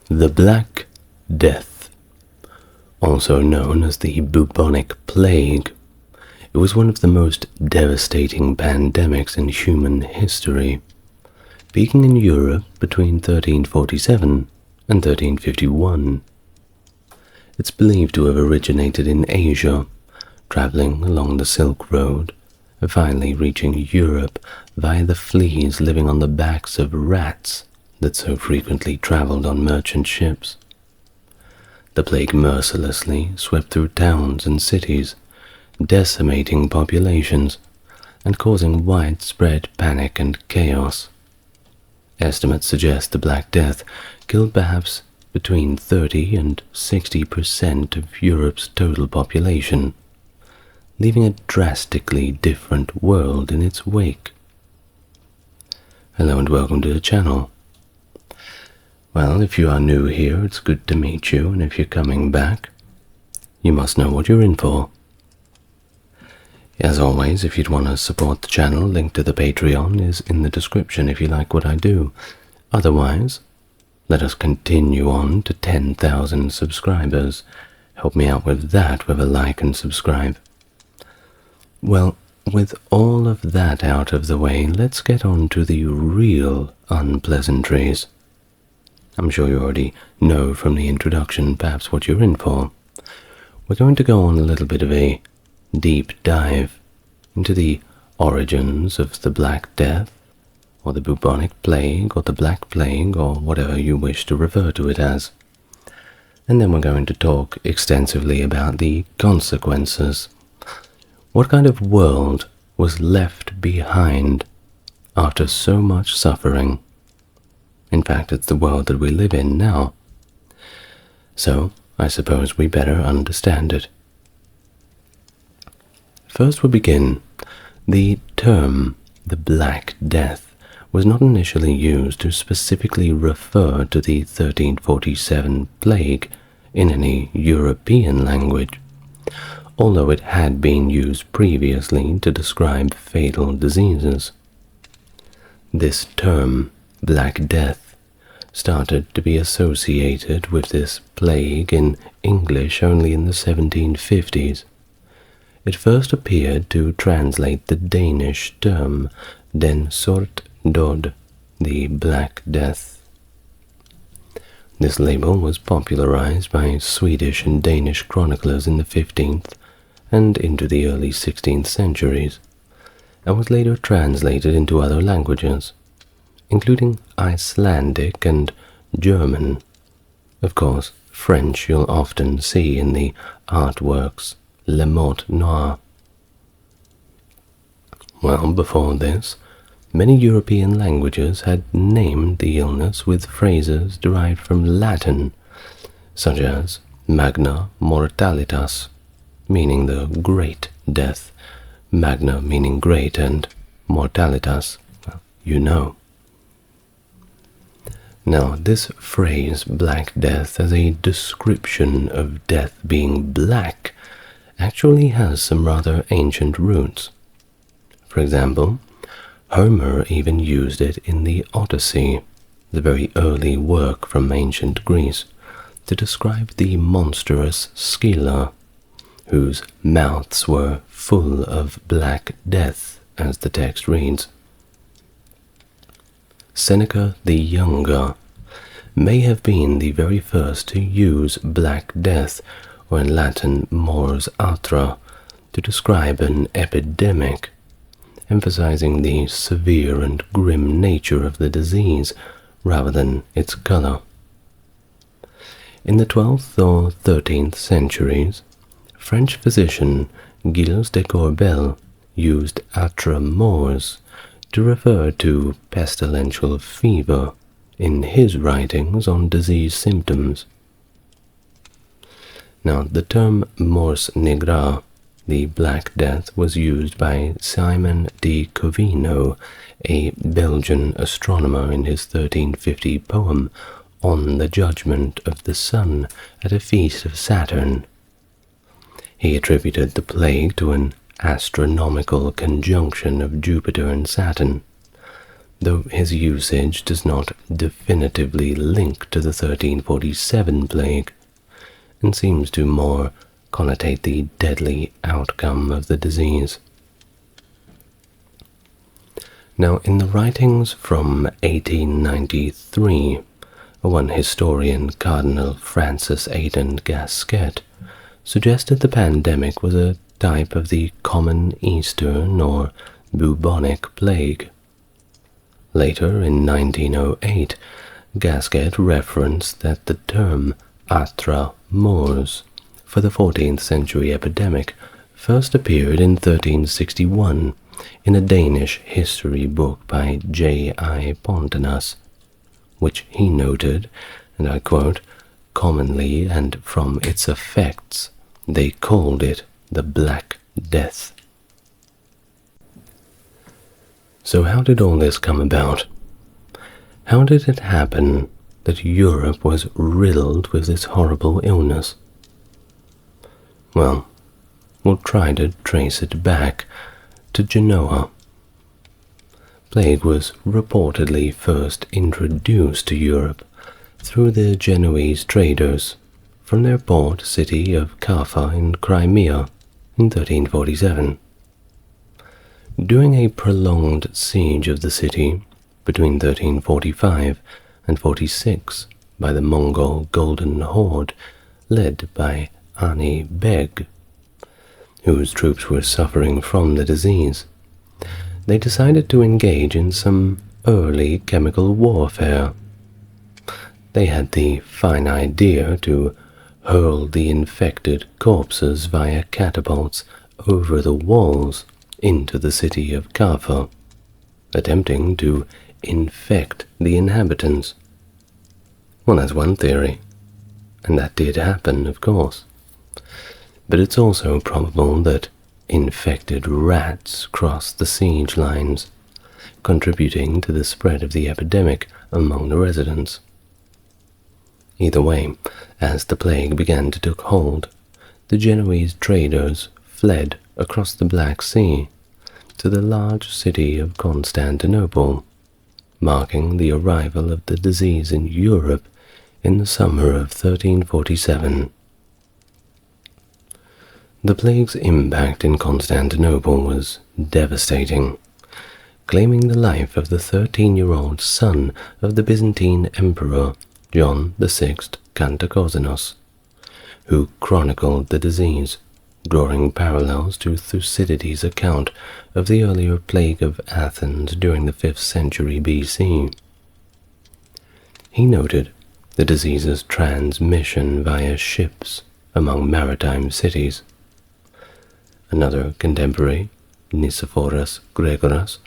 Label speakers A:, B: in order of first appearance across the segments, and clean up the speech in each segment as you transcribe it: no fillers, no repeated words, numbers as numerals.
A: The Black Death, also known as the bubonic plague, it was one of the most devastating pandemics in human history, peaking in Europe between 1347 and 1351. It's believed to have originated in Asia, traveling along the Silk Road, and finally reaching Europe via the fleas living on the backs of rats that so frequently traveled on merchant ships. The plague mercilessly swept through towns and cities, decimating populations and causing widespread panic and chaos. Estimates suggest the Black Death killed perhaps between 30 and 60% of Europe's total population, leaving a drastically different world in its wake. Hello and welcome to the channel. Well, if you are new here, it's good to meet you, and if you're coming back, you must know what you're in for. As always, if you'd want to support the channel, link to the Patreon is in the description if you like what I do. Otherwise, let us continue on to 10,000 subscribers. Help me out with that with a like and subscribe. Well, with all of that out of the way, let's get on to the real unpleasantries. I'm sure you already know from the introduction perhaps what you're in for. We're going to go on a little bit of a deep dive into the origins of the Black Death, or the bubonic plague, or the Black Plague, or whatever you wish to refer to it as. And then we're going to talk extensively about the consequences. What kind of world was left behind after so much suffering? In fact, it's the world that we live in now. So, I suppose we better understand it. First we begin. The term, the Black Death, was not initially used to specifically refer to the 1347 plague in any European language, although it had been used previously to describe fatal diseases. This term, Black Death, started to be associated with this plague in English only in the 1750s. It first appeared to translate the Danish term Den Sort Dod, the Black Death. This label was popularized by Swedish and Danish chroniclers in the 15th and into the early 16th centuries, and was later translated into other languages, including Icelandic and German. Of course, French you'll often see in the artworks Le Mort Noir. Well, before this, many European languages had named the illness with phrases derived from Latin, such as Magna Mortalitas, meaning the Great Death, Magna meaning great, and Mortalitas, well, you know. Now, this phrase, Black Death, as a description of death being black, actually has some rather ancient roots. For example, Homer even used it in the Odyssey, the very early work from ancient Greece, to describe the monstrous Scylla, whose mouths were full of black death, as the text reads. Seneca the Younger may have been the very first to use Black Death, or in Latin mors atra, to describe an epidemic, emphasizing the severe and grim nature of the disease rather than its color. In the 12th or 13th centuries, French physician Gilles de Corbel used atra mors to refer to pestilential fever in his writings on disease symptoms. Now, the term mors negra, the Black Death, was used by Simon de Covino, a Belgian astronomer, in his 1350 poem On the Judgment of the Sun at a Feast of Saturn. He attributed the plague to an astronomical conjunction of Jupiter and Saturn. though his usage does not definitively link to the 1347 plague, and seems to more connotate the deadly outcome of the disease. Now, in the writings from 1893, one historian, Cardinal Francis Aidan Gasquet, suggested the pandemic was a type of the common Eastern or bubonic plague. Later, in 1908, Gasquet referenced that the term atra mors for the 14th century epidemic first appeared in 1361 in a Danish history book by J.I. Pontanus, which he noted, and I quote, "Commonly and from its effects, they called it the Black Death." So how did all this come about? How did it happen that Europe was riddled with this horrible illness? Well, we'll try to trace it back to Genoa. Plague was reportedly first introduced to Europe through the Genoese traders from their port city of Kaffa in Crimea in 1347. During a prolonged siege of the city between 1345 and 46 by the Mongol Golden Horde led by Ani Beg, whose troops were suffering from the disease, they decided to engage in some early chemical warfare. They had the fine idea to hurl the infected corpses via catapults over the walls into the city of Kaffa, attempting to infect the inhabitants. Well, that's one theory, and that did happen, of course. But it's also probable that infected rats crossed the siege lines, contributing to the spread of the epidemic among the residents. Either way, as the plague began to take hold, the Genoese traders fled across the Black Sea to the large city of Constantinople, marking the arrival of the disease in Europe in the summer of 1347. The plague's impact in Constantinople was devastating, claiming the life of the 13-year-old son of the Byzantine Emperor John VI Cantacozenos, who chronicled the disease, drawing parallels to Thucydides' account of the earlier plague of Athens during the 5th century BC. He noted the disease's transmission via ships among maritime cities. Another contemporary, Nicephorus Gregoras,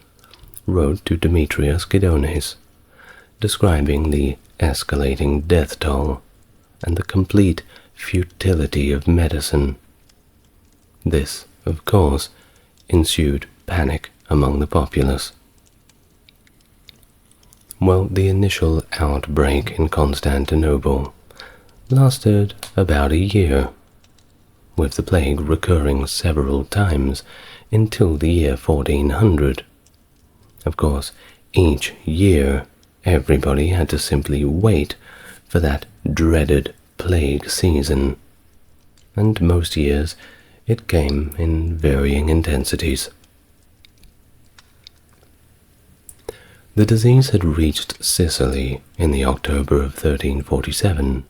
A: wrote to Demetrius Gidones, describing the escalating death toll and the complete futility of medicine. This, of course, ensued panic among the populace. Well, the initial outbreak in Constantinople lasted about a year, with the plague recurring several times until the year 1400. Of course, each year everybody had to simply wait for that dreaded plague season, and most years it came in varying intensities. The disease had reached Sicily in the October of 1347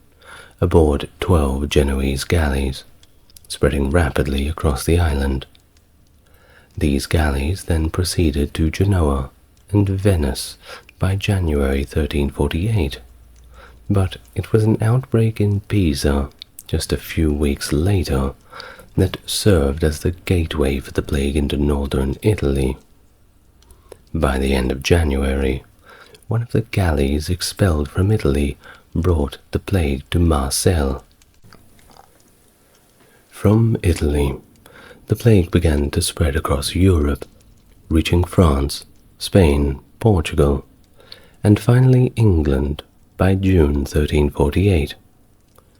A: aboard 12 Genoese galleys, spreading rapidly across the island. These galleys then proceeded to Genoa and Venice by January 1348, but it was an outbreak in Pisa just a few weeks later that served as the gateway for the plague into northern Italy. By the end of January, one of the galleys expelled from Italy brought the plague to Marseille. From Italy, the plague began to spread across Europe, reaching France, Spain, Portugal, and finally England by June 1348,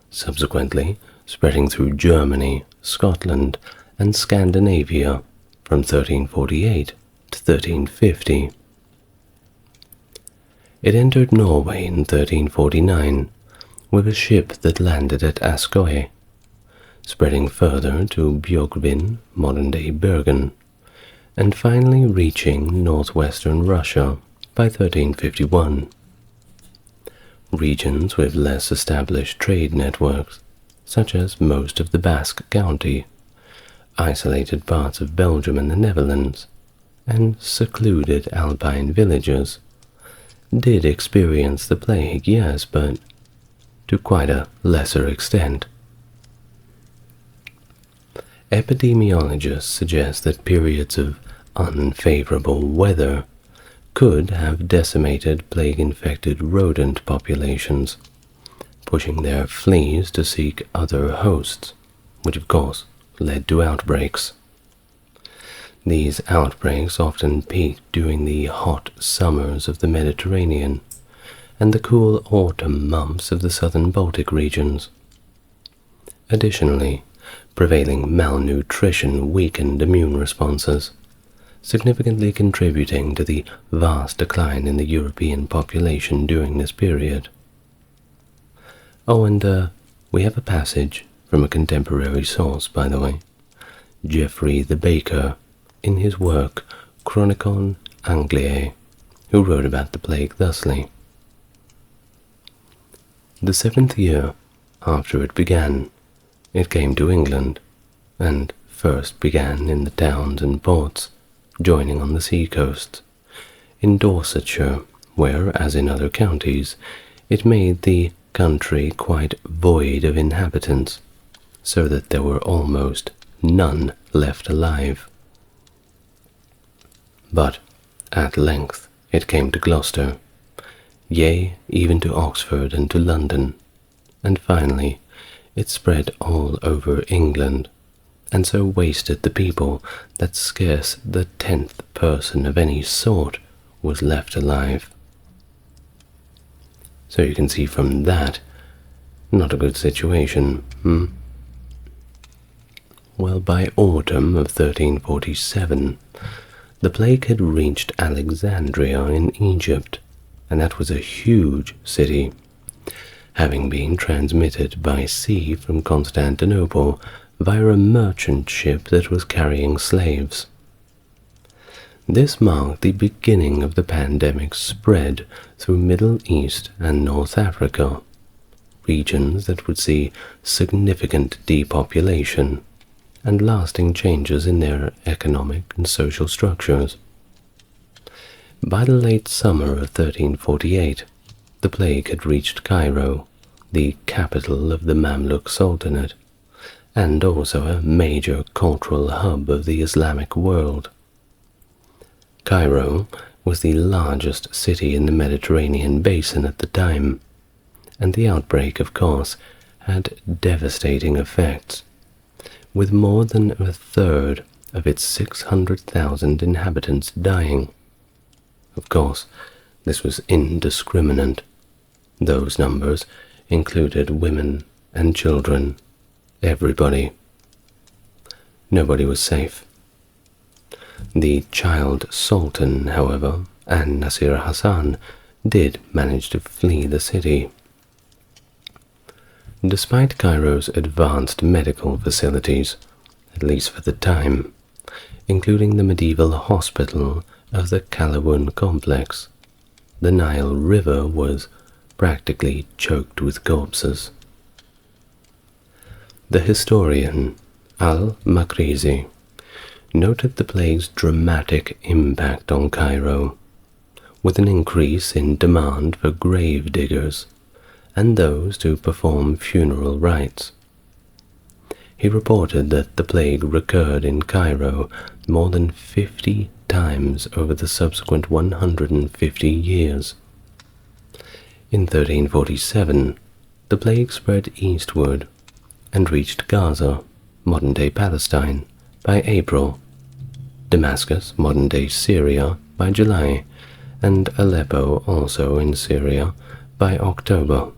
A: subsequently spreading through Germany, Scotland, and Scandinavia from 1348 to 1350. It entered Norway in 1349 with a ship that landed at Askøy, spreading further to Bjørgvin, modern-day Bergen, and finally reaching northwestern Russia by 1351. Regions with less established trade networks, such as most of the Basque County, isolated parts of Belgium and the Netherlands, and secluded alpine villages, did experience the plague, yes, but to quite a lesser extent. Epidemiologists suggest that periods of unfavorable weather could have decimated plague-infected rodent populations, pushing their fleas to seek other hosts, which of course led to outbreaks. These outbreaks often peaked during the hot summers of the Mediterranean and the cool autumn months of the southern Baltic regions. Additionally, prevailing malnutrition weakened immune responses, significantly contributing to the vast decline in the European population during this period. Oh, and we have a passage from a contemporary source, by the way, Geoffrey the Baker, in his work Chronicon Angliae, who wrote about the plague thusly. The 7th year after it began, it came to England, and first began in the towns and ports, joining on the sea coast, in Dorsetshire, where, as in other counties, it made the country quite void of inhabitants, so that there were almost none left alive. But at length it came to Gloucester, yea, even to Oxford and to London, and finally it spread all over England, and so wasted the people that scarce the 10th person of any sort was left alive. So you can see from that, not a good situation, Well, by autumn of 1347, the plague had reached Alexandria in Egypt, and that was a huge city, having been transmitted by sea from Constantinople via a merchant ship that was carrying slaves. This marked the beginning of the pandemic's spread through Middle East and North Africa, regions that would see significant depopulation and lasting changes in their economic and social structures. By the late summer of 1348, the plague had reached Cairo, the capital of the Mamluk Sultanate, and also a major cultural hub of the Islamic world. Cairo was the largest city in the Mediterranean basin at the time, and the outbreak, of course, had devastating effects, with more than a third of its 600,000 inhabitants dying. Of course, this was indiscriminate. Those numbers included women and children, everybody. Nobody was safe. The child sultan, however, and Nasir Hassan, did manage to flee the city. Despite Cairo's advanced medical facilities, at least for the time, including the medieval hospital of the Calawun complex, the Nile River was practically choked with corpses. The historian Al-Makrizi noted the plague's dramatic impact on Cairo, with an increase in demand for grave diggers and those to perform funeral rites. He reported that the plague recurred in Cairo more than 50 times over the subsequent 150 years. In 1347, the plague spread eastward and reached Gaza, modern-day Palestine, by April, Damascus, modern-day Syria, by July, and Aleppo, also in Syria, by October.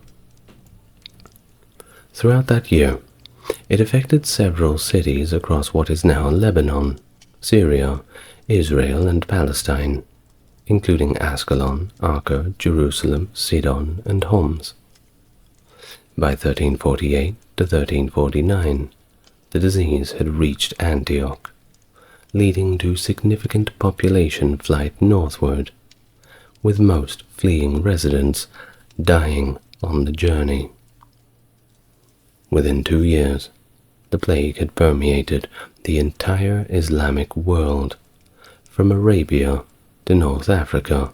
A: Throughout that year, it affected several cities across what is now Lebanon, Syria, Israel, and Palestine, including Ascalon, Acre, Jerusalem, Sidon, and Homs. By 1348 to 1349, the disease had reached Antioch, leading to significant population flight northward, with most fleeing residents dying on the journey. Within 2 years, the plague had permeated the entire Islamic world, from Arabia to North Africa,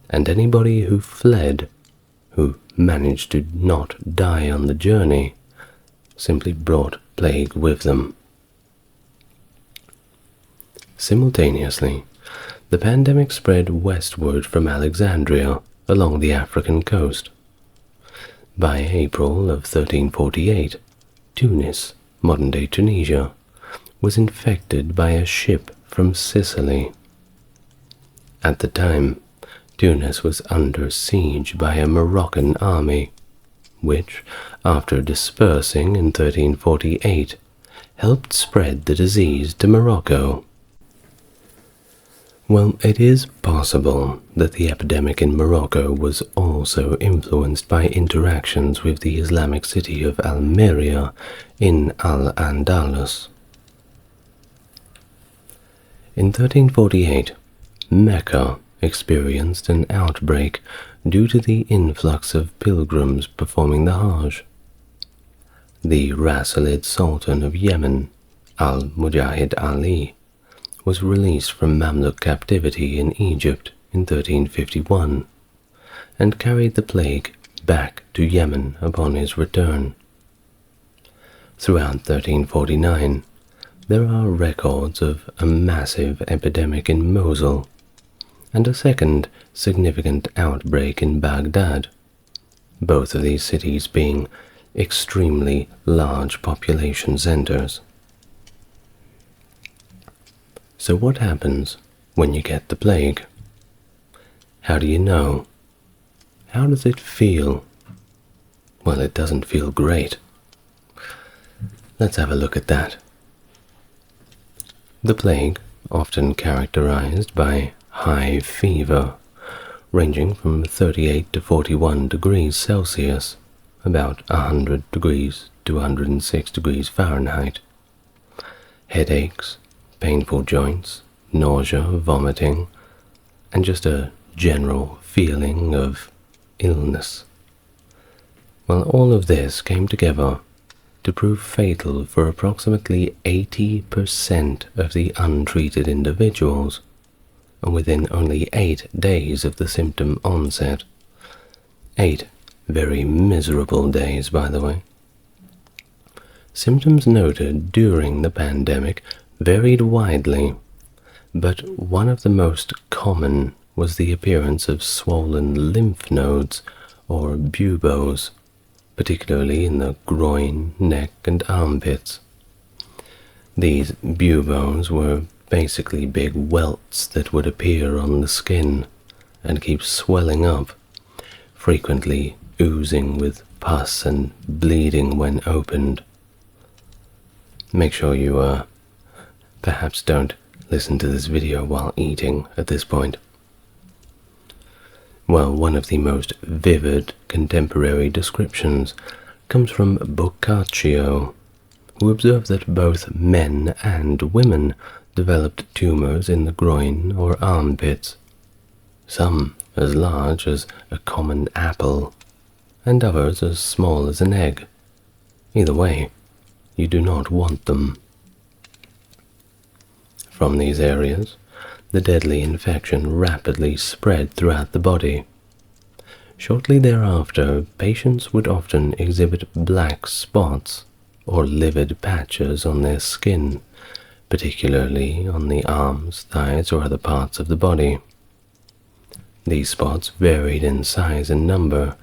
A: and anybody who fled, who managed to not die on the journey, simply brought plague with them. Simultaneously, the pandemic spread westward from Alexandria along the African coast. By April of 1348, Tunis, modern-day Tunisia, was infected by a ship from Sicily. At the time, Tunis was under siege by a Moroccan army, which, after dispersing in 1348, helped spread the disease to Morocco. Well, it is possible that the epidemic in Morocco was also influenced by interactions with the Islamic city of Almeria in Al-Andalus. In 1348, Mecca experienced an outbreak due to the influx of pilgrims performing the Hajj. The Rashid Sultan of Yemen, Al-Mujahid Ali, was released from Mamluk captivity in Egypt in 1351 and carried the plague back to Yemen upon his return. Throughout 1349, there are records of a massive epidemic in Mosul and a second significant outbreak in Baghdad, both of these cities being extremely large population centers. So what happens when you get the plague? How do you know? How does it feel? Well, it doesn't feel great. Let's have a look at that. The plague, often characterized by high fever, ranging from 38 to 41 degrees Celsius, about 100 degrees to 106 degrees Fahrenheit, headaches, painful joints, nausea, vomiting, and just a general feeling of illness. Well, all of this came together to prove fatal for approximately 80% of the untreated individuals, and within only 8 days of the symptom onset. 8 very miserable days, by the way. Symptoms noted during the pandemic varied widely, but one of the most common was the appearance of swollen lymph nodes or buboes, particularly in the groin, neck, and armpits. These buboes were basically big welts that would appear on the skin and keep swelling up, frequently oozing with pus and bleeding when opened. Make sure you perhaps don't listen to this video while eating at this point. Well, one of the most vivid contemporary descriptions comes from Boccaccio, who observed that both men and women developed tumors in the groin or armpits, some as large as a common apple, and others as small as an egg. Either way, you do not want them. From these areas, the deadly infection rapidly spread throughout the body. Shortly thereafter, patients would often exhibit black spots or livid patches on their skin, particularly on the arms, thighs, or other parts of the body. These spots varied in size and number,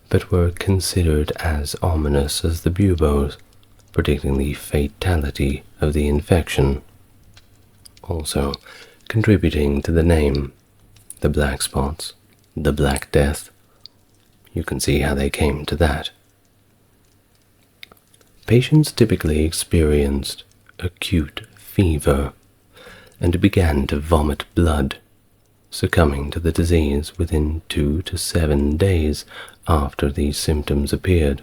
A: but were considered as ominous as the buboes, predicting the fatality of the infection. Also, contributing to the name, the black spots, the Black Death. You can see how they came to that. Patients typically experienced acute fever and began to vomit blood, succumbing to the disease within 2 to 7 days after these symptoms appeared.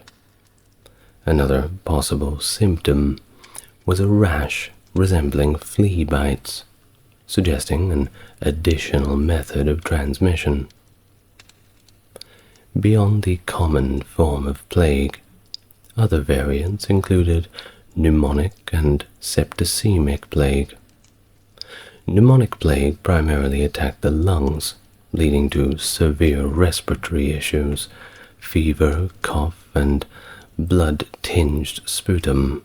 A: Another possible symptom was a rash resembling flea bites, suggesting an additional method of transmission. Beyond the common form of plague, other variants included pneumonic and septicemic plague. Pneumonic plague primarily attacked the lungs, leading to severe respiratory issues, fever, cough, and blood-tinged sputum.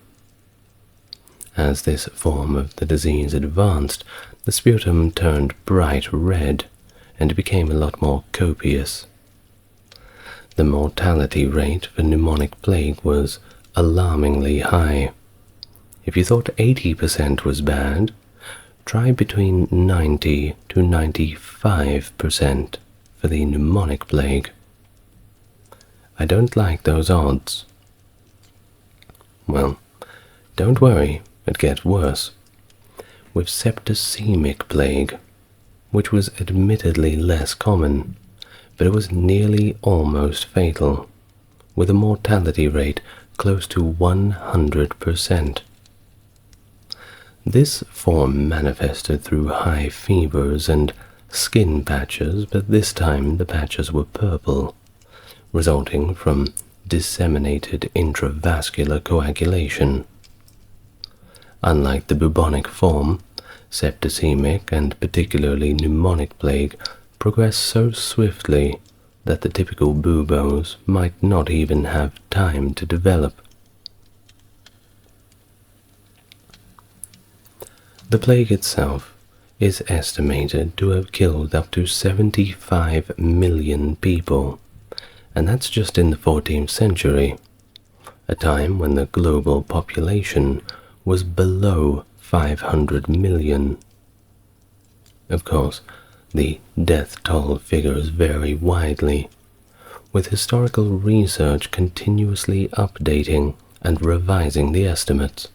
A: As this form of the disease advanced, the sputum turned bright red and became a lot more copious. The mortality rate for pneumonic plague was alarmingly high. If you thought 80% was bad, try between 90 to 95% for the pneumonic plague. I don't like those odds. Well, don't worry, it gets worse. With septicemic plague, which was admittedly less common, but it was nearly almost fatal, with a mortality rate close to 100%. This form manifested through high fevers and skin patches, but this time the patches were purple, resulting from disseminated intravascular coagulation. Unlike the bubonic form, septicemic and particularly pneumonic plague progressed so swiftly that the typical buboes might not even have time to develop. The plague itself is estimated to have killed up to 75 million people, and that's just in the 14th century, a time when the global population was below 500 million. Of course, the death toll figures vary widely, with historical research continuously updating and revising the estimates.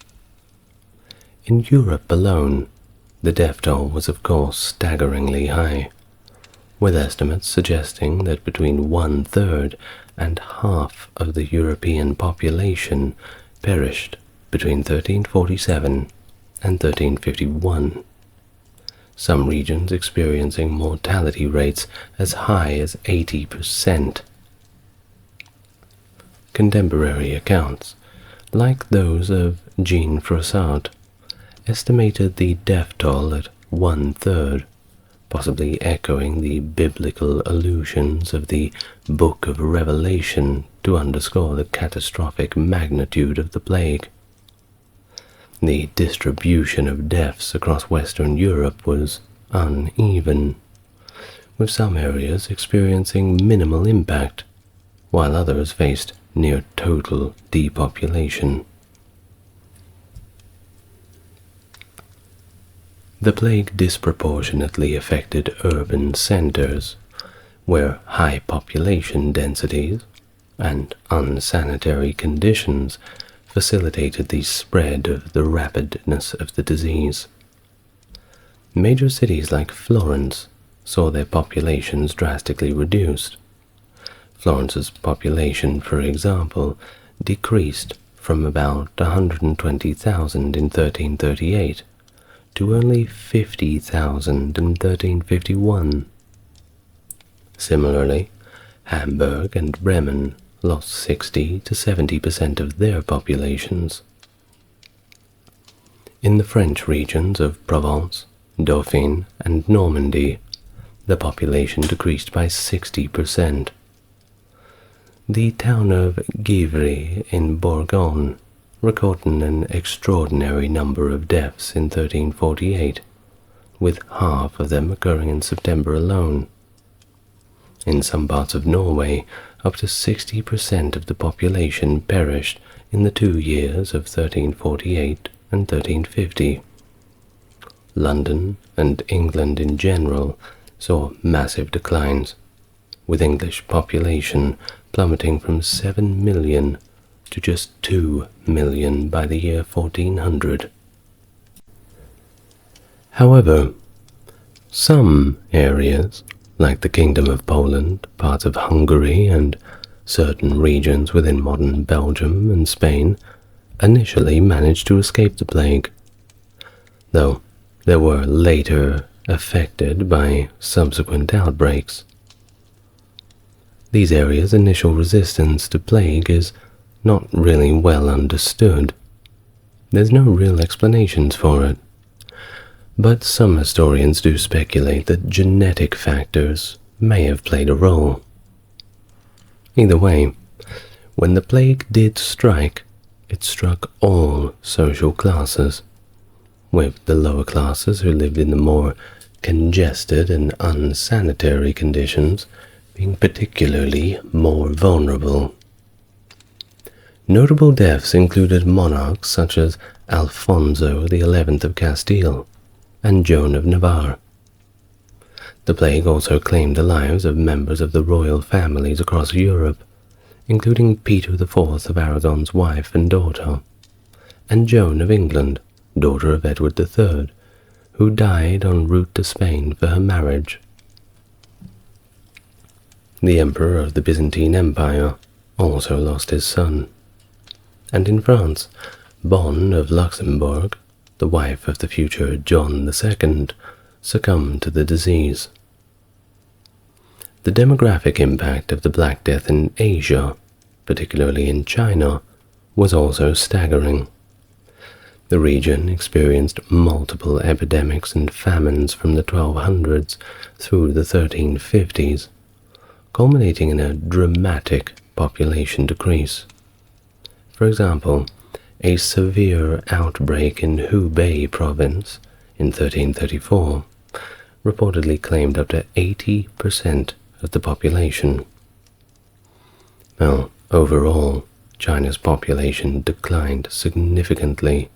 A: In Europe alone, the death toll was of course staggeringly high, with estimates suggesting that between 1/3 and half of the European population perished between 1347 and 1351. Some regions experiencing mortality rates as high as 80%. Contemporary accounts, like those of Jean Froissart, estimated the death toll at 1/3, possibly echoing the biblical allusions of the Book of Revelation to underscore the catastrophic magnitude of the plague. The distribution of deaths across Western Europe was uneven, with some areas experiencing minimal impact, while others faced near total depopulation. The plague disproportionately affected urban centers, where high population densities and unsanitary conditions facilitated the spread of the rapidness of the disease. Major cities like Florence saw their populations drastically reduced. Florence's population, for example, decreased from about 120,000 in 1338 to only 50,000 in 1351. Similarly, Hamburg and Bremen lost 60 to 70% of their populations. In the French regions of Provence, Dauphine, and Normandy, the population decreased by 60%. The town of Givry in Bourgogne recorded an extraordinary number of deaths in 1348, with half of them occurring in September alone. In some parts of Norway, up to 60% of the population perished in the 2 years of 1348 and 1350. London and England in general saw massive declines, with English population plummeting from 7 million to just 2 million by the year 1400. However, Some areas, like the Kingdom of Poland, parts of Hungary, and certain regions within modern Belgium and Spain, initially managed to escape the plague, though they were later affected by subsequent outbreaks. These areas' initial resistance to plague is not really well understood. There's no real explanations for it, but some historians do speculate that genetic factors may have played a role. Either way, when the plague did strike, it struck all social classes, with the lower classes who lived in the more congested and unsanitary conditions being particularly more vulnerable. Notable deaths included monarchs such as Alfonso XI of Castile and Joan of Navarre. The plague also claimed the lives of members of the royal families across Europe, including Peter IV of Aragon's wife and daughter, and Joan of England, daughter of Edward III, who died en route to Spain for her marriage. The Emperor of the Byzantine Empire also lost his son, and in France, Bonne of Luxembourg, the wife of the future John II, succumbed to the disease. The demographic impact of the Black Death in Asia, particularly in China, was also staggering. The region experienced multiple epidemics and famines from the 1200s through the 1350s, culminating in a dramatic population decrease. For example, a severe outbreak in Hubei province in 1334 reportedly claimed up to 80% of the population. Well, overall, China's population declined significantly,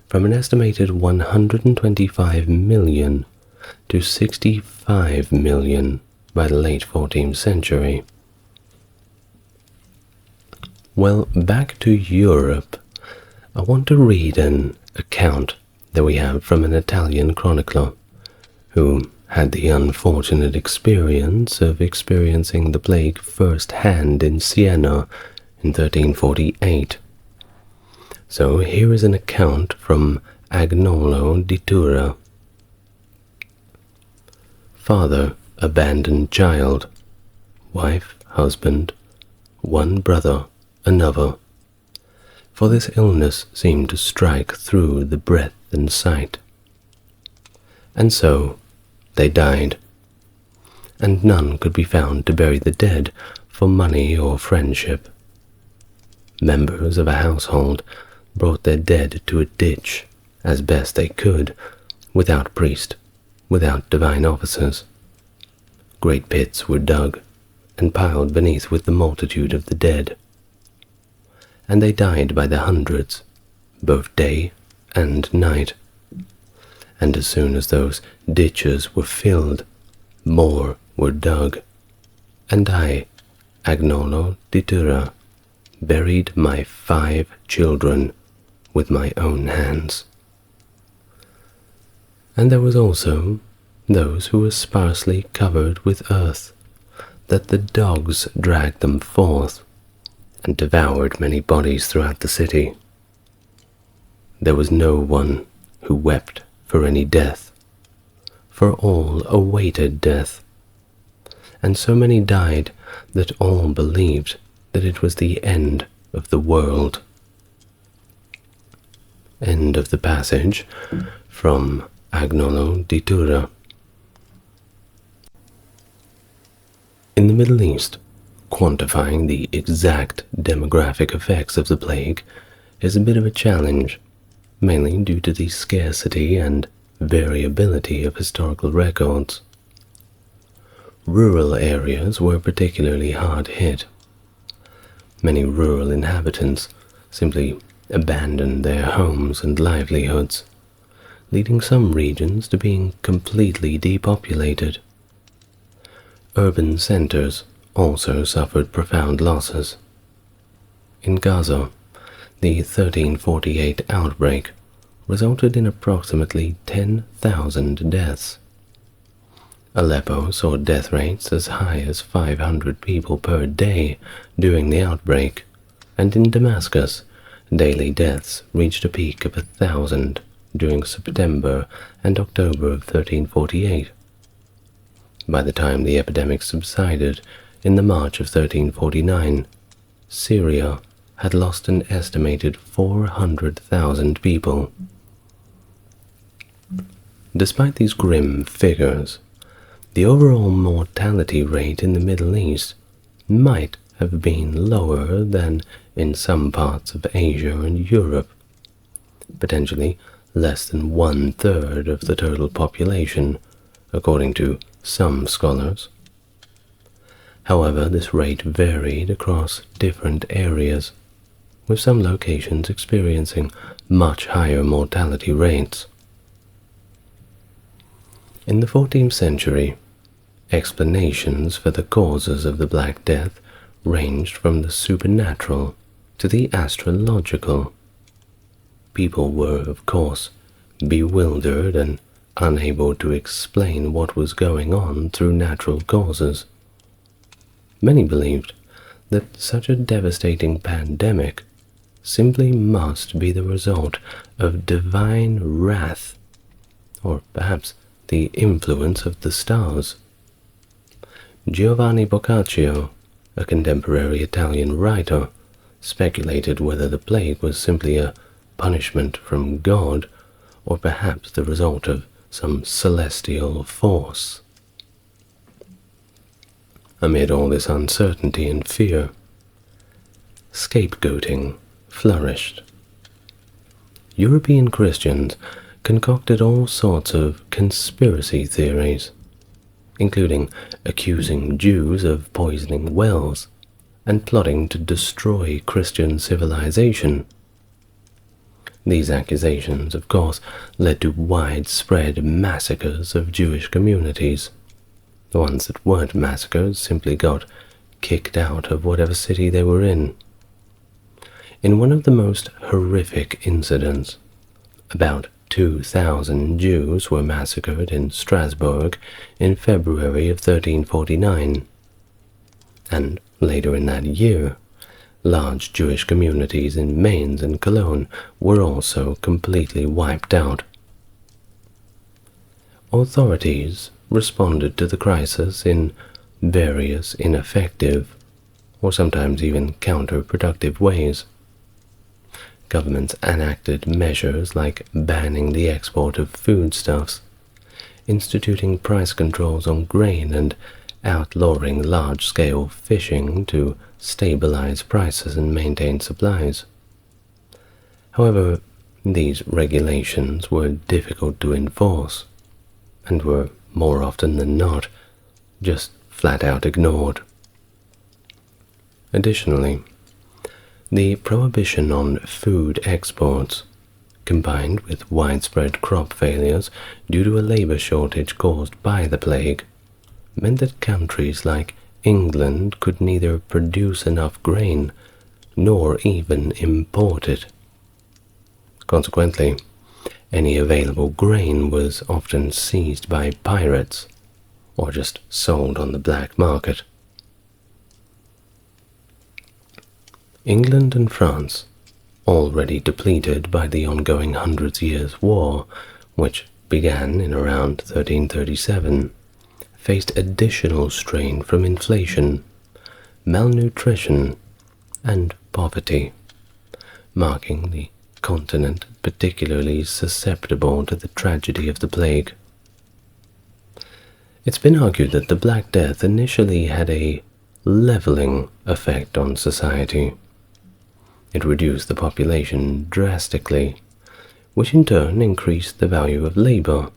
A: from an estimated 125 million to 65 million by the late 14th century. Well, back to Europe, I want to read an account that we have from an Italian chronicler who had the unfortunate experience of experiencing the plague firsthand in Siena in 1348. So here is an account from Agnolo di Tura. Father, abandoned child. Wife, husband. One brother, another. For this illness seemed to strike through the breath and sight. And so they died, and none could be found to bury the dead for money or friendship. Members of a household brought their dead to a ditch as best they could, without priest, without divine officers. Great pits were dug and piled beneath with the multitude of the dead. And they died by the hundreds, both day and night. And as soon as those ditches were filled, more were dug. And I, Agnolo di Tura, buried my 5 children with my own hands. And there was also those who were sparsely covered with earth, that the dogs dragged them forth, and devoured many bodies throughout the city. There was no one who wept for any death, for all awaited death, and so many died that all believed that it was the end of the world. End of the passage from Agnolo di Tura. In the Middle East, quantifying the exact demographic effects of the plague is a bit of a challenge, mainly due to the scarcity and variability of historical records. Rural areas were particularly hard hit. Many rural inhabitants simply abandoned their homes and livelihoods, leading some regions to being completely depopulated. Urban centers also suffered profound losses. In Gaza, the 1348 outbreak resulted in approximately 10,000 deaths, Aleppo saw death rates as high as 500 people per day during the outbreak, and in Damascus, daily deaths reached a peak of 1,000 during September and October of 1348. By the time the epidemic subsided in the March of 1349, Syria had lost an estimated 400,000 people. Despite these grim figures, the overall mortality rate in the Middle East might have been lower than in some parts of Asia and Europe, potentially less than 1/3 of the total population, according to some scholars. However, this rate varied across different areas, with some locations experiencing much higher mortality rates. In the 14th century, explanations for the causes of the Black Death ranged from the supernatural to the astrological. People were, of course, bewildered and unable to explain what was going on through natural causes. Many believed that such a devastating pandemic simply must be the result of divine wrath, or perhaps the influence of the stars. Giovanni Boccaccio, a contemporary Italian writer, speculated whether the plague was simply a punishment from God, or perhaps the result of some celestial force. Amid all this uncertainty and fear, scapegoating flourished. European Christians concocted all sorts of conspiracy theories, including accusing Jews of poisoning wells and plotting to destroy Christian civilization. These accusations, of course, led to widespread massacres of Jewish communities. The ones that weren't massacres simply got kicked out of whatever city they were in. In one of the most horrific incidents, about 2,000 Jews were massacred in Strasbourg in February of 1349, and later in that year, large Jewish communities in Mainz and Cologne were also completely wiped out. Authorities responded to the crisis in various ineffective, or sometimes even counterproductive ways. Governments enacted measures like banning the export of foodstuffs, instituting price controls on grain, and outlawing large-scale fishing to stabilize prices and maintain supplies. However, these regulations were difficult to enforce, and were, more often than not, just flat-out ignored. Additionally, the prohibition on food exports, combined with widespread crop failures due to a labor shortage caused by the plague, meant that countries like England could neither produce enough grain nor even import it. Consequently, any available grain was often seized by pirates or just sold on the black market. England and France, already depleted by the ongoing Hundred Years' War, which began in around 1337, faced additional strain from inflation, malnutrition, and poverty, marking the continent particularly susceptible to the tragedy of the plague. It's been argued that the Black Death initially had a leveling effect on society. It reduced the population drastically, which in turn increased the value of labor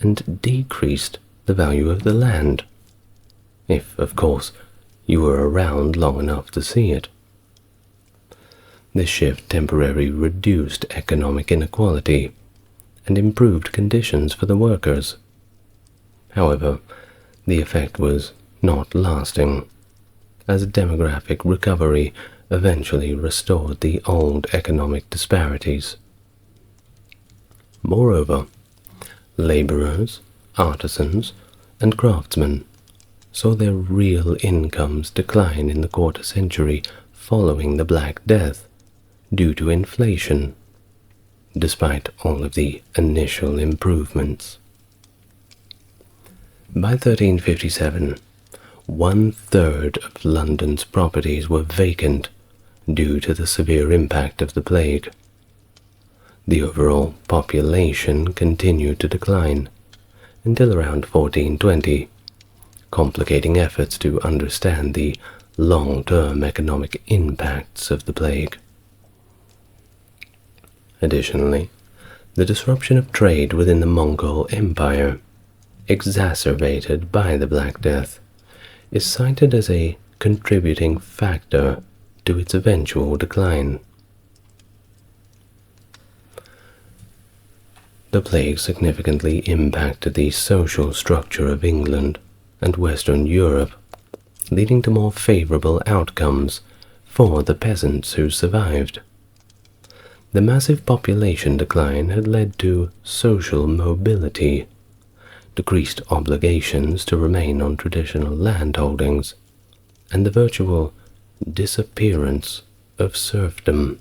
A: and decreased the value of the land, if, of course, you were around long enough to see it. This shift temporarily reduced economic inequality and improved conditions for the workers. However, the effect was not lasting, as demographic recovery eventually restored the old economic disparities. Moreover, laborers, artisans, and craftsmen saw their real incomes decline in the quarter century following the Black Death due to inflation, despite all of the initial improvements. By 1357, 1/3 of London's properties were vacant due to the severe impact of the plague. The overall population continued to decline until around 1420, complicating efforts to understand the long-term economic impacts of the plague. Additionally, the disruption of trade within the Mongol Empire, exacerbated by the Black Death, is cited as a contributing factor to its eventual decline. The plague significantly impacted the social structure of England and Western Europe, leading to more favorable outcomes for the peasants who survived. The massive population decline had led to social mobility, decreased obligations to remain on traditional landholdings, and the virtual disappearance of serfdom.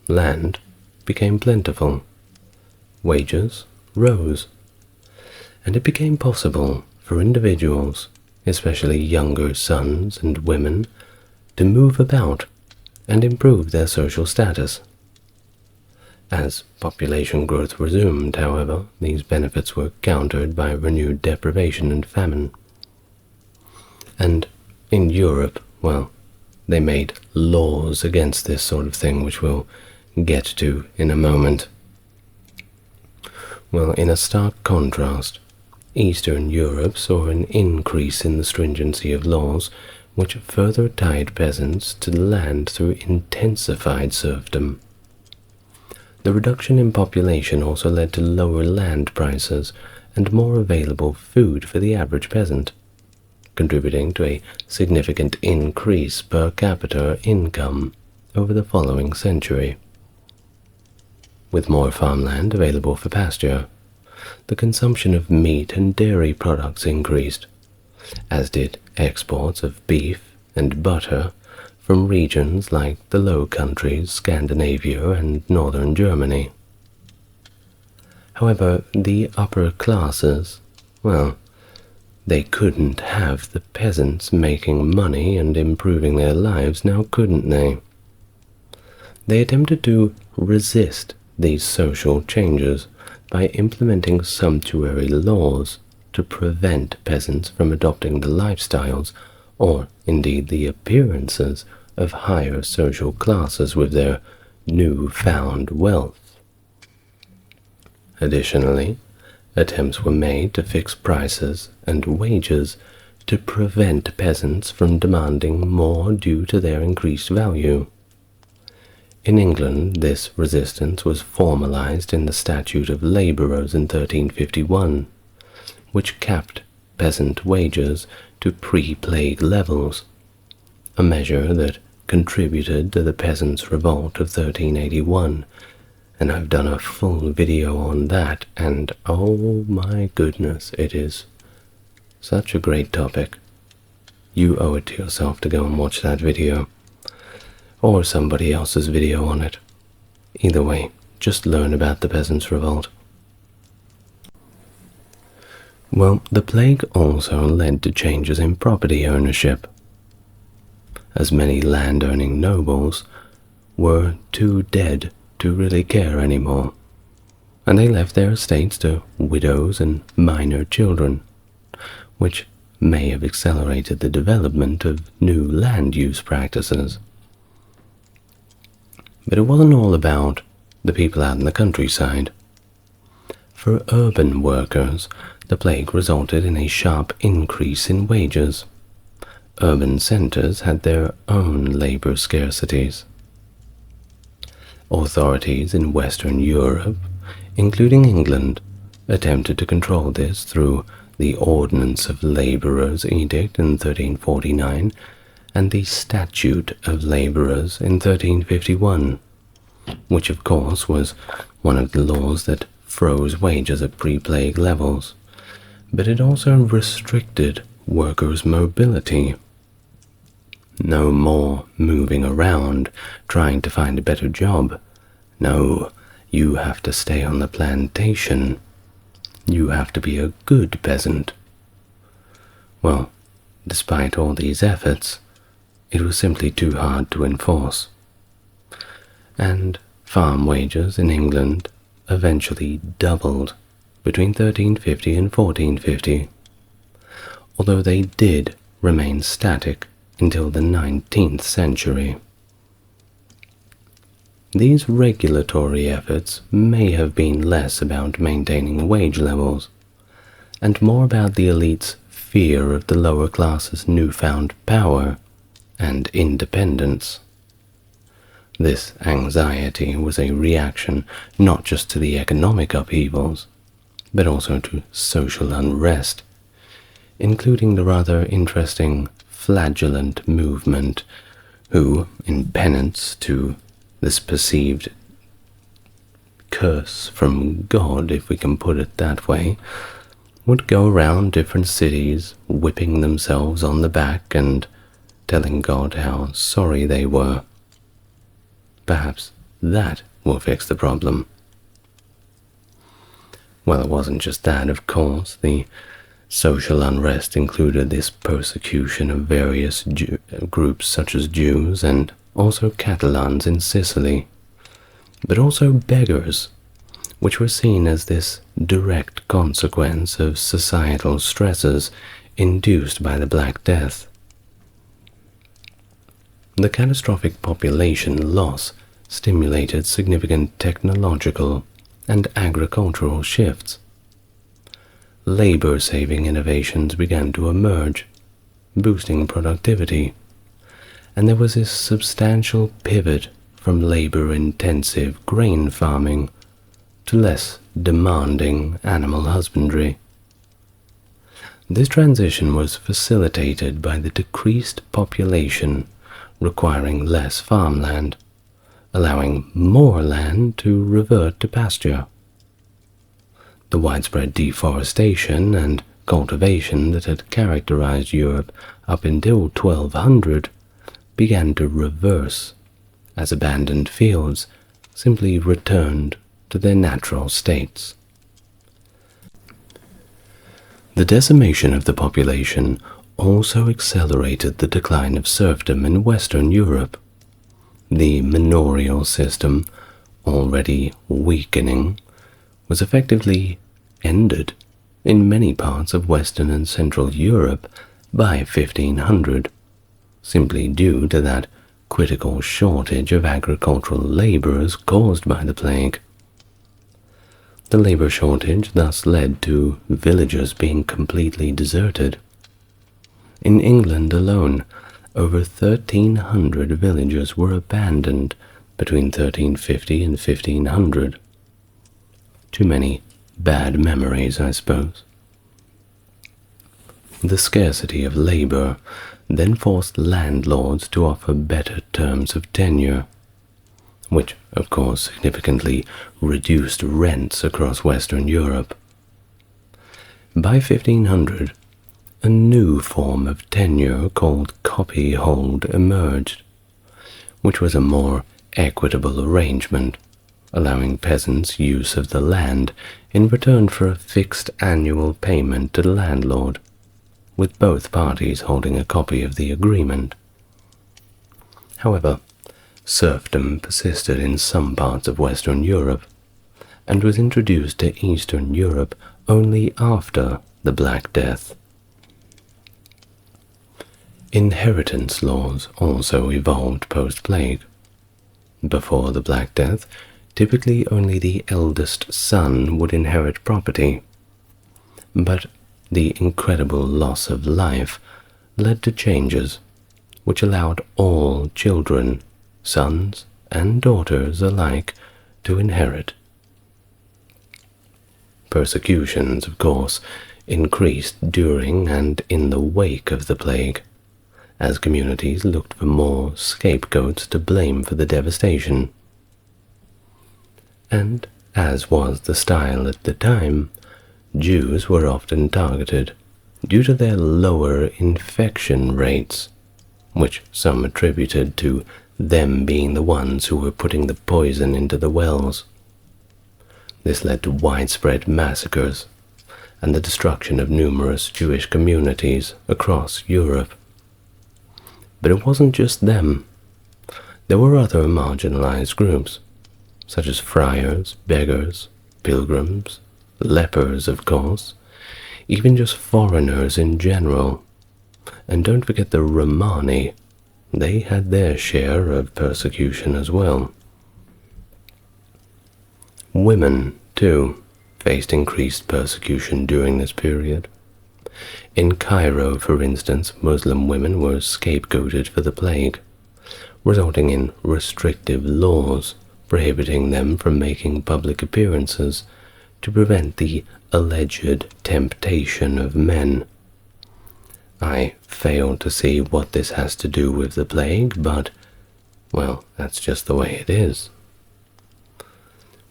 A: Land became plentiful, wages rose, and it became possible for individuals, especially younger sons and women, to move about and improve their social status. As population growth resumed, however, these benefits were countered by renewed deprivation and famine. And in Europe, well, they made laws against this sort of thing, which we'll get to in a moment. Well, in a stark contrast, Eastern Europe saw an increase in the stringency of laws, which further tied peasants to the land through intensified serfdom. The reduction in population also led to lower land prices and more available food for the average peasant, contributing to a significant increase per capita income over the following century. With more farmland available for pasture, the consumption of meat and dairy products increased, as did exports of beef and butter from regions like the Low Countries, Scandinavia, and northern Germany. However, the upper classes, well, they couldn't have the peasants making money and improving their lives, now couldn't they? They attempted to resist these social changes by implementing sumptuary laws to prevent peasants from adopting the lifestyles, or indeed the appearances, of higher social classes with their new-found wealth. Additionally, attempts were made to fix prices and wages to prevent peasants from demanding more due to their increased value. In England, this resistance was formalized in the Statute of Labourers in 1351, which capped peasant wages to pre-plague levels, a measure that contributed to the Peasants Revolt of 1381, and I've done a full video on that, and oh my goodness, it is such a great topic. You owe it to yourself to go and watch that video, or somebody else's video on it. Either way, just learn about the Peasants Revolt. Well, the plague also led to changes in property ownership, as many land-owning nobles were too dead to really care anymore, and they left their estates to widows and minor children, which may have accelerated the development of new land use practices. But it wasn't all about the people out in the countryside. For urban workers, the plague resulted in a sharp increase in wages. Urban centers had their own labor scarcities. Authorities in Western Europe, including England, attempted to control this through the Ordinance of Labourers Edict in 1349 and the Statute of Labourers in 1351, which of course was one of the laws that froze wages at pre-plague levels, but it also restricted workers' mobility. No more moving around trying to find a better job. No, you have to stay on the plantation. You have to be a good peasant. Well, despite all these efforts, it was simply too hard to enforce. And farm wages in England eventually doubled between 1350 and 1450, although they did remain static until the 19th century. These regulatory efforts may have been less about maintaining wage levels, and more about the elite's fear of the lower class's newfound power and independence. This anxiety was a reaction not just to the economic upheavals, but also to social unrest, including the rather interesting flagellant movement who, in penance to this perceived curse from God, if we can put it that way, would go around different cities whipping themselves on the back and telling God how sorry they were. Perhaps that will fix the problem. Well, it wasn't just that, of course. The social unrest included this persecution of various groups such as Jews and also Catalans in Sicily, but also beggars, which were seen as this direct consequence of societal stresses induced by the Black Death. The catastrophic population loss stimulated significant technological and agricultural shifts. Labor-saving innovations began to emerge, boosting productivity, and there was this substantial pivot from labor-intensive grain farming to less demanding animal husbandry. This transition was facilitated by the decreased population requiring less farmland, allowing more land to revert to pasture. The widespread deforestation and cultivation that had characterized Europe up until 1200 began to reverse, as abandoned fields simply returned to their natural states. The decimation of the population also accelerated the decline of serfdom in Western Europe. The manorial system, already weakening, was effectively ended in many parts of Western and Central Europe by 1500, simply due to that critical shortage of agricultural laborers caused by the plague. The labor shortage thus led to villages being completely deserted. In England alone, over 1,300 villages were abandoned between 1350 and 1500. Too many bad memories, I suppose. The scarcity of labor then forced landlords to offer better terms of tenure, which of course significantly reduced rents across Western Europe. By 1500, a new form of tenure called copyhold emerged, which was a more equitable arrangement, allowing peasants use of the land in return for a fixed annual payment to the landlord, with both parties holding a copy of the agreement. However, serfdom persisted in some parts of Western Europe, and was introduced to Eastern Europe only after the Black Death. Inheritance laws also evolved post-plague. Before the Black Death, typically only the eldest son would inherit property, but the incredible loss of life led to changes which allowed all children, sons and daughters alike, to inherit. Persecutions, of course, increased during and in the wake of the plague, as communities looked for more scapegoats to blame for the devastation. And, as was the style at the time, Jews were often targeted due to their lower infection rates, which some attributed to them being the ones who were putting the poison into the wells. This led to widespread massacres and the destruction of numerous Jewish communities across Europe. But it wasn't just them. There were other marginalized groups, such as friars, beggars, pilgrims, lepers, of course, even just foreigners in general. And don't forget the Romani. They had their share of persecution as well. Women, too, faced increased persecution during this period. In Cairo, for instance, Muslim women were scapegoated for the plague, resulting in restrictive laws prohibiting them from making public appearances to prevent the alleged temptation of men. I fail to see what this has to do with the plague, but, well, that's just the way it is.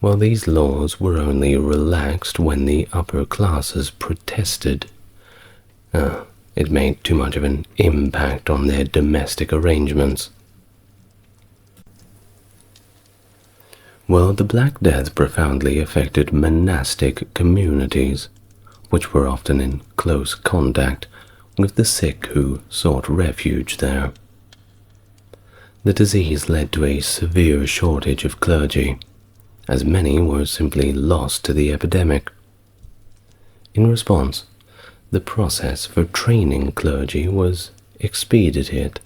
A: Well, these laws were only relaxed when the upper classes protested. It made too much of an impact on their domestic arrangements. Well, the Black Death profoundly affected monastic communities, which were often in close contact with the sick who sought refuge there. The disease led to a severe shortage of clergy, as many were simply lost to the epidemic. In response, the process for training clergy was expedited,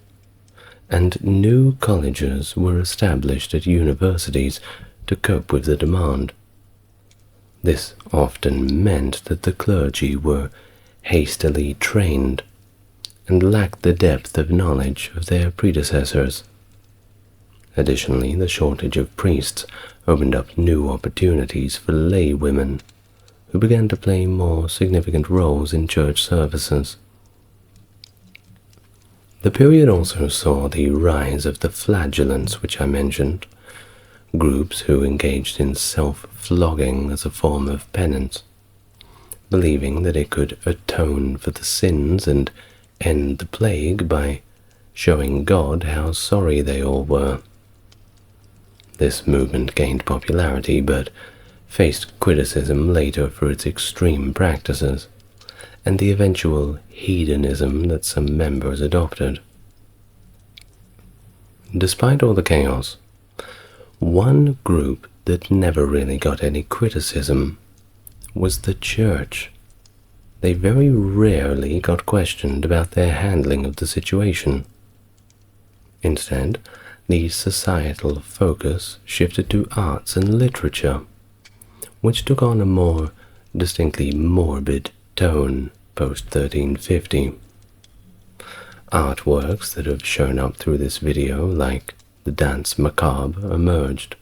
A: and new colleges were established at universities to cope with the demand. This often meant that the clergy were hastily trained and lacked the depth of knowledge of their predecessors. Additionally, the shortage of priests opened up new opportunities for lay women, who began to play more significant roles in church services. The period also saw the rise of the flagellants, which I mentioned, groups who engaged in self-flogging as a form of penance, believing that it could atone for the sins and end the plague by showing God how sorry they all were. This movement gained popularity, but faced criticism later for its extreme practices and the eventual hedonism that some members adopted. Despite all the chaos, one group that never really got any criticism was the Church. They very rarely got questioned about their handling of the situation. Instead, the societal focus shifted to arts and literature, which took on a more distinctly morbid tone post-1350. Artworks that have shown up through this video, like the Dance Macabre, emerged,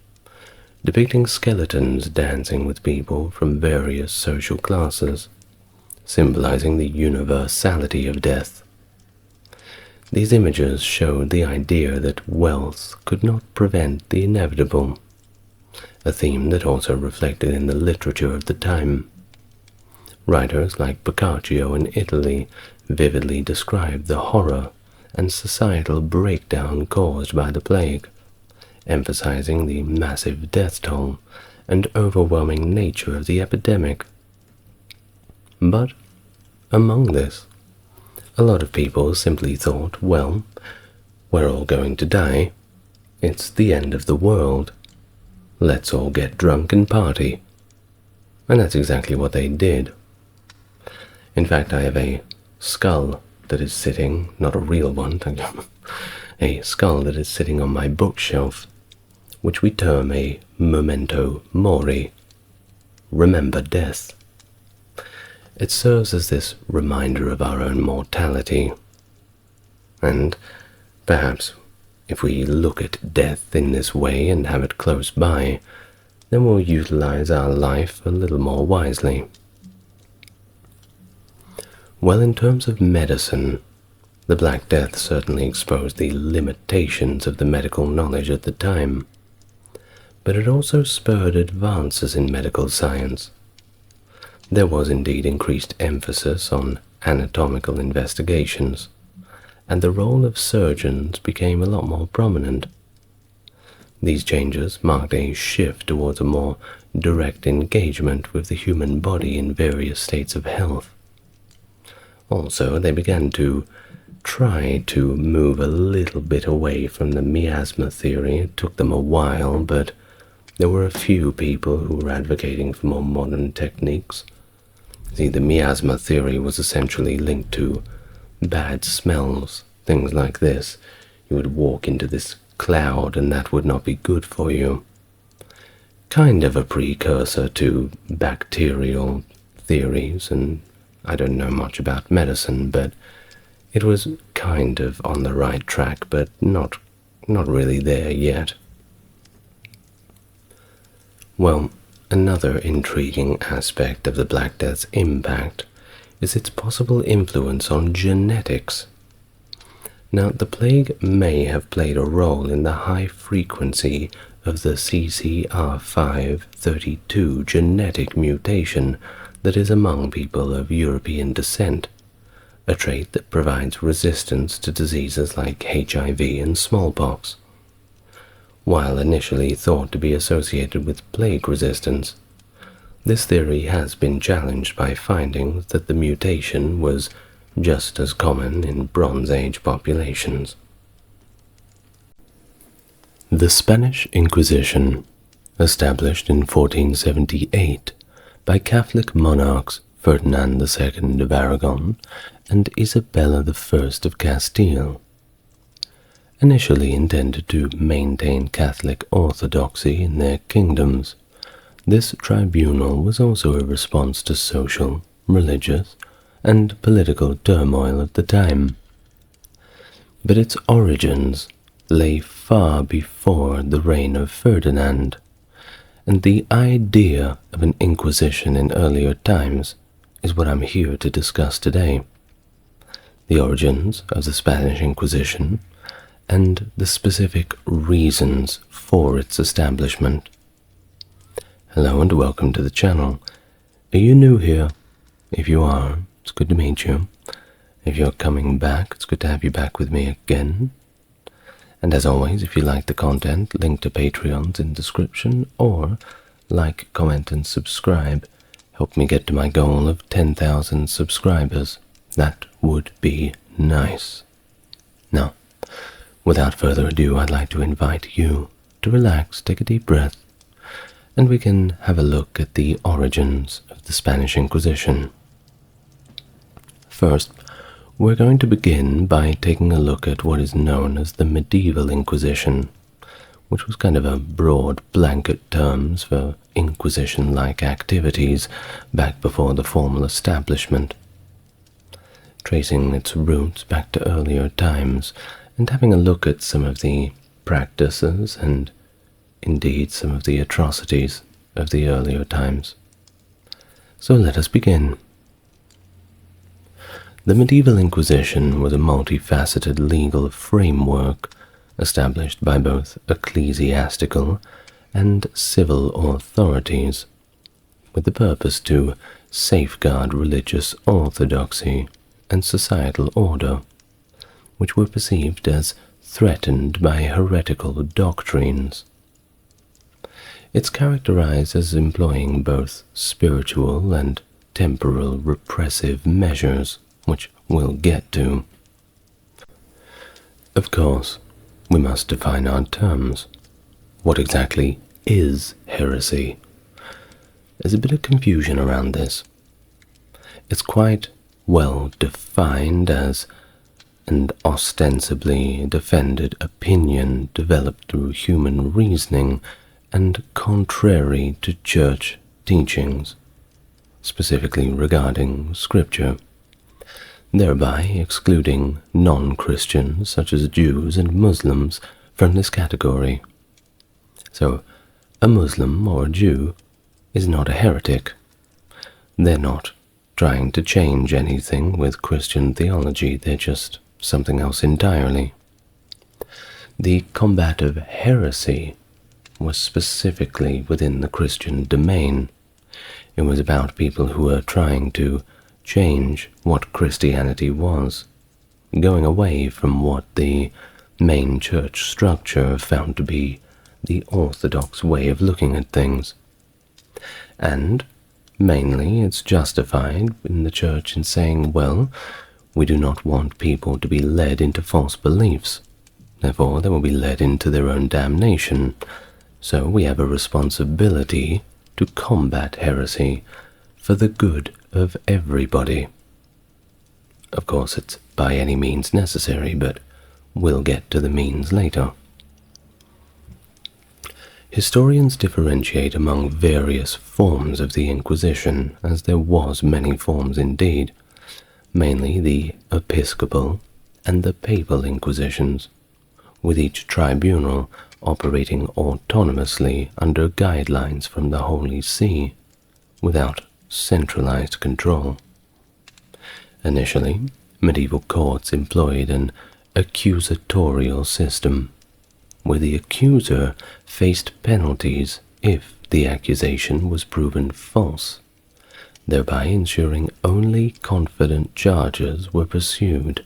A: depicting skeletons dancing with people from various social classes, symbolizing the universality of death. These images showed the idea that wealth could not prevent the inevitable, a theme that also reflected in the literature of the time. Writers like Boccaccio in Italy vividly described the horror and societal breakdown caused by the plague, emphasizing the massive death toll and overwhelming nature of the epidemic. But among this, a lot of people simply thought, well, we're all going to die. It's the end of the world. Let's all get drunk and party. And that's exactly what they did. In fact, I have a skull that is sitting, not a real one, a skull that is sitting on my bookshelf, which we term a memento mori, remember death. It serves as this reminder of our own mortality. And perhaps if we look at death in this way and have it close by, then we'll utilize our life a little more wisely. Well, in terms of medicine, the Black Death certainly exposed the limitations of the medical knowledge at the time, but it also spurred advances in medical science. There was indeed increased emphasis on anatomical investigations, and the role of surgeons became a lot more prominent. These changes marked a shift towards a more direct engagement with the human body in various states of health. Also, they began to try to move a little bit away from the miasma theory. It took them a while, but there were a few people who were advocating for more modern techniques. See, the miasma theory was essentially linked to bad smells, things like this. You would walk into this cloud and that would not be good for you. Kind of a precursor to bacterial theories, and I don't know much about medicine, but it was kind of on the right track, but not really there yet. Well, another intriguing aspect of the Black Death's impact is its possible influence on genetics. Now, the plague may have played a role in the high frequency of the CCR532 genetic mutation that is among people of European descent, a trait that provides resistance to diseases like HIV and smallpox. While initially thought to be associated with plague resistance, this theory has been challenged by findings that the mutation was just as common in Bronze Age populations. The Spanish Inquisition, established in 1478 by Catholic monarchs Ferdinand II of Aragon and Isabella I of Castile, initially intended to maintain Catholic orthodoxy in their kingdoms. This tribunal was also a response to social, religious, and political turmoil at the time. But its origins lay far before the reign of Ferdinand, and the idea of an Inquisition in earlier times is what I'm here to discuss today. The origins of the Spanish Inquisition and the specific reasons for its establishment. Hello and welcome to the channel. Are you new here? If you are, it's good to meet you. If you're coming back, it's good to have you back with me again. And as always, if you like the content, link to Patreon's in description, or like, comment and subscribe. Help me get to my goal of 10,000 subscribers. That would be nice. Now, without further ado, I'd like to invite you to relax, take a deep breath, and we can have a look at the origins of the Spanish Inquisition. First, we're going to begin by taking a look at what is known as the Medieval Inquisition, which was kind of a broad blanket terms for Inquisition-like activities back before the formal establishment, tracing its roots back to earlier times and having a look at some of the practices and indeed some of the atrocities of the earlier times. So let us begin. The Medieval Inquisition was a multifaceted legal framework established by both ecclesiastical and civil authorities, with the purpose to safeguard religious orthodoxy and societal order, which were perceived as threatened by heretical doctrines. It's characterized as employing both spiritual and temporal repressive measures, which we'll get to. Of course, we must define our terms. What exactly is heresy? There's a bit of confusion around this. It's quite well defined as an ostensibly defended opinion developed through human reasoning and contrary to church teachings, specifically regarding Scripture, thereby excluding non-Christians such as Jews and Muslims from this category. So, a Muslim or a Jew is not a heretic. They're not trying to change anything with Christian theology, they're just something else entirely. The combat of heresy was specifically within the Christian domain. It was about people who were trying to change what Christianity was, going away from what the main church structure found to be the orthodox way of looking at things. And mainly it's justified in the church in saying, well, we do not want people to be led into false beliefs. Therefore, they will be led into their own damnation. So we have a responsibility to combat heresy for the good of everybody. Of course, it's by any means necessary, but we'll get to the means later. Historians differentiate among various forms of the Inquisition, as there was many forms indeed, mainly the episcopal and the papal Inquisitions, with each tribunal operating autonomously under guidelines from the Holy See, without centralized control. Initially, medieval courts employed an accusatorial system, where the accuser faced penalties if the accusation was proven false, thereby ensuring only confident charges were pursued.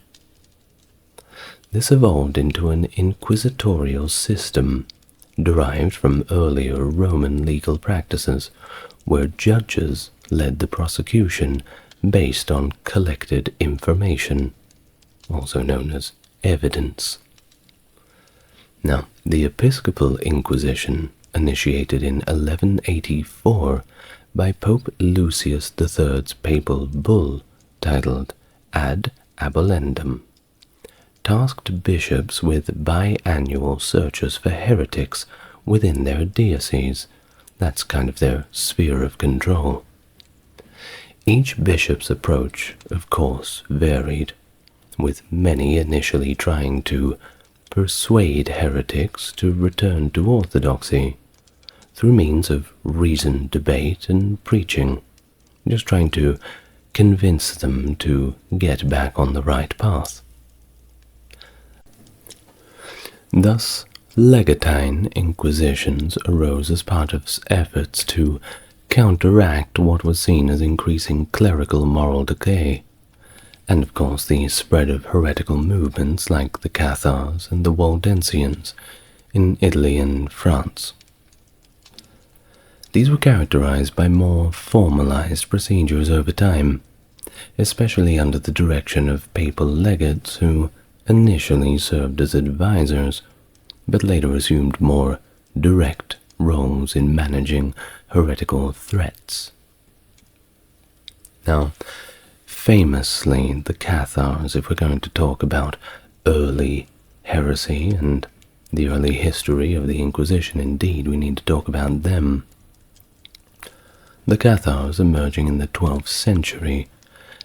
A: This evolved into an inquisitorial system derived from earlier Roman legal practices, where judges led the prosecution based on collected information, also known as evidence. Now, the Episcopal Inquisition, initiated in 1184 by Pope Lucius III's papal bull titled Ad Abolendum, tasked bishops with biannual searches for heretics within their dioceses. That's kind of their sphere of control. Each bishop's approach, of course, varied, with many initially trying to persuade heretics to return to orthodoxy through means of reasoned debate and preaching, just trying to convince them to get back on the right path. Thus, legatine inquisitions arose as part of efforts to counteract what was seen as increasing clerical moral decay, and of course the spread of heretical movements like the Cathars and the Waldensians in Italy and France. These were characterized by more formalized procedures over time, especially under the direction of papal legates who initially served as advisors, but later assumed more direct roles in managing heretical threats. Now, famously, the Cathars, if we're going to talk about early heresy and the early history of the Inquisition, indeed, we need to talk about them. The Cathars emerging in the 12th century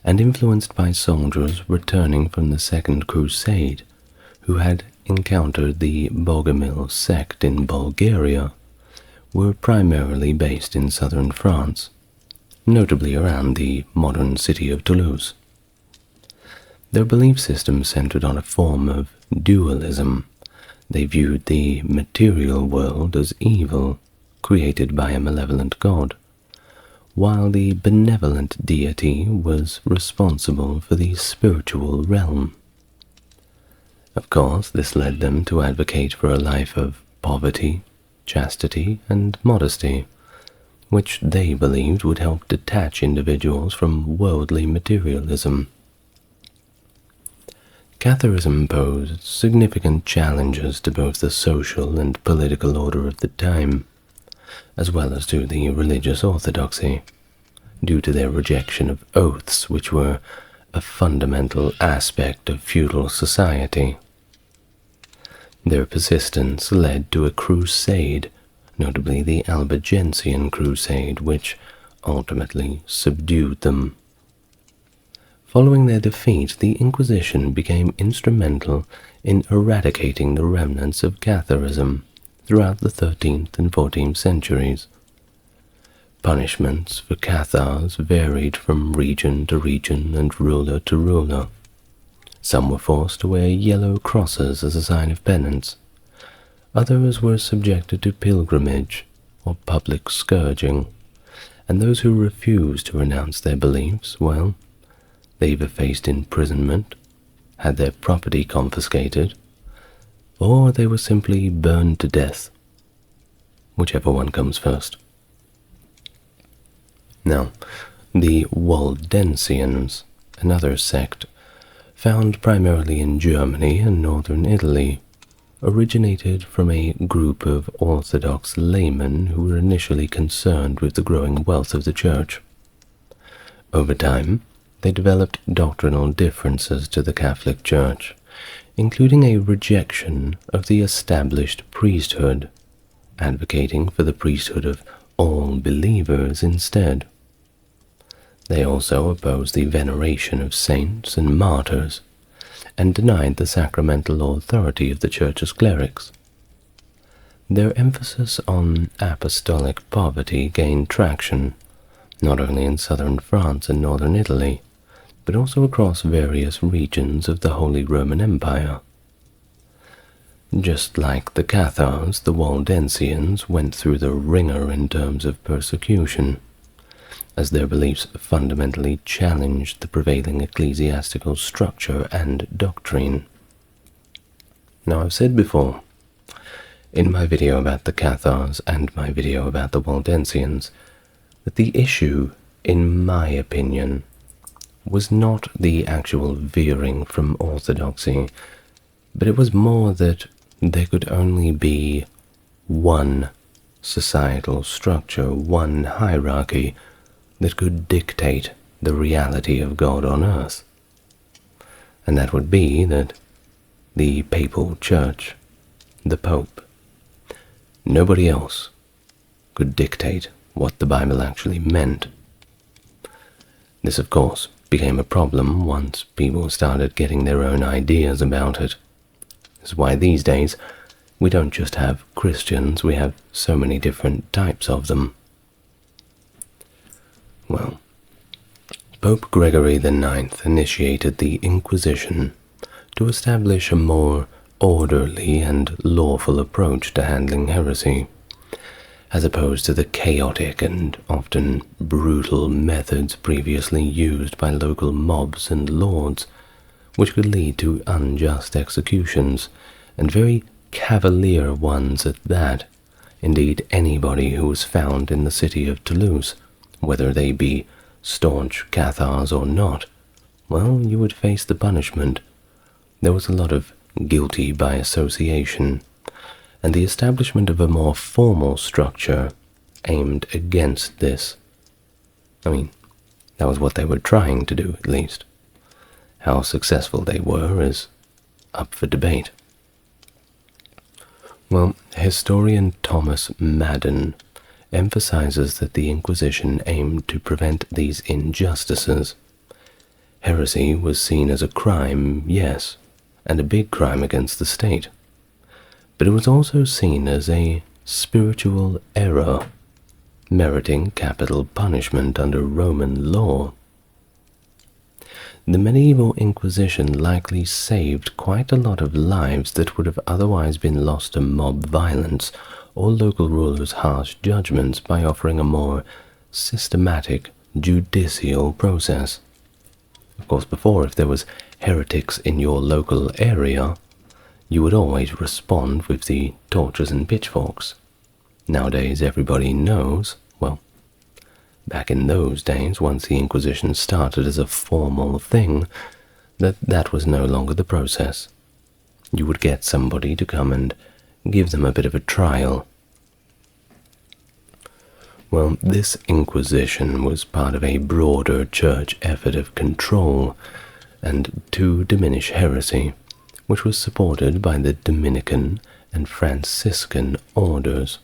A: and influenced by soldiers returning from the Second Crusade, who had encountered the Bogomil sect in Bulgaria, were primarily based in southern France, notably around the modern city of Toulouse. Their belief system centered on a form of dualism. They viewed the material world as evil, created by a malevolent god, while the benevolent deity was responsible for the spiritual realm. Of course, this led them to advocate for a life of poverty, chastity, and modesty, which they believed would help detach individuals from worldly materialism. Catharism posed significant challenges to both the social and political order of the time, as well as to the religious orthodoxy, due to their rejection of oaths, which were a fundamental aspect of feudal society. Their persistence led to a crusade, notably the Albigensian Crusade, which ultimately subdued them. Following their defeat, the Inquisition became instrumental in eradicating the remnants of Catharism throughout the 13th and 14th centuries. Punishments for Cathars varied from region to region and ruler to ruler. Some were forced to wear yellow crosses as a sign of penance. Others were subjected to pilgrimage or public scourging, and those who refused to renounce their beliefs, well, they either faced imprisonment, had their property confiscated, or they were simply burned to death, whichever one comes first. Now, the Waldensians, another sect, found primarily in Germany and northern Italy, originated from a group of Orthodox laymen who were initially concerned with the growing wealth of the Church. Over time, they developed doctrinal differences to the Catholic Church, including a rejection of the established priesthood, advocating for the priesthood of all believers instead. They also opposed the veneration of saints and martyrs, and denied the sacramental authority of the Church's clerics. Their emphasis on apostolic poverty gained traction, not only in southern France and northern Italy, but also across various regions of the Holy Roman Empire. Just like the Cathars, the Waldensians went through the ringer in terms of persecution, as their beliefs fundamentally challenged the prevailing ecclesiastical structure and doctrine. Now, I've said before, in my video about the Cathars and my video about the Waldensians, that the issue, in my opinion, was not the actual veering from orthodoxy, but it was more that there could only be one societal structure, one hierarchy, that could dictate the reality of God on earth. And that would be that the papal church, the Pope, nobody else could dictate what the Bible actually meant. This, of course, became a problem once people started getting their own ideas about it. This is why these days we don't just have Christians, we have so many different types of them. Well, Pope Gregory IX initiated the Inquisition to establish a more orderly and lawful approach to handling heresy, as opposed to the chaotic and often brutal methods previously used by local mobs and lords, which could lead to unjust executions, and very cavalier ones at that. Indeed, anybody who was found in the city of Toulouse, whether they be staunch Cathars or not, well, you would face the punishment. There was a lot of guilty by association, and the establishment of a more formal structure aimed against this. I mean, that was what they were trying to do, at least. How successful they were is up for debate. Well, historian Thomas Madden emphasizes that the Inquisition aimed to prevent these injustices. Heresy was seen as a crime, yes, and a big crime against the state, but it was also seen as a spiritual error, meriting capital punishment under Roman law. The medieval Inquisition likely saved quite a lot of lives that would have otherwise been lost to mob violence or local rulers' harsh judgments by offering a more systematic judicial process. Of course, before, if there was heretics in your local area, you would always respond with the torches and pitchforks. Nowadays, everybody knows, well, back in those days, once the Inquisition started as a formal thing, that was no longer the process. You would get somebody to come and give them a bit of a trial. Well, this Inquisition was part of a broader church effort of control and to diminish heresy, which was supported by the Dominican and Franciscan orders,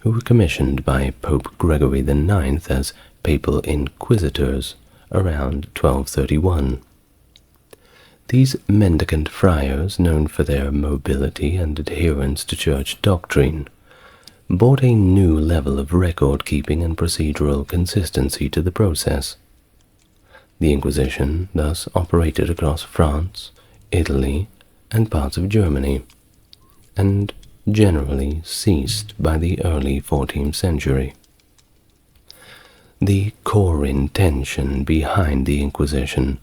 A: who were commissioned by Pope Gregory IX as papal inquisitors around 1231. These mendicant friars, known for their mobility and adherence to church doctrine, brought a new level of record-keeping and procedural consistency to the process. The Inquisition thus operated across France, Italy, and parts of Germany, and generally ceased by the early 14th century. The core intention behind the Inquisition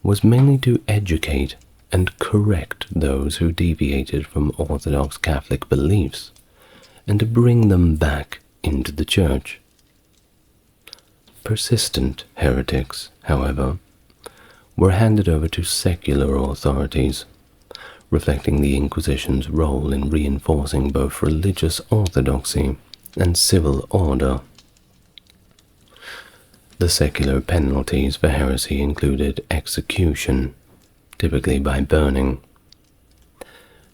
A: was mainly to educate and correct those who deviated from Orthodox Catholic beliefs, and to bring them back into the Church. Persistent heretics, however, were handed over to secular authorities, reflecting the Inquisition's role in reinforcing both religious orthodoxy and civil order. The secular penalties for heresy included execution, typically by burning.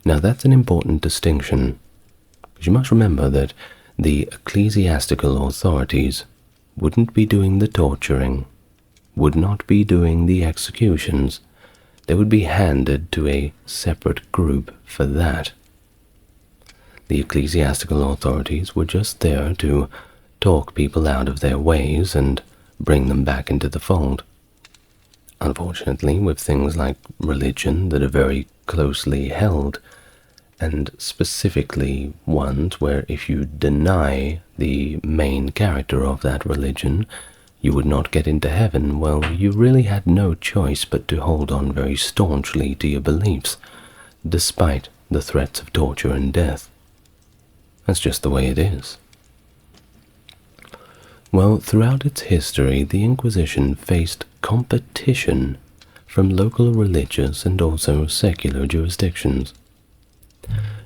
A: Now that's an important distinction, because you must remember that the ecclesiastical authorities wouldn't be doing the torturing, would not be doing the executions. They would be handed to a separate group for that. The ecclesiastical authorities were just there to talk people out of their ways and bring them back into the fold. Unfortunately, with things like religion that are very closely held, and specifically ones where if you deny the main character of that religion, you would not get into heaven, well, you really had no choice but to hold on very staunchly to your beliefs, despite the threats of torture and death. That's just the way it is. Well, throughout its history, the Inquisition faced competition from local religious and also secular jurisdictions.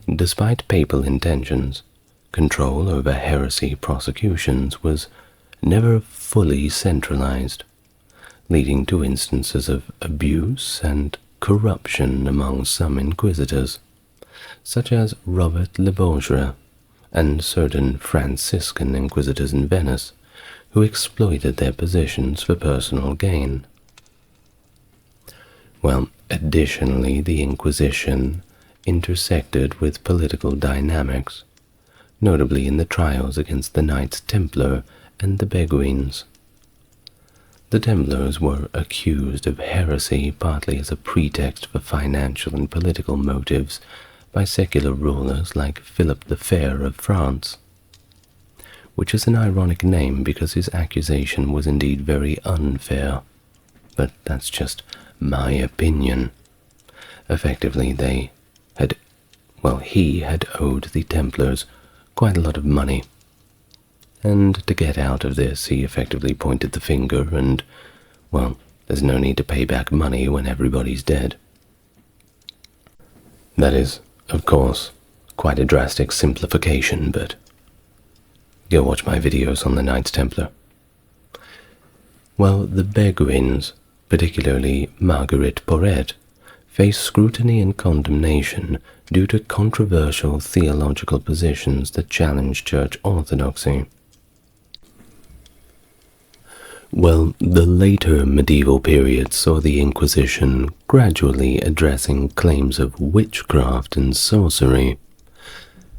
A: Despite papal intentions, control over heresy prosecutions was never fully centralized, leading to instances of abuse and corruption among some inquisitors, such as Robert Le Bourget and certain Franciscan inquisitors in Venice, who exploited their positions for personal gain. Well, additionally, the Inquisition intersected with political dynamics, notably in the trials against the Knights Templar and the Beguines. The Templars were accused of heresy partly as a pretext for financial and political motives by secular rulers like Philip the Fair of France, which is an ironic name because his accusation was indeed very unfair, but that's just my opinion. Effectively, he had owed the Templars quite a lot of money, and to get out of this he effectively pointed the finger and, well, there's no need to pay back money when everybody's dead. That is, of course, quite a drastic simplification, but go watch my videos on the Knights Templar. Well, the Beguines, particularly Marguerite Porret, faced scrutiny and condemnation due to controversial theological positions that challenged church orthodoxy. Well, the later medieval period saw the Inquisition gradually addressing claims of witchcraft and sorcery,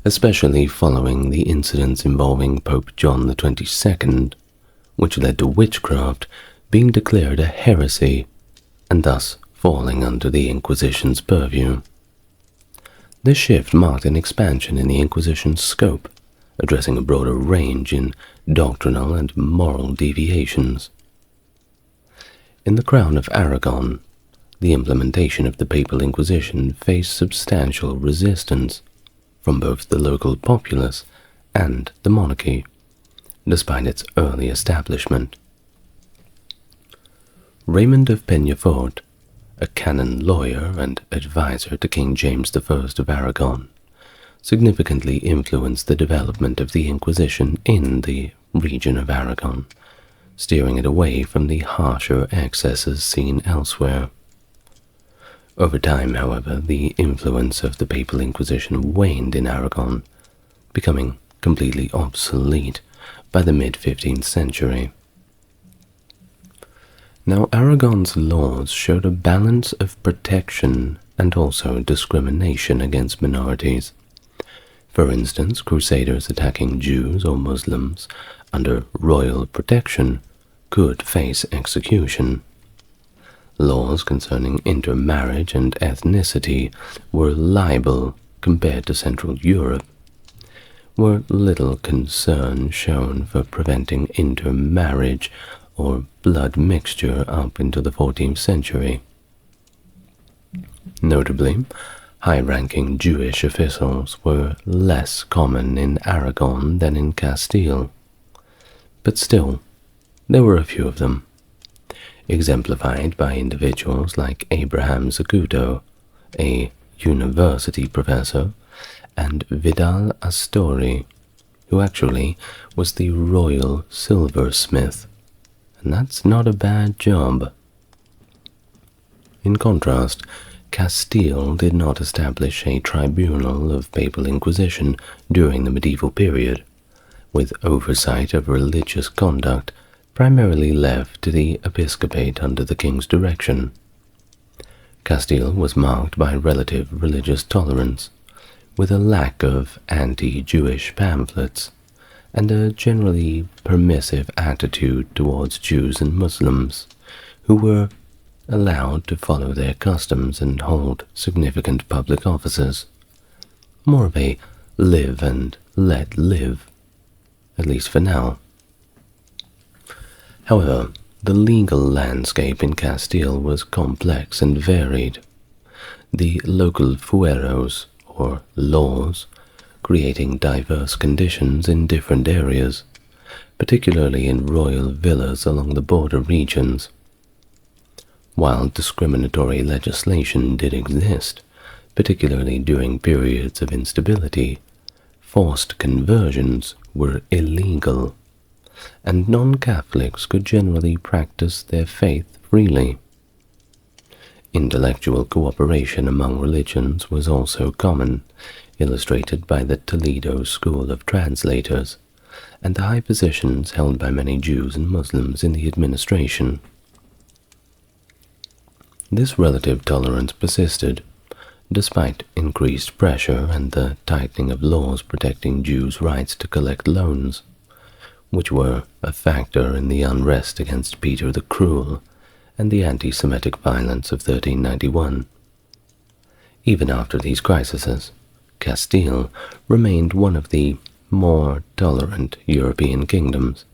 A: especially following the incidents involving Pope John the 22nd, which led to witchcraft being declared a heresy and thus falling under the Inquisition's purview. This shift marked an expansion in the Inquisition's scope, addressing a broader range in doctrinal and moral deviations. In the Crown of Aragon, the implementation of the Papal Inquisition faced substantial resistance from both the local populace and the monarchy, despite its early establishment. Raymond of Peñafort, a canon lawyer and advisor to King James I of Aragon, significantly influenced the development of the Inquisition in the region of Aragon, steering it away from the harsher excesses seen elsewhere. Over time, however, the influence of the Papal Inquisition waned in Aragon, becoming completely obsolete by the mid-15th century. Now, Aragon's laws showed a balance of protection and also discrimination against minorities. For instance, crusaders attacking Jews or Muslims under royal protection could face execution. Laws concerning intermarriage and ethnicity were libel compared to Central Europe, were little concern shown for preventing intermarriage or blood mixture up into the 14th century. Notably, high-ranking Jewish officials were less common in Aragon than in Castile, but still, there were a few of them, exemplified by individuals like Abraham Zacuto, a university professor, and Vidal Astori, who actually was the royal silversmith, and that's not a bad job. In contrast, Castile did not establish a tribunal of papal inquisition during the medieval period, with oversight of religious conduct primarily left to the episcopate under the king's direction. Castile was marked by relative religious tolerance, with a lack of anti-Jewish pamphlets, and a generally permissive attitude towards Jews and Muslims, who were allowed to follow their customs and hold significant public offices. More of a live and let live, at least for now. However, the legal landscape in Castile was complex and varied. The local fueros, or laws, creating diverse conditions in different areas, particularly in royal villas along the border regions. While discriminatory legislation did exist, particularly during periods of instability, forced conversions were illegal, and non-Catholics could generally practice their faith freely. Intellectual cooperation among religions was also common, illustrated by the Toledo School of Translators, and the high positions held by many Jews and Muslims in the administration. This relative tolerance persisted, despite increased pressure and the tightening of laws protecting Jews' rights to collect loans, which were a factor in the unrest against Peter the Cruel and the anti-Semitic violence of 1391. Even after these crises, Castile remained one of the more tolerant European kingdoms,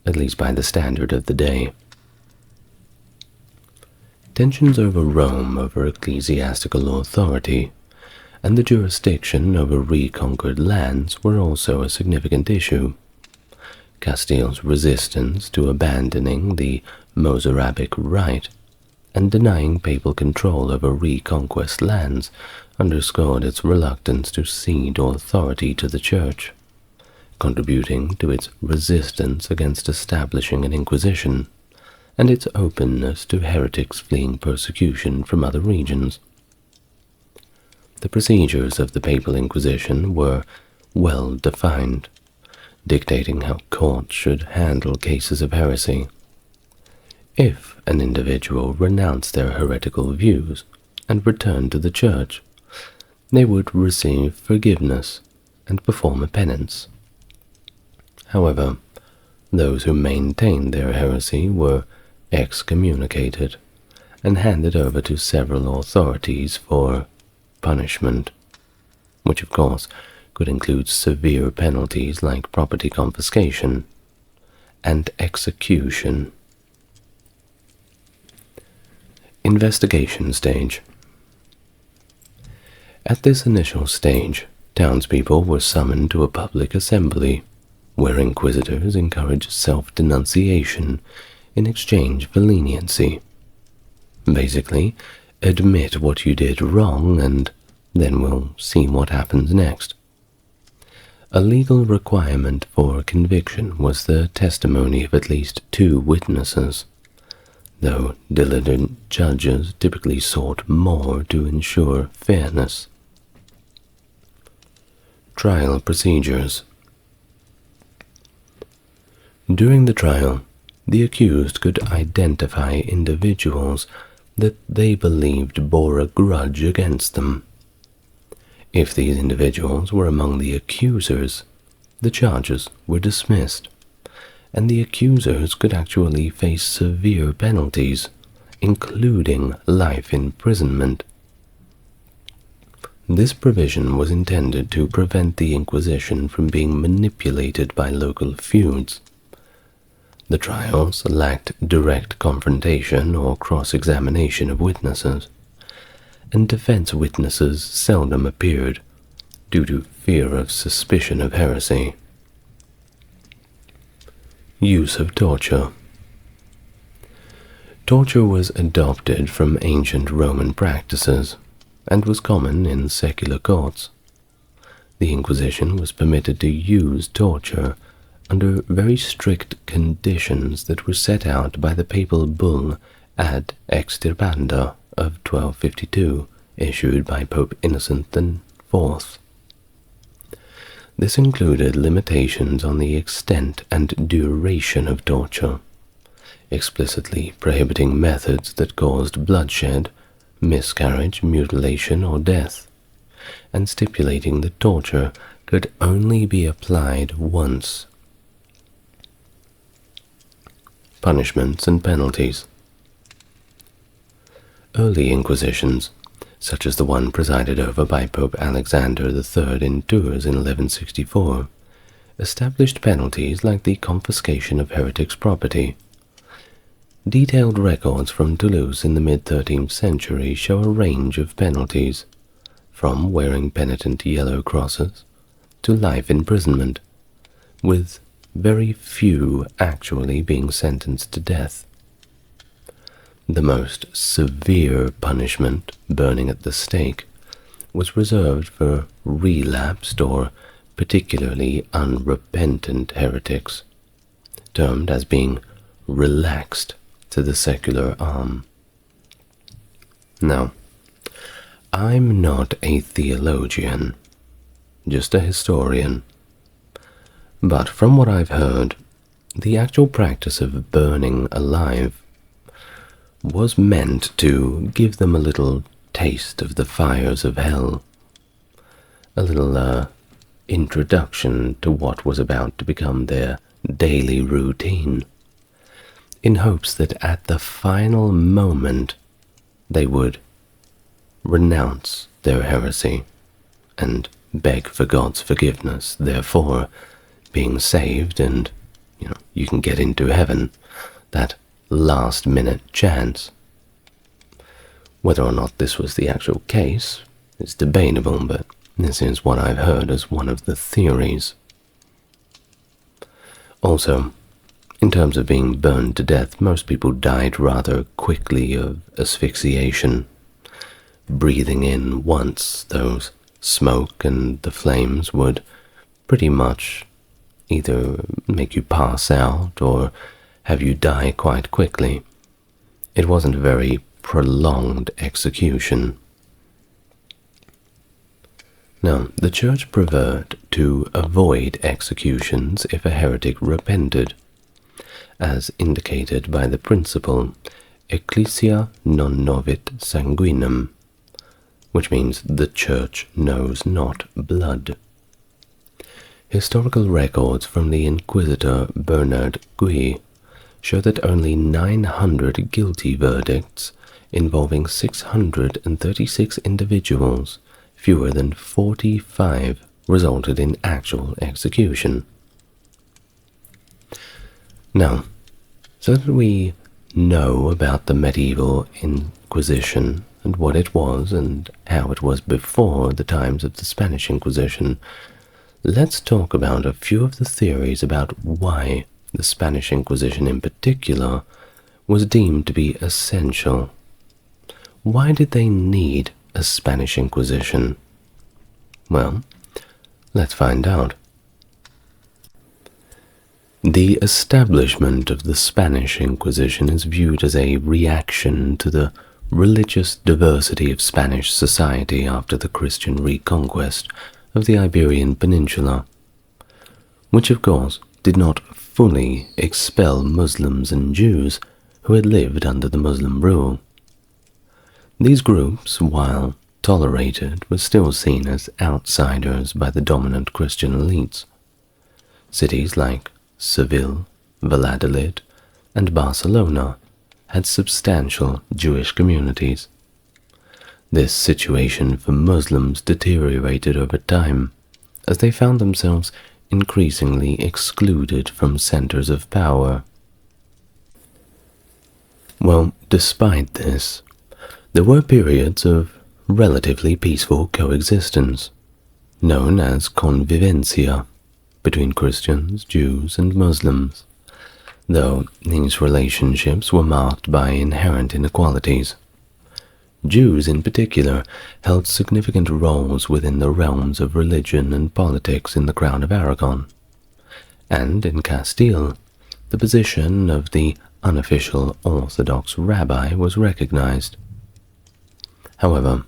A: at least by the standard of the day. Tensions over Rome over ecclesiastical authority and the jurisdiction over reconquered lands were also a significant issue. Castile's resistance to abandoning the Mozarabic rite and denying papal control over reconquest lands underscored its reluctance to cede authority to the Church, contributing to its resistance against establishing an Inquisition, and its openness to heretics fleeing persecution from other regions. The procedures of the Papal Inquisition were well defined, dictating how courts should handle cases of heresy. If an individual renounced their heretical views and returned to the Church, they would receive forgiveness and perform a penance. However, those who maintained their heresy were excommunicated and handed over to several authorities for punishment, which of course could include severe penalties like property confiscation and execution. Investigation stage. At this initial stage, townspeople were summoned to a public assembly, where inquisitors encouraged self-denunciation in exchange for leniency. Basically, admit what you did wrong and then we'll see what happens next. A legal requirement for conviction was the testimony of at least 2 witnesses, though diligent judges typically sought more to ensure fairness. Trial procedures. During the trial, the accused could identify individuals that they believed bore a grudge against them. If these individuals were among the accusers, the charges were dismissed, and the accusers could actually face severe penalties, including life imprisonment. This provision was intended to prevent the Inquisition from being manipulated by local feuds. The trials lacked direct confrontation or cross-examination of witnesses, and defense witnesses seldom appeared due to fear of suspicion of heresy. Use of torture. Torture was adopted from ancient Roman practices and was common in secular courts. The Inquisition was permitted to use torture under very strict conditions that were set out by the papal bull Ad Extirpanda of 1252, issued by Pope Innocent IV. This included limitations on the extent and duration of torture, explicitly prohibiting methods that caused bloodshed, miscarriage, mutilation, or death, and stipulating that torture could only be applied once. Punishments and penalties. Early Inquisitions, such as the one presided over by Pope Alexander III in Tours in 1164, established penalties like the confiscation of heretics' property. Detailed records from Toulouse in the mid-13th century show a range of penalties, from wearing penitent yellow crosses to life imprisonment, with very few actually being sentenced to death. The most severe punishment, burning at the stake, was reserved for relapsed or particularly unrepentant heretics, termed as being relaxed to the secular arm. Now, I'm not a theologian, just a historian, but from what I've heard, the actual practice of burning alive was meant to give them a little taste of the fires of hell, a little introduction to what was about to become their daily routine, in hopes that at the final moment they would renounce their heresy and beg for God's forgiveness, therefore being saved and, you can get into heaven, that last-minute chance. Whether or not this was the actual case is debatable, but this is what I've heard as one of the theories. Also, in terms of being burned to death, most people died rather quickly of asphyxiation. Breathing in once those smoke and the flames would pretty much either make you pass out or have you die quite quickly. It wasn't a very prolonged execution. Now, the Church preferred to avoid executions if a heretic repented, as indicated by the principle Ecclesia non novit sanguinem, which means the Church knows not blood. Historical records from the Inquisitor Bernard Guy show that only 900 guilty verdicts involving 636 individuals, fewer than 45, resulted in actual execution. Now, so that we know about the medieval Inquisition and what it was and how it was before the times of the Spanish Inquisition, let's talk about a few of the theories about why the Spanish Inquisition in particular was deemed to be essential. Why did they need a Spanish Inquisition? Well, let's find out. The establishment of the Spanish Inquisition is viewed as a reaction to the religious diversity of Spanish society after the Christian reconquest of the Iberian Peninsula, which of course did not fully expel Muslims and Jews who had lived under the Muslim rule. These groups, while tolerated, were still seen as outsiders by the dominant Christian elites. Cities like Seville, Valladolid, and Barcelona had substantial Jewish communities. This situation for Muslims deteriorated over time, as they found themselves increasingly excluded from centers of power. Well, despite this, there were periods of relatively peaceful coexistence, known as convivencia, between Christians, Jews, and Muslims, though these relationships were marked by inherent inequalities. Jews in particular held significant roles within the realms of religion and politics in the Crown of Aragon, and in Castile, the position of the unofficial Orthodox rabbi was recognized. However,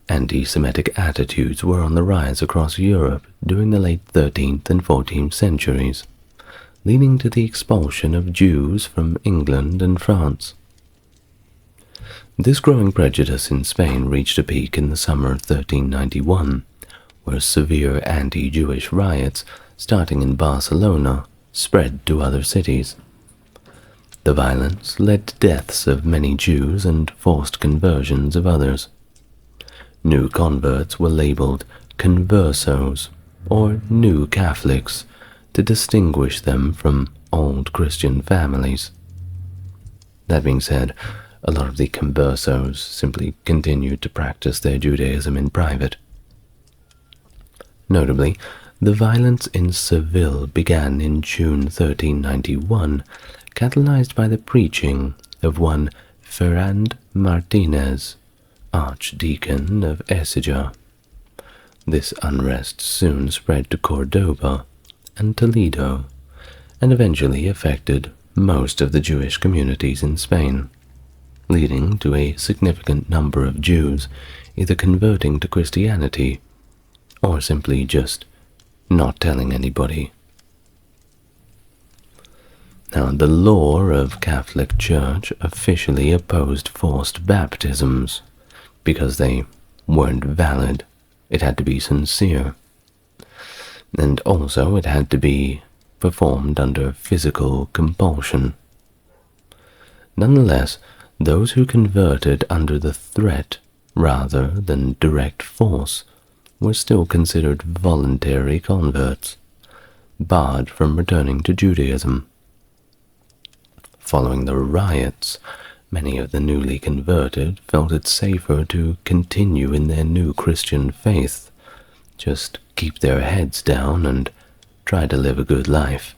A: anti-Semitic attitudes were on the rise across Europe during the late 13th and 14th centuries, leading to the expulsion of Jews from England and France. This growing prejudice in Spain reached a peak in the summer of 1391, where severe anti-Jewish riots, starting in Barcelona, spread to other cities. The violence led to deaths of many Jews and forced conversions of others. New converts were labeled conversos, or new Catholics, to distinguish them from old Christian families. That being said, a lot of the conversos simply continued to practice their Judaism in private. Notably, the violence in Seville began in June 1391, catalyzed by the preaching of one Ferrand Martinez, Archdeacon of Écija. This unrest soon spread to Cordoba and Toledo, and eventually affected most of the Jewish communities in Spain, leading to a significant number of Jews either converting to Christianity or simply just not telling anybody. Now, the law of Catholic Church officially opposed forced baptisms because they weren't valid. It had to be sincere. And also it had to be performed under physical compulsion. Nonetheless, those who converted under the threat rather than direct force were still considered voluntary converts, barred from returning to Judaism. Following the riots, many of the newly converted felt it safer to continue in their new Christian faith, just keep their heads down and try to live a good life.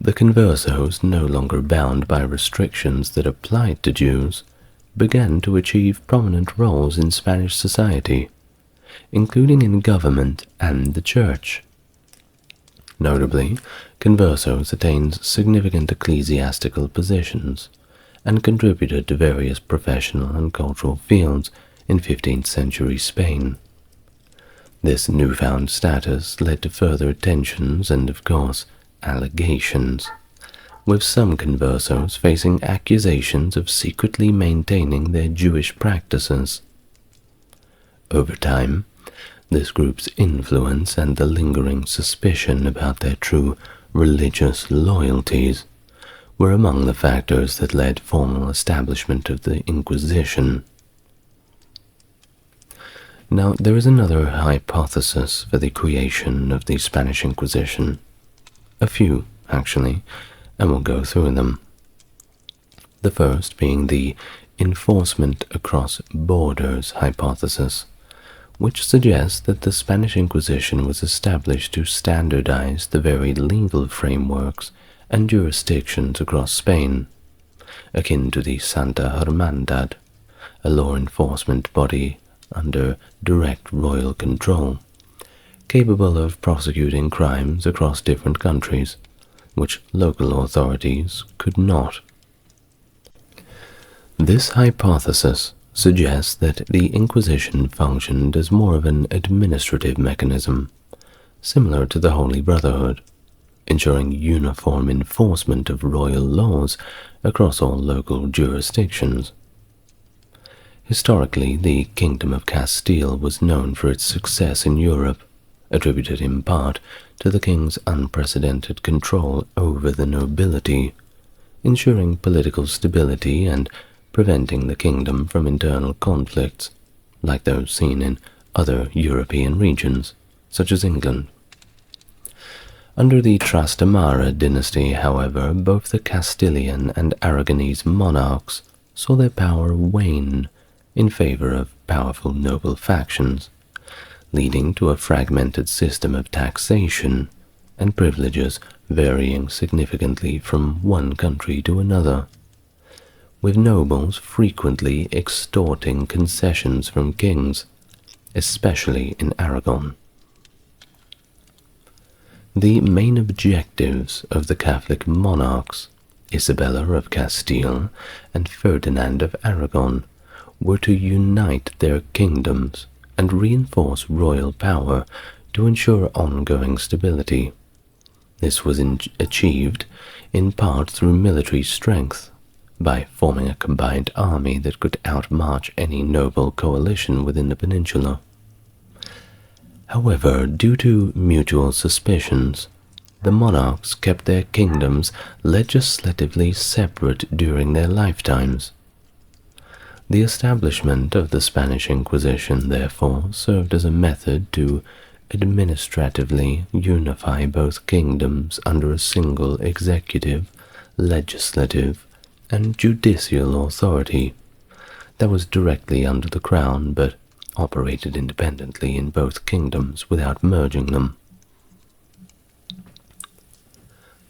A: The conversos, no longer bound by restrictions that applied to Jews, began to achieve prominent roles in Spanish society, including in government and the church. Notably, conversos attained significant ecclesiastical positions and contributed to various professional and cultural fields in 15th century Spain. This newfound status led to further tensions and, of course, allegations, with some conversos facing accusations of secretly maintaining their Jewish practices. Over time, this group's influence and the lingering suspicion about their true religious loyalties were among the factors that led formal establishment of the Inquisition. Now, there is another hypothesis for the creation of the Spanish Inquisition. A few, actually, and we'll go through them. The first being the enforcement across borders hypothesis, which suggests that the Spanish Inquisition was established to standardize the varied legal frameworks and jurisdictions across Spain, akin to the Santa Hermandad, a law enforcement body under direct royal control, capable of prosecuting crimes across different countries, which local authorities could not. This hypothesis suggests that the Inquisition functioned as more of an administrative mechanism, similar to the Holy Brotherhood, ensuring uniform enforcement of royal laws across all local jurisdictions. Historically, the Kingdom of Castile was known for its success in Europe, attributed in part to the king's unprecedented control over the nobility, ensuring political stability and preventing the kingdom from internal conflicts, like those seen in other European regions, such as England. Under the Trastamara dynasty, however, both the Castilian and Aragonese monarchs saw their power wane in favor of powerful noble factions, leading to a fragmented system of taxation and privileges varying significantly from one country to another, with nobles frequently extorting concessions from kings, especially in Aragon. The main objectives of the Catholic monarchs, Isabella of Castile and Ferdinand of Aragon, were to unite their kingdoms and reinforce royal power to ensure ongoing stability. This was achieved in part through military strength, by forming a combined army that could outmarch any noble coalition within the peninsula. However, due to mutual suspicions, the monarchs kept their kingdoms legislatively separate during their lifetimes. The establishment of the Spanish Inquisition, therefore, served as a method to administratively unify both kingdoms under a single executive, legislative, and judicial authority that was directly under the crown but operated independently in both kingdoms without merging them.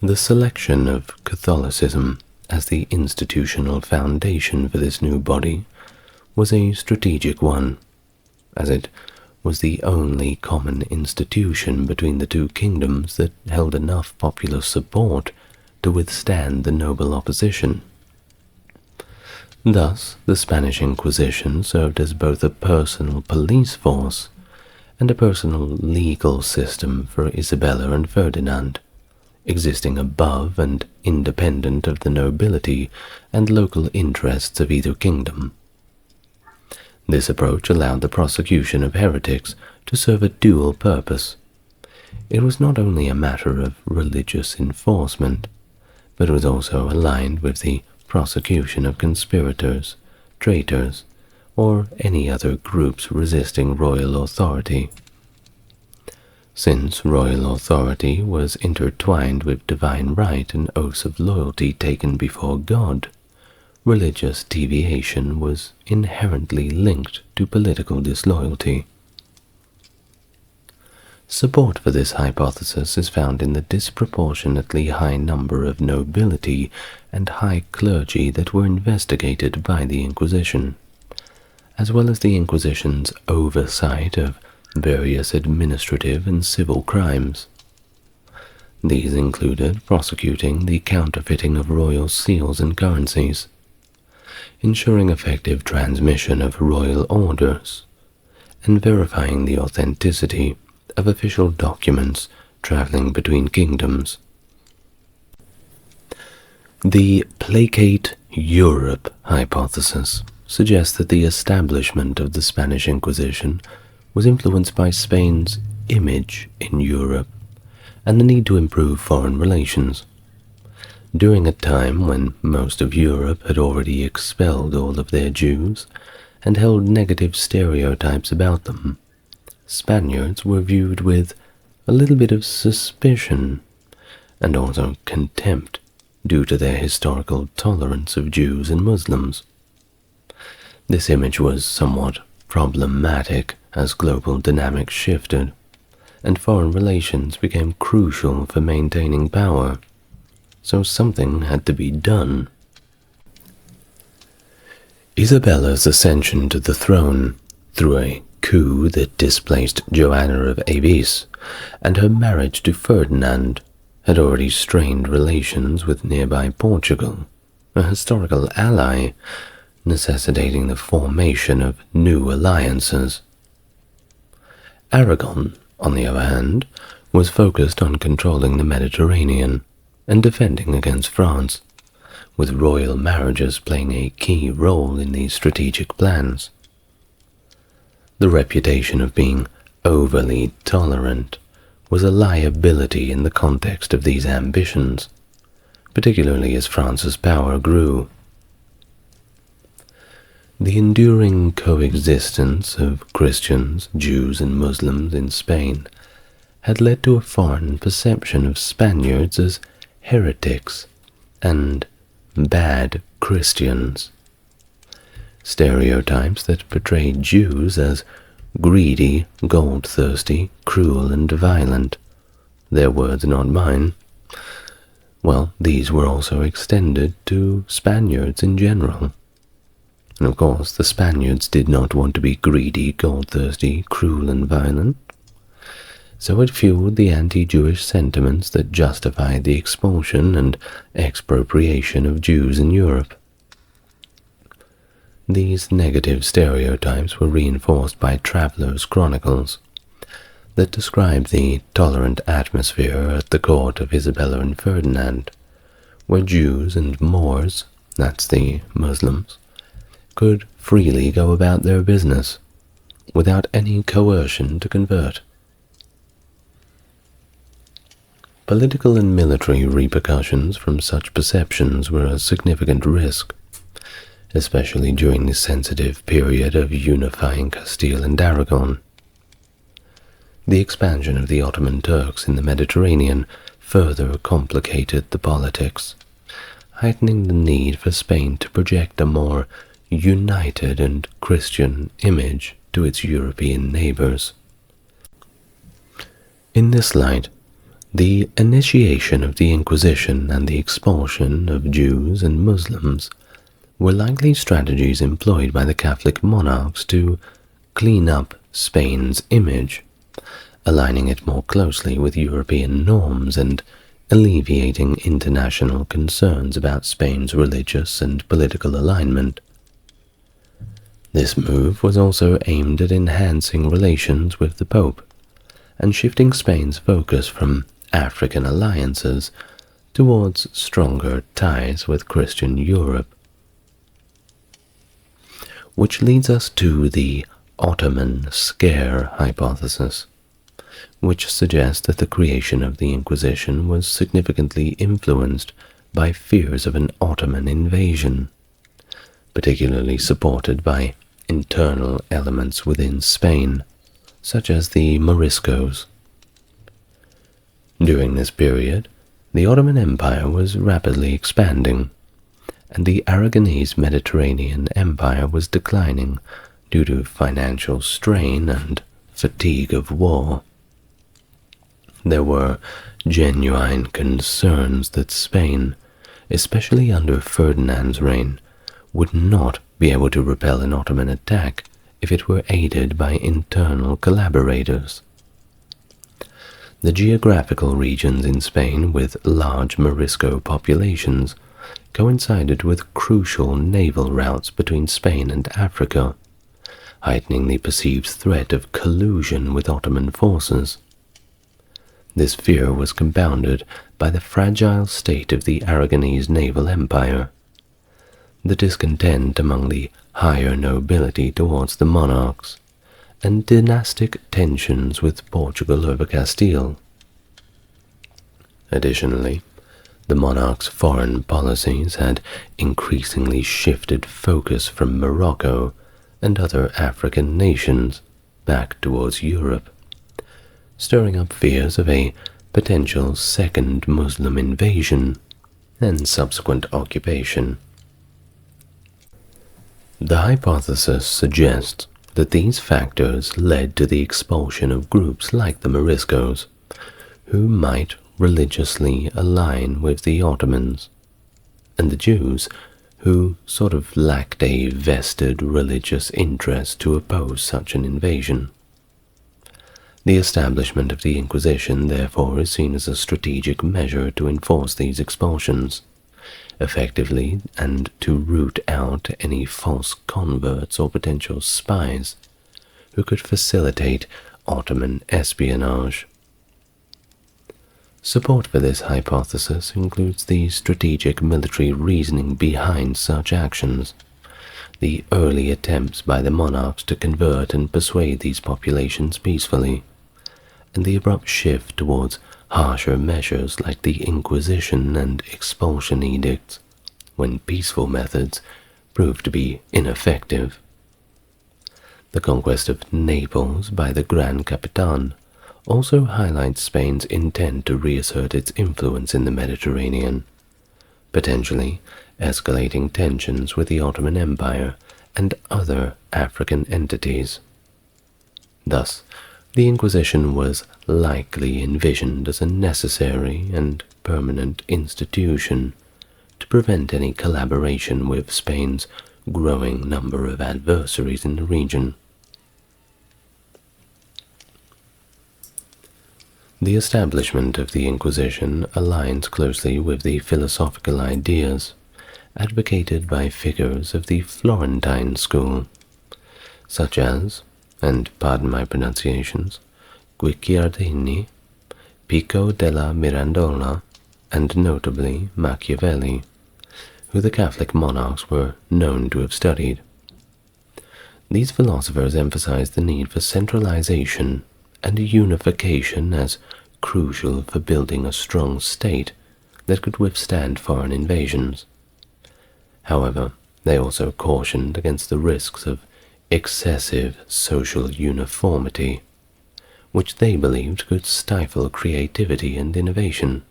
A: The selection of Catholicism as the institutional foundation for this new body was a strategic one, as it was the only common institution between the two kingdoms that held enough popular support to withstand the noble opposition. Thus, the Spanish Inquisition served as both a personal police force and a personal legal system for Isabella and Ferdinand, existing above and independent of the nobility and local interests of either kingdom. This approach allowed the prosecution of heretics to serve a dual purpose. It was not only a matter of religious enforcement, but was also aligned with the prosecution of conspirators, traitors, or any other groups resisting royal authority. Since royal authority was intertwined with divine right and oaths of loyalty taken before God, religious deviation was inherently linked to political disloyalty. Support for this hypothesis is found in the disproportionately high number of nobility and high clergy that were investigated by the Inquisition, as well as the Inquisition's oversight of various administrative and civil crimes. These included prosecuting the counterfeiting of royal seals and currencies, ensuring effective transmission of royal orders, and verifying the authenticity of official documents traveling between kingdoms. The placate Europe hypothesis suggests that the establishment of the Spanish Inquisition was influenced by Spain's image in Europe and the need to improve foreign relations. During a time when most of Europe had already expelled all of their Jews and held negative stereotypes about them, Spaniards were viewed with a little bit of suspicion and also contempt due to their historical tolerance of Jews and Muslims. This image was somewhat problematic as global dynamics shifted, and foreign relations became crucial for maintaining power, so something had to be done. Isabella's ascension to the throne through a coup that displaced Joanna of Avis and her marriage to Ferdinand had already strained relations with nearby Portugal, a historical ally, necessitating the formation of new alliances. Aragon, on the other hand, was focused on controlling the Mediterranean and defending against France, with royal marriages playing a key role in these strategic plans. The reputation of being overly tolerant was a liability in the context of these ambitions, particularly as France's power grew. The enduring coexistence of Christians, Jews, and Muslims in Spain had led to a foreign perception of Spaniards as heretics and bad Christians. Stereotypes that portrayed Jews as greedy, gold-thirsty, cruel, and violent. Their words, not mine. Well, these were also extended to Spaniards in general. And of course, the Spaniards did not want to be greedy, gold-thirsty, cruel, and violent. So it fueled the anti-Jewish sentiments that justified the expulsion and expropriation of Jews in Europe. These negative stereotypes were reinforced by travelers' chronicles that described the tolerant atmosphere at the court of Isabella and Ferdinand, where Jews and Moors, that's the Muslims, could freely go about their business without any coercion to convert. Political and military repercussions from such perceptions were a significant risk, especially during the sensitive period of unifying Castile and Aragon. The expansion of the Ottoman Turks in the Mediterranean further complicated the politics, heightening the need for Spain to project a more united and Christian image to its European neighbors. In this light, the initiation of the Inquisition and the expulsion of Jews and Muslims were likely strategies employed by the Catholic monarchs to clean up Spain's image, aligning it more closely with European norms and alleviating international concerns about Spain's religious and political alignment. This move was also aimed at enhancing relations with the Pope and shifting Spain's focus from African alliances towards stronger ties with Christian Europe. Which leads us to the Ottoman scare hypothesis, which suggests that the creation of the Inquisition was significantly influenced by fears of an Ottoman invasion, particularly supported by internal elements within Spain, such as the Moriscos. During this period, the Ottoman Empire was rapidly expanding, and the Aragonese Mediterranean Empire was declining due to financial strain and fatigue of war. There were genuine concerns that Spain, especially under Ferdinand's reign, would not be able to repel an Ottoman attack if it were aided by internal collaborators. The geographical regions in Spain with large Morisco populations coincided with crucial naval routes between Spain and Africa, heightening the perceived threat of collusion with Ottoman forces. This fear was compounded by the fragile state of the Aragonese naval empire, the discontent among the higher nobility towards the monarchs, and dynastic tensions with Portugal over Castile. Additionally, the monarch's foreign policies had increasingly shifted focus from Morocco and other African nations back towards Europe, stirring up fears of a potential second Muslim invasion and subsequent occupation. The hypothesis suggests that these factors led to the expulsion of groups like the Moriscos, who might religiously align with the Ottomans, and the Jews, who sort of lacked a vested religious interest to oppose such an invasion. The establishment of the Inquisition, therefore, is seen as a strategic measure to enforce these expulsions effectively and to root out any false converts or potential spies who could facilitate Ottoman espionage. Support for this hypothesis includes the strategic military reasoning behind such actions, the early attempts by the monarchs to convert and persuade these populations peacefully, and the abrupt shift towards harsher measures like the Inquisition and expulsion edicts, when peaceful methods proved to be ineffective. The conquest of Naples by the Gran Capitan also highlights Spain's intent to reassert its influence in the Mediterranean, potentially escalating tensions with the Ottoman Empire and other African entities. Thus, the Inquisition was likely envisioned as a necessary and permanent institution to prevent any collaboration with Spain's growing number of adversaries in the region. The establishment of the Inquisition aligns closely with the philosophical ideas advocated by figures of the Florentine school, such as, and pardon my pronunciations, Guicciardini, Pico della Mirandola, and notably Machiavelli, who the Catholic monarchs were known to have studied. These philosophers emphasized the need for centralization and unification as crucial for building a strong state that could withstand foreign invasions. However, they also cautioned against the risks of excessive social uniformity, which they believed could stifle creativity and innovation.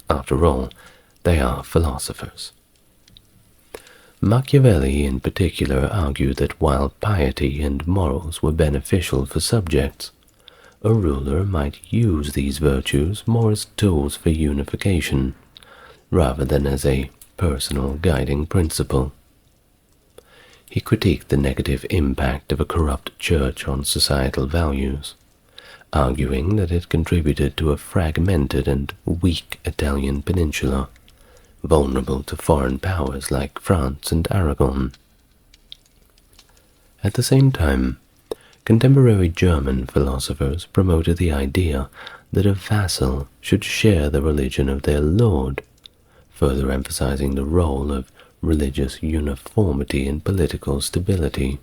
A: After all, they are philosophers. Machiavelli in particular argued that while piety and morals were beneficial for subjects, a ruler might use these virtues more as tools for unification, rather than as a personal guiding principle. He critiqued the negative impact of a corrupt church on societal values, arguing that it contributed to a fragmented and weak Italian peninsula, vulnerable to foreign powers like France and Aragon. At the same time, contemporary German philosophers promoted the idea that a vassal should share the religion of their lord, further emphasizing the role of religious uniformity in political stability.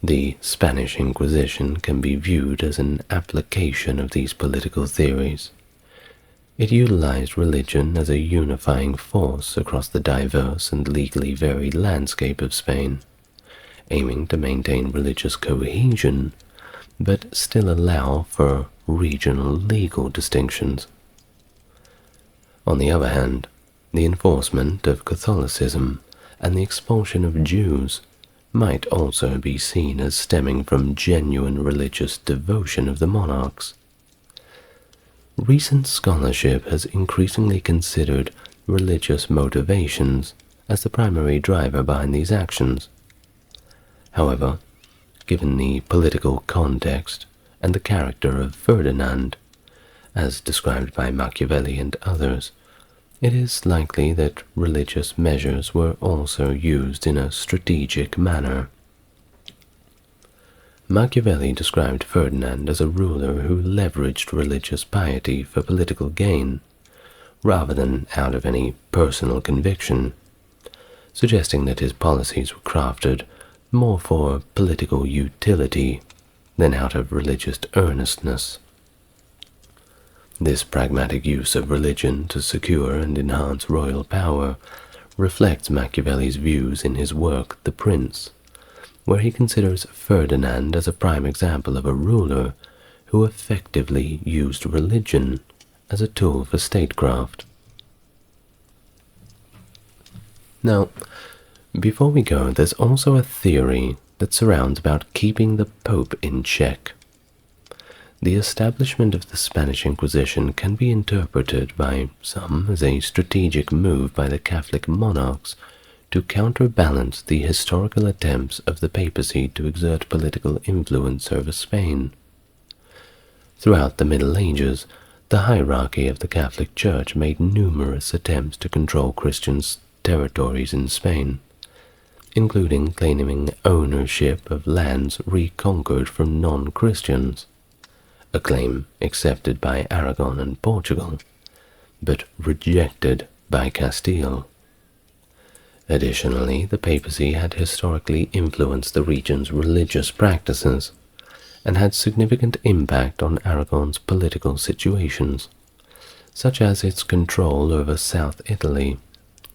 A: The Spanish Inquisition can be viewed as an application of these political theories. It utilized religion as a unifying force across the diverse and legally varied landscape of Spain, aiming to maintain religious cohesion, but still allow for regional legal distinctions. On the other hand, the enforcement of Catholicism and the expulsion of Jews might also be seen as stemming from genuine religious devotion of the monarchs. Recent scholarship has increasingly considered religious motivations as the primary driver behind these actions. However, given the political context and the character of Ferdinand, as described by Machiavelli and others, it is likely that religious measures were also used in a strategic manner. Machiavelli described Ferdinand as a ruler who leveraged religious piety for political gain, rather than out of any personal conviction, suggesting that his policies were crafted more for political utility than out of religious earnestness. This pragmatic use of religion to secure and enhance royal power reflects Machiavelli's views in his work The Prince, where he considers Ferdinand as a prime example of a ruler who effectively used religion as a tool for statecraft. Now, before we go, there's also a theory that surrounds about keeping the Pope in check. The establishment of the Spanish Inquisition can be interpreted by some as a strategic move by the Catholic monarchs to counterbalance the historical attempts of the papacy to exert political influence over Spain. Throughout the Middle Ages, the hierarchy of the Catholic Church made numerous attempts to control Christian territories in Spain, including claiming ownership of lands reconquered from non-Christians, a claim accepted by Aragon and Portugal, but rejected by Castile. Additionally, the papacy had historically influenced the region's religious practices and had significant impact on Aragon's political situations, such as its control over South Italy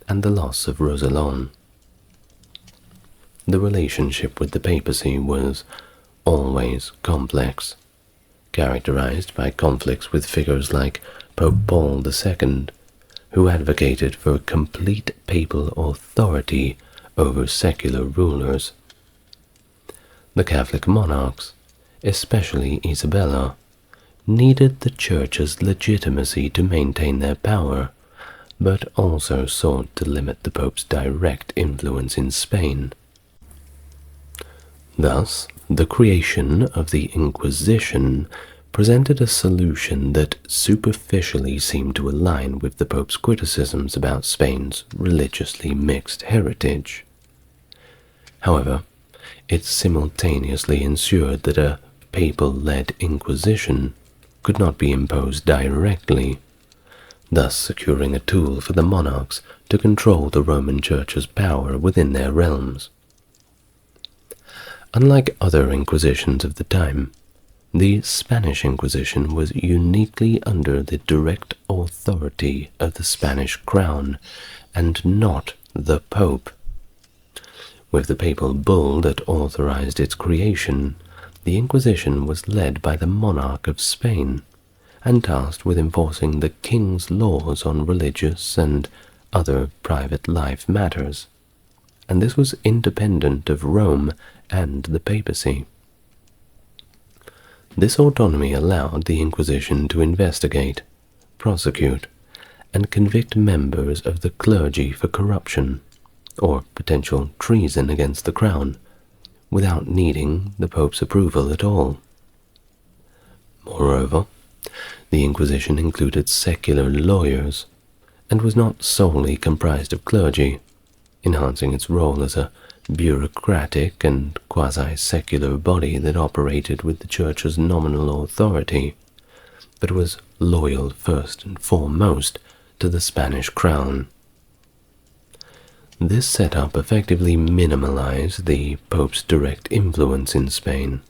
A: and the loss of Roussillon. The relationship with the papacy was always complex, characterized by conflicts with figures like Pope Paul II, who advocated for complete papal authority over secular rulers. The Catholic monarchs, especially Isabella, needed the Church's legitimacy to maintain their power, but also sought to limit the Pope's direct influence in Spain. Thus, the creation of the Inquisition presented a solution that superficially seemed to align with the Pope's criticisms about Spain's religiously mixed heritage. However, it simultaneously ensured that a papal-led Inquisition could not be imposed directly, thus securing a tool for the monarchs to control the Roman Church's power within their realms. Unlike other Inquisitions of the time, the Spanish Inquisition was uniquely under the direct authority of the Spanish crown and not the Pope. With the papal bull that authorized its creation, the Inquisition was led by the monarch of Spain and tasked with enforcing the king's laws on religious and other private life matters, and this was independent of Rome and the papacy. This autonomy allowed the Inquisition to investigate, prosecute, and convict members of the clergy for corruption or potential treason against the crown, without needing the Pope's approval at all. Moreover, the Inquisition included secular lawyers and was not solely comprised of clergy, enhancing its role as a bureaucratic and quasi-secular body that operated with the Church's nominal authority, but was loyal first and foremost to the Spanish crown. This setup effectively minimalized the Pope's direct influence in Spain,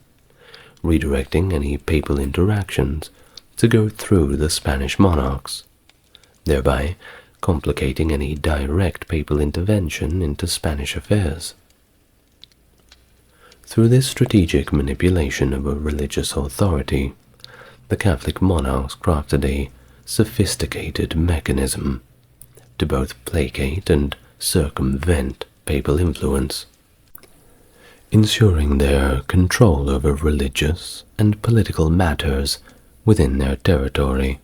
A: redirecting any papal interactions to go through the Spanish monarchs, thereby complicating any direct papal intervention into Spanish affairs. Through this strategic manipulation of a religious authority, the Catholic monarchs crafted a sophisticated mechanism to both placate and circumvent papal influence, ensuring their control over religious and political matters within their territory.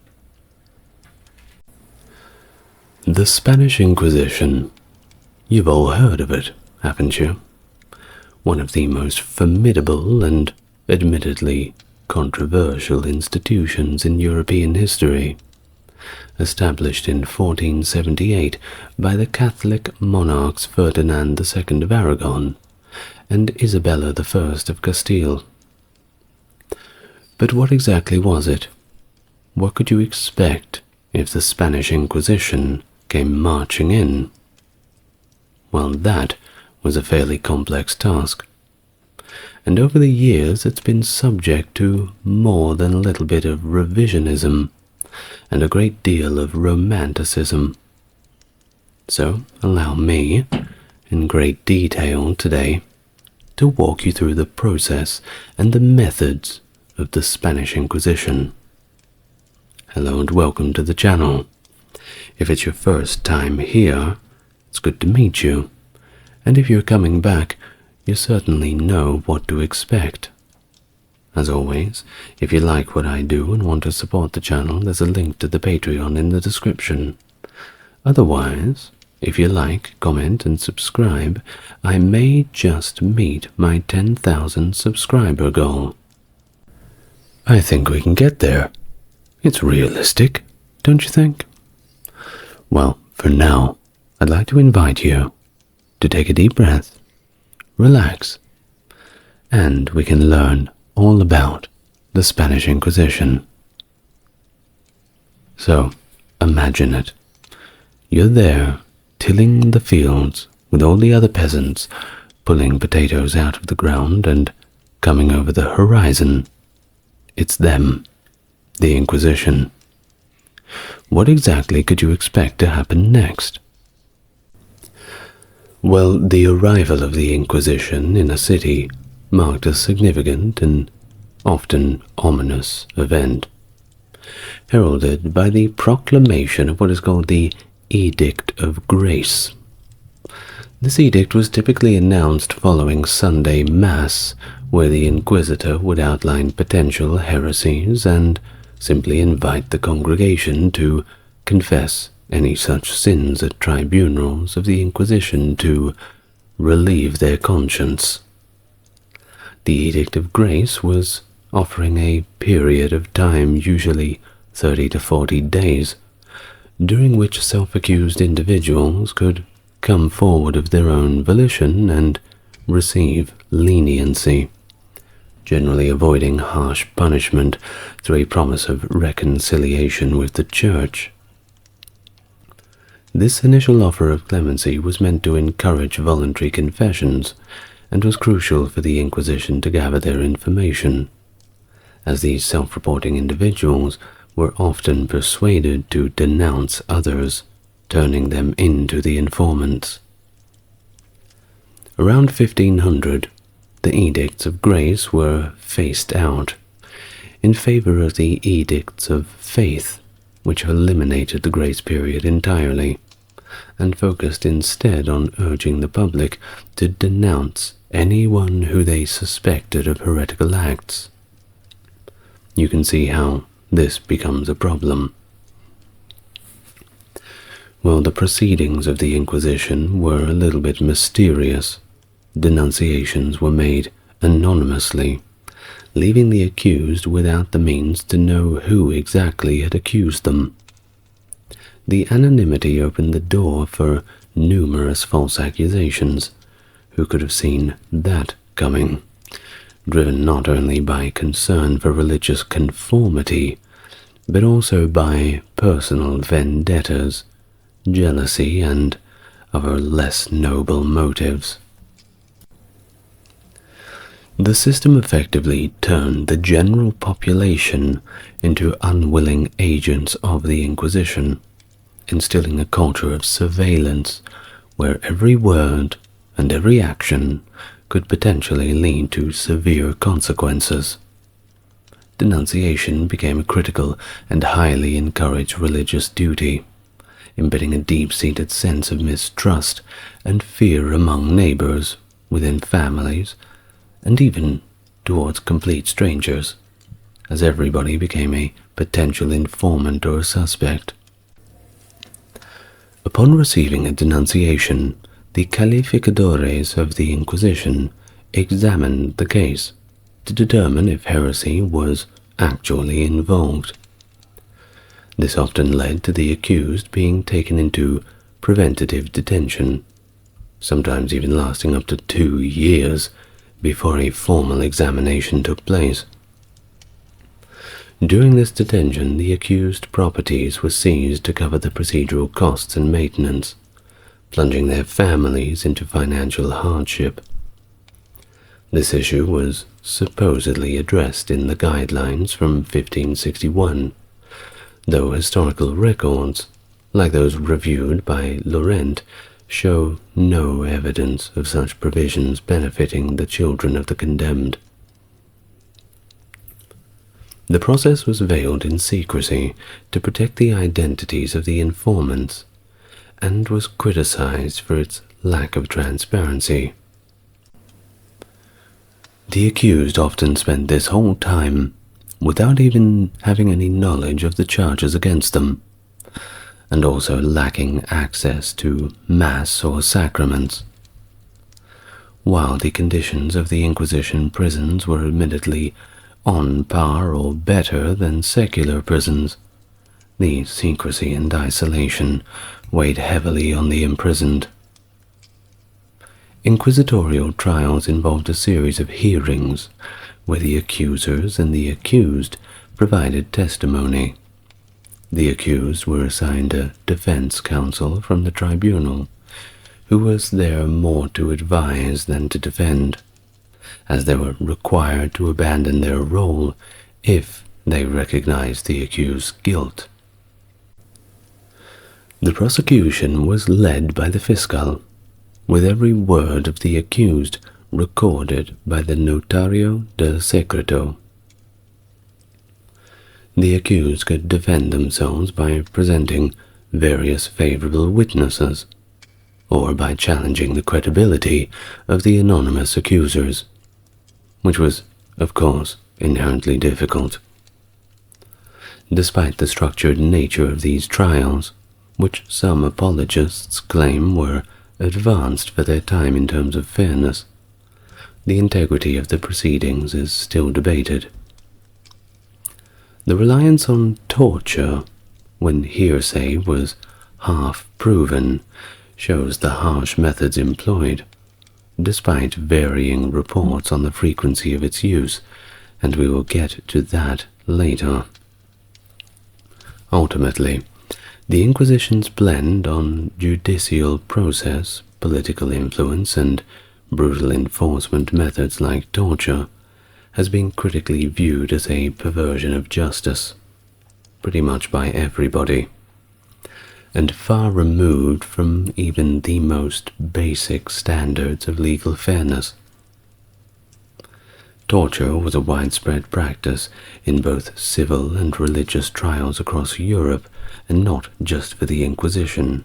A: The Spanish Inquisition. You've all heard of it, haven't you? One of the most formidable and admittedly controversial institutions in European history, established in 1478 by the Catholic monarchs Ferdinand II of Aragon and Isabella I of Castile. But what exactly was it? What could you expect if the Spanish Inquisition came marching in? Well, that was a fairly complex task, and over the years it's been subject to more than a little bit of revisionism and a great deal of romanticism. So allow me, in great detail today, to walk you through the process and the methods of the Spanish Inquisition. Hello and welcome to the channel. If it's your first time here, it's good to meet you, and if you're coming back, you certainly know what to expect. As always, if you like what I do and want to support the channel, there's a link to the Patreon in the description. Otherwise, if you like, comment and subscribe, I may just meet my 10,000 subscriber goal. I think we can get there. It's realistic, don't you think? Well, for now, I'd like to invite you to take a deep breath, relax, and we can learn all about the Spanish Inquisition. So, imagine it. You're there, tilling the fields with all the other peasants, pulling potatoes out of the ground and coming over the horizon. It's them, the Inquisition. What exactly could you expect to happen next? Well, the arrival of the Inquisition in a city marked a significant and often ominous event, heralded by the proclamation of what is called the Edict of Grace. This edict was typically announced following Sunday Mass, where the Inquisitor would outline potential heresies and simply invite the congregation to confess any such sins at tribunals of the Inquisition to relieve their conscience. The Edict of Grace was offering a period of time, usually 30 to 40 days, during which self-accused individuals could come forward of their own volition and receive leniency, generally avoiding harsh punishment through a promise of reconciliation with the Church. This initial offer of clemency was meant to encourage voluntary confessions and was crucial for the Inquisition to gather their information, as these self-reporting individuals were often persuaded to denounce others, turning them into the informants. Around 1500, the Edicts of Grace were phased out in favor of the Edicts of Faith, which eliminated the grace period entirely and focused instead on urging the public to denounce anyone who they suspected of heretical acts. You can see how this becomes a problem. Well, the proceedings of the Inquisition were a little bit mysterious. Denunciations were made anonymously, leaving the accused without the means to know who exactly had accused them. The anonymity opened the door for numerous false accusations. Who could have seen that coming? Driven not only by concern for religious conformity, but also by personal vendettas, jealousy, and other less noble motives. The system effectively turned the general population into unwilling agents of the Inquisition, instilling a culture of surveillance where every word and every action could potentially lead to severe consequences. Denunciation became a critical and highly encouraged religious duty, embedding a deep-seated sense of mistrust and fear among neighbors, within families, and even towards complete strangers, as everybody became a potential informant or suspect. Upon receiving a denunciation, the calificadores of the Inquisition examined the case to determine if heresy was actually involved. This often led to the accused being taken into preventative detention, sometimes even lasting up to 2 years before a formal examination took place. During this detention, the accused properties were seized to cover the procedural costs and maintenance, plunging their families into financial hardship. This issue was supposedly addressed in the guidelines from 1561, though historical records, like those reviewed by Laurent, show no evidence of such provisions benefiting the children of the condemned. The process was veiled in secrecy to protect the identities of the informants, and was criticized for its lack of transparency. The accused often spent this whole time without even having any knowledge of the charges against them, and also lacking access to Mass or sacraments. While the conditions of the Inquisition prisons were admittedly on par or better than secular prisons, the secrecy and isolation weighed heavily on the imprisoned. Inquisitorial trials involved a series of hearings where the accusers and the accused provided testimony. The accused were assigned a defense counsel from the tribunal, who was there more to advise than to defend, as they were required to abandon their role if they recognized the accused's guilt. The prosecution was led by the fiscal, with every word of the accused recorded by the notario de secreto. The accused could defend themselves by presenting various favorable witnesses, or by challenging the credibility of the anonymous accusers, which was, of course, inherently difficult. Despite the structured nature of these trials, which some apologists claim were advanced for their time in terms of fairness, the integrity of the proceedings is still debated. The reliance on torture, when hearsay was half proven, shows the harsh methods employed, despite varying reports on the frequency of its use, and we will get to that later. Ultimately, the Inquisition's blend on judicial process, political influence, and brutal enforcement methods like torture has been critically viewed as a perversion of justice, pretty much by everybody, and far removed from even the most basic standards of legal fairness. Torture was a widespread practice in both civil and religious trials across Europe, and not just for the Inquisition.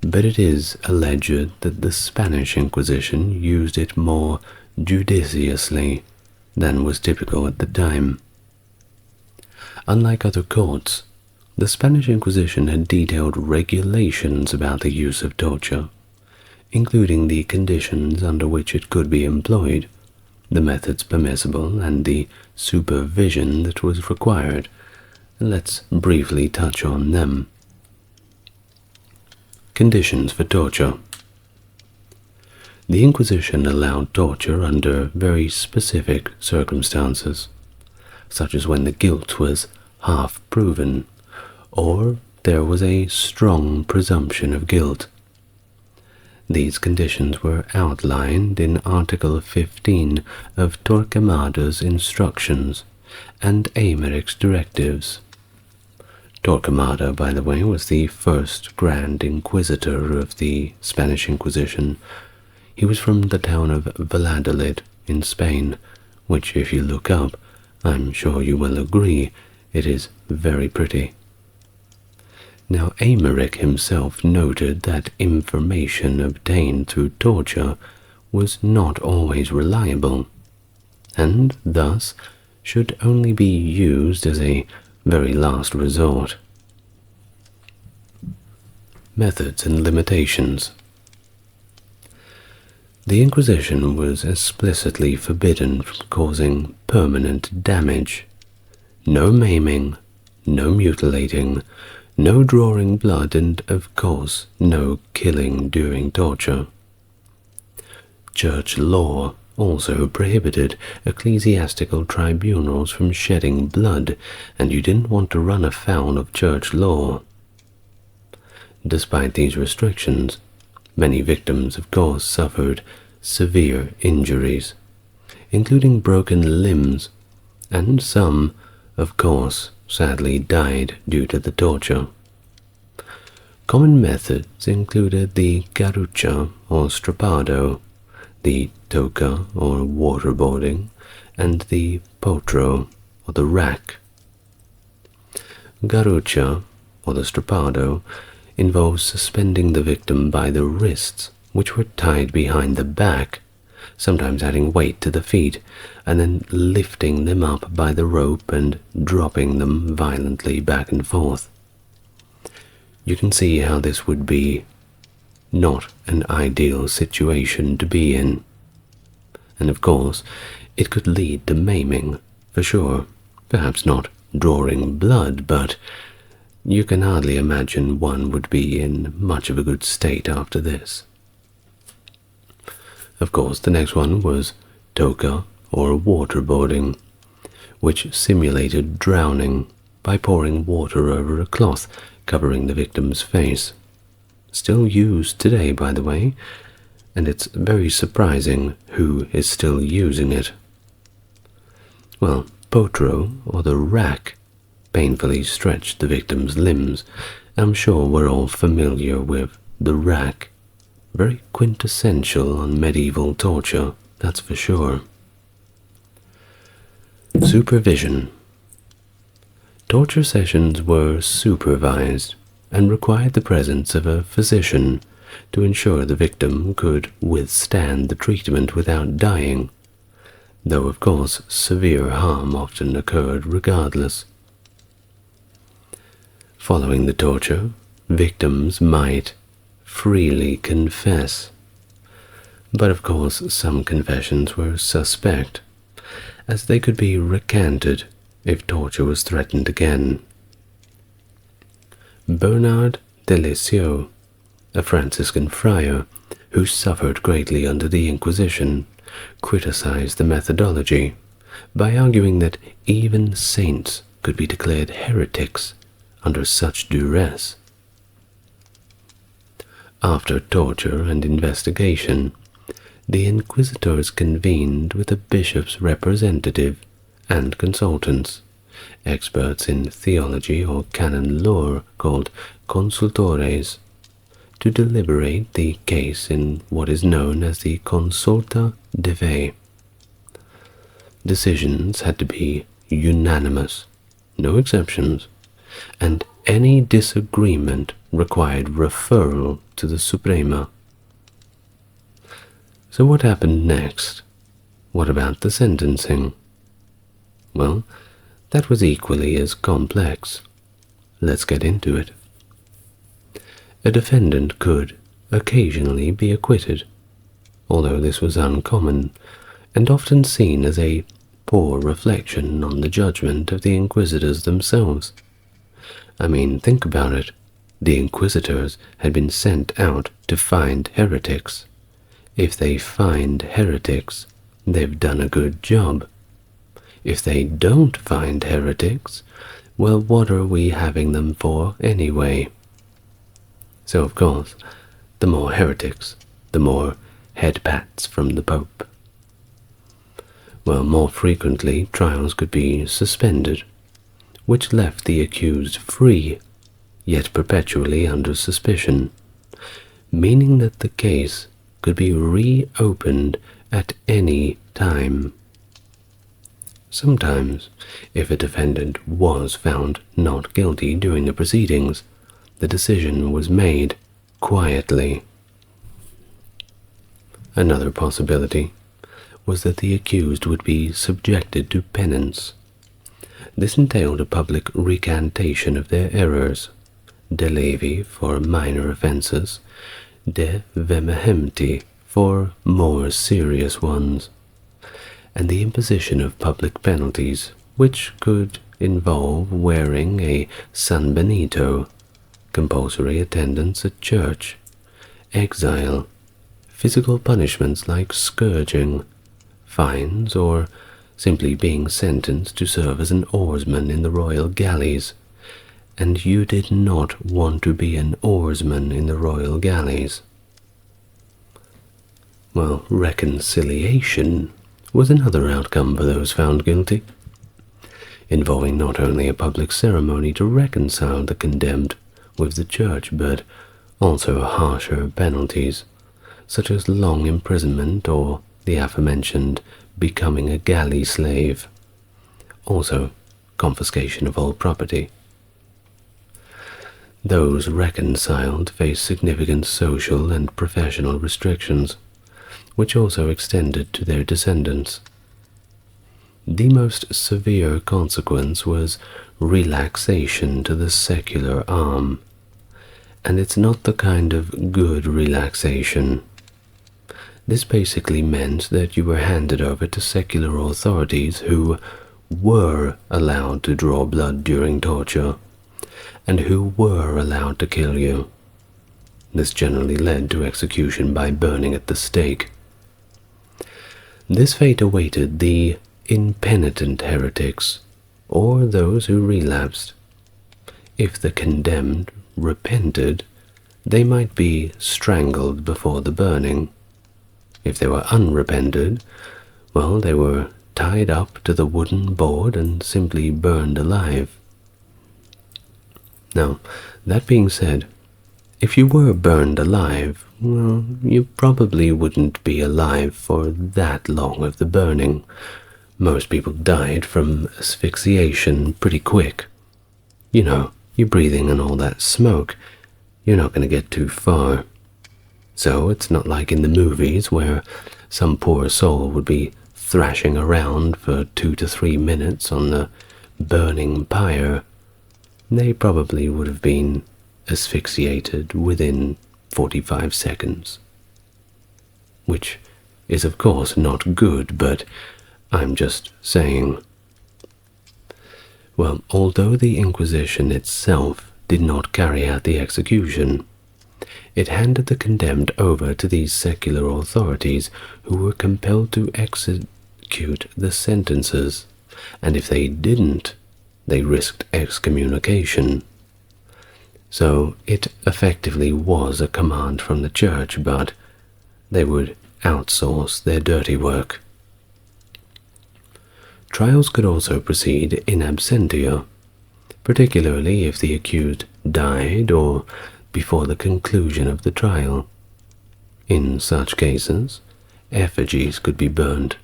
A: But it is alleged that the Spanish Inquisition used it more judiciously than was typical at the time. Unlike other courts, the Spanish Inquisition had detailed regulations about the use of torture, including the conditions under which it could be employed, the methods permissible, and the supervision that was required. Let's briefly touch on them. Conditions for torture. The Inquisition allowed torture under very specific circumstances, such as when the guilt was half proven, or there was a strong presumption of guilt. These conditions were outlined in Article 15 of Torquemada's instructions and Aymeric's directives. Torquemada, by the way, was the first Grand Inquisitor of the Spanish Inquisition. He was from the town of Valladolid in Spain, which, if you look up, I'm sure you will agree, it is very pretty. Now, Aymeric himself noted that information obtained through torture was not always reliable, and thus should only be used as a very last resort. Methods and limitations. The Inquisition was explicitly forbidden from causing permanent damage. No maiming, no mutilating, no drawing blood, and, of course, no killing during torture. Church law also prohibited ecclesiastical tribunals from shedding blood, and you didn't want to run afoul of church law. Despite these restrictions, many victims, of course, suffered severe injuries, including broken limbs, and some, of course, sadly died due to the torture. Common methods included the garrucha or strappado, the toca or waterboarding, and the potro or the rack. Garrucha or the strappado involves suspending the victim by the wrists, which were tied behind the back, sometimes adding weight to the feet, and then lifting them up by the rope and dropping them violently back and forth. You can see how this would be not an ideal situation to be in. And of course, it could lead to maiming, for sure. Perhaps not drawing blood, but you can hardly imagine one would be in much of a good state after this. Of course, the next one was toca or waterboarding, which simulated drowning by pouring water over a cloth covering the victim's face. Still used today, by the way, and it's very surprising who is still using it. Well, potro, or the rack, painfully stretched the victim's limbs. I'm sure we're all familiar with the rack. Very quintessential on medieval torture, that's for sure. Supervision. Torture sessions were supervised and required the presence of a physician to ensure the victim could withstand the treatment without dying, though of course severe harm often occurred regardless. Following the torture, victims might freely confess, but of course some confessions were suspect, as they could be recanted if torture was threatened again. Bernard de Lisieux, a Franciscan friar who suffered greatly under the Inquisition, criticized the methodology by arguing that even saints could be declared heretics under such duress. After torture and investigation, the Inquisitors convened with a bishop's representative and consultants, experts in theology or canon law called consultores, to deliberate the case in what is known as the consulta de fe. Decisions had to be unanimous, no exceptions, and any disagreement required referral to the Suprema. So what happened next? What about the sentencing? Well, that was equally as complex. Let's get into it. A defendant could occasionally be acquitted, although this was uncommon and often seen as a poor reflection on the judgment of the Inquisitors themselves. I mean, think about it. The Inquisitors had been sent out to find heretics. If they find heretics, they've done a good job. If they don't find heretics, well, what are we having them for anyway? So, of course, the more heretics, the more head pats from the Pope. Well, more frequently, trials could be suspended, which left the accused free, yet perpetually under suspicion, meaning that the case could be reopened at any time. Sometimes, if a defendant was found not guilty during the proceedings, the decision was made quietly. Another possibility was that the accused would be subjected to penance. This entailed a public recantation of their errors, de levi for minor offences, de vehementi for more serious ones, and the imposition of public penalties, which could involve wearing a San Benito, compulsory attendance at church, exile, physical punishments like scourging, fines, or simply being sentenced to serve as an oarsman in the royal galleys. And you did not want to be an oarsman in the royal galleys. Well, reconciliation was another outcome for those found guilty, involving not only a public ceremony to reconcile the condemned with the church, but also harsher penalties, such as long imprisonment or the aforementioned becoming a galley slave, also confiscation of all property. Those reconciled faced significant social and professional restrictions, which also extended to their descendants. The most severe consequence was relaxation to the secular arm, and it's not the kind of good relaxation. This basically meant that you were handed over to secular authorities who were allowed to draw blood during torture, and who were allowed to kill you. This generally led to execution by burning at the stake. This fate awaited the impenitent heretics, or those who relapsed. If the condemned repented, they might be strangled before the burning. If they were unrepented, well, they were tied up to the wooden board and simply burned alive. Now, that being said, if you were burned alive, well, you probably wouldn't be alive for that long of the burning. Most people died from asphyxiation pretty quick. You know, you're breathing in all that smoke. You're not going to get too far. So it's not like in the movies where some poor soul would be thrashing around for 2 to 3 minutes on the burning pyre. They probably would have been asphyxiated within 45 seconds. Which is of course not good, but I'm just saying. Well, although the Inquisition itself did not carry out the execution, it handed the condemned over to these secular authorities who were compelled to execute the sentences, and if they didn't, they risked excommunication. So it effectively was a command from the church, but they would outsource their dirty work. Trials could also proceed in absentia, particularly if the accused died or before the conclusion of the trial. In such cases, effigies could be burned,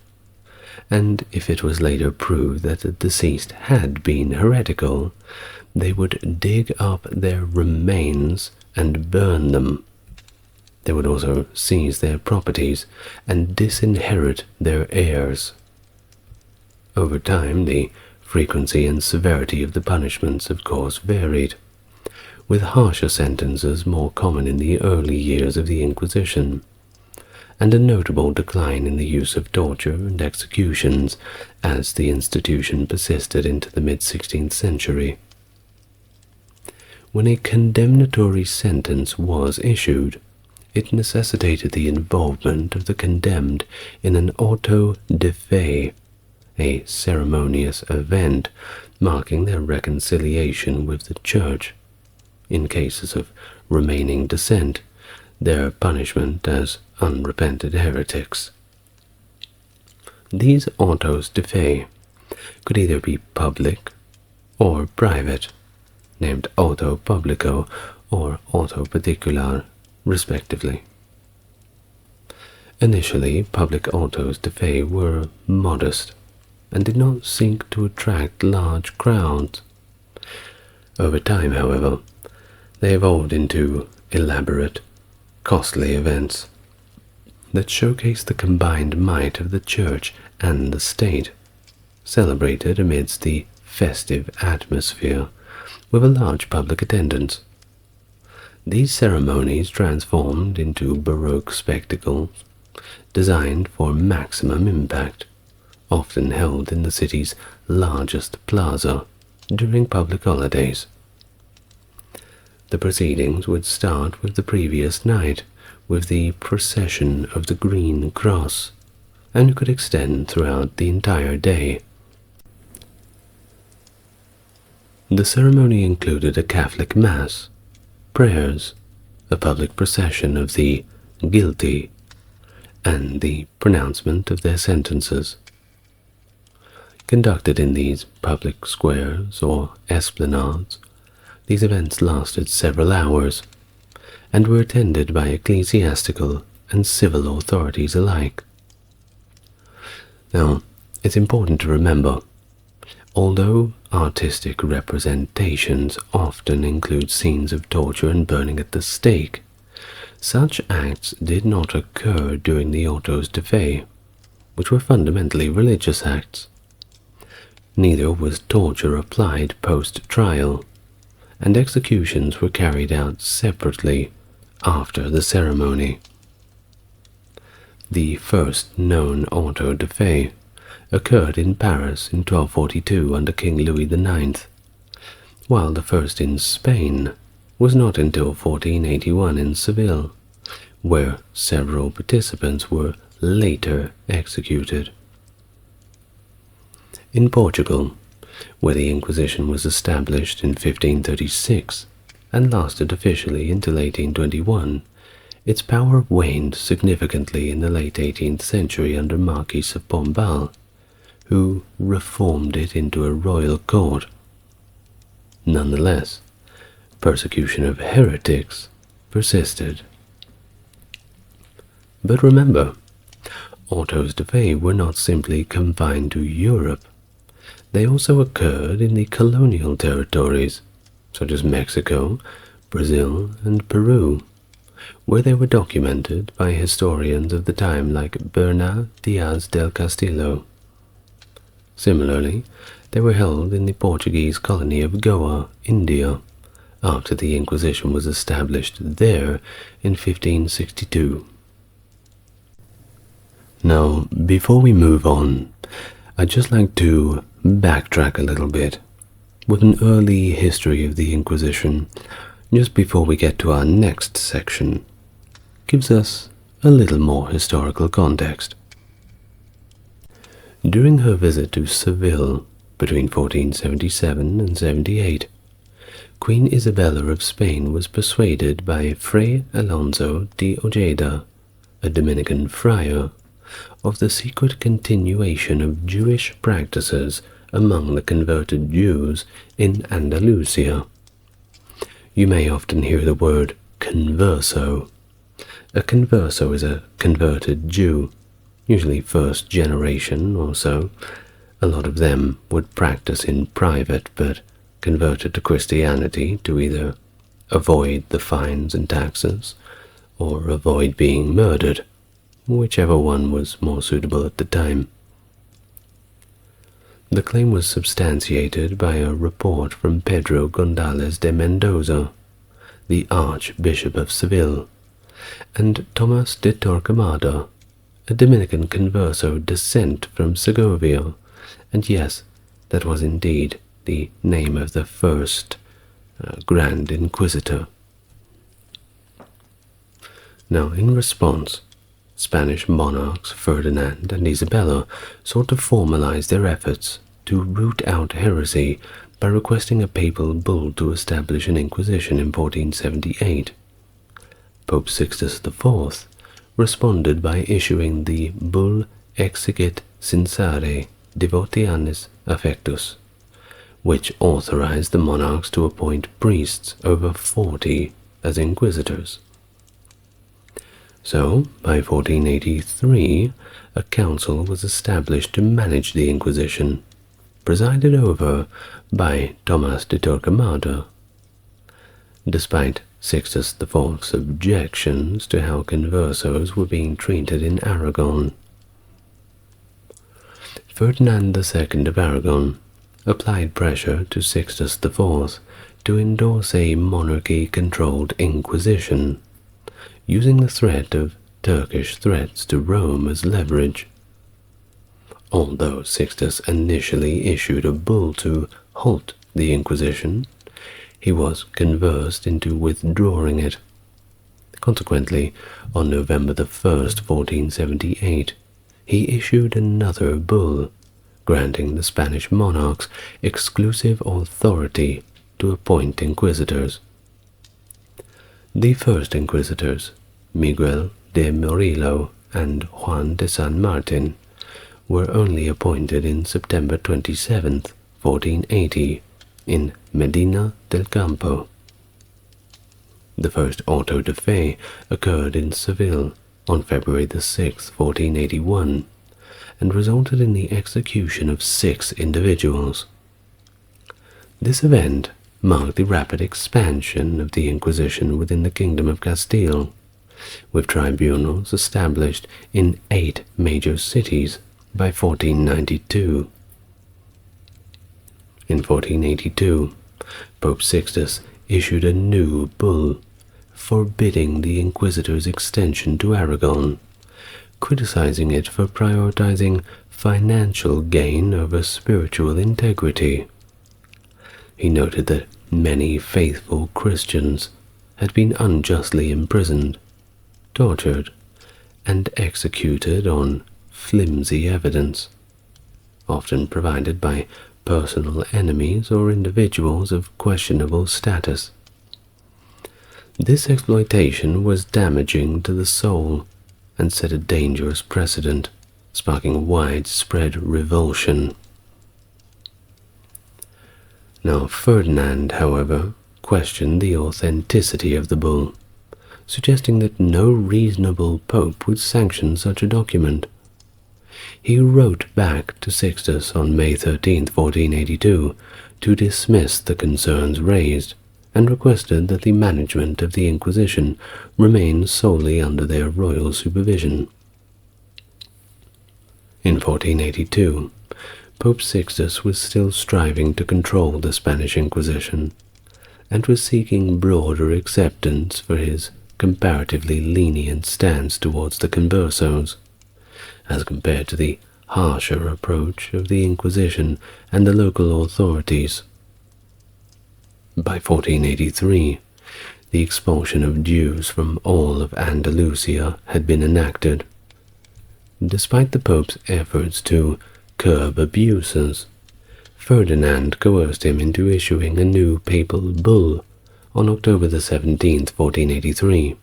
A: and if it was later proved that the deceased had been heretical, they would dig up their remains and burn them. They would also seize their properties and disinherit their heirs. Over time, the frequency and severity of the punishments, of course, varied, with harsher sentences more common in the early years of the Inquisition, and a notable decline in the use of torture and executions as the institution persisted into the mid-16th century. When a condemnatory sentence was issued, it necessitated the involvement of the condemned in an auto de fe, a ceremonious event marking their reconciliation with the Church. In cases of remaining dissent, their punishment as unrepented heretics. These autos de fe could either be public or private, named auto publico or auto particular, respectively. Initially, public autos de fe were modest and did not seek to attract large crowds. Over time, however, they evolved into elaborate, costly events that showcase the combined might of the Church and the State, celebrated amidst the festive atmosphere with a large public attendance. These ceremonies transformed into Baroque spectacles designed for maximum impact, often held in the city's largest plaza during public holidays. The proceedings would start with the previous night, with the procession of the Green Cross, and could extend throughout the entire day. The ceremony included a Catholic Mass, prayers, a public procession of the guilty, and the pronouncement of their sentences. Conducted in these public squares or esplanades, these events lasted several hours, and were attended by ecclesiastical and civil authorities alike. Now, it's important to remember, although artistic representations often include scenes of torture and burning at the stake, such acts did not occur during the autos de fe, which were fundamentally religious acts. Neither was torture applied post-trial, and executions were carried out separately after the ceremony. The first known auto de fe occurred in Paris in 1242 under King Louis IX, while the first in Spain was not until 1481 in Seville, where several participants were later executed. In Portugal, where the Inquisition was established in 1536 and lasted officially until 1821, its power waned significantly in the late 18th century under Marquis of Pombal, who reformed it into a royal court. Nonetheless, persecution of heretics persisted. But remember, autos de fe were not simply confined to Europe. They also occurred in the colonial territories, such as Mexico, Brazil, and Peru, where they were documented by historians of the time like Bernal Diaz del Castillo. Similarly, they were held in the Portuguese colony of Goa, India, after the Inquisition was established there in 1562. Now, before we move on, I'd just like to backtrack a little bit with an early history of the Inquisition, just before we get to our next section. Gives us a little more historical context. During her visit to Seville between 1477 and 78, Queen Isabella of Spain was persuaded by Fray Alonso de Ojeda, a Dominican friar, of the secret continuation of Jewish practices among the converted Jews in Andalusia. You may often hear the word converso. A converso is a converted Jew, usually first generation or so. A lot of them would practice in private, but converted to Christianity to either avoid the fines and taxes or avoid being murdered, whichever one was more suitable at the time. The claim was substantiated by a report from Pedro González de Mendoza, the Archbishop of Seville, and Thomas de Torquemada, a Dominican converso descent from Segovia, and yes, that was indeed the name of the first Grand Inquisitor. Now, in response, Spanish monarchs Ferdinand and Isabella sought to formalize their efforts to root out heresy by requesting a papal bull to establish an Inquisition in 1478. Pope Sixtus IV responded by issuing the Bull Exigit Censare Devotianis Affectus, which authorized the monarchs to appoint priests over 40 as inquisitors. So, by 1483, a council was established to manage the Inquisition, presided over by Thomas de Torquemada. Despite Sixtus IV's objections to how conversos were being treated in Aragon, Ferdinand II of Aragon applied pressure to Sixtus IV to endorse a monarchy-controlled Inquisition, using the threat of Turkish threats to Rome as leverage. Although Sixtus initially issued a bull to halt the Inquisition, he was coerced into withdrawing it. Consequently, on November 1st, 1478, he issued another bull, granting the Spanish monarchs exclusive authority to appoint inquisitors. The first inquisitors, Miguel de Murillo and Juan de San Martin, were only appointed in September 27th, 1480, in Medina del Campo. The first auto de fe occurred in Seville on February 6, 1481, and resulted in the execution of 6 individuals. This event marked the rapid expansion of the Inquisition within the Kingdom of Castile, with tribunals established in 8 major cities by 1492. In 1482, Pope Sixtus issued a new bull forbidding the Inquisitors' extension to Aragon, criticizing it for prioritizing financial gain over spiritual integrity. He noted that many faithful Christians had been unjustly imprisoned, tortured, and executed on flimsy evidence, often provided by personal enemies or individuals of questionable status. This exploitation was damaging to the soul and set a dangerous precedent, sparking widespread revulsion. Now Ferdinand, however, questioned the authenticity of the bull, suggesting that no reasonable pope would sanction such a document. He wrote back to Sixtus on May 13, 1482, to dismiss the concerns raised, and requested that the management of the Inquisition remain solely under their royal supervision. In 1482, Pope Sixtus was still striving to control the Spanish Inquisition, and was seeking broader acceptance for his comparatively lenient stance towards the conversos, as compared to the harsher approach of the Inquisition and the local authorities. By 1483, the expulsion of Jews from all of Andalusia had been enacted. Despite the Pope's efforts to curb abuses, Ferdinand coerced him into issuing a new papal bull on October 17, 1483,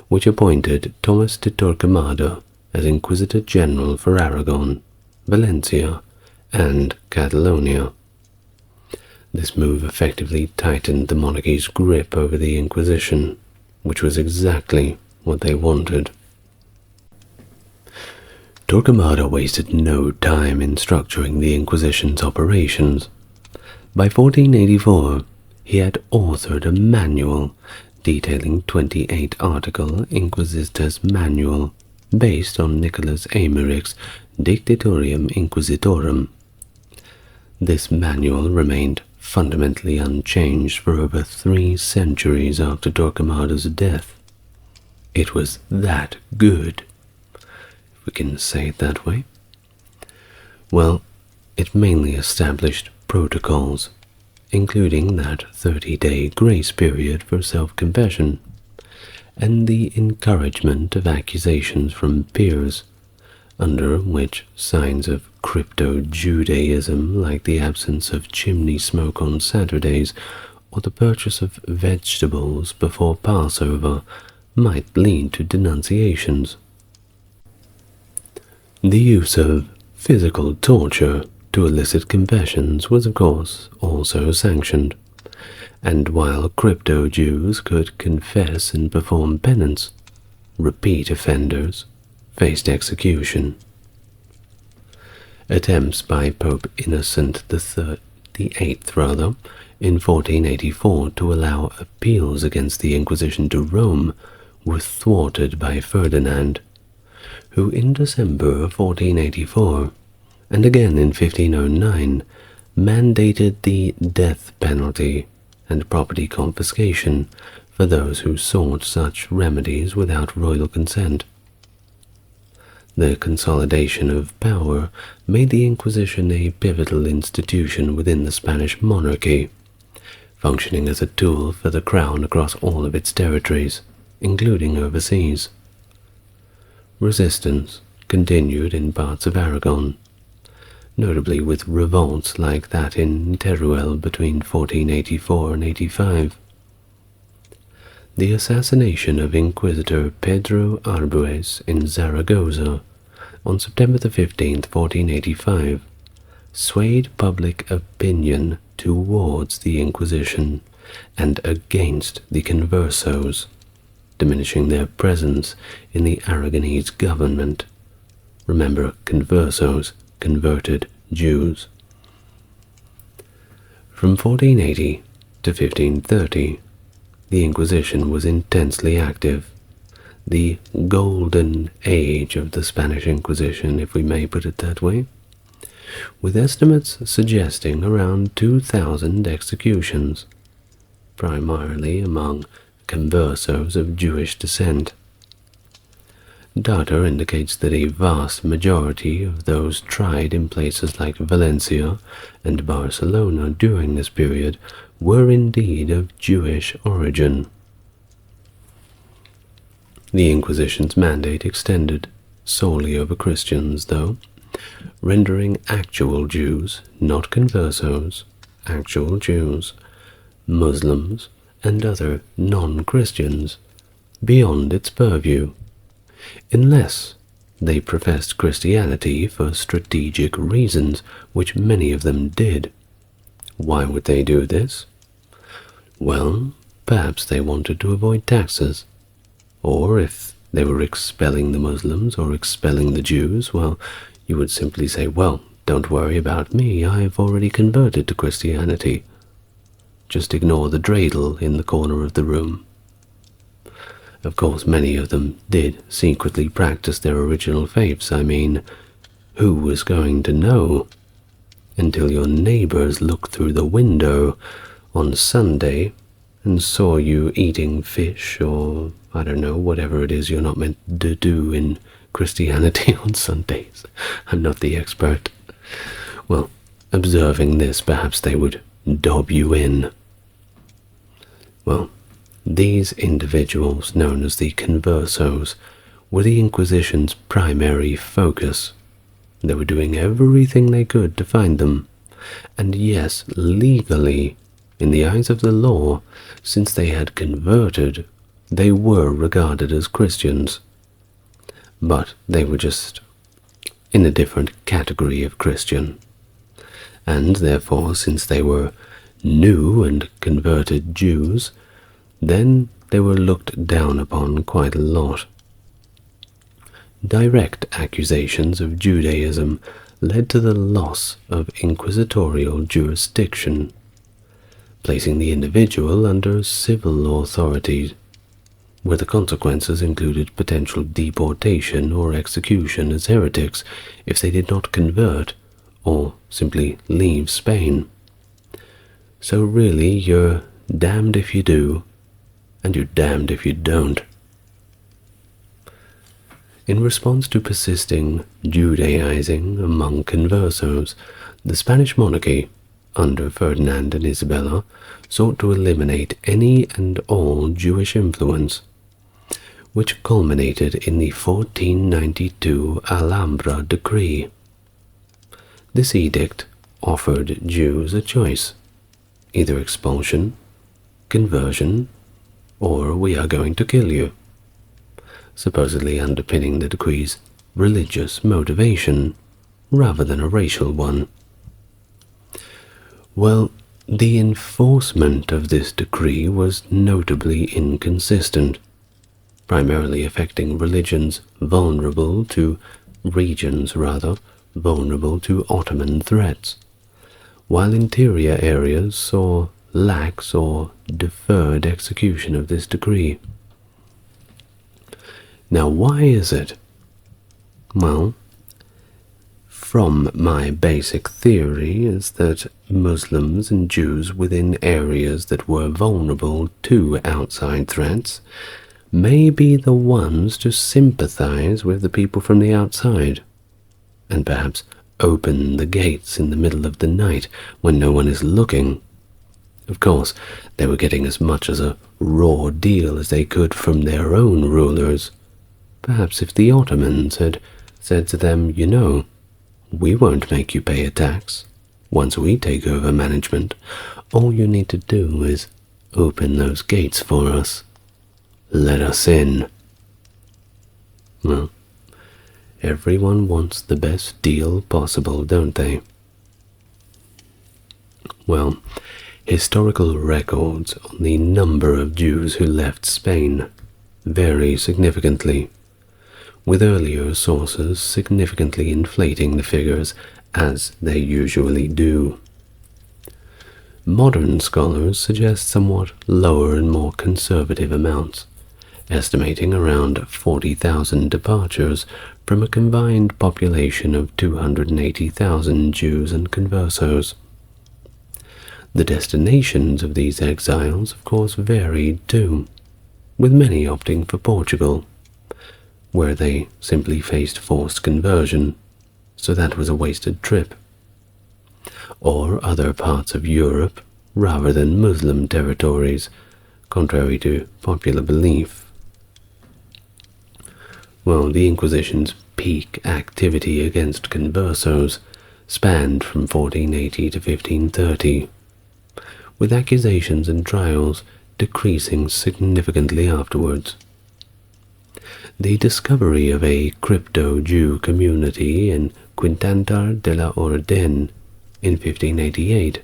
A: which appointed Thomas de Torquemada as Inquisitor General for Aragon, Valencia, and Catalonia. This move effectively tightened the monarchy's grip over the Inquisition, which was exactly what they wanted. Torquemada wasted no time in structuring the Inquisition's operations. By 1484, he had authored a manual detailing 28-article Inquisitor's Manual based on Nicholas Eymerich's Dictatorium Inquisitorum. This manual remained fundamentally unchanged for over 3 centuries after Torquemada's death. It was that good, if we can say it that way. Well, it mainly established protocols, including that 30-day grace period for self-confession, and the encouragement of accusations from peers, under which signs of crypto-Judaism, like the absence of chimney smoke on Saturdays or the purchase of vegetables before Passover, might lead to denunciations. The use of physical torture to elicit confessions was, of course, also sanctioned, and while crypto-Jews could confess and perform penance, repeat offenders faced execution. Attempts by Pope Innocent VIII in 1484 to allow appeals against the Inquisition to Rome were thwarted by Ferdinand, who in December of 1484, and again in 1509, mandated the death penalty and property confiscation for those who sought such remedies without royal consent. The consolidation of power made the Inquisition a pivotal institution within the Spanish monarchy, functioning as a tool for the crown across all of its territories, including overseas. Resistance continued in parts of Aragon, notably with revolts like that in Teruel between 1484 and 85. The assassination of Inquisitor Pedro Arbues in Zaragoza on September 15, 1485, swayed public opinion towards the Inquisition and against the conversos, diminishing their presence in the Aragonese government. Remember, conversos, converted Jews. From 1480 to 1530, the Inquisition was intensely active, the golden age of the Spanish Inquisition, if we may put it that way, with estimates suggesting around 2,000 executions, primarily among conversos of Jewish descent. Data indicates that a vast majority of those tried in places like Valencia and Barcelona during this period were indeed of Jewish origin. The Inquisition's mandate extended solely over Christians, though, rendering actual Jews, not conversos, actual Jews, Muslims, and other non-Christians beyond its purview, unless they professed Christianity for strategic reasons, which many of them did. Why would they do this? Well, perhaps they wanted to avoid taxes, Or if they were expelling the Muslims or expelling the Jews, well, you would simply say, well, don't worry about me, I've already converted to Christianity. Just ignore the dreidel in the corner of the room. Of course, many of them did secretly practice their original faiths. I mean, who was going to know until your neighbors looked through the window on Sunday and saw you eating fish or, I don't know, whatever it is you're not meant to do in Christianity on Sundays. I'm not the expert. Well, observing this, perhaps they would dob you in. Well, these individuals, known as the conversos, were the Inquisition's primary focus. They were doing everything they could to find them. And yes, legally, in the eyes of the law, since they had converted, they were regarded as Christians. But they were just in a different category of Christian. And therefore, since they were new and converted Jews, then they were looked down upon quite a lot. Direct accusations of Judaism led to the loss of inquisitorial jurisdiction, placing the individual under civil authority, where the consequences included potential deportation or execution as heretics if they did not convert or simply leave Spain. So really, you're damned if you do, and you're damned if you don't. In response to persisting Judaizing among conversos, the Spanish monarchy, under Ferdinand and Isabella, sought to eliminate any and all Jewish influence, which culminated in the 1492 Alhambra Decree. This edict offered Jews a choice, either expulsion, conversion, or we are going to kill you, supposedly underpinning the decree's religious motivation rather than a racial one. Well, the enforcement of this decree was notably inconsistent, primarily affecting regions vulnerable to Ottoman threats, while interior areas saw lax or deferred execution of this decree. Now, why is it? Well, from my basic theory is that Muslims and Jews within areas that were vulnerable to outside threats may be the ones to sympathize with the people from the outside, and perhaps open the gates in the middle of the night when no one is looking. Of course, they were getting as much as a raw deal as they could from their own rulers. Perhaps if the Ottomans had said to them, you know, we won't make you pay a tax. Once we take over management, all you need to do is open those gates for us. Let us in. Well, everyone wants the best deal possible, don't they? Well, historical records on the number of Jews who left Spain vary significantly, with earlier sources significantly inflating the figures, as they usually do. Modern scholars suggest somewhat lower and more conservative amounts, estimating around 40,000 departures from a combined population of 280,000 Jews and conversos. The destinations of these exiles, of course, varied too, with many opting for Portugal, where they simply faced forced conversion, so that was a wasted trip, or other parts of Europe rather than Muslim territories, contrary to popular belief. Well, the Inquisition's peak activity against conversos spanned from 1480 to 1530, with accusations and trials decreasing significantly afterwards. The discovery of a crypto-Jew community in Quintantar de la Orden in 1588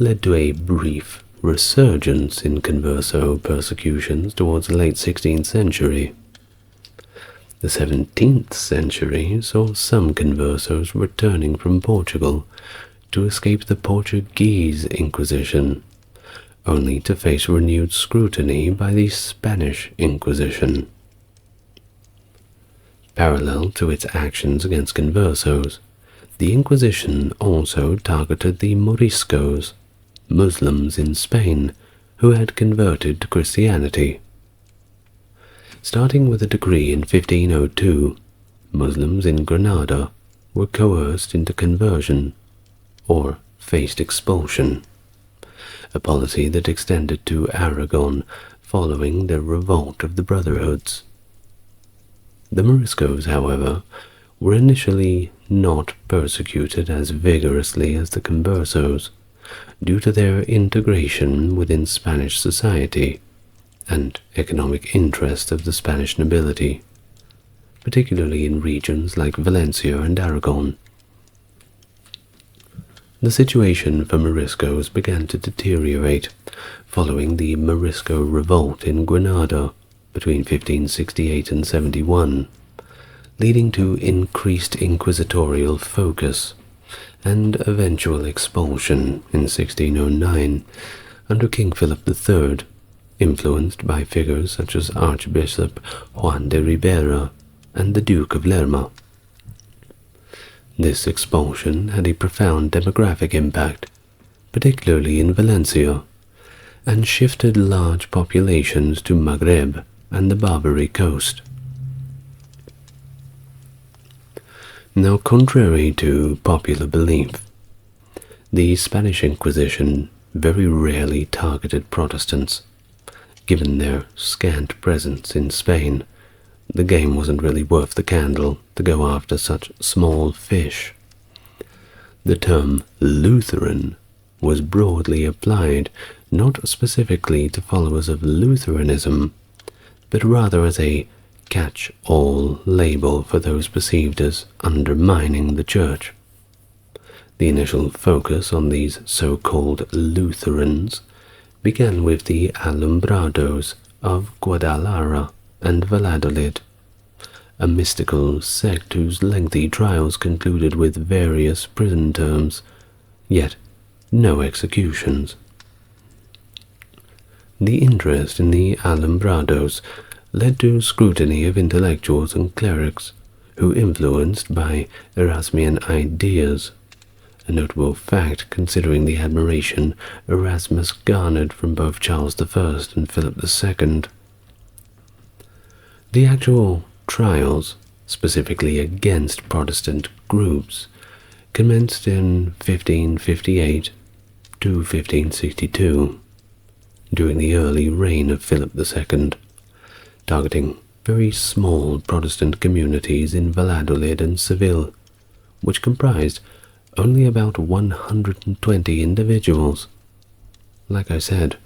A: led to a brief resurgence in converso persecutions towards the late 16th century. The 17th century saw some conversos returning from Portugal to escape the Portuguese Inquisition, only to face renewed scrutiny by the Spanish Inquisition. Parallel to its actions against conversos, the Inquisition also targeted the Moriscos, Muslims in Spain who had converted to Christianity. Starting with a decree in 1502, Muslims in Granada were coerced into conversion or faced expulsion, a policy that extended to Aragon following the revolt of the Brotherhoods. The Moriscos, however, were initially not persecuted as vigorously as the conversos, due to their integration within Spanish society and economic interest of the Spanish nobility, particularly in regions like Valencia and Aragon. The situation for Moriscos began to deteriorate following the Morisco Revolt in Granada between 1568 and 71, leading to increased inquisitorial focus and eventual expulsion in 1609 under King Philip III, influenced by figures such as Archbishop Juan de Ribera and the Duke of Lerma. This expulsion had a profound demographic impact, particularly in Valencia, and shifted large populations to Maghreb and the Barbary coast. Now, contrary to popular belief, the Spanish Inquisition very rarely targeted Protestants. Given their scant presence in Spain, the game wasn't really worth the candle to go after such small fish. The term Lutheran was broadly applied not specifically to followers of Lutheranism, but rather as a catch-all label for those perceived as undermining the Church. The initial focus on these so-called Lutherans began with the Alumbrados of Guadalajara and Valladolid, a mystical sect whose lengthy trials concluded with various prison terms, yet no executions. The interest in the Alumbrados led to scrutiny of intellectuals and clerics who influenced by Erasmian ideas, a notable fact considering the admiration Erasmus garnered from both Charles I and Philip II. The actual trials, specifically against Protestant groups, commenced in 1558 to 1562, during the early reign of Philip II, targeting very small Protestant communities in Valladolid and Seville, which comprised only about 120 individuals. Like I said,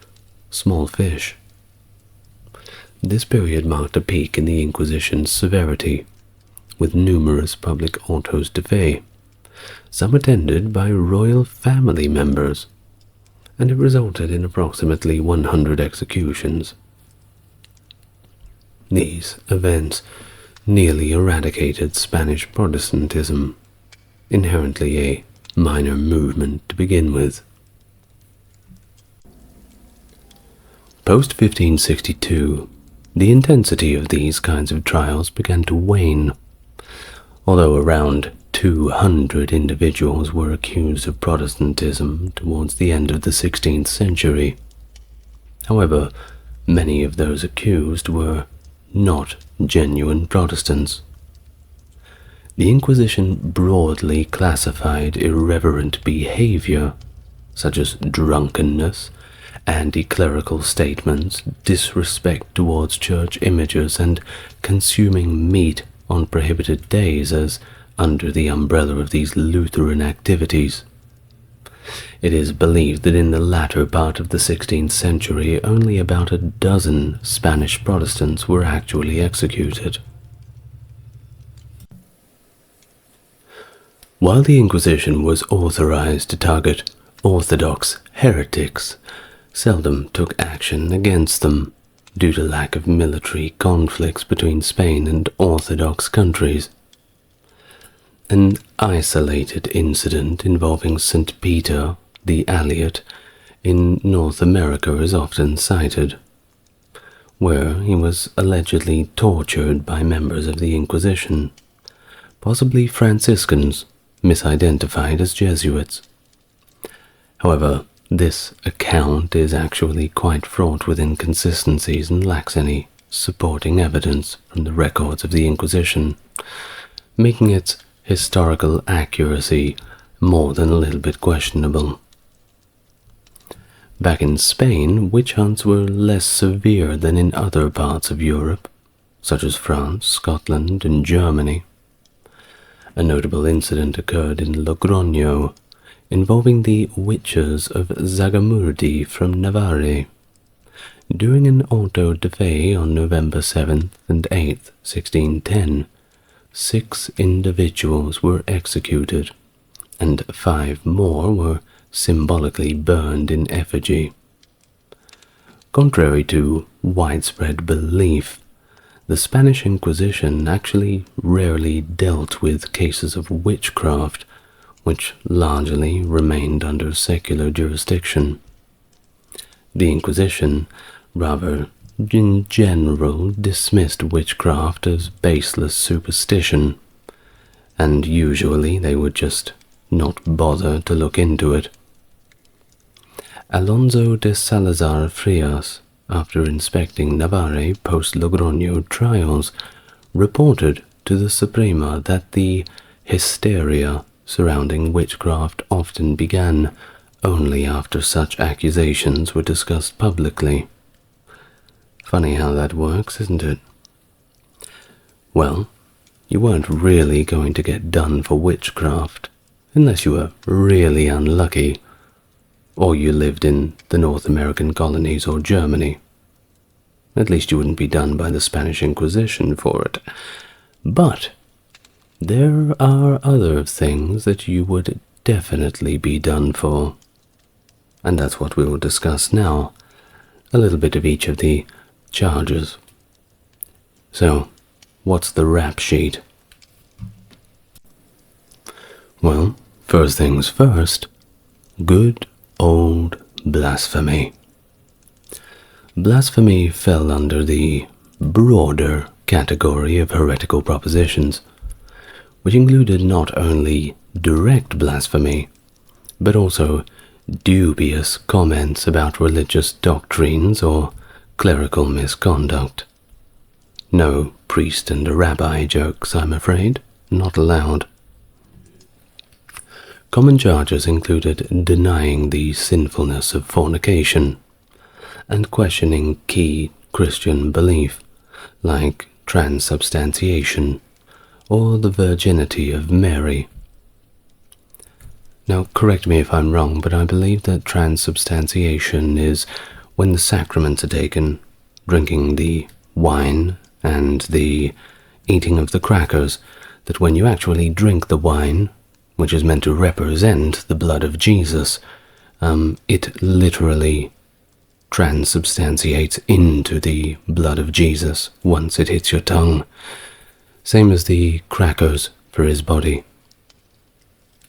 A: small fish. This period marked a peak in the Inquisition's severity, with numerous public autos de fe, some attended by royal family members, and it resulted in approximately 100 executions. These events nearly eradicated Spanish Protestantism, inherently a minor movement to begin with. Post-1562, the intensity of these kinds of trials began to wane. Although around 200 individuals were accused of Protestantism towards the end of the 16th century. However, many of those accused were not genuine Protestants. The Inquisition broadly classified irreverent behavior, such as drunkenness, anti-clerical statements, disrespect towards church images, and consuming meat on prohibited days as under the umbrella of these Lutheran activities. It is believed that in the latter part of the 16th century, only about a dozen Spanish Protestants were actually executed. While the Inquisition was authorized to target Orthodox heretics, seldom took action against them due to lack of military conflicts between Spain and Orthodox countries. An isolated incident involving St. Peter the Alliot in North America is often cited, where he was allegedly tortured by members of the Inquisition, possibly Franciscans misidentified as Jesuits. However, this account is actually quite fraught with inconsistencies and lacks any supporting evidence from the records of the Inquisition, making its historical accuracy more than a little bit questionable. Back in Spain, witch hunts were less severe than in other parts of Europe, such as France, Scotland, and Germany. A notable incident occurred in Logroño, involving the witches of Zagamurdi from Navarre. During an auto-da-fe on November 7th and 8th, 1610, 6 individuals were executed, and 5 more were symbolically burned in effigy. Contrary to widespread belief, the Spanish Inquisition actually rarely dealt with cases of witchcraft, which largely remained under secular jurisdiction. The Inquisition, rather in general, dismissed witchcraft as baseless superstition, and usually they would just not bother to look into it. Alonso de Salazar Frias, after inspecting Navarre post-Logroño trials, reported to the Suprema that the hysteria surrounding witchcraft often began only after such accusations were discussed publicly. Funny how that works, isn't it? Well, you weren't really going to get done for witchcraft, unless you were really unlucky, or you lived in the North American colonies or Germany. At least you wouldn't be done by the Spanish Inquisition for it. But there are other things that you would definitely be done for, and that's what we will discuss now, a little bit of each of the charges. So, what's the rap sheet? Well, first things first, good old blasphemy. Blasphemy fell under the broader category of heretical propositions, which included not only direct blasphemy, but also dubious comments about religious doctrines or clerical misconduct. No priest and a rabbi jokes, I'm afraid, not allowed. Common charges included denying the sinfulness of fornication and questioning key Christian belief, like transubstantiation or the virginity of Mary. Now, correct me if I'm wrong, but I believe that transubstantiation is when the sacraments are taken, drinking the wine and the eating of the crackers, that when you actually drink the wine, which is meant to represent the blood of Jesus, it literally transubstantiates into the blood of Jesus once it hits your tongue, same as the crackers for his body.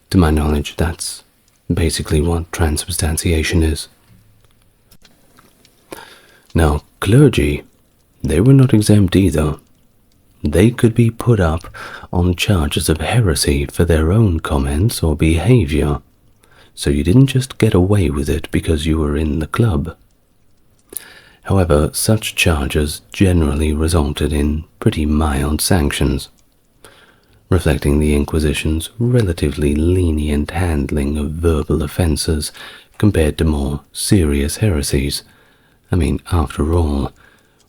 A: To my knowledge, that's basically what transubstantiation is. Now, clergy, they were not exempt either. They could be put up on charges of heresy for their own comments or behavior, so you didn't just get away with it because you were in the club. However, such charges generally resulted in pretty mild sanctions, reflecting the Inquisition's relatively lenient handling of verbal offences compared to more serious heresies. I mean, after all,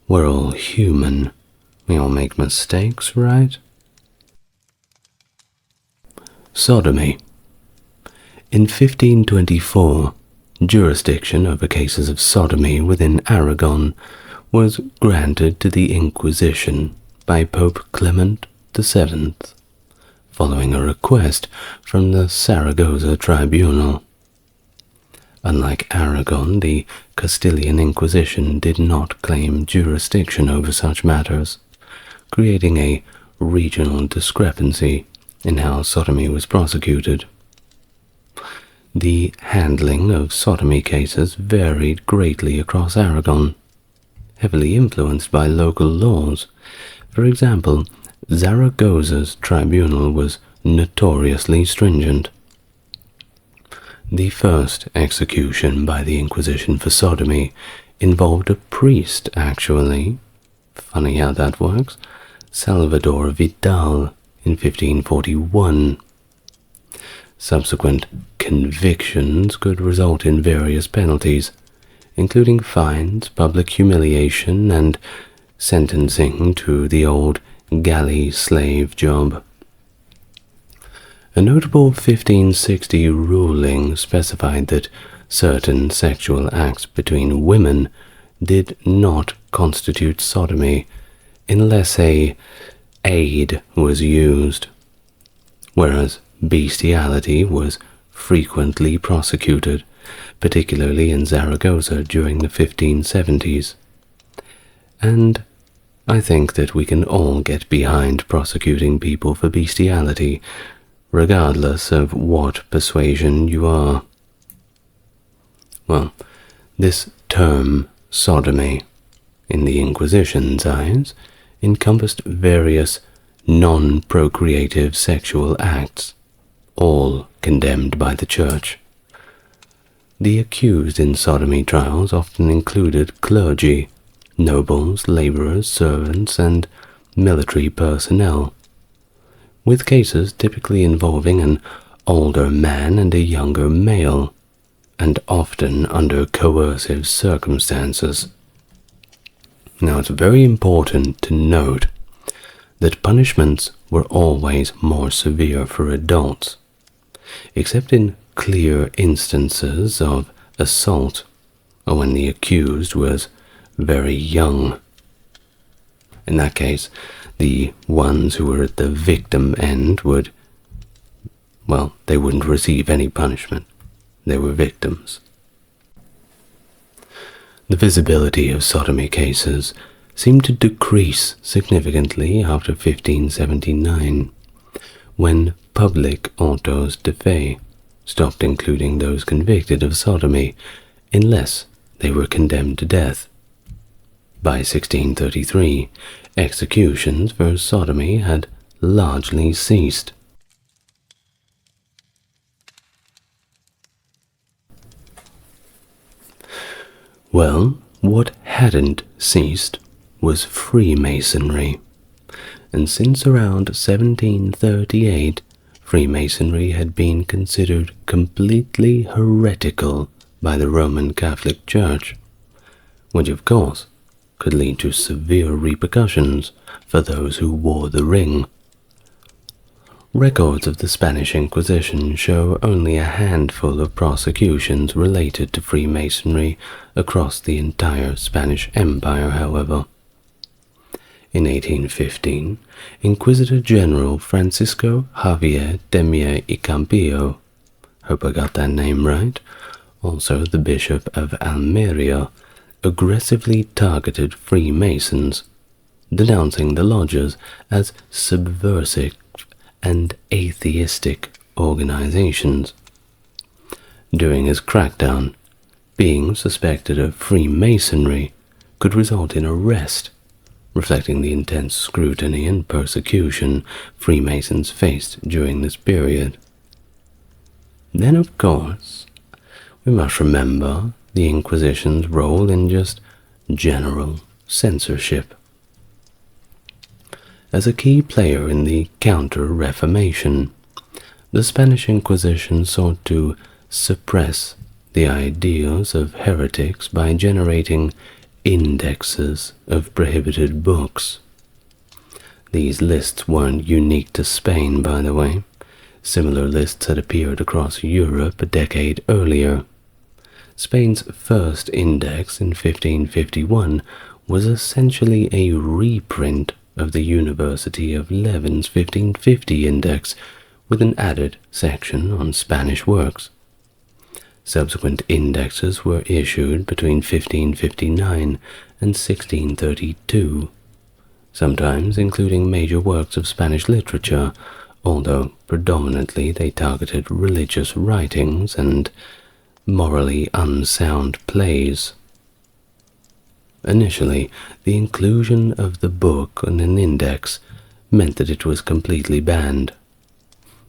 A: we're all human. We all make mistakes, right? Sodomy. In 1524, jurisdiction over cases of sodomy within Aragon was granted to the Inquisition by Pope Clement VII, following a request from the Saragossa tribunal. Unlike Aragon, the Castilian Inquisition did not claim jurisdiction over such matters, creating a regional discrepancy in how sodomy was prosecuted. The handling of sodomy cases varied greatly across Aragon, heavily influenced by local laws. For example, Zaragoza's tribunal was notoriously stringent. The first execution by the Inquisition for sodomy involved a priest, actually. Funny how that works. Salvador Vidal in 1541. Subsequent convictions could result in various penalties, including fines, public humiliation, and sentencing to the old galley slave job. A notable 1560 ruling specified that certain sexual acts between women did not constitute sodomy unless a aid was used, whereas bestiality was frequently prosecuted, particularly in Zaragoza during the 1570s. And I think that we can all get behind prosecuting people for bestiality, regardless of what persuasion you are. Well, this term, sodomy, in the Inquisition's eyes, encompassed various non-procreative sexual acts, all condemned by the Church. The accused in sodomy trials often included clergy, nobles, laborers, servants, and military personnel, with cases typically involving an older man and a younger male, and often under coercive circumstances. Now, it's very important to note that punishments were always more severe for adults, except in clear instances of assault or when the accused was very young. In that case, the ones who were at the victim end would, well, they wouldn't receive any punishment. They were victims. The visibility of sodomy cases seemed to decrease significantly after 1579, when public autos de fe stopped including those convicted of sodomy unless they were condemned to death. By 1633, executions for sodomy had largely ceased. Well, what hadn't ceased was Freemasonry, and since around 1738, Freemasonry had been considered completely heretical by the Roman Catholic Church, which of course could lead to severe repercussions for those who wore the ring. Records of the Spanish Inquisition show only a handful of prosecutions related to Freemasonry across the entire Spanish Empire, however. In 1815, Inquisitor General Francisco Javier Demier y Campillo, hope I got that name right, also the Bishop of Almeria, aggressively targeted Freemasons, denouncing the lodges as subversive and atheistic organizations. During his crackdown, being suspected of Freemasonry could result in arrest, reflecting the intense scrutiny and persecution Freemasons faced during this period. Then, of course, we must remember the Inquisition's role in just general censorship. As a key player in the Counter-Reformation, the Spanish Inquisition sought to suppress the ideas of heretics by generating indexes of prohibited books. These lists weren't unique to Spain, by the way. Similar lists had appeared across Europe a decade earlier. Spain's first index in 1551 was essentially a reprint of the University of Leven's 1550 index with an added section on Spanish works. Subsequent indexes were issued between 1559 and 1632, sometimes including major works of Spanish literature, although predominantly they targeted religious writings and morally unsound plays. Initially, the inclusion of the book in an index meant that it was completely banned.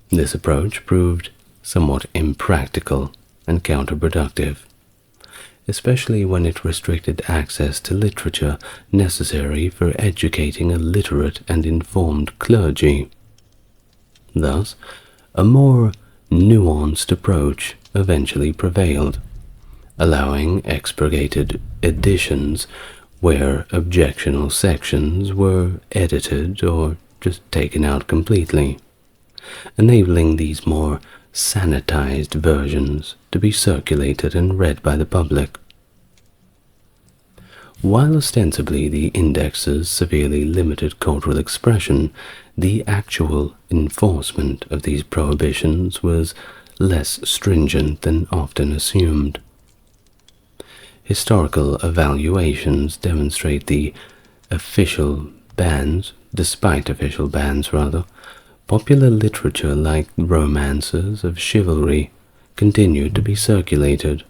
A: This approach proved somewhat impractical and counterproductive, especially when it restricted access to literature necessary for educating a literate and informed clergy. Thus, a more nuanced approach eventually prevailed, allowing expurgated editions where objectionable sections were edited or just taken out completely, enabling these more sanitized versions to be circulated and read by the public. While ostensibly the indexes severely limited cultural expression, the actual enforcement of these prohibitions was less stringent than often assumed. Historical evaluations demonstrate the despite official bans, popular literature like romances of chivalry continued to be circulated,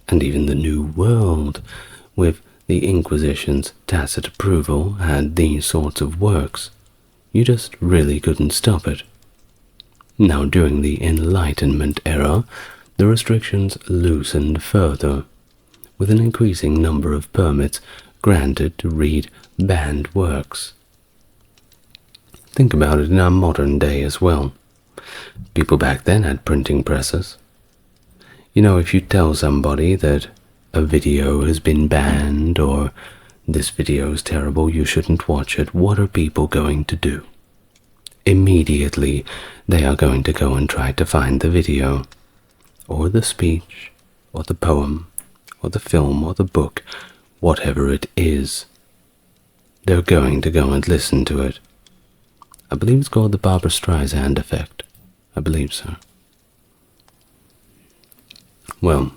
A: and even the New World, with the Inquisition's tacit approval, had these sorts of works. You just really couldn't stop it. Now, during the Enlightenment era, the restrictions loosened further, with an increasing number of permits granted to read banned works. Think about it in our modern day as well. People back then had printing presses. If you tell somebody that a video has been banned or this video is terrible, you shouldn't watch it, what are people going to do? Immediately, they are going to go and try to find the video, or the speech, or the poem, or the film, or the book, whatever it is. They're going to go and listen to it. I believe it's called the Barbra Streisand effect. I believe so. Well,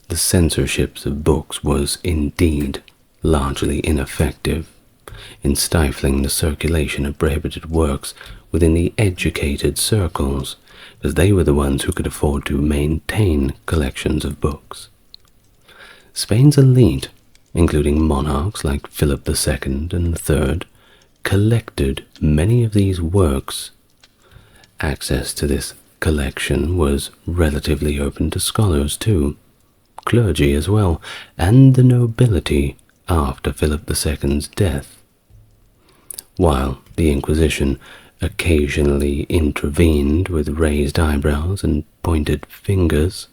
A: the censorship of books was indeed largely ineffective in stifling the circulation of prohibited works within the educated circles, as they were the ones who could afford to maintain collections of books. Spain's elite, including monarchs like Philip II and III, collected many of these works. Access to this collection was relatively open to scholars too, clergy as well, and the nobility after Philip II's death. While the Inquisition occasionally intervened with raised eyebrows and pointed fingers,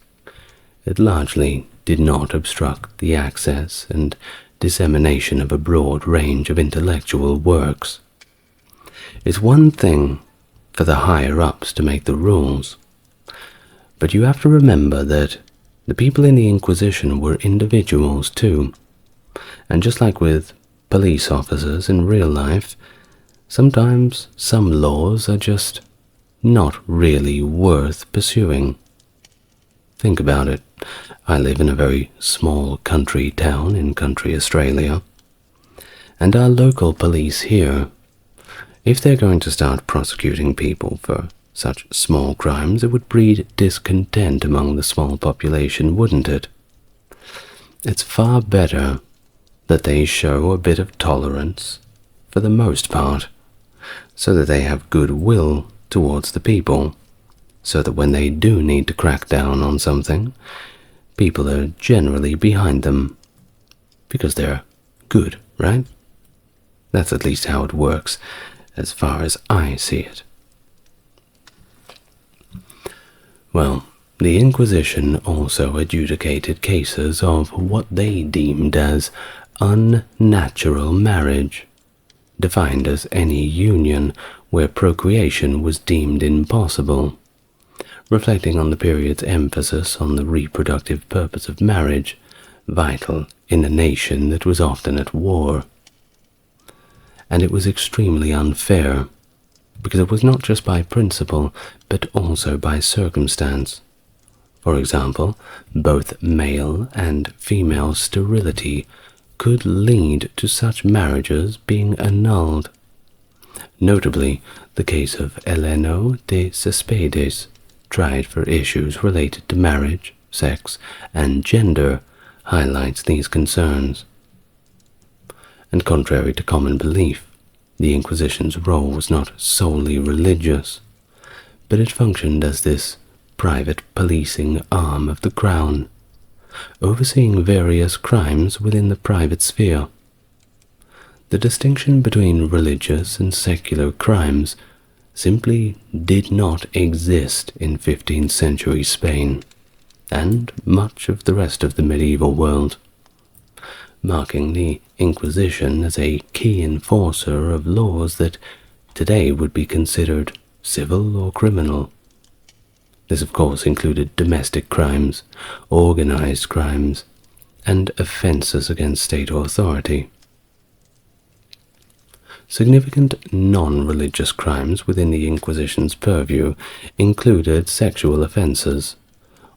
A: it largely did not obstruct the access and dissemination of a broad range of intellectual works. It's one thing for the higher-ups to make the rules, but you have to remember that the people in the Inquisition were individuals too, and just like with police officers in real life, sometimes some laws are just not really worth pursuing. Think about it. I live in a very small country town in country Australia, and our local police here, if they're going to start prosecuting people for such small crimes, it would breed discontent among the small population, wouldn't it? It's far better that they show a bit of tolerance, for the most part, so that they have goodwill towards the people, so that when they do need to crack down on something, people are generally behind them, because they're good, right? That's at least how it works, as far as I see it. Well, the Inquisition also adjudicated cases of what they deemed as unnatural marriage, defined as any union where procreation was deemed impossible, reflecting on the period's emphasis on the reproductive purpose of marriage, vital in a nation that was often at war. And it was extremely unfair, because it was not just by principle, but also by circumstance. For example, both male and female sterility could lead to such marriages being annulled. Notably, the case of Eleno de Cespedes, tried for issues related to marriage, sex, and gender, highlights these concerns. And contrary to common belief, the Inquisition's role was not solely religious, but it functioned as this private policing arm of the crown, overseeing various crimes within the private sphere. The distinction between religious and secular crimes simply did not exist in 15th century Spain, and much of the rest of the medieval world, marking the Inquisition as a key enforcer of laws that today would be considered civil or criminal. This of course included domestic crimes, organized crimes, and offenses against state authority. Significant non-religious crimes within the Inquisition's purview included sexual offenses,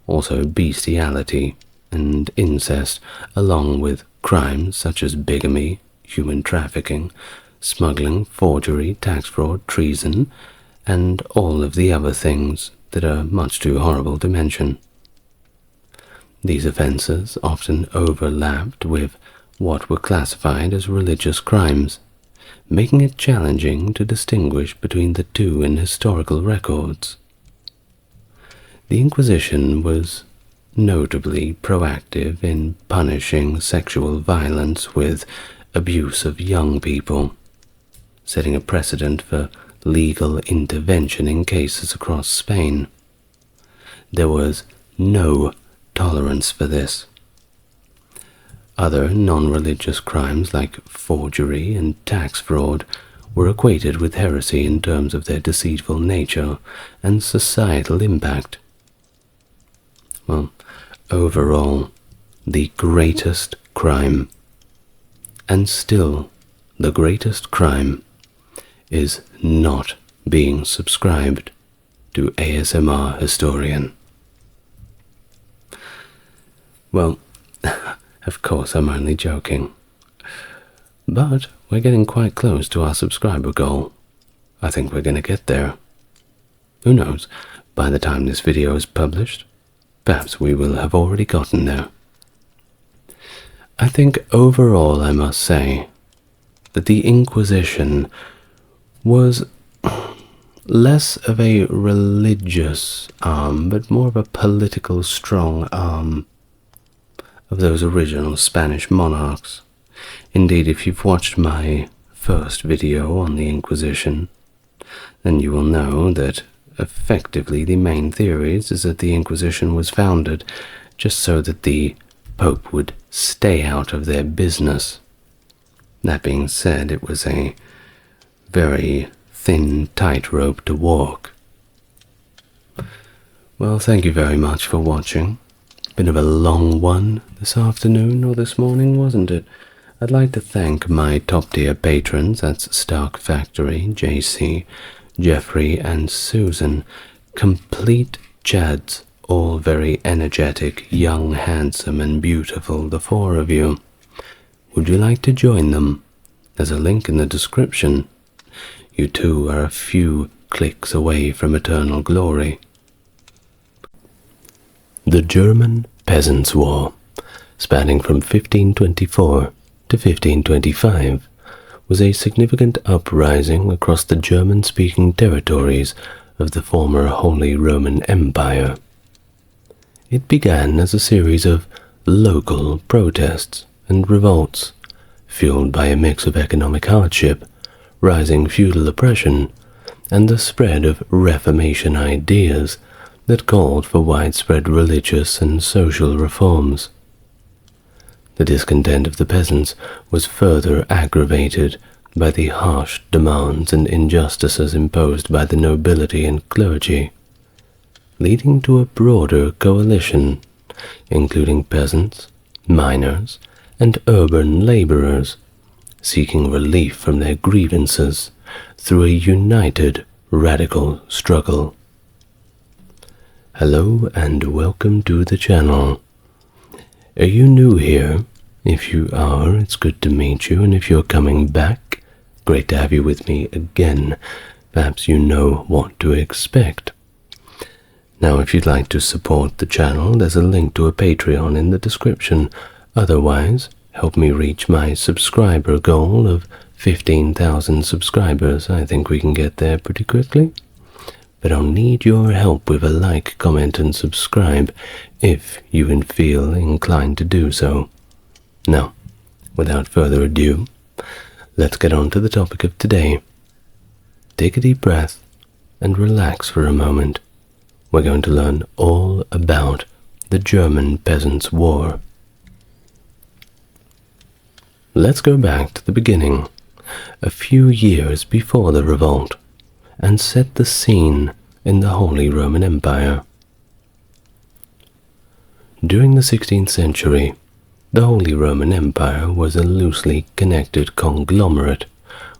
A: also bestiality and incest, along with crimes such as bigamy, human trafficking, smuggling, forgery, tax fraud, treason, and all of the other things that are much too horrible to mention. These offenses often overlapped with what were classified as religious crimes, making it challenging to distinguish between the two in historical records. The Inquisition was notably proactive in punishing sexual violence with abuse of young people, setting a precedent for legal intervention in cases across Spain. There was no tolerance for this. Other non-religious crimes like forgery and tax fraud were equated with heresy in terms of their deceitful nature and societal impact. Well, overall, the greatest crime, and still the greatest crime, is not being subscribed to ASMR Historian. Well, of course I'm only joking, but we're getting quite close to our subscriber goal. I think we're going to get there. Who knows, by the time this video is published, perhaps we will have already gotten there. I think overall I must say that the Inquisition was less of a religious arm, but more of a political strong arm of those original Spanish monarchs. Indeed, if you've watched my first video on the Inquisition, then you will know that effectively the main theories is that the Inquisition was founded just so that the Pope would stay out of their business. That being said, it was a very thin tightrope to walk. Well, thank you very much for watching. Bit of a long one this afternoon or this morning, wasn't it? I'd like to thank my top-tier patrons, that's Stark Factory, JC, Jeffrey, and Susan. Complete Chads, all very energetic, young, handsome, and beautiful, the four of you. Would you like to join them? There's a link in the description. You too are a few clicks away from eternal glory. The German Peasants War, spanning from 1524 to 1525, was a significant uprising across the German-speaking territories of the former Holy Roman Empire. It began as a series of local protests and revolts, fueled by a mix of economic hardship, rising feudal oppression, and the spread of Reformation ideas that called for widespread religious and social reforms. The discontent of the peasants was further aggravated by the harsh demands and injustices imposed by the nobility and clergy, leading to a broader coalition, including peasants, miners, and urban laborers, seeking relief from their grievances through a united radical struggle. Hello and welcome to the channel. Are you new here? If you are, it's good to meet you, and if you're coming back, great to have you with me again. Perhaps you know what to expect. Now, if you'd like to support the channel, there's a link to a Patreon in the description. Otherwise, help me reach my subscriber goal of 15,000 subscribers. I think we can get there pretty quickly. But I'll need your help with a like, comment, and subscribe if you feel inclined to do so. Now, without further ado, let's get on to the topic of today. Take a deep breath and relax for a moment. We're going to learn all about the German Peasants' War. Let's go back to the beginning, a few years before the revolt, and set the scene in the Holy Roman Empire. During the 16th century, the Holy Roman Empire was a loosely connected conglomerate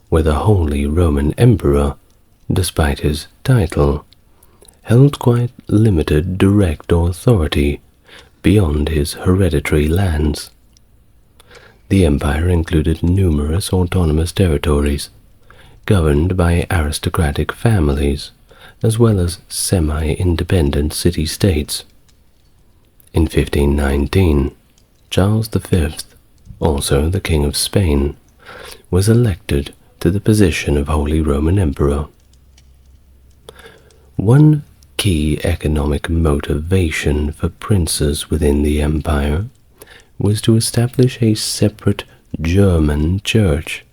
A: where the Holy Roman Emperor, despite his title, held quite limited direct authority beyond his hereditary lands. The empire included numerous autonomous territories, governed by aristocratic families, as well as semi-independent city-states. In 1519, Charles V, also the King of Spain, was elected to the position of Holy Roman Emperor. One key economic motivation for princes within the empire was to establish a separate German church,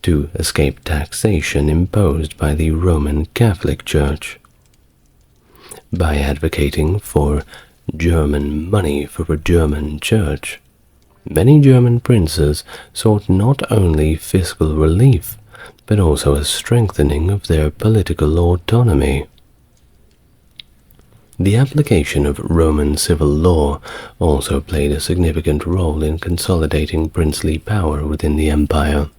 A: to escape taxation imposed by the Roman Catholic Church. By advocating for German money for a German church, many German princes sought not only fiscal relief, but also a strengthening of their political autonomy. The application of Roman civil law also played a significant role in consolidating princely power within the empire.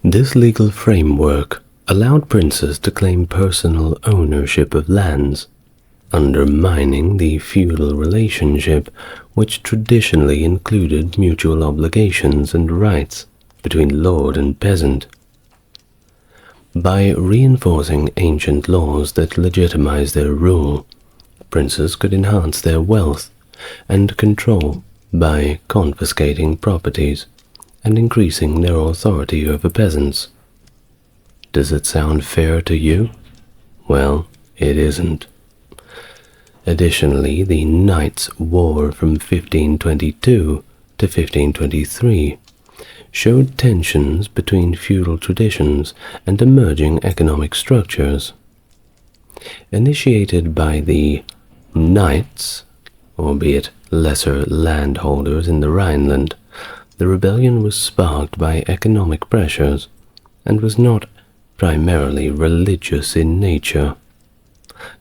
A: This legal framework allowed princes to claim personal ownership of lands, undermining the feudal relationship which traditionally included mutual obligations and rights between lord and peasant. By reinforcing ancient laws that legitimized their rule, princes could enhance their wealth and control by confiscating properties and increasing their authority over peasants. Does it sound fair to you? Well, it isn't. Additionally, the Knights' War from 1522 to 1523 showed tensions between feudal traditions and emerging economic structures. Initiated by the Knights, albeit lesser landholders in the Rhineland, the rebellion was sparked by economic pressures and was not primarily religious in nature,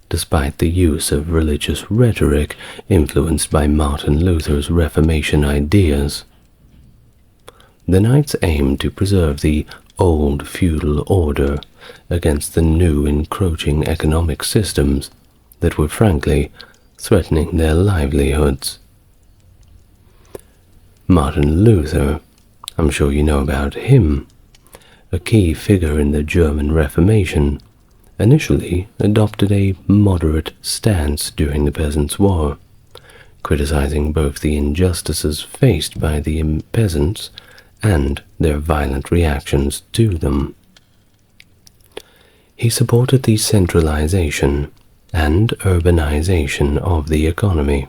A: despite the use of religious rhetoric influenced by Martin Luther's Reformation ideas. The Knights aimed to preserve the old feudal order against the new encroaching economic systems that were frankly threatening their livelihoods. Martin Luther, I'm sure you know about him, a key figure in the German Reformation, initially adopted a moderate stance during the Peasants' War, criticizing both the injustices faced by the peasants and their violent reactions to them. He supported the centralization and urbanization of the economy,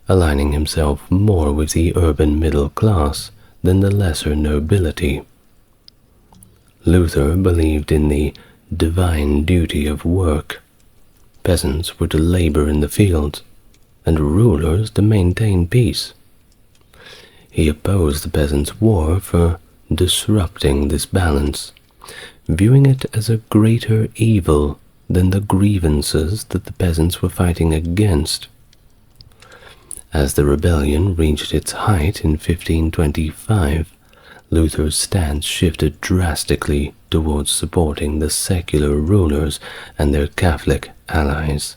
A: aligning himself more with the urban middle class than the lesser nobility. Luther believed in the divine duty of work. Peasants were to labor in the fields, and rulers to maintain peace. He opposed the Peasants' War for disrupting this balance, viewing it as a greater evil than the grievances that the peasants were fighting against. As the rebellion reached its height in 1525, Luther's stance shifted drastically towards supporting the secular rulers and their Catholic allies.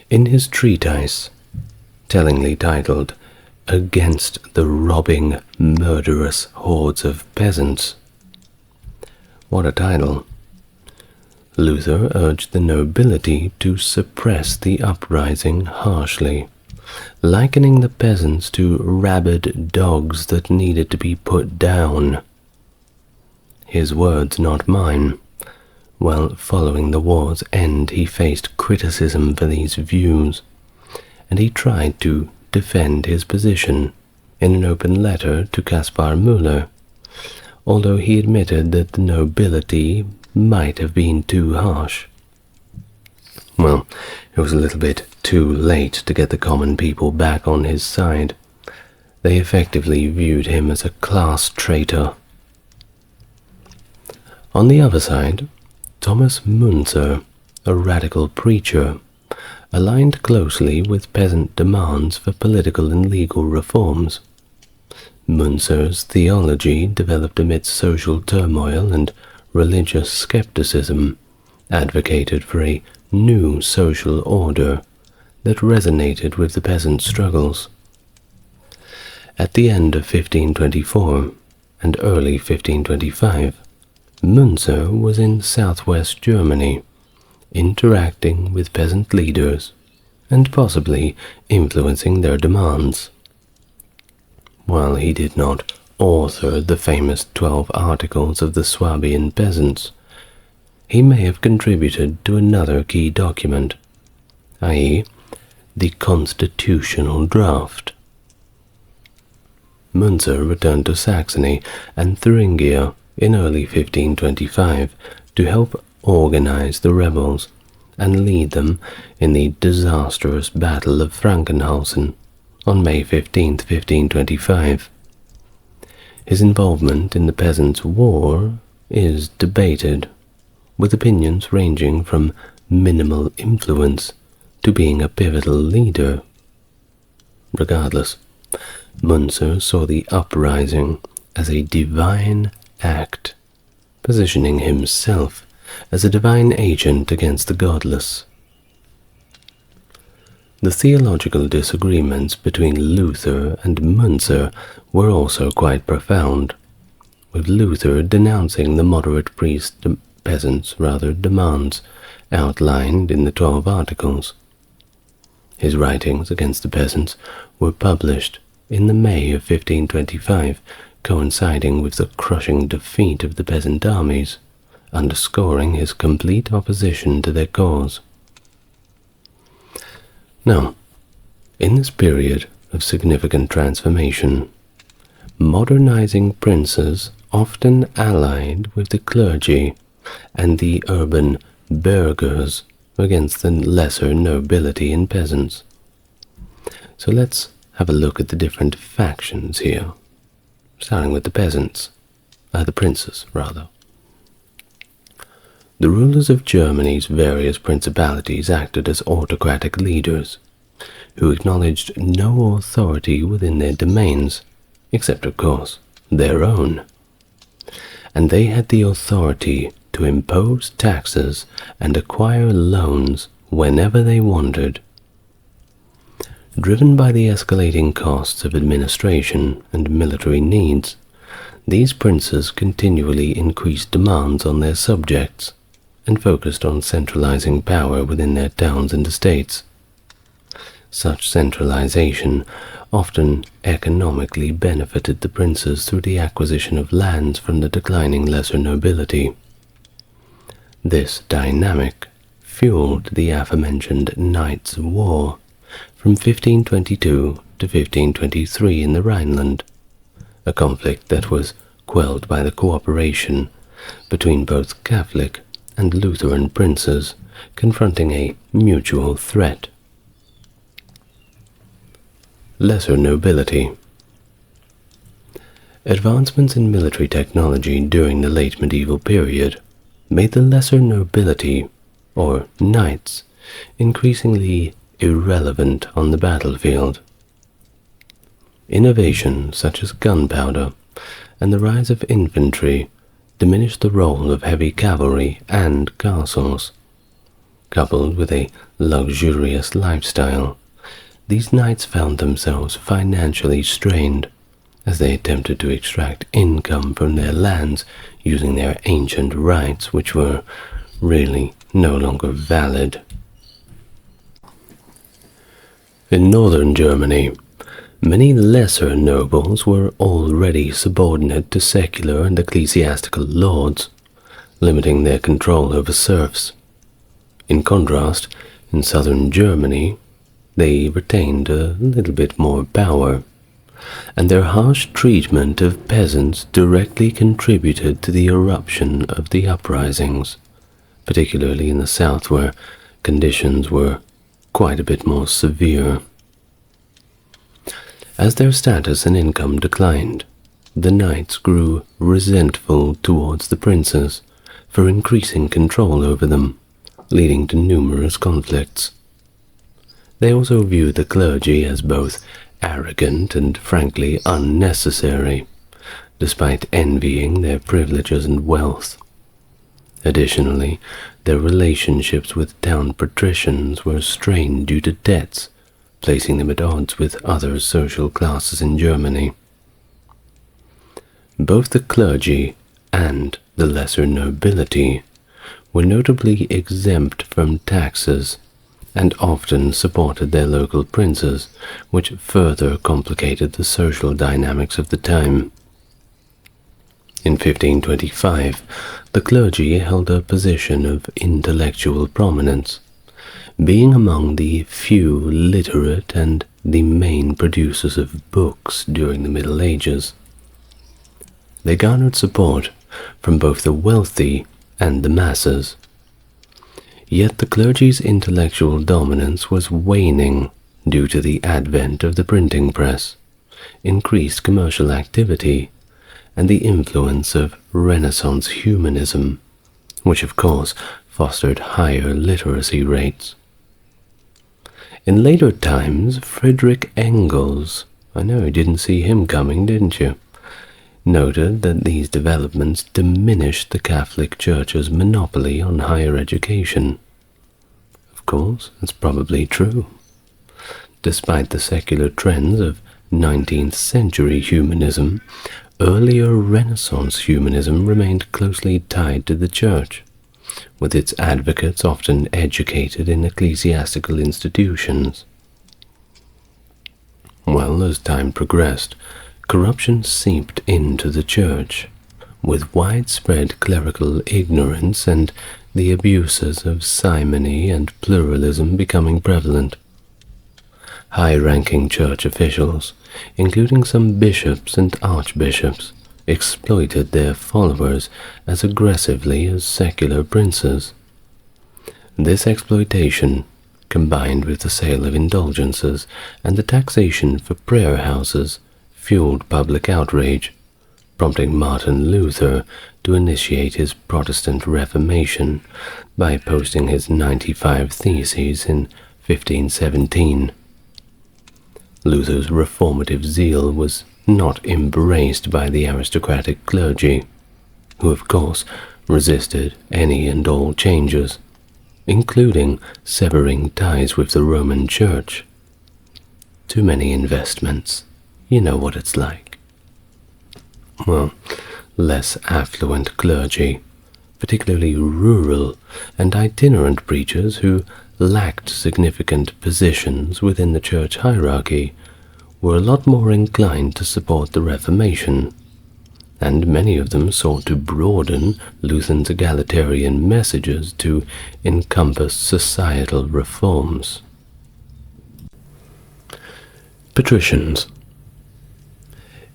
A: In his treatise, tellingly titled Against the Robbing, Murderous Hordes of Peasants, what a title, Luther urged the nobility to suppress the uprising harshly, likening the peasants to rabid dogs that needed to be put down. His words, not mine. Well, following the war's end, he faced criticism for these views, and he tried to defend his position in an open letter to Caspar Müller, although he admitted that the nobility might have been too harsh. Well, it was a little bit too late to get the common people back on his side. They effectively viewed him as a class traitor. On the other side, Thomas Müntzer, a radical preacher, aligned closely with peasant demands for political and legal reforms. Münzer's theology, developed amidst social turmoil and religious skepticism, advocated for a new social order that resonated with the peasant struggles. At the end of 1524 and early 1525, Münzer was in southwest Germany, interacting with peasant leaders and possibly influencing their demands. While he did not author the famous 12 Articles of the Swabian peasants, he may have contributed to another key document, i.e., the constitutional draft. Münzer returned to Saxony and Thuringia in early 1525 to help organize the rebels and lead them in the disastrous Battle of Frankenhausen on May 15, 1525. His involvement in the Peasants' War is debated, with opinions ranging from minimal influence to being a pivotal leader. Regardless, Münzer saw the uprising as a divine act, positioning himself as a divine agent against the godless. The theological disagreements between Luther and Münzer were also quite profound, with Luther denouncing the moderate peasants' demands outlined in the 12 Articles. His writings against the peasants were published in the May of 1525, coinciding with the crushing defeat of the peasant armies, underscoring his complete opposition to their cause. Now, in this period of significant transformation, modernizing princes often allied with the clergy and the urban burghers against the lesser nobility and peasants. So let's have a look at the different factions here, starting with the peasants, the princes rather. The rulers of Germany's various principalities acted as autocratic leaders, who acknowledged no authority within their domains, except of course their own. And they had the authority to impose taxes and acquire loans whenever they wanted. Driven by the escalating costs of administration and military needs, these princes continually increased demands on their subjects and focused on centralizing power within their towns and estates. Such centralization often economically benefited the princes through the acquisition of lands from the declining lesser nobility. This dynamic fueled the aforementioned Knights' War from 1522 to 1523 in the Rhineland, a conflict that was quelled by the cooperation between both Catholic and Lutheran princes confronting a mutual threat. Lesser nobility. Advancements in military technology during the late medieval period made the lesser nobility, or knights, increasingly irrelevant on the battlefield. Innovations such as gunpowder and the rise of infantry diminished the role of heavy cavalry and castles. Coupled with a luxurious lifestyle, these knights found themselves financially strained as they attempted to extract income from their lands using their ancient rights, which were really no longer valid. In northern Germany, many lesser nobles were already subordinate to secular and ecclesiastical lords, limiting their control over serfs. In contrast, in southern Germany, they retained a little bit more power, and their harsh treatment of peasants directly contributed to the eruption of the uprisings, particularly in the south where conditions were quite a bit more severe. As their status and income declined, the knights grew resentful towards the princes for increasing control over them, leading to numerous conflicts. They also viewed the clergy as both arrogant and frankly unnecessary, despite envying their privileges and wealth. Additionally, their relationships with town patricians were strained due to debts, placing them at odds with other social classes in Germany. Both the clergy and the lesser nobility were notably exempt from taxes and often supported their local princes, which further complicated the social dynamics of the time. In 1525, the clergy held a position of intellectual prominence, being among the few literate and the main producers of books during the Middle Ages. They garnered support from both the wealthy and the masses. Yet the clergy's intellectual dominance was waning due to the advent of the printing press, increased commercial activity, and the influence of Renaissance humanism, which of course fostered higher literacy rates. In later times, Friedrich Engels, I know you didn't see him coming, didn't you? Noted that these developments diminished the Catholic Church's monopoly on higher education. Of course, that's probably true. Despite the secular trends of 19th century humanism, earlier Renaissance humanism remained closely tied to the Church, with its advocates often educated in ecclesiastical institutions. Well, as time progressed, corruption seeped into the Church, with widespread clerical ignorance and the abuses of simony and pluralism becoming prevalent. High-ranking church officials, including some bishops and archbishops, exploited their followers as aggressively as secular princes. This exploitation, combined with the sale of indulgences and the taxation for prayer houses, fueled public outrage, prompting Martin Luther to initiate his Protestant Reformation by posting his 95 Theses in 1517. Luther's reformative zeal was not embraced by the aristocratic clergy, who of course resisted any and all changes, including severing ties with the Roman Church. Too many investments, you know what it's like. Well, less affluent clergy, particularly rural and itinerant preachers who lacked significant positions within the church hierarchy, were a lot more inclined to support the Reformation, and many of them sought to broaden Luther's egalitarian messages to encompass societal reforms. Patricians.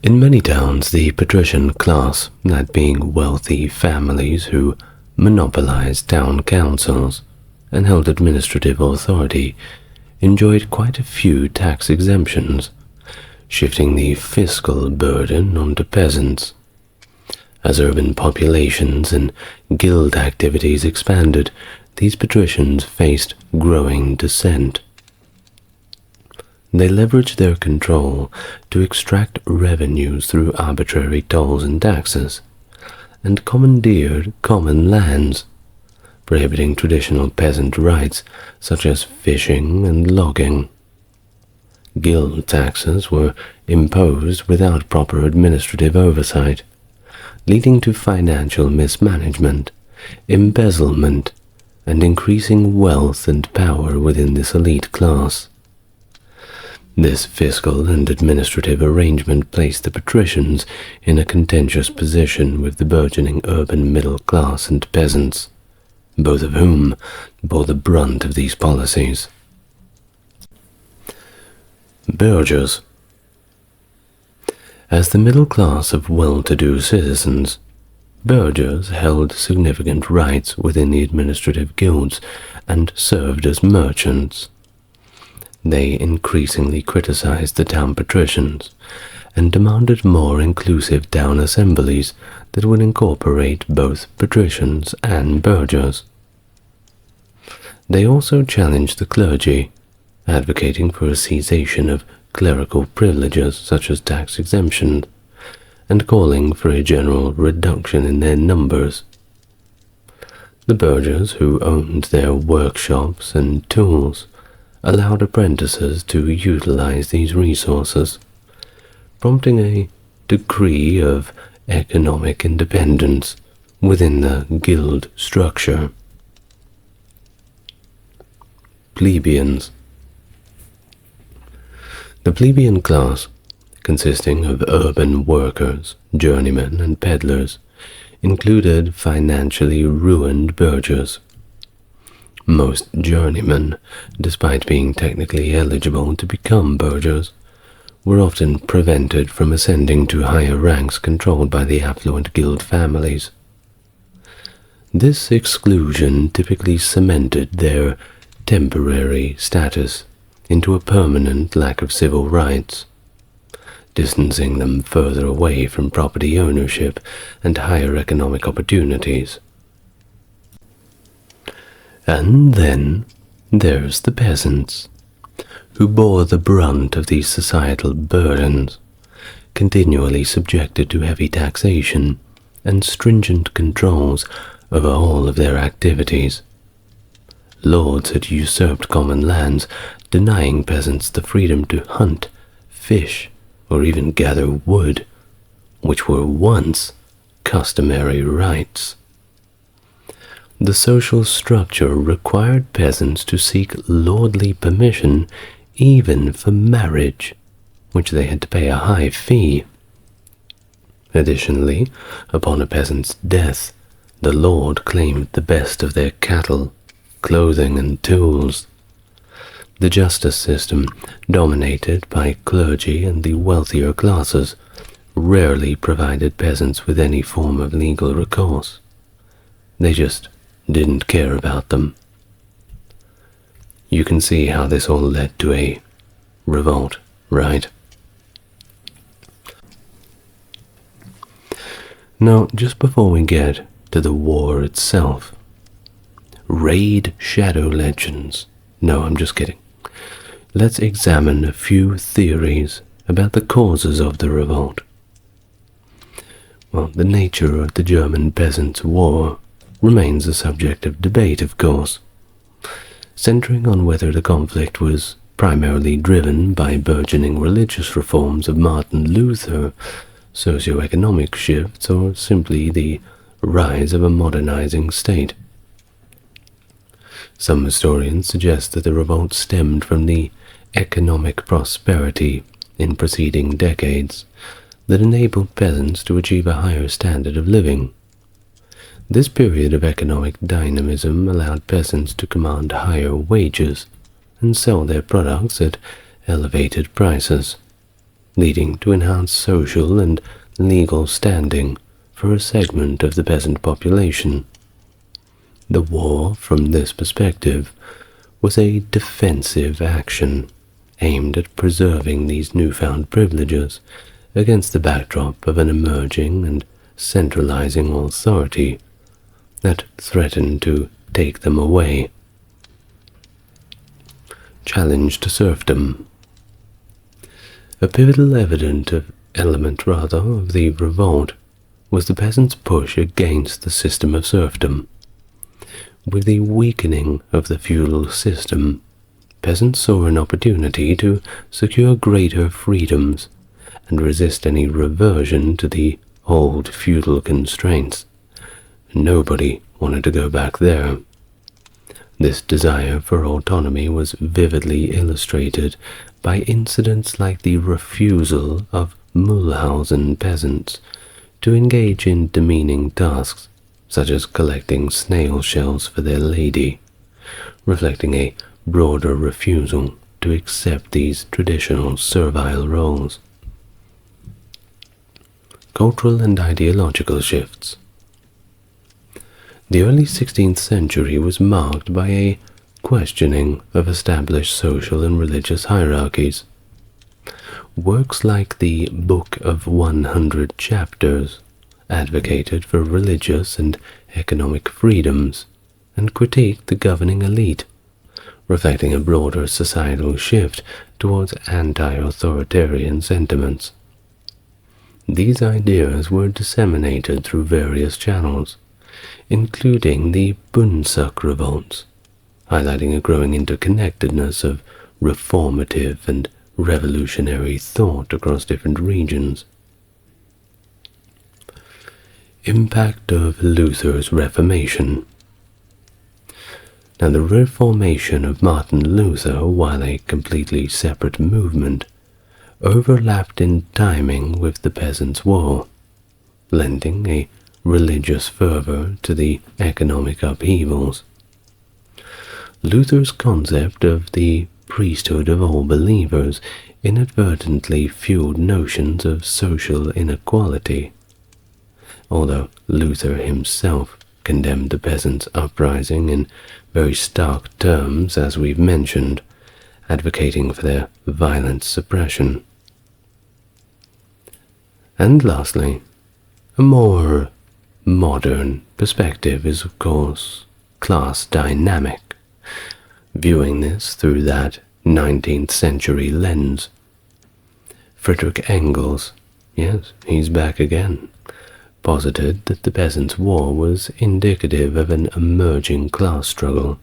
A: In many towns, the patrician class, that being wealthy families who monopolized town councils and held administrative authority, enjoyed quite a few tax exemptions, shifting the fiscal burden onto peasants. As urban populations and guild activities expanded, these patricians faced growing dissent. They leveraged their control to extract revenues through arbitrary tolls and taxes, and commandeered common lands, prohibiting traditional peasant rights such as fishing and logging. Guild taxes were imposed without proper administrative oversight, leading to financial mismanagement, embezzlement, and increasing wealth and power within this elite class. This fiscal and administrative arrangement placed the patricians in a contentious position with the burgeoning urban middle class and peasants, both of whom bore the brunt of these policies. Burghers. As the middle class of well-to-do citizens, burghers held significant rights within the administrative guilds and served as merchants. They increasingly criticized the town patricians and demanded more inclusive town assemblies that would incorporate both patricians and burghers. They also challenged the clergy, advocating for a cessation of clerical privileges such as tax exemption, and calling for a general reduction in their numbers. The burghers who owned their workshops and tools allowed apprentices to utilize these resources, prompting a degree of economic independence within the guild structure. Plebeians. The plebeian class, consisting of urban workers, journeymen, and peddlers, included financially ruined burghers. Most journeymen, despite being technically eligible to become burghers, were often prevented from ascending to higher ranks controlled by the affluent guild families. This exclusion typically cemented their temporary status into a permanent lack of civil rights, distancing them further away from property ownership and higher economic opportunities. And then there's the peasants, who bore the brunt of these societal burdens, continually subjected to heavy taxation and stringent controls over all of their activities. Lords had usurped common lands, denying peasants the freedom to hunt, fish, or even gather wood, which were once customary rights. The social structure required peasants to seek lordly permission even for marriage, which they had to pay a high fee. Additionally, upon a peasant's death, the lord claimed the best of their cattle, clothing, and tools. The justice system, dominated by clergy and the wealthier classes, rarely provided peasants with any form of legal recourse. They just didn't care about them. You can see how this all led to a revolt, right? Now, just before we get to the war itself, raid shadow legends. No, I'm just kidding. Let's examine a few theories about the causes of the revolt. Well, the nature of the German Peasants' War remains a subject of debate, of course, centering on whether the conflict was primarily driven by burgeoning religious reforms of Martin Luther, socioeconomic shifts, or simply the rise of a modernizing state. Some historians suggest that the revolt stemmed from the economic prosperity in preceding decades that enabled peasants to achieve a higher standard of living. This period of economic dynamism allowed peasants to command higher wages and sell their products at elevated prices, leading to enhanced social and legal standing for a segment of the peasant population. The war, from this perspective, was a defensive action aimed at preserving these newfound privileges against the backdrop of an emerging and centralizing authority that threatened to take them away. Challenge to serfdom. A pivotal element of the revolt was the peasants' push against the system of serfdom. With the weakening of the feudal system, peasants saw an opportunity to secure greater freedoms and resist any reversion to the old feudal constraints. Nobody wanted to go back there. This desire for autonomy was vividly illustrated by incidents like the refusal of Mulhausen peasants to engage in demeaning tasks, such as collecting snail shells for their lady, reflecting a broader refusal to accept these traditional servile roles. Cultural and ideological shifts. The early 16th century was marked by a questioning of established social and religious hierarchies. Works like the Book of 100 Chapters advocated for religious and economic freedoms and critiqued the governing elite, reflecting a broader societal shift towards anti-authoritarian sentiments. These ideas were disseminated through various channels, including the Peasants Revolts, highlighting a growing interconnectedness of reformative and revolutionary thought across different regions. Impact of Luther's Reformation. Now, the Reformation of Martin Luther, while a completely separate movement, overlapped in timing with the Peasants' War, lending a religious fervor to the economic upheavals. Luther's concept of the priesthood of all believers inadvertently fueled notions of social inequality. Although Luther himself condemned the peasants' uprising in very stark terms, as we've mentioned, advocating for their violent suppression. And lastly, a more modern perspective is, of course, class dynamic, viewing this through that 19th century lens. Friedrich Engels, yes, he's back again, posited that the Peasants' War was indicative of an emerging class struggle,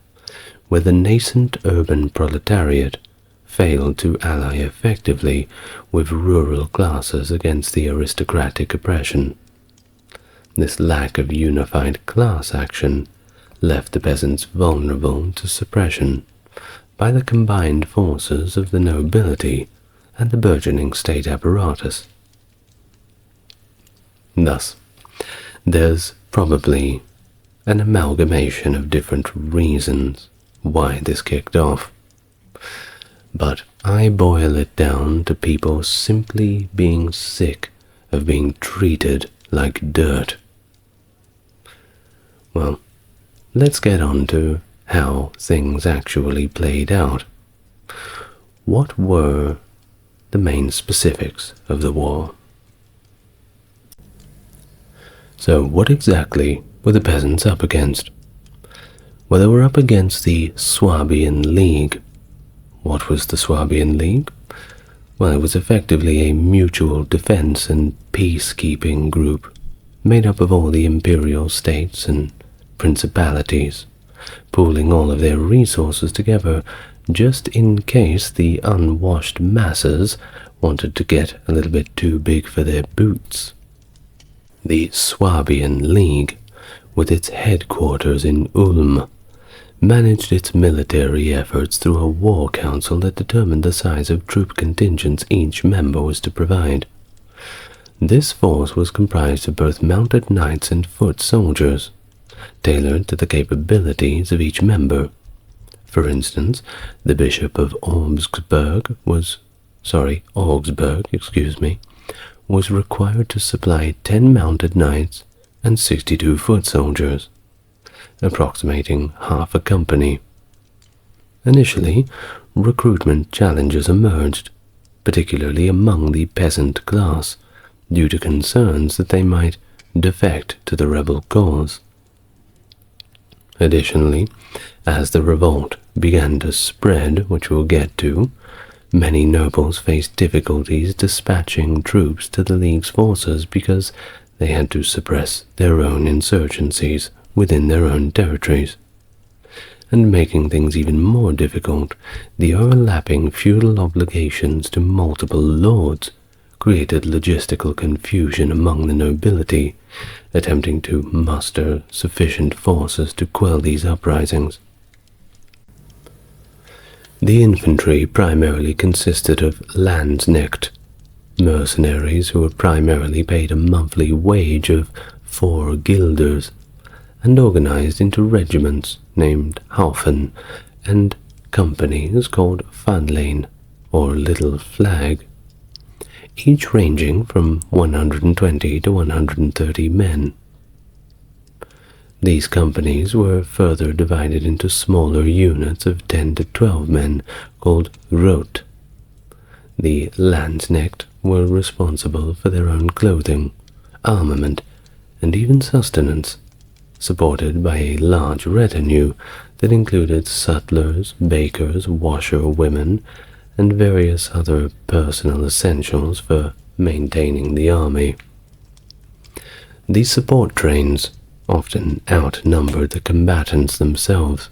A: where the nascent urban proletariat failed to ally effectively with rural classes against the aristocratic oppression. This lack of unified class action left the peasants vulnerable to suppression by the combined forces of the nobility and the burgeoning state apparatus. Thus, there's probably an amalgamation of different reasons why this kicked off, but I boil it down to people simply being sick of being treated like dirt. Well, let's get on to how things actually played out. What were the main specifics of the war? So what exactly were the peasants up against? Well, they were up against the Swabian League. What was the Swabian League? Well, it was effectively a mutual defense and peacekeeping group made up of all the imperial states and principalities, pooling all of their resources together just in case the unwashed masses wanted to get a little bit too big for their boots. The Swabian League, with its headquarters in Ulm, managed its military efforts through a war council that determined the size of troop contingents each member was to provide. This force was comprised of both mounted knights and foot soldiers, tailored to the capabilities of each member. For instance, the Bishop of Augsburg was required to supply 10 mounted knights and 62 foot soldiers, approximating half a company. Initially, recruitment challenges emerged, particularly among the peasant class, due to concerns that they might defect to the rebel cause. Additionally, as the revolt began to spread, which we'll get to, many nobles faced difficulties dispatching troops to the League's forces because they had to suppress their own insurgencies within their own territories. And making things even more difficult, the overlapping feudal obligations to multiple lords created logistical confusion among the nobility, attempting to muster sufficient forces to quell these uprisings. The infantry primarily consisted of landsknecht, mercenaries who were primarily paid a monthly wage of 4 guilders, and organized into regiments named Haufen and companies called Fadlein, or Little Flag, each ranging from 120 to 130 men. These companies were further divided into smaller units of 10 to 12 men called Rot. The landsknecht were responsible for their own clothing, armament, and even sustenance, supported by a large retinue that included sutlers, bakers, washerwomen, and various other personal essentials for maintaining the army. These support trains often outnumbered the combatants themselves,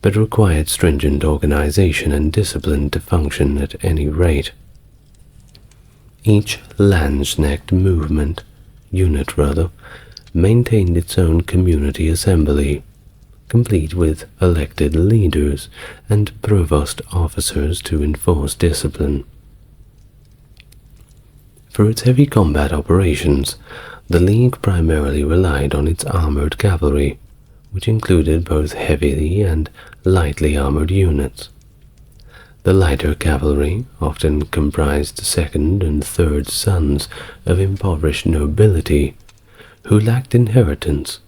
A: but required stringent organization and discipline to function at any rate. Each landsknecht unit, maintained its own community assembly, complete with elected leaders and provost officers to enforce discipline. For its heavy combat operations, the League primarily relied on its armored cavalry, which included both heavily and lightly armored units. The lighter cavalry often comprised second and third sons of impoverished nobility who lacked inheritance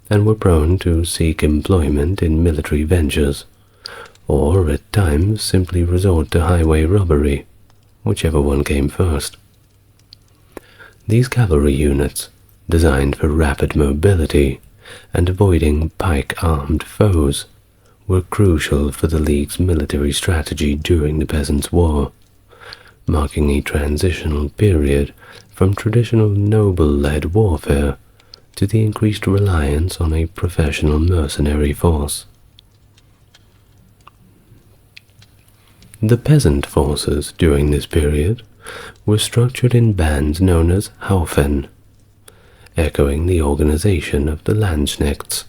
A: and were prone to seek employment in military ventures, or at times simply resort to highway robbery, whichever one came first. These cavalry units, designed for rapid mobility and avoiding pike-armed foes, were crucial for the League's military strategy during the Peasants' War, marking a transitional period from traditional noble-led warfare to the increased reliance on a professional mercenary force. The peasant forces during this period were structured in bands known as Haufen, echoing the organization of the landsknechts.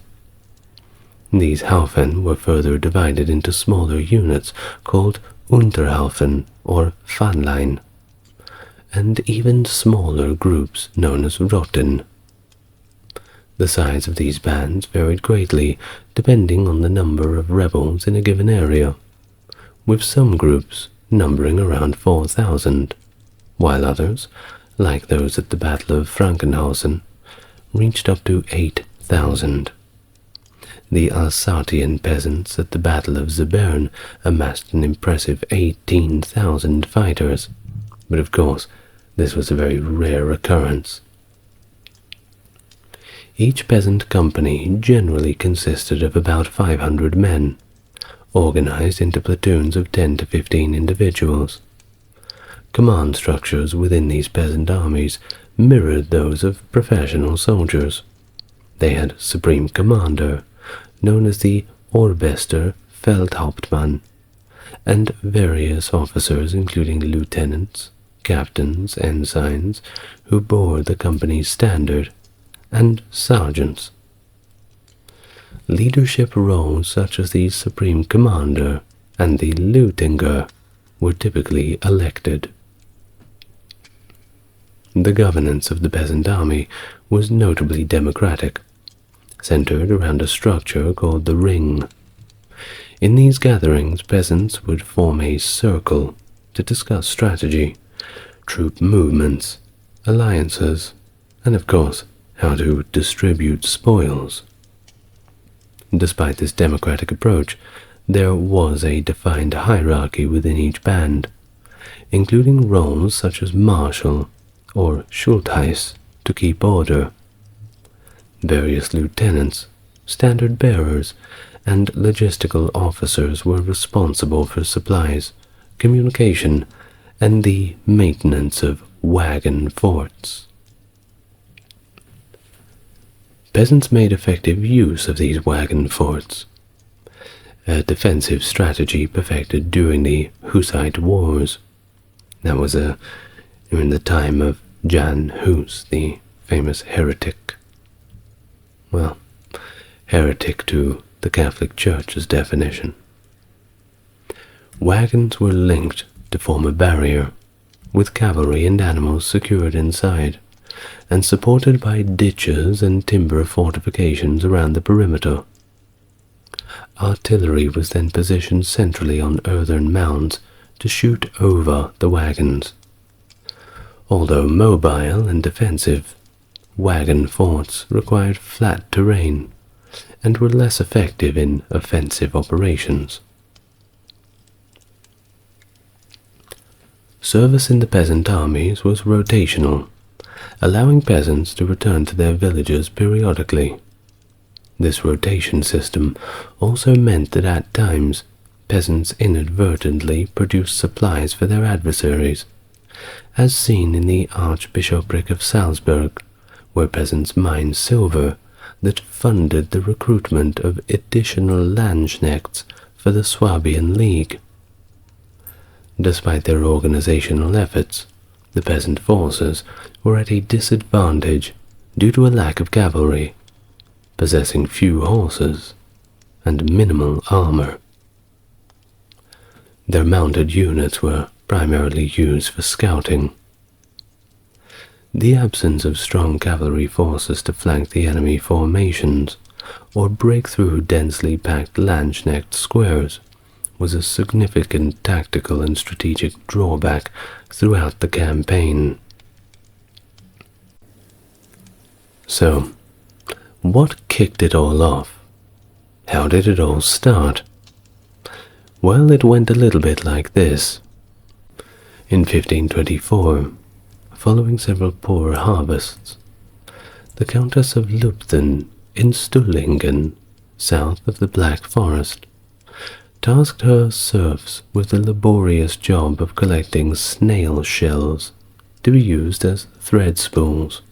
A: These Haufen were further divided into smaller units called Unterhaufen or Fadlein, and even smaller groups known as Rotten. The size of these bands varied greatly depending on the number of rebels in a given area, with some groups numbering around 4,000, while others, like those at the Battle of Frankenhausen, reached up to 8,000. The Alsatian peasants at the Battle of Zabern amassed an impressive 18,000 fighters, but of course this was a very rare occurrence. Each peasant company generally consisted of about 500 men, organized into platoons of 10 to 15 individuals. Command structures within these peasant armies mirrored those of professional soldiers. They had supreme commander, known as the Oberstter Feldhauptmann, and various officers including lieutenants, captains, ensigns, who bore the company's standard, and sergeants. Leadership roles such as the Supreme Commander and the Lieutenant were typically elected. The governance of the peasant army was notably democratic, centered around a structure called the Ring. In these gatherings, peasants would form a circle to discuss strategy, troop movements, alliances, and of course, how to distribute spoils. Despite this democratic approach, there was a defined hierarchy within each band, including roles such as marshal or Schultheiss to keep order. Various lieutenants, standard bearers, and logistical officers were responsible for supplies, communication, and the maintenance of wagon forts. peasants made effective use of these wagon forts, a defensive strategy perfected during the Hussite Wars. That was during the time of Jan Hus, the famous heretic. Well, heretic to the Catholic Church's definition. Wagons were linked to form a barrier, with cavalry and animals secured inside, and supported by ditches and timber fortifications around the perimeter. Artillery was then positioned centrally on earthen mounds to shoot over the wagons. Although mobile and defensive, wagon forts required flat terrain and were less effective in offensive operations. Service in the peasant armies was rotational, allowing peasants to return to their villages periodically. This rotation system also meant that at times peasants inadvertently produced supplies for their adversaries, as seen in the Archbishopric of Salzburg, where peasants mined silver that funded the recruitment of additional landsknechts for the Swabian League. Despite their organizational efforts, the peasant forces were at a disadvantage due to a lack of cavalry, possessing few horses and minimal armor. Their mounted units were primarily used for scouting. The absence of strong cavalry forces to flank the enemy formations or break through densely packed landsknecht squares was a significant tactical and strategic drawback throughout the campaign. So, what kicked it all off? How did it all start? Well, it went a little bit like this. In 1524, following several poor harvests, the Countess of Lupton in Stullingen, south of the Black Forest, tasked her serfs with the laborious job of collecting snail shells to be used as thread spools.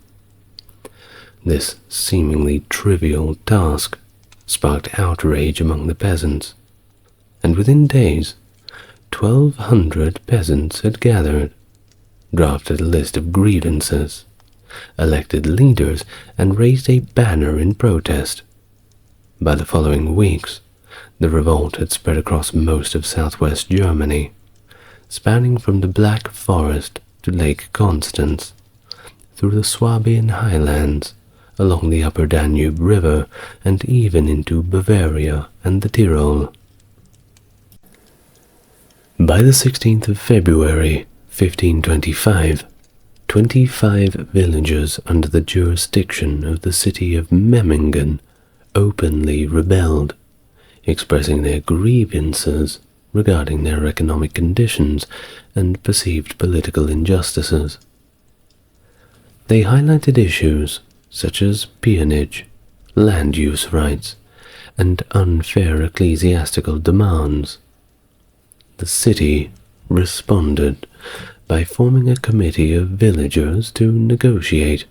A: This seemingly trivial task sparked outrage among the peasants, and within days 1,200 peasants had gathered, drafted a list of grievances, elected leaders, and raised a banner in protest. By the following weeks, the revolt had spread across most of southwest Germany, spanning from the Black Forest to Lake Constance, through the Swabian highlands, along the upper Danube River, and even into Bavaria and the Tyrol. By the 16th of February, 1525, 25 villages under the jurisdiction of the city of Memmingen openly rebelled, expressing their grievances regarding their economic conditions and perceived political injustices. They highlighted issues such as peonage, land use rights, and unfair ecclesiastical demands. The city responded by forming a committee of villagers to negotiate.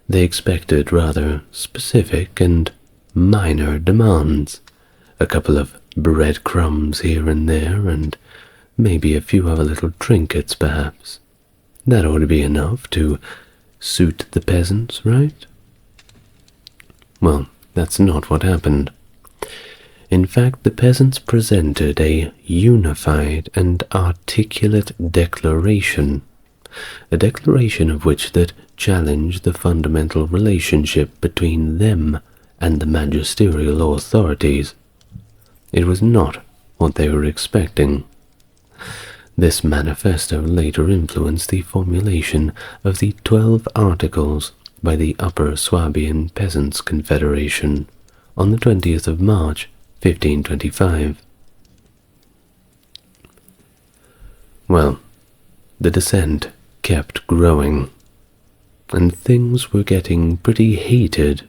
A: They expected rather specific and minor demands, a couple of breadcrumbs here and there, and maybe a few other little trinkets perhaps. That ought to be enough to suit the peasants, right? Well, that's not what happened. In fact, the peasants presented a unified and articulate declaration, a declaration of which that challenged the fundamental relationship between them and the magisterial authorities. It was not what they were expecting. This manifesto later influenced the formulation of the 12 Articles by the Upper Swabian Peasants' Confederation on the 20th of March, 1525. Well, the dissent kept growing, and things were getting pretty heated.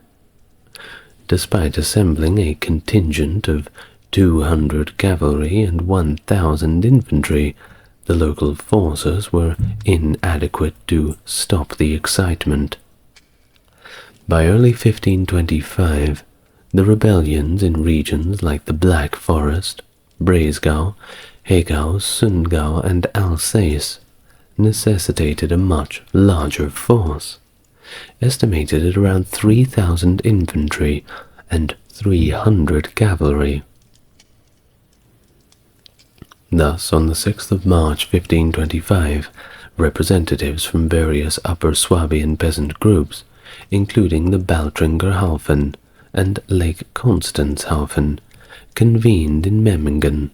A: Despite assembling a contingent of 200 cavalry and 1,000 infantry, the local forces were inadequate to stop the excitement. By early 1525, the rebellions in regions like the Black Forest, Breisgau, Hegau, Sundgau, and Alsace necessitated a much larger force, estimated at around 3,000 infantry and 300 cavalry. Thus, on the 6th of March 1525, representatives from various Upper Swabian peasant groups, including the Baltringerhaufen and Lake Constance-Haufen, convened in Memmingen.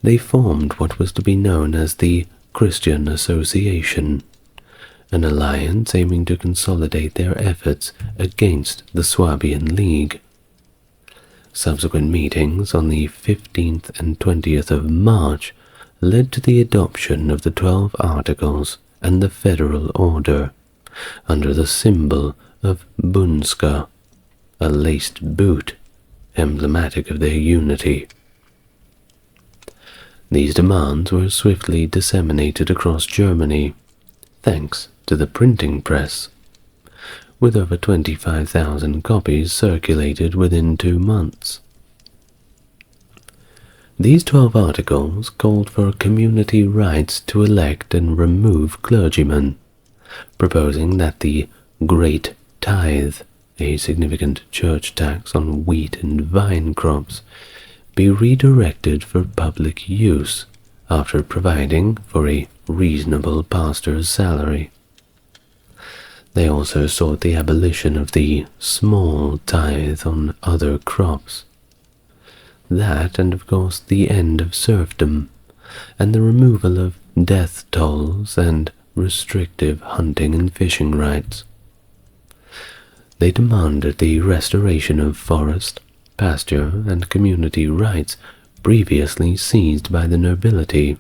A: They formed what was to be known as the Christian Association, an alliance aiming to consolidate their efforts against the Swabian League. Subsequent meetings on the 15th and 20th of March led to the adoption of the 12 Articles and the Federal Order, under the symbol of Bunska, a laced boot, emblematic of their unity. These demands were swiftly disseminated across Germany, thanks to the printing press, with over 25,000 copies circulated within 2 months. These 12 articles called for community rights to elect and remove clergymen, proposing that the Great Tithe, a significant church tax on wheat and vine crops, be redirected for public use after providing for a reasonable pastor's salary. They also sought the abolition of the small tithe on other crops. That, and of course the end of serfdom, and the removal of death tolls and restrictive hunting and fishing rights. They demanded the restoration of forest, pasture, and community rights previously seized by the nobility,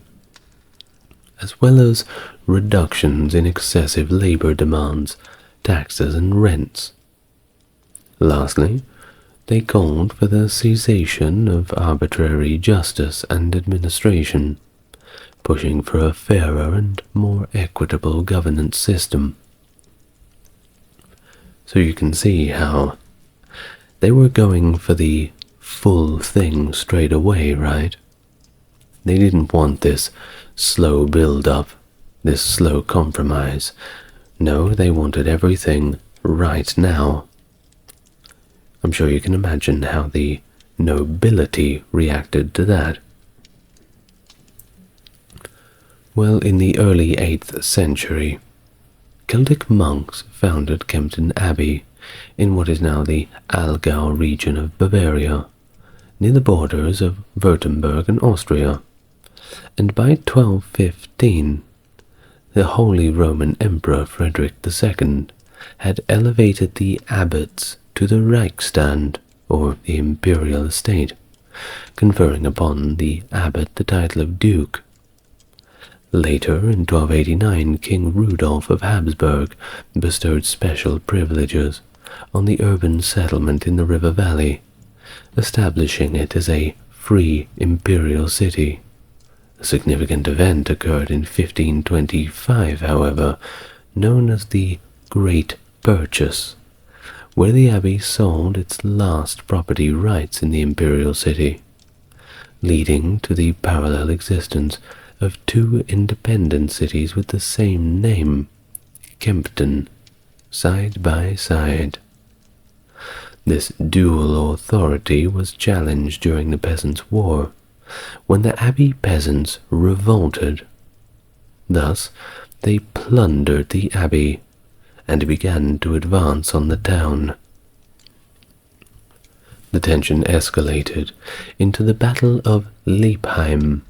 A: as well as reductions in excessive labor demands, taxes, and rents. Lastly, they called for the cessation of arbitrary justice and administration, pushing for a fairer and more equitable governance system. So you can see how they were going for the full thing straight away, right? They didn't want this slow build-up, this slow compromise. No, they wanted everything right now. I'm sure you can imagine how the nobility reacted to that. Well, in the early 8th century, Celtic monks founded Kempten Abbey in what is now the Allgäu region of Bavaria, near the borders of Württemberg and Austria, and by 1215, the Holy Roman Emperor Frederick II had elevated the abbots to the Reichsstand, or the imperial estate, conferring upon the abbot the title of duke. Later, in 1289, King Rudolph of Habsburg bestowed special privileges on the urban settlement in the river valley, establishing it as a free imperial city. A significant event occurred in 1525, however, known as the Great Purchase, where the abbey sold its last property rights in the imperial city, leading to the parallel existence of 2 independent cities with the same name, Kempten, side by side. This dual authority was challenged during the Peasants' War, when the abbey peasants revolted. Thus, they plundered the abbey and began to advance on the town. The tension escalated into the Battle of Leipheim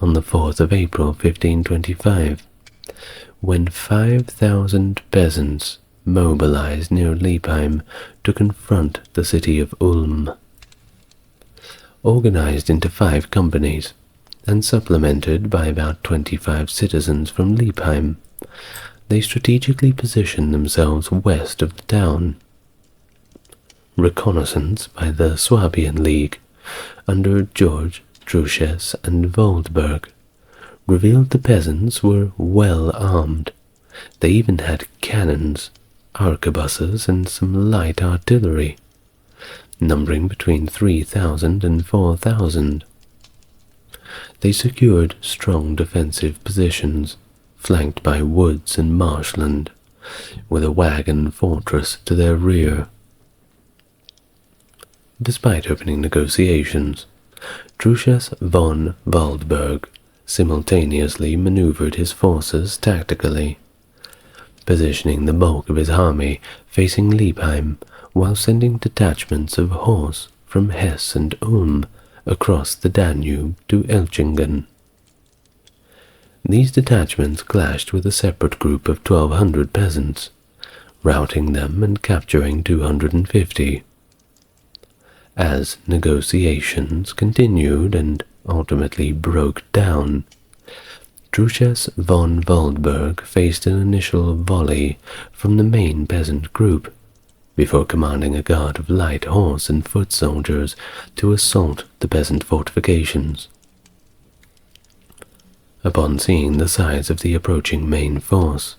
A: on the 4th of April 1525, when 5,000 peasants mobilized near Leipheim to confront the city of Ulm. Organized into 5 companies and supplemented by about 25 citizens from Leipheim, they strategically positioned themselves west of the town. Reconnaissance by the Swabian League under George Truches and Waldberg revealed the peasants were well armed. They even had cannons, arquebuses and some light artillery, numbering between 3,000 and 4,000. They secured strong defensive positions, flanked by woods and marshland, with a wagon fortress to their rear. Despite opening negotiations, Truchas von Waldburg simultaneously maneuvered his forces tactically, positioning the bulk of his army facing Liebheim while sending detachments of horse from Hesse and Ulm across the Danube to Elchingen. These detachments clashed with a separate group of 1,200 peasants, routing them and capturing 250. As negotiations continued and ultimately broke down, Truchas von Waldburg faced an initial volley from the main peasant group, before commanding a guard of light horse and foot soldiers to assault the peasant fortifications. Upon seeing the size of the approaching main force,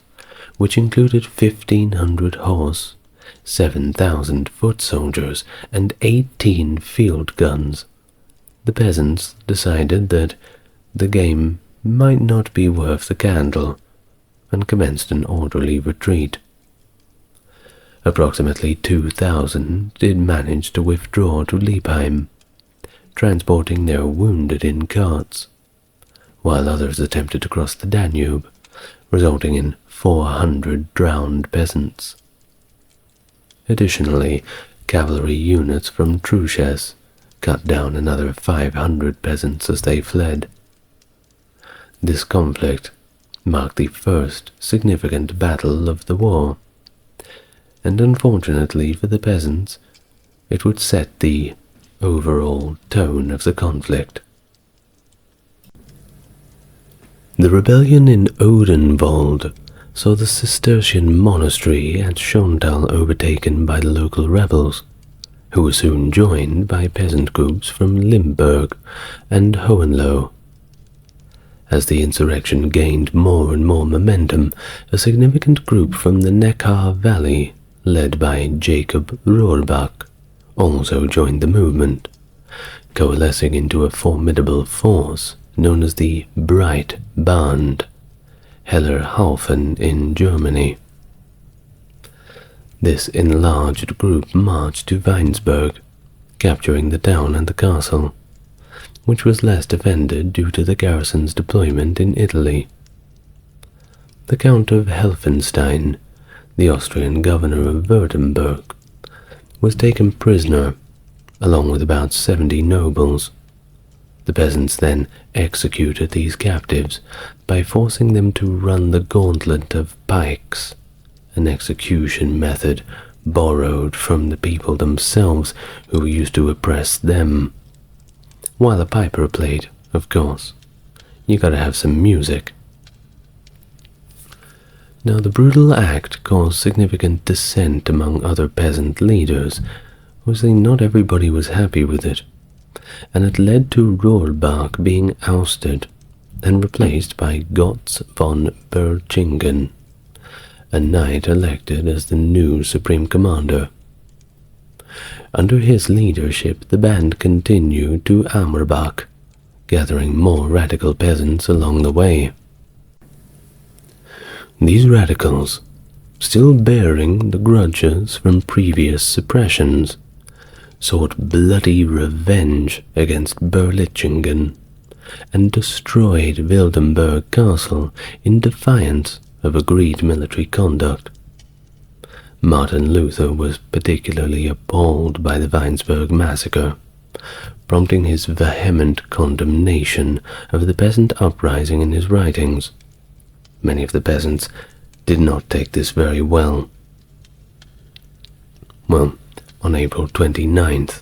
A: which included 1,500 horse, 7,000 foot soldiers, and 18 field guns, the peasants decided that the game might not be worth the candle, and commenced an orderly retreat. Approximately 2,000 did manage to withdraw to Liebheim, transporting their wounded in carts, while others attempted to cross the Danube, resulting in 400 drowned peasants. Additionally, cavalry units from Truchas cut down another 500 peasants as they fled. This conflict marked the first significant battle of the war, and unfortunately for the peasants, it would set the overall tone of the conflict. The rebellion in Odenwald saw the Cistercian monastery at Schontal overtaken by the local rebels, who were soon joined by peasant groups from Limburg and Hohenlohe. As the insurrection gained more and more momentum, a significant group from the Neckar Valley, led by Jacob Rohrbach, also joined the movement, coalescing into a formidable force known as the Bright Band, Hellerhaufen in Germany. This enlarged group marched to Weinsberg, capturing the town and the castle, which was less defended due to the garrison's deployment in Italy. The Count of Helfenstein, the Austrian governor of Württemberg, was taken prisoner, along with about 70 nobles. The peasants then executed these captives by forcing them to run the gauntlet of pikes, an execution method borrowed from the people themselves who used to oppress them. While a piper played, of course. You gotta have some music. Now, the brutal act caused significant dissent among other peasant leaders. Obviously, not everybody was happy with it, and it led to Rohrbach being ousted and replaced by Gotz von Berchingen, a knight elected as the new supreme commander. Under his leadership, the band continued to Amerbach, gathering more radical peasants along the way. These radicals, still bearing the grudges from previous suppressions, sought bloody revenge against Berlichingen and destroyed Wildenberg Castle in defiance of agreed military conduct. Martin Luther was particularly appalled by the Weinsberg massacre, prompting his vehement condemnation of the peasant uprising in his writings. Many of the peasants did not take this very well. Well, on April 29th,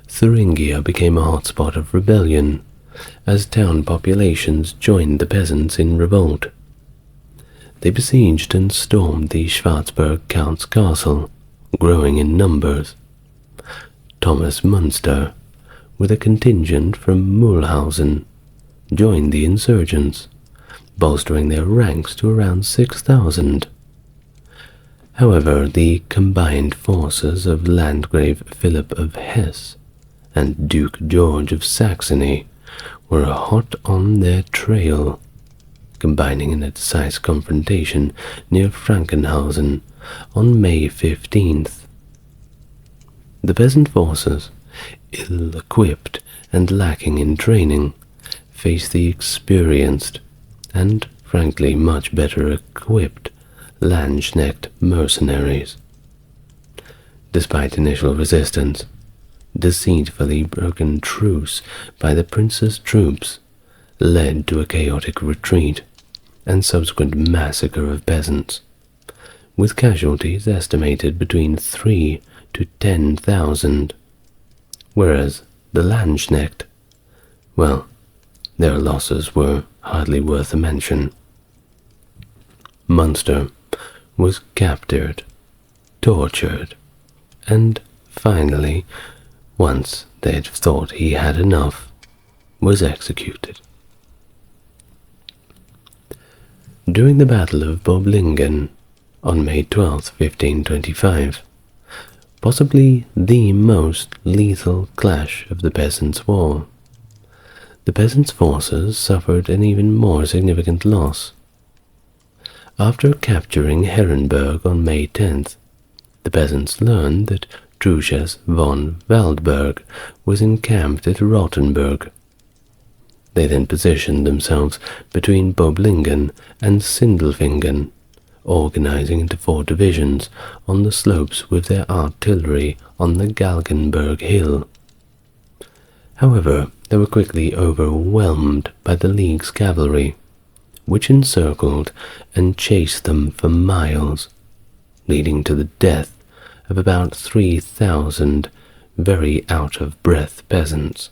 A: Thuringia became a hotspot of rebellion, as town populations joined the peasants in revolt. They besieged and stormed the Schwarzburg Count's castle, growing in numbers. Thomas Munster, with a contingent from Mühlhausen, joined the insurgents, bolstering their ranks to around 6,000. However, the combined forces of Landgrave Philip of Hesse and Duke George of Saxony were hot on their trail, combining in a decisive confrontation near Frankenhausen on May 15th. The peasant forces, ill-equipped and lacking in training, faced the experienced and, frankly, much better equipped Landsknecht mercenaries. Despite initial resistance, deceitfully broken truce by the prince's troops led to a chaotic retreat and subsequent massacre of peasants, with casualties estimated between 3 to 10,000, whereas the Landsknecht, well, their losses were hardly worth a mention. Munster was captured, tortured, and finally, once they'd thought he had enough, was executed. During the Battle of Boblingen on May 12, 1525, possibly the most lethal clash of the Peasants' War, the peasants' forces suffered an even more significant loss. After capturing Herrenberg on May 10th, the peasants learned that Truchas von Waldberg was encamped at Rottenburg. They then positioned themselves between Boblingen and Sindelfingen, organizing into 4 divisions on the slopes with their artillery on the Galgenberg hill. However, they were quickly overwhelmed by the League's cavalry, which encircled and chased them for miles, leading to the death of about 3,000 very out-of-breath peasants.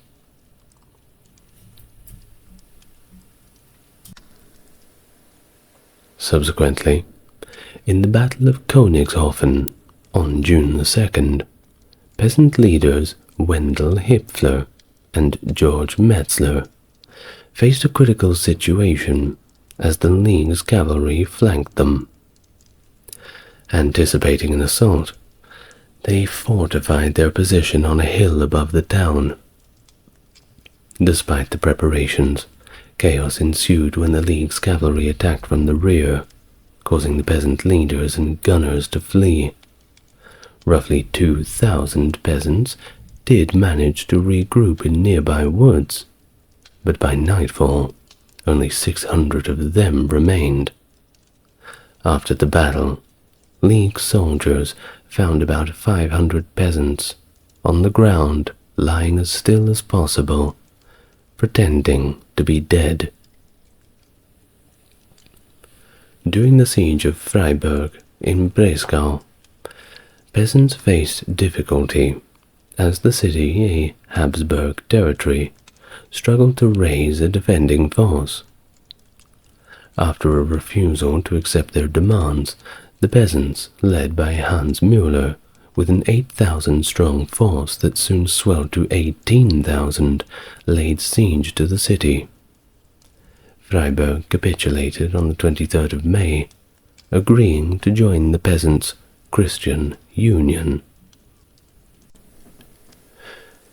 A: Subsequently, in the Battle of Königshofen on June the 2nd, peasant leaders Wendell Hipfler and George Metzler faced a critical situation as the League's cavalry flanked them. Anticipating an assault, they fortified their position on a hill above the town. Despite the preparations, chaos ensued when the League's cavalry attacked from the rear, causing the peasant leaders and gunners to flee. Roughly 2,000 peasants did manage to regroup in nearby woods, but by nightfall, only 600 of them remained. After the battle, League soldiers found about 500 peasants on the ground lying as still as possible, pretending to be dead. During the siege of Freiburg in Breisgau, peasants faced difficulty as the city, a Habsburg territory, struggled to raise a defending force. After a refusal to accept their demands, the peasants, led by Hans Müller, with an 8,000-strong force that soon swelled to 18,000, laid siege to the city. Freiburg capitulated on the 23rd of May, agreeing to join the Peasants' Christian Union.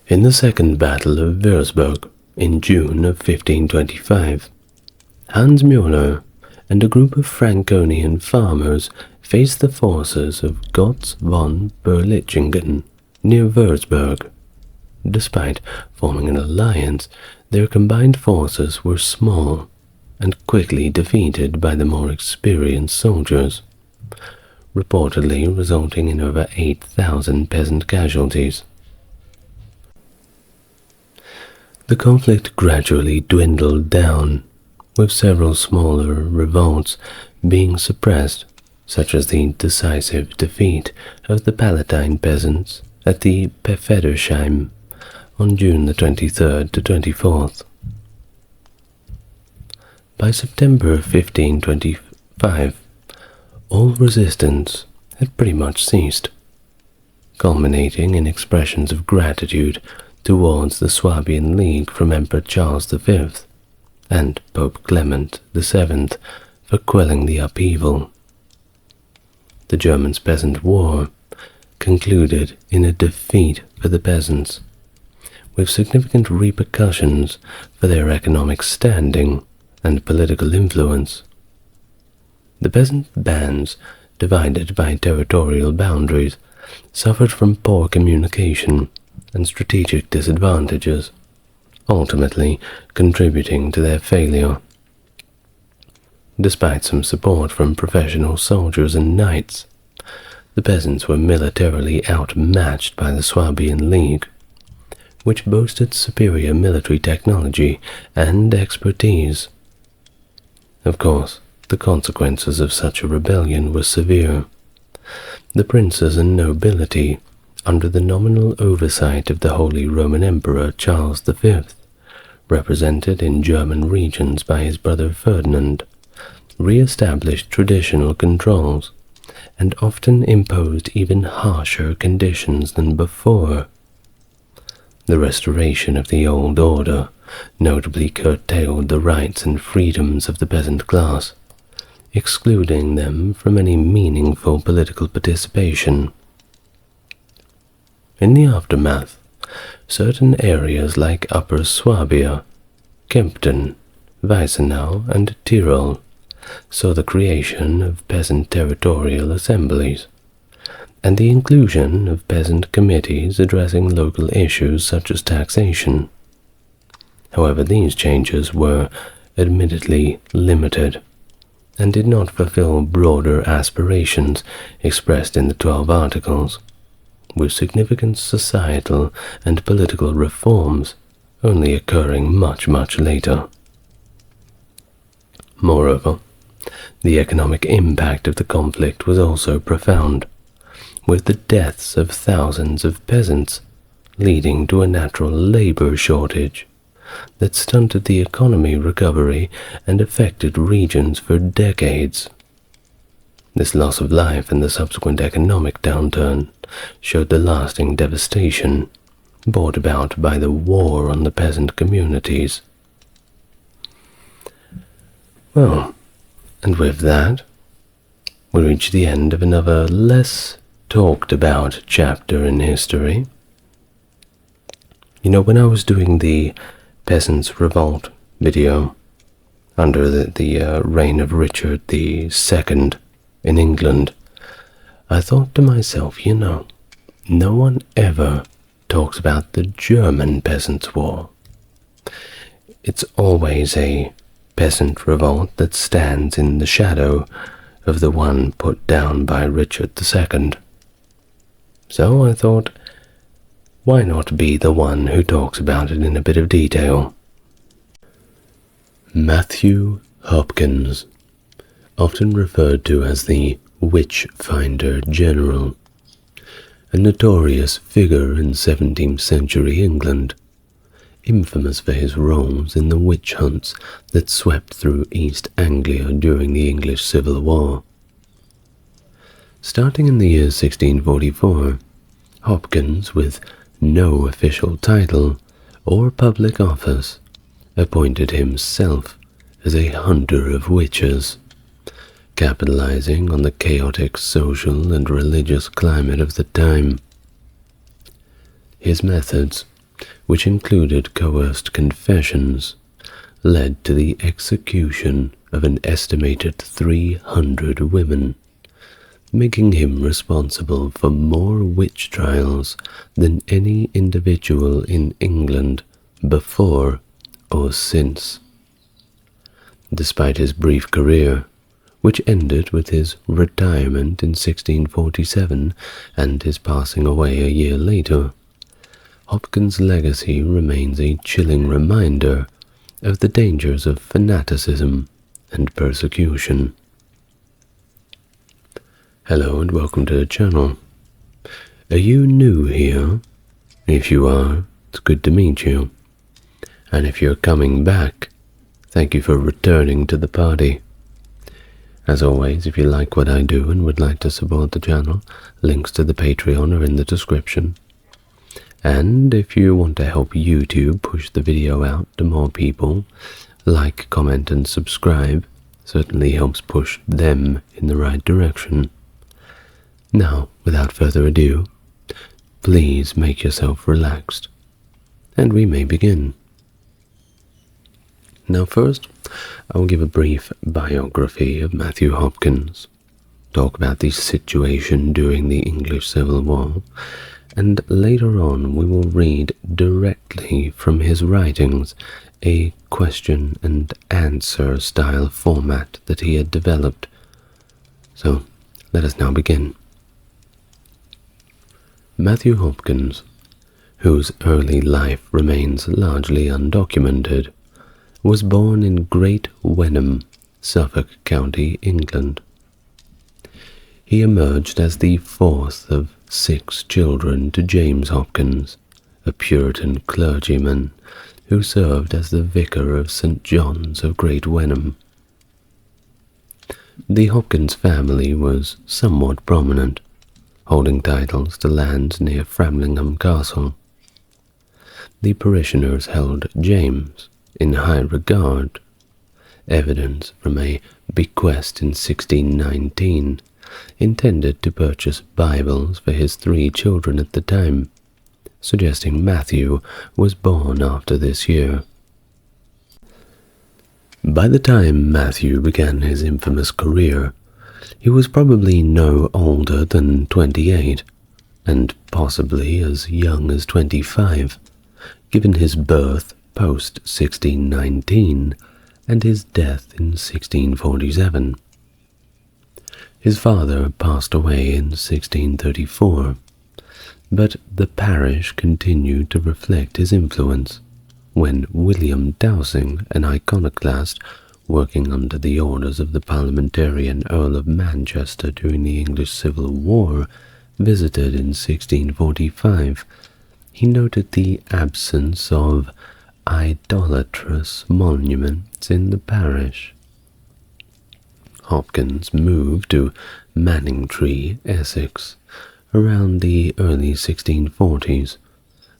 A: In the Second Battle of Würzburg in June of 1525, Hans Müller and a group of Franconian farmers faced the forces of Gotz von Berlichingen near Würzburg. Despite forming an alliance, their combined forces were small and quickly defeated by the more experienced soldiers, reportedly resulting in over 8,000 peasant casualties. The conflict gradually dwindled down, with several smaller revolts being suppressed, such as the decisive defeat of the Palatine peasants at the Pfeffersheim on June the 23rd to 24th. By September 1525, all resistance had pretty much ceased, culminating in expressions of gratitude towards the Swabian League from Emperor Charles V and Pope Clement VII for quelling the upheaval. the Germans' Peasant War concluded in a defeat for the peasants, with significant repercussions for their economic standing and political influence. The peasant bands, divided by territorial boundaries, suffered from poor communication and strategic disadvantages, ultimately contributing to their failure. Despite some support from professional soldiers and knights, the peasants were militarily outmatched by the Swabian League, which boasted superior military technology and expertise. Of course, the consequences of such a rebellion were severe. The princes and nobility, under the nominal oversight of the Holy Roman Emperor Charles V, represented in German regions by his brother Ferdinand, re-established traditional controls and often imposed even harsher conditions than before. The restoration of the old order notably curtailed the rights and freedoms of the peasant class, excluding them from any meaningful political participation. In the aftermath, certain areas like Upper Swabia, Kempten, Weissenau, and Tyrol saw the creation of peasant territorial assemblies, and the inclusion of peasant committees addressing local issues such as taxation. However, these changes were admittedly limited, and did not fulfill broader aspirations expressed in the 12 Articles, with significant societal and political reforms only occurring much later. Moreover, the economic impact of the conflict was also profound, with the deaths of thousands of peasants leading to a natural labor shortage that stunted the economy recovery and affected regions for decades. This loss of life and the subsequent economic downturn showed the lasting devastation brought about by the war on the peasant communities. Well, and with that, we reach the end of another less talked about chapter in history. You know, when I was doing the Peasants Revolt video under the reign of Richard II in England, I thought to myself, you know, no one ever talks about the German Peasants' War. It's always a peasant revolt that stands in the shadow of the one put down by Richard II. So I thought, why not be the one who talks about it in a bit of detail? Matthew Hopkins, often referred to as the Witch-Finder General, a notorious figure in 17th century England, infamous for his roles in the witch hunts that swept through East Anglia during the English Civil War. Starting in the year 1644, Hopkins, with no official title or public office, appointed himself as a hunter of witches, capitalizing on the chaotic social and religious climate of the time. His methods, which included coerced confessions, led to the execution of an estimated 300 women, making him responsible for more witch trials than any individual in England before or since. Despite his brief career, which ended with his retirement in 1647 and his passing away a year later, Hopkins' legacy remains a chilling reminder of the dangers of fanaticism and persecution. Hello and welcome to the channel. Are you new here? If you are, it's good to meet you. And if you're coming back, thank you for returning to the party. As always, if you like what I do and would like to support the channel, links to the Patreon are in the description. And if you want to help YouTube push the video out to more people, like, comment and subscribe certainly helps push them in the right direction. Now, without further ado, please make yourself relaxed, and we may begin. Now first, I will give a brief biography of Matthew Hopkins, talk about the situation during the English Civil War, and later on we will read directly from his writings a question and answer style format that he had developed. So, let us now begin. Matthew Hopkins, whose early life remains largely undocumented, was born in Great Wenham, Suffolk County, England. He emerged as the fourth of 6 children to James Hopkins, a Puritan clergyman who served as the vicar of St. John's of Great Wenham. The Hopkins family was somewhat prominent, holding titles to lands near Framlingham Castle. The parishioners held James in high regard. Evidence from a bequest in 1619 intended to purchase Bibles for his 3 children at the time, suggesting Matthew was born after this year. By the time Matthew began his infamous career, he was probably no older than 28, and possibly as young as 25, given his birth post-1619 and his death in 1647. His father passed away in 1634, but the parish continued to reflect his influence when William Dowsing, an iconoclast working under the orders of the parliamentarian Earl of Manchester during the English Civil War, visited in 1645, he noted the absence of idolatrous monuments in the parish. Hopkins moved to Manningtree, Essex, around the early 1640s,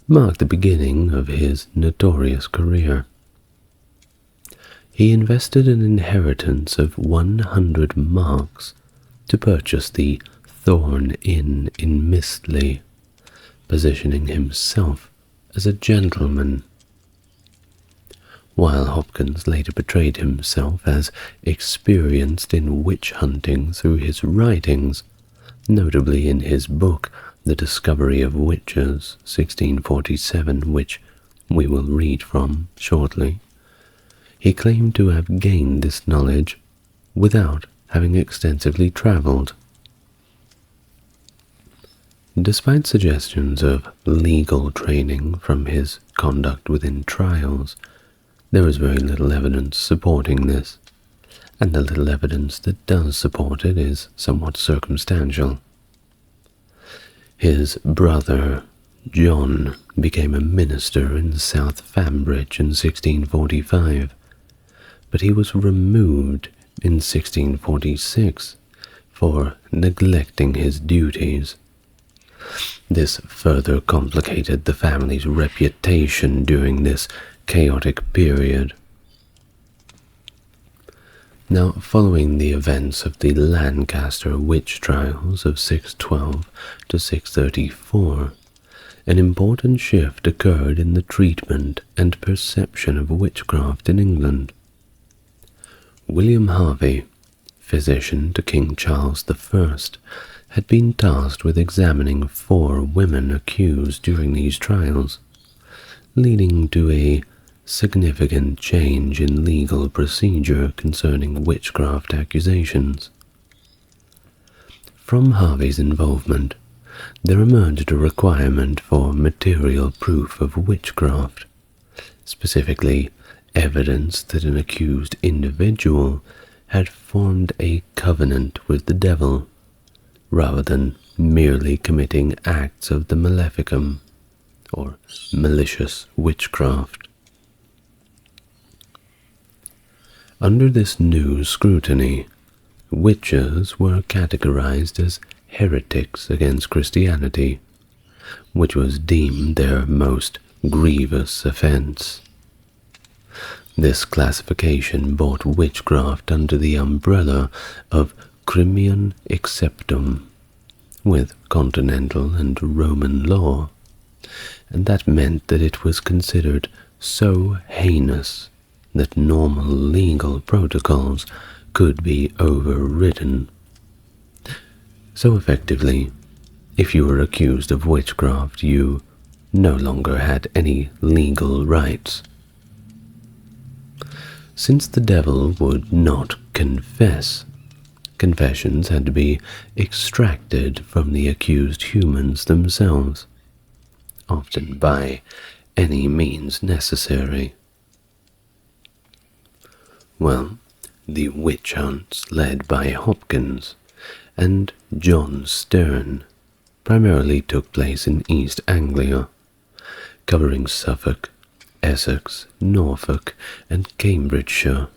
A: marked the beginning of his notorious career. He invested an inheritance of 100 marks to purchase the Thorn Inn in Mistley, positioning himself as a gentleman. While Hopkins later portrayed himself as experienced in witch hunting through his writings, notably in his book The Discovery of Witches, 1647, which we will read from shortly, he claimed to have gained this knowledge without having extensively travelled. Despite suggestions of legal training from his conduct within trials, there is very little evidence supporting this, and the little evidence that does support it is somewhat circumstantial. His brother, John, became a minister in South Fambridge in 1645, but he was removed in 1646 for neglecting his duties. This further complicated the family's reputation during this chaotic period. Now, following the events of the Lancaster witch trials of 612 to 634, an important shift occurred in the treatment and perception of witchcraft in England. William Harvey, physician to King Charles I, had been tasked with examining 4 women accused during these trials, leading to a significant change in legal procedure concerning witchcraft accusations. From Harvey's involvement, there emerged a requirement for material proof of witchcraft, specifically evidence that an accused individual had formed a covenant with the devil, rather than merely committing acts of the maleficum, or malicious witchcraft. Under this new scrutiny, witches were categorized as heretics against Christianity, which was deemed their most grievous offense. This classification brought witchcraft under the umbrella of Crimean Exceptum, with continental and Roman law, and that meant that it was considered so heinous that normal legal protocols could be overridden. So effectively, if you were accused of witchcraft, you no longer had any legal rights. Since the devil would not confess, confessions had to be extracted from the accused humans themselves, often by any means necessary. Well, the witch hunts led by Hopkins and John Stern primarily took place in East Anglia, covering Suffolk, Essex, Norfolk, and Cambridgeshire,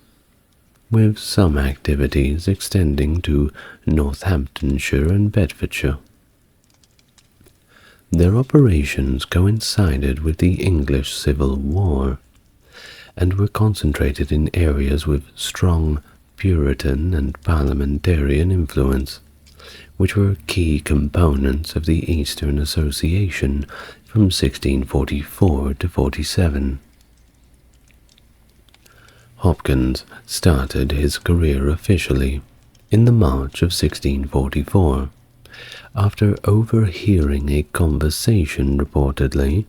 A: with some activities extending to Northamptonshire and Bedfordshire. Their operations coincided with the English Civil War, and were concentrated in areas with strong Puritan and parliamentarian influence, which were key components of the Eastern Association from 1644 to 47. Hopkins started his career officially in the March of 1644, after overhearing a conversation reportedly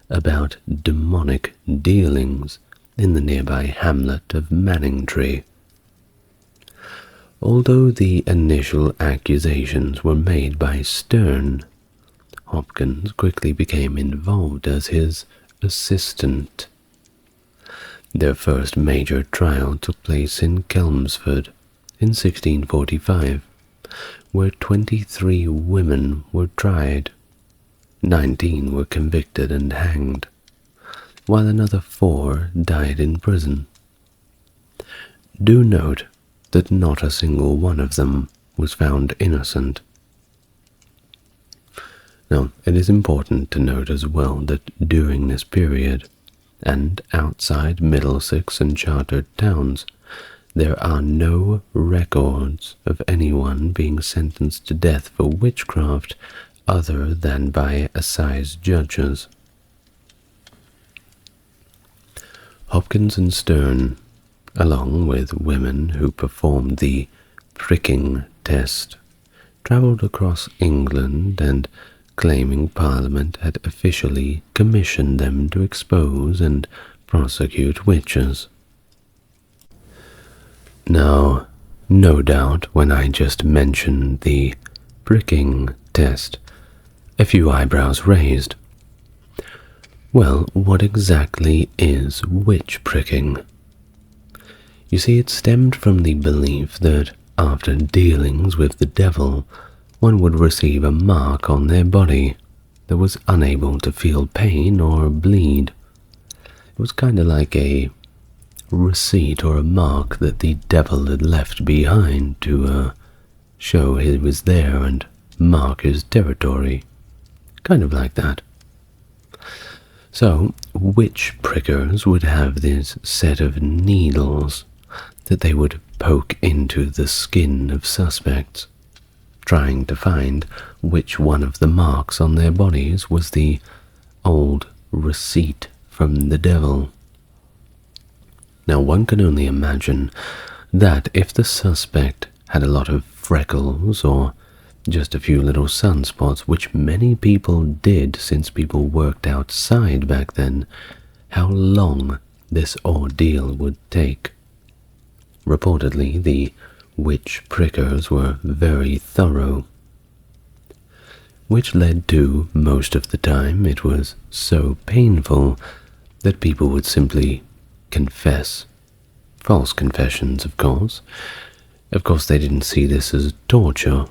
A: about demonic dealings in the nearby hamlet of Manningtree. Although the initial accusations were made by Stern, Hopkins quickly became involved as his assistant. Their first major trial took place in Chelmsford in 1645, where 23 women were tried. 19 were convicted and hanged, while another 4 died in prison. Do note that not a single one of them was found innocent. Now, it is important to note as well that during this period, and outside Middlesex and chartered towns, there are no records of anyone being sentenced to death for witchcraft other than by assize judges. Hopkins and Stern, along with women who performed the pricking test, travelled across England and, claiming Parliament had officially commissioned them to expose and prosecute witches. Now, no doubt when I just mentioned the pricking test, a few eyebrows raised. Well, what exactly is witch pricking? You see, it stemmed from the belief that after dealings with the devil, one would receive a mark on their body that was unable to feel pain or bleed. It was kind of like a receipt or a mark that the devil had left behind to show he was there and mark his territory. Kind of like that. So, witch prickers would have this set of needles that they would poke into the skin of suspects, trying to find which one of the marks on their bodies was the old receipt from the devil. Now, one can only imagine that if the suspect had a lot of freckles or just a few little sunspots, which many people did since people worked outside back then, how long this ordeal would take. Reportedly, the witch prickers were very thorough, which led to, most of the time, it was so painful that people would simply confess. False confessions, of course. Of course, they didn't see this as torture.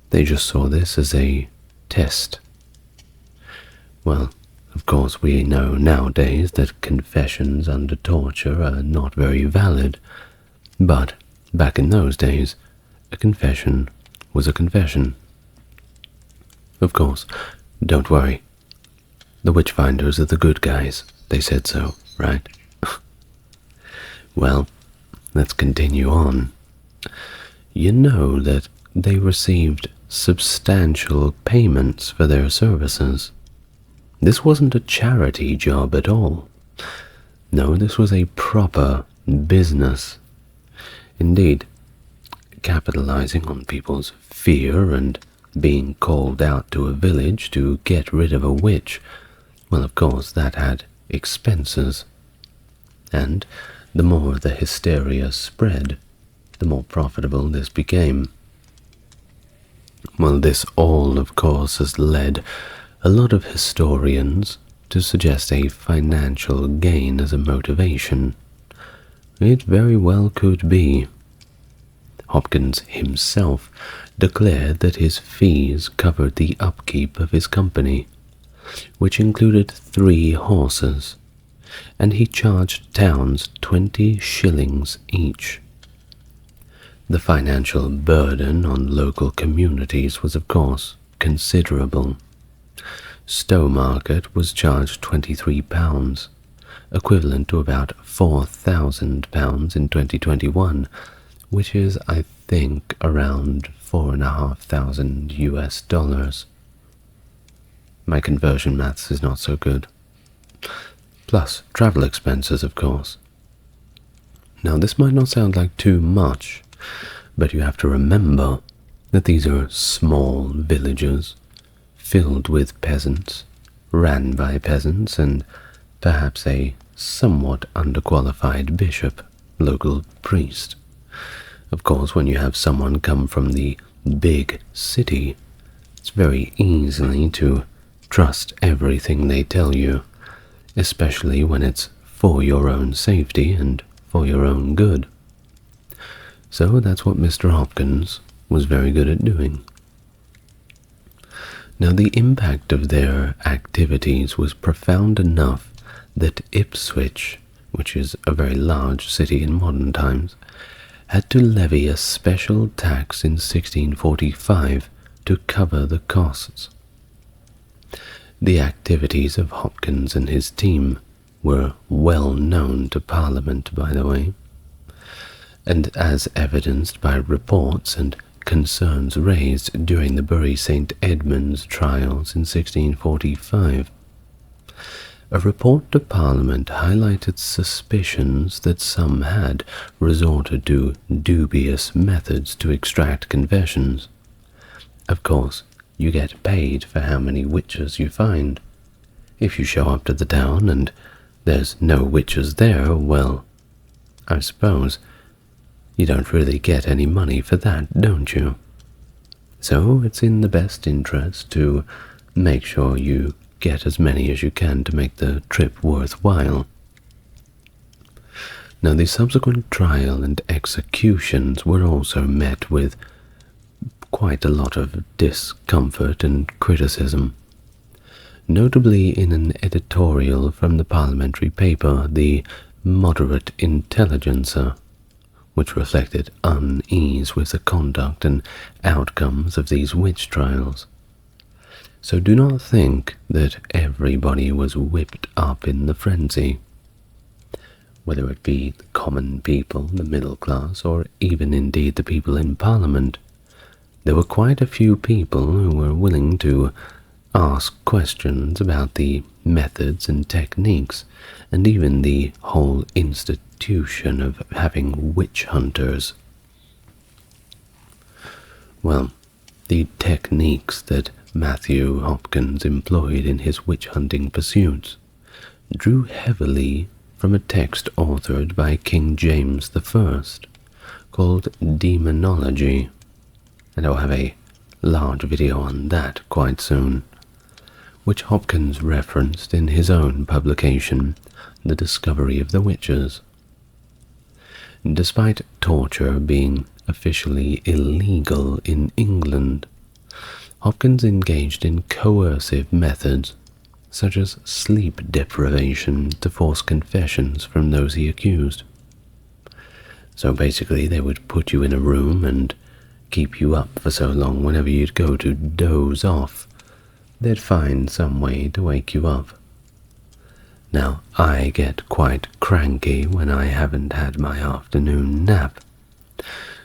A: They just saw this as a test. Well, of course, we know nowadays that confessions under torture are not very valid, but back in those days, a confession was a confession. Of course, don't worry. The witchfinders are the good guys. They said so, right? Well, let's continue on. You know that they received substantial payments for their services. This wasn't a charity job at all. No, this was a proper business. Indeed, capitalizing on people's fear and being called out to a village to get rid of a witch, well, of course, that had expenses. And the more the hysteria spread, the more profitable this became. Well, this all, of course, has led a lot of historians to suggest a financial gain as a motivation. It very well could be. Hopkins himself declared that his fees covered the upkeep of his company, which included 3 horses, and he charged towns 20 shillings each. The financial burden on local communities was, of course, considerable. Stowmarket was charged £23, equivalent to about £4,000 in 2021, which is, I think, around $4,500 US. My conversion maths is not so good. Plus travel expenses, of course. Now, this might not sound like too much, but you have to remember that these are small villages filled with peasants, ran by peasants, and perhaps a somewhat underqualified bishop, local priest. Of course, when you have someone come from the big city, it's very easy to trust everything they tell you, especially when it's for your own safety and for your own good. So that's what Mr. Hopkins was very good at doing. Now, the impact of their activities was profound enough that Ipswich, which is a very large city in modern times, had to levy a special tax in 1645 to cover the costs. The activities of Hopkins and his team were well known to Parliament, by the way, and as evidenced by reports and concerns raised during the Bury St. Edmunds trials in 1645. A report to Parliament highlighted suspicions that some had resorted to dubious methods to extract confessions. Of course, you get paid for how many witches you find. If you show up to the town and there's no witches there, well, I suppose you don't really get any money for that, don't you? So it's in the best interest to make sure you get as many as you can to make the trip worthwhile. Now, the subsequent trial and executions were also met with quite a lot of discomfort and criticism, notably in an editorial from the parliamentary paper, the Moderate Intelligencer, which reflected unease with the conduct and outcomes of these witch trials. So do not think that everybody was whipped up in the frenzy. Whether it be the common people, the middle class, or even indeed the people in Parliament, there were quite a few people who were willing to ask questions about the methods and techniques, and even the whole institution of having witch hunters. Well, the techniques that Matthew Hopkins employed in his witch-hunting pursuits drew heavily from a text authored by King James I called Demonology, and I'll have a large video on that quite soon, which Hopkins referenced in his own publication, The Discovery of the Witches. Despite torture being officially illegal in England, Hopkins engaged in coercive methods, such as sleep deprivation, to force confessions from those he accused. So basically they would put you in a room and keep you up for so long whenever you'd go to doze off, they'd find some way to wake you up. Now, I get quite cranky when I haven't had my afternoon nap,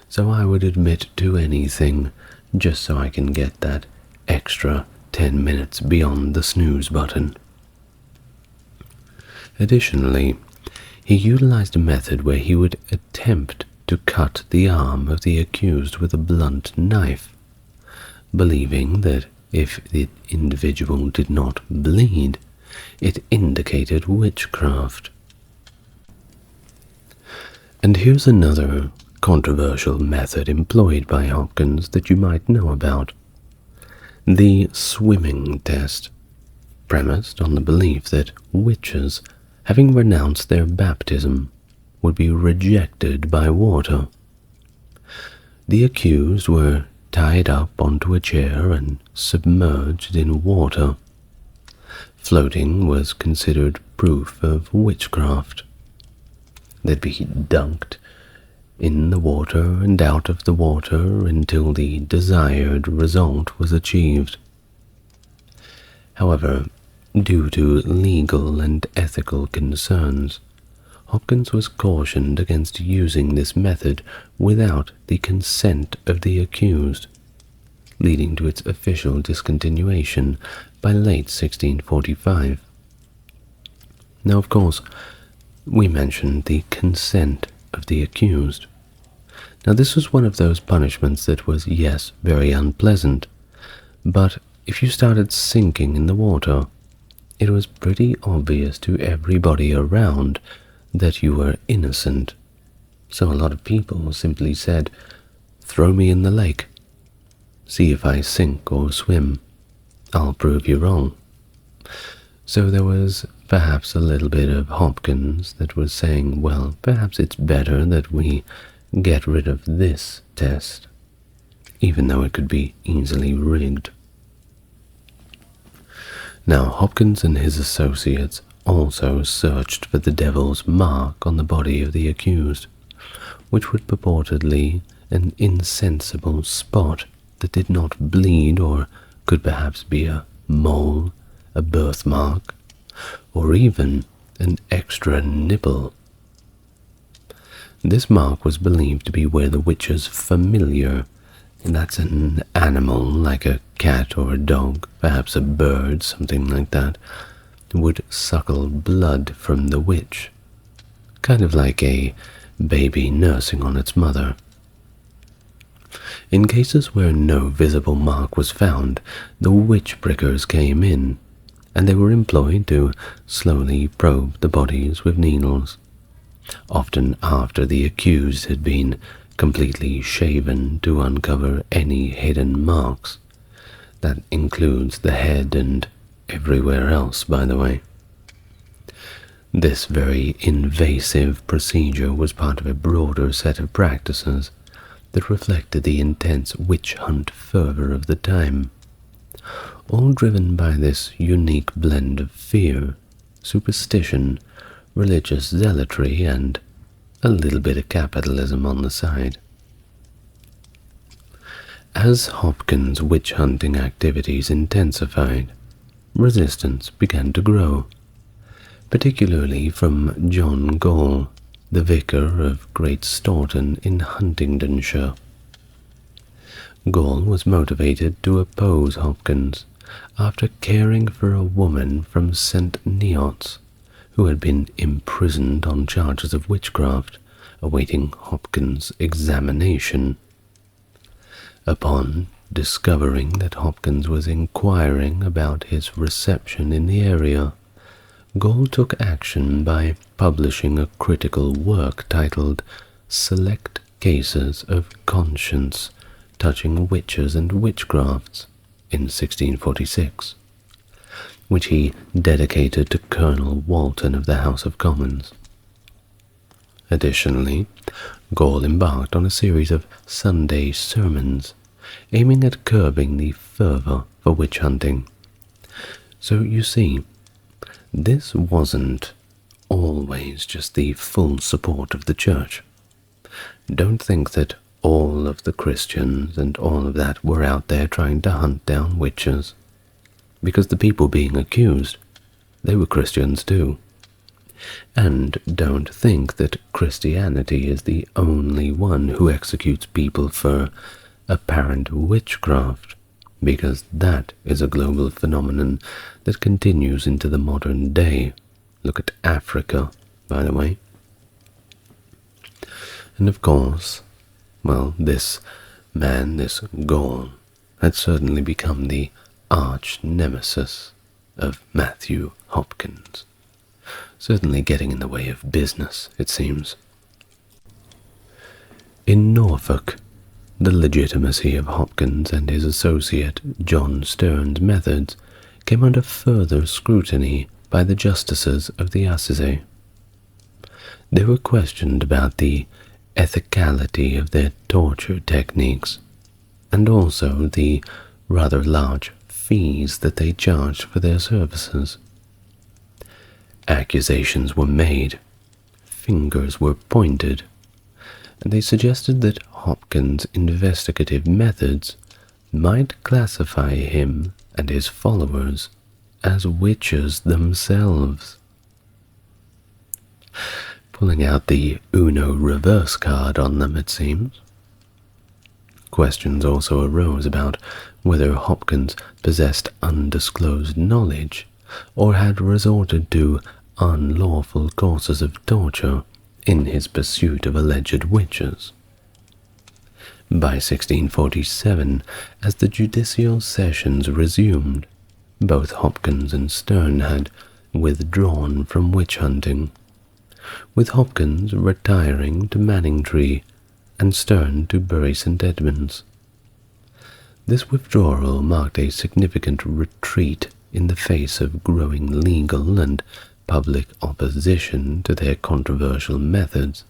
A: so I would admit to anything just so I can get that extra 10 minutes beyond the snooze button. Additionally, he utilized a method where he would attempt to cut the arm of the accused with a blunt knife, believing that if the individual did not bleed, it indicated witchcraft. And here's another controversial method employed by Hopkins that you might know about: the swimming test, premised on the belief that witches, having renounced their baptism, would be rejected by water. The accused were tied up onto a chair and submerged in water. Floating was considered proof of witchcraft. They'd be dunked in the water and out of the water until the desired result was achieved. However, due to legal and ethical concerns, Hopkins was cautioned against using this method without the consent of the accused, leading to its official discontinuation by late 1645. Now, of course, we mentioned the consent of the accused. Now, this was one of those punishments that was, yes, very unpleasant, but if you started sinking in the water, it was pretty obvious to everybody around that you were innocent. So a lot of people simply said, "Throw me in the lake. See if I sink or swim. I'll prove you wrong." So there was perhaps a little bit of Hopkins that was saying, well, perhaps it's better that we get rid of this test, even though it could be easily rigged. Now, Hopkins and his associates also searched for the devil's mark on the body of the accused, which was purportedly an insensible spot that did not bleed, or could perhaps be a mole, a birthmark, or even an extra nipple. This mark was believed to be where the witch's familiar, and that's an animal like a cat or a dog, perhaps a bird, something like that, would suckle blood from the witch, kind of like a baby nursing on its mother. In cases where no visible mark was found, the witch prickers came in, and they were employed to slowly probe the bodies with needles, often after the accused had been completely shaven to uncover any hidden marks. That includes the head and everywhere else, by the way. This very invasive procedure was part of a broader set of practices that reflected the intense witch hunt fervor of the time, all driven by this unique blend of fear, superstition, religious zealotry, and a little bit of capitalism on the side. As Hopkins' witch-hunting activities intensified, resistance began to grow, particularly from John Gall, the vicar of Great Staunton in Huntingdonshire. Gall was motivated to oppose Hopkins after caring for a woman from St. Neots who had been imprisoned on charges of witchcraft, awaiting Hopkins' examination. Upon discovering that Hopkins was inquiring about his reception in the area, Gall took action by publishing a critical work titled Select Cases of Conscience Touching Witches and Witchcrafts in 1646, which he dedicated to Colonel Walton of the House of Commons. Additionally, Gall embarked on a series of Sunday sermons aiming at curbing the fervor for witch hunting. So you see, this wasn't always just the full support of the church. Don't think that all of the Christians and all of that were out there trying to hunt down witches, because the people being accused, they were Christians too. And don't think that Christianity is the only one who executes people for apparent witchcraft, because that is a global phenomenon that continues into the modern day. Look at Africa, by the way. And of course, well, this man, this Gaul, had certainly become the arch nemesis of Matthew Hopkins, certainly getting in the way of business, it seems. In Norfolk, the legitimacy of Hopkins and his associate John Stern's methods came under further scrutiny by the justices of the Assize. They were questioned about the ethicality of their torture techniques, and also the rather large fees that they charged for their services. Accusations were made, fingers were pointed, and they suggested that Hopkins' investigative methods might classify him and his followers as witches themselves. Pulling out the Uno reverse card on them, it seems. Questions also arose about whether Hopkins possessed undisclosed knowledge or had resorted to unlawful courses of torture in his pursuit of alleged witches. By 1647, as the judicial sessions resumed, both Hopkins and Stern had withdrawn from witch hunting, with Hopkins retiring to Manningtree and Stern to Bury St. Edmunds. This withdrawal marked a significant retreat in the face of growing legal and public opposition to their controversial methods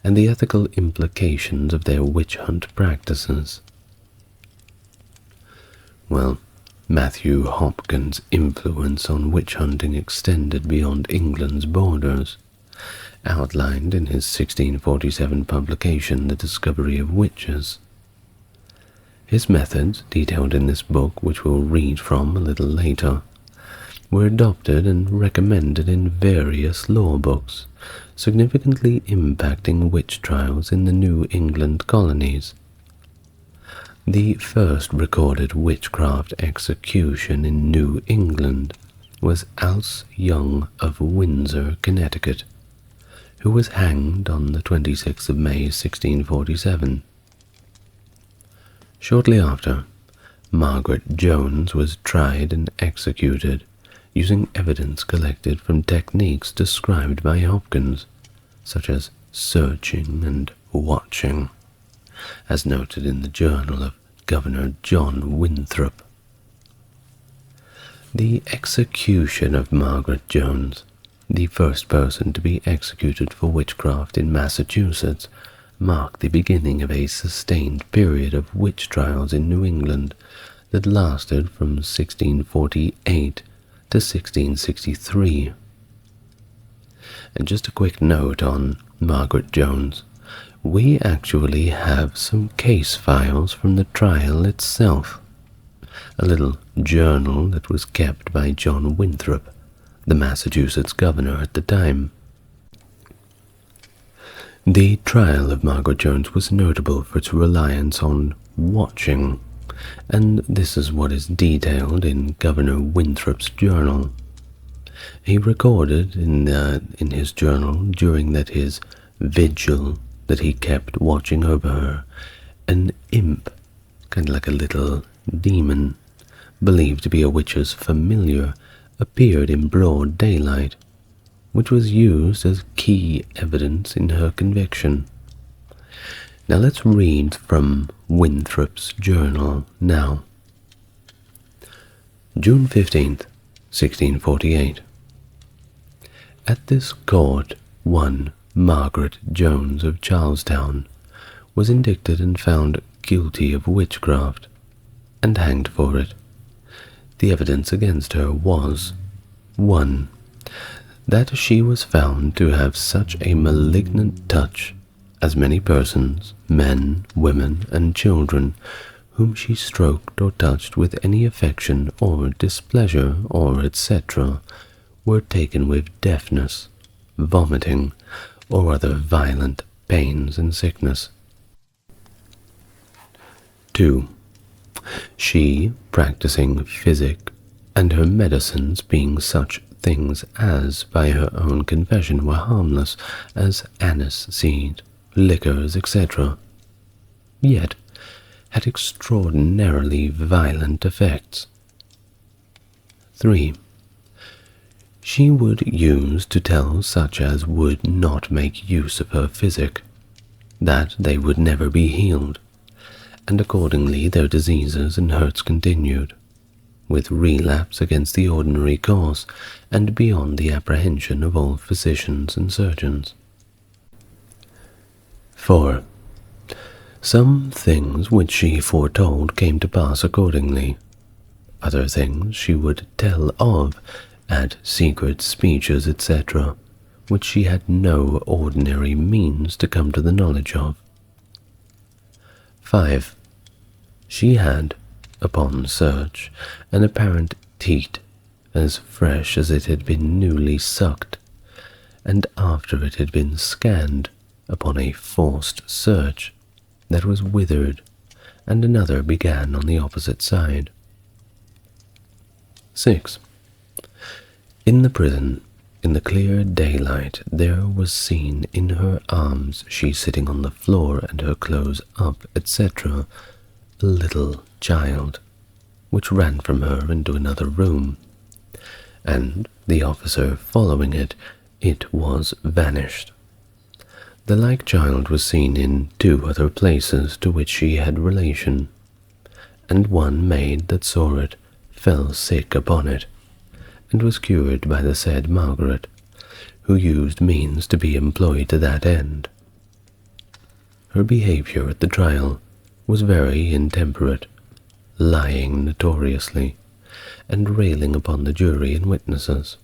A: and the ethical implications of their witch hunt practices. Well, Matthew Hopkins' influence on witch hunting extended beyond England's borders, outlined in his 1647 publication, The Discovery of Witches. His methods, detailed in this book, which we'll read from a little later, were adopted and recommended in various law books, significantly impacting witch trials in the New England colonies. The first recorded witchcraft execution in New England was Alce Young of Windsor, Connecticut, who was hanged on the 26th of May, 1647. Shortly after, Margaret Jones was tried and executed using evidence collected from techniques described by Hopkins, such as searching and watching, as noted in the journal of Governor John Winthrop. The execution of Margaret Jones, the first person to be executed for witchcraft in Massachusetts, marked the beginning of a sustained period of witch trials in New England that lasted from 1648 to 1663. And just a quick note on Margaret Jones. We actually have some case files from the trial itself. A little journal that was kept by John Winthrop, the Massachusetts governor at the time. The trial of Margaret Jones was notable for its reliance on watching, and this is what is detailed in Governor Winthrop's journal. He recorded in his journal during his vigil that he kept watching over her, an imp, kind of like a little demon, believed to be a witch's familiar, appeared in broad daylight, which was used as key evidence in her conviction. Now let's read from Winthrop's journal now. June 15th, 1648. At this court, one Margaret Jones of Charlestown was indicted and found guilty of witchcraft, and hanged for it. The evidence against her was 1. That she was found to have such a malignant touch as many persons, men, women, and children, whom she stroked or touched with any affection or displeasure or etc., were taken with deafness, vomiting, or other violent pains and sickness. 2. She practicing physic, and her medicines being such things as, by her own confession, were harmless, as anise seed, liquors, etc., yet had extraordinarily violent effects. 3. She would use to tell such as would not make use of her physic, that they would never be healed, and accordingly their diseases and hurts continued, with relapse against the ordinary course, and beyond the apprehension of all physicians and surgeons. 4. Some things which she foretold came to pass accordingly. Other things she would tell of at secret speeches, etc., which she had no ordinary means to come to the knowledge of. 5. She had, upon search, an apparent teat as fresh as it had been newly sucked, and after it had been scanned, upon a forced search, that was withered, and another began on the opposite side. 6. In the prison, in the clear daylight, there was seen in her arms, she sitting on the floor and her clothes up, etc., a little child, which ran from her into another room, and the officer following it, it was vanished. The like child was seen in 2 other places to which she had relation, and one maid that saw it fell sick upon it, and was cured by the said Margaret, who used means to be employed to that end. Her behaviour at the trial was very intemperate, lying notoriously, and railing upon the jury and witnesses.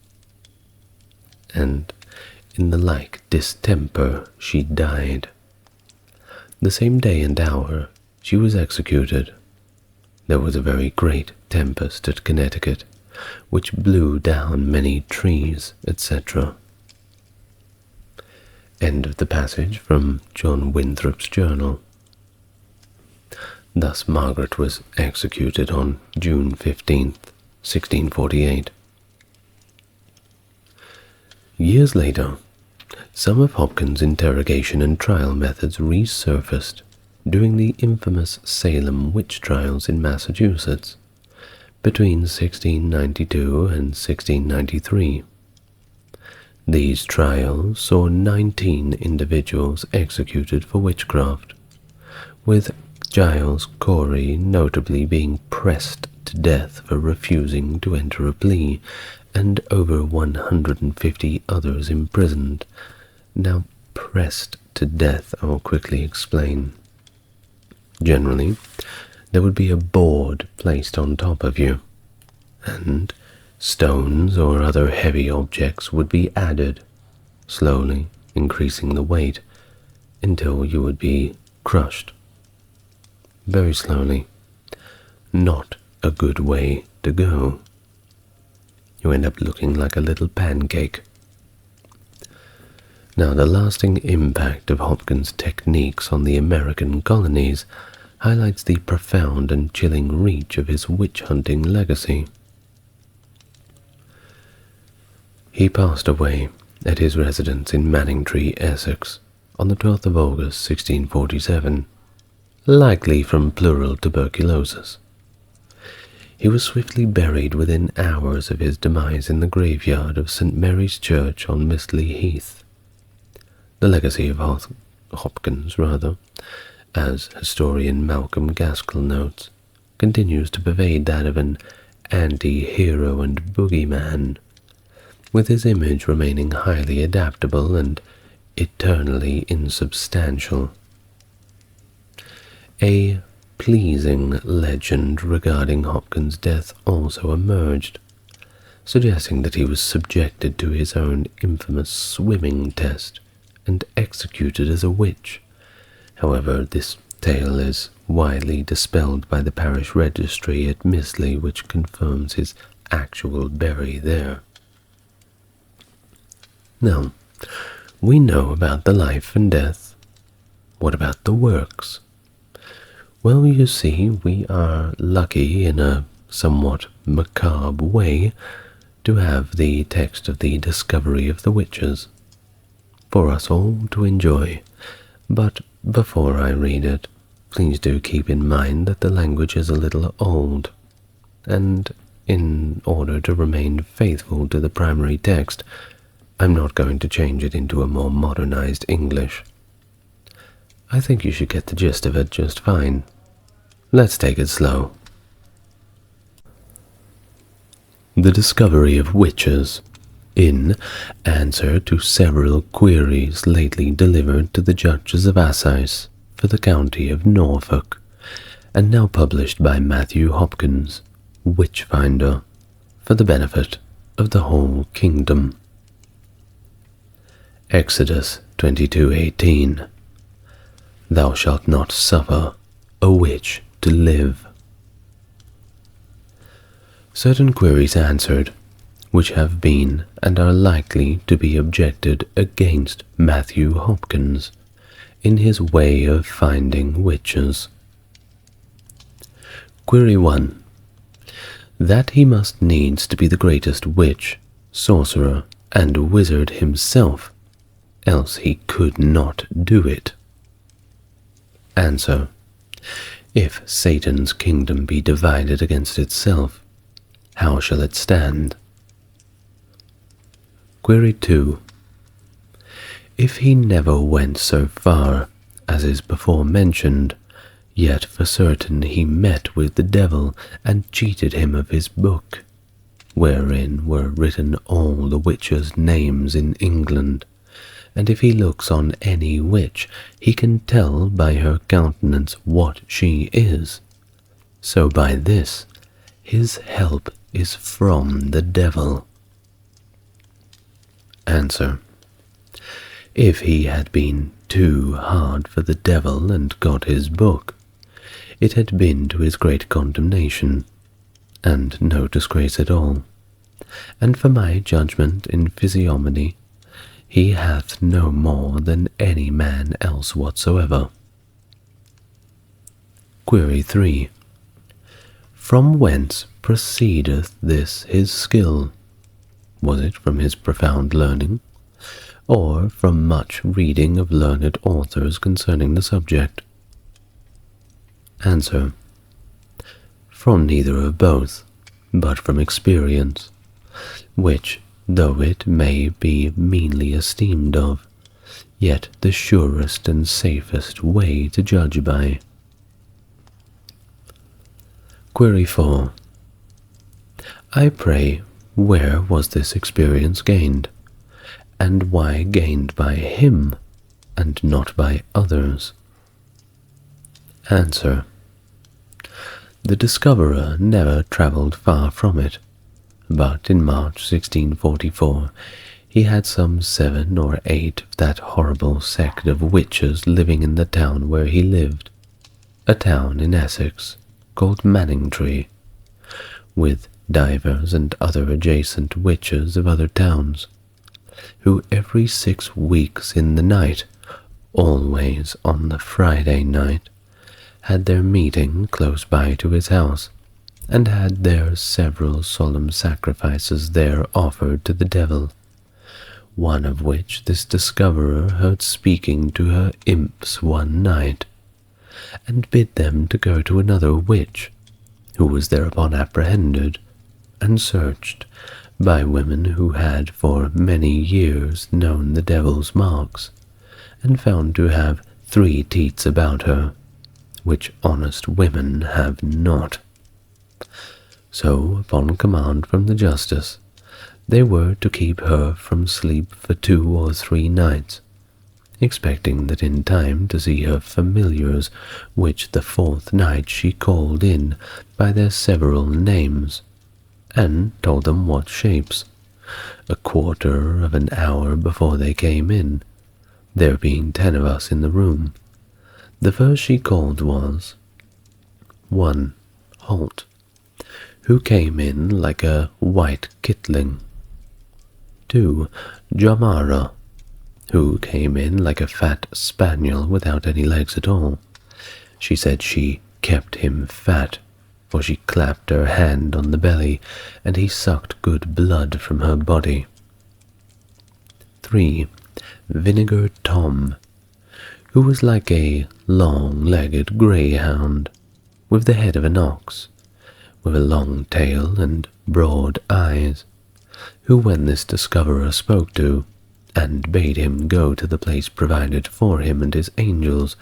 A: And in the like distemper she died. The same day and hour she was executed. There was a very great tempest at Connecticut, which blew down many trees, etc. End of the passage from John Winthrop's journal. Thus Margaret was executed on June 15th, 1648. Years later, some of Hopkins' interrogation and trial methods resurfaced during the infamous Salem witch trials in Massachusetts between 1692 and 1693. These trials saw 19 individuals executed for witchcraft, with Giles Corey notably being pressed to death for refusing to enter a plea, and over 150 others imprisoned. Now, pressed to death, I'll quickly explain. Generally, there would be a board placed on top of you, and stones or other heavy objects would be added, slowly increasing the weight until you would be crushed. Very slowly. Not a good way to go. You end up looking like a little pancake. Now, the lasting impact of Hopkins' techniques on the American colonies highlights the profound and chilling reach of his witch-hunting legacy. He passed away at his residence in Manningtree, Essex, on the 12th of August, 1647, likely from pleural tuberculosis. He was swiftly buried within hours of his demise in the graveyard of St. Mary's Church on Mistley Heath. The legacy of Hopkins, as historian Malcolm Gaskell notes, continues to pervade that of an anti-hero and boogeyman, with his image remaining highly adaptable and eternally insubstantial. A pleasing legend regarding Hopkins' death also emerged, suggesting that he was subjected to his own infamous swimming test and executed as a witch. However, this tale is widely dispelled by the parish registry at Mistley, which confirms his actual bury there. Now, we know about the life and death. What about the works? Well, you see, we are lucky in a somewhat macabre way to have the text of the discovery of the witches for us all to enjoy. But before I read it, please do keep in mind that the language is a little old, and in order to remain faithful to the primary text, I'm not going to change it into a more modernized English. I think you should get the gist of it just fine. Let's take it slow. The discovery of witches. In answer to several queries lately delivered to the judges of Assize for the county of Norfolk, and now published by Matthew Hopkins, Witchfinder, for the benefit of the whole kingdom. Exodus 22:18. Thou shalt not suffer a witch to live. Certain queries answered, which have been and are likely to be objected against Matthew Hopkins in his way of finding witches. Query 1. That he must needs to be the greatest witch, sorcerer, and wizard himself, else he could not do it. Answer. If Satan's kingdom be divided against itself, how shall it stand? Query 2. If he never went so far as is before mentioned, yet for certain he met with the devil and cheated him of his book, wherein were written all the witches' names in England, and if he looks on any witch, he can tell by her countenance what she is. So by this, his help is from the devil. Answer. If he had been too hard for the devil and got his book, it had been to his great condemnation, and no disgrace at all. And for my judgment in physiognomy, he hath no more than any man else whatsoever. Query 3. From whence proceedeth this his skill? Was it from his profound learning, or from much reading of learned authors concerning the subject? Answer. From neither of both, but from experience, which, though it may be meanly esteemed of, yet the surest and safest way to judge by. Query 4. I pray, where was this experience gained, and why gained by him, and not by others? Answer. The discoverer never travelled far from it, but in March 1644 he had some 7 or 8 of that horrible sect of witches living in the town where he lived, a town in Essex called Manningtree, with divers and other adjacent witches of other towns, who every 6 weeks in the night, always on the Friday night, had their meeting close by to his house, and had their several solemn sacrifices there offered to the devil, one of which this discoverer heard speaking to her imps one night, and bid them to go to another witch, who was thereupon apprehended and searched by women who had for many years known the devil's marks, and found to have 3 teats about her, which honest women have not. So, upon command from the justice, they were to keep her from sleep for 2 or 3 nights, expecting that in time to see her familiars, which the 4th night she called in by their several names, and told them what shapes, a quarter of an hour before they came in, there being 10 of us in the room. The first she called was 1. Holt, who came in like a white kitling. 2. Jamara, who came in like a fat spaniel without any legs at all. She said she kept him fat, for she clapped her hand on the belly, and he sucked good blood from her body. 3. Vinegar Tom, who was like a long-legged greyhound, with the head of an ox, with a long tail and broad eyes, who when this discoverer spoke to, and bade him go to the place provided for him and his angels,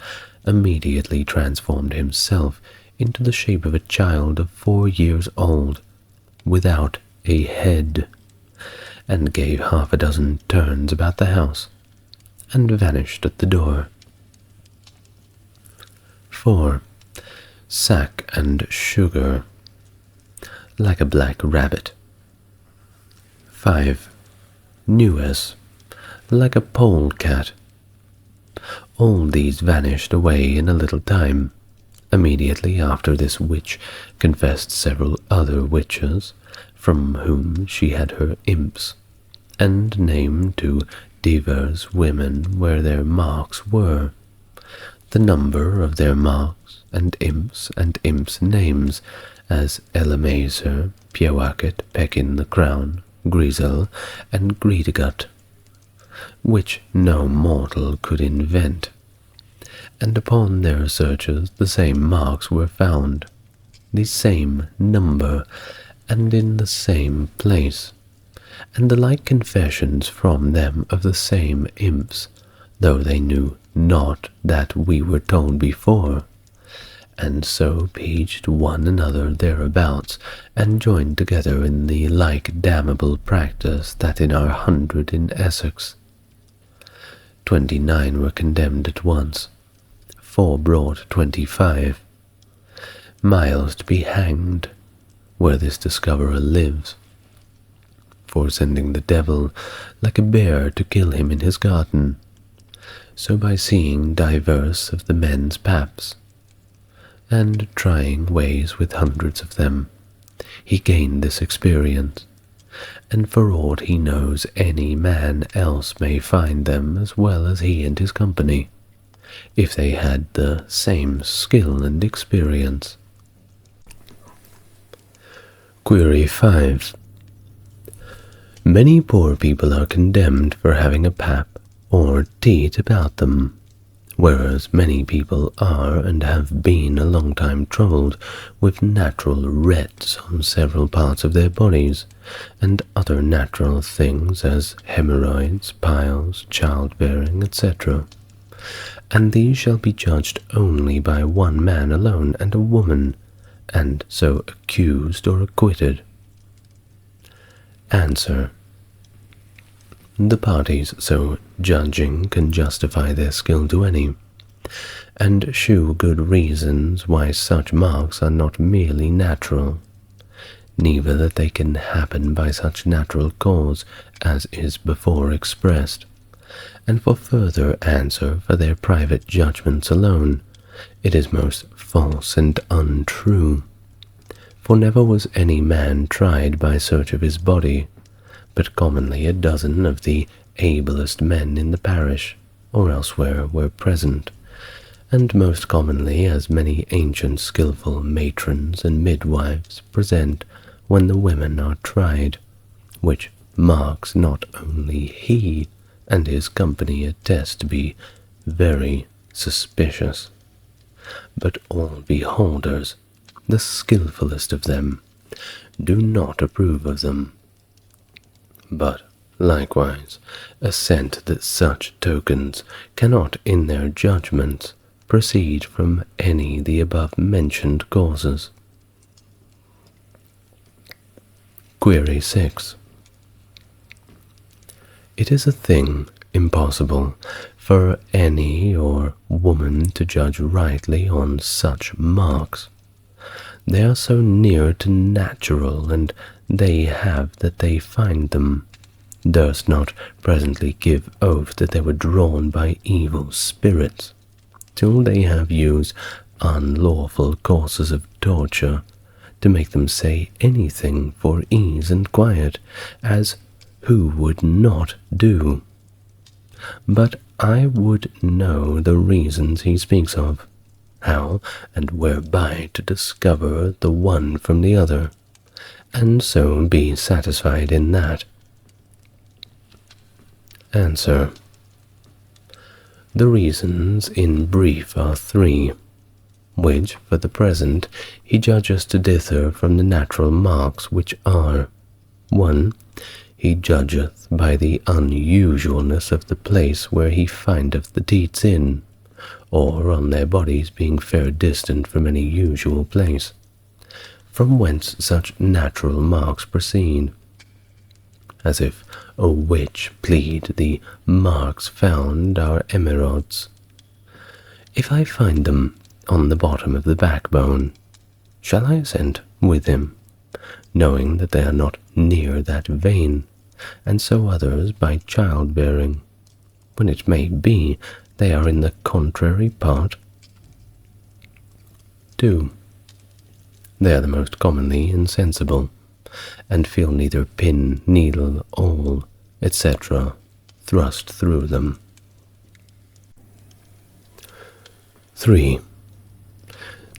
A: immediately transformed himself into the shape of a child of 4 years old, without a head, and gave 6 turns about the house, and vanished at the door. 4. Sack and Sugar, like a black rabbit. 5. Newes, like a polecat. All these vanished away in a little time. Immediately after this witch confessed several other witches, from whom she had her imps, and named to divers women where their marks were, the number of their marks, and imps' names, as Elamazer, Piowacket, Pekin the Crown, Grizel, and Greedigut, which no mortal could invent. And upon their searches the same marks were found, the same number, and in the same place, and the like confessions from them of the same imps, though they knew not that we were told before, and so paged one another thereabouts, and joined together in the like damnable practice that in our 100 in Essex. 29 were condemned at once, 4 brought 25. Miles to be hanged, where this discoverer lives, for sending the devil like a bear to kill him in his garden. So by seeing divers of the men's paps, and trying ways with hundreds of them, he gained this experience, and for aught he knows any man else may find them as well as he and his company, if they had the same skill and experience. Query 5. Many poor people are condemned for having a pap or teat about them, whereas many people are and have been a long time troubled with natural rets on several parts of their bodies, and other natural things as hemorrhoids, piles, childbearing, etc., and these shall be judged only by one man alone and a woman, and so accused or acquitted. Answer. The parties so judging can justify their skill to any, and shew good reasons why such marks are not merely natural, neither that they can happen by such natural cause as is before expressed, and for further answer for their private judgments alone, it is most false and untrue. For never was any man tried by search of his body, but commonly 12 of the ablest men in the parish or elsewhere were present, and most commonly as many ancient skilful matrons and midwives present when the women are tried, which marks not only he and his company attest to be very suspicious, but all beholders, the skilfullest of them, do not approve of them, but likewise assent that such tokens cannot in their judgments proceed from any the above-mentioned causes. Query 6. It is a thing impossible for any or woman to judge rightly on such marks. They are so near to natural, and they have that they find them, durst not presently give oath that they were drawn by evil spirits, till they have used unlawful courses of torture to make them say anything for ease and quiet, as who would not do? But I would know the reasons he speaks of, how and whereby to discover the one from the other, and so be satisfied in that. Answer. The reasons in brief are three, which for the present he judges to differ from the natural marks, which are: 1. He judgeth by the unusualness of the place where he findeth the deeds in, or on their bodies being fair distant from any usual place, from whence such natural marks proceed, as if a witch plead the marks found are emerods. If I find them on the bottom of the backbone, shall I assent with him, knowing that they are not near that vein, and so others by childbearing, when it may be they are in the contrary part? 2. They are the most commonly insensible, and feel neither pin, needle, awl, etc. thrust through them. 3.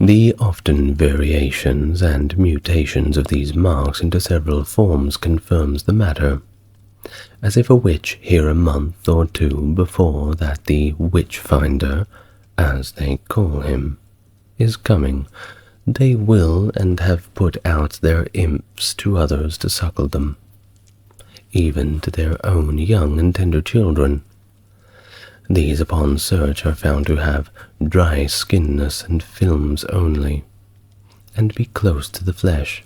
A: The often variations and mutations of these marks into several forms confirms the matter, as if a witch hear a month or two before that the witch-finder, as they call him, is coming, they will and have put out their imps to others to suckle them, even to their own young and tender children. These upon search are found to have dry skinness and films only, and be close to the flesh,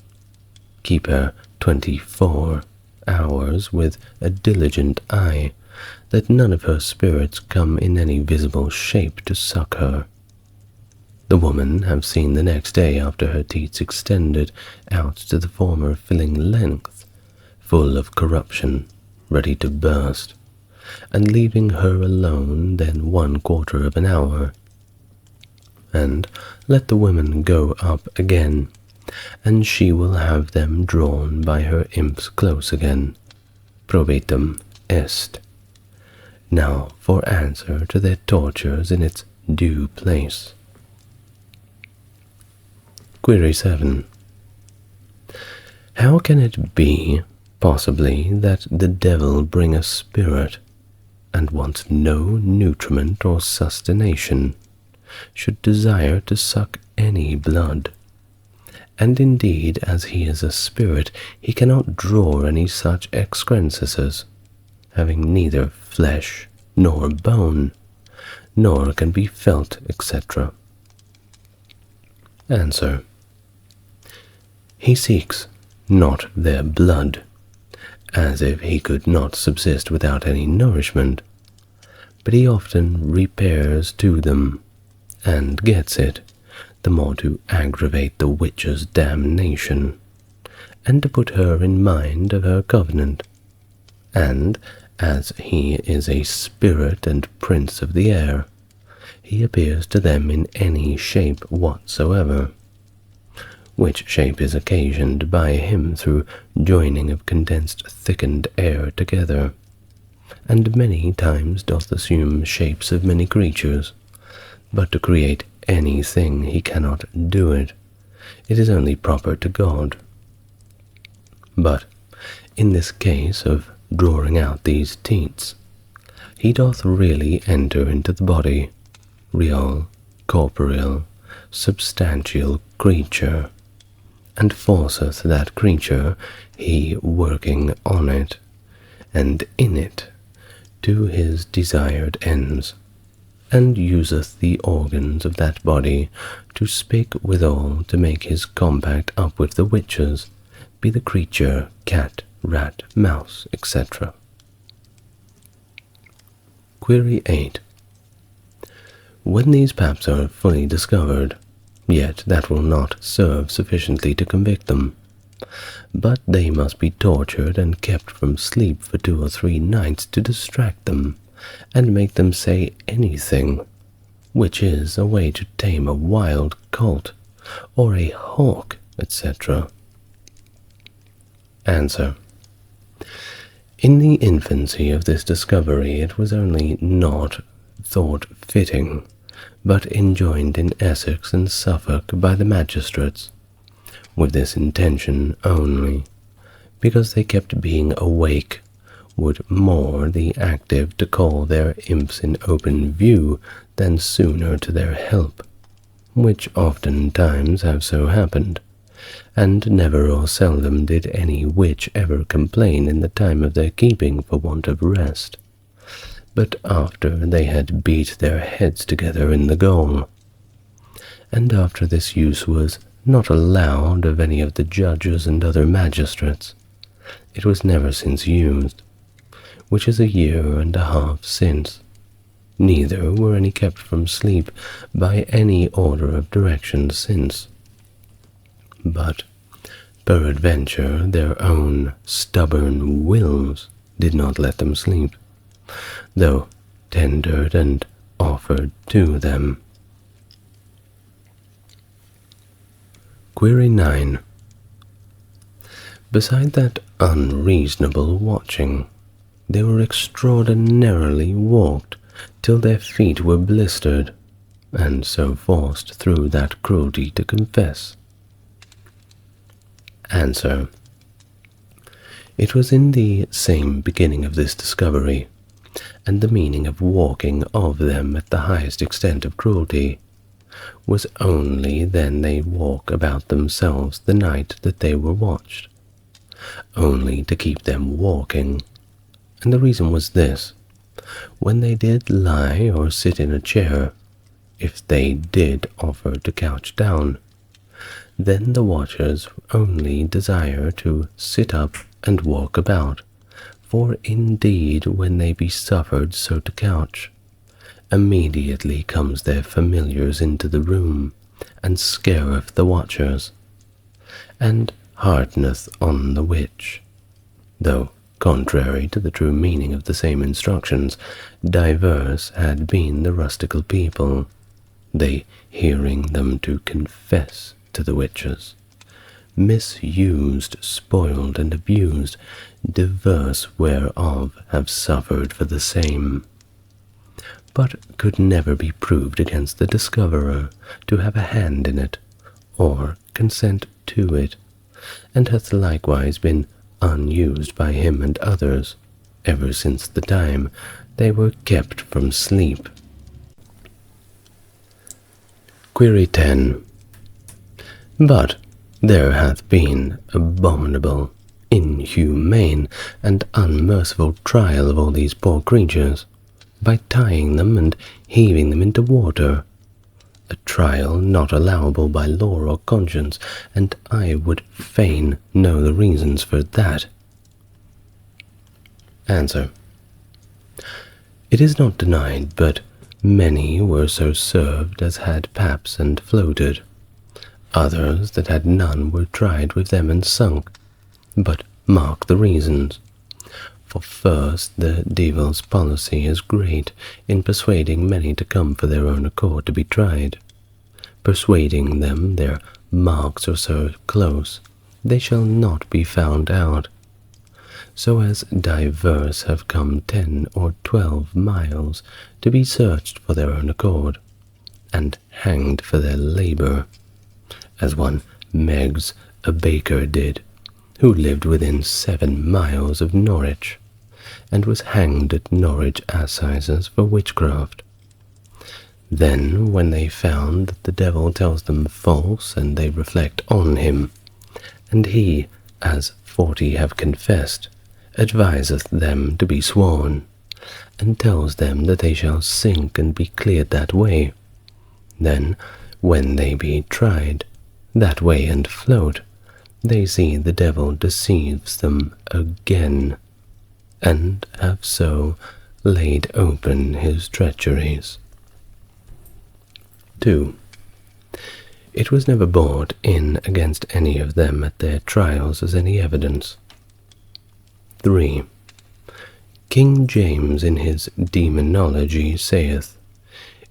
A: keep her 24 hours with a diligent eye, that none of her spirits come in any visible shape to suck her. The woman have seen the next day after her teats extended out to the former filling length, full of corruption, ready to burst, and leaving her alone then 1/4 of an hour, and let the women go up again, and she will have them drawn by her imps close again. Probatum est. Now for answer to their tortures in its due place. Query 7. How can it be, possibly, that the devil bring a spirit, and wants no nutriment or sustentation, should desire to suck any blood? And indeed, as he is a spirit, he cannot draw any such excrescences, having neither flesh nor bone, nor can be felt, etc. Answer. He seeks not their blood, as if he could not subsist without any nourishment, but he often repairs to them, and gets it, the more to aggravate the witch's damnation, and to put her in mind of her covenant. And, as he is a spirit and prince of the air, he appears to them in any shape whatsoever, which shape is occasioned by him through joining of condensed thickened air together, and many times doth assume shapes of many creatures, but to create anything he cannot do it. It is only proper to God. But in this case of drawing out these teats, he doth really enter into the body, real, corporeal, substantial creature, and forceth that creature, he working on it, and in it, to his desired ends, and useth the organs of that body to speak withal, to make his compact up with the witches, be the creature cat, rat, mouse, etc. Query 8. When these paps are fully discovered, yet that will not serve sufficiently to convict them, but they must be tortured and kept from sleep for 2 or 3 nights to distract them, and make them say anything, which is a way to tame a wild colt, or a hawk, etc. Answer. In the infancy of this discovery it was only not thought fitting, but enjoined in Essex and Suffolk by the magistrates, with this intention only, because they kept being awake, would more the active to call their imps in open view than sooner to their help, which oftentimes have so happened, and never or seldom did any witch ever complain in the time of their keeping for want of rest, but after they had beat their heads together in the gong. And after this use was not allowed of any of the judges and other magistrates, it was never since used, which is 1.5 years since. Neither were any kept from sleep by any order of direction since. But peradventure their own stubborn wills did not let them sleep, though tendered and offered to them. Query 9. Beside that unreasonable watching, they were extraordinarily walked till their feet were blistered, and so forced through that cruelty to confess. Answer. It was in the same beginning of this discovery, and the meaning of walking of them at the highest extent of cruelty was only then they walk about themselves the night that they were watched, only to keep them walking. And the reason was this: when they did lie or sit in a chair, if they did offer to couch down, then the watchers only desire to sit up and walk about, for indeed when they be suffered so to couch, immediately comes their familiars into the room, and scareth the watchers, and hearteneth on the witch, though, contrary to the true meaning of the same instructions, diverse had been the rustical people, they hearing them to confess to the witches, misused, spoiled, and abused, diverse whereof have suffered for the same, but could never be proved against the discoverer to have a hand in it, or consent to it, and hath likewise been unused by him and others, ever since the time they were kept from sleep. Query 10. But there hath been abominable, inhumane, and unmerciful trial of all these poor creatures, by tying them and heaving them into water, a trial not allowable by law or conscience, and I would fain know the reasons for that. Answer. It is not denied, but many were so served as had paps and floated. Others that had none were tried with them and sunk. But mark the reasons. For first, the devil's policy is great in persuading many to come for their own accord to be tried, persuading them their marks are so close they shall not be found out, so as divers have come 10 or 12 miles to be searched for their own accord, and hanged for their labour, as one Meggs, a baker, did, who lived within 7 miles of Norwich, and was hanged at Norwich assizes for witchcraft. Then, when they found that the devil tells them false, and they reflect on him, and he, as 40 have confessed, adviseth them to be sworn, and tells them that they shall sink and be cleared that way. Then, when they be tried that way and float, they see the devil deceives them again, and have so laid open his treacheries. 2. It was never brought in against any of them at their trials as any evidence. 3. King James in his Demonology saith,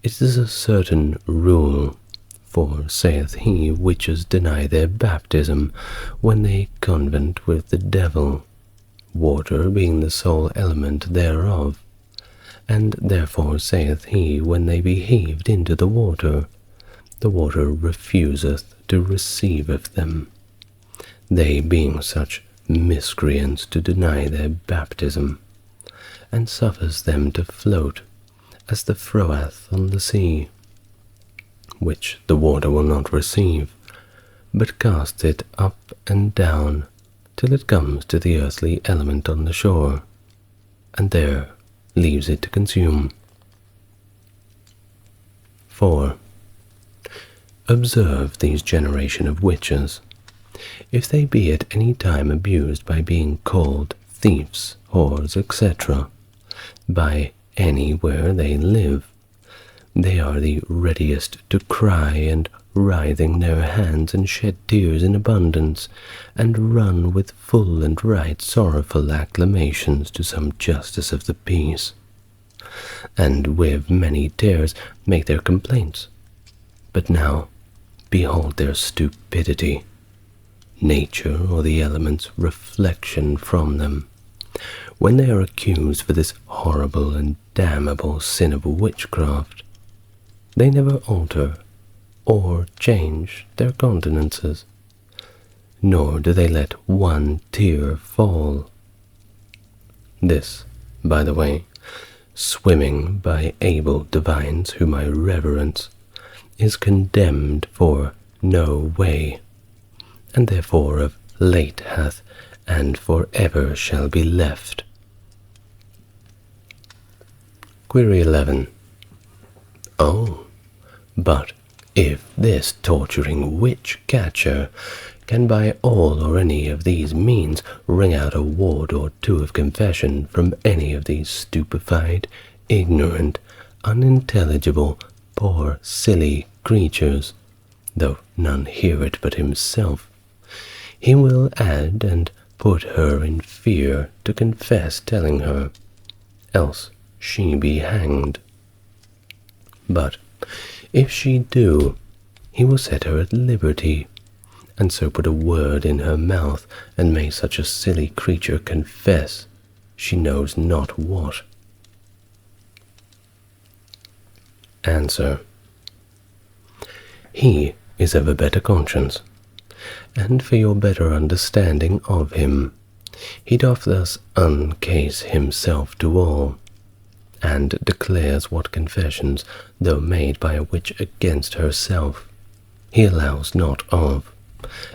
A: it is a certain rule, for, saith he, witches deny their baptism when they convent with the devil, water being the sole element thereof, And therefore saith he, when they be heaved into the water refuseth to receiveth them, they being such miscreants to deny their baptism, and suffers them to float as the froath on the sea, which the water will not receive, but casts it up and down till it comes to the earthly element on the shore, and there leaves it to consume. 4. Observe these generation of witches. If they be at any time abused by being called thieves, whores, etc., by anywhere they live, they are the readiest to cry, and writhing their hands, and shed tears in abundance, and run with full and right sorrowful acclamations to some justice of the peace, and with many tears make their complaints. But now behold their stupidity, nature or the elements' reflection from them, when they are accused for this horrible and damnable sin of witchcraft. They never alter or change their countenances, nor do they let one tear fall. This, by the way, swimming by able divines whom I reverence, is condemned for no way, and therefore of late hath and for ever shall be left. Query 11. Oh, but if this torturing witch-catcher can by all or any of these means wring out a word or two of confession from any of these stupefied, ignorant, unintelligible, poor, silly creatures, though none hear it but himself, he will add and put her in fear to confess telling her, else she be hanged. But if she do, he will set her at liberty, and so put a word in her mouth, and may such a silly creature confess she knows not what. Answer. He is of a better conscience, and for your better understanding of him, he doth thus uncase himself to all, and declares what confessions, though made by a witch against herself, he allows not of,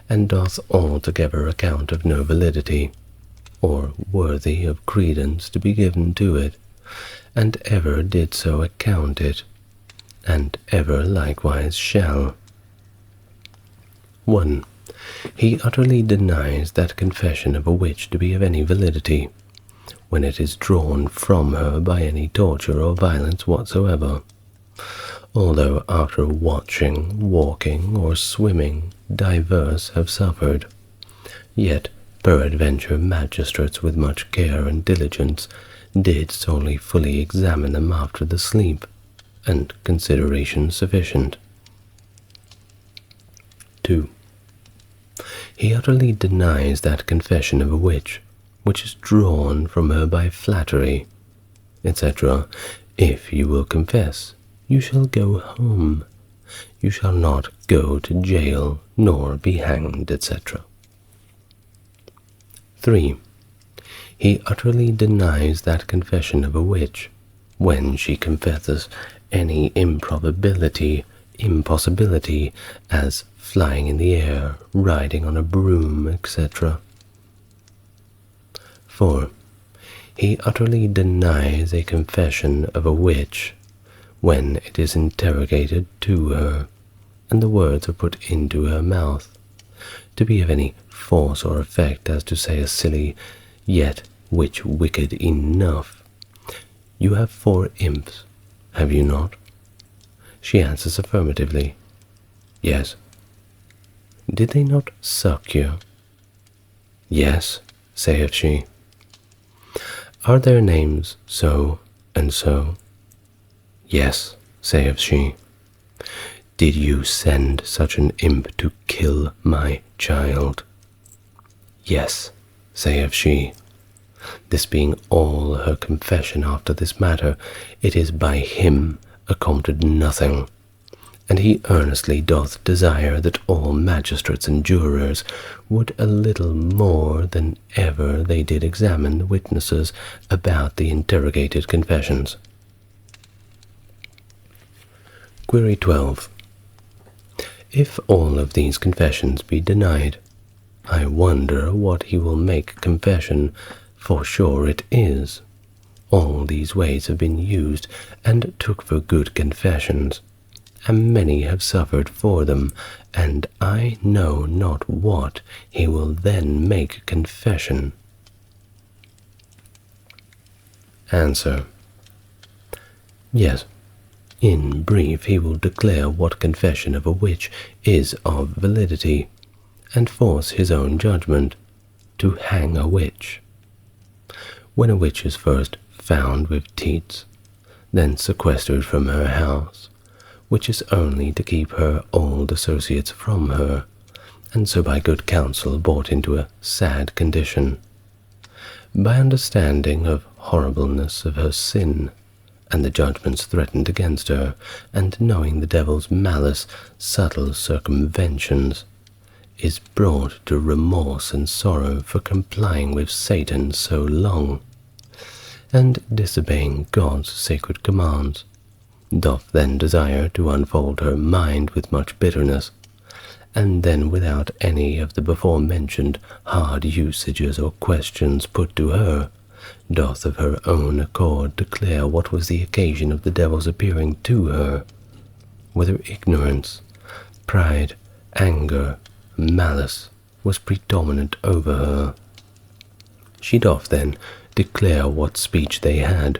A: and doth altogether account of no validity, or worthy of credence to be given to it, and ever did so account it, and ever likewise shall. 1. He utterly denies that confession of a witch to be of any validity, when it is drawn from her by any torture or violence whatsoever, although after watching, walking, or swimming divers have suffered, yet peradventure magistrates with much care and diligence did solely fully examine them after the sleep, and consideration sufficient. 2. He utterly denies that confession of a witch, which is drawn from her by flattery, etc. If you will confess, you shall go home. You shall not go to jail, nor be hanged, etc. 3. He utterly denies that confession of a witch, when she confesses any improbability, impossibility, as flying in the air, riding on a broom, etc. 4. He utterly denies a confession of a witch, when it is interrogated to her, and the words are put into her mouth, to be of any force or effect as to say a silly, yet which wicked enough. You have 4 imps, have you not? She answers affirmatively. Yes. Did they not suck you? Yes, saith she. Are their names so and so? Yes, saith she. Did you send such an imp to kill my child? Yes, saith she. This being all her confession after this matter, it is by him accompted nothing, and he earnestly doth desire that all magistrates and jurors would a little more than ever they did examine the witnesses about the interrogated confessions. Query 12. If all of these confessions be denied, I wonder what he will make confession, for sure it is. All these ways have been used and took for good confessions, and many have suffered for them, and I know not what he will then make confession. Answer. Yes, in brief he will declare what confession of a witch is of validity, and force his own judgment to hang a witch. When a witch is first found with teats, then sequestered from her house, which is only to keep her old associates from her, and so by good counsel brought into a sad condition, by understanding of horribleness of her sin, and the judgments threatened against her, and knowing the devil's malice, subtle circumventions, is brought to remorse and sorrow for complying with Satan so long, and disobeying God's sacred commands, doth then desire to unfold her mind with much bitterness, and then without any of the before-mentioned hard usages or questions put to her, doth of her own accord declare what was the occasion of the devil's appearing to her, whether ignorance, pride, anger, malice was predominant over her. She doth then declare what speech they had,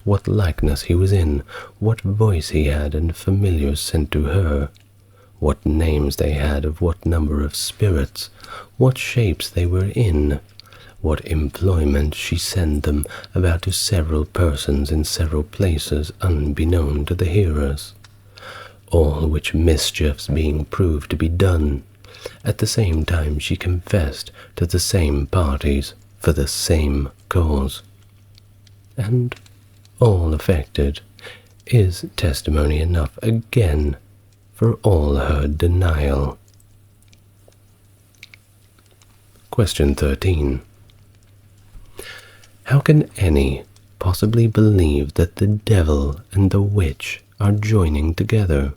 A: what likeness he was in, what voice he had, and familiars sent to her, what names they had of what number of spirits, what shapes they were in, what employment she sent them about to several persons in several places unbeknown to the hearers, all which mischiefs being proved to be done, at the same time she confessed to the same parties for the same cause, and all affected is testimony enough again for all her denial. Question 13. How can any possibly believe that the devil and the witch are joining together,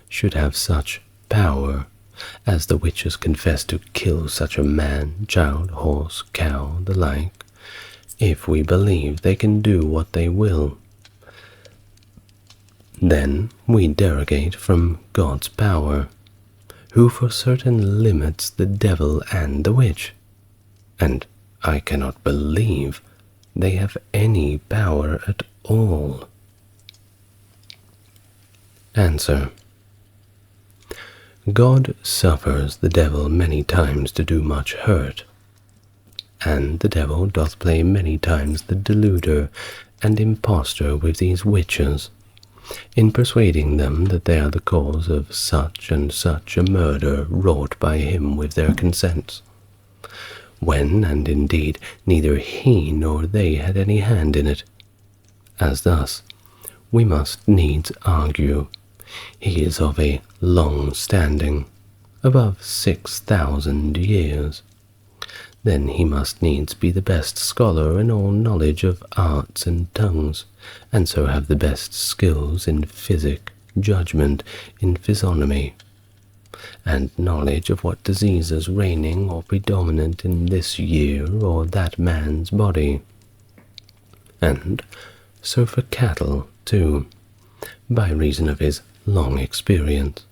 A: should have such power, as the witches confess to kill such a man, child, horse, cow, the like, if we believe they can do what they will? Then we derogate from God's power, who for certain limits the devil and the witch, and I cannot believe they have any power at all. Answer. God suffers the devil many times to do much hurt, and the devil doth play many times the deluder and impostor with these witches, in persuading them that they are the cause of such and such a murder wrought by him with their consents, when, and indeed, neither he nor they had any hand in it. As thus, we must needs argue, he is of a long standing, above 6,000 years. Then he must needs be the best scholar in all knowledge of arts and tongues, and so have the best skills in physic, judgment in physiognomy, and knowledge of what diseases reigning or predominant in this year or that man's body. And so for cattle too, by reason of his long experience.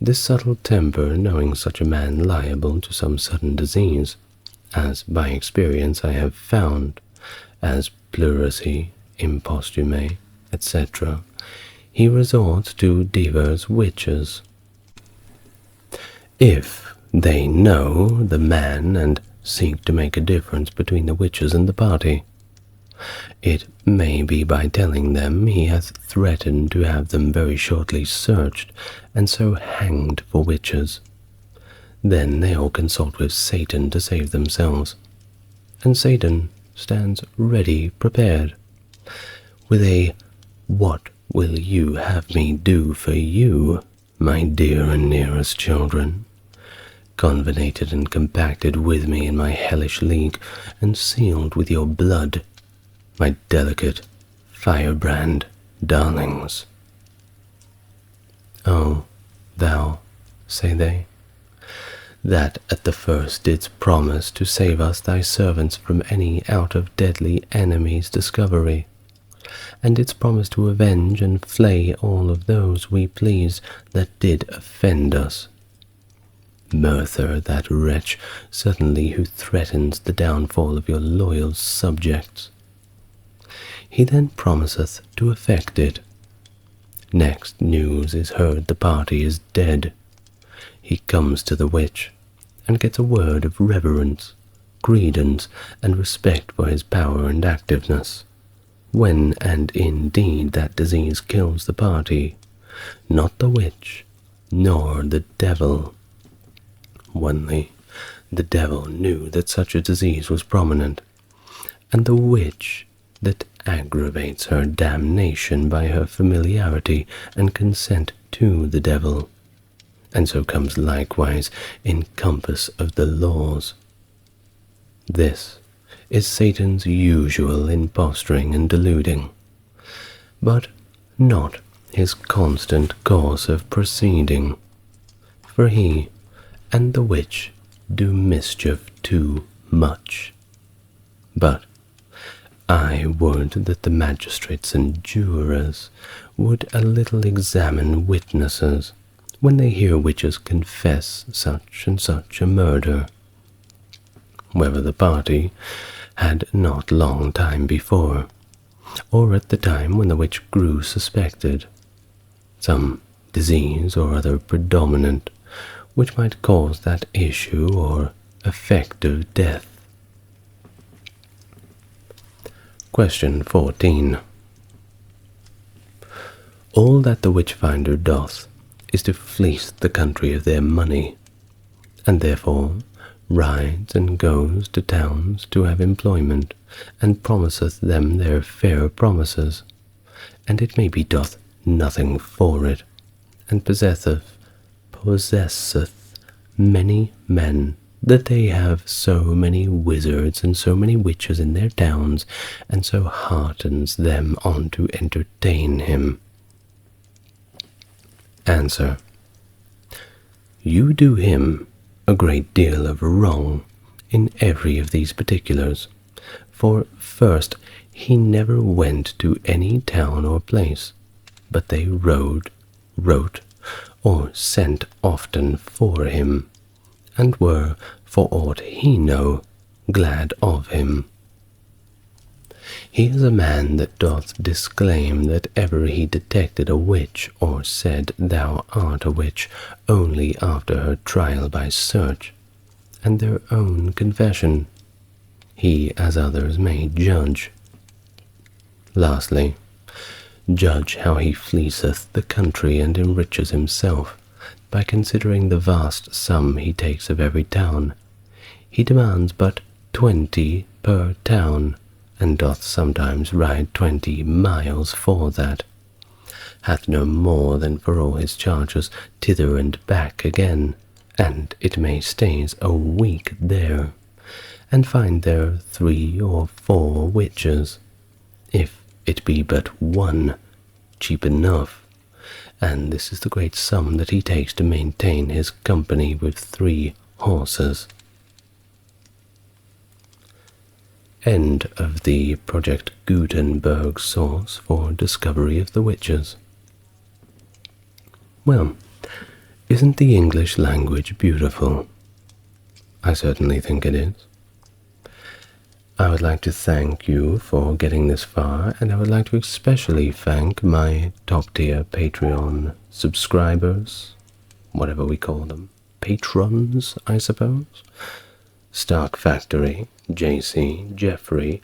A: This subtle temper, knowing such a man liable to some sudden disease, as by experience I have found, as pleurisy, impostume, etc., he resorts to divers witches. If they know the man and seek to make a difference between the witches and the party, it may be by telling them he hath threatened to have them very shortly searched, and so hanged for witches. Then they all consult with Satan to save themselves, and Satan stands ready prepared, with a "What will you have me do for you, my dear and nearest children?" convenated and compacted with me in my hellish league, and sealed with your blood, my delicate firebrand darlings. "Oh, thou," say they, "that at the first didst promise to save us thy servants from any out of deadly enemy's discovery, and didst promise to avenge and flay all of those we please that did offend us. Murther, that wretch, certainly who threatens the downfall of your loyal subjects. He then promiseth to effect it. Next news is heard the party is dead. He comes to the witch, and gets a word of reverence, credence, and respect for his power and activeness, when and indeed that disease kills the party, not the witch, nor the devil. Only the devil knew that such a disease was prominent, and the witch that aggravates her damnation by her familiarity and consent to the devil, and so comes likewise in compass of the laws. This is Satan's usual impostering and deluding, but not his constant course of proceeding, for he and the witch do mischief too much. But I would that the magistrates and jurors would a little examine witnesses when they hear witches confess such and such a murder, whether the party had not long time before, or at the time when the witch grew suspected, some disease or other predominant, which might cause that issue or effect of death. Question 14. All that the witch-finder doth is to fleece the country of their money, and therefore rides and goes to towns to have employment, and promiseth them their fair promises, and it may be doth nothing for it, and possesseth many men, that they have so many wizards and so many witches in their towns, and so heartens them on to entertain him. Answer. You do him a great deal of wrong in every of these particulars, for first, he never went to any town or place, but they wrote, or sent often for him, and were, for aught he know, glad of him. He is a man that doth disclaim that ever he detected a witch, or said, "Thou art a witch," only after her trial by search, and their own confession. He, as others, may judge. Lastly, judge how he fleeceth the country and enriches himself, by considering the vast sum he takes of every town. He demands but 20 per town, and doth sometimes ride 20 miles for that, hath no more than for all his charges thither and back again, and it may stays a week there, and find there 3 or 4 witches, if it be but one, cheap enough, and this is the great sum that he takes to maintain his company with 3 horses. End of the Project Gutenberg source for discovery of the witches. Well, isn't the English language beautiful? I certainly think it is. I would like to thank you for getting this far, and I would like to especially thank my top-tier Patreon subscribers, whatever we call them, patrons, I suppose. Stark Factory, JC, Jeffrey,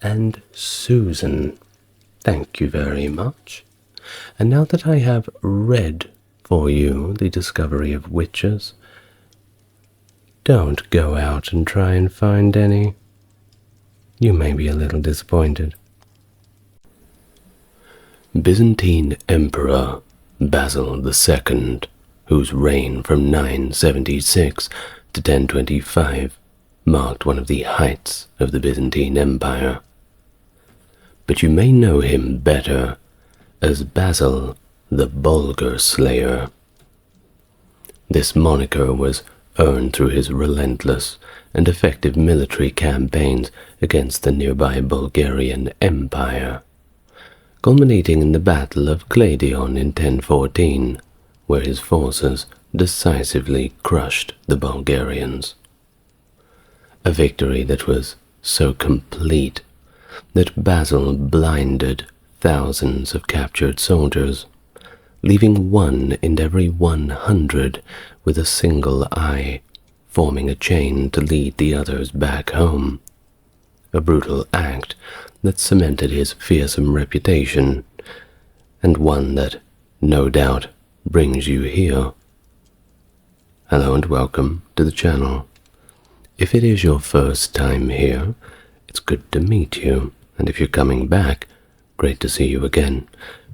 A: and Susan. Thank you very much. And now that I have read for you the discovery of witches, don't go out and try and find any. you may be a little disappointed. Byzantine Emperor Basil II, whose reign from 976 to 1025 marked one of the heights of the Byzantine Empire. But you may know him better as Basil the Bulgar Slayer. This moniker was earned through his relentless and effective military campaigns against the nearby Bulgarian Empire, culminating in the Battle of Cladion in 1014, where his forces decisively crushed the Bulgarians. A victory that was so complete that Basil blinded thousands of captured soldiers, leaving 1 in every 100 with a single eye, forming a chain to lead the others back home. A brutal act that cemented his fearsome reputation, and one that, no doubt, brings you here. Hello and welcome to the channel. If it is your first time here, it's good to meet you, and if you're coming back, great to see you again.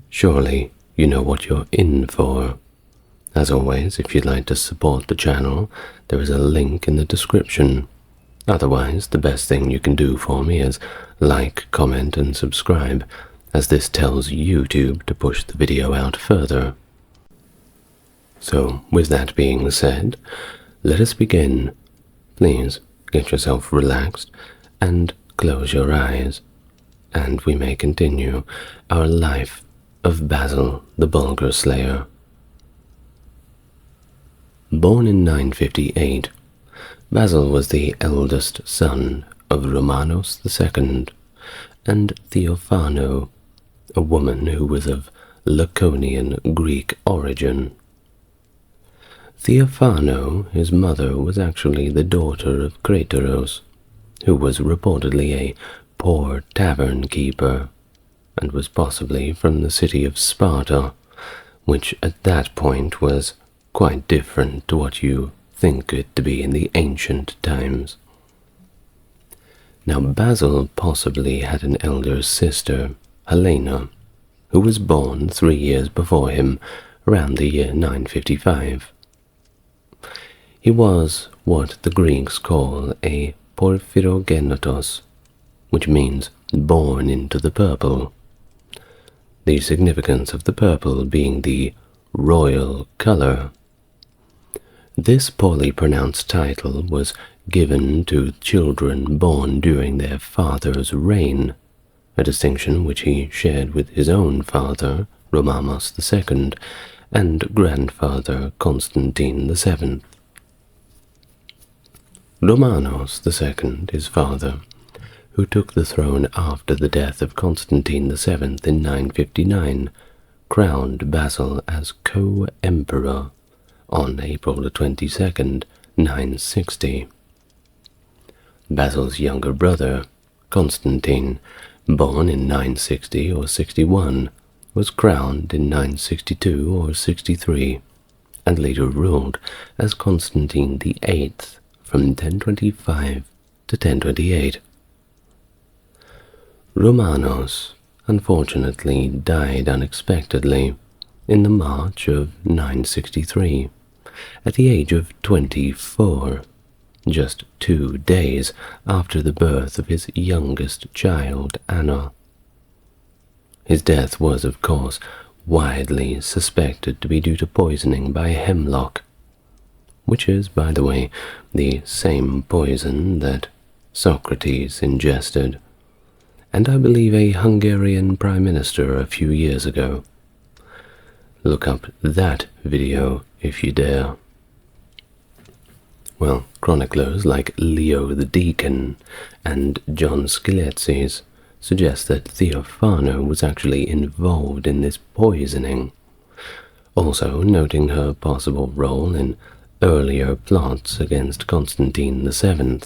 A: Surely you know what you're in for. As always, if you'd like to support the channel, there is a link in the description. Otherwise, the best thing you can do for me is like, comment, and subscribe, as this tells YouTube to push the video out further. So, with that being said, let us begin. Please get yourself relaxed and close your eyes, and we may continue our life of Basil the Bulgar Slayer. Born in 958, Basil was the eldest son of Romanos II and Theophano, a woman who was of Laconian Greek origin. Theophano, his mother, was actually the daughter of Crateros, who was reportedly a poor tavern keeper, and was possibly from the city of Sparta, which at that point was quite different to what you think it to be in the ancient times. Now Basil possibly had an elder sister, Helena, who was born 3 years before him, around the year 955. He was what the Greeks call a porphyrogenitos, which means born into the purple. The significance of the purple being the royal color. This poorly pronounced title was given to children born during their father's reign, a distinction which he shared with his own father, Romanos II, and grandfather Constantine VII. Romanos II, his father, who took the throne after the death of Constantine VII in 959, crowned Basil as co-emperor on April 22nd, 960. Basil's younger brother, Constantine, born in 960 or 61, was crowned in 962 or 63, and later ruled as Constantine VIII from 1025 to 1028. Romanos unfortunately died unexpectedly in the March of 963, at the age of 24, just 2 days after the birth of his youngest child, Anna. His death was, of course, widely suspected to be due to poisoning by hemlock, which is, by the way, the same poison that Socrates ingested, and I believe a Hungarian prime minister a few years ago. Look up that video if you dare. Well, chroniclers like Leo the Deacon and John Scilezes suggest that Theophano was actually involved in this poisoning, also noting her possible role in earlier plots against Constantine VII.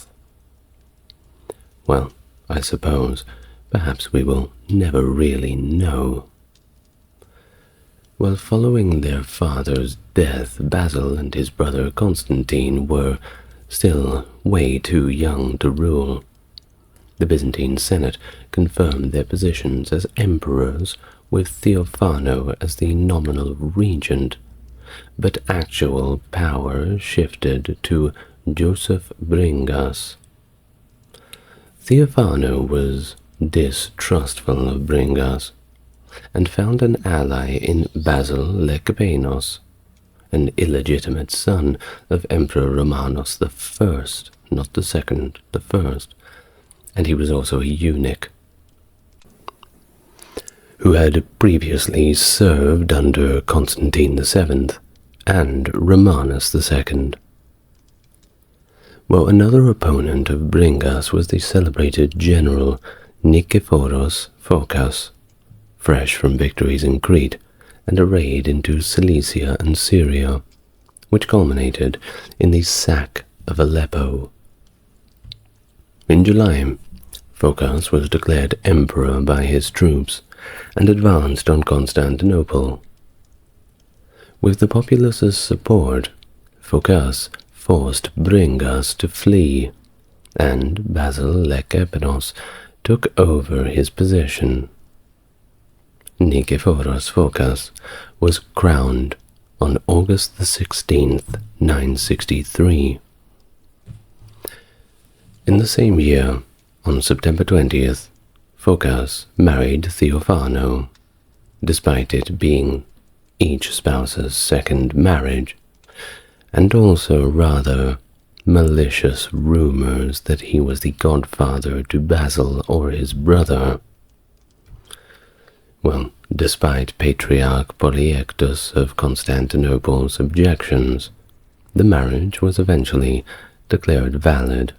A: Well, I suppose perhaps we will never really know. Well, following their father's death, Basil and his brother Constantine were still way too young to rule. The Byzantine Senate confirmed their positions as emperors, with Theophano as the nominal regent, but actual power shifted to Joseph Bringas. Theophano was distrustful of Bringas, and found an ally in Basil Lecapenos, an illegitimate son of Emperor Romanos I, not the second, the first, and he was also a eunuch, who had previously served under Constantine VII and Romanus II. Well, another opponent of Bringas was the celebrated general Nikephoros Phokas, fresh from victories in Crete and a raid into Cilicia and Syria, which culminated in the sack of Aleppo. In July, Phokas was declared emperor by his troops and advanced on Constantinople. With the populace's support, Phokas forced Bringas to flee, and Basil Lecapenos took over his position. Nikephoros Phokas was crowned on August the 16th, 963. In the same year, on September 20th, Phokas married Theophano, despite it being each spouse's second marriage, and also rather malicious rumors that he was the godfather to Basil or his brother. Well, despite Patriarch Polyectus of Constantinople's objections, the marriage was eventually declared valid.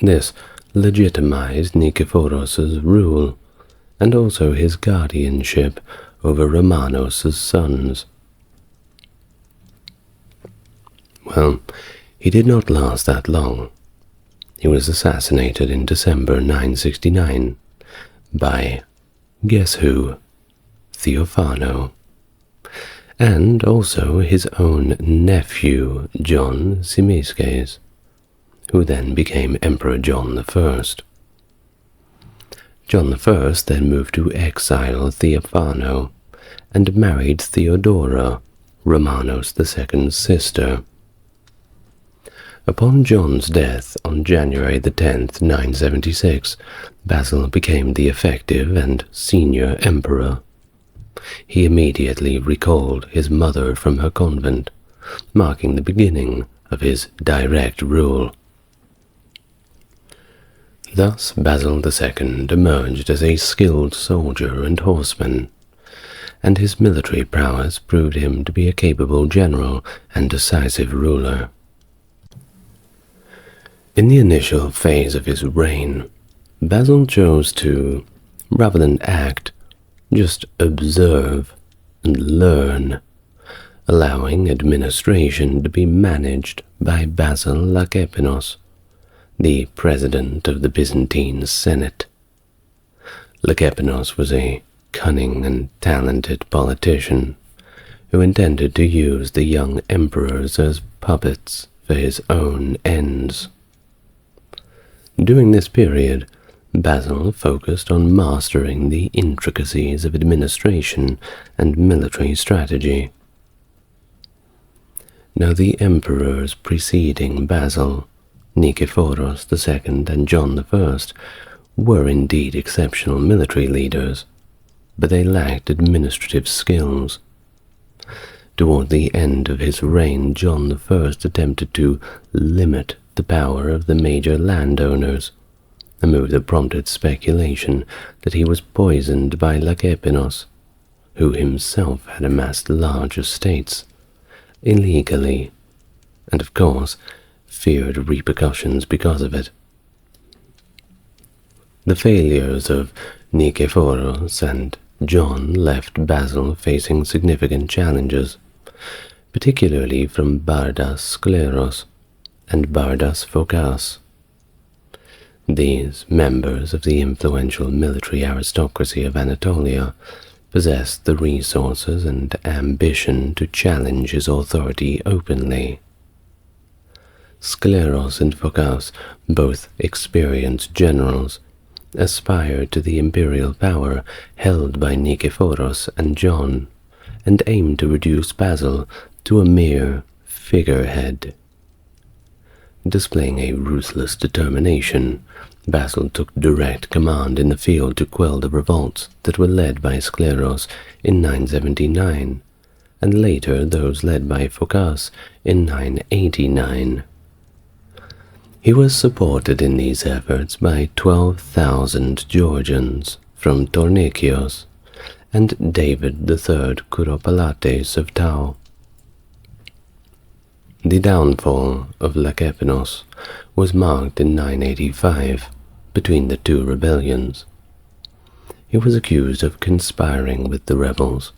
A: This legitimized Nikephoros' rule, and also his guardianship over Romanos' sons. Well, he did not last that long. He was assassinated in December 969 by, guess who? Theophano, and also his own nephew, John Zimisces, who then became Emperor John I. John I then moved to exile Theophano and married Theodora, Romanos II's sister. Upon John's death on January the 10th, 976, Basil became the effective and senior emperor. He immediately recalled his mother from her convent, marking the beginning of his direct rule. Thus Basil II emerged as a skilled soldier and horseman, and his military prowess proved him to be a capable general and decisive ruler. In the initial phase of his reign, Basil chose to, rather than act, just observe and learn, allowing administration to be managed by Basil Lecapenos, the president of the Byzantine Senate. Lecapenos was a cunning and talented politician who intended to use the young emperors as puppets for his own ends. During this period, Basil focused on mastering the intricacies of administration and military strategy. Now the emperors preceding Basil, Nikephoros II and John I, were indeed exceptional military leaders, but they lacked administrative skills. Toward the end of his reign, John I attempted to limit the power of the major landowners, a move that prompted speculation that he was poisoned by Lecapenos, who himself had amassed large estates, illegally, and of course feared repercussions because of it. The failures of Nikephoros and John left Basil facing significant challenges, particularly from Bardas Skleros and Bardas Phokas. These members of the influential military aristocracy of Anatolia possessed the resources and ambition to challenge his authority openly. Skleros and Phocas, both experienced generals, aspired to the imperial power held by Nikephoros and John, and aimed to reduce Basil to a mere figurehead. Displaying a ruthless determination, Basil took direct command in the field to quell the revolts that were led by Skleros in 979, and later those led by Phocas in 989. He was supported in these efforts by 12,000 Georgians from Tornikios and David III Kuropalates of Tau. The downfall of Lakepinos was marked in 985 between the two rebellions. He was accused of conspiring with the rebels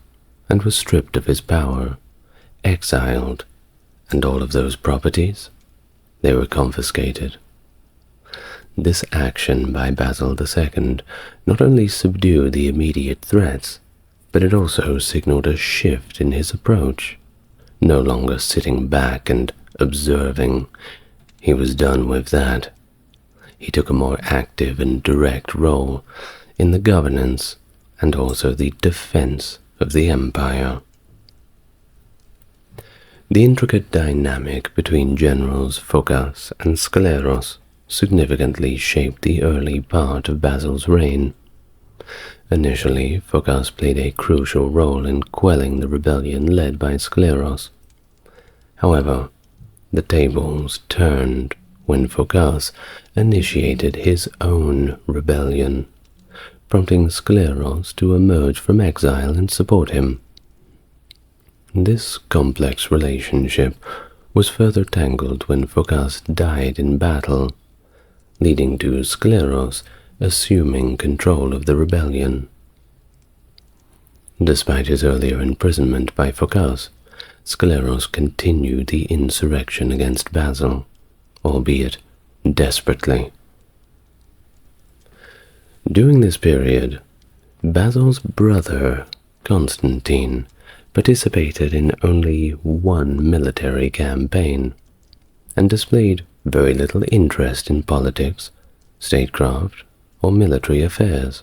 A: and was stripped of his power, exiled, and all of those properties. They were confiscated. This action by Basil II not only subdued the immediate threats, but it also signaled a shift in his approach. No longer sitting back and observing, he was done with that. He took a more active and direct role in the governance and also the defense of the empire. The intricate dynamic between generals Phocas and Skleros significantly shaped the early part of Basil's reign. Initially, Phocas played a crucial role in quelling the rebellion led by Skleros. However, the tables turned when Phocas initiated his own rebellion, prompting Skleros to emerge from exile and support him. This complex relationship was further tangled when Phocas died in battle, leading to Skleros assuming control of the rebellion. Despite his earlier imprisonment by Phocas, Skleros continued the insurrection against Basil, albeit desperately. During this period, Basil's brother, Constantine, participated in only one military campaign, and displayed very little interest in politics, statecraft, or military affairs.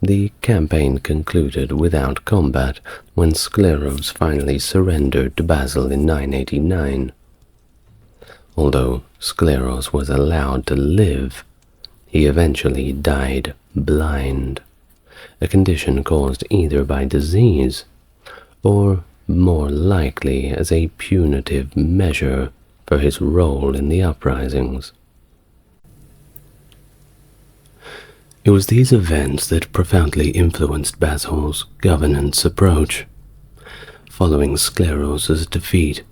A: The campaign concluded without combat when Skleros finally surrendered to Basil in 989. Although Skleros was allowed to live, he eventually died blind, a condition caused either by disease or more likely as a punitive measure for his role in the uprisings. It was these events that profoundly influenced Basil's governance approach. Following Skleros's defeat,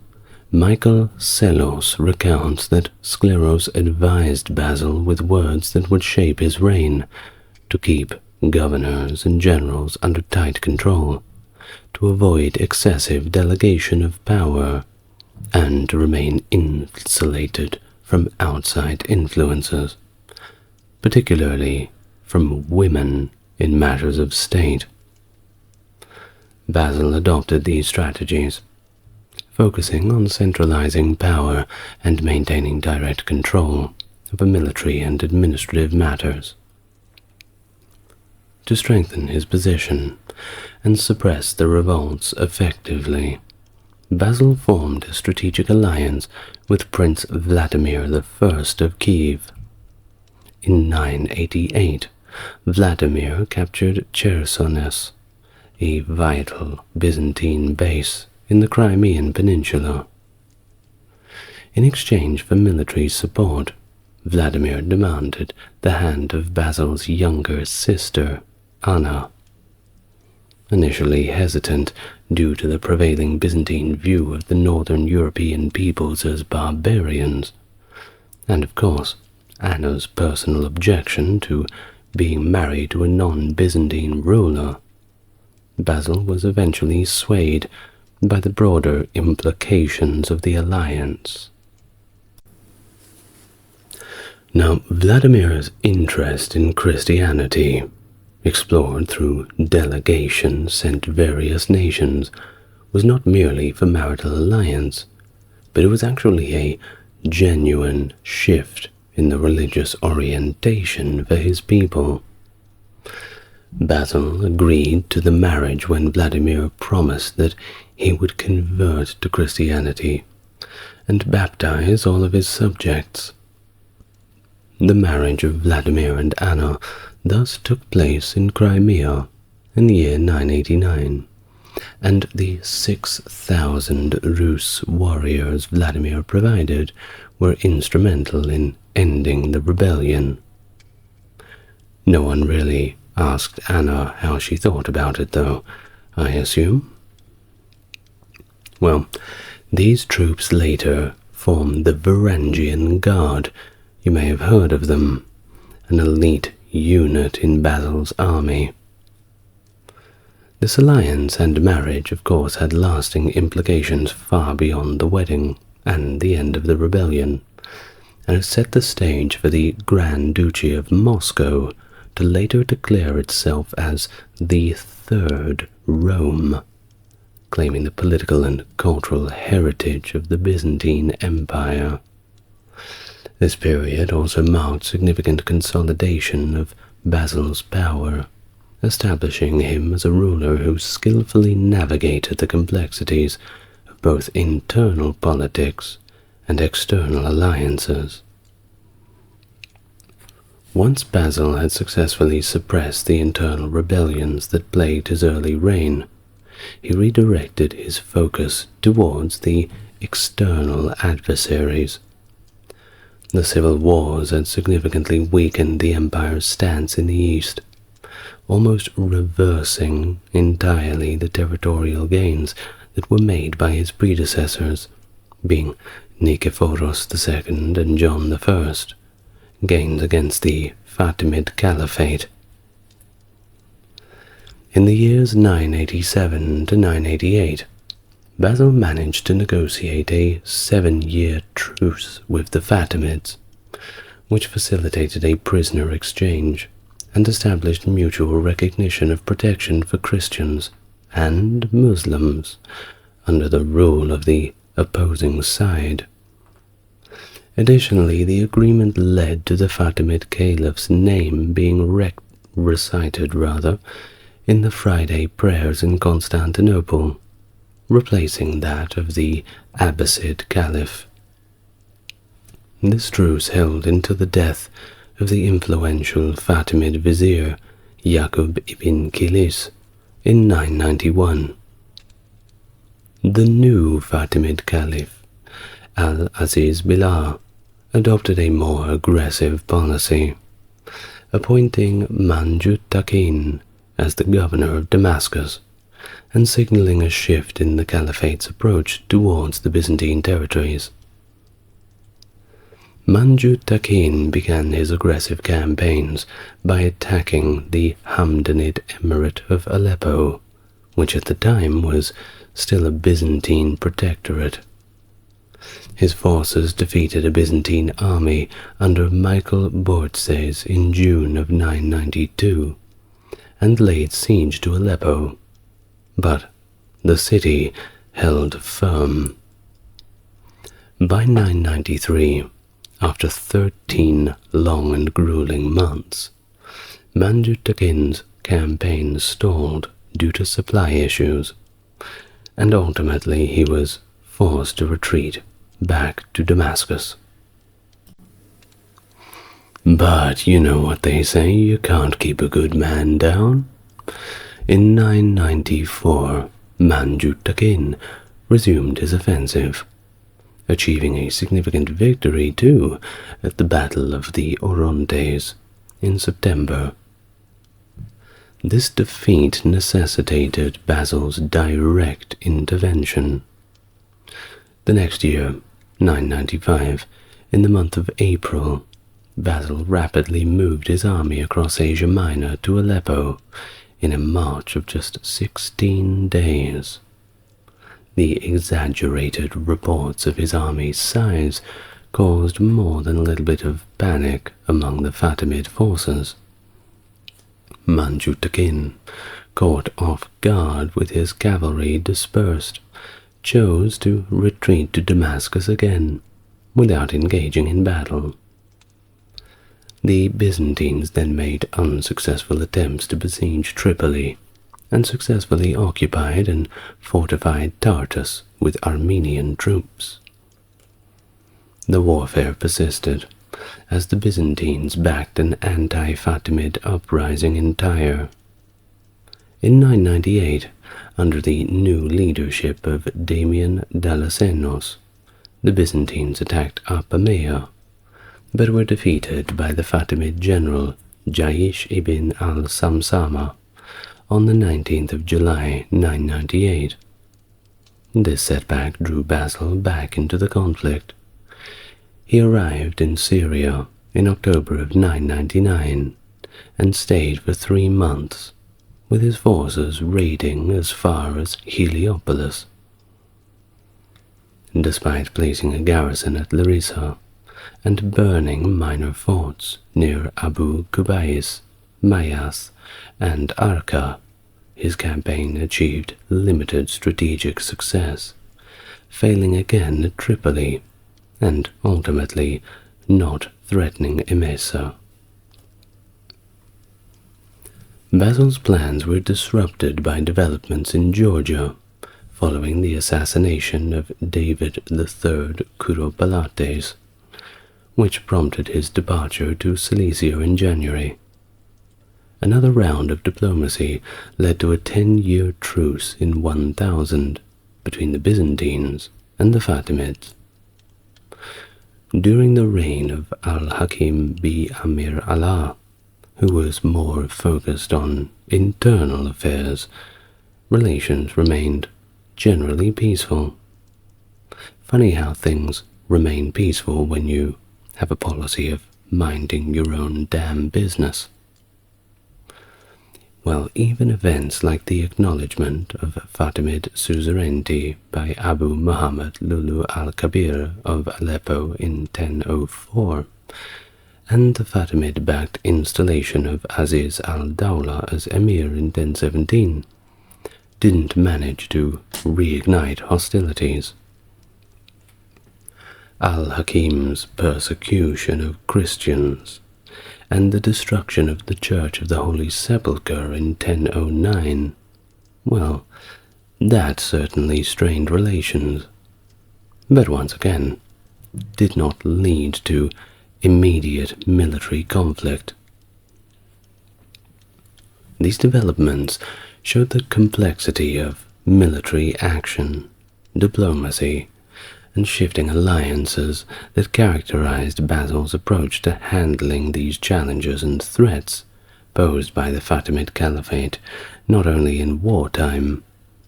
A: Michael Psellos recounts that Skleros advised Basil with words that would shape his reign, to keep governors and generals under tight control, to avoid excessive delegation of power, and to remain insulated from outside influences, particularly from women in matters of state. Basil adopted these strategies, focusing on centralizing power and maintaining direct control over military and administrative matters. To strengthen his position and suppress the revolts effectively, Basil formed a strategic alliance with Prince Vladimir I of Kiev. In 988, Vladimir captured Chersones, a vital Byzantine base in the Crimean Peninsula. In exchange for military support, Vladimir demanded the hand of Basil's younger sister, Anna. Initially hesitant due to the prevailing Byzantine view of the northern European peoples as barbarians, and of course Anna's personal objection to being married to a non-Byzantine ruler, Basil was eventually swayed by the broader implications of the alliance. Now, Vladimir's interest in Christianity, explored through delegations sent to various nations, was not merely for marital alliance, but it was actually a genuine shift in the religious orientation for his people. Basil agreed to the marriage when Vladimir promised that he would convert to Christianity and baptize all of his subjects. The marriage of Vladimir and Anna thus took place in Crimea in the year 989, and the 6,000 Rus warriors Vladimir provided were instrumental in ending the rebellion. No one really asked Anna how she thought about it, though, I assume. Well, these troops later formed the Varangian Guard. You may have heard of them, an elite unit in Basil's army. This alliance and marriage, of course, had lasting implications far beyond the wedding and the end of the rebellion, and it set the stage for the Grand Duchy of Moscow to later declare itself as the Third Rome, claiming the political and cultural heritage of the Byzantine Empire. This period also marked significant consolidation of Basil's power, establishing him as a ruler who skillfully navigated the complexities of both internal politics and external alliances. Once Basil had successfully suppressed the internal rebellions that plagued his early reign, he redirected his focus towards the external adversaries. The civil wars had significantly weakened the empire's stance in the east, almost reversing entirely the territorial gains that were made by his predecessors, being Nikephoros II and John I, gained against the Fatimid Caliphate. In the years 987 to 988, Basil managed to negotiate a 7-year truce with the Fatimids, which facilitated a prisoner exchange and established mutual recognition of protection for Christians and Muslims under the rule of the opposing side. Additionally, the agreement led to the Fatimid Caliph's name being recited in the Friday prayers in Constantinople, replacing that of the Abbasid Caliph. This truce held until the death of the influential Fatimid vizier Yaqub ibn Kilis in 991. The new Fatimid Caliph, Al-Aziz Billah, adopted a more aggressive policy, appointing Manjut Takin as the governor of Damascus and signaling a shift in the Caliphate's approach towards the Byzantine territories. Manjut Takin began his aggressive campaigns by attacking the Hamdanid Emirate of Aleppo, which at the time was still a Byzantine protectorate. His forces defeated a Byzantine army under Michael Bortzes in June of 992 and laid siege to Aleppo, but the city held firm. By 993, after 13 long and grueling months, Manjut Takin's campaign stalled due to supply issues, and ultimately he was forced to retreat back to Damascus. But you know what they say, you can't keep a good man down. In 994, Manjut Takin resumed his offensive, achieving a significant victory too at the Battle of the Orontes in September. This defeat necessitated Basil's direct intervention. The next year, 995, in the month of April, Basil rapidly moved his army across Asia Minor to Aleppo in a march of just 16 days. The exaggerated reports of his army's size caused more than a little bit of panic among the Fatimid forces. Manjut Takin, caught off guard with his cavalry dispersed, chose to retreat to Damascus again, without engaging in battle. The Byzantines then made unsuccessful attempts to besiege Tripoli, and successfully occupied and fortified Tartus with Armenian troops. The warfare persisted, as the Byzantines backed an anti-Fatimid uprising in Tyre. In 998, under the new leadership of Damian Dalasenos, the Byzantines attacked Apamea, but were defeated by the Fatimid general Jaish ibn al-Samsama on the 19th of July 998. This setback drew Basil back into the conflict. He arrived in Syria in October of 999 and stayed for 3 months, with his forces raiding as far as Heliopolis. Despite placing a garrison at Larissa and burning minor forts near Abu Kubais, Mayas, and Arka, his campaign achieved limited strategic success, failing again at Tripoli, and ultimately not threatening Emesa. Basil's plans were disrupted by developments in Georgia, following the assassination of David III Kuropalates, which prompted his departure to Cilicia in January. Another round of diplomacy led to a 10-year truce in 1000 between the Byzantines and the Fatimids. During the reign of Al-Hakim bi Amir Allah, who was more focused on internal affairs, relations remained generally peaceful. Funny how things remain peaceful when you have a policy of minding your own damn business. Well, even events like the acknowledgement of Fatimid suzerainty by Abu Muhammad Lulu al-Kabir of Aleppo in 1004, and the Fatimid-backed installation of Aziz al-Dawla as emir in 1017, didn't manage to reignite hostilities. Al-Hakim's persecution of Christians and the destruction of the Church of the Holy Sepulchre in 1009, well, that certainly strained relations, but once again, did not lead to immediate military conflict. These developments showed the complexity of military action, diplomacy, and shifting alliances that characterized Basil's approach to handling these challenges and threats posed by the Fatimid Caliphate, not only in wartime,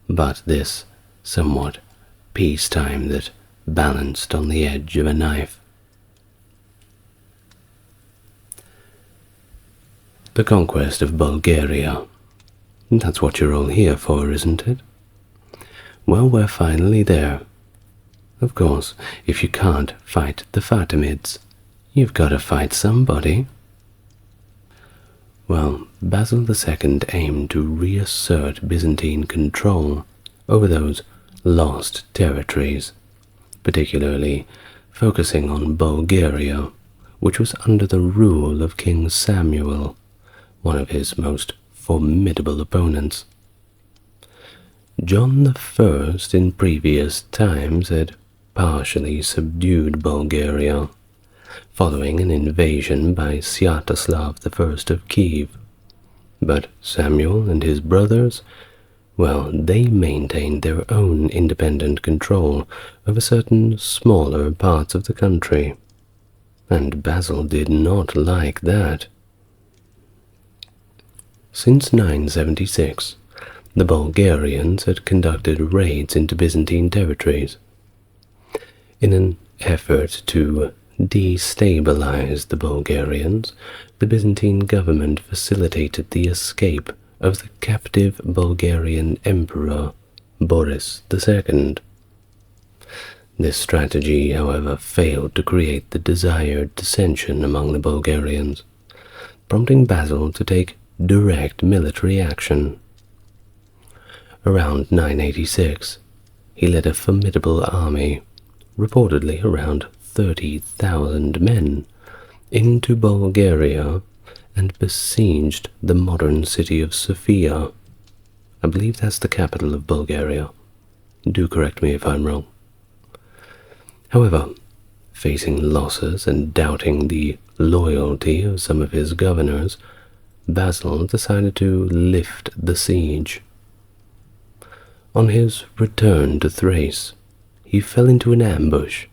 A: but this somewhat peacetime that balanced on the edge of a knife. The conquest of Bulgaria. That's what you're all here for, isn't it? Well, we're finally there. Of course, if you can't fight the Fatimids, you've got to fight somebody. Well, Basil II aimed to reassert Byzantine control over those lost territories, particularly focusing on Bulgaria, which was under the rule of King Samuel, one of his most formidable opponents. John I in previous times had partially subdued Bulgaria, following an invasion by Sviatoslav I of Kiev, but Samuel and his brothers, well, they maintained their own independent control over certain smaller parts of the country, and Basil did not like that. Since 976, the Bulgarians had conducted raids into Byzantine territories. In an effort to destabilize the Bulgarians, the Byzantine government facilitated the escape of the captive Bulgarian emperor Boris II. This strategy, however, failed to create the desired dissension among the Bulgarians, prompting Basil to take direct military action. Around 986, he led a formidable army, reportedly around 30,000 men, into Bulgaria and besieged the modern city of Sofia. I believe that's the capital of Bulgaria. Do correct me if I'm wrong. However, facing losses and doubting the loyalty of some of his governors, Basil decided to lift the siege. On his return to Thrace, he fell into an ambush,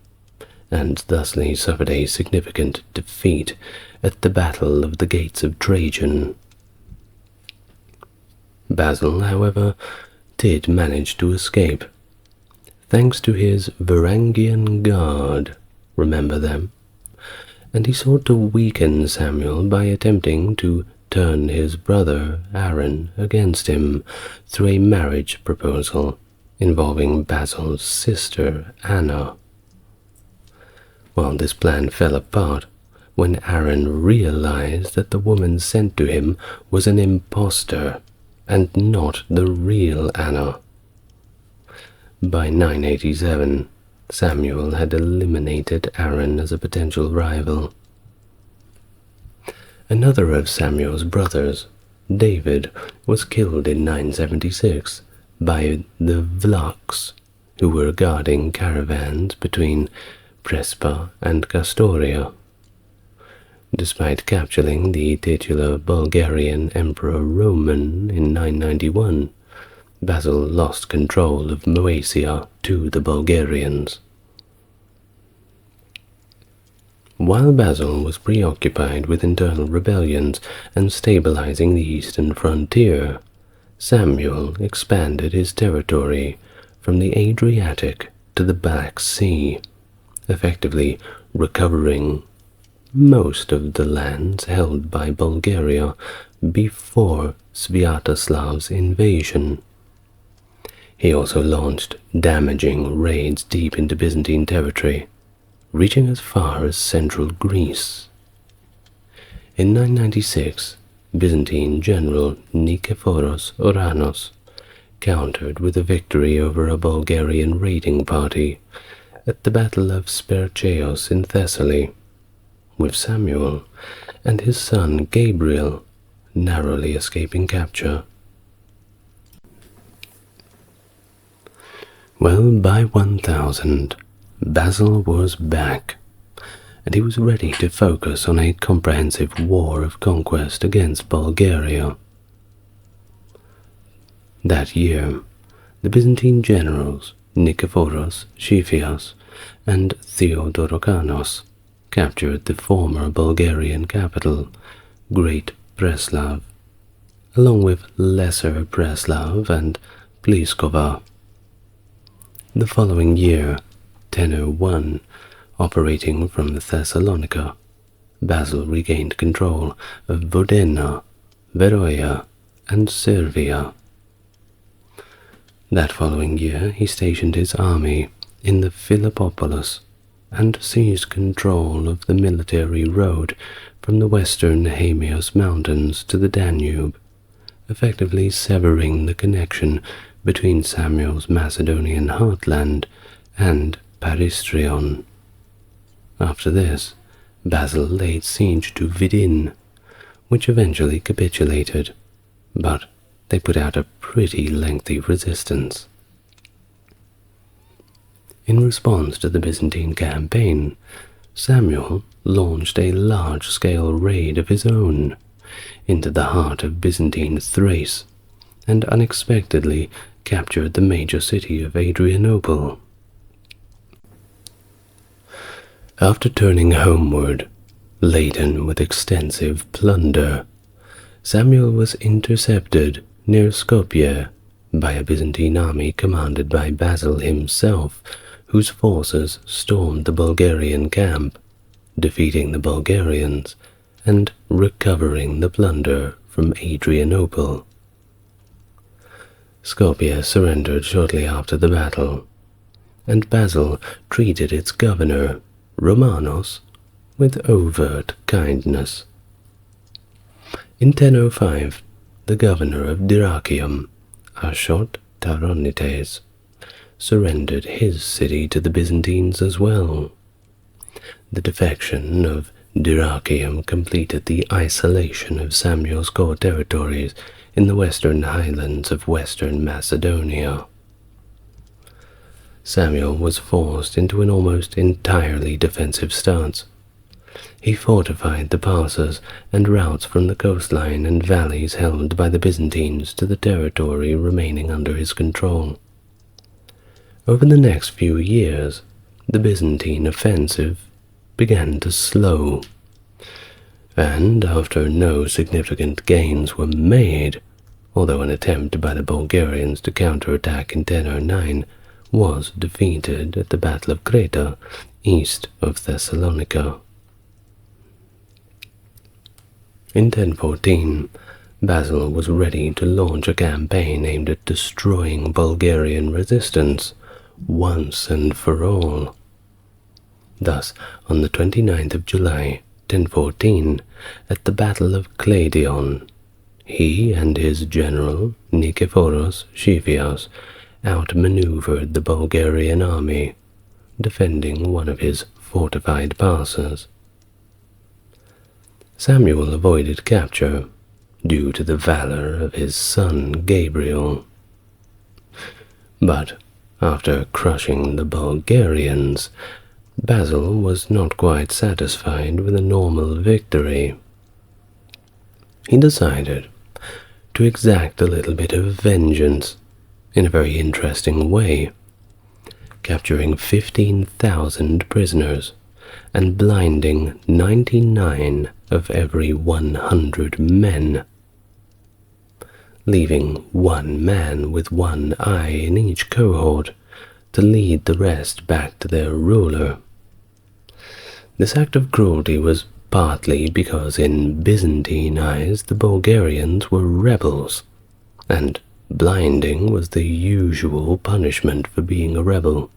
A: and thusly suffered a significant defeat at the Battle of the Gates of Trajan. Basil, however, did manage to escape, thanks to his Varangian Guard, remember them? And he sought to weaken Samuel by attempting to turn his brother Aaron against him through a marriage proposal involving Basil's sister Anna. Well, this plan fell apart when Aaron realized that the woman sent to him was an impostor and not the real Anna. By 987, Samuel had eliminated Aaron as a potential rival. Another of Samuel's brothers, David, was killed in 976 by the Vlachs, who were guarding caravans between Prespa and Castoria. Despite capturing the titular Bulgarian Emperor Roman in 991, Basil lost control of Moesia to the Bulgarians. While Basil was preoccupied with internal rebellions and stabilizing the eastern frontier, Samuel expanded his territory from the Adriatic to the Black Sea, effectively recovering most of the lands held by Bulgaria before Sviatoslav's invasion. He also launched damaging raids deep into Byzantine territory, reaching as far as central Greece. In 996, Byzantine general Nikephoros Oranos countered with a victory over a Bulgarian raiding party at the Battle of Spercheios in Thessaly, with Samuel and his son Gabriel narrowly escaping capture. Well, by 1000, Basil was back, and he was ready to focus on a comprehensive war of conquest against Bulgaria. That year, the Byzantine generals Nikephoros Xiphias and Theodorokanos captured the former Bulgarian capital, Great Preslav, along with Lesser Preslav and Pliskova. The following year, 1001, operating from Thessalonica, Basil regained control of Vodena, Veroia, and Servia. That following year, he stationed his army in the Philippopolis and seized control of the military road from the western Hamios Mountains to the Danube, effectively severing the connection between Samuel's Macedonian heartland and Paristrion. After this, Basil laid siege to Vidin, which eventually capitulated, but they put out a pretty lengthy resistance. In response to the Byzantine campaign, Samuel launched a large-scale raid of his own into the heart of Byzantine Thrace and unexpectedly captured the major city of Adrianople. After turning homeward, laden with extensive plunder, Samuel was intercepted near Skopje by a Byzantine army commanded by Basil himself, whose forces stormed the Bulgarian camp, defeating the Bulgarians and recovering the plunder from Adrianople. Skopje surrendered shortly after the battle, and Basil treated its governor, Romanos, with overt kindness. In 1005, the governor of Dyrrachium, Ashot Taronites, surrendered his city to the Byzantines as well. The defection of Dyrrhachium completed the isolation of Samuel's core territories in the western highlands of western Macedonia. Samuel was forced into an almost entirely defensive stance. He fortified the passes and routes from the coastline and valleys held by the Byzantines to the territory remaining under his control. Over the next few years, the Byzantine offensive began to slow, and after no significant gains were made, although an attempt by the Bulgarians to counterattack in 1009 was defeated at the Battle of Creta, east of Thessalonica. In 1014, Basil was ready to launch a campaign aimed at destroying Bulgarian resistance once and for all. Thus, on the 29th of July, 1014, at the Battle of Cladion, he and his general, Nikephoros Schivias, outmaneuvered the Bulgarian army, defending one of his fortified passes. Samuel avoided capture due to the valor of his son Gabriel. But after crushing the Bulgarians, Basil was not quite satisfied with a normal victory. He decided to exact a little bit of vengeance in a very interesting way, capturing 15,000 prisoners and blinding 99 of every 100 men, leaving one man with one eye in each cohort to lead the rest back to their ruler. This act of cruelty was partly because in Byzantine eyes the Bulgarians were rebels, and blinding was the usual punishment for being a rebel.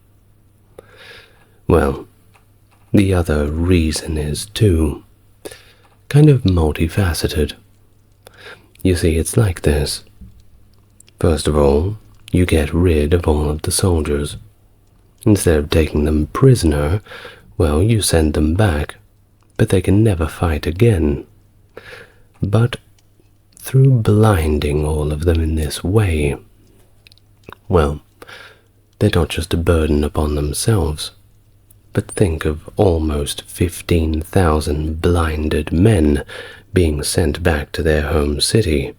A: Well, the other reason is, too, kind of multifaceted. You see, it's like this. First of all, you get rid of all of the soldiers. Instead of taking them prisoner, well, you send them back, but they can never fight again. But through blinding all of them in this way, well, they're not just a burden upon themselves, but think of almost 15,000 blinded men being sent back to their home city.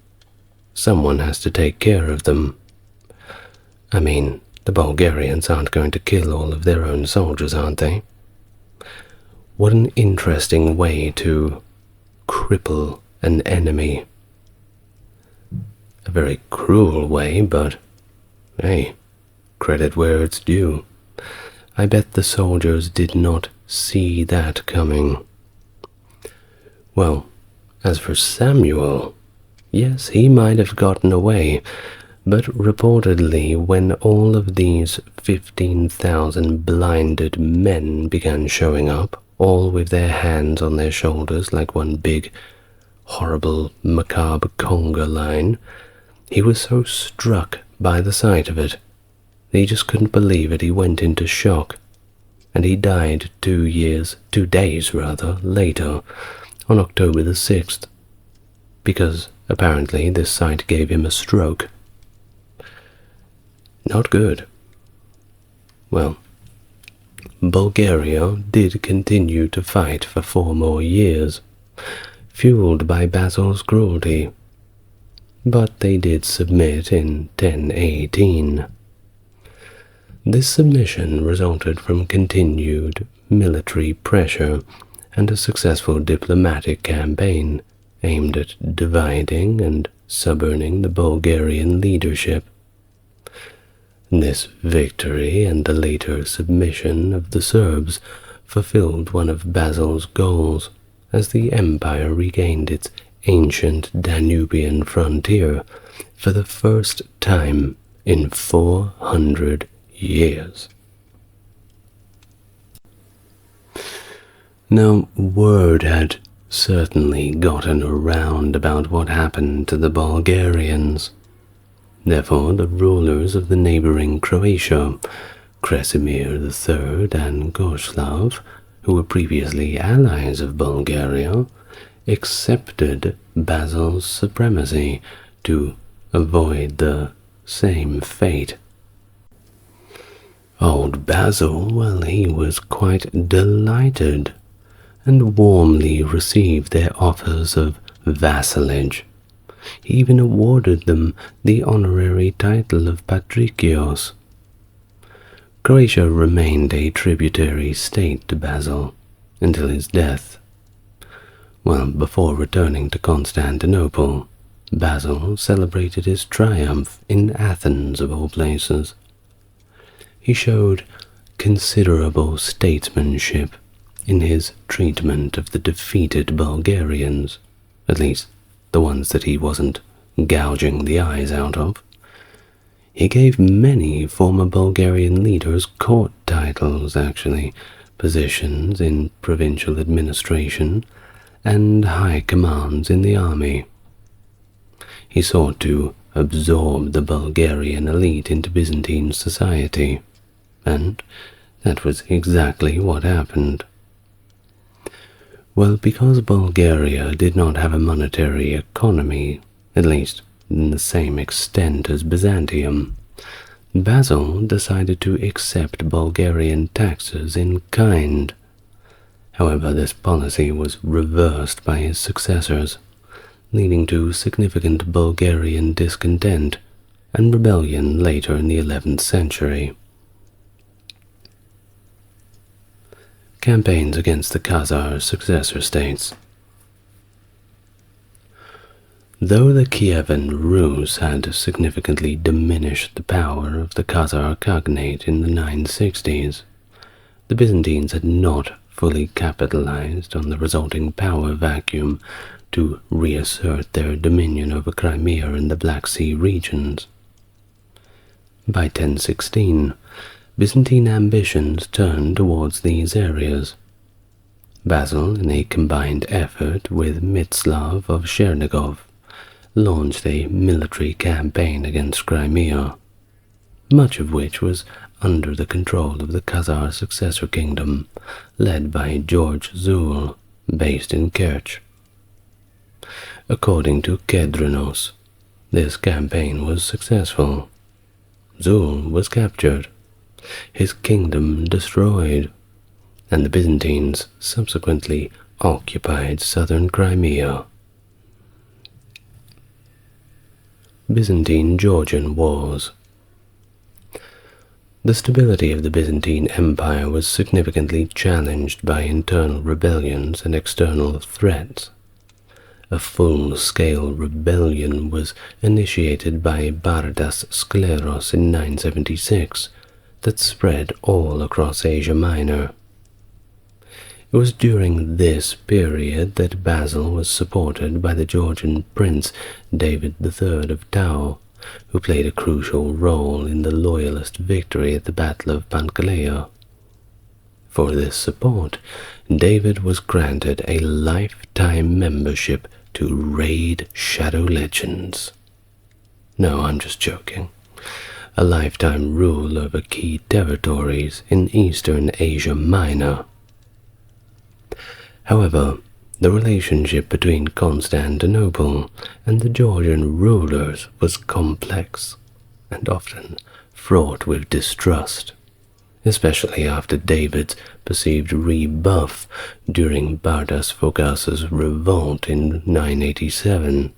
A: Someone has to take care of them. I mean, the Bulgarians aren't going to kill all of their own soldiers, aren't they? What an interesting way to cripple an enemy. A very cruel way, but hey, credit where it's due. I bet the soldiers did not see that coming. Well, as for Samuel, yes, he might have gotten away, but reportedly when all of these 15,000 blinded men began showing up, all with their hands on their shoulders like one big, horrible, macabre conga line, he was so struck by the sight of it that he just couldn't believe it. He went into shock, and he died 2 days later, on October the 6th, because apparently this sight gave him a stroke. Not good. Well, Bulgaria did continue to fight for 4 more years, fueled by Basil's cruelty, but they did submit in 1018. This submission resulted from continued military pressure and a successful diplomatic campaign aimed at dividing and suborning the Bulgarian leadership. This victory and the later submission of the Serbs fulfilled one of Basil's goals as the empire regained its ancient Danubian frontier for the first time in 400 years. Now, word had certainly gotten around about what happened to the Bulgarians. Therefore, the rulers of the neighboring Croatia, Krasimir III and Goslav, who were previously allies of Bulgaria, accepted Basil's supremacy to avoid the same fate. Old Basil, well, he was quite delighted and warmly received their offers of vassalage. He even awarded them the honorary title of Patricios. Croatia remained a tributary state to Basil until his death. Well, before returning to Constantinople, Basil celebrated his triumph in Athens, of all places. He showed considerable statesmanship in his treatment of the defeated Bulgarians, at least the ones that he wasn't gouging the eyes out of. He gave many former Bulgarian leaders court titles, actually, positions in provincial administration, and high commands in the army. He sought to absorb the Bulgarian elite into Byzantine society, and that was exactly what happened. Well, because Bulgaria did not have a monetary economy, at least in the same extent as Byzantium, Basil decided to accept Bulgarian taxes in kind. However, this policy was reversed by his successors, leading to significant Bulgarian discontent and rebellion later in the 11th century. Campaigns against the Khazar successor states. Though the Kievan Rus had significantly diminished the power of the Khazar Khaganate in the 960s, the Byzantines had not fully capitalized on the resulting power vacuum to reassert their dominion over Crimea and the Black Sea regions. By 1016, Byzantine ambitions turned towards these areas. Basil, in a combined effort with Mstislav of Chernigov, launched a military campaign against Crimea, much of which was under the control of the Khazar successor kingdom, led by George Zul, based in Kerch. According to Kedrenos, this campaign was successful. Zul was captured, his kingdom destroyed, and the Byzantines subsequently occupied southern Crimea. Byzantine-Georgian Wars. The stability of the Byzantine Empire was significantly challenged by internal rebellions and external threats. A full-scale rebellion was initiated by Bardas Skleros in 976 that spread all across Asia Minor. It was during this period that Basil was supported by the Georgian prince David III of Tau, who played a crucial role in the loyalist victory at the Battle of Pankaleia. For this support, David was granted a lifetime membership to Raid Shadow Legends. No, I'm just joking. A lifetime rule over key territories in eastern Asia Minor. However, the relationship between Constantinople and the Georgian rulers was complex and often fraught with distrust, especially after David's perceived rebuff during Bardas Phogas's revolt in 987.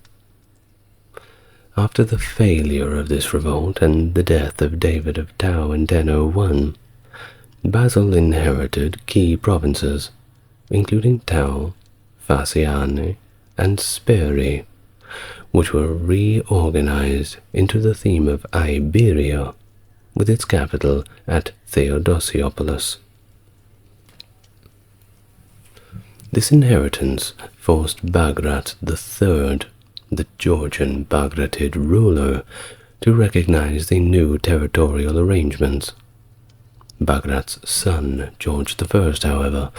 A: After the failure of this revolt and the death of David of Tau in 1001, Basil inherited key provinces, including Tau, Phasiane, and Speri, which were reorganized into the theme of Iberia, with its capital at Theodosiopolis. This inheritance forced Bagrat III, the Georgian Bagratid ruler, to recognize the new territorial arrangements. Bagrat's son, George I, however,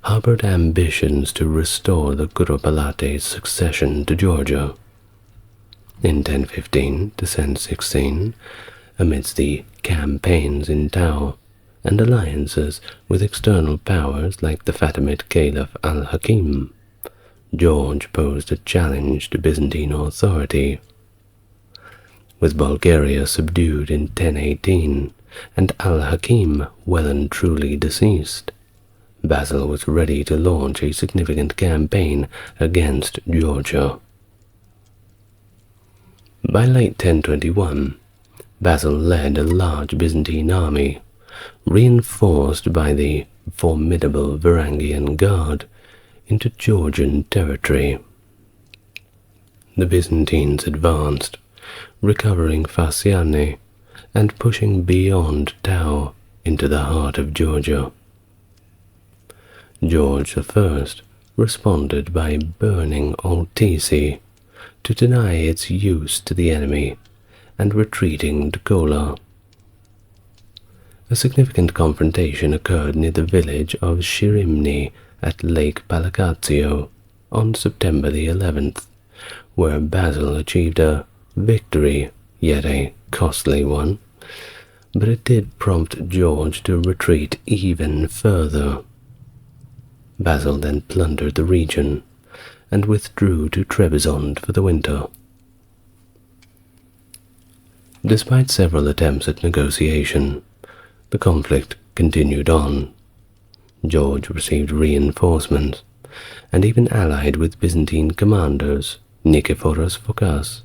A: harbored ambitions to restore the Kuropalates' succession to Georgia. In 1015 to 1016, amidst the campaigns in Tau and alliances with external powers like the Fatimid Caliph al-Hakim, George posed a challenge to Byzantine authority. With Bulgaria subdued in 1018 and al-Hakim well and truly deceased, Basil was ready to launch a significant campaign against Georgia. By late 1021, Basil led a large Byzantine army, reinforced by the formidable Varangian Guard, into Georgian territory. The Byzantines advanced, recovering Phasiane and pushing beyond Tau into the heart of Georgia. George I responded by burning Oltisi to deny its use to the enemy and retreating to Kola. A significant confrontation occurred near the village of Shirimni at Lake Palacazio on September the 11th, where Basil achieved a victory, yet a costly one, but it did prompt George to retreat even further. Basil then plundered the region and withdrew to Trebizond for the winter. Despite several attempts at negotiation, the conflict continued on. George received reinforcements and even allied with Byzantine commanders Nikephoros Phokas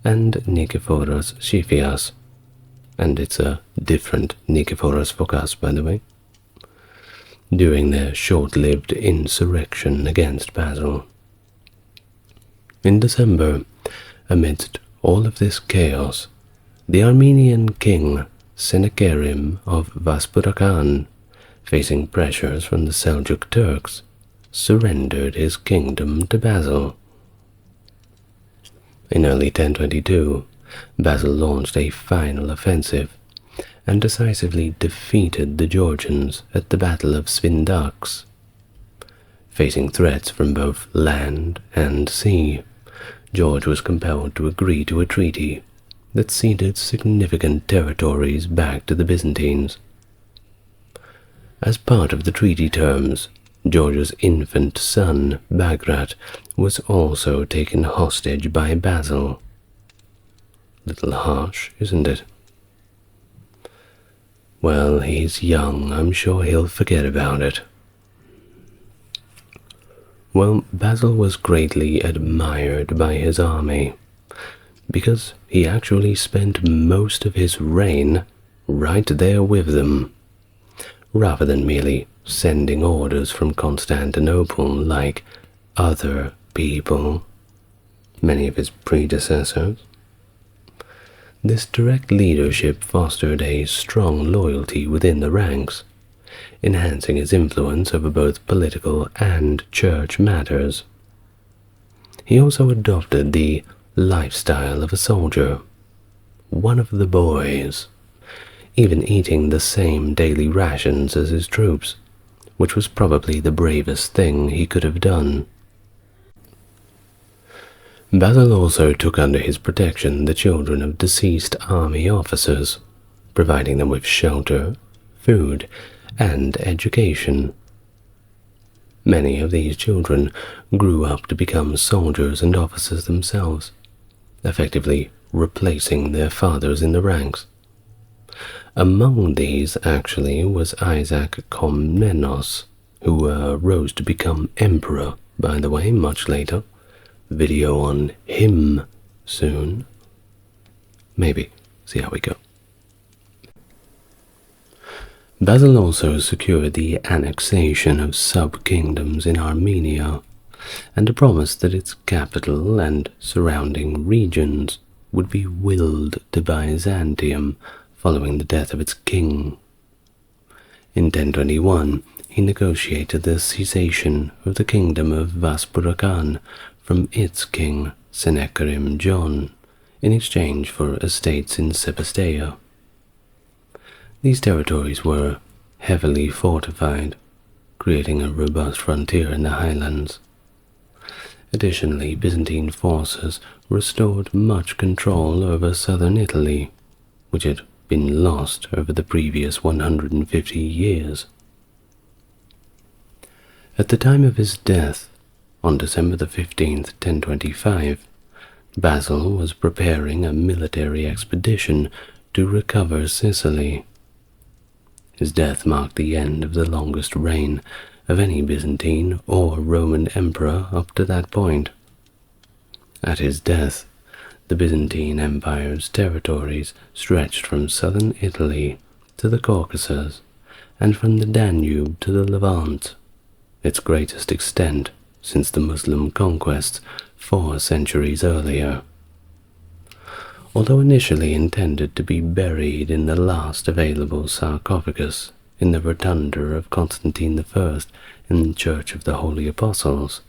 A: and Nikephoros Siphias, and it's a different Nikephoros Phokas, by the way, during their short-lived insurrection against Basil. In December, amidst all of this chaos, the Armenian king Senekerim of Vaspurakan, facing pressures from the Seljuk Turks, surrendered his kingdom to Basil. In early 1022, Basil launched a final offensive and decisively defeated the Georgians at the Battle of Svindax. Facing threats from both land and sea, George was compelled to agree to a treaty that ceded significant territories back to the Byzantines. As part of the treaty terms, George's infant son, Bagrat, was also taken hostage by Basil. Little harsh, isn't it? Well, he's young. I'm sure he'll forget about it. Well, Basil was greatly admired by his army, because he actually spent most of his reign right there with them, rather than merely sending orders from Constantinople like other people, many of his predecessors. This direct leadership fostered a strong loyalty within the ranks, enhancing his influence over both political and church matters. He also adopted the lifestyle of a soldier, one of the boys, even eating the same daily rations as his troops, which was probably the bravest thing he could have done. Basil also took under his protection the children of deceased army officers, providing them with shelter, food, and education. Many of these children grew up to become soldiers and officers themselves, effectively replacing their fathers in the ranks. Among these, actually, was Isaac Komnenos, who rose to become emperor, by the way, much later. Video on him soon. Maybe. See how we go. Basil also secured the annexation of sub-kingdoms in Armenia, and a promise that its capital and surrounding regions would be willed to Byzantium following the death of its king. In 1021, he negotiated the cessation of the kingdom of Vaspurakan from its king, Senekerim John, in exchange for estates in Sebastia. These territories were heavily fortified, creating a robust frontier in the highlands. Additionally, Byzantine forces restored much control over southern Italy, which had been lost over the previous 150 years. At the time of his death, on December the 15th, 1025, Basil was preparing a military expedition to recover Sicily. His death marked the end of the longest reign of any Byzantine or Roman emperor up to that point. At his death, the Byzantine Empire's territories stretched from southern Italy to the Caucasus and from the Danube to the Levant, its greatest extent since the Muslim conquests 4 centuries earlier. Although initially intended to be buried in the last available sarcophagus in the rotunda of Constantine I in the Church of the Holy Apostles,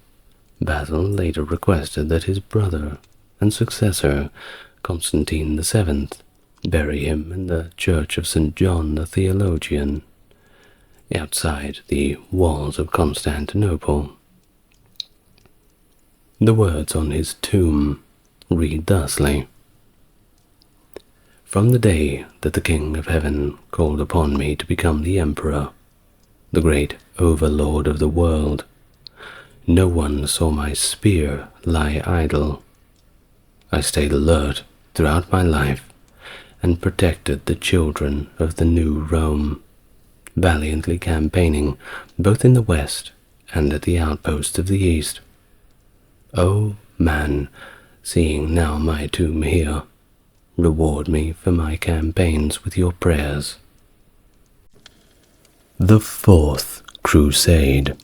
A: Basil later requested that his brother and successor, Constantine VII, bury him in the Church of St. John the Theologian, outside the walls of Constantinople. The words on his tomb read thusly: "From the day that the King of Heaven called upon me to become the Emperor, the great overlord of the world, no one saw my spear lie idle. I stayed alert throughout my life and protected the children of the new Rome, valiantly campaigning both in the west and at the outposts of the east. O man, seeing now my tomb here, reward me for my campaigns with your prayers." The Fourth Crusade,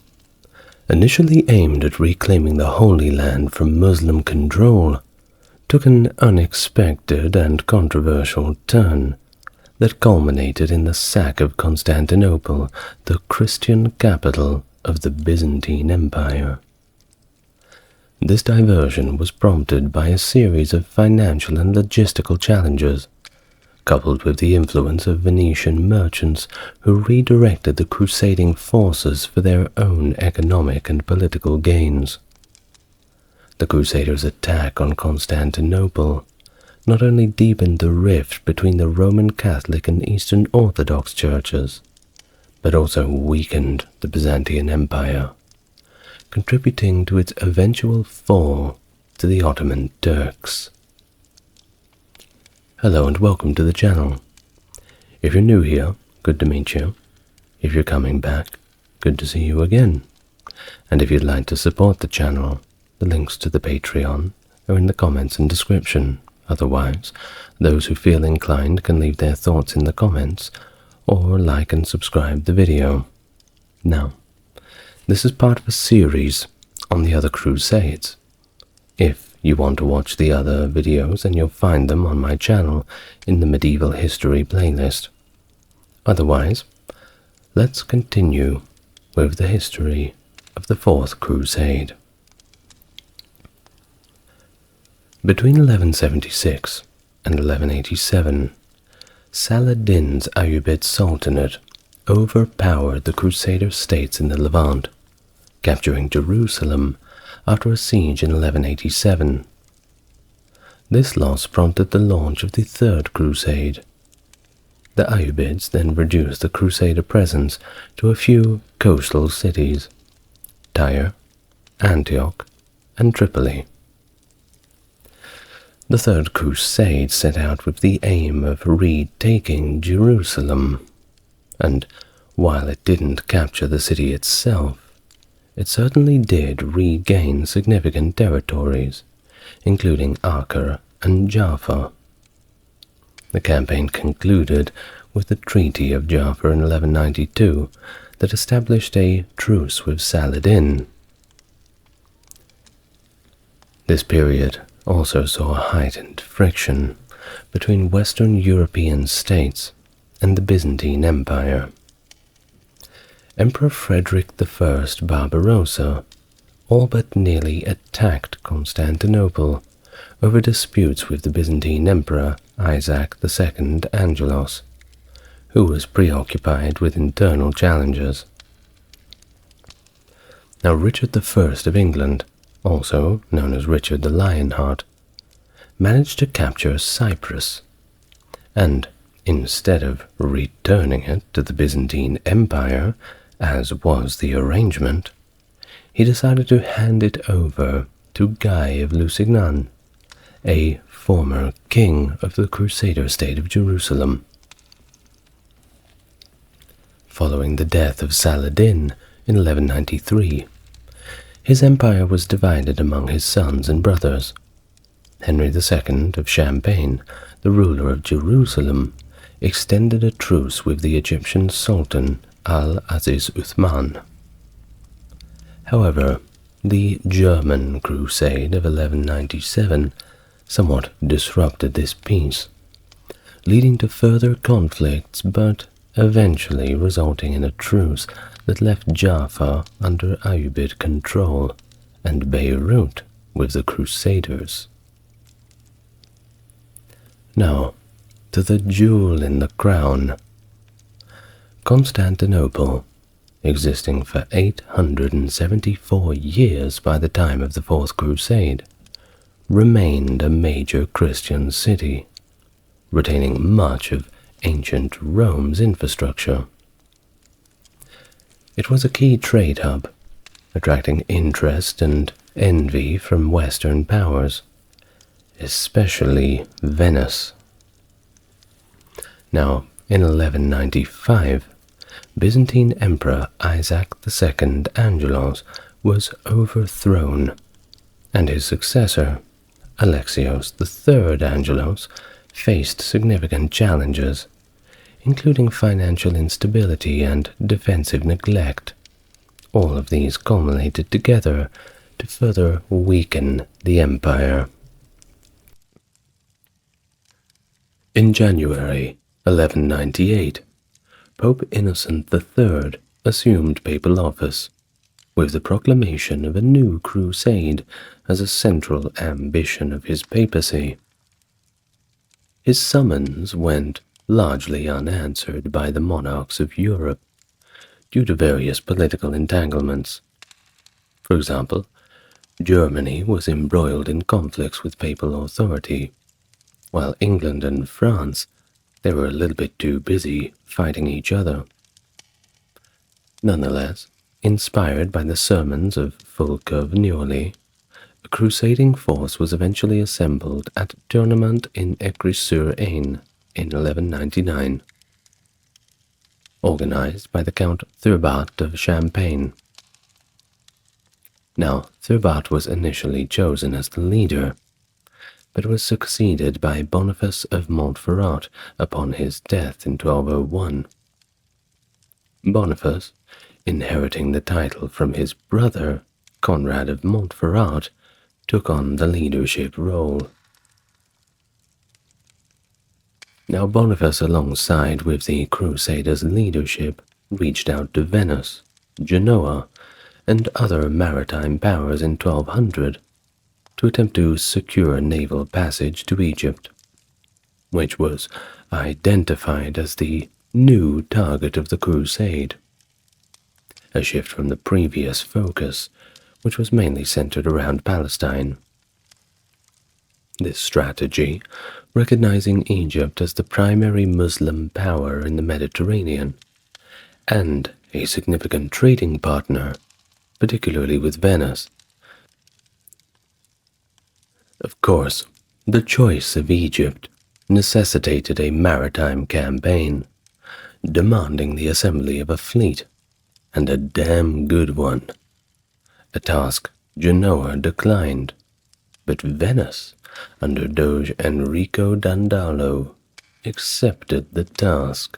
A: initially aimed at reclaiming the Holy Land from Muslim control, took an unexpected and controversial turn that culminated in the sack of Constantinople, the Christian capital of the Byzantine Empire. This diversion was prompted by a series of financial and logistical challenges, coupled with the influence of Venetian merchants who redirected the crusading forces for their own economic and political gains. The Crusaders' attack on Constantinople not only deepened the rift between the Roman Catholic and Eastern Orthodox churches, but also weakened the Byzantine Empire, contributing to its eventual fall to the Ottoman Turks. Hello and welcome to the channel. If you're new here, good to meet you. If you're coming back, good to see you again. And if you'd like to support the channel, the links to the Patreon are in the comments and description. Otherwise, those who feel inclined can leave their thoughts in the comments or like and subscribe the video. Now, this is part of a series on the other Crusades. If you want to watch the other videos, then you'll find them on my channel in the Medieval History playlist. Otherwise, let's continue with the history of the Fourth Crusade. Between 1176 and 1187, Saladin's Ayyubid Sultanate overpowered the Crusader states in the Levant, capturing Jerusalem after a siege in 1187. This loss prompted the launch of the Third Crusade. The Ayyubids then reduced the Crusader presence to a few coastal cities: Tyre, Antioch, and Tripoli. The Third Crusade set out with the aim of retaking Jerusalem, and while it didn't capture the city itself, it certainly did regain significant territories, including Acre and Jaffa. The campaign concluded with the Treaty of Jaffa in 1192 that established a truce with Saladin. This period also saw heightened friction between Western European states and the Byzantine Empire. Emperor Frederick I Barbarossa all but nearly attacked Constantinople over disputes with the Byzantine Emperor Isaac II Angelos, who was preoccupied with internal challenges. Now Richard I of England also known as Richard the Lionheart, managed to capture Cyprus, and instead of returning it to the Byzantine Empire, as was the arrangement, he decided to hand it over to Guy of Lusignan, a former king of the Crusader state of Jerusalem. Following the death of Saladin in 1193, his empire was divided among his sons and brothers. Henry II of Champagne, the ruler of Jerusalem, extended a truce with the Egyptian Sultan Al-Aziz Uthman. However, the German Crusade of 1197 somewhat disrupted this peace, leading to further conflicts but eventually resulting in a truce that left Jaffa under Ayyubid control and Beirut with the Crusaders. Now, to the jewel in the crown. Constantinople, existing for 874 years by the time of the Fourth Crusade, remained a major Christian city, retaining much of ancient Rome's infrastructure. It was a key trade hub, attracting interest and envy from Western powers, especially Venice. Now, in 1195, Byzantine Emperor Isaac II Angelos was overthrown, and his successor, Alexios III Angelos, faced significant challenges, including financial instability and defensive neglect. All of these culminated together to further weaken the empire. In January 1198, Pope Innocent III assumed papal office, with the proclamation of a new crusade as a central ambition of his papacy. His summons went largely unanswered by the monarchs of Europe due to various political entanglements. For example, Germany was embroiled in conflicts with papal authority, while England and France, they were a little bit too busy fighting each other. Nonetheless, inspired by the sermons of Fulk of Nioli, a crusading force was eventually assembled at Tournament in Écris-sur-Aisne in 1199, organized by the Count Thurbat of Champagne. Now, Thurbat was initially chosen as the leader, but was succeeded by Boniface of Montferrat upon his death in 1201. Boniface, inheriting the title from his brother, Conrad of Montferrat, took on the leadership role. Now Boniface, alongside with the Crusaders' leadership, reached out to Venice, Genoa, and other maritime powers in 1200 to attempt to secure naval passage to Egypt, which was identified as the new target of the crusade, a shift from the previous focus, which was mainly centered around Palestine. This strategy, recognizing Egypt as the primary Muslim power in the Mediterranean, and a significant trading partner, particularly with Venice. Of course, the choice of Egypt necessitated a maritime campaign, demanding the assembly of a fleet, and a damn good one. A task Genoa declined, but Venice, under Doge Enrico Dandalo, accepted the task.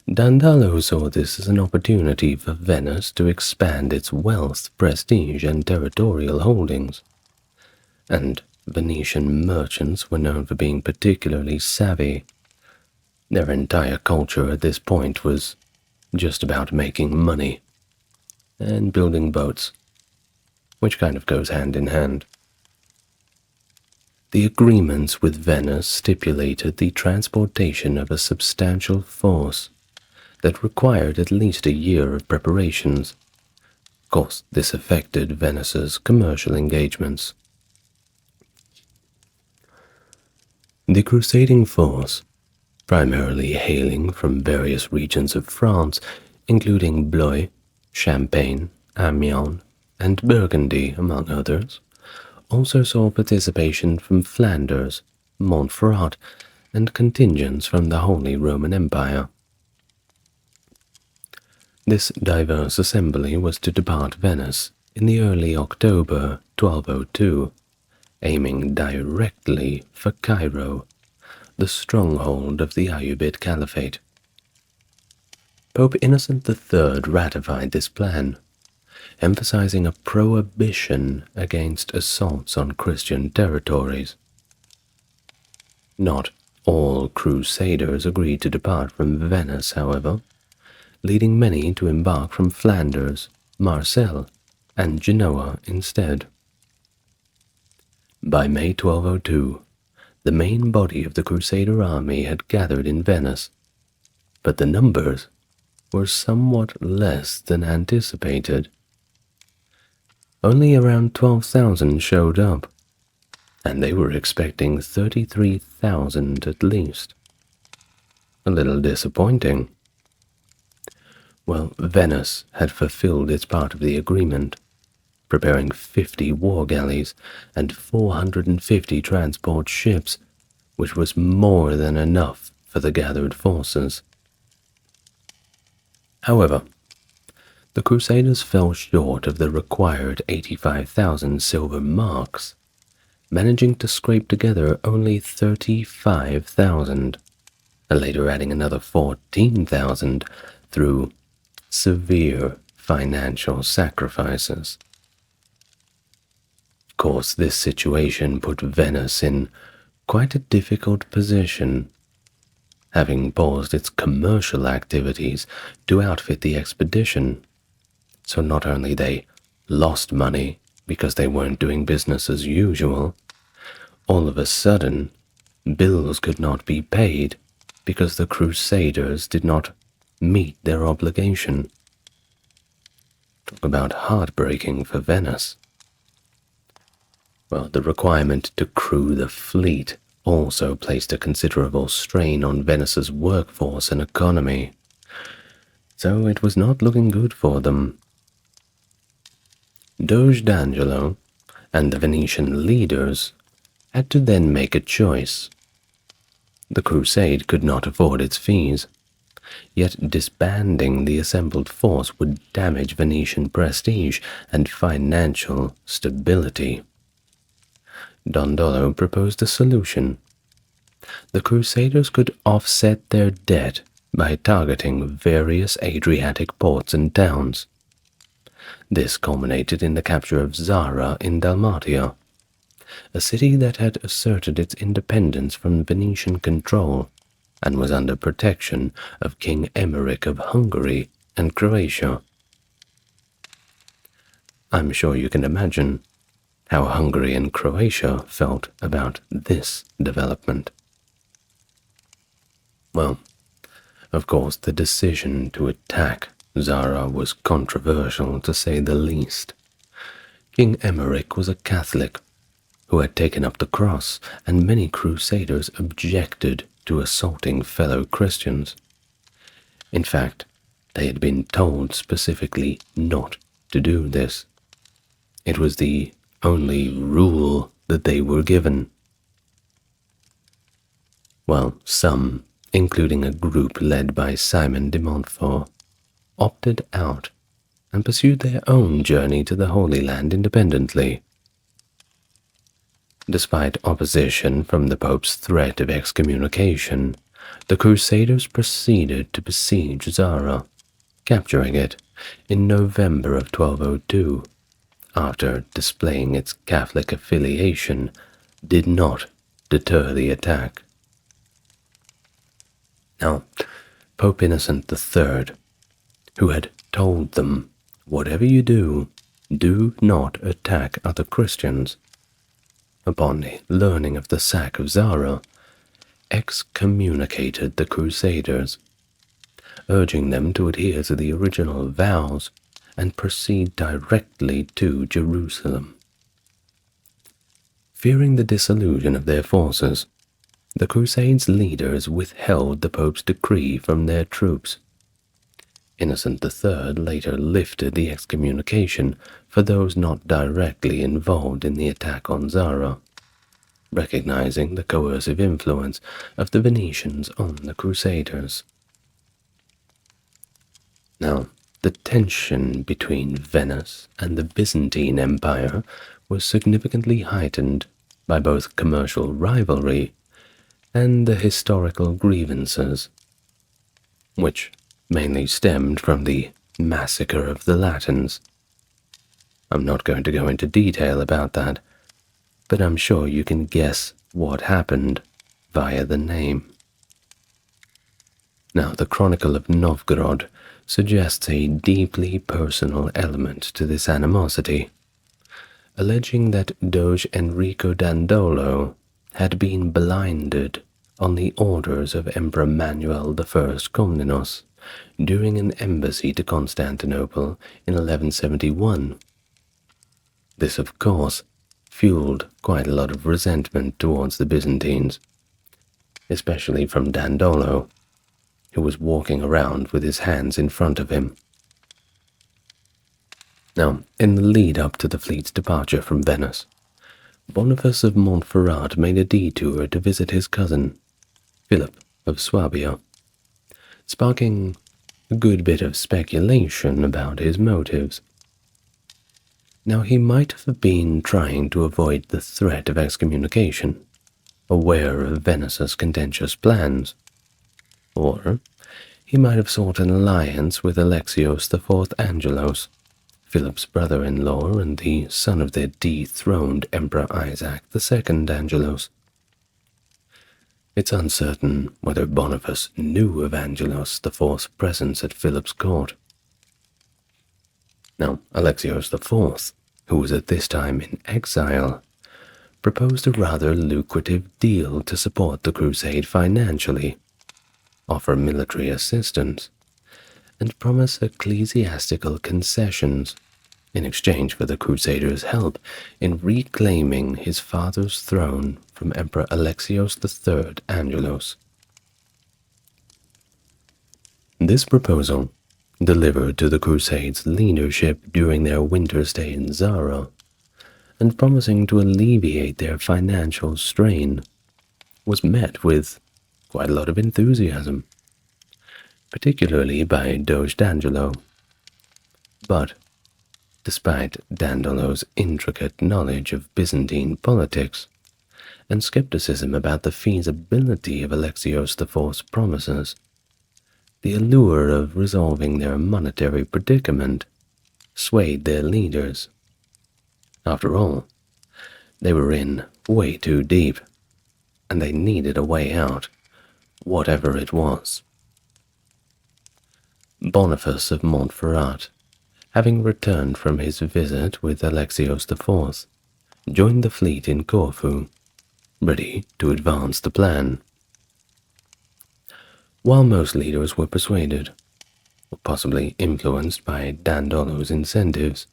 A: Dandalo saw this as an opportunity for Venice to expand its wealth, prestige, and territorial holdings, and Venetian merchants were known for being particularly savvy. Their entire culture at this point was just about making money and building boats, which kind of goes hand in hand. The agreements with Venice stipulated the transportation of a substantial force that required at least a year of preparations, Of course, this affected Venice's commercial engagements. The crusading force, primarily hailing from various regions of France, including Blois, Champagne, Amiens, and Burgundy, among others, also saw participation from Flanders, Montferrat, and contingents from the Holy Roman Empire. This diverse assembly was to depart Venice in the early October 1202, aiming directly for Cairo, the stronghold of the Ayyubid Caliphate. Pope Innocent III ratified this plan, emphasizing a prohibition against assaults on Christian territories. Not all crusaders agreed to depart from Venice, however, leading many to embark from Flanders, Marseille, and Genoa instead. By May 1202, the main body of the Crusader army had gathered in Venice, but the numbers were somewhat less than anticipated. Only around 12,000 showed up, and they were expecting 33,000 at least. A little disappointing. Well, Venice had fulfilled its part of the agreement, preparing 50 war galleys and 450 transport ships, which was more than enough for the gathered forces. However, the Crusaders fell short of the required 85,000 silver marks, managing to scrape together only 35,000, and later adding another 14,000 through severe financial sacrifices. Of course, this situation put Venice in quite a difficult position, having paused its commercial activities to outfit the expedition. So not only they lost money because they weren't doing business as usual, all of a sudden bills could not be paid because the Crusaders did not meet their obligation. Talk about heartbreaking for Venice. Well, the requirement to crew the fleet also placed a considerable strain on Venice's workforce and economy, so it was not looking good for them. Doge D'Angelo and the Venetian leaders had to then make a choice. The crusade could not afford its fees, yet disbanding the assembled force would damage Venetian prestige and financial stability. Dondolo proposed a solution. The Crusaders could offset their debt by targeting various Adriatic ports and towns. This culminated in the capture of Zara in Dalmatia, a city that had asserted its independence from Venetian control and was under protection of King Emmerich of Hungary and Croatia. I'm sure you can imagine how Hungary and Croatia felt about this development. Well, of course, the decision to attack Zara was controversial, to say the least. King Emmerich was a Catholic who had taken up the cross, and many crusaders objected to assaulting fellow Christians. In fact, they had been told specifically not to do this. It was the only rule that they were given. Well, some, including a group led by Simon de Montfort, opted out and pursued their own journey to the Holy Land independently. Despite opposition from the Pope's threat of excommunication, the Crusaders proceeded to besiege Zara, capturing it in November of 1202, after displaying its Catholic affiliation did not deter the attack. Now, Pope Innocent III, who had told them, "Whatever you do, do not attack other Christians," upon learning of the sack of Zara, excommunicated the Crusaders, urging them to adhere to the original vows and proceed directly to Jerusalem. Fearing the disillusion of their forces, the Crusades' leaders withheld the Pope's decree from their troops. Innocent III later lifted the excommunication for those not directly involved in the attack on Zara, recognizing the coercive influence of the Venetians on the Crusaders. Now, the tension between Venice and the Byzantine Empire was significantly heightened by both commercial rivalry and the historical grievances, which mainly stemmed from the massacre of the Latins. I'm not going to go into detail about that, but I'm sure you can guess what happened via the name. Now, the Chronicle of Novgorod suggests a deeply personal element to this animosity, alleging that Doge Enrico Dandolo had been blinded on the orders of Emperor Manuel I Komnenos during an embassy to Constantinople in 1171. This, of course, fueled quite a lot of resentment towards the Byzantines, especially from Dandolo, who was walking around with his hands in front of him. Now, in the lead-up to the fleet's departure from Venice, Boniface of Montferrat made a detour to visit his cousin, Philip of Swabia, sparking a good bit of speculation about his motives. Now, he might have been trying to avoid the threat of excommunication, aware of Venice's contentious plans, or he might have sought an alliance with Alexios IV Angelos, Philip's brother-in-law and the son of their dethroned Emperor Isaac II Angelos. It's uncertain whether Boniface knew of Angelos IV's presence at Philip's court. Now, Alexios IV, who was at this time in exile, proposed a rather lucrative deal to support the crusade financially, offer military assistance, and promise ecclesiastical concessions in exchange for the Crusaders' help in reclaiming his father's throne from Emperor Alexios III Angelos. This proposal, delivered to the Crusades' leadership during their winter stay in Zara, and promising to alleviate their financial strain, was met with quite a lot of enthusiasm, particularly by Doge D'Angelo. But, despite Dandolo's intricate knowledge of Byzantine politics and skepticism about the feasibility of Alexios IV's promises, the allure of resolving their monetary predicament swayed their leaders. After all, they were in way too deep, and they needed a way out, whatever it was. Boniface of Montferrat, having returned from his visit with Alexios IV, joined the fleet in Corfu, ready to advance the plan. While most leaders were persuaded, or possibly influenced by Dandolo's incentives,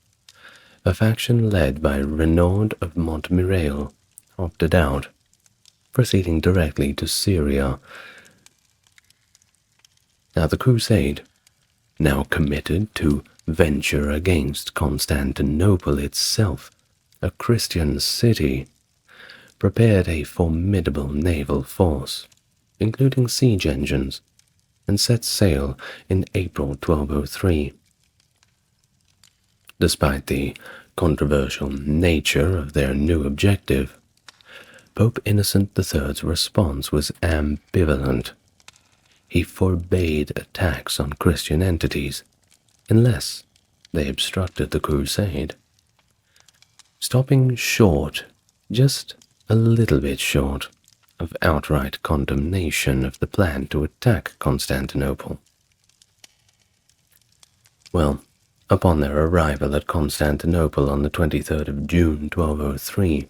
A: a faction led by Renaud of Montmirail opted out, proceeding directly to Syria. Now the crusade, now committed to venture against Constantinople itself, a Christian city, prepared a formidable naval force, including siege engines, and set sail in April 1203. Despite the controversial nature of their new objective, Pope Innocent III's response was ambivalent. He forbade attacks on Christian entities unless they obstructed the crusade, stopping short, just a little bit short, of outright condemnation of the plan to attack Constantinople. Well, upon their arrival at Constantinople on the 23rd of June 1203,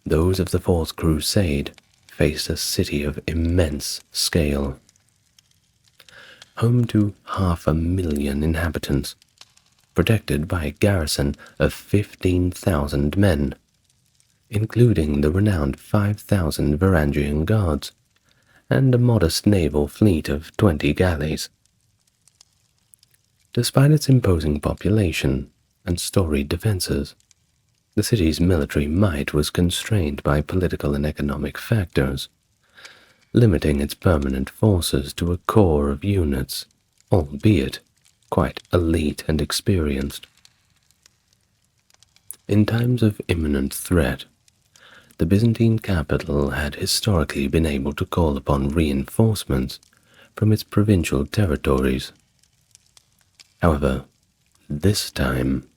A: those of the Fourth Crusade faced a city of immense scale, home to 500,000 inhabitants, protected by a garrison of 15,000 men, including the renowned 5,000 Varangian guards, and a modest naval fleet of 20 galleys. Despite its imposing population and storied defenses, the city's military might was constrained by political and economic factors, limiting its permanent forces to a core of units, albeit quite elite and experienced. In times of imminent threat, the Byzantine capital had historically been able to call upon reinforcements from its provincial territories. However, this time,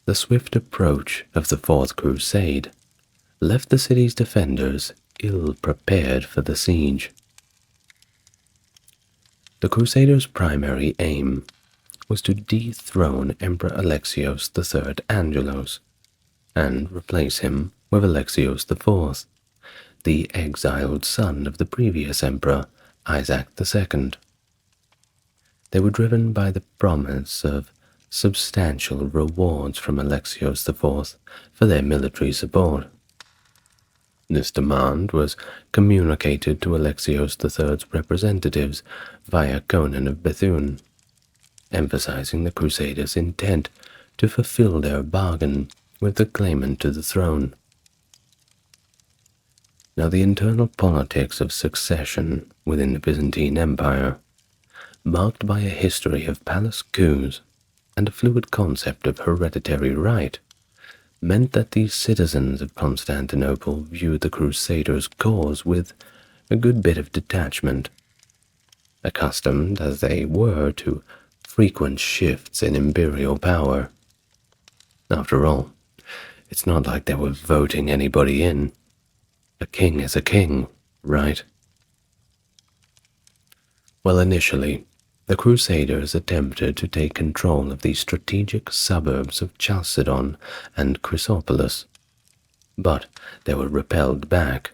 A: the swift approach of the Fourth Crusade left the city's defenders ill-prepared for the siege. The Crusaders' primary aim was to dethrone Emperor Alexios III Angelos and replace him with Alexios IV, the exiled son of the previous emperor Isaac II. They were driven by the promise of substantial rewards from Alexios IV for their military support. This demand was communicated to Alexios III's representatives via Conan of Bethune, emphasizing the Crusaders' intent to fulfill their bargain with the claimant to the throne. Now, the internal politics of succession within the Byzantine Empire, marked by a history of palace coups and a fluid concept of hereditary right, meant that the citizens of Constantinople viewed the Crusaders' cause with a good bit of detachment, accustomed as they were to frequent shifts in imperial power. After all, it's not like they were voting anybody in. A king is a king, right? Well, initially, the Crusaders attempted to take control of the strategic suburbs of Chalcedon and Chrysopolis, but they were repelled back.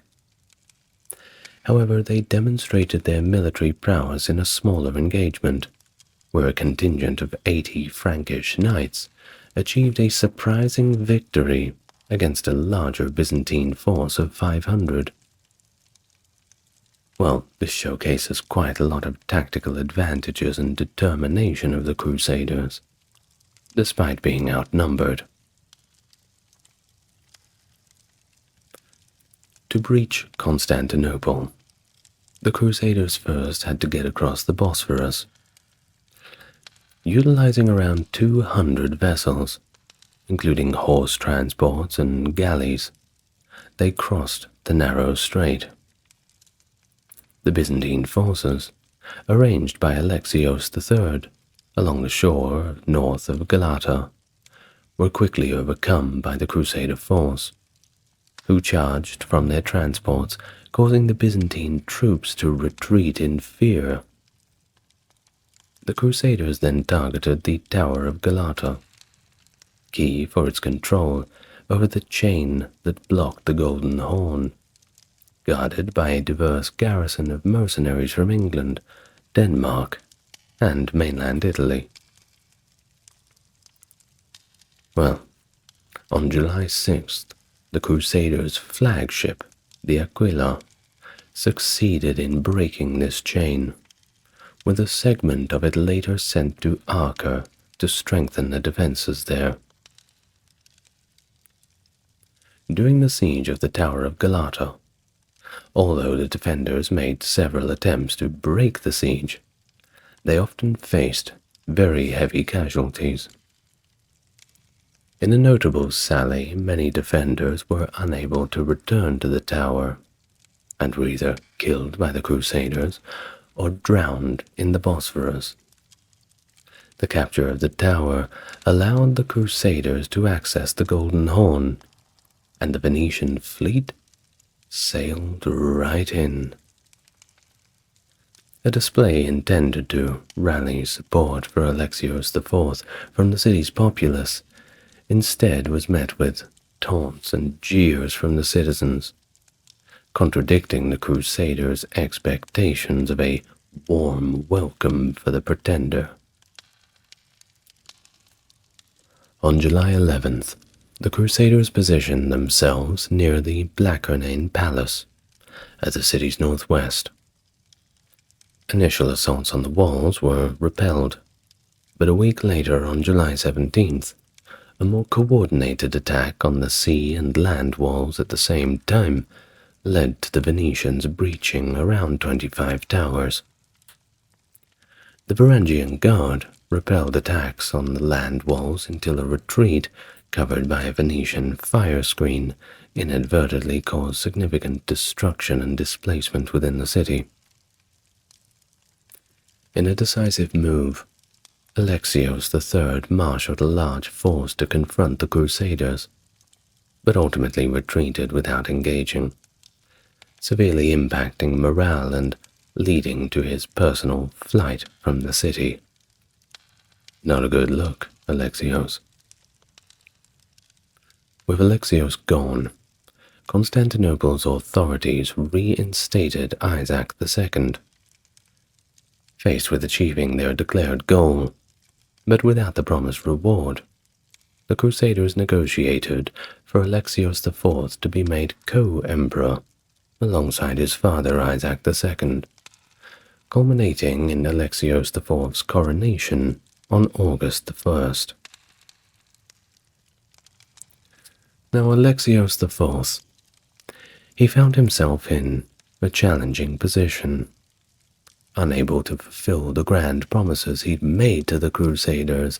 A: However, they demonstrated their military prowess in a smaller engagement, where a contingent of 80 Frankish knights achieved a surprising victory against a larger Byzantine force of 500. Well, this showcases quite a lot of tactical advantages and determination of the Crusaders, despite being outnumbered. To breach Constantinople, the Crusaders first had to get across the Bosphorus. Utilizing around 200 vessels, including horse transports and galleys, they crossed the narrow strait. The Byzantine forces, arranged by Alexios III along the shore north of Galata, were quickly overcome by the Crusader force, who charged from their transports, causing the Byzantine troops to retreat in fear. The Crusaders then targeted the Tower of Galata, key for its control over the chain that blocked the Golden Horn, guarded by a diverse garrison of mercenaries from England, Denmark, and mainland Italy. Well, on July 6th, the Crusaders' flagship, the Aquila, succeeded in breaking this chain, with a segment of it later sent to Acre to strengthen the defenses there. During the siege of the Tower of Galata, although the defenders made several attempts to break the siege, they often faced very heavy casualties. In a notable sally, many defenders were unable to return to the tower, and were either killed by the Crusaders or drowned in the Bosphorus. The capture of the tower allowed the Crusaders to access the Golden Horn, and the Venetian fleet sailed right in. A display intended to rally support for Alexios IV from the city's populace instead was met with taunts and jeers from the citizens, contradicting the Crusaders' expectations of a warm welcome for the pretender. On July 11th, the Crusaders positioned themselves near the Blackernane Palace, at the city's northwest. Initial assaults on the walls were repelled, but a week later, on July 17th, a more coordinated attack on the sea and land walls at the same time led to the Venetians breaching around 25 towers. The Varangian Guard repelled attacks on the land walls until a retreat covered by a Venetian fire screen inadvertently caused significant destruction and displacement within the city. In a decisive move, Alexios III marshaled a large force to confront the Crusaders, but ultimately retreated without engaging, severely impacting morale and leading to his personal flight from the city. Not a good look, Alexios. With Alexios gone, Constantinople's authorities reinstated Isaac II. Faced with achieving their declared goal, but without the promised reward, the Crusaders negotiated for Alexios IV to be made co-emperor alongside his father Isaac II, culminating in Alexios IV's coronation on August 1st. Now Alexios IV, he found himself in a challenging position, unable to fulfill the grand promises he'd made to the Crusaders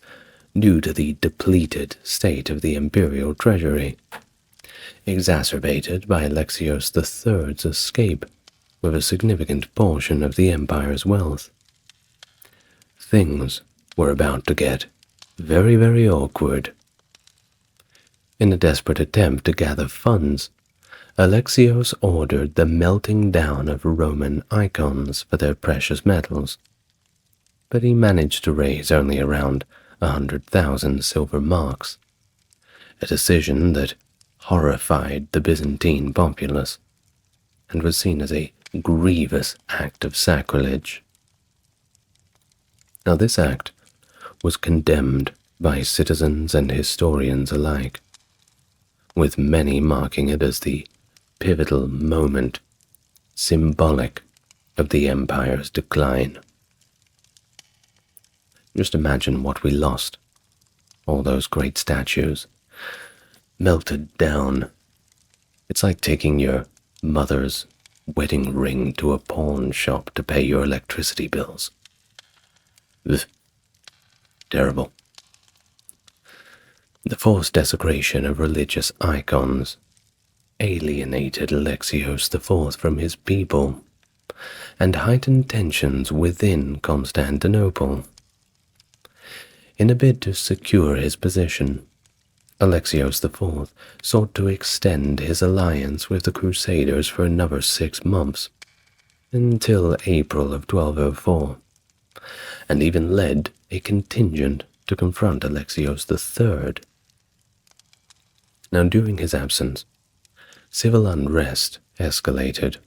A: due to the depleted state of the imperial treasury, exacerbated by Alexios III's escape with a significant portion of the empire's wealth. Things were about to get very, very awkward. In a desperate attempt to gather funds, Alexios ordered the melting down of Roman icons for their precious metals, but he managed to raise only around 100,000 silver marks, a decision that horrified the Byzantine populace and was seen as a grievous act of sacrilege. Now this act was condemned by citizens and historians alike, with many marking it as the pivotal moment, symbolic of the empire's decline. Just imagine what we lost. All those great statues, melted down. It's like taking your mother's wedding ring to a pawn shop to pay your electricity bills. Ugh. Terrible. The forced desecration of religious icons alienated Alexios IV from his people and heightened tensions within Constantinople. In a bid to secure his position, Alexios IV sought to extend his alliance with the Crusaders for another 6 months, until April of 1204, and even led a contingent to confront Alexios III. Now, during his absence, civil unrest escalated,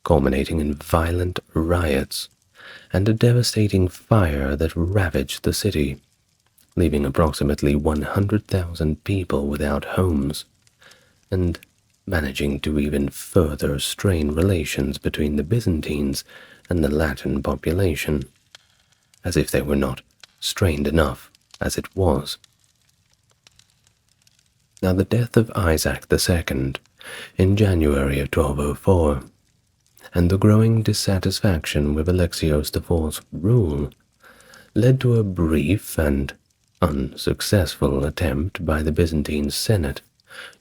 A: culminating in violent riots and a devastating fire that ravaged the city, leaving approximately 100,000 people without homes, and managing to even further strain relations between the Byzantines and the Latin population, as if they were not strained enough as it was. Now the death of Isaac II in January of 1204, and the growing dissatisfaction with Alexios IV's rule, led to a brief and unsuccessful attempt by the Byzantine Senate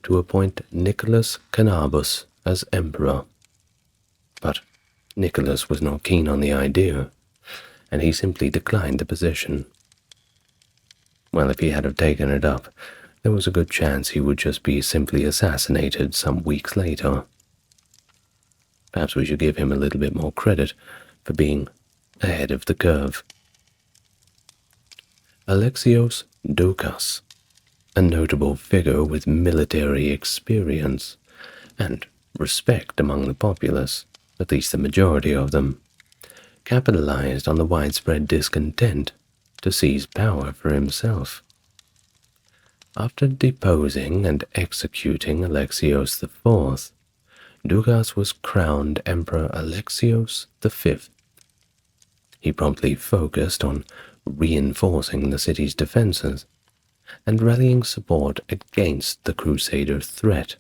A: to appoint Nicholas Canabus as emperor. But Nicholas was not keen on the idea, and he simply declined the position. Well, if he had have taken it up, there was a good chance he would just be simply assassinated some weeks later. Perhaps we should give him a little bit more credit for being ahead of the curve. Alexios Doukas, a notable figure with military experience and respect among the populace, at least the majority of them, capitalized on the widespread discontent to seize power for himself. After deposing and executing Alexios IV, Dugas was crowned Emperor Alexios V. He promptly focused on reinforcing the city's defenses and rallying support against the Crusader threat.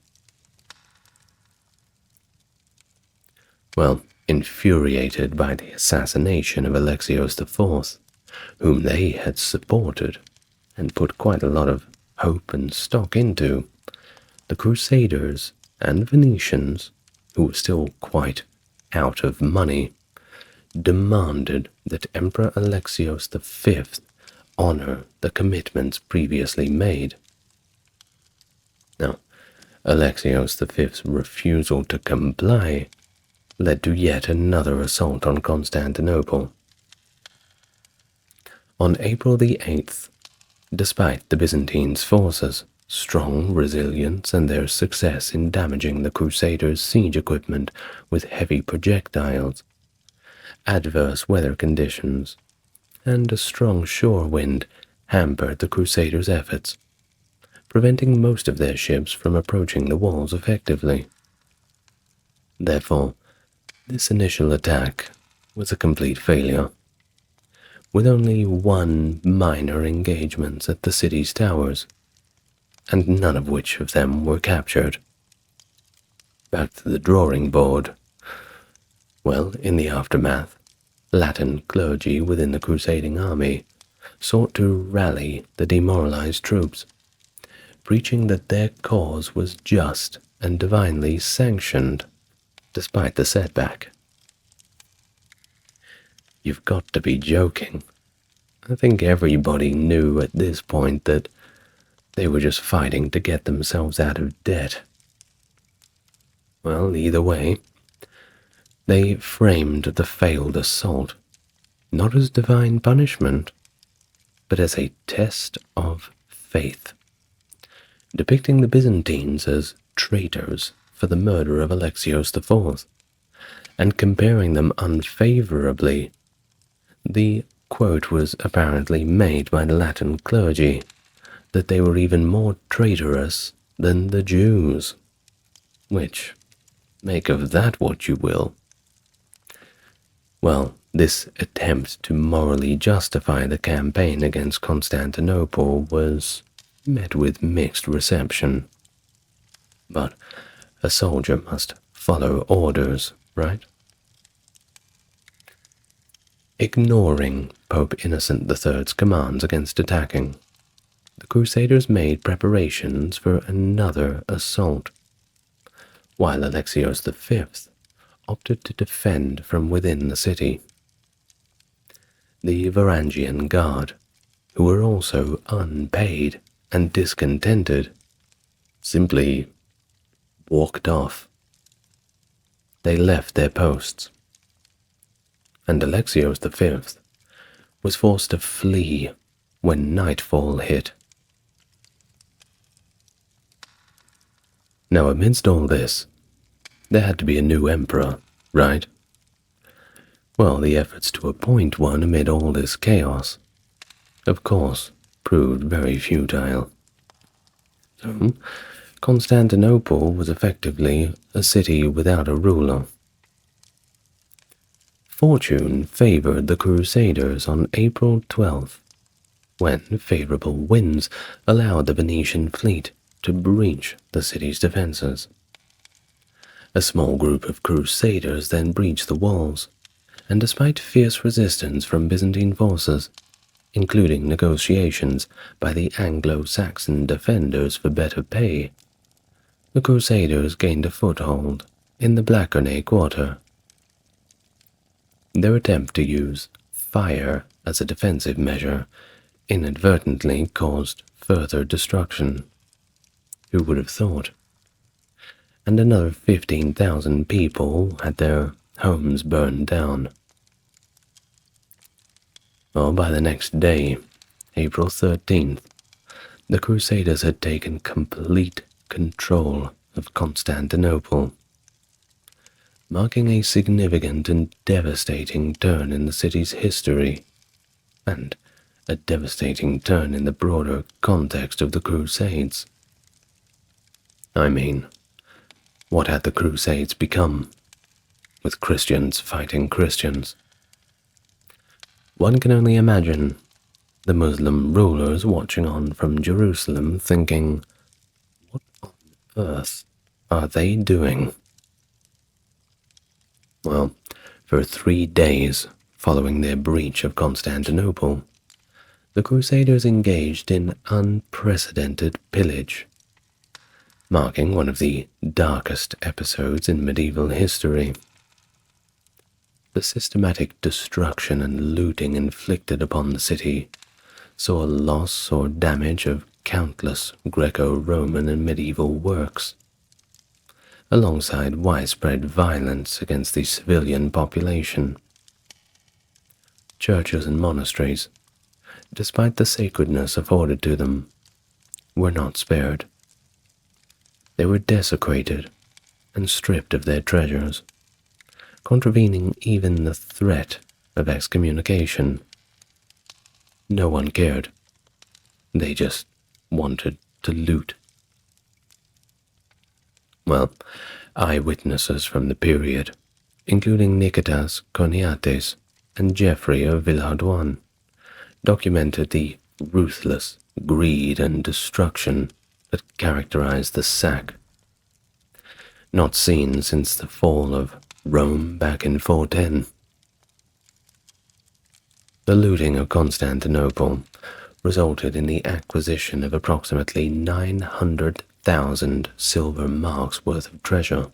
A: Well, infuriated by the assassination of Alexios IV, whom they had supported and put quite a lot of hope and stock into, the Crusaders and Venetians, who were still quite out of money, demanded that Emperor Alexios V honor the commitments previously made. Now, Alexios V's refusal to comply led to yet another assault on Constantinople. On April the 8th, despite the Byzantines' forces' strong resilience and their success in damaging the Crusaders' siege equipment with heavy projectiles, adverse weather conditions and a strong shore wind hampered the Crusaders' efforts, preventing most of their ships from approaching the walls effectively. Therefore, this initial attack was a complete failure, with only one minor engagement at the city's towers, and none of which of them were captured. Back to the drawing board. Well, in the aftermath, Latin clergy within the crusading army sought to rally the demoralized troops, preaching that their cause was just and divinely sanctioned, despite the setback. You've got to be joking. I think everybody knew at this point that they were just fighting to get themselves out of debt. Well, either way, they framed the failed assault not as divine punishment, but as a test of faith, depicting the Byzantines as traitors for the murder of Alexios IV, and comparing them unfavorably. The quote was apparently made by the Latin clergy that they were even more traitorous than the Jews, which, make of that what you will. Well, this attempt to morally justify the campaign against Constantinople was met with mixed reception. But a soldier must follow orders, right? Ignoring Pope Innocent III's commands against attacking, the Crusaders made preparations for another assault, while Alexios V opted to defend from within the city. The Varangian Guard, who were also unpaid and discontented, simply walked off. They left their posts, and Alexios V was forced to flee when nightfall hit. Now, amidst all this, there had to be a new emperor, right? Well, the efforts to appoint one amid all this chaos, of course, proved very futile. So, Constantinople was effectively a city without a ruler. Fortune favored the Crusaders on April 12th, when favorable winds allowed the Venetian fleet to breach the city's defenses. A small group of Crusaders then breached the walls, and despite fierce resistance from Byzantine forces, including negotiations by the Anglo-Saxon defenders for better pay, the Crusaders gained a foothold in the Blackernay Quarter. Their attempt to use fire as a defensive measure inadvertently caused further destruction. Who would have thought? And another 15,000 people had their homes burned down. Well, by the next day, April 13th, the Crusaders had taken complete control of Constantinople, marking a significant and devastating turn in the city's history, and a devastating turn in the broader context of the Crusades. I mean, what had the Crusades become, with Christians fighting Christians? One can only imagine the Muslim rulers watching on from Jerusalem thinking, what on earth are they doing? Well, for 3 days following their breach of Constantinople, the Crusaders engaged in unprecedented pillage, marking one of the darkest episodes in medieval history. The systematic destruction and looting inflicted upon the city saw loss or damage of countless Greco-Roman and medieval works, alongside widespread violence against the civilian population. Churches and monasteries, despite the sacredness afforded to them, were not spared. They were desecrated and stripped of their treasures, contravening even the threat of excommunication. No one cared. They just wanted to loot. Well, eyewitnesses from the period, including Nikitas Choniates and Geoffrey of Villehardouin, documented the ruthless greed and destruction that characterized the sack. Not seen since the fall of Rome back in 410. The looting of Constantinople resulted in the acquisition of approximately 900,000 silver marks worth of treasure.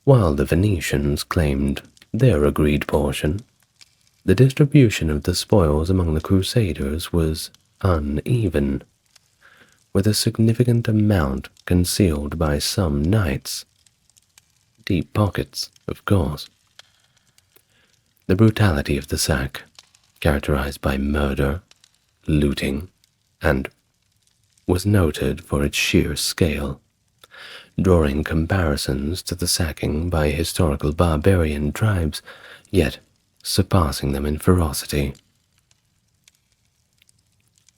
A: While the Venetians claimed their agreed portion, the distribution of the spoils among the Crusaders was uneven, with a significant amount concealed by some knights. Deep pockets, of course. The brutality of the sack, characterized by murder, looting, and was noted for its sheer scale, drawing comparisons to the sacking by historical barbarian tribes, yet surpassing them in ferocity.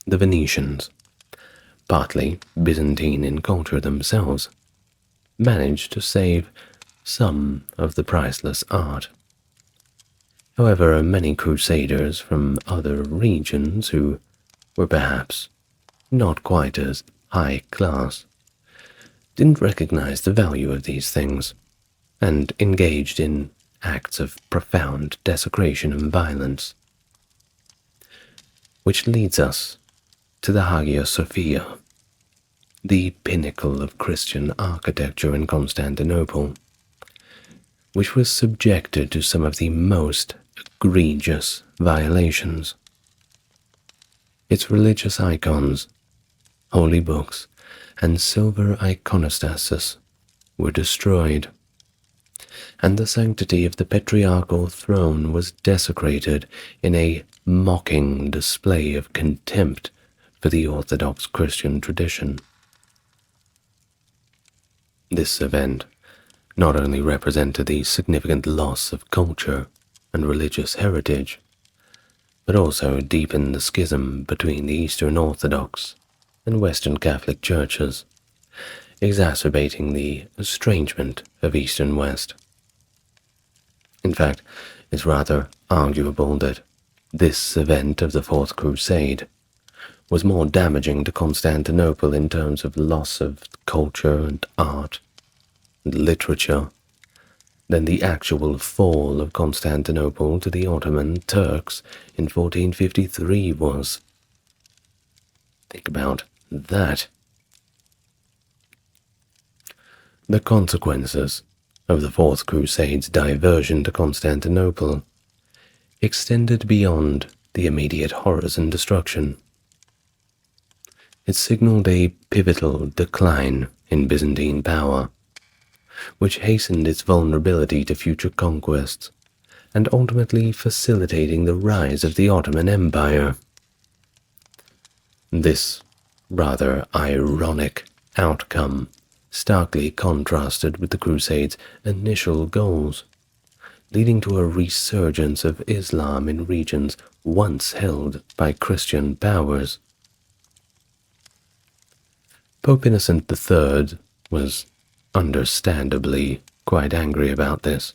A: The Venetians, partly Byzantine in culture themselves, managed to save some of the priceless art. However, many crusaders from other regions who were perhaps not quite as high class didn't recognize the value of these things and engaged in acts of profound desecration and violence. Which leads us to the Hagia Sophia, the pinnacle of Christian architecture in Constantinople, which was subjected to some of the most egregious violations. Its religious icons, holy books, and silver iconostasis were destroyed, and the sanctity of the patriarchal throne was desecrated in a mocking display of contempt for the Orthodox Christian tradition. This event not only represented the significant loss of culture and religious heritage, but also deepened the schism between the Eastern Orthodox and Western Catholic churches, exacerbating the estrangement of East and West. In fact, it's rather arguable that this event of the Fourth Crusade was more damaging to Constantinople in terms of loss of culture and art and literature than the actual fall of Constantinople to the Ottoman Turks in 1453 was. Think about that. The consequences of the Fourth Crusade's diversion to Constantinople extended beyond the immediate horrors and destruction. It signaled a pivotal decline in Byzantine power, which hastened its vulnerability to future conquests, and ultimately facilitating the rise of the Ottoman Empire. This rather ironic outcome starkly contrasted with the Crusade's initial goals, leading to a resurgence of Islam in regions once held by Christian powers. Pope Innocent III was understandably quite angry about this.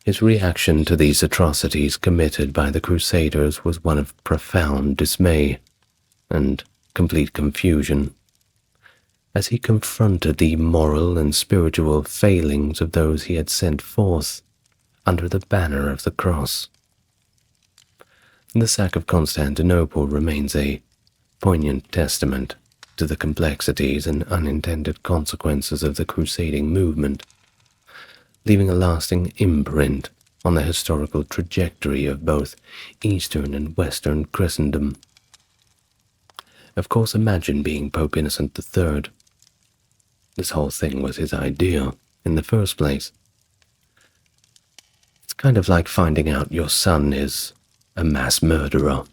A: His reaction to these atrocities committed by the Crusaders was one of profound dismay and complete confusion, as he confronted the moral and spiritual failings of those he had sent forth under the banner of the cross. The sack of Constantinople remains a poignant testament to the complexities and unintended consequences of the crusading movement, leaving a lasting imprint on the historical trajectory of both Eastern and Western Christendom. Of course, imagine being Pope Innocent III. This whole thing was his idea in the first place. It's kind of like finding out your son is a mass murderer.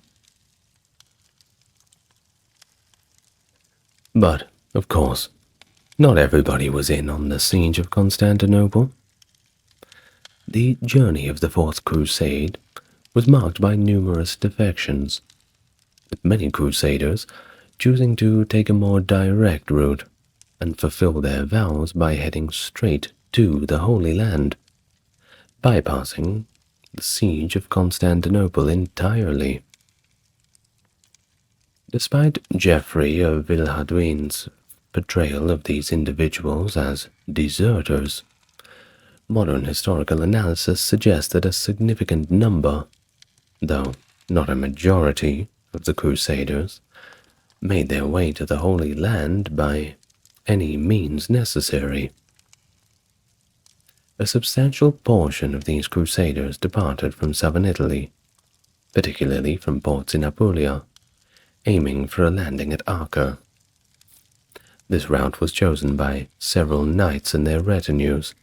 A: But, of course, not everybody was in on the siege of Constantinople. The journey of the Fourth Crusade was marked by numerous defections, with many crusaders choosing to take a more direct route and fulfill their vows by heading straight to the Holy Land, bypassing the siege of Constantinople entirely. Despite Geoffrey of Villehardouin's portrayal of these individuals as deserters, modern historical analysis suggests that a significant number, though not a majority, of the Crusaders made their way to the Holy Land by any means necessary. A substantial portion of these Crusaders departed from southern Italy, particularly from ports in Apulia, aiming for a landing at Acre. This route was chosen by several knights and their retinues,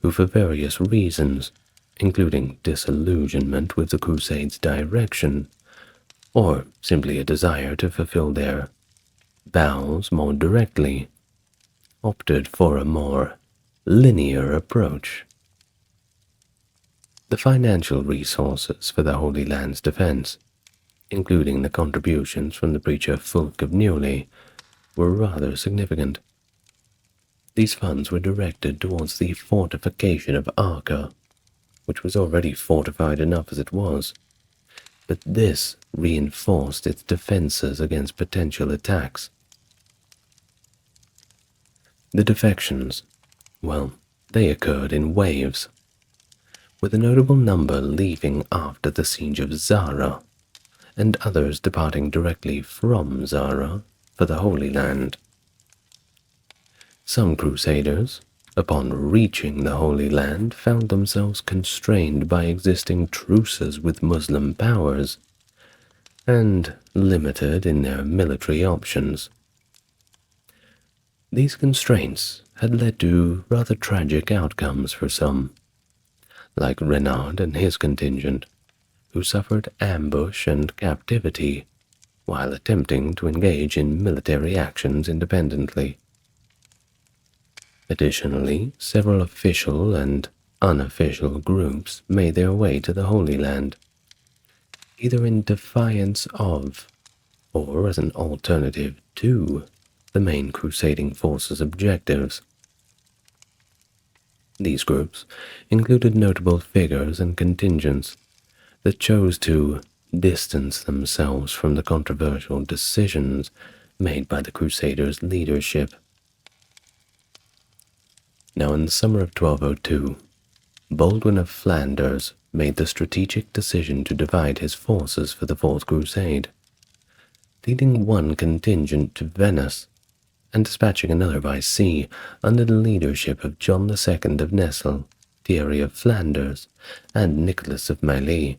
A: who for various reasons, including disillusionment with the Crusade's direction, or simply a desire to fulfill their vows more directly, opted for a more linear approach. The financial resources for the Holy Land's defense, including the contributions from the preacher Fulk of Neuilly, were rather significant. These funds were directed towards the fortification of Acre, which was already fortified enough as it was, but this reinforced its defenses against potential attacks. The defections, well, they occurred in waves, with a notable number leaving after the siege of Zara, and others departing directly from Zara for the Holy Land. Some Crusaders, upon reaching the Holy Land, found themselves constrained by existing truces with Muslim powers, and limited in their military options. These constraints had led to rather tragic outcomes for some, like Renard and his contingent, who suffered ambush and captivity while attempting to engage in military actions independently. Additionally, several official and unofficial groups made their way to the Holy Land, either in defiance of, or as an alternative to, the main crusading force's objectives. These groups included notable figures and contingents that chose to distance themselves from the controversial decisions made by the Crusaders' leadership. Now, in the summer of 1202, Baldwin of Flanders made the strategic decision to divide his forces for the Fourth Crusade, leading one contingent to Venice and dispatching another by sea under the leadership of John II of Nesle, Thierry of Flanders, and Nicholas of Mailly.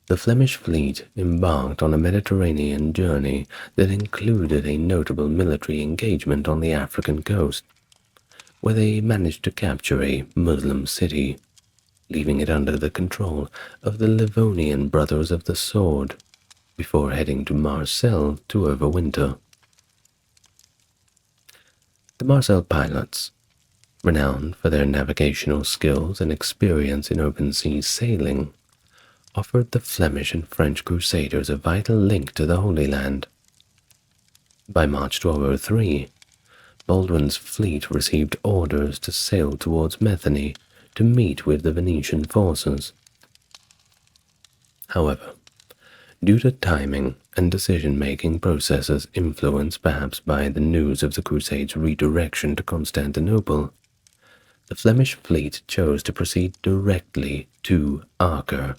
A: The Flemish fleet embarked on a Mediterranean journey that included a notable military engagement on the African coast, where they managed to capture a Muslim city, leaving it under the control of the Livonian Brothers of the Sword, before heading to Marseille to overwinter. The Marseille pilots, renowned for their navigational skills and experience in open sea sailing, offered the Flemish and French Crusaders a vital link to the Holy Land. By March 1203, Baldwin's fleet received orders to sail towards Metheny to meet with the Venetian forces. However, due to timing and decision-making processes influenced perhaps by the news of the Crusades' redirection to Constantinople, the Flemish fleet chose to proceed directly to Acre,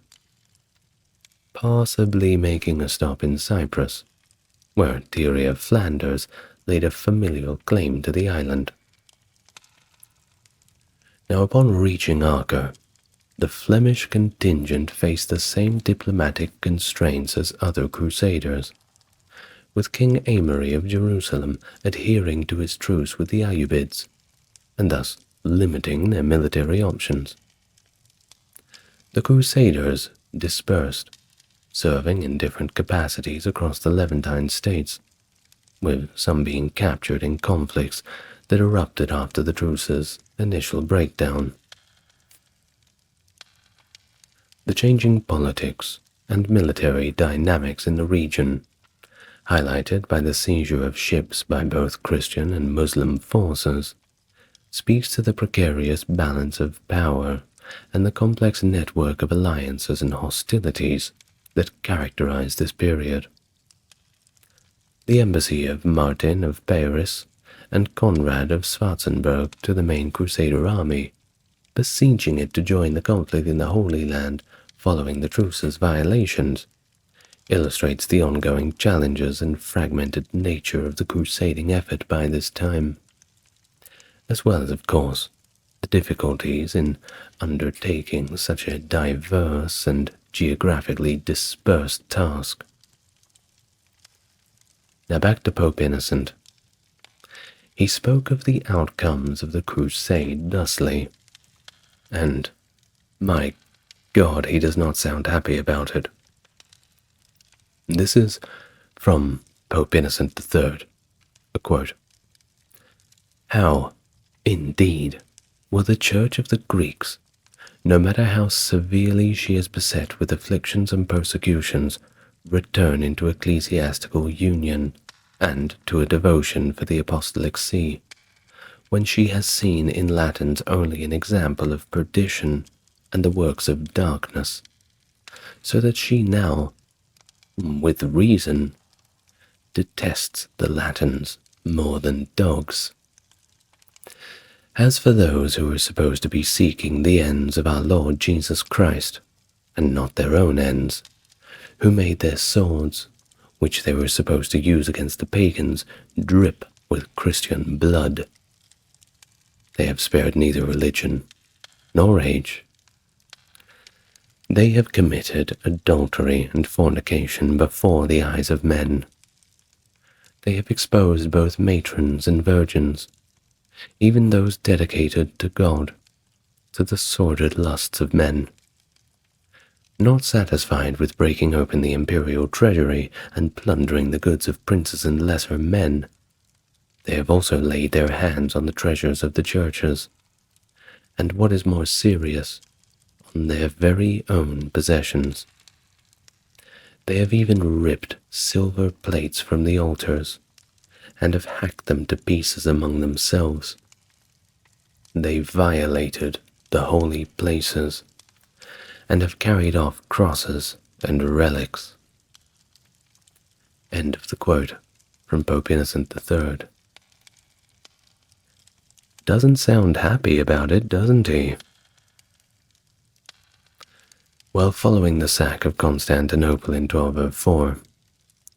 A: possibly making a stop in Cyprus, where Thierry of Flanders laid a familial claim to the island. Now, upon reaching Acre, the Flemish contingent faced the same diplomatic constraints as other crusaders, with King Aymery of Jerusalem adhering to his truce with the Ayyubids, and thus limiting their military options. The crusaders dispersed, serving in different capacities across the Levantine states, with some being captured in conflicts that erupted after the truce's initial breakdown. The changing politics and military dynamics in the region, highlighted by the seizure of ships by both Christian and Muslim forces, speaks to the precarious balance of power and the complex network of alliances and hostilities that characterize this period. The embassy of Martin of Paris and Conrad of Schwarzenberg to the main Crusader army, besieging it to join the conflict in the Holy Land following the truce's violations, illustrates the ongoing challenges and fragmented nature of the crusading effort by this time, as well as, of course, the difficulties in undertaking such a diverse and geographically dispersed task. Now back to Pope Innocent. He spoke of the outcomes of the crusade thusly, and, my God, he does not sound happy about it. This is from Pope Innocent III, a quote. "How, indeed, will the Church of the Greeks, no matter how severely she is beset with afflictions and persecutions, return into ecclesiastical union and to a devotion for the Apostolic See, when she has seen in Latins only an example of perdition and the works of darkness, so that she now, with reason, detests the Latins more than dogs. As for those who are supposed to be seeking the ends of our Lord Jesus Christ, and not their own ends, who made their swords, which they were supposed to use against the pagans, drip with Christian blood, they have spared neither religion nor age. They have committed adultery and fornication before the eyes of men. They have exposed both matrons and virgins, even those dedicated to God, to the sordid lusts of men. Not satisfied with breaking open the imperial treasury and plundering the goods of princes and lesser men, they have also laid their hands on the treasures of the churches, and what is more serious, on their very own possessions. They have even ripped silver plates from the altars, and have hacked them to pieces among themselves. They violated the holy places, and have carried off crosses and relics." End of the quote from Pope Innocent III. Doesn't sound happy about it, doesn't he? Well, following the sack of Constantinople in 1204,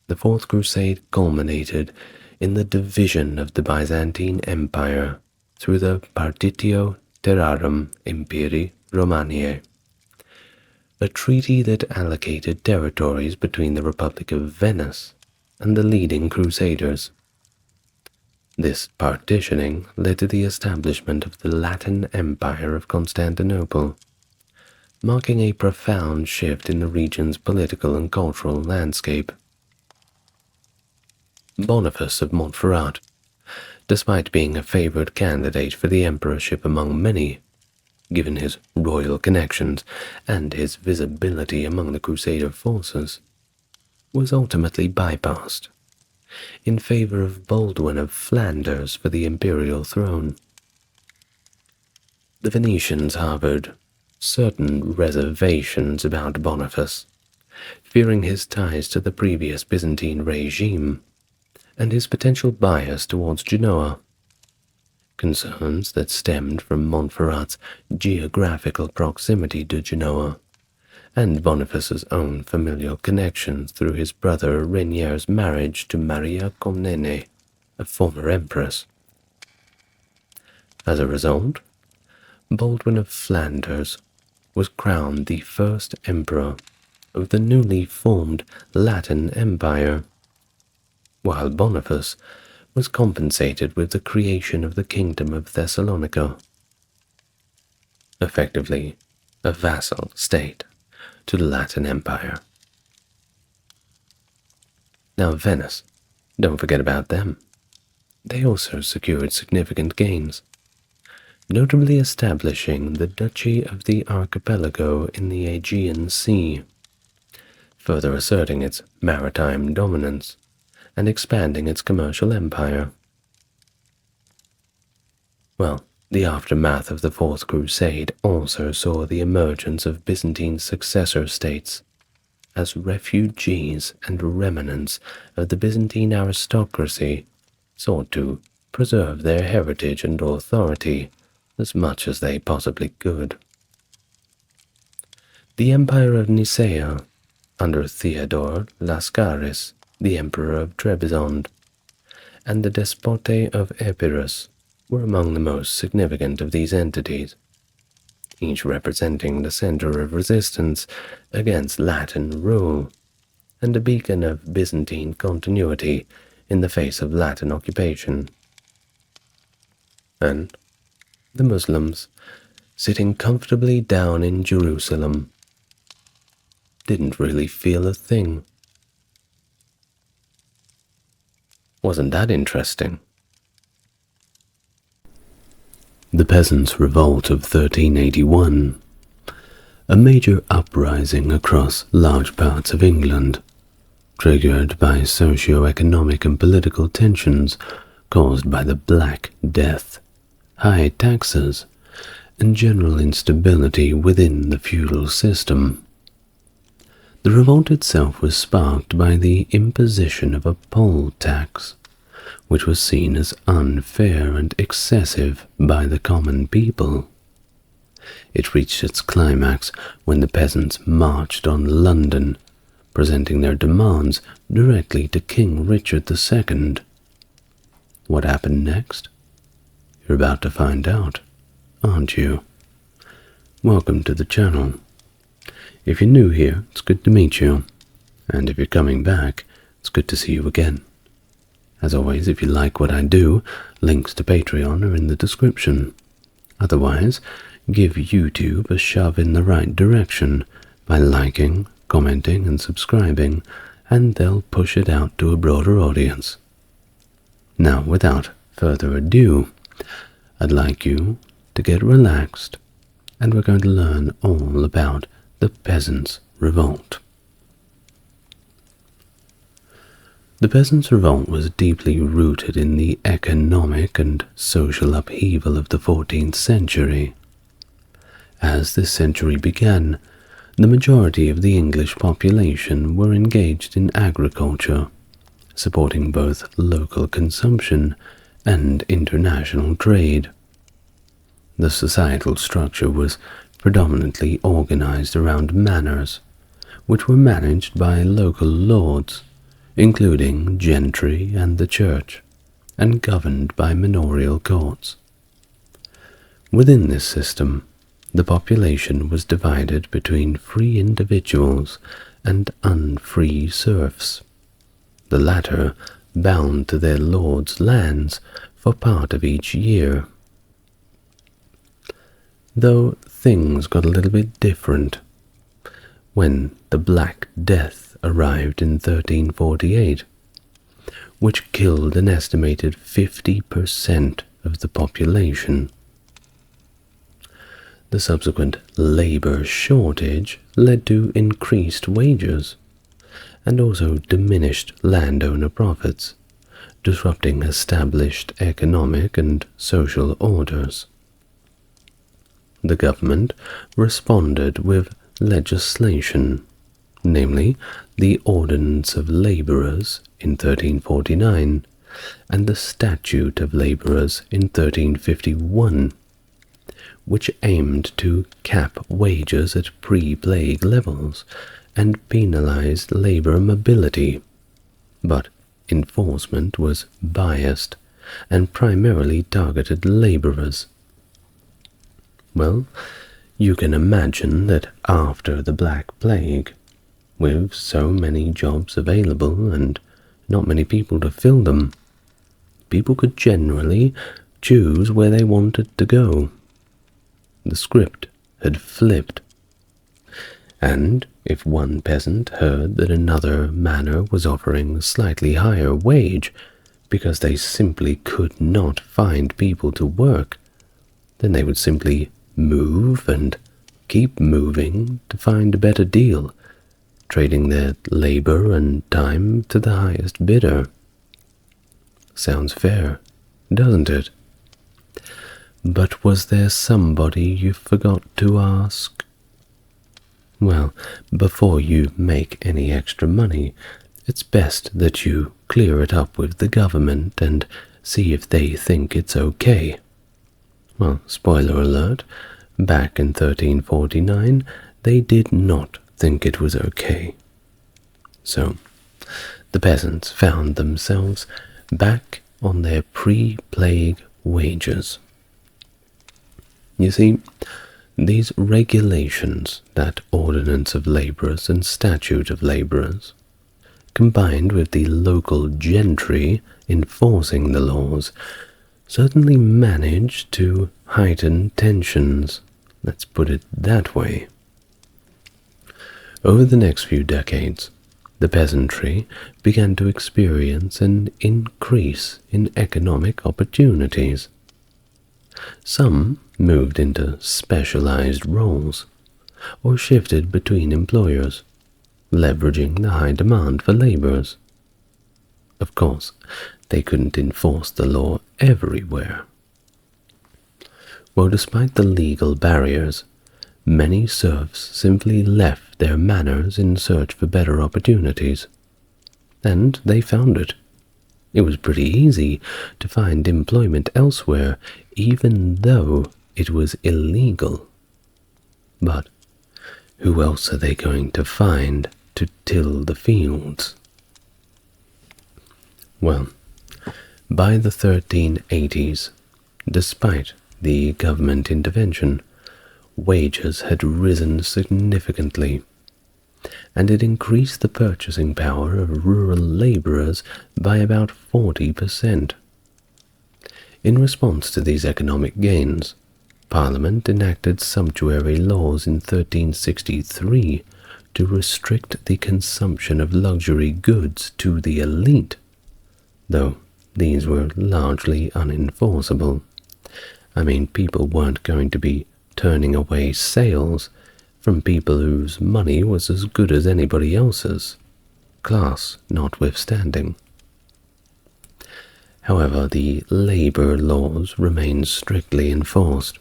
A: the Fourth Crusade culminated in the division of the Byzantine Empire through the Partitio Terrarum Imperii Romaniae, a treaty that allocated territories between the Republic of Venice and the leading crusaders. This partitioning led to the establishment of the Latin Empire of Constantinople, marking a profound shift in the region's political and cultural landscape. Boniface of Montferrat, despite being a favored candidate for the emperorship among many, given his royal connections and his visibility among the Crusader forces, was ultimately bypassed in favor of Baldwin of Flanders for the imperial throne. The Venetians harbored certain reservations about Boniface, fearing his ties to the previous Byzantine regime and his potential bias towards Genoa, concerns that stemmed from Montferrat's geographical proximity to Genoa and Boniface's own familial connections through his brother Rainier's marriage to Maria Comnene, a former empress. As a result, Baldwin of Flanders was crowned the first emperor of the newly formed Latin Empire, while Boniface was compensated with the creation of the Kingdom of Thessalonica, effectively a vassal state to the Latin Empire. Now Venice, don't forget about them. They also secured significant gains, notably establishing the Duchy of the Archipelago in the Aegean Sea, further asserting its maritime dominance and expanding its commercial empire. Well, the aftermath of the Fourth Crusade also saw the emergence of Byzantine successor states as refugees and remnants of the Byzantine aristocracy sought to preserve their heritage and authority as much as they possibly could. The Empire of Nicaea, under Theodore Lascaris, the Emperor of Trebizond, and the Despote of Epirus were among the most significant of these entities, each representing the center of resistance against Latin rule and a beacon of Byzantine continuity in the face of Latin occupation. And the Muslims, sitting comfortably down in Jerusalem, didn't really feel a thing. Wasn't that interesting? The Peasants Revolt of 1381, a major uprising across large parts of England, triggered by socio-economic and political tensions caused by the Black Death, high taxes, and general instability within the feudal system. The revolt itself was sparked by the imposition of a poll tax, which was seen as unfair and excessive by the common people. It reached its climax when the peasants marched on London, presenting their demands directly to King Richard II. What happened next? You're about to find out, aren't you? Welcome to the channel. If you're new here, it's good to meet you, and if you're coming back, it's good to see you again. As always, if you like what I do, links to Patreon are in the description. Otherwise, give YouTube a shove in the right direction by liking, commenting, and subscribing, and they'll push it out to a broader audience. Now, without further ado, I'd like you to get relaxed, and we're going to learn all about the Peasants Revolt. The Peasants' Revolt was deeply rooted in the economic and social upheaval of the 14th century. As this century began, the majority of the English population were engaged in agriculture, supporting both local consumption and international trade. The societal structure was predominantly organized around manors, which were managed by local lords, including gentry and the church, and governed by manorial courts. Within this system, the population was divided between free individuals and unfree serfs, the latter bound to their lords' lands for part of each year. Though things got a little bit different when the Black Death arrived in 1348, which killed an estimated 50% of the population. The subsequent labor shortage led to increased wages, and also diminished landowner profits, disrupting established economic and social orders. The government responded with legislation, namely the Ordinance of Labourers in 1349 and the Statute of Labourers in 1351, which aimed to cap wages at pre-plague levels and penalized labor mobility, but enforcement was biased and primarily targeted laborers. Well, you can imagine that after the Black Plague, with so many jobs available and not many people to fill them, people could generally choose where they wanted to go. The script had flipped, and if one peasant heard that another manor was offering a slightly higher wage because they simply could not find people to work, then they would simply move and keep moving to find a better deal, trading their labor and time to the highest bidder. Sounds fair, doesn't it? But was there somebody you forgot to ask? Well, before you make any extra money, it's best that you clear it up with the government and see if they think it's okay. Well, spoiler alert, back in 1349, they did not think it was okay. So, the peasants found themselves back on their pre-plague wages. You see, these regulations, that Ordinance of Labourers and Statute of Labourers, combined with the local gentry enforcing the laws, certainly managed to heighten tensions, let's put it that way. Over the next few decades, the peasantry began to experience an increase in economic opportunities. Some moved into specialized roles, or shifted between employers, leveraging the high demand for laborers. Of course, they couldn't enforce the law everywhere. Well, despite the legal barriers, many serfs simply left their manors in search for better opportunities, and they found it. It was pretty easy to find employment elsewhere, even though it was illegal. But who else are they going to find to till the fields? Well, by the 1380s, despite the government intervention, wages had risen significantly, and it increased the purchasing power of rural labourers by about 40%. In response to these economic gains, Parliament enacted sumptuary laws in 1363 to restrict the consumption of luxury goods to the elite, though these were largely unenforceable. I mean, people weren't going to be turning away sales from people whose money was as good as anybody else's, class notwithstanding. However, the labor laws remained strictly enforced,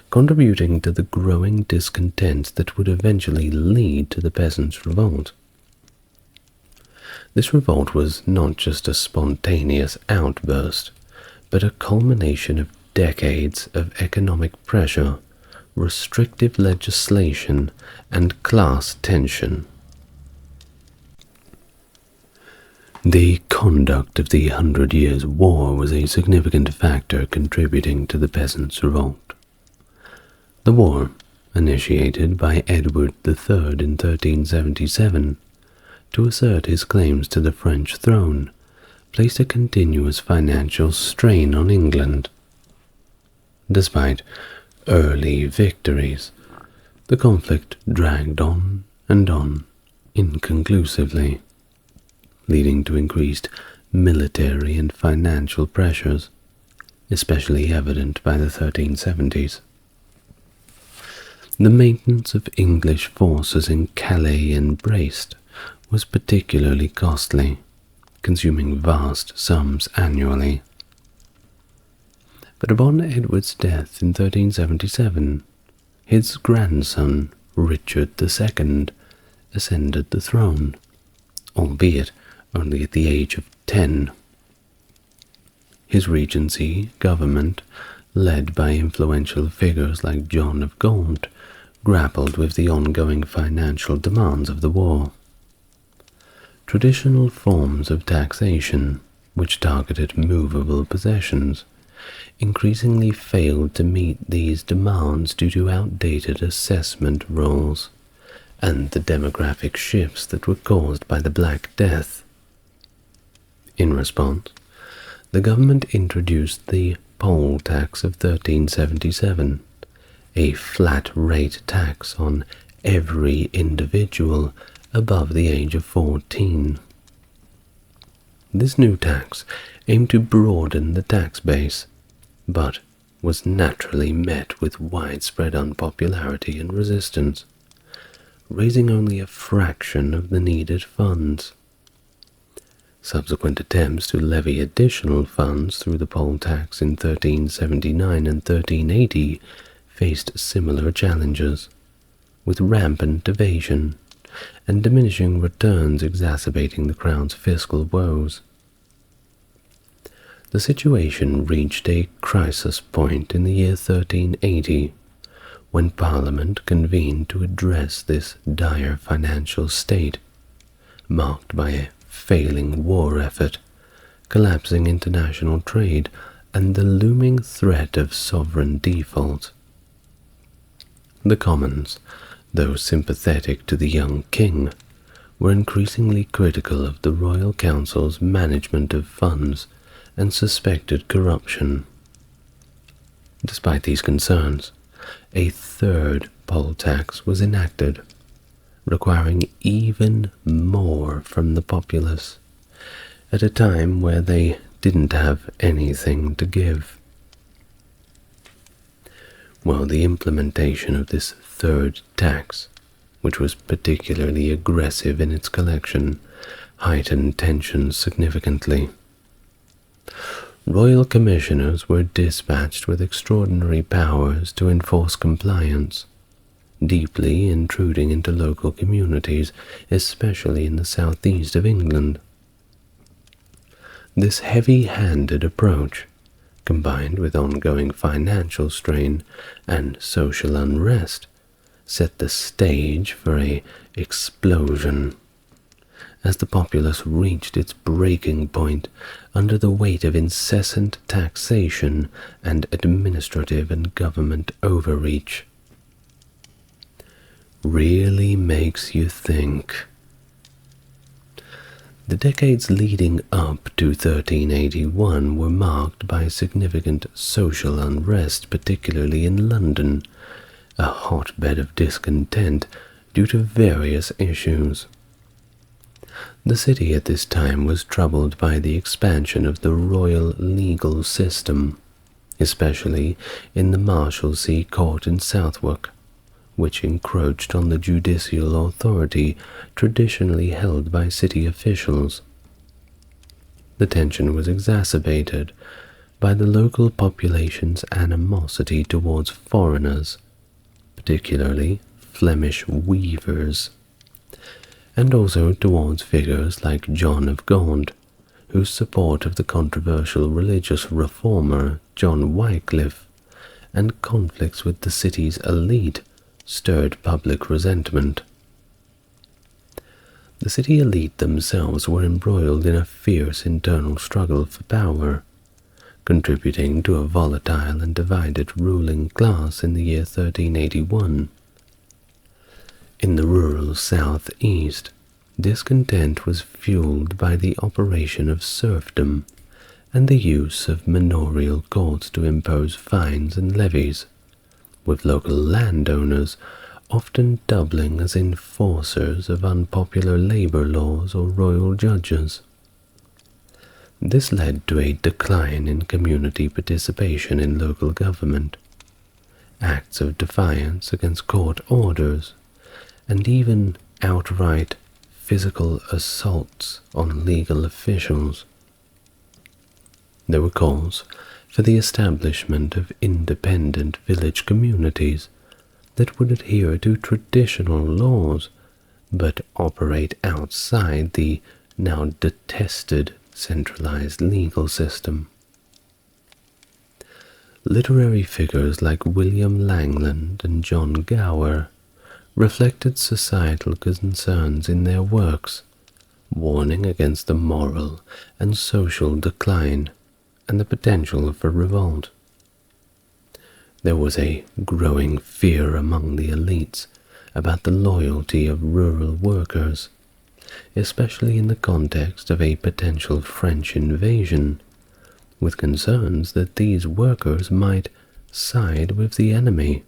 A: contributing to the growing discontent that would eventually lead to the Peasants' Revolt. This revolt was not just a spontaneous outburst, but a culmination of decades of economic pressure, restrictive legislation, and class tension. The conduct of the 100 Years' War was a significant factor contributing to the Peasants' Revolt. The war, initiated by Edward III in 1377 to assert his claims to the French throne, placed a continuous financial strain on England. Despite early victories, the conflict dragged on and on inconclusively, leading to increased military and financial pressures, especially evident by the 1370s. The maintenance of English forces in Calais and Brest was particularly costly, consuming vast sums annually. But upon Edward's death in 1377, his grandson, Richard II, ascended the throne, albeit only at the age of 10. His regency government, led by influential figures like John of Gaunt, grappled with the ongoing financial demands of the war. Traditional forms of taxation, which targeted movable possessions, increasingly failed to meet these demands due to outdated assessment rules and the demographic shifts that were caused by the Black Death. In response, the government introduced the poll tax of 1377, a flat-rate tax on every individual above the age of 14. This new tax aimed to broaden the tax base, but was naturally met with widespread unpopularity and resistance, raising only a fraction of the needed funds. Subsequent attempts to levy additional funds through the poll tax in 1379 and 1380 faced similar challenges, with rampant evasion and diminishing returns exacerbating the Crown's fiscal woes. The situation reached a crisis point in the year 1380, when Parliament convened to address this dire financial state, marked by a failing war effort, collapsing international trade, and the looming threat of sovereign default. The Commons, though sympathetic to the young king, were increasingly critical of the Royal Council's management of funds and suspected corruption. Despite these concerns, a third poll tax was enacted, requiring even more from the populace, at a time where they didn't have anything to give. Well, the implementation of this third tax, which was particularly aggressive in its collection, heightened tensions significantly. Royal commissioners were dispatched with extraordinary powers to enforce compliance, deeply intruding into local communities, especially in the southeast of England. This heavy-handed approach, combined with ongoing financial strain and social unrest, set the stage for an explosion, as the populace reached its breaking point under the weight of incessant taxation and administrative and government overreach. Really makes you think. The decades leading up to 1381 were marked by significant social unrest, particularly in London, a hotbed of discontent due to various issues. The city at this time was troubled by the expansion of the royal legal system, especially in the Marshalsea Court in Southwark, which encroached on the judicial authority traditionally held by city officials. The tension was exacerbated by the local population's animosity towards foreigners, particularly Flemish weavers, and also towards figures like John of Gaunt, whose support of the controversial religious reformer John Wycliffe and conflicts with the city's elite stirred public resentment. The city elite themselves were embroiled in a fierce internal struggle for power, contributing to a volatile and divided ruling class in the year 1381. In the rural southeast, discontent was fueled by the operation of serfdom and the use of manorial courts to impose fines and levies, with local landowners often doubling as enforcers of unpopular labor laws or royal judges. This led to a decline in community participation in local government, acts of defiance against court orders, and even outright physical assaults on legal officials. There were calls for the establishment of independent village communities that would adhere to traditional laws but operate outside the now detested centralized legal system. Literary figures like William Langland and John Gower reflected societal concerns in their works, warning against the moral and social decline and the potential for revolt. There was a growing fear among the elites about the loyalty of rural workers, especially in the context of a potential French invasion, with concerns that these workers might side with the enemy.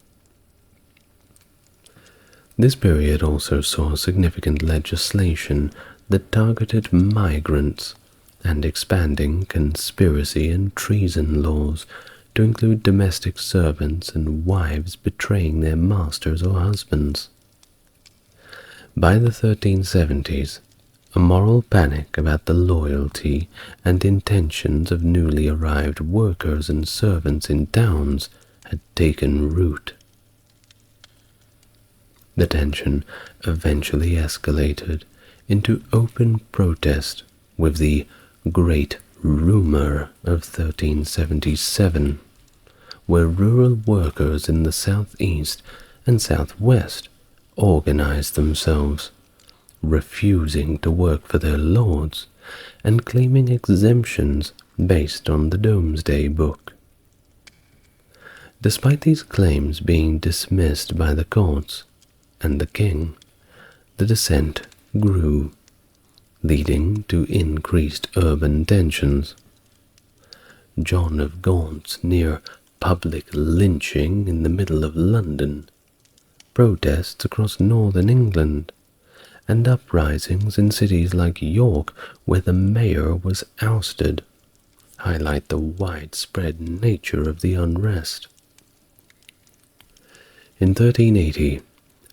A: This period also saw significant legislation that targeted migrants and expanding conspiracy and treason laws to include domestic servants and wives betraying their masters or husbands. By the 1370s, a moral panic about the loyalty and intentions of newly arrived workers and servants in towns had taken root. The tension eventually escalated into open protest with the Great Rumour of 1377, where rural workers in the southeast and southwest organized themselves, refusing to work for their lords and claiming exemptions based on the Domesday Book. Despite these claims being dismissed by the courts and the king, the dissent grew, leading to increased urban tensions. John of Gaunt's near public lynching in the middle of London, protests across northern England, and uprisings in cities like York where the mayor was ousted highlight the widespread nature of the unrest. In 1380,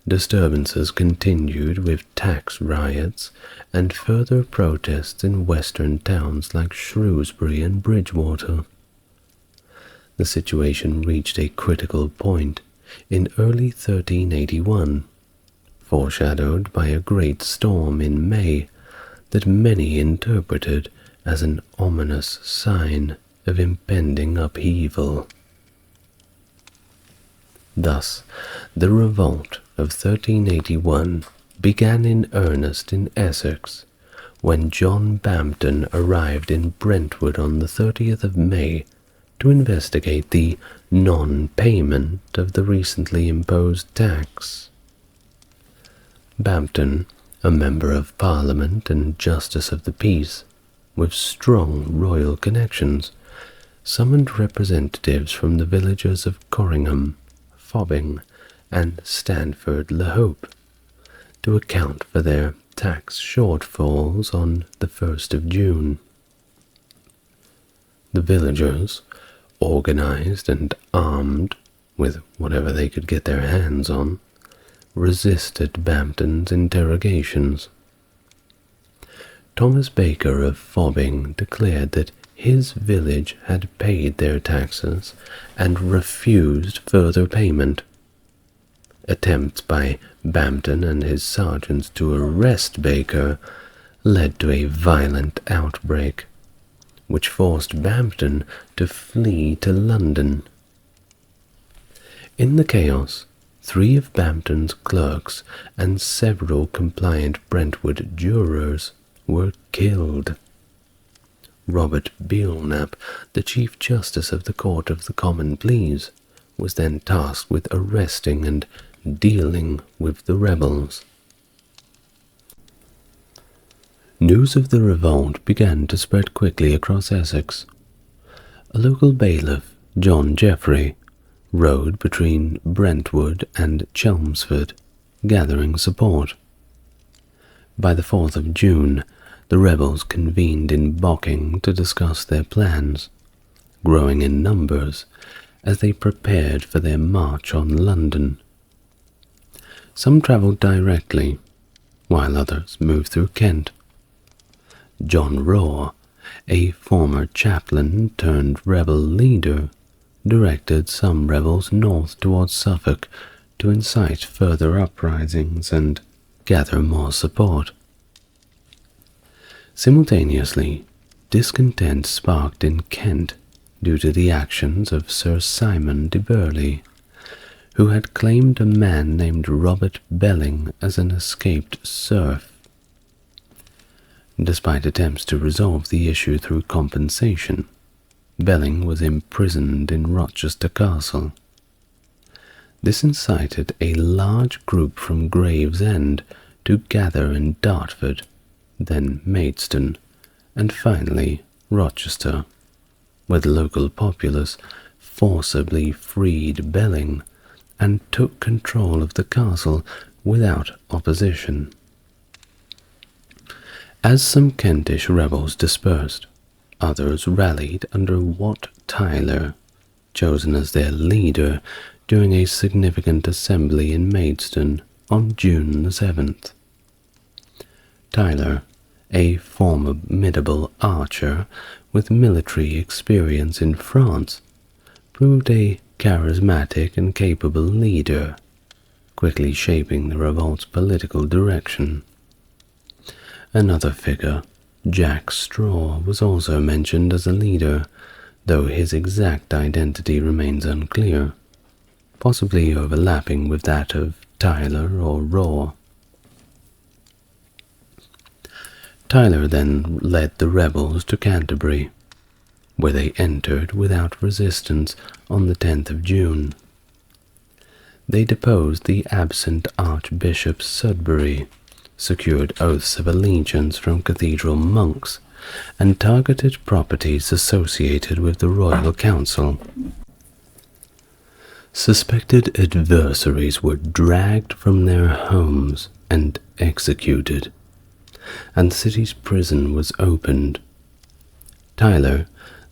A: disturbances continued with tax riots and further protests in western towns like Shrewsbury and Bridgewater. The situation reached a critical point in early 1381, foreshadowed by a great storm in May that many interpreted as an ominous sign of impending upheaval. Thus, the revolt of 1381 began in earnest in Essex, when John Bampton arrived in Brentwood on the 30th of May to investigate the non-payment of the recently imposed tax. Bampton, a member of Parliament and Justice of the Peace, with strong royal connections, summoned representatives from the villages of Corringham, Fobbing, and Stanford-le-Hope to account for their tax shortfalls on the 1st of June. The villagers, organized and armed with whatever they could get their hands on, resisted Bampton's interrogations. Thomas Baker of Fobbing declared that his village had paid their taxes and refused further payment. Attempts by Bampton and his sergeants to arrest Baker led to a violent outbreak, which forced Bampton to flee to London. In the chaos, 3 of Bampton's clerks and several compliant Brentwood jurors were killed. Robert Belknap, the Chief Justice of the Court of the Common Pleas, was then tasked with arresting and dealing with the rebels. News of the revolt began to spread quickly across Essex. A local bailiff, John Jeffrey, rode between Brentwood and Chelmsford, gathering support. By the 4th of June, the rebels convened in Bocking to discuss their plans, growing in numbers as they prepared for their march on London. Some travelled directly, while others moved through Kent. John Raw, a former chaplain turned rebel leader, directed some rebels north towards Suffolk to incite further uprisings and gather more support. Simultaneously, discontent sparked in Kent due to the actions of Sir Simon de Burley, who had claimed a man named Robert Belling as an escaped serf. Despite attempts to resolve the issue through compensation, Belling was imprisoned in Rochester Castle. This incited a large group from Gravesend to gather in Dartford, then Maidstone, and finally Rochester, where the local populace forcibly freed Belling and took control of the castle without opposition. As some Kentish rebels dispersed, others rallied under Wat Tyler, chosen as their leader during a significant assembly in Maidstone on June the 7th. Tyler, a formidable archer with military experience in France, proved a charismatic and capable leader, quickly shaping the revolt's political direction. Another figure, Jack Straw, was also mentioned as a leader, though his exact identity remains unclear, possibly overlapping with that of Tyler or Raw. Tyler then led the rebels to Canterbury, where they entered without resistance on the 10th of June. They deposed the absent Archbishop Sudbury, secured oaths of allegiance from cathedral monks, and targeted properties associated with the royal council. Suspected adversaries were dragged from their homes and executed, and the city's prison was opened. Tyler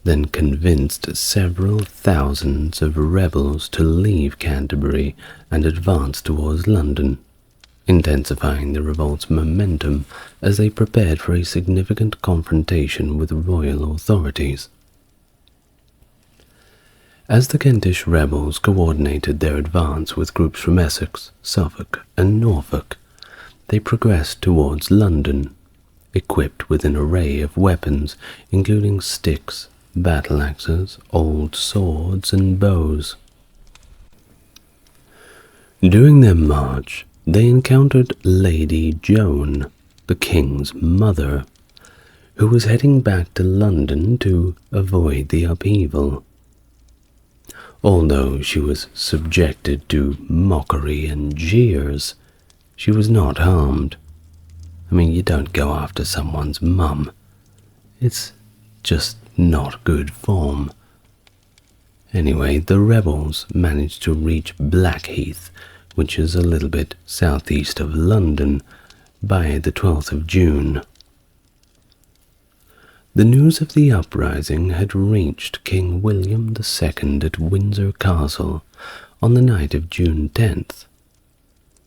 A: then convinced several thousands of rebels to leave Canterbury and advance towards London, intensifying the revolt's momentum as they prepared for a significant confrontation with royal authorities. As the Kentish rebels coordinated their advance with groups from Essex, Suffolk, and Norfolk, they progressed towards London, equipped with an array of weapons including sticks, battle axes, old swords, and bows. During their march, they encountered Lady Joan, the king's mother, who was heading back to London to avoid the upheaval. Although she was subjected to mockery and jeers, she was not harmed. I mean, you don't go after someone's mum. It's just not good form. Anyway, the rebels managed to reach Blackheath, which is a little bit southeast of London, by the 12th of June. The news of the uprising had reached King William II at Windsor Castle on the night of June 10th.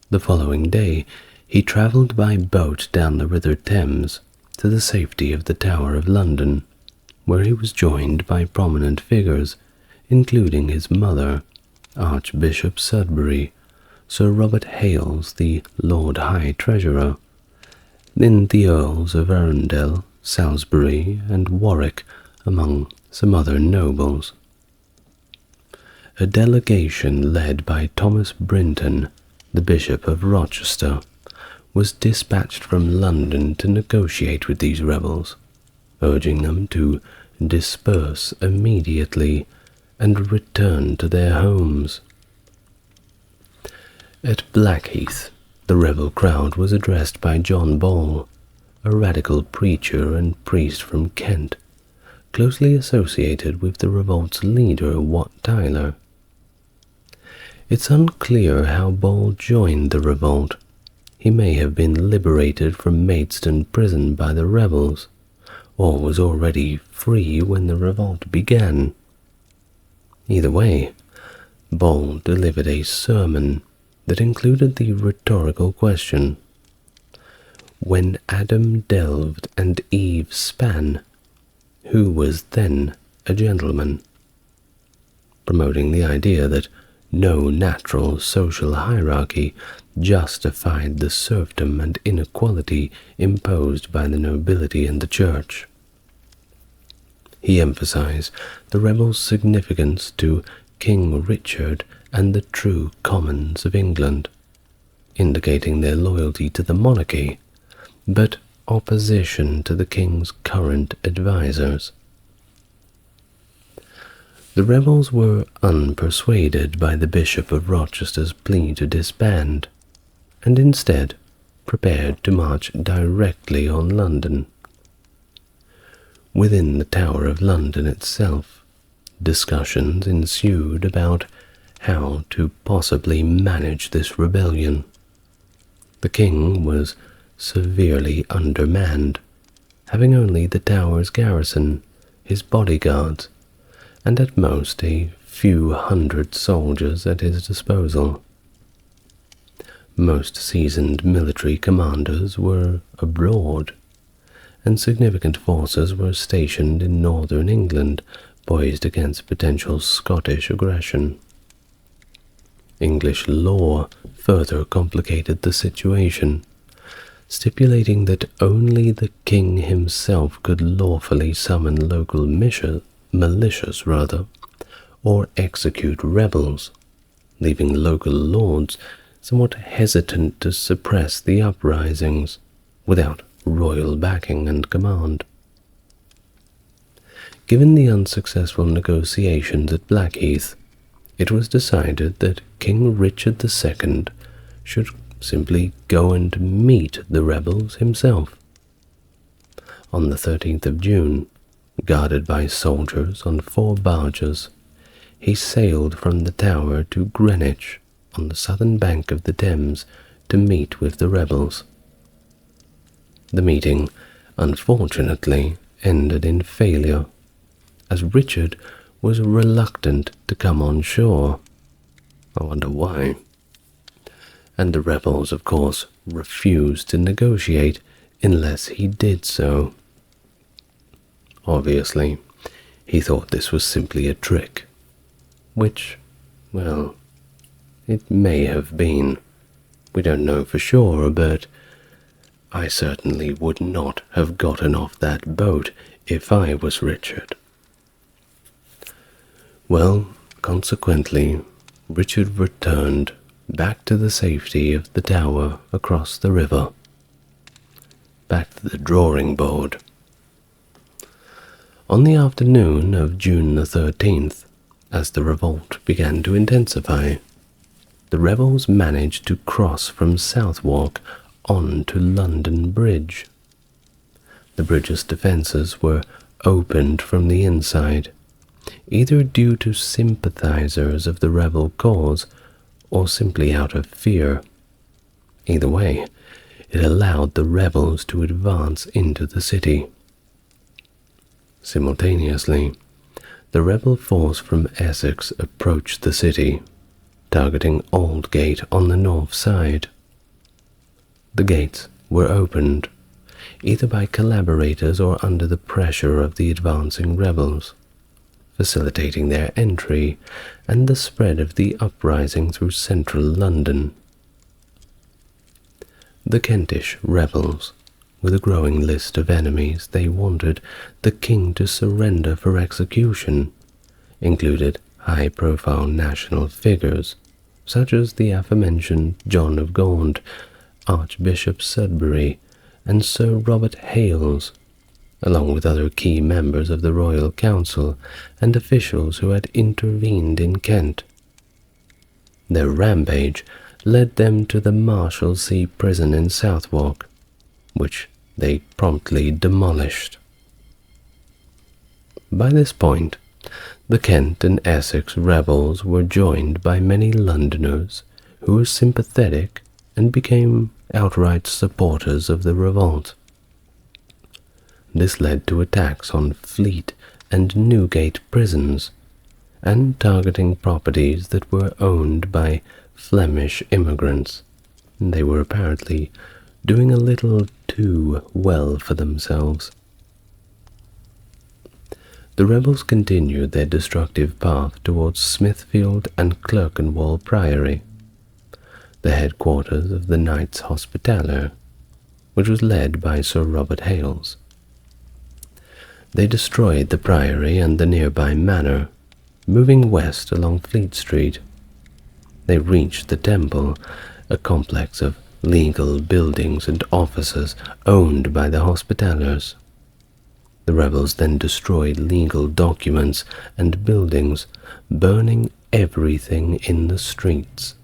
A: The following day, he travelled by boat down the River Thames to the safety of the Tower of London, where he was joined by prominent figures, including his mother, Archbishop Sudbury, Sir Robert Hales, the Lord High Treasurer, then the Earls of Arundel, Salisbury, and Warwick, among some other nobles. A delegation led by Thomas Brinton, the Bishop of Rochester, was dispatched from London to negotiate with these rebels, urging them to disperse immediately and return to their homes. At Blackheath, the rebel crowd was addressed by John Ball, a radical preacher and priest from Kent, closely associated with the revolt's leader, Wat Tyler. It's unclear how Ball joined the revolt, he may have been liberated from Maidstone prison by the rebels, or was already free when the revolt began. Either way, Ball delivered a sermon that included the rhetorical question, "When Adam delved and Eve span, who was then a gentleman?" promoting the idea that no natural social hierarchy justified the serfdom and inequality imposed by the nobility and the church. He emphasized the rebels' significance to King Richard and the true commons of England, indicating their loyalty to the monarchy, but opposition to the king's current advisors. The rebels were unpersuaded by the Bishop of Rochester's plea to disband, and instead prepared to march directly on London. Within the Tower of London itself, discussions ensued about how to possibly manage this rebellion. The king was severely undermanned, having only the tower's garrison, his bodyguards, and at most a few hundred soldiers at his disposal. Most seasoned military commanders were abroad, and significant forces were stationed in northern England, poised against potential Scottish aggression. English law further complicated the situation, stipulating that only the king himself could lawfully summon local militias, or execute rebels, leaving local lords somewhat hesitant to suppress the uprisings without royal backing and command. Given the unsuccessful negotiations at Blackheath, it was decided that King Richard II should simply go and meet the rebels himself. On the 13th of June, guarded by soldiers on 4 barges, he sailed from the Tower to Greenwich on the southern bank of the Thames to meet with the rebels. The meeting, unfortunately, ended in failure, as Richard was reluctant to come on shore. I wonder why. And the rebels, of course, refused to negotiate unless he did so. Obviously, he thought this was simply a trick, which, well, it may have been. We don't know for sure, but I certainly would not have gotten off that boat if I was Richard. Well, consequently, Richard returned back to the safety of the Tower across the river. Back to the drawing board. On the afternoon of June the 13th, as the revolt began to intensify, the rebels managed to cross from Southwark on to London Bridge. The bridge's defences were opened from the inside, either due to sympathizers of the rebel cause or simply out of fear. Either way, it allowed the rebels to advance into the city. Simultaneously, the rebel force from Essex approached the city, targeting Aldgate on the north side. The gates were opened, either by collaborators or under the pressure of the advancing rebels, facilitating their entry and the spread of the uprising through central London. The Kentish rebels, with a growing list of enemies they wanted the king to surrender for execution, included high-profile national figures, such as the aforementioned John of Gaunt, Archbishop Sudbury, and Sir Robert Hales, along with other key members of the Royal Council and officials who had intervened in Kent. Their rampage led them to the Marshalsea prison in Southwark, which they promptly demolished. By this point, the Kent and Essex rebels were joined by many Londoners who were sympathetic and became outright supporters of the revolt. This led to attacks on Fleet and Newgate prisons, and targeting properties that were owned by Flemish immigrants. They were apparently doing a little too well for themselves. The rebels continued their destructive path towards Smithfield and Clerkenwell Priory, the headquarters of the Knights Hospitaller, which was led by Sir Robert Hales. They destroyed the priory and the nearby manor, moving west along Fleet Street. They reached the temple, a complex of legal buildings and offices owned by the Hospitallers. The rebels then destroyed legal documents and buildings, burning everything in the streets.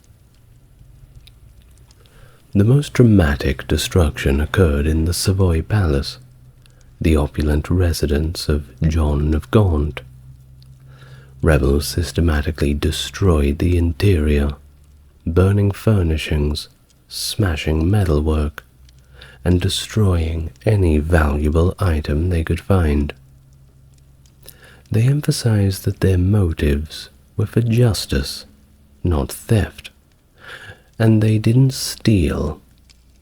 A: The most dramatic destruction occurred in the Savoy Palace, the opulent residence of John of Gaunt. Rebels systematically destroyed the interior, burning furnishings, smashing metalwork, and destroying any valuable item they could find. They emphasized that their motives were for justice, not theft, and they didn't steal,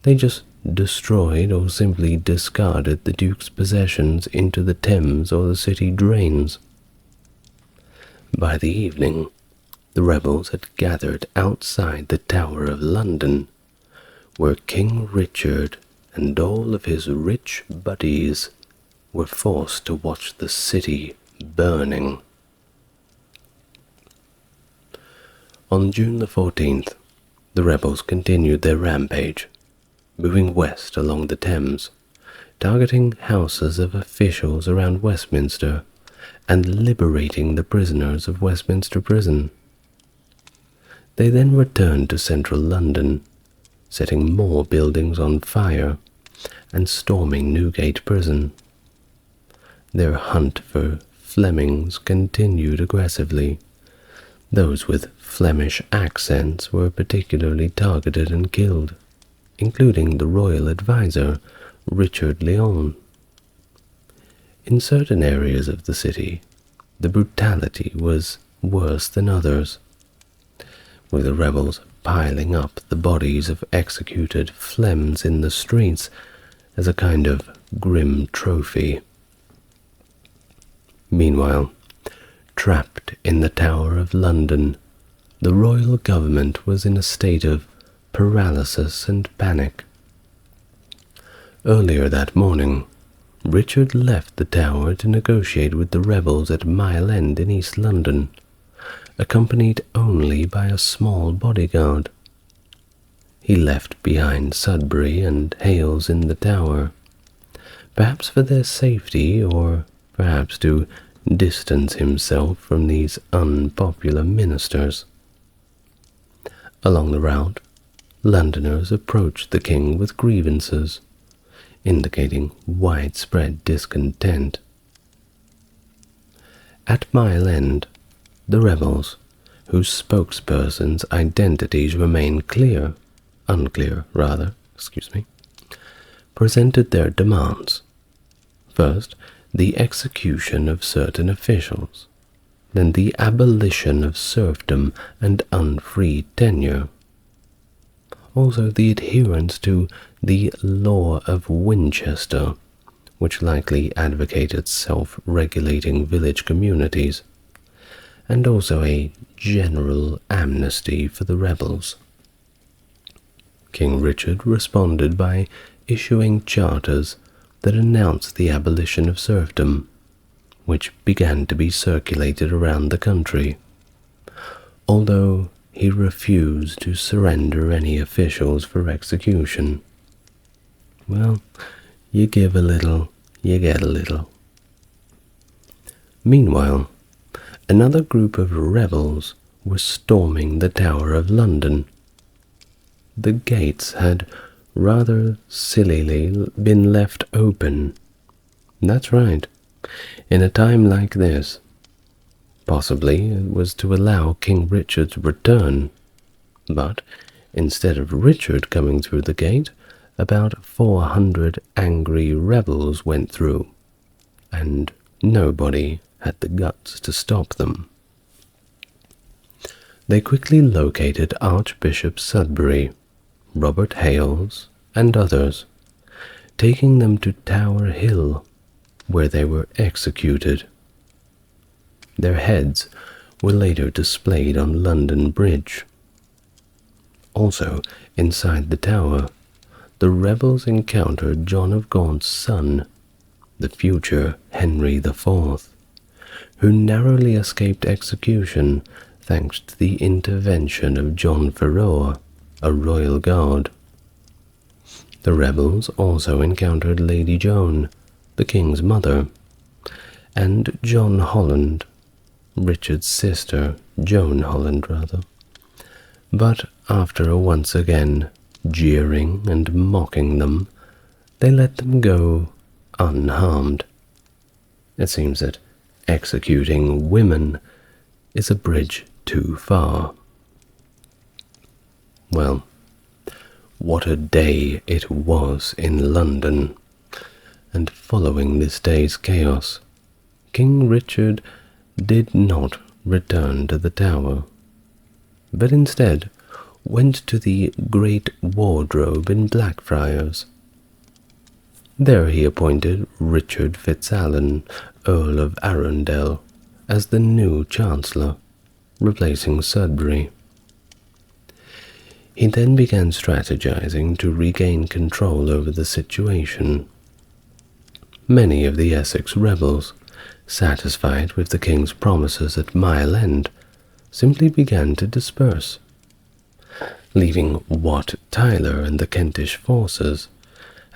A: they just destroyed or simply discarded the Duke's possessions into the Thames or the city drains. By the evening, the rebels had gathered outside the Tower of London, where King Richard and all of his rich buddies were forced to watch the city burning. On June the 14th, the rebels continued their rampage, moving west along the Thames, targeting houses of officials around Westminster and liberating the prisoners of Westminster Prison. They then returned to central London, setting more buildings on fire and storming Newgate Prison. Their hunt for Flemings continued aggressively. Those with Flemish accents were particularly targeted and killed, including the royal advisor, Richard Lyon. In certain areas of the city, the brutality was worse than others, with the rebels piling up the bodies of executed Flems in the streets as a kind of grim trophy. Meanwhile, trapped in the Tower of London, the royal government was in a state of paralysis and panic. Earlier that morning, Richard left the tower to negotiate with the rebels at Mile End in East London, accompanied only by a small bodyguard. He left behind Sudbury and Hales in the tower, perhaps for their safety or perhaps to distance himself from these unpopular ministers. Along the route, Londoners approached the king with grievances, indicating widespread discontent. At Mile End, the rebels, whose spokespersons' identities remain unclear, presented their demands. First, the execution of certain officials, then the abolition of serfdom and unfree tenure. Also the adherence to the Law of Winchester, which likely advocated self-regulating village communities, and also a general amnesty for the rebels. King Richard responded by issuing charters that announced the abolition of serfdom, which began to be circulated around the country, although he refused to surrender any officials for execution. Well, you give a little, you get a little. Meanwhile, another group of rebels were storming the Tower of London. The gates had rather sillily been left open. That's right, in a time like this. Possibly it was to allow King Richard's return, but Instead of Richard coming through the gate, about 400 angry rebels went through, and nobody had the guts to stop them. They quickly located Archbishop Sudbury, Robert Hales, and others, taking them to Tower Hill, where they were executed. Their heads were later displayed on London Bridge. Also, inside the tower, the rebels encountered John of Gaunt's son, the future Henry IV, who narrowly escaped execution thanks to the intervention of John Ferror, a royal guard. The rebels also encountered Lady Joan, the king's mother, and John Holland, Richard's sister, Joan Holland rather. But after once again jeering and mocking them, they let them go unharmed. It seems that executing women is a bridge too far. Well, what a day it was in London, and following this day's chaos, King Richard did not return to the Tower, but instead went to the Great Wardrobe in Blackfriars. There he appointed Richard Fitzalan, Earl of Arundel, as the new Chancellor, replacing Sudbury. He then began strategizing to regain control over the situation. Many of the Essex rebels, satisfied with the king's promises at Mile End, simply began to disperse, leaving Wat Tyler and the Kentish forces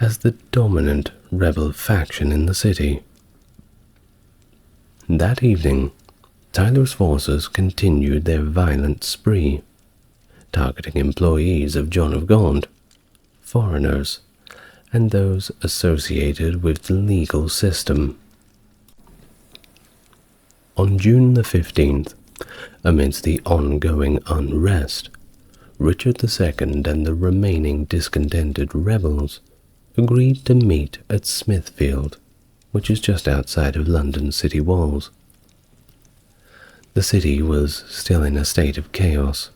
A: as the dominant rebel faction in the city. That evening, Tyler's forces continued their violent spree, targeting employees of John of Gaunt, foreigners, and those associated with the legal system. On June the 15th, amidst the ongoing unrest, Richard II and the remaining discontented rebels agreed to meet at Smithfield, which is just outside of London's city walls. The city was still in a state of chaos,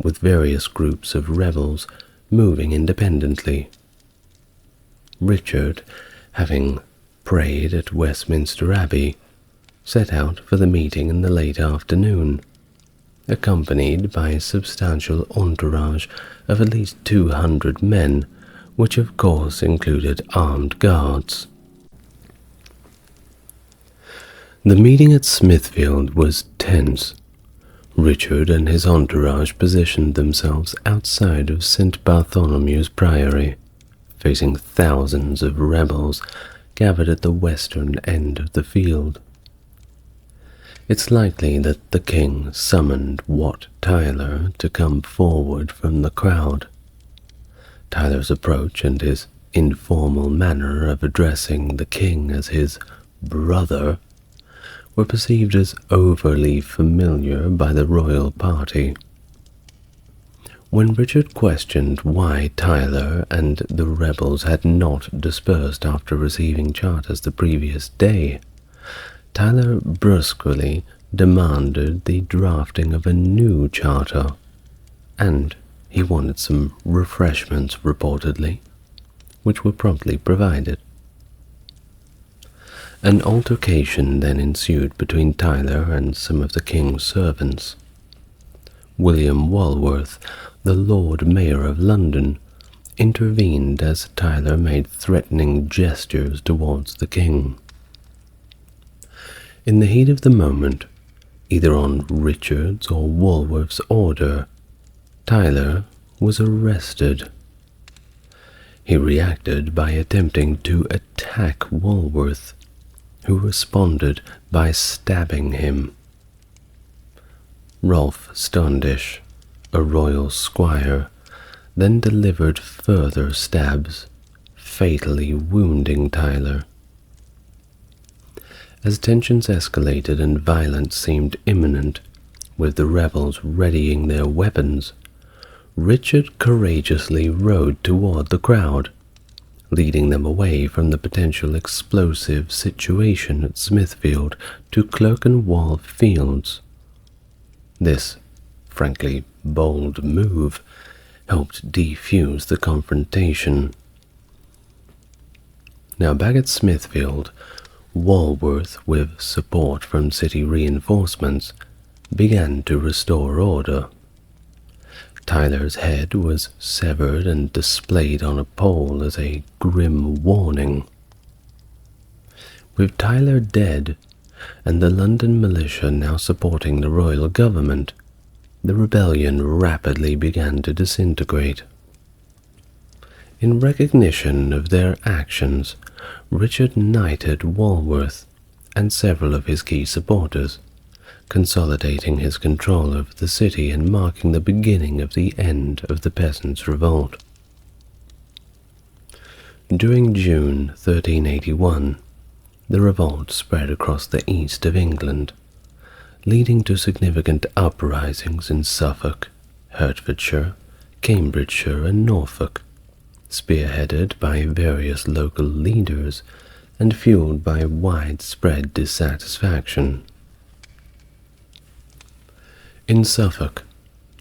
A: with various groups of rebels moving independently. Richard, having prayed at Westminster Abbey, set out for the meeting in the late afternoon, accompanied by a substantial entourage of at least 200 men, which of course included armed guards. The meeting at Smithfield was tense. Richard and his entourage positioned themselves outside of St. Bartholomew's Priory, facing thousands of rebels gathered at the western end of the field. It's likely that the king summoned Wat Tyler to come forward from the crowd. Tyler's approach and his informal manner of addressing the king as his brother were perceived as overly familiar by the royal party. When Richard questioned why Tyler and the rebels had not dispersed after receiving charters the previous day, Tyler brusquely demanded the drafting of a new charter, and he wanted some refreshments reportedly, which were promptly provided. An altercation then ensued between Tyler and some of the king's servants. William Walworth, the Lord Mayor of London, intervened as Tyler made threatening gestures towards the king. In the heat of the moment, either on Richard's or Walworth's order, Tyler was arrested. He reacted by attempting to attack Walworth, who responded by stabbing him. Rolf Standish, a royal squire, then delivered further stabs, fatally wounding Tyler. As tensions escalated and violence seemed imminent, with the rebels readying their weapons, Richard courageously rode toward the crowd, leading them away from the potential explosive situation at Smithfield to Clerkenwell Fields. This, frankly, bold move helped defuse the confrontation. Now back at Smithfield, Walworth, with support from city reinforcements, began to restore order. Tyler's head was severed and displayed on a pole as a grim warning. With Tyler dead, and the London militia now supporting the royal government, the rebellion rapidly began to disintegrate. In recognition of their actions, Richard knighted Walworth and several of his key supporters, consolidating his control over the city and marking the beginning of the end of the Peasants' Revolt. During June 1381, the revolt spread across the east of England, leading to significant uprisings in Suffolk, Hertfordshire, Cambridgeshire, and Norfolk, spearheaded by various local leaders and fueled by widespread dissatisfaction. In Suffolk,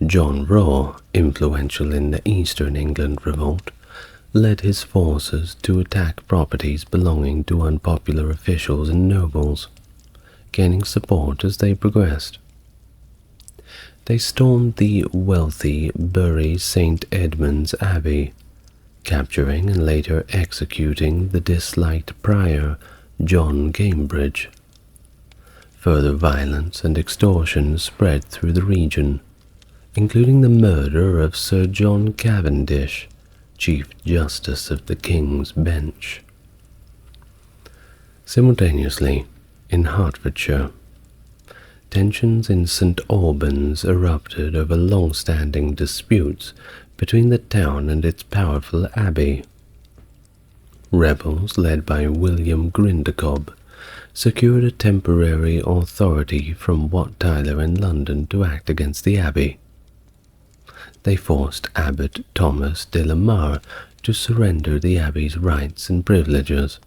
A: John Raw, influential in the Eastern England revolt, led his forces to attack properties belonging to unpopular officials and nobles, gaining support as they progressed. They stormed the wealthy Bury St. Edmund's Abbey, capturing and later executing the disliked prior John Cambridge. Further violence and extortion spread through the region, including the murder of Sir John Cavendish, Chief Justice of the King's Bench. Simultaneously, in Hertfordshire, tensions in St. Albans erupted over long-standing disputes between the town and its powerful abbey. Rebels led by William Grindecob secured a temporary authority from Wat Tyler in London to act against the abbey. They forced Abbot Thomas de la Mare to surrender the abbey's rights and privileges,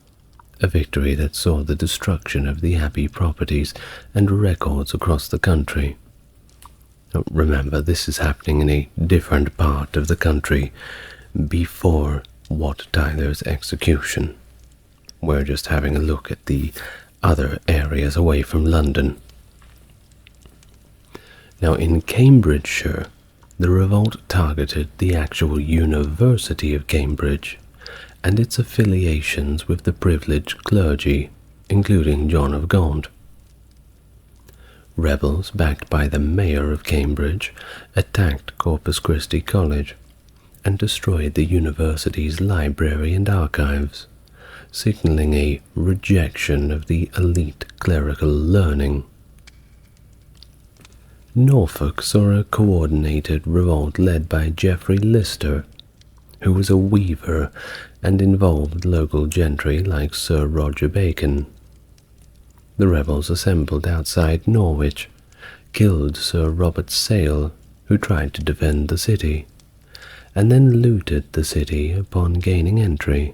A: a victory that saw the destruction of the abbey properties and records across the country. Remember, this is happening in a different part of the country before Wat Tyler's execution. We're just having a look at the other areas away from London. Now, in Cambridgeshire, the revolt targeted the actual University of Cambridge and its affiliations with the privileged clergy, including John of Gaunt. Rebels, backed by the mayor of Cambridge, attacked Corpus Christi College and destroyed the university's library and archives, signaling a rejection of the elite clerical learning. Norfolk saw a coordinated revolt led by Geoffrey Lister, who was a weaver and involved local gentry like Sir Roger Bacon. The rebels assembled outside Norwich, killed Sir Robert Sale, who tried to defend the city, and then looted the city upon gaining entry.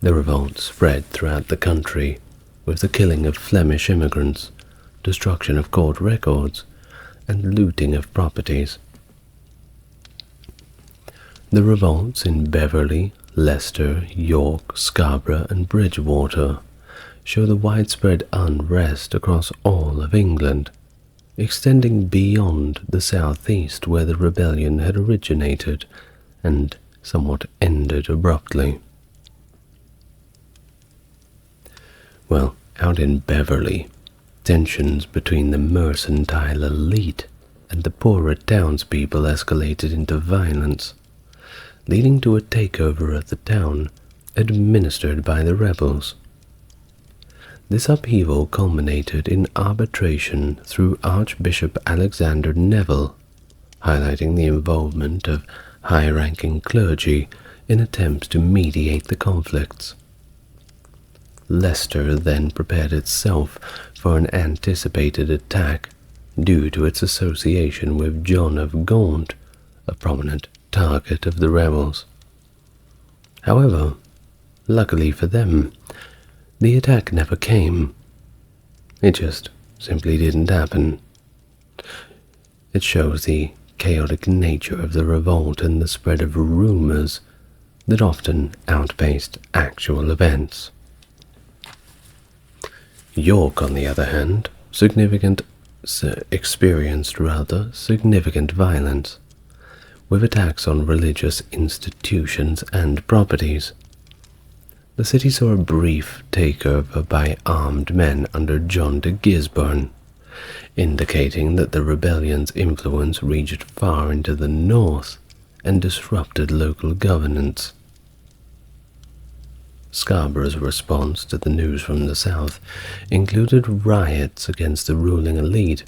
A: The revolt spread throughout the country, with the killing of Flemish immigrants, destruction of court records, and looting of properties. The revolts in Beverley, Leicester, York, Scarborough, and Bridgewater show the widespread unrest across all of England, extending beyond the southeast where the rebellion had originated and somewhat ended abruptly. Well, out in Beverley, tensions between the mercantile elite and the poorer townspeople escalated into violence, leading to a takeover of the town administered by the rebels. This upheaval culminated in arbitration through Archbishop Alexander Neville, highlighting the involvement of high-ranking clergy in attempts to mediate the conflicts. Leicester then prepared itself for an anticipated attack due to its association with John of Gaunt, a prominent target of the rebels. However, luckily for them, the attack never came. It just simply didn't happen. It shows the chaotic nature of the revolt and the spread of rumors that often outpaced actual events. York, on the other hand, experienced significant violence, with attacks on religious institutions and properties. The city saw a brief takeover by armed men under John de Gisborne, indicating that the rebellion's influence reached far into the north and disrupted local governance. Scarborough's response to the news from the south included riots against the ruling elite,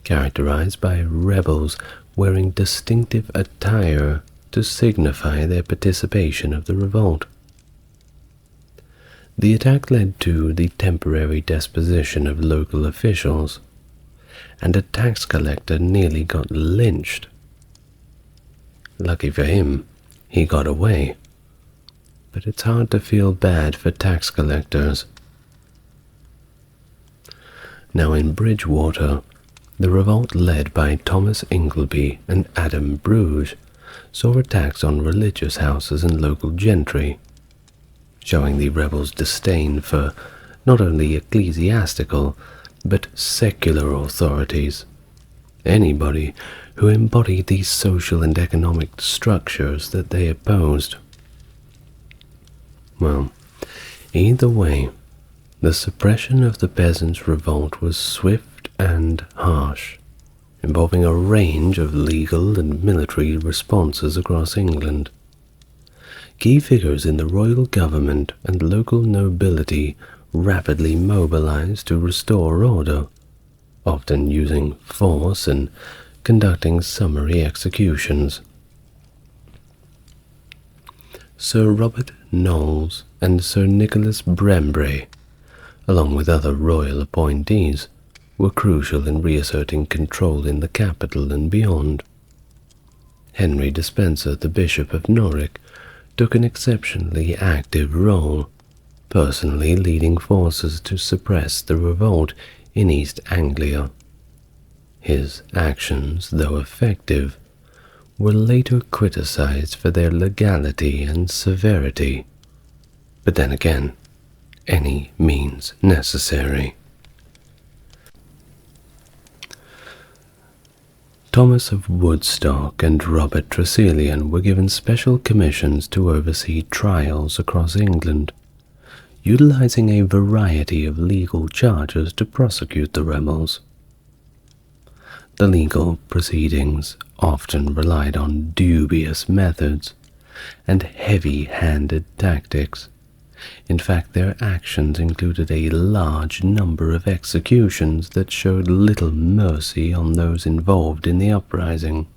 A: characterized by rebels wearing distinctive attire to signify their participation of the revolt. The attack led to the temporary disposition of local officials, and a tax collector nearly got lynched. Lucky for him, he got away, but it's hard to feel bad for tax collectors. Now in Bridgewater, the revolt led by Thomas Ingleby and Adam Bruges saw attacks on religious houses and local gentry, showing the rebels' disdain for not only ecclesiastical but secular authorities, anybody who embodied these social and economic structures that they opposed. Well, either way, the suppression of the Peasants' Revolt was swift and harsh, involving a range of legal and military responses across England. Key figures in the royal government and local nobility rapidly mobilized to restore order, often using force and conducting summary executions. Sir Robert Knowles and Sir Nicholas Brembre, along with other royal appointees, were crucial in reasserting control in the capital and beyond. Henry Despenser, the Bishop of Norwich, took an exceptionally active role, personally leading forces to suppress the revolt in East Anglia. His actions, though effective, were later criticized for their legality and severity. But then again, any means necessary. Thomas of Woodstock and Robert Tressilian were given special commissions to oversee trials across England, utilizing a variety of legal charges to prosecute the rebels. The legal proceedings often relied on dubious methods and heavy-handed tactics. In fact, their actions included a large number of executions that showed little mercy on those involved in the uprising,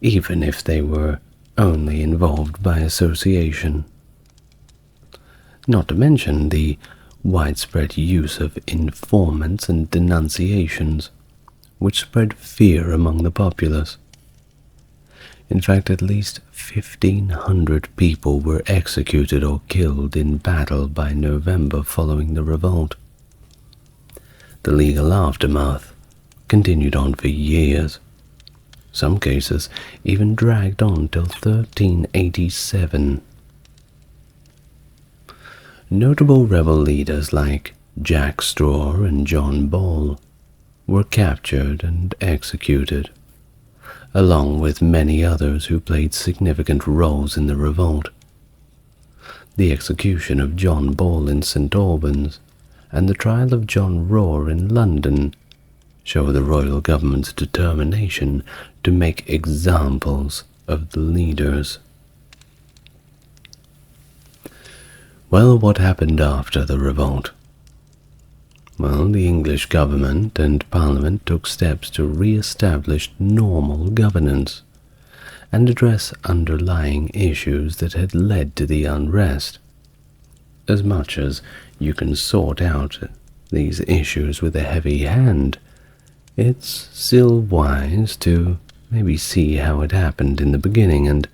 A: even if they were only involved by association. Not to mention the widespread use of informants and denunciations, which spread fear among the populace. In fact, at least 1,500 people were executed or killed in battle by November following the revolt. The legal aftermath continued on for years. Some cases even dragged on till 1387. Notable rebel leaders like Jack Straw and John Ball were captured and executed, along with many others who played significant roles in the revolt. The execution of John Ball in St. Albans and the trial of John Roar in London show the royal government's determination to make examples of the leaders. Well, what happened after the revolt? Well, the English government and Parliament took steps to re-establish normal governance and address underlying issues that had led to the unrest. As much as you can sort out these issues with a heavy hand, it's still wise to maybe see how it happened in the beginning and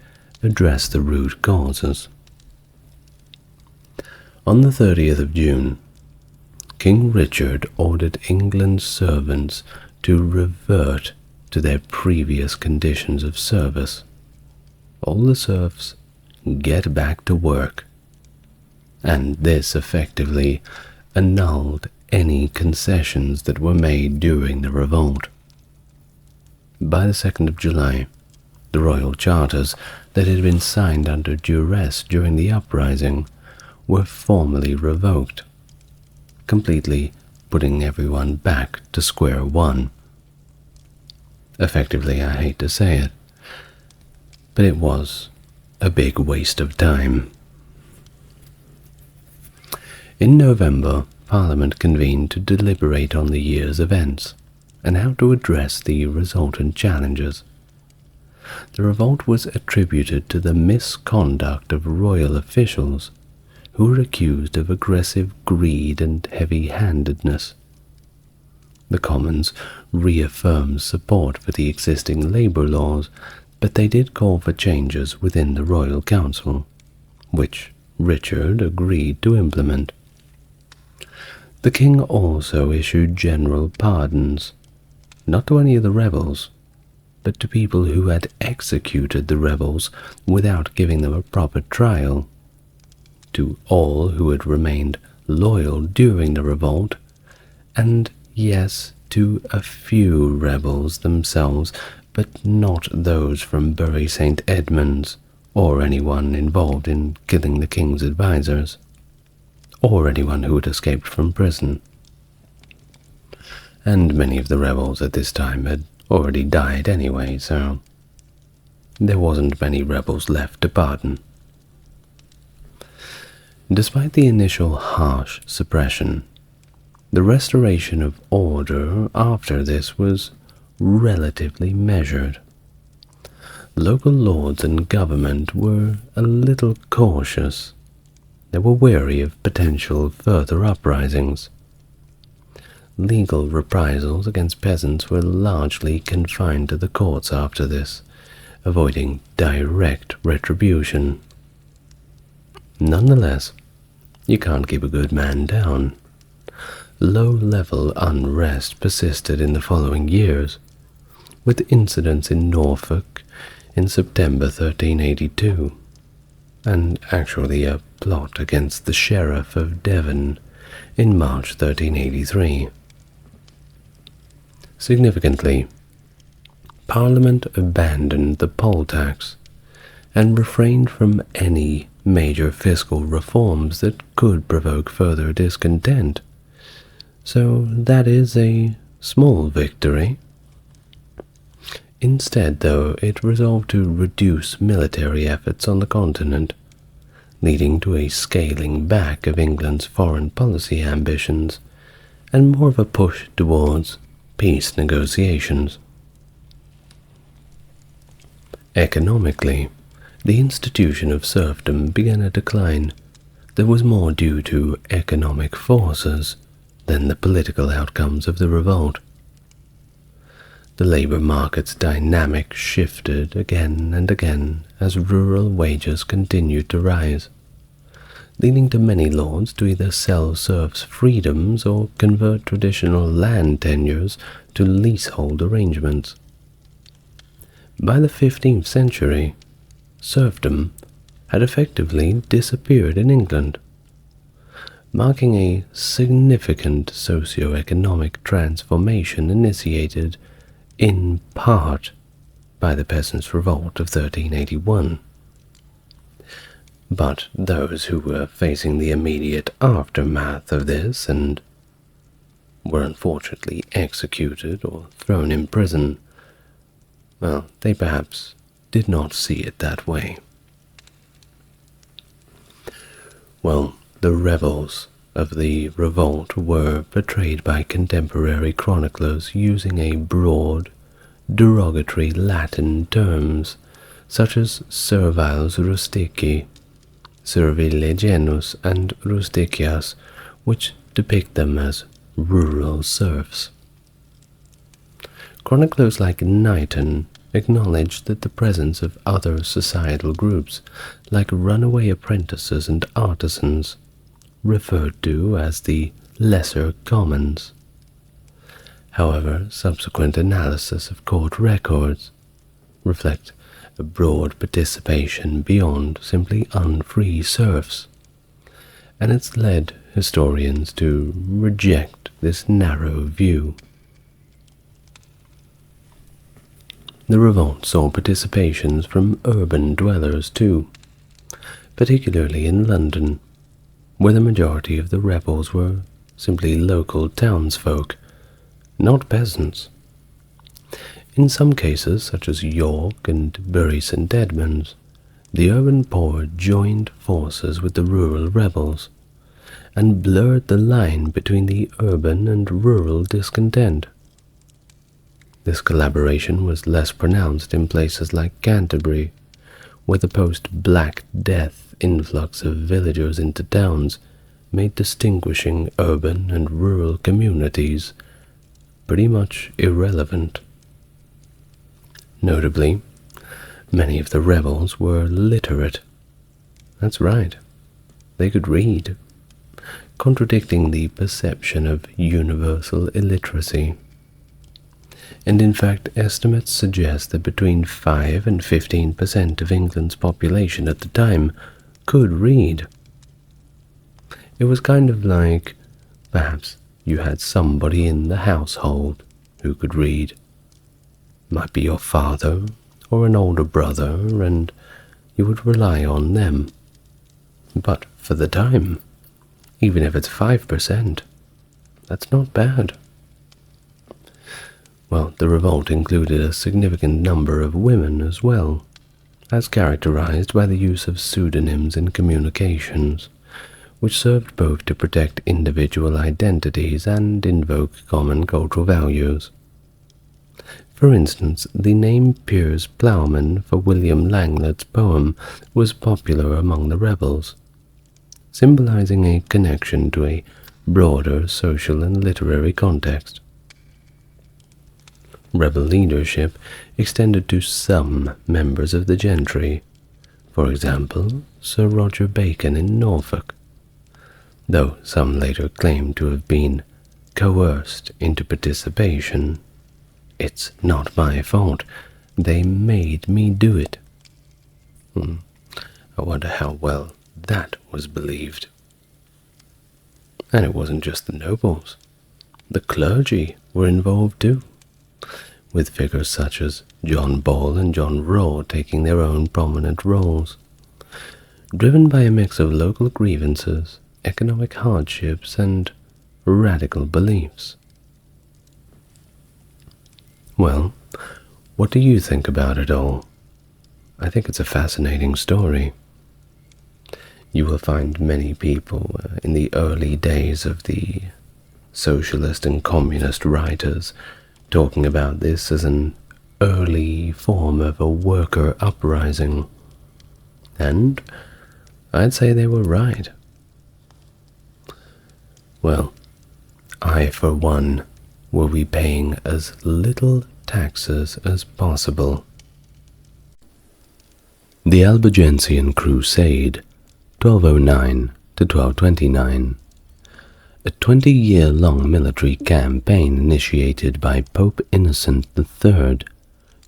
A: address the root causes. On the 30th of June, King Richard ordered England's servants to revert to their previous conditions of service. All the serfs get back to work, and this effectively annulled any concessions that were made during the revolt. By the 2nd of July, the royal charters that had been signed under duress during the uprising were formally revoked, completely putting everyone back to square one. Effectively, I hate to say it, but it was a big waste of time. In November, Parliament convened to deliberate on the year's events and how to address the resultant challenges. The revolt was attributed to the misconduct of royal officials who were accused of aggressive greed and heavy-handedness. The Commons reaffirmed support for the existing labour laws, but they did call for changes within the Royal Council, which Richard agreed to implement. The king also issued general pardons, not to any of the rebels, but to people who had executed the rebels without giving them a proper trial, to all who had remained loyal during the revolt, and yes, to a few rebels themselves, but not those from Bury St. Edmunds, or anyone involved in killing the king's advisors, or anyone who had escaped from prison. And many of the rebels at this time had already died anyway, so there wasn't many rebels left to pardon. Despite the initial harsh suppression, the restoration of order after this was relatively measured. Local lords and government were a little cautious. They were wary of potential further uprisings. Legal reprisals against peasants were largely confined to the courts after this, avoiding direct retribution. Nonetheless, you can't keep a good man down. Low-level unrest persisted in the following years, with incidents in Norfolk in September 1382, and actually a plot against the Sheriff of Devon in March 1383. Significantly, Parliament abandoned the poll tax and refrained from any major fiscal reforms that could provoke further discontent. So that is a small victory. Instead, though, it resolved to reduce military efforts on the continent, leading to a scaling back of England's foreign policy ambitions and more of a push towards peace negotiations. Economically, the institution of serfdom began a decline that was more due to economic forces than the political outcomes of the revolt. The labour market's dynamic shifted again and again as rural wages continued to rise, leading to many lords to either sell serfs' freedoms or convert traditional land tenures to leasehold arrangements. By the 15th century, serfdom had effectively disappeared in England, marking a significant socio-economic transformation initiated in part by the Peasants' Revolt of 1381. But those who were facing the immediate aftermath of this and were unfortunately executed or thrown in prison, well, they perhaps did not see it that way. Well, the rebels of the revolt were portrayed by contemporary chroniclers using a broad, derogatory Latin terms such as serviles rustici, servile genus, and rusticias, which depict them as rural serfs. Chroniclers like Knighton acknowledged that the presence of other societal groups, like runaway apprentices and artisans, referred to as the lesser commons. However, subsequent analysis of court records reflect a broad participation beyond simply unfree serfs, and it's led historians to reject this narrow view. The revolt saw participations from urban dwellers too, particularly in London, where the majority of the rebels were simply local townsfolk, not peasants. In some cases, such as York and Bury St. Edmunds, the urban poor joined forces with the rural rebels, and blurred the line between the urban and rural discontent. This collaboration was less pronounced in places like Canterbury, where the post-Black Death influx of villagers into towns made distinguishing urban and rural communities pretty much irrelevant. Notably, many of the rebels were literate. That's right, they could read, contradicting the perception of universal illiteracy. And in fact, estimates suggest that between 5 and 15% of England's population at the time could read. It was kind of like, perhaps you had somebody in the household who could read. Might be your father or an older brother, and you would rely on them. But for the time, even if it's 5%, that's not bad. Well, the revolt included a significant number of women as well, as characterized by the use of pseudonyms in communications, which served both to protect individual identities and invoke common cultural values. For instance, the name Piers Plowman for William Langlet's poem was popular among the rebels, symbolizing a connection to a broader social and literary context. Rebel leadership extended to some members of the gentry, for example, Sir Roger Bacon in Norfolk, though some later claimed to have been coerced into participation. It's not my fault. They made me do it. I wonder how well that was believed. And it wasn't just the nobles. The clergy were involved too, with figures such as John Ball and John Raw taking their own prominent roles, driven by a mix of local grievances, economic hardships, and radical beliefs. Well, what do you think about it all? I think it's a fascinating story. You will find many people in the early days of the socialist and communist writers talking about this as an early form of a worker uprising. And I'd say they were right. Well, I, for one, will be paying as little taxes as possible. The Albigensian Crusade, 1209 to 1229. A 20-year-long military campaign initiated by Pope Innocent III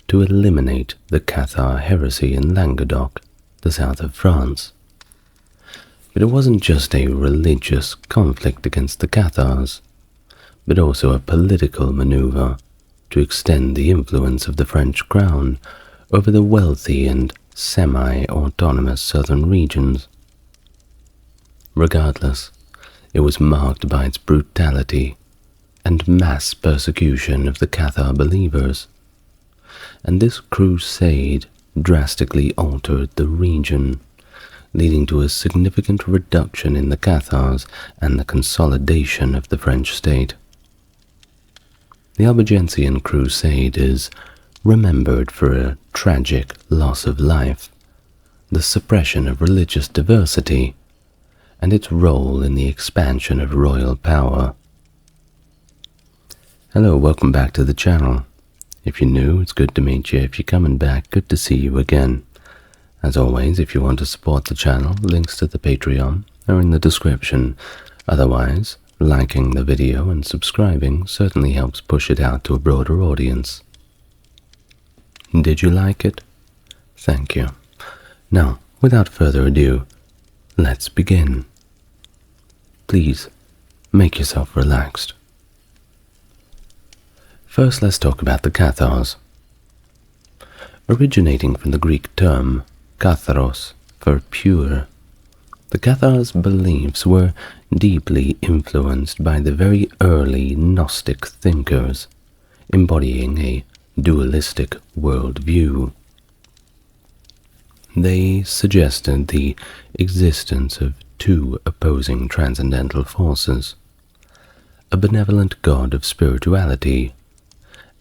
A: to eliminate the Cathar heresy in Languedoc, the south of France. But it wasn't just a religious conflict against the Cathars, but also a political maneuver to extend the influence of the French crown over the wealthy and semi-autonomous southern regions. Regardless, it was marked by its brutality and mass persecution of the Cathar believers, and this crusade drastically altered the region, leading to a significant reduction in the Cathars and the consolidation of the French state. The Albigensian Crusade is remembered for a tragic loss of life, the suppression of religious diversity, and its role in the expansion of royal power. Hello, welcome back to the channel. If you're new, it's good to meet you. If you're coming back, good to see you again. As always, if you want to support the channel, links to the Patreon are in the description. Otherwise, liking the video and subscribing certainly helps push it out to a broader audience. Did you like it? Thank you. Now, without further ado, let's begin. Please, make yourself relaxed. First, let's talk about the Cathars. Originating from the Greek term katharos for pure, the Cathars' beliefs were deeply influenced by the very early Gnostic thinkers, embodying a dualistic worldview. They suggested the existence of two opposing transcendental forces, a benevolent god of spirituality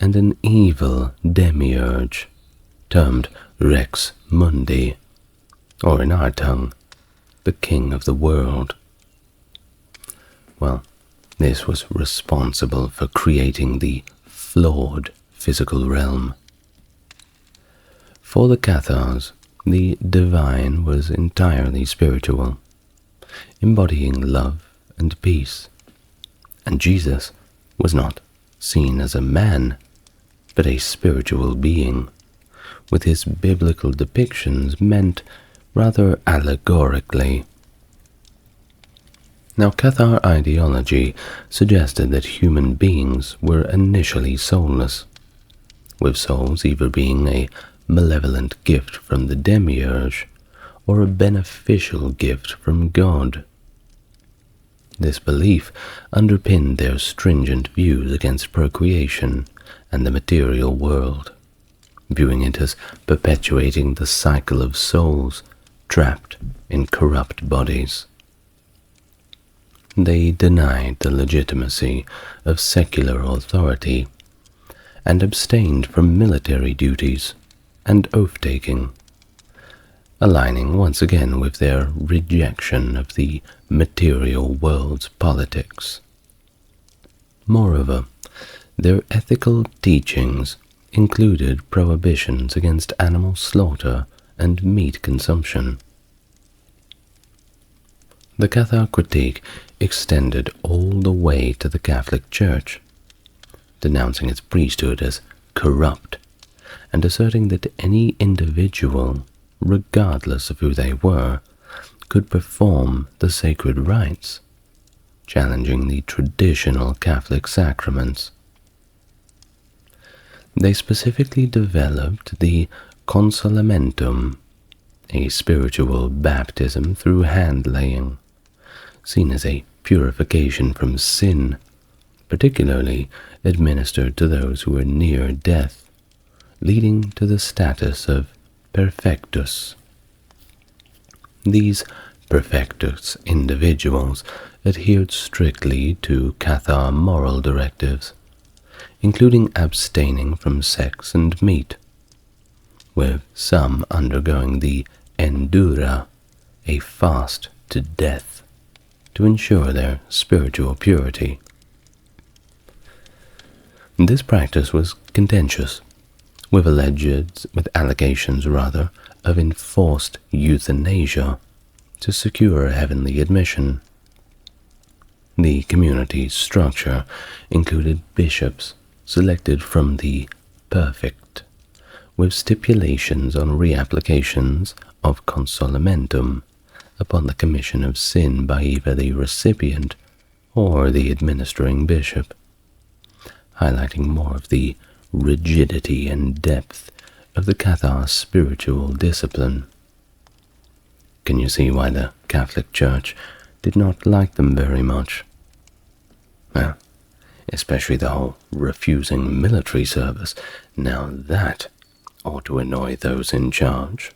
A: and an evil demiurge, termed Rex Mundi, or in our tongue, the king of the world. Well, this was responsible for creating the flawed physical realm. For the Cathars, the divine was entirely spiritual, embodying love and peace, and Jesus was not seen as a man, but a spiritual being, with his biblical depictions meant rather allegorically. Now, Cathar ideology suggested that human beings were initially soulless, with souls either being a malevolent gift from the demiurge or a beneficial gift from God. This belief underpinned their stringent views against procreation and the material world, viewing it as perpetuating the cycle of souls trapped in corrupt bodies. They denied the legitimacy of secular authority and abstained from military duties and oath-taking, aligning once again with their rejection of the material world's politics. Moreover, their ethical teachings included prohibitions against animal slaughter and meat consumption. The Cathar critique extended all the way to the Catholic Church, denouncing its priesthood as corrupt and asserting that any individual, regardless of who they were, could perform the sacred rites, challenging the traditional Catholic sacraments. They specifically developed the consolamentum, a spiritual baptism through hand-laying, seen as a purification from sin, particularly administered to those who were near death, leading to the status of perfectus. These perfectus individuals adhered strictly to Cathar moral directives, including abstaining from sex and meat, with some undergoing the endura, a fast to death, to ensure their spiritual purity. This practice was contentious, with allegations of enforced euthanasia to secure heavenly admission. The community's structure included bishops selected from the perfect, with stipulations on reapplications of consolamentum upon the commission of sin by either the recipient or the administering bishop, highlighting more of the rigidity and depth of the Cathar spiritual discipline. Can you see why the Catholic Church did not like them very much? Well, especially the whole refusing military service. Now that ought to annoy those in charge.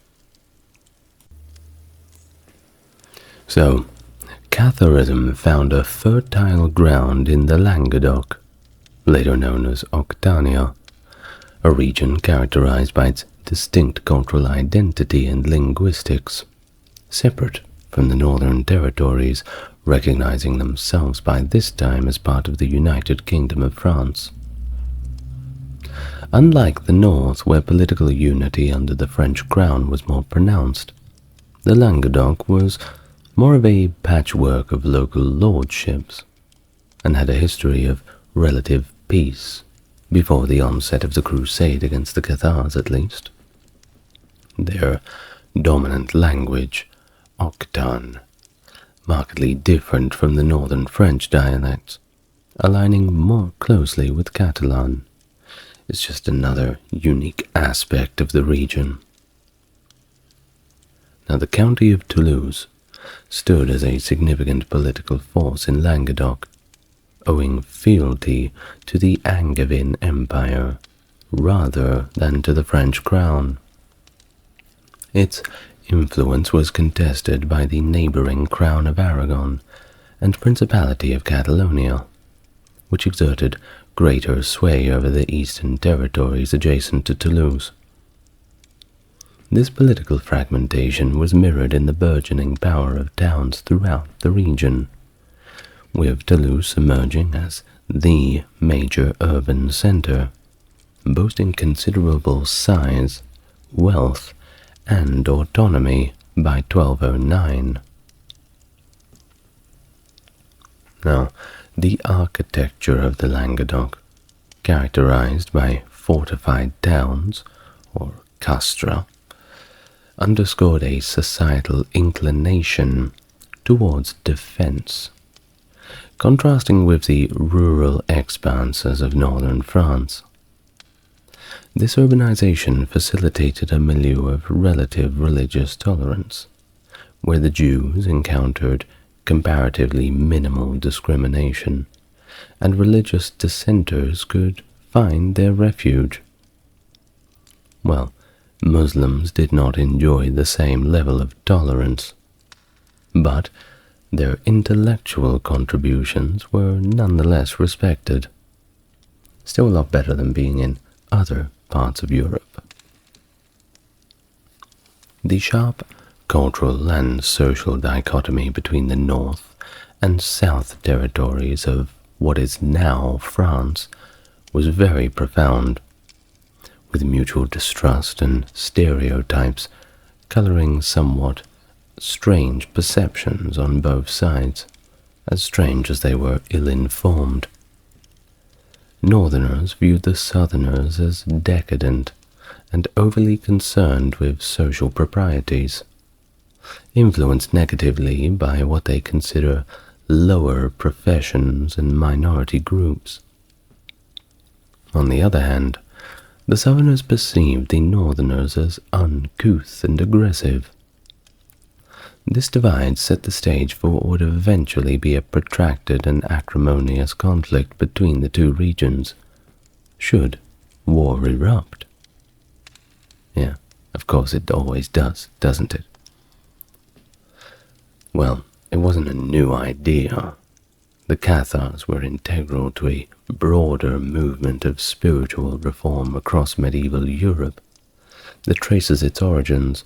A: So, Catharism found a fertile ground in the Languedoc, later known as Octania, a region characterized by its distinct cultural identity and linguistics, separate from the northern territories, recognizing themselves by this time as part of the United Kingdom of France. Unlike the north, where political unity under the French crown was more pronounced, the Languedoc was more of a patchwork of local lordships, and had a history of relative peace, before the onset of the Crusade against the Cathars at least. Their dominant language, Occitan, markedly different from the northern French dialects, aligning more closely with Catalan, is just another unique aspect of the region. Now, the county of Toulouse stood as a significant political force in Languedoc, owing fealty to the Angevin Empire rather than to the French crown. Its influence was contested by the neighboring Crown of Aragon and Principality of Catalonia, which exerted greater sway over the eastern territories adjacent to Toulouse. This political fragmentation was mirrored in the burgeoning power of towns throughout the region, with Toulouse emerging as the major urban center, boasting considerable size, wealth, and autonomy by 1209. Now, the architecture of the Languedoc, characterized by fortified towns, or castra, underscored a societal inclination towards defense, contrasting with the rural expanses of northern France. This urbanization facilitated a milieu of relative religious tolerance, where the Jews encountered comparatively minimal discrimination, and religious dissenters could find their refuge. Well, Muslims did not enjoy the same level of tolerance, but their intellectual contributions were nonetheless respected. Still a lot better than being in other parts of Europe. The sharp cultural and social dichotomy between the north and south territories of what is now France was very profound, with mutual distrust and stereotypes coloring somewhat strange perceptions on both sides, as strange as they were ill-informed. Northerners viewed the Southerners as decadent and overly concerned with social proprieties, influenced negatively by what they consider lower professions and minority groups. On the other hand, the Southerners perceived the Northerners as uncouth and aggressive. This divide set the stage for what would eventually be a protracted and acrimonious conflict between the two regions, should war erupt. Yeah, of course it always does, doesn't it? Well, it wasn't a new idea. The Cathars were integral to a broader movement of spiritual reform across medieval Europe that traces its origins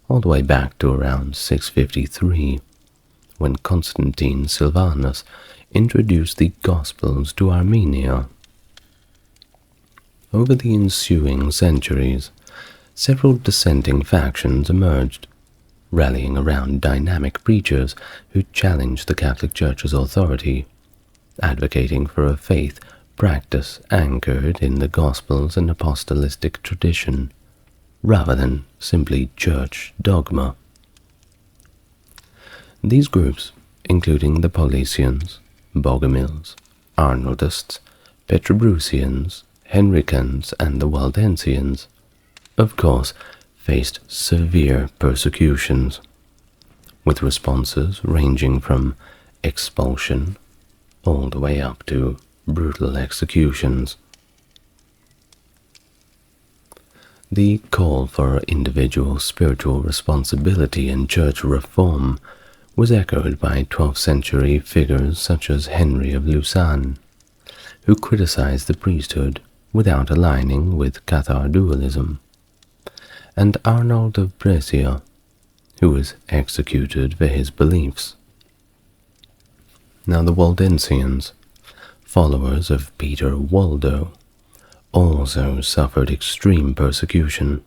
A: all the way back to around 653, when Constantine Silvanus introduced the Gospels to Armenia. Over the ensuing centuries, several dissenting factions emerged, rallying around dynamic preachers who challenged the Catholic Church's authority, advocating for a faith practice anchored in the Gospels and apostolic tradition, rather than simply church dogma. These groups, including the Paulicians, Bogomils, Arnoldists, Petrobrusians, Henricans, and the Waldensians, of course, faced severe persecutions, with responses ranging from expulsion all the way up to brutal executions. The call for individual spiritual responsibility and church reform was echoed by 12th century figures such as Henry of Lausanne, who criticized the priesthood without aligning with Cathar dualism, and Arnold of Brescia, who was executed for his beliefs. Now the Waldensians, followers of Peter Waldo, also suffered extreme persecution.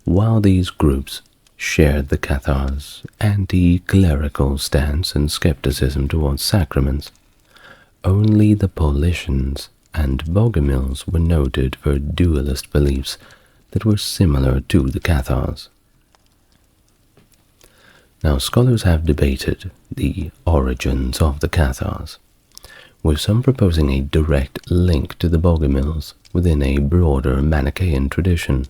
A: While these groups shared the Cathars' anti-clerical stance and skepticism towards sacraments, only the Paulicians and Bogomils were noted for dualist beliefs that were similar to the Cathars. Now, scholars have debated the origins of the Cathars, with some proposing a direct link to the Bogomils within a broader Manichaean tradition.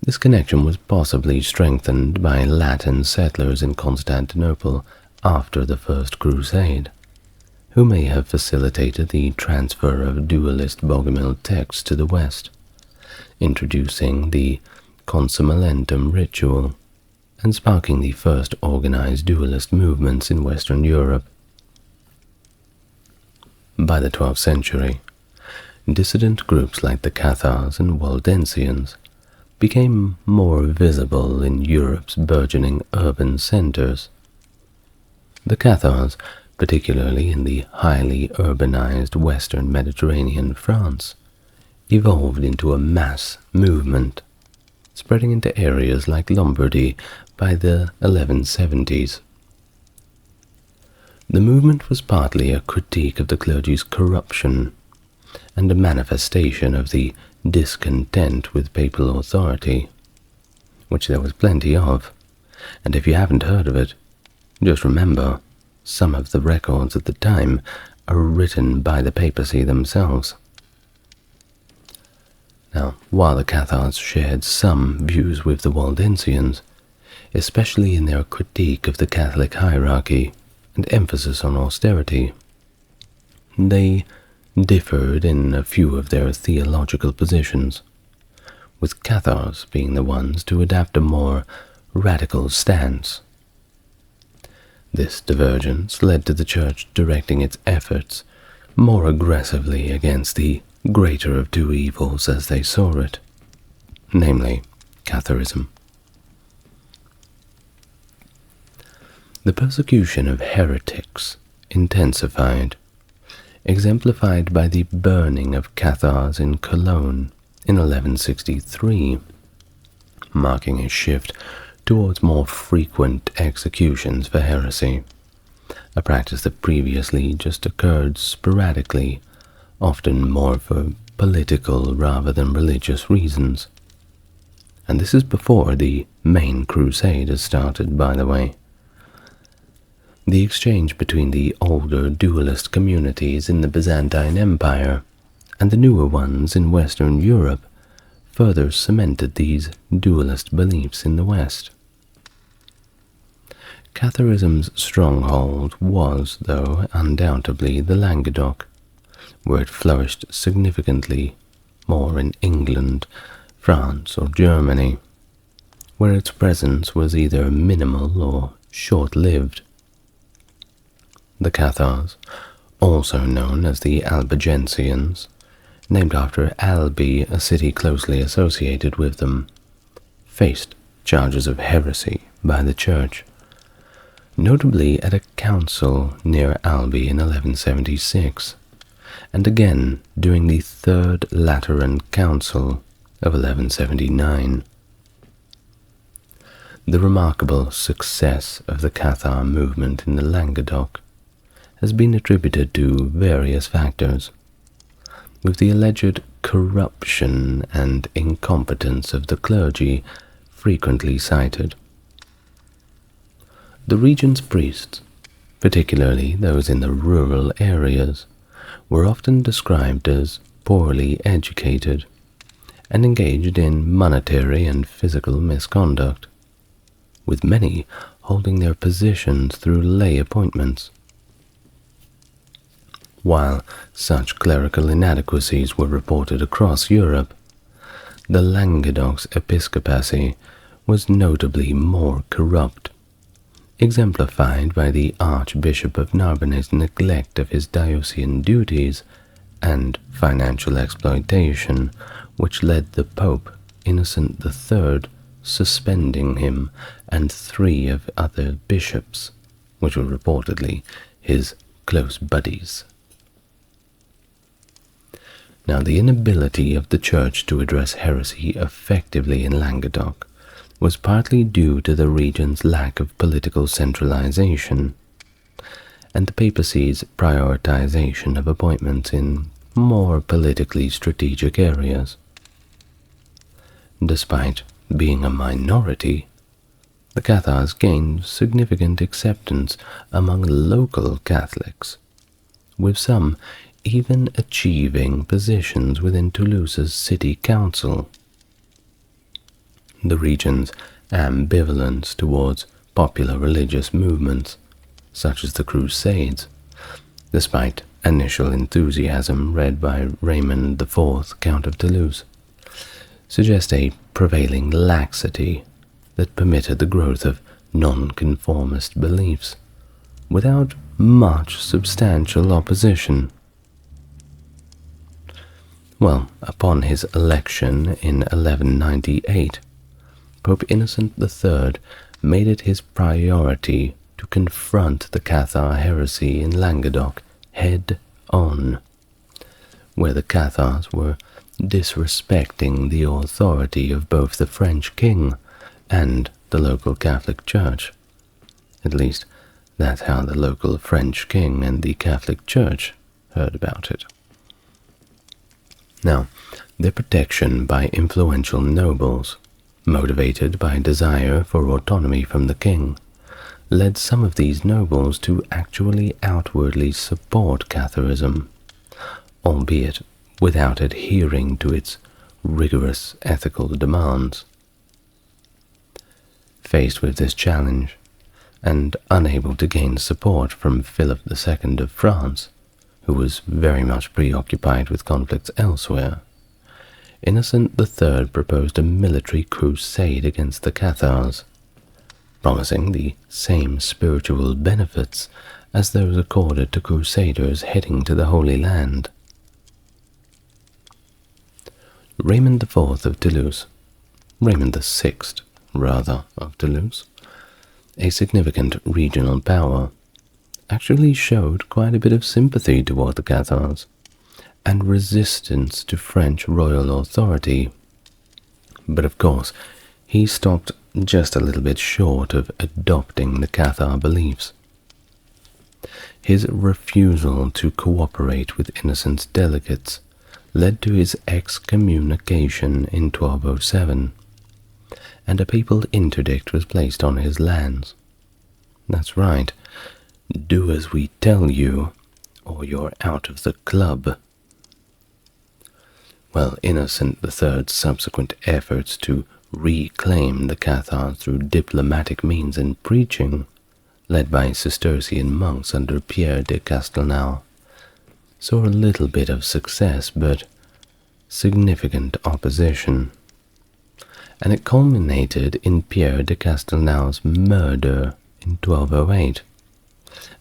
A: This connection was possibly strengthened by Latin settlers in Constantinople after the First Crusade, who may have facilitated the transfer of dualist Bogomil texts to the West, introducing the consummalentum ritual and sparking the first organized dualist movements in Western Europe. By the 12th century, dissident groups like the Cathars and Waldensians became more visible in Europe's burgeoning urban centers. The Cathars, particularly in the highly urbanized western Mediterranean France, evolved into a mass movement, spreading into areas like Lombardy by the 1170s. The movement was partly a critique of the clergy's corruption and a manifestation of the discontent with papal authority, which there was plenty of, and if you haven't heard of it, just remember, some of the records at the time are written by the papacy themselves. Now, while the Cathars shared some views with the Waldensians, especially in their critique of the Catholic hierarchy and emphasis on austerity, they differed in a few of their theological positions, with Cathars being the ones to adapt a more radical stance. This divergence led to the Church directing its efforts more aggressively against the greater of two evils as they saw it, namely Catharism. The persecution of heretics intensified, exemplified by the burning of Cathars in Cologne in 1163, marking a shift towards more frequent executions for heresy, a practice that previously just occurred sporadically, often more for political rather than religious reasons. And this is before the main crusade has started, by the way. The exchange between the older dualist communities in the Byzantine Empire and the newer ones in Western Europe further cemented these dualist beliefs in the West. Catharism's stronghold was, though, undoubtedly the Languedoc, where it flourished significantly more in England, France, or Germany, where its presence was either minimal or short-lived. The Cathars, also known as the Albigensians, named after Albi, a city closely associated with them, faced charges of heresy by the Church, notably at a council near Albi in 1176, and again during the Third Lateran Council of 1179. The remarkable success of the Cathar movement in the Languedoc has been attributed to various factors, with the alleged corruption and incompetence of the clergy frequently cited. The region's priests, particularly those in the rural areas, were often described as poorly educated and engaged in monetary and physical misconduct, with many holding their positions through lay appointments. While such clerical inadequacies were reported across Europe, the Languedoc's episcopacy was notably more corrupt, exemplified by the Archbishop of Narbonne's neglect of his diocesan duties and financial exploitation, which led the Pope Innocent III suspending him and 3 of other bishops, which were reportedly his close buddies. Now, the inability of the Church to address heresy effectively in Languedoc was partly due to the region's lack of political centralization and the papacy's prioritization of appointments in more politically strategic areas. Despite being a minority, the Cathars gained significant acceptance among local Catholics, with some even achieving positions within Toulouse's city council. The region's ambivalence towards popular religious movements, such as the Crusades, despite initial enthusiasm read by Raymond IV, Count of Toulouse, suggest a prevailing laxity that permitted the growth of nonconformist beliefs without much substantial opposition. Well, upon his election in 1198, Pope Innocent III made it his priority to confront the Cathar heresy in Languedoc head-on, where the Cathars were disrespecting the authority of both the French king and the local Catholic Church. At least, that's how the local French king and the Catholic Church heard about it. Now, their protection by influential nobles, motivated by desire for autonomy from the king, led some of these nobles to actually outwardly support Catharism, albeit without adhering to its rigorous ethical demands. Faced with this challenge, and unable to gain support from Philip II of France, who was very much preoccupied with conflicts elsewhere, Innocent III proposed a military crusade against the Cathars, promising the same spiritual benefits as those accorded to crusaders heading to the Holy Land. Raymond IV of Toulouse, Raymond VI, rather, of Toulouse, a significant regional power, actually showed quite a bit of sympathy toward the Cathars and resistance to French royal authority. But of course, he stopped just a little bit short of adopting the Cathar beliefs. His refusal to cooperate with Innocent's delegates led to his excommunication in 1207, and a papal interdict was placed on his lands. That's right, do as we tell you, or you're out of the club. Well, Innocent III's subsequent efforts to reclaim the Cathars through diplomatic means and preaching, led by Cistercian monks under Pierre de Castelnau, saw a little bit of success, but significant opposition, and it culminated in Pierre de Castelnau's murder in 1208,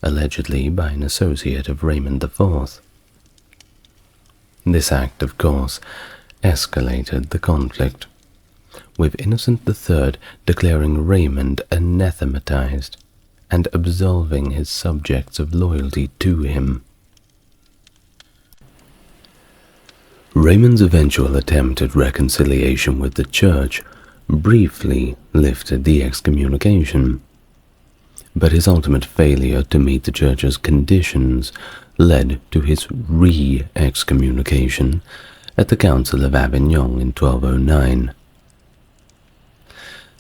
A: allegedly by an associate of Raymond IV. This act, of course, escalated the conflict, with Innocent III declaring Raymond anathematized and absolving his subjects of loyalty to him. Raymond's eventual attempt at reconciliation with the Church briefly lifted the excommunication, but his ultimate failure to meet the Church's conditions led to his re-excommunication at the Council of Avignon in 1209.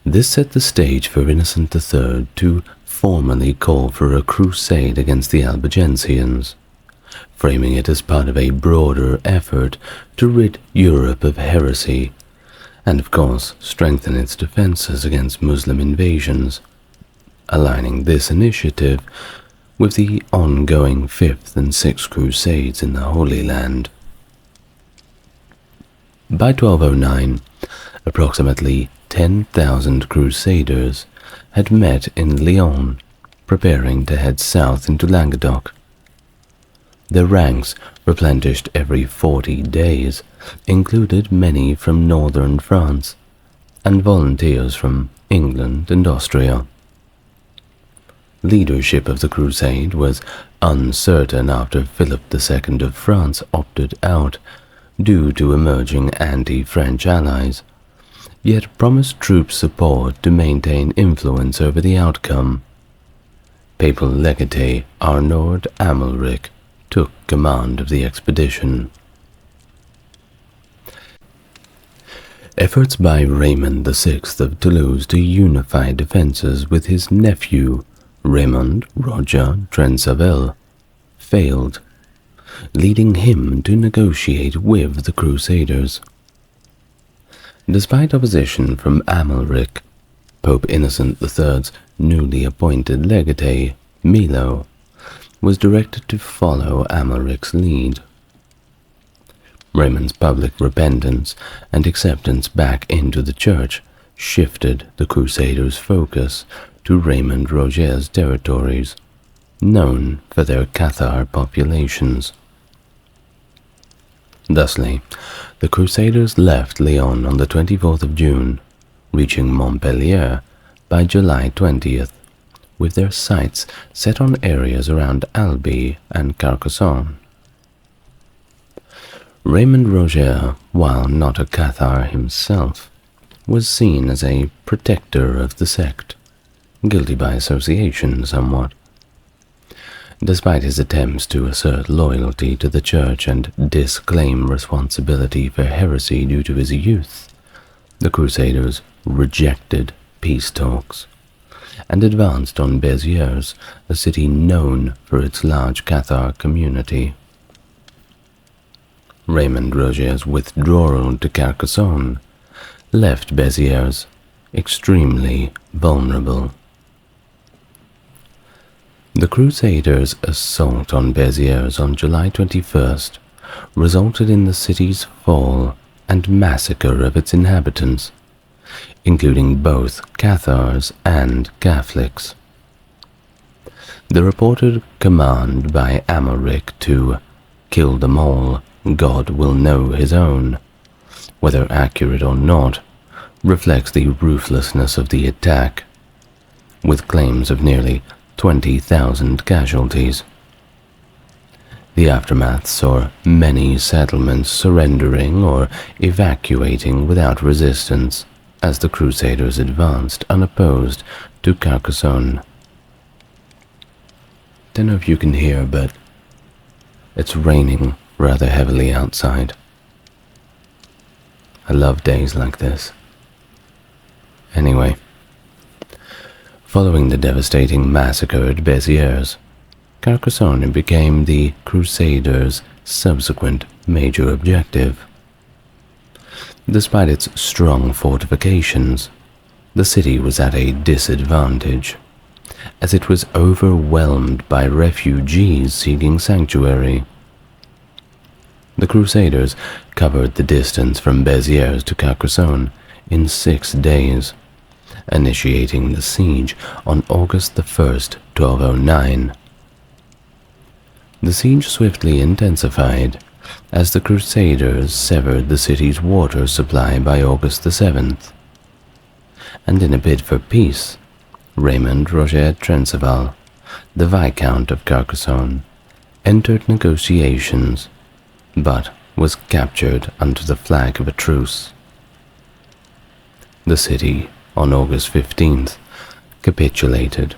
A: This set the stage for Innocent III to formally call for a crusade against the Albigensians, framing it as part of a broader effort to rid Europe of heresy and, of course, strengthen its defenses against Muslim invasions, aligning this initiative with the ongoing Fifth and Sixth Crusades in the Holy Land. By 1209, approximately 10,000 crusaders had met in Lyon, preparing to head south into Languedoc. Their ranks, replenished every 40 days, included many from northern France and volunteers from England and Austria. Leadership of the crusade was uncertain after Philip II of France opted out due to emerging anti-French allies, yet promised troops support to maintain influence over the outcome. Papal legate Arnaud Amalric took command of the expedition. Efforts by Raymond VI of Toulouse to unify defences with his nephew Raymond Roger Trencavel failed, leading him to negotiate with the Crusaders. Despite opposition from Amalric, Pope Innocent III's newly appointed legate, Milo, was directed to follow Amalric's lead. Raymond's public repentance and acceptance back into the Church shifted the Crusaders' focus to Raymond Roger's territories, known for their Cathar populations. Thusly, the Crusaders left Lyon on the 24th of June, reaching Montpellier by July 20th, with their sights set on areas around Albi and Carcassonne. Raymond Roger, while not a Cathar himself, was seen as a protector of the sect, guilty by association somewhat. Despite his attempts to assert loyalty to the Church and disclaim responsibility for heresy due to his youth, the Crusaders rejected peace talks and advanced on Béziers, a city known for its large Cathar community. Raymond Roger's withdrawal to Carcassonne left Béziers extremely vulnerable. The Crusaders' assault on Béziers on July 21st resulted in the city's fall and massacre of its inhabitants, including both Cathars and Catholics. The reported command by Amalric to "kill them all, God will know his own," whether accurate or not, reflects the ruthlessness of the attack, with claims of nearly 20,000 casualties. The aftermath saw many settlements surrendering or evacuating without resistance as the Crusaders advanced unopposed to Carcassonne. Don't know if you can hear, but it's raining rather heavily outside. I love days like this. Anyway, following the devastating massacre at Béziers, Carcassonne became the Crusaders' subsequent major objective. Despite its strong fortifications, the city was at a disadvantage, as it was overwhelmed by refugees seeking sanctuary. The Crusaders covered the distance from Béziers to Carcassonne in 6 days, initiating the siege on August the 1st, 1209. The siege swiftly intensified as the Crusaders severed the city's water supply by August the 7th. And in a bid for peace, Raymond Roger Trencavel, the Viscount of Carcassonne, entered negotiations, but was captured under the flag of a truce. The city, on August 15th, capitulated,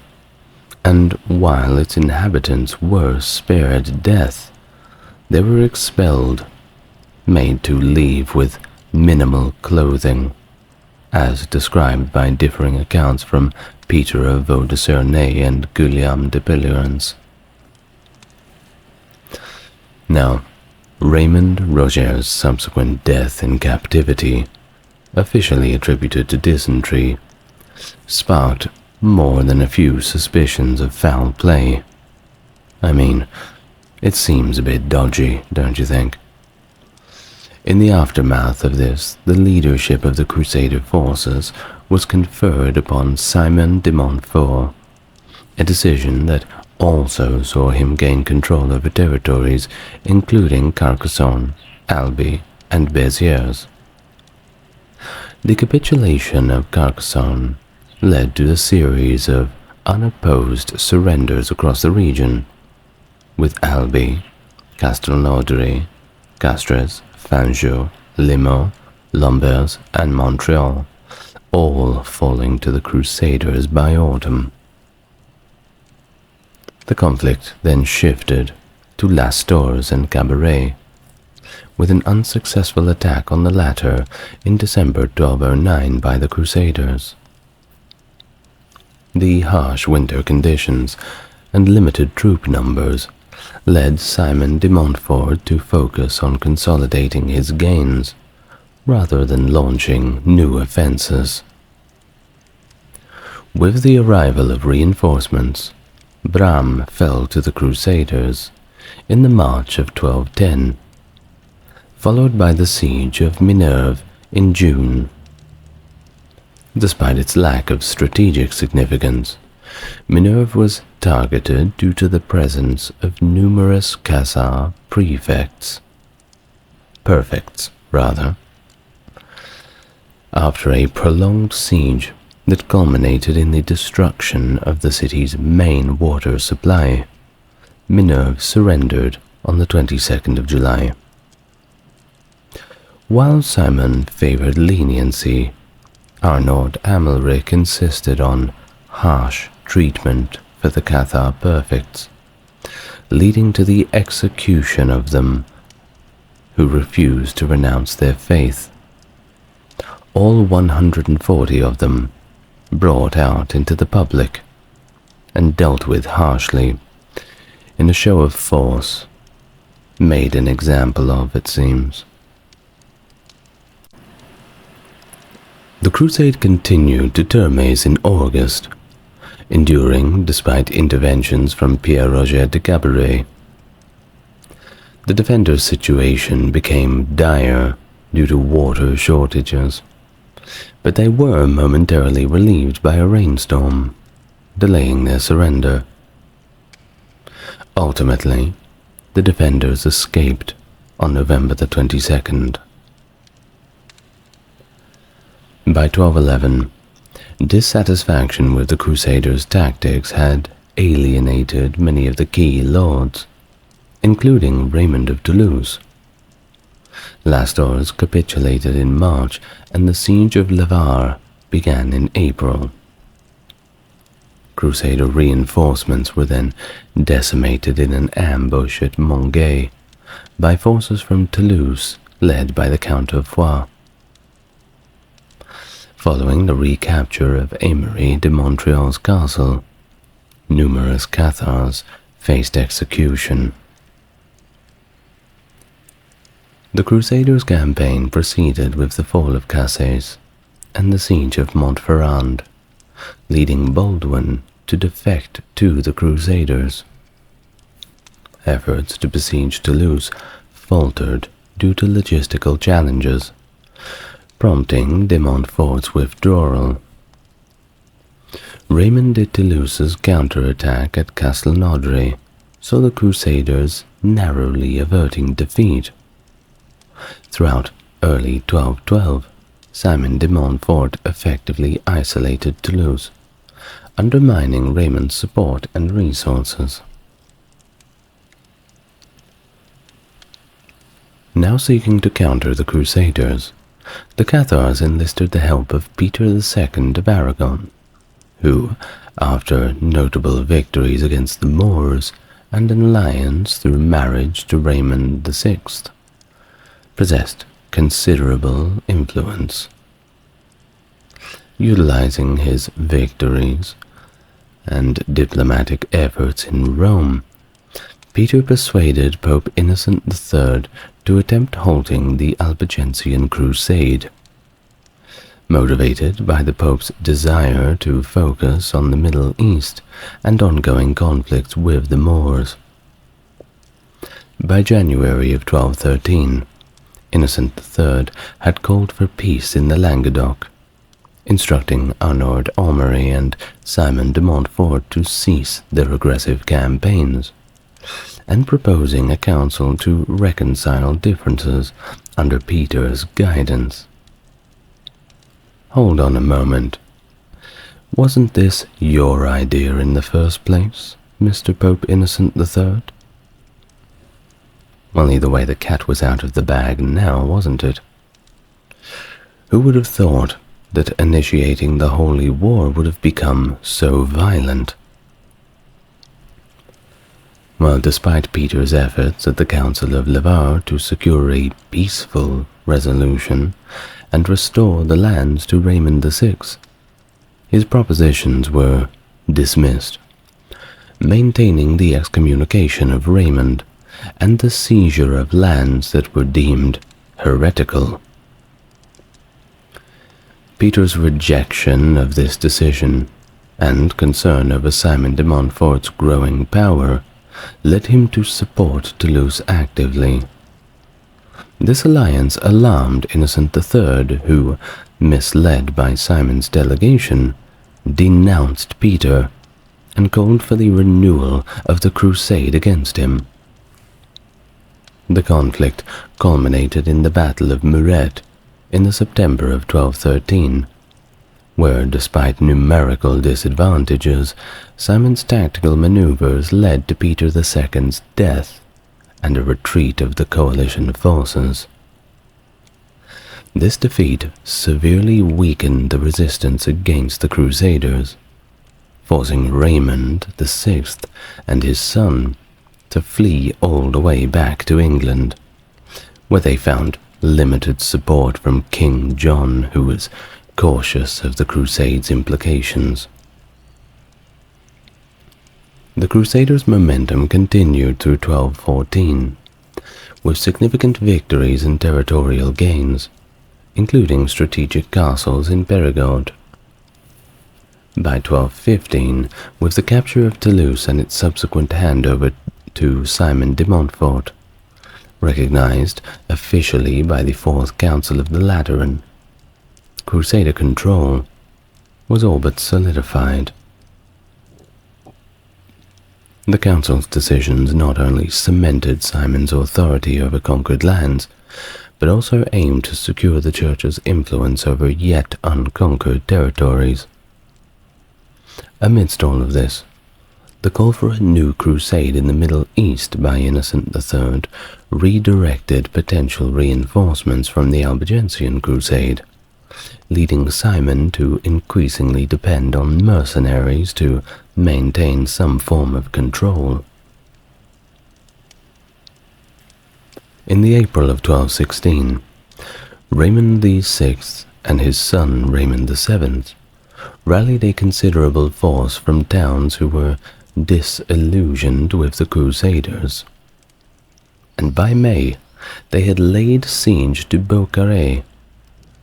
A: and while its inhabitants were spared death, they were expelled, made to leave with minimal clothing, as described by differing accounts from Peter of Vaudesernay and Guillaume de Peleurance. Now, Raymond Roger's subsequent death in captivity, officially attributed to dysentery, sparked more than a few suspicions of foul play. I mean, it seems a bit dodgy, don't you think? In the aftermath of this, the leadership of the Crusader forces was conferred upon Simon de Montfort, a decision that also saw him gain control over territories including Carcassonne, Albi, and Béziers. The capitulation of Carcassonne led to a series of unopposed surrenders across the region, with Albi, Castelnaudary, Castres, Fanjou, Limoux, Lombers, and Montreal, all falling to the Crusaders by autumn. The conflict then shifted to Les Tours and Cabaret, with an unsuccessful attack on the latter in December 1209 by the Crusaders. The harsh winter conditions and limited troop numbers led Simon de Montfort to focus on consolidating his gains rather than launching new offences. With the arrival of reinforcements, Bram fell to the Crusaders in the March of 1210, followed by the siege of Minerve in June. Despite its lack of strategic significance, Minerve was targeted due to the presence of numerous Cathar prefects. Perfects, rather. After a prolonged siege that culminated in the destruction of the city's main water supply, Minerve surrendered on the 22nd of July. While Simon favored leniency, Arnaud Amalric insisted on harsh treatment for the Cathar perfects, leading to the execution of them who refused to renounce their faith. All 140 of them brought out into the public and dealt with harshly, in a show of force, made an example of, it seems. The crusade continued to Termes in August, enduring despite interventions from Pierre-Roger de Cabaret. The defenders' situation became dire due to water shortages, but they were momentarily relieved by a rainstorm, delaying their surrender. Ultimately, the defenders escaped on November the 22nd. By 1211, dissatisfaction with the Crusaders' tactics had alienated many of the key lords, including Raymond of Toulouse. Les Tours capitulated in March, and the siege of Le Var began in April. Crusader reinforcements were then decimated in an ambush at Monguet by forces from Toulouse led by the Count of Foix. Following the recapture of Aymery de Montreal's castle, numerous Cathars faced execution. The Crusaders' campaign proceeded with the fall of Cassis and the siege of Montferrand, leading Baldwin to defect to the Crusaders. Efforts to besiege Toulouse faltered due to logistical challenges, prompting de Montfort's withdrawal. Raymond de Toulouse's counterattack at Castelnaudary saw the Crusaders narrowly averting defeat. Throughout early 1212, Simon de Montfort effectively isolated Toulouse, undermining Raymond's support and resources. Now seeking to counter the Crusaders, the Cathars enlisted the help of Peter II of Aragon, who, after notable victories against the Moors and an alliance through marriage to Raymond VI, possessed considerable influence. Utilizing his victories and diplomatic efforts in Rome, Peter persuaded Pope Innocent III to attempt halting the Albigensian Crusade. Motivated by the Pope's desire to focus on the Middle East and ongoing conflicts with the Moors. By January of 1213, Innocent III had called for peace in the Languedoc, instructing Arnaud Aumery and Simon de Montfort to cease their aggressive campaigns, and proposing a council to reconcile differences under Peter's guidance. Hold on a moment. Wasn't this your idea in the first place, Mr. Pope Innocent III? Well, either way, the cat was out of the bag now, wasn't it? Who would have thought that initiating the Holy War would have become so violent? Well, despite Peter's efforts at the Council of Levar to secure a peaceful resolution and restore the lands to Raymond VI, his propositions were dismissed, maintaining the excommunication of Raymond and the seizure of lands that were deemed heretical. Peter's rejection of this decision and concern over Simon de Montfort's growing power led him to support Toulouse actively. This alliance alarmed Innocent III, who, misled by Simon's delegation, denounced Peter and called for the renewal of the crusade against him. The conflict culminated in the Battle of Muret in the September of 1213, where, despite numerical disadvantages, Simon's tactical maneuvers led to Peter II's death and a retreat of the coalition forces. This defeat severely weakened the resistance against the Crusaders, forcing Raymond VI and his son to flee all the way back to England, where they found limited support from King John, who was cautious of the Crusade's implications. The Crusaders' momentum continued through 1214, with significant victories and territorial gains, including strategic castles in Perigord. By 1215, with the capture of Toulouse and its subsequent handover to Simon de Montfort, recognized officially by the Fourth Council of the Lateran, Crusader control was all but solidified. The Council's decisions not only cemented Simon's authority over conquered lands, but also aimed to secure the Church's influence over yet unconquered territories. Amidst all of this, the call for a new crusade in the Middle East by Innocent III redirected potential reinforcements from the Albigensian crusade, leading Simon to increasingly depend on mercenaries to maintain some form of control. In the April of 1216, Raymond VI and his son Raymond VII rallied a considerable force from towns who were disillusioned with the Crusaders, and by May they had laid siege to Bulgar,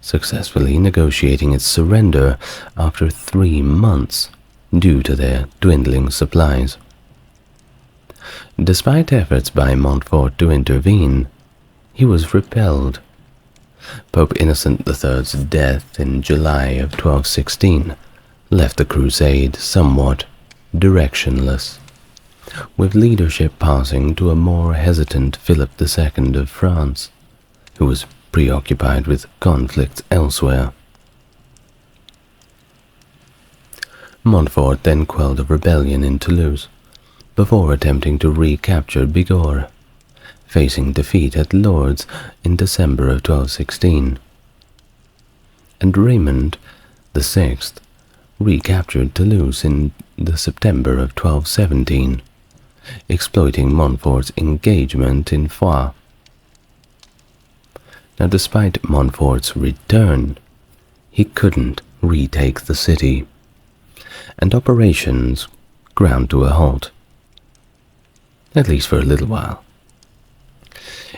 A: successfully negotiating its surrender after 3 months due to their dwindling supplies. Despite efforts by Montfort to intervene, he was repelled. Pope Innocent III's death in July of 1216 left the crusade somewhat directionless, with leadership passing to a more hesitant Philip II of France, who was preoccupied with conflicts elsewhere. Montfort then quelled a rebellion in Toulouse, before attempting to recapture Bigorre, facing defeat at Lourdes in December of 1216. And Raymond VI recaptured Toulouse in the September of 1217, exploiting Montfort's engagement in Foix. Now, despite Montfort's return, he couldn't retake the city, and operations ground to a halt, at least for a little while.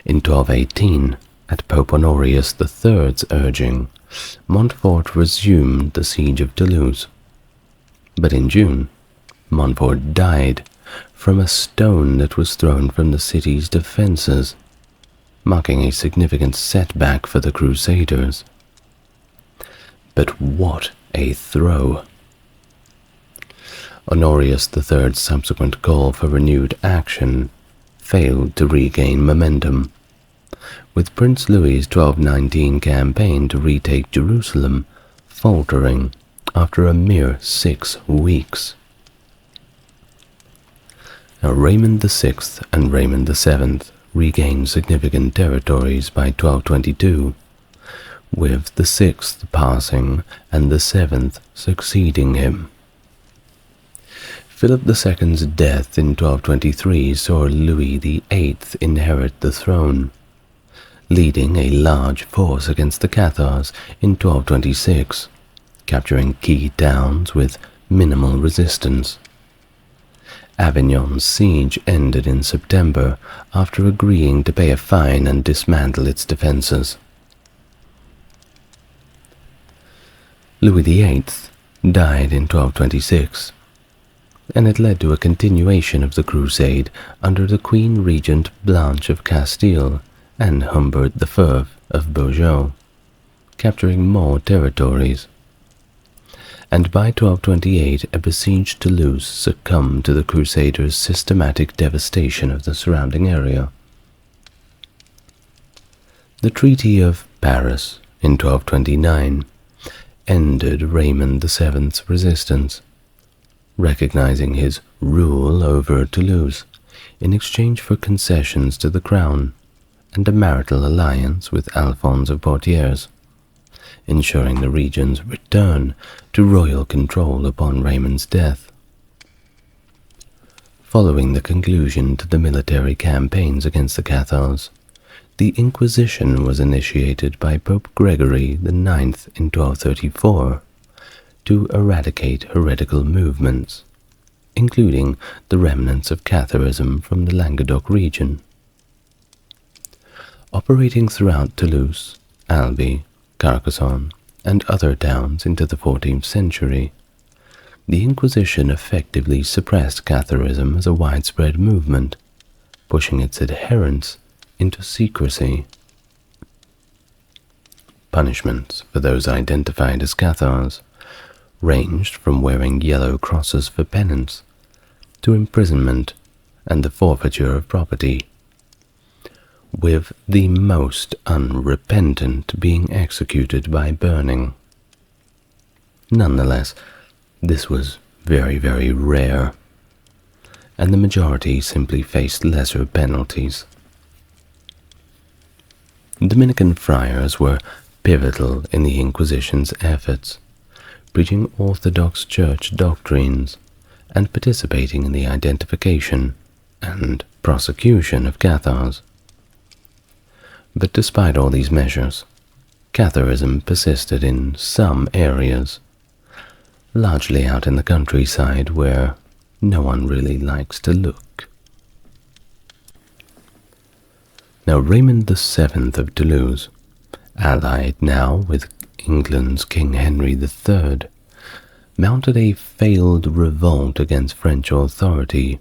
A: In 1218, at Pope Honorius III's urging, Montfort resumed the siege of Toulouse, but in June, Montfort died from a stone that was thrown from the city's defenses, marking a significant setback for the Crusaders. But what a throw! Honorius III's subsequent call for renewed action failed to regain momentum, with Prince Louis's 1219 campaign to retake Jerusalem faltering after a mere 6 weeks. Now, Raymond VI and Raymond VII regained significant territories by 1222, with the 6th passing and the 7th succeeding him. Philip II's death in 1223 saw Louis VIII inherit the throne, leading a large force against the Cathars in 1226, capturing key towns with minimal resistance. Avignon's siege ended in September after agreeing to pay a fine and dismantle its defenses. Louis VIII died in 1226, and it led to a continuation of the crusade under the Queen Regent Blanche of Castile and Humbert I of Beaujeu, capturing more territories. And by 1228 a besieged Toulouse succumbed to the Crusaders' systematic devastation of the surrounding area. The Treaty of Paris in 1229 ended Raymond VII's resistance, recognizing his rule over Toulouse in exchange for concessions to the crown and a marital alliance with Alphonse of Poitiers, ensuring the region's return to royal control upon Raymond's death. Following the conclusion to the military campaigns against the Cathars, the Inquisition was initiated by Pope Gregory IX in 1234 to eradicate heretical movements, including the remnants of Catharism from the Languedoc region. Operating throughout Toulouse, Albi, Carcassonne, and other towns into the 14th century, the Inquisition effectively suppressed Catharism as a widespread movement, pushing its adherents into secrecy. Punishments for those identified as Cathars ranged from wearing yellow crosses for penance to imprisonment and the forfeiture of property, with the most unrepentant being executed by burning. Nonetheless, this was very, very rare, and the majority simply faced lesser penalties. Dominican friars were pivotal in the Inquisition's efforts, preaching Orthodox Church doctrines and participating in the identification and prosecution of Cathars. But despite all these measures, Catharism persisted in some areas, largely out in the countryside where no one really likes to look. Now Raymond VII of Toulouse, allied now with England's King Henry III, mounted a failed revolt against French authority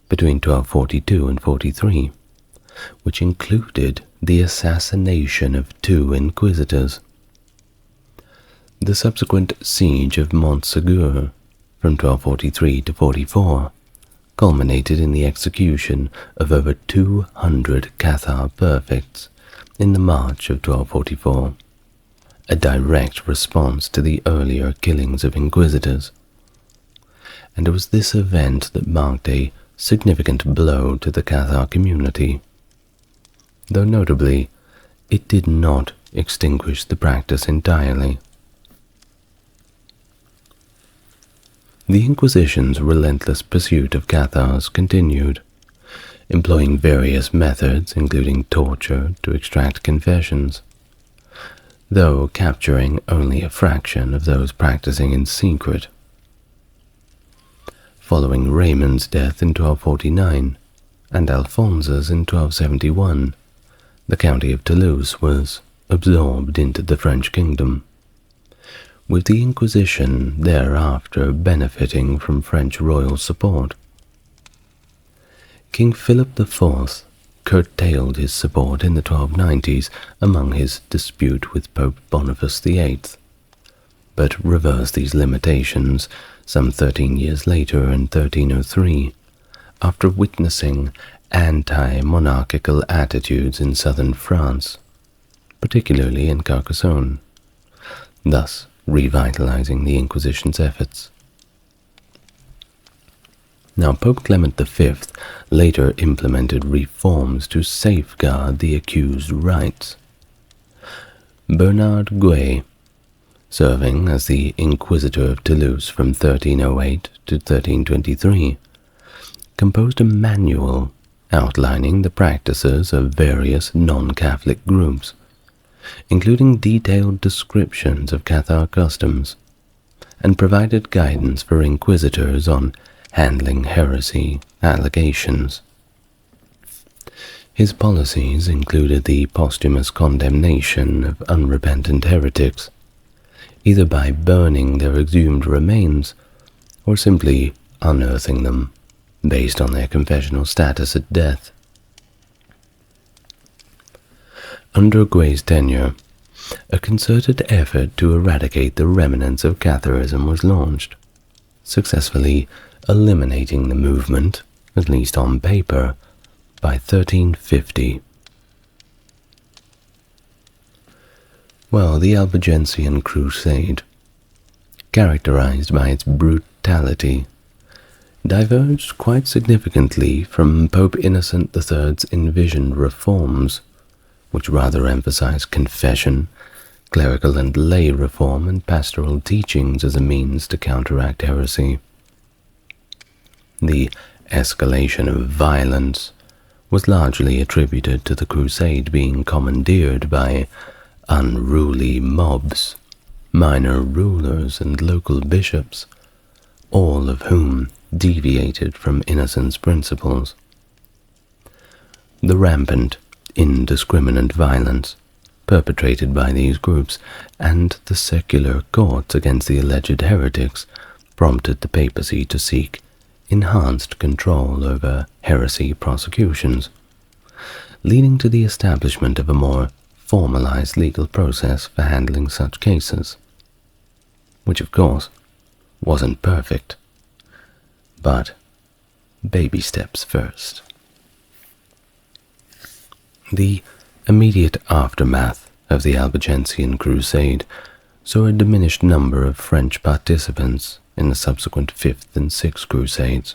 A: between 1242 and 43, which included the assassination of 2 Inquisitors. The subsequent siege of Montségur from 1243 to 44 culminated in the execution of over 200 Cathar perfects in the March of 1244, a direct response to the earlier killings of Inquisitors. And it was this event that marked a significant blow to the Cathar community, though notably, it did not extinguish the practice entirely. The Inquisition's relentless pursuit of Cathars continued, employing various methods including torture to extract confessions, though capturing only a fraction of those practicing in secret. Following Raymond's death in 1249 and Alphonse's in 1271, the county of Toulouse was absorbed into the French kingdom, with the Inquisition thereafter benefiting from French royal support. King Philip IV curtailed his support in the 1290s among his dispute with Pope Boniface VIII, but reversed these limitations some 13 years later in 1303, after witnessing anti-monarchical attitudes in southern France, particularly in Carcassonne, thus revitalizing the Inquisition's efforts. Now, Pope Clement V later implemented reforms to safeguard the accused's rights. Bernard Guay, serving as the Inquisitor of Toulouse from 1308 to 1323, composed a manual outlining the practices of various non-Catholic groups, including detailed descriptions of Cathar customs, and provided guidance for inquisitors on handling heresy allegations. His policies included the posthumous condemnation of unrepentant heretics, either by burning their exhumed remains or simply unearthing them based on their confessional status at death. Under Guay's tenure, a concerted effort to eradicate the remnants of Catharism was launched, successfully eliminating the movement, at least on paper, by 1350. Well, the Albigensian Crusade, characterized by its brutality, diverged quite significantly from Pope Innocent III's envisioned reforms, which rather emphasized confession, clerical and lay reform, and pastoral teachings as a means to counteract heresy. The escalation of violence was largely attributed to the crusade being commandeered by unruly mobs, minor rulers, and local bishops, all of whom deviated from Innocent's principles. The rampant, indiscriminate violence perpetrated by these groups and the secular courts against the alleged heretics prompted the papacy to seek enhanced control over heresy prosecutions, leading to the establishment of a more formalized legal process for handling such cases, which of course wasn't perfect, but baby steps first. The immediate aftermath of the Albigensian Crusade saw a diminished number of French participants in the subsequent Fifth and Sixth Crusades.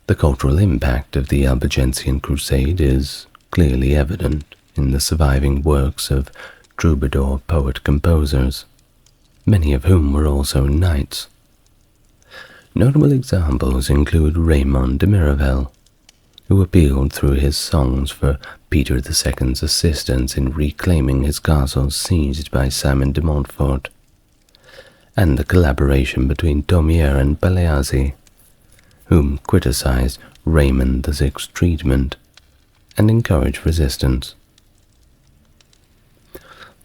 A: The cultural impact of the Albigensian Crusade is clearly evident in the surviving works of troubadour poet-composers, many of whom were also knights. Notable examples include Raymond de Mirabel, who appealed through his songs for Peter II's assistance in reclaiming his castles seized by Simon de Montfort, and the collaboration between Thomier and Paleazzi, whom criticized Raymond VI's treatment and encouraged resistance.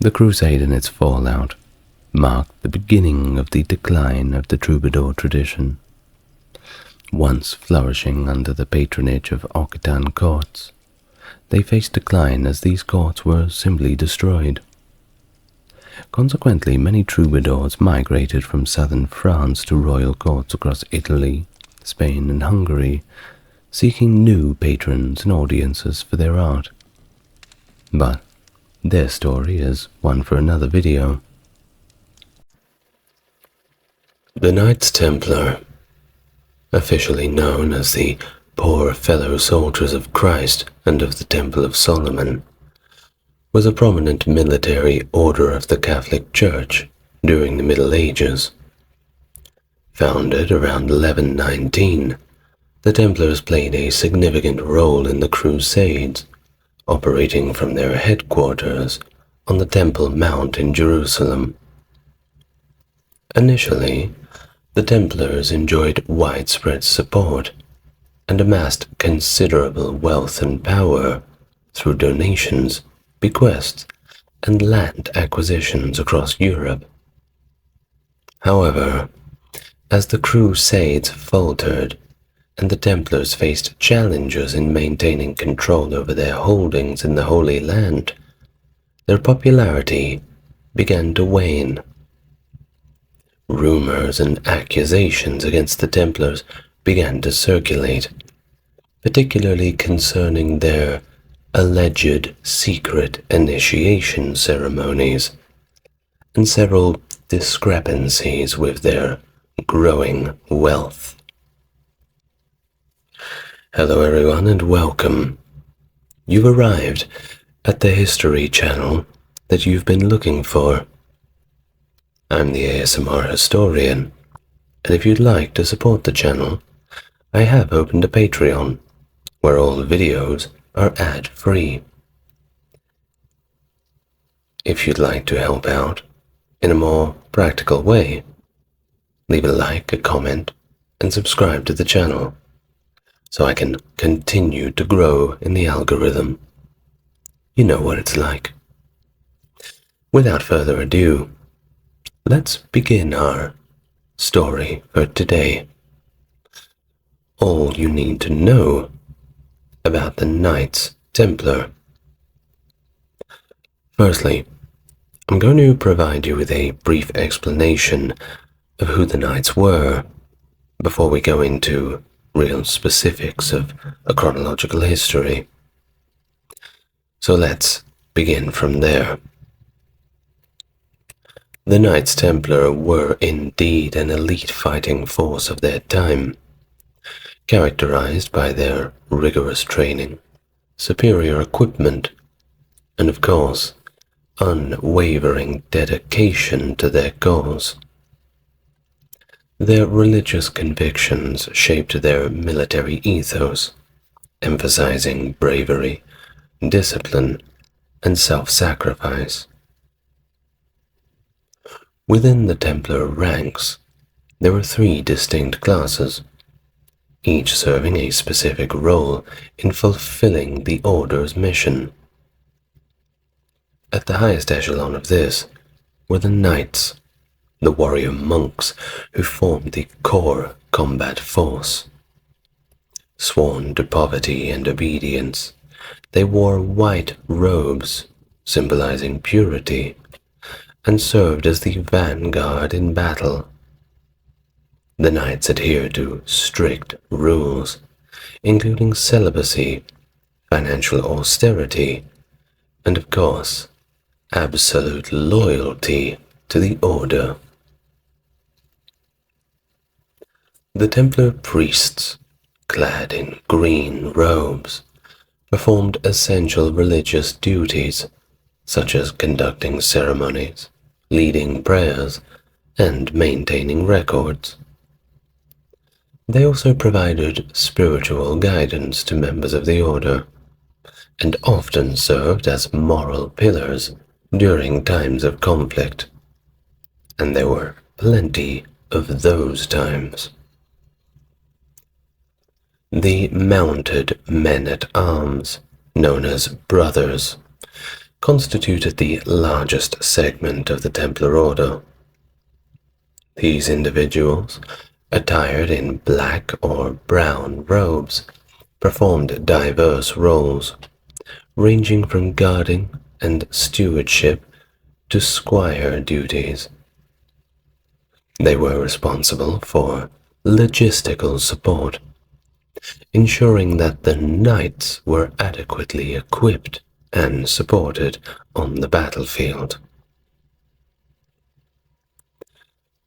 A: The crusade and its fallout marked the beginning of the decline of the troubadour tradition. Once flourishing under the patronage of Occitan courts, they faced decline as these courts were simply destroyed. Consequently, many troubadours migrated from southern France to royal courts across Italy, Spain, and Hungary, seeking new patrons and audiences for their art. But their story is one for another video. The Knights Templar, officially known as the Poor Fellow Soldiers of Christ and of the Temple of Solomon, was a prominent military order of the Catholic Church during the Middle Ages. Founded around 1119, the Templars played a significant role in the Crusades, operating from their headquarters on the Temple Mount in Jerusalem. Initially, the Templars enjoyed widespread support and amassed considerable wealth and power through donations, bequests, and land acquisitions across Europe. However, as the Crusades faltered and the Templars faced challenges in maintaining control over their holdings in the Holy Land, their popularity began to wane. Rumors and accusations against the Templars began to circulate, particularly concerning their alleged secret initiation ceremonies and several discrepancies with their growing wealth. Hello everyone and welcome. You've arrived at the history channel that you've been looking for. I'm the ASMR historian, and if you'd like to support the channel, I have opened a Patreon where all videos are ad-free. If you'd like to help out in a more practical way, leave a like, a comment, and subscribe to the channel so I can continue to grow in the algorithm. You know what it's like. Without further ado, let's begin our story for today. All you need to know about the Knights Templar. Firstly, I'm going to provide you with a brief explanation of who the Knights were before we go into real specifics of a chronological history. So let's begin from there. The Knights Templar were indeed an elite fighting force of their time, characterized by their rigorous training, superior equipment, and of course, unwavering dedication to their cause. Their religious convictions shaped their military ethos, emphasizing bravery, discipline, and self-sacrifice. Within the Templar ranks, there were three distinct classes, each serving a specific role in fulfilling the Order's mission. At the highest echelon of this were the Knights, the warrior monks who formed the core combat force. Sworn to poverty and obedience, they wore white robes symbolizing purity and served as the vanguard in battle. The Knights adhered to strict rules, including celibacy, financial austerity, and of course, absolute loyalty to the Order. The Templar priests, clad in green robes, performed essential religious duties such as conducting ceremonies, leading prayers, and maintaining records. They also provided spiritual guidance to members of the Order, and often served as moral pillars during times of conflict. And there were plenty of those times. The mounted men-at-arms, known as brothers, constituted the largest segment of the Templar Order. These individuals, attired in black or brown robes, performed diverse roles, ranging from guarding and stewardship to squire duties. They were responsible for logistical support, ensuring that the Knights were adequately equipped and supported on the battlefield.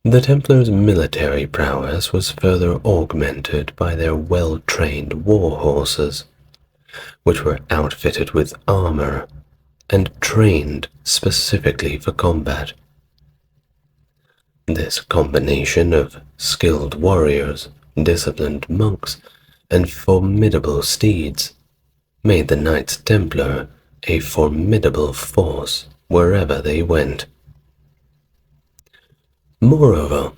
A: The Templars' military prowess was further augmented by their well-trained war horses, which were outfitted with armor and trained specifically for combat. This combination of skilled warriors, disciplined monks, and formidable steeds made the Knights Templar a formidable force wherever they went. Moreover,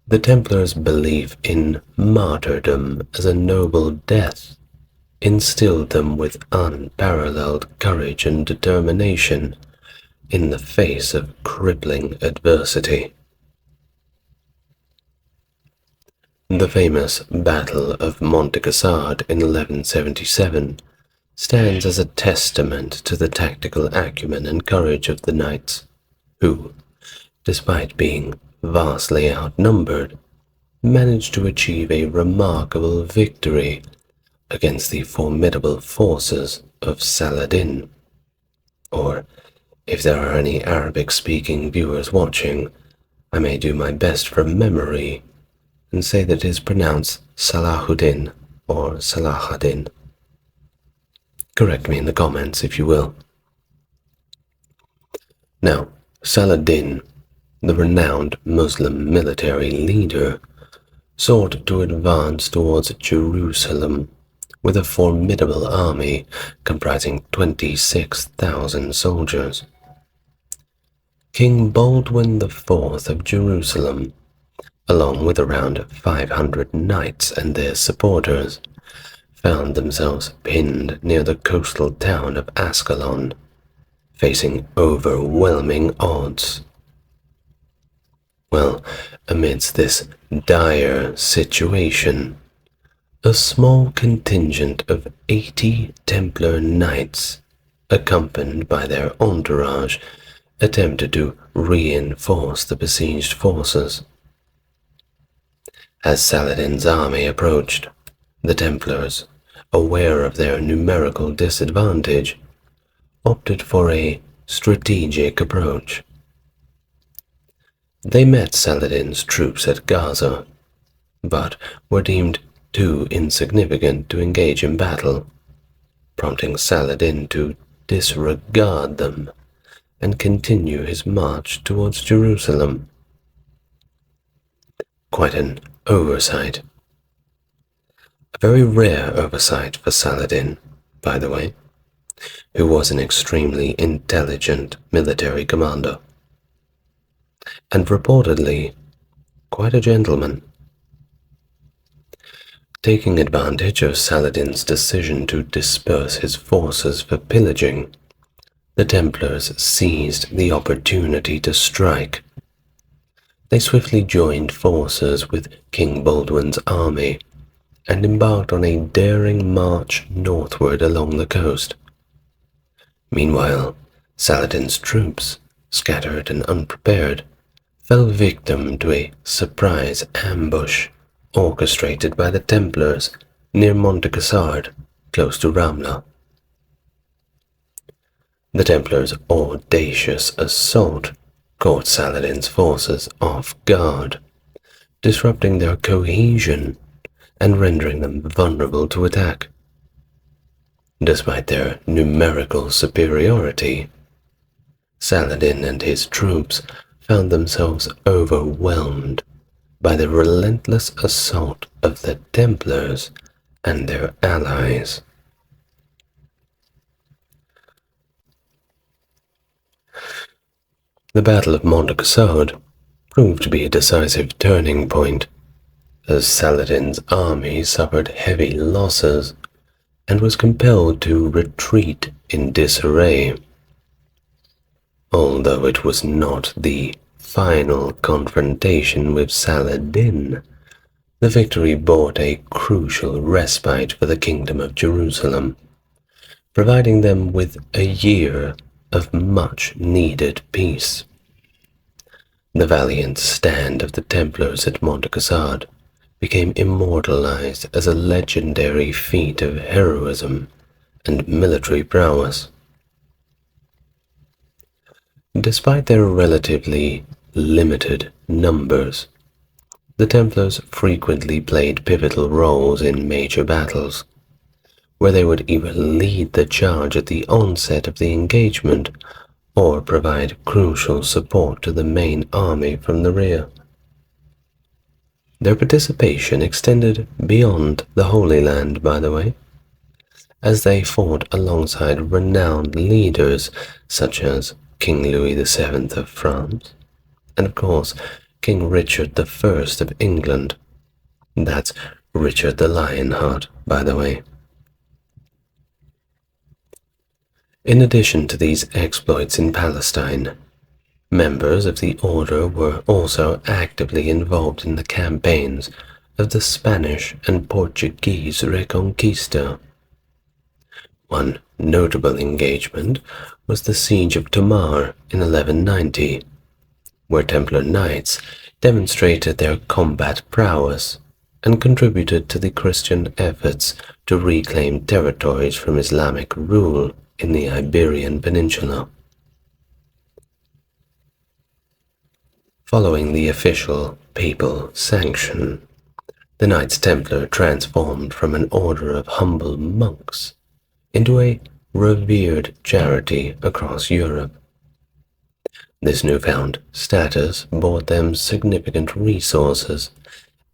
A: the Templars' belief in martyrdom as a noble death instilled them with unparalleled courage and determination in the face of crippling adversity. The famous Battle of Montecassard in 1177 stands as a testament to the tactical acumen and courage of the knights, who, despite being vastly outnumbered, managed to achieve a remarkable victory against the formidable forces of Saladin. Or, if there are any Arabic-speaking viewers watching, I may do my best from memory and say that it is pronounced Salahuddin or Salahuddin. Correct me in the comments if you will. Now, Saladin, the renowned Muslim military leader, sought to advance towards Jerusalem with a formidable army comprising 26,000 soldiers. King Baldwin IV of Jerusalem, along with around 500 knights and their supporters, found themselves pinned near the coastal town of Ascalon, facing overwhelming odds. Well, amidst this dire situation, a small contingent of 80 Templar knights, accompanied by their entourage, attempted to reinforce the besieged forces. As Saladin's army approached, the Templars, aware of their numerical disadvantage, opted for a strategic approach. They met Saladin's troops at Gaza, but were deemed too insignificant to engage in battle, prompting Saladin to disregard them and continue his march towards Jerusalem. Quite an oversight. A very rare oversight for Saladin, by the way, who was an extremely intelligent military commander, and reportedly quite a gentleman. Taking advantage of Saladin's decision to disperse his forces for pillaging, the Templars seized the opportunity to strike. They swiftly joined forces with King Baldwin's army and embarked on a daring march northward along the coast. Meanwhile, Saladin's troops, scattered and unprepared, fell victim to a surprise ambush orchestrated by the Templars near Montecassard, close to Ramla. The Templars' audacious assault caught Saladin's forces off guard, disrupting their cohesion and rendering them vulnerable to attack. Despite their numerical superiority, Saladin and his troops found themselves overwhelmed by the relentless assault of the Templars and their allies. The Battle of Montecassard proved to be a decisive turning point, as Saladin's army suffered heavy losses and was compelled to retreat in disarray. Although it was not the final confrontation with Saladin, the victory brought a crucial respite for the Kingdom of Jerusalem, providing them with a year of much-needed peace. The valiant stand of the Templars at Montecassard became immortalized as a legendary feat of heroism and military prowess. Despite their relatively limited numbers, the Templars frequently played pivotal roles in major battles, where they would either lead the charge at the onset of the engagement or provide crucial support to the main army from the rear. Their participation extended beyond the Holy Land, by the way, as they fought alongside renowned leaders such as King Louis VII of France, and of course King Richard I of England. That's Richard the Lionheart, by the way. In addition to these exploits in Palestine, members of the order were also actively involved in the campaigns of the Spanish and Portuguese Reconquista. One notable engagement was the Siege of Tomar in 1190, where Templar knights demonstrated their combat prowess and contributed to the Christian efforts to reclaim territories from Islamic rule in the Iberian Peninsula. Following the official papal sanction The Knights Templar transformed from an order of humble monks into a revered charity across Europe. This newfound status brought them significant resources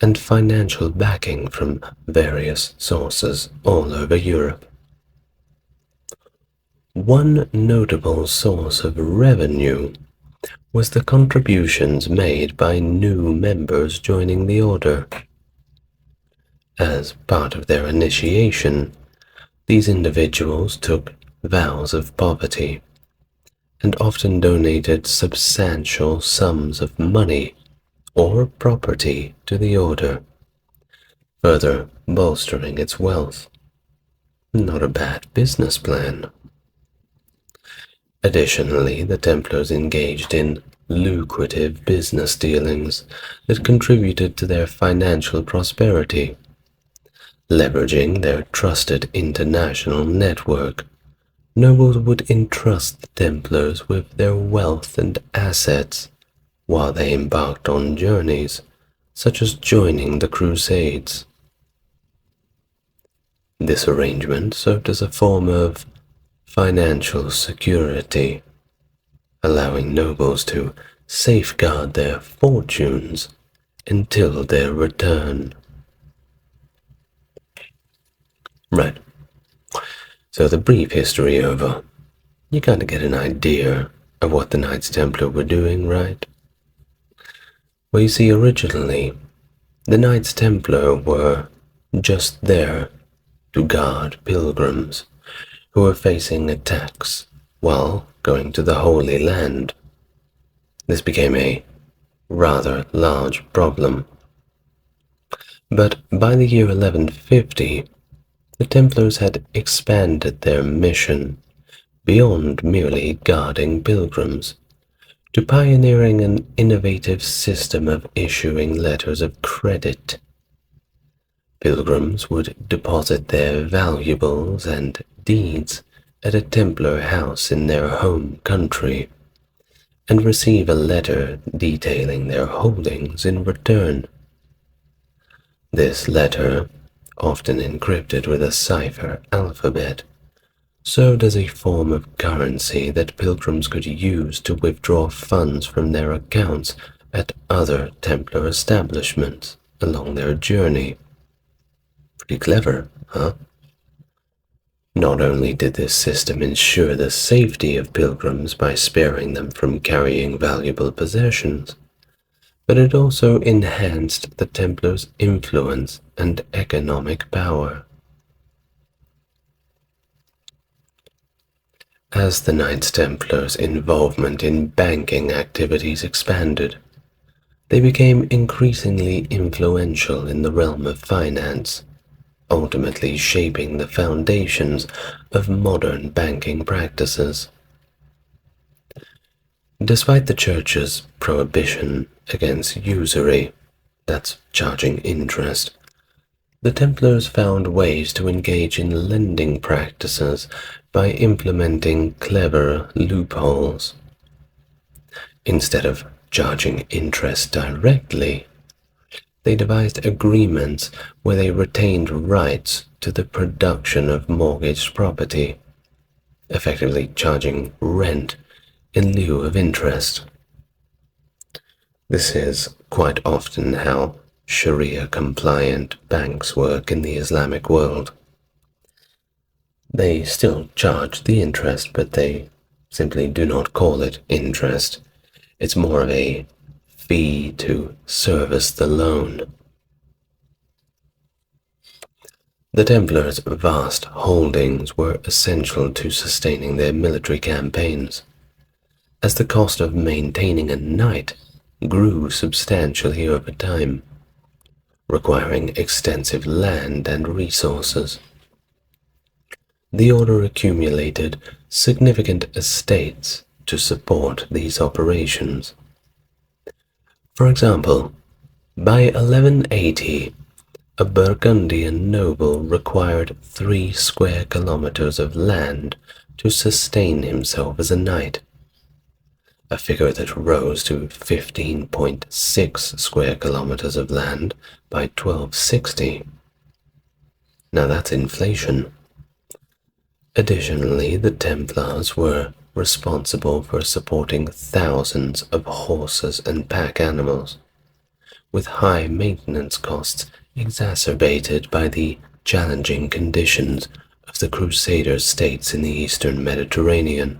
A: and financial backing from various sources all over Europe. One notable source of revenue was the contributions made by new members joining the order. As part of their initiation, these individuals took vows of poverty and often donated substantial sums of money or property to the order, further bolstering its wealth. Not a bad business plan. Additionally, the Templars engaged in lucrative business dealings that contributed to their financial prosperity. Leveraging their trusted international network, nobles would entrust the Templars with their wealth and assets while they embarked on journeys such as joining the Crusades. This arrangement served as a form of financial security, allowing nobles to safeguard their fortunes until their return. Right. So the brief history over, you kind of get an idea of what the Knights Templar were doing, right? Well, you see, originally, the Knights Templar were just there to guard pilgrims who were facing attacks while going to the Holy Land. This became a rather large problem. But by the year 1150, the Templars had expanded their mission beyond merely guarding pilgrims to pioneering an innovative system of issuing letters of credit. Pilgrims would deposit their valuables and deeds at a Templar house in their home country and receive a letter detailing their holdings in return. This letter, often encrypted with a cipher alphabet, served as a form of currency that pilgrims could use to withdraw funds from their accounts at other Templar establishments along their journey. Pretty clever, huh? Not only did this system ensure the safety of pilgrims by sparing them from carrying valuable possessions, but it also enhanced the Templars' influence and economic power. As the Knights Templars' involvement in banking activities expanded, they became increasingly influential in the realm of finance, ultimately shaping the foundations of modern banking practices. Despite the Church's prohibition against usury, that's charging interest, the Templars found ways to engage in lending practices by implementing clever loopholes. Instead of charging interest directly, they devised agreements where they retained rights to the production of mortgaged property, effectively charging rent in lieu of interest. This is quite often how Sharia-compliant banks work in the Islamic world. They still charge the interest, but they simply do not call it interest. It's more of a fee to service the loan. The Templars' vast holdings were essential to sustaining their military campaigns, as the cost of maintaining a knight grew substantially over time, requiring extensive land and resources. The order accumulated significant estates to support these operations. For example, by 1180, a Burgundian noble required 3 square kilometers of land to sustain himself as a knight. a figure that rose to 15.6 square kilometers of land by 1260. Now that's inflation. Additionally, the Templars were responsible for supporting thousands of horses and pack animals, with high maintenance costs exacerbated by the challenging conditions of the Crusader states in the eastern Mediterranean.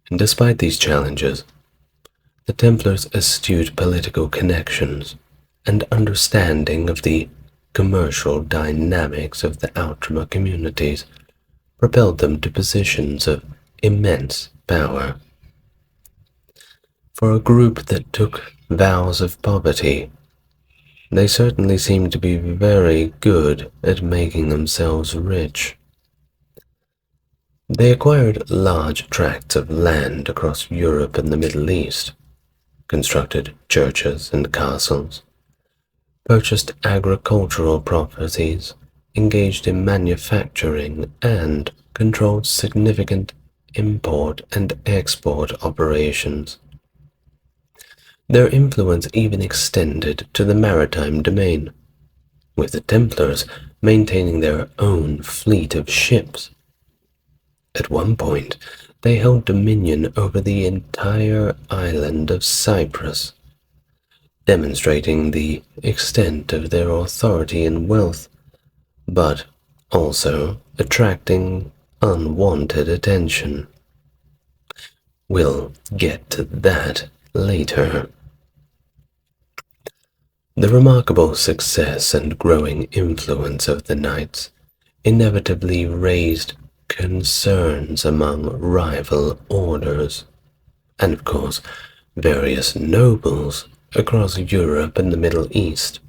A: And despite these challenges, the Templars' astute political connections and understanding of the commercial dynamics of the Outremer communities propelled them to positions of immense power. For a group that took vows of poverty, they certainly seemed to be very good at making themselves rich. They acquired large tracts of land across Europe and the Middle East, constructed churches and castles, purchased agricultural properties, engaged in manufacturing, and controlled significant import and export operations. Their influence even extended to the maritime domain, with the Templars maintaining their own fleet of ships. At one point, they held dominion over the entire island of Cyprus, demonstrating the extent of their authority and wealth, but also attracting unwanted attention. We'll get to that later. The remarkable success and growing influence of the Knights inevitably raised concerns among rival orders, and of course, various nobles across Europe and the Middle East.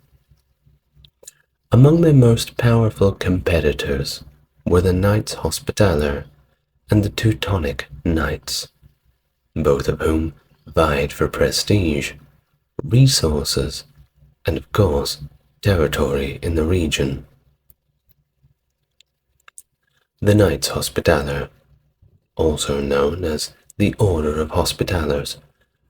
A: Among their most powerful competitors were the Knights Hospitaller and the Teutonic Knights, both of whom vied for prestige, resources, and of course, territory in the region. The Knights Hospitaller, also known as the Order of Hospitallers,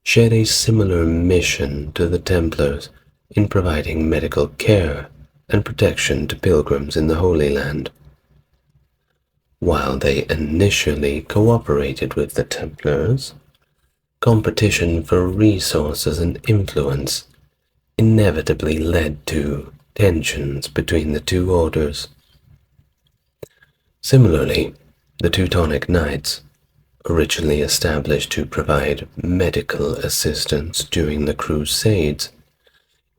A: shared a similar mission to the Templars in providing medical care and protection to pilgrims in the Holy Land. While they initially cooperated with the Templars, competition for resources and influence inevitably led to tensions between the two orders. Similarly, the Teutonic Knights, originally established to provide medical assistance during the Crusades,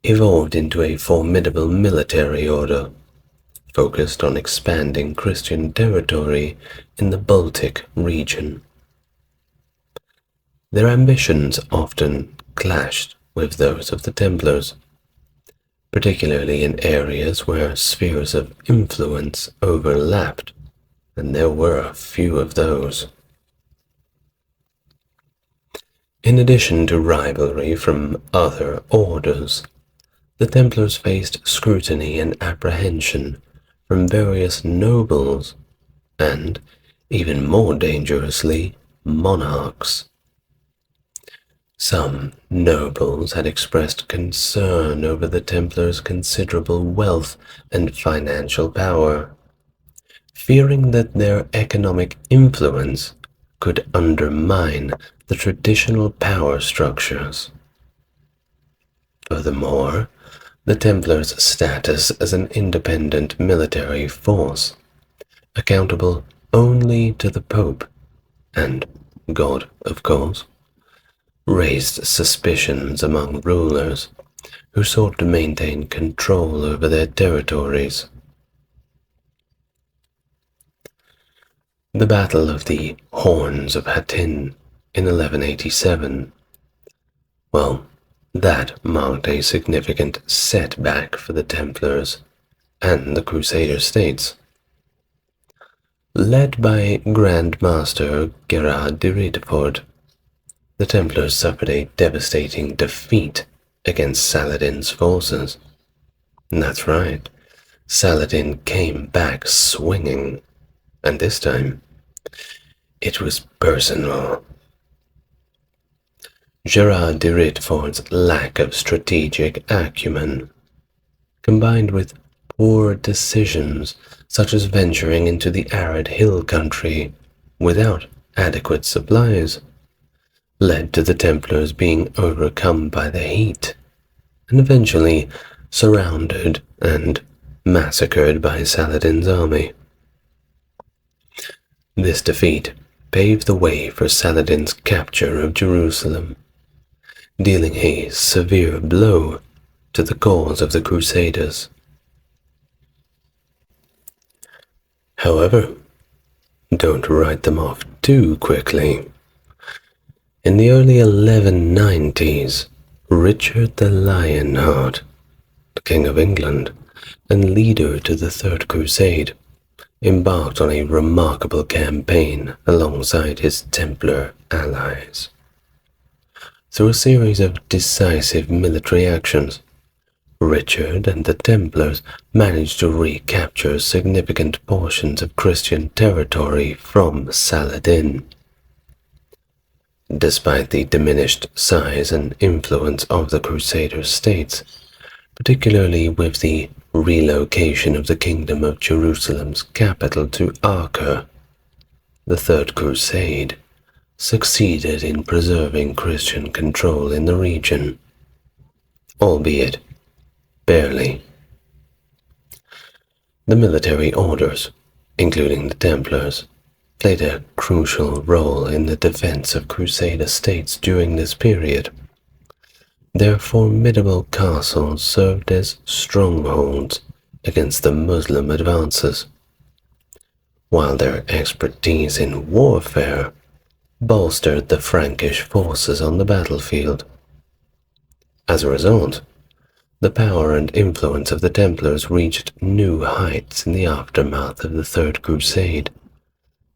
A: evolved into a formidable military order, focused on expanding Christian territory in the Baltic region. Their ambitions often clashed with those of the Templars, particularly in areas where spheres of influence overlapped, and there were a few of those. In addition to rivalry from other orders, the Templars faced scrutiny and apprehension from various nobles and, even more dangerously, monarchs. Some nobles had expressed concern over the Templars' considerable wealth and financial power, fearing that their economic influence could undermine the traditional power structures. Furthermore, the Templars' status as an independent military force, accountable only to the Pope and God, of course, raised suspicions among rulers who sought to maintain control over their territories. The Battle of the Horns of Hattin in 1187, well, that marked a significant setback for the Templars and the Crusader states. Led by Grand Master Gerard de Ridefort, the Templars suffered a devastating defeat against Saladin's forces. That's right, Saladin came back swinging, and this time It was personal. Gerard de Ritford's lack of strategic acumen, combined with poor decisions such as venturing into the arid hill country without adequate supplies, led to the Templars being overcome by the heat and eventually surrounded and massacred by Saladin's army. This defeat paved the way for Saladin's capture of Jerusalem, dealing a severe blow to the cause of the Crusaders. However, don't write them off too quickly. In the early 1190s, Richard the Lionheart, the King of England and leader to the Third Crusade, embarked on a remarkable campaign alongside his Templar allies. Through a series of decisive military actions, Richard and the Templars managed to recapture significant portions of Christian territory from Saladin. Despite the diminished size and influence of the Crusader states, particularly with the relocation of the Kingdom of Jerusalem's capital to Acre, the Third Crusade succeeded in preserving Christian control in the region, albeit barely. The military orders, including the Templars, played a crucial role in the defense of Crusader states during this period. Their formidable castles served as strongholds against the Muslim advances, while their expertise in warfare bolstered the Frankish forces on the battlefield. As a result, the power and influence of the Templars reached new heights in the aftermath of the Third Crusade,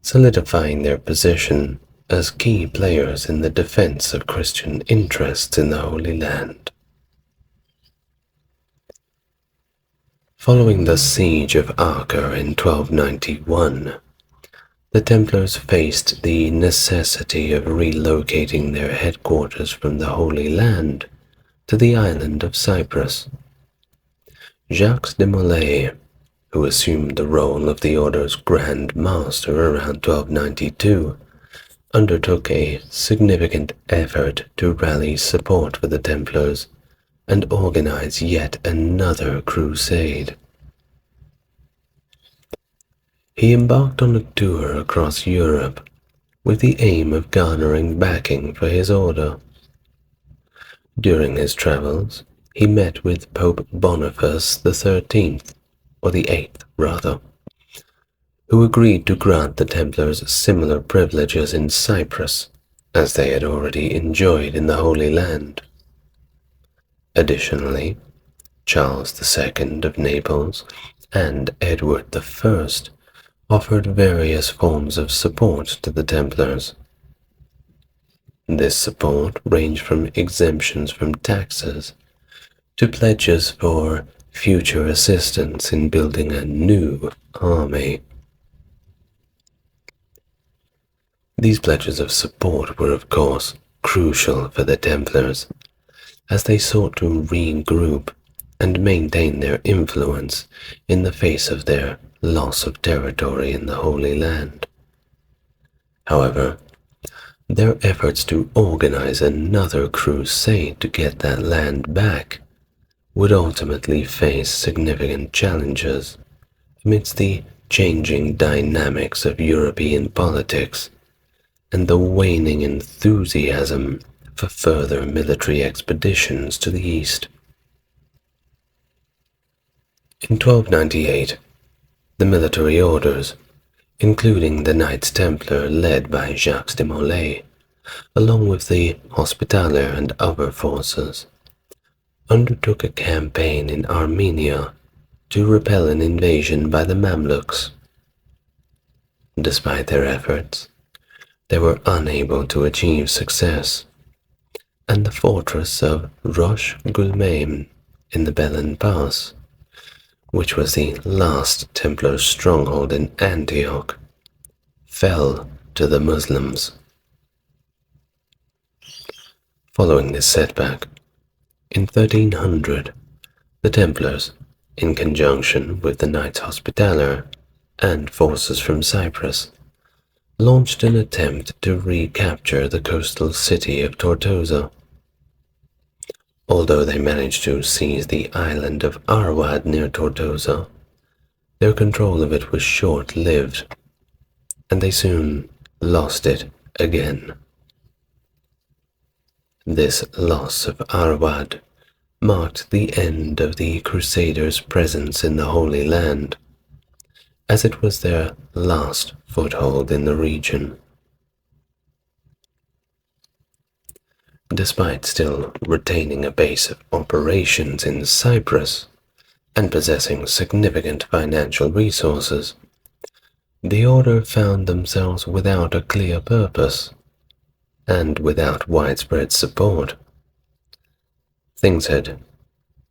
A: solidifying their position as key players in the defense of Christian interests in the Holy Land. Following the siege of Acre in 1291, the Templars faced the necessity of relocating their headquarters from the Holy Land to the island of Cyprus. Jacques de Molay, who assumed the role of the order's Grand Master around 1292, undertook a significant effort to rally support for the Templars and organize yet another crusade. He embarked on a tour across Europe with the aim of garnering backing for his order. During his travels, he met with Pope Boniface XIII, or the 8th rather, who agreed to grant the Templars similar privileges in Cyprus as they had already enjoyed in the Holy Land. Additionally, Charles II of Naples and Edward I offered various forms of support to the Templars. This support ranged from exemptions from taxes to pledges for future assistance in building a new army. These pledges of support were, of course, crucial for the Templars, as they sought to regroup and maintain their influence in the face of their loss of territory in the Holy Land. However, their efforts to organize another crusade to get that land back would ultimately face significant challenges amidst the changing dynamics of European politics and the waning enthusiasm for further military expeditions to the east. In 1298, the military orders, including the Knights Templar led by Jacques de Molay, along with the Hospitaller and other forces, undertook a campaign in Armenia to repel an invasion by the Mamluks. Despite their efforts, they were unable to achieve success, and the fortress of Rosh Gulmaim in the Belen Pass, which was the last Templar stronghold in Antioch, fell to the Muslims. Following this setback, in 1300, the Templars, in conjunction with the Knights Hospitaller and forces from Cyprus, launched an attempt to recapture the coastal city of Tortosa. Although they managed to seize the island of Arwad near Tortosa, their control of it was short-lived, and they soon lost it again. This loss of Arwad marked the end of the Crusaders' presence in the Holy Land, as it was their last foothold in the region. Despite still retaining a base of operations in Cyprus and possessing significant financial resources, the order found themselves without a clear purpose and without widespread support. Things had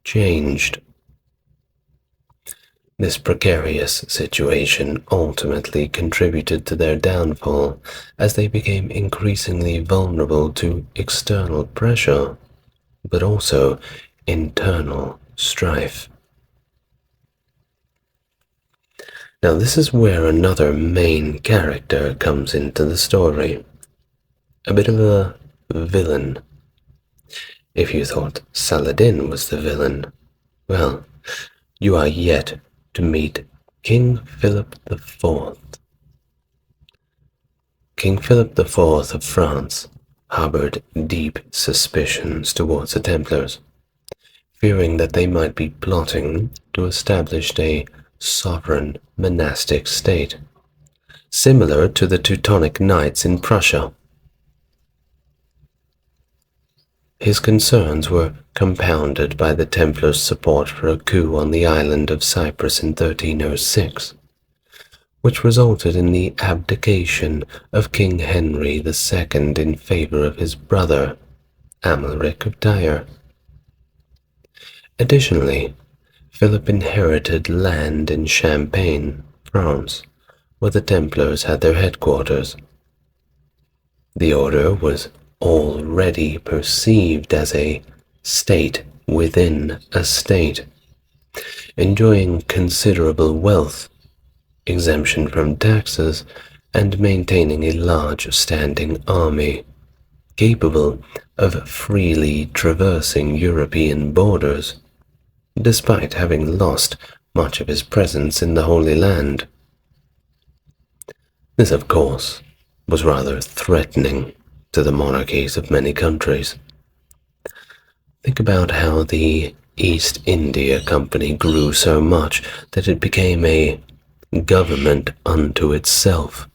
A: changed. This precarious situation ultimately contributed to their downfall as they became increasingly vulnerable to external pressure, but also internal strife. Now, this is where another main character comes into the story. A bit of a villain. If you thought Saladin was the villain, well, you are yet to meet King Philip IV. King Philip IV of France harbored deep suspicions towards the Templars, fearing that they might be plotting to establish a sovereign monastic state, similar to the Teutonic Knights in Prussia. His concerns were compounded by the Templars' support for a coup on the island of Cyprus in 1306, which resulted in the abdication of King Henry II in favor of his brother, Amalric of Tyre. Additionally, Philip inherited land in Champagne, France, where the Templars had their headquarters. The order was already perceived as a state within a state, enjoying considerable wealth, exemption from taxes, and maintaining a large standing army, capable of freely traversing European borders, despite having lost much of his presence in the Holy Land. This, of course, was rather threatening to the monarchies of many countries. Think about how the East India Company grew so much that it became a government unto itself.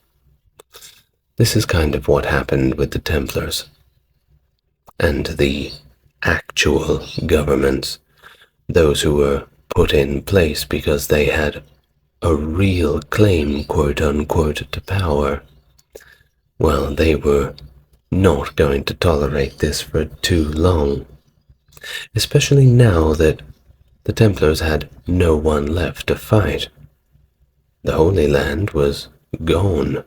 A: This is kind of what happened with the Templars. And the actual governments, those who were put in place because they had a real claim, quote-unquote, to power, well, they were not going to tolerate this for too long, especially now that the Templars had no one left to fight. The Holy Land was gone,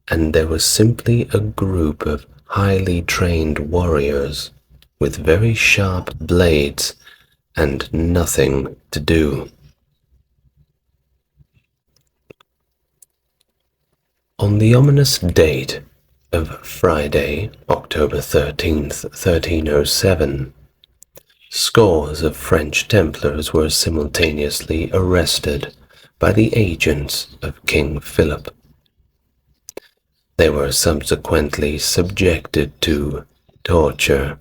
A: and there was simply a group of highly trained warriors with very sharp blades and nothing to do. On the ominous date of Friday, October 13th, 1307, scores of French Templars were simultaneously arrested by the agents of King Philip. They were subsequently subjected to torture,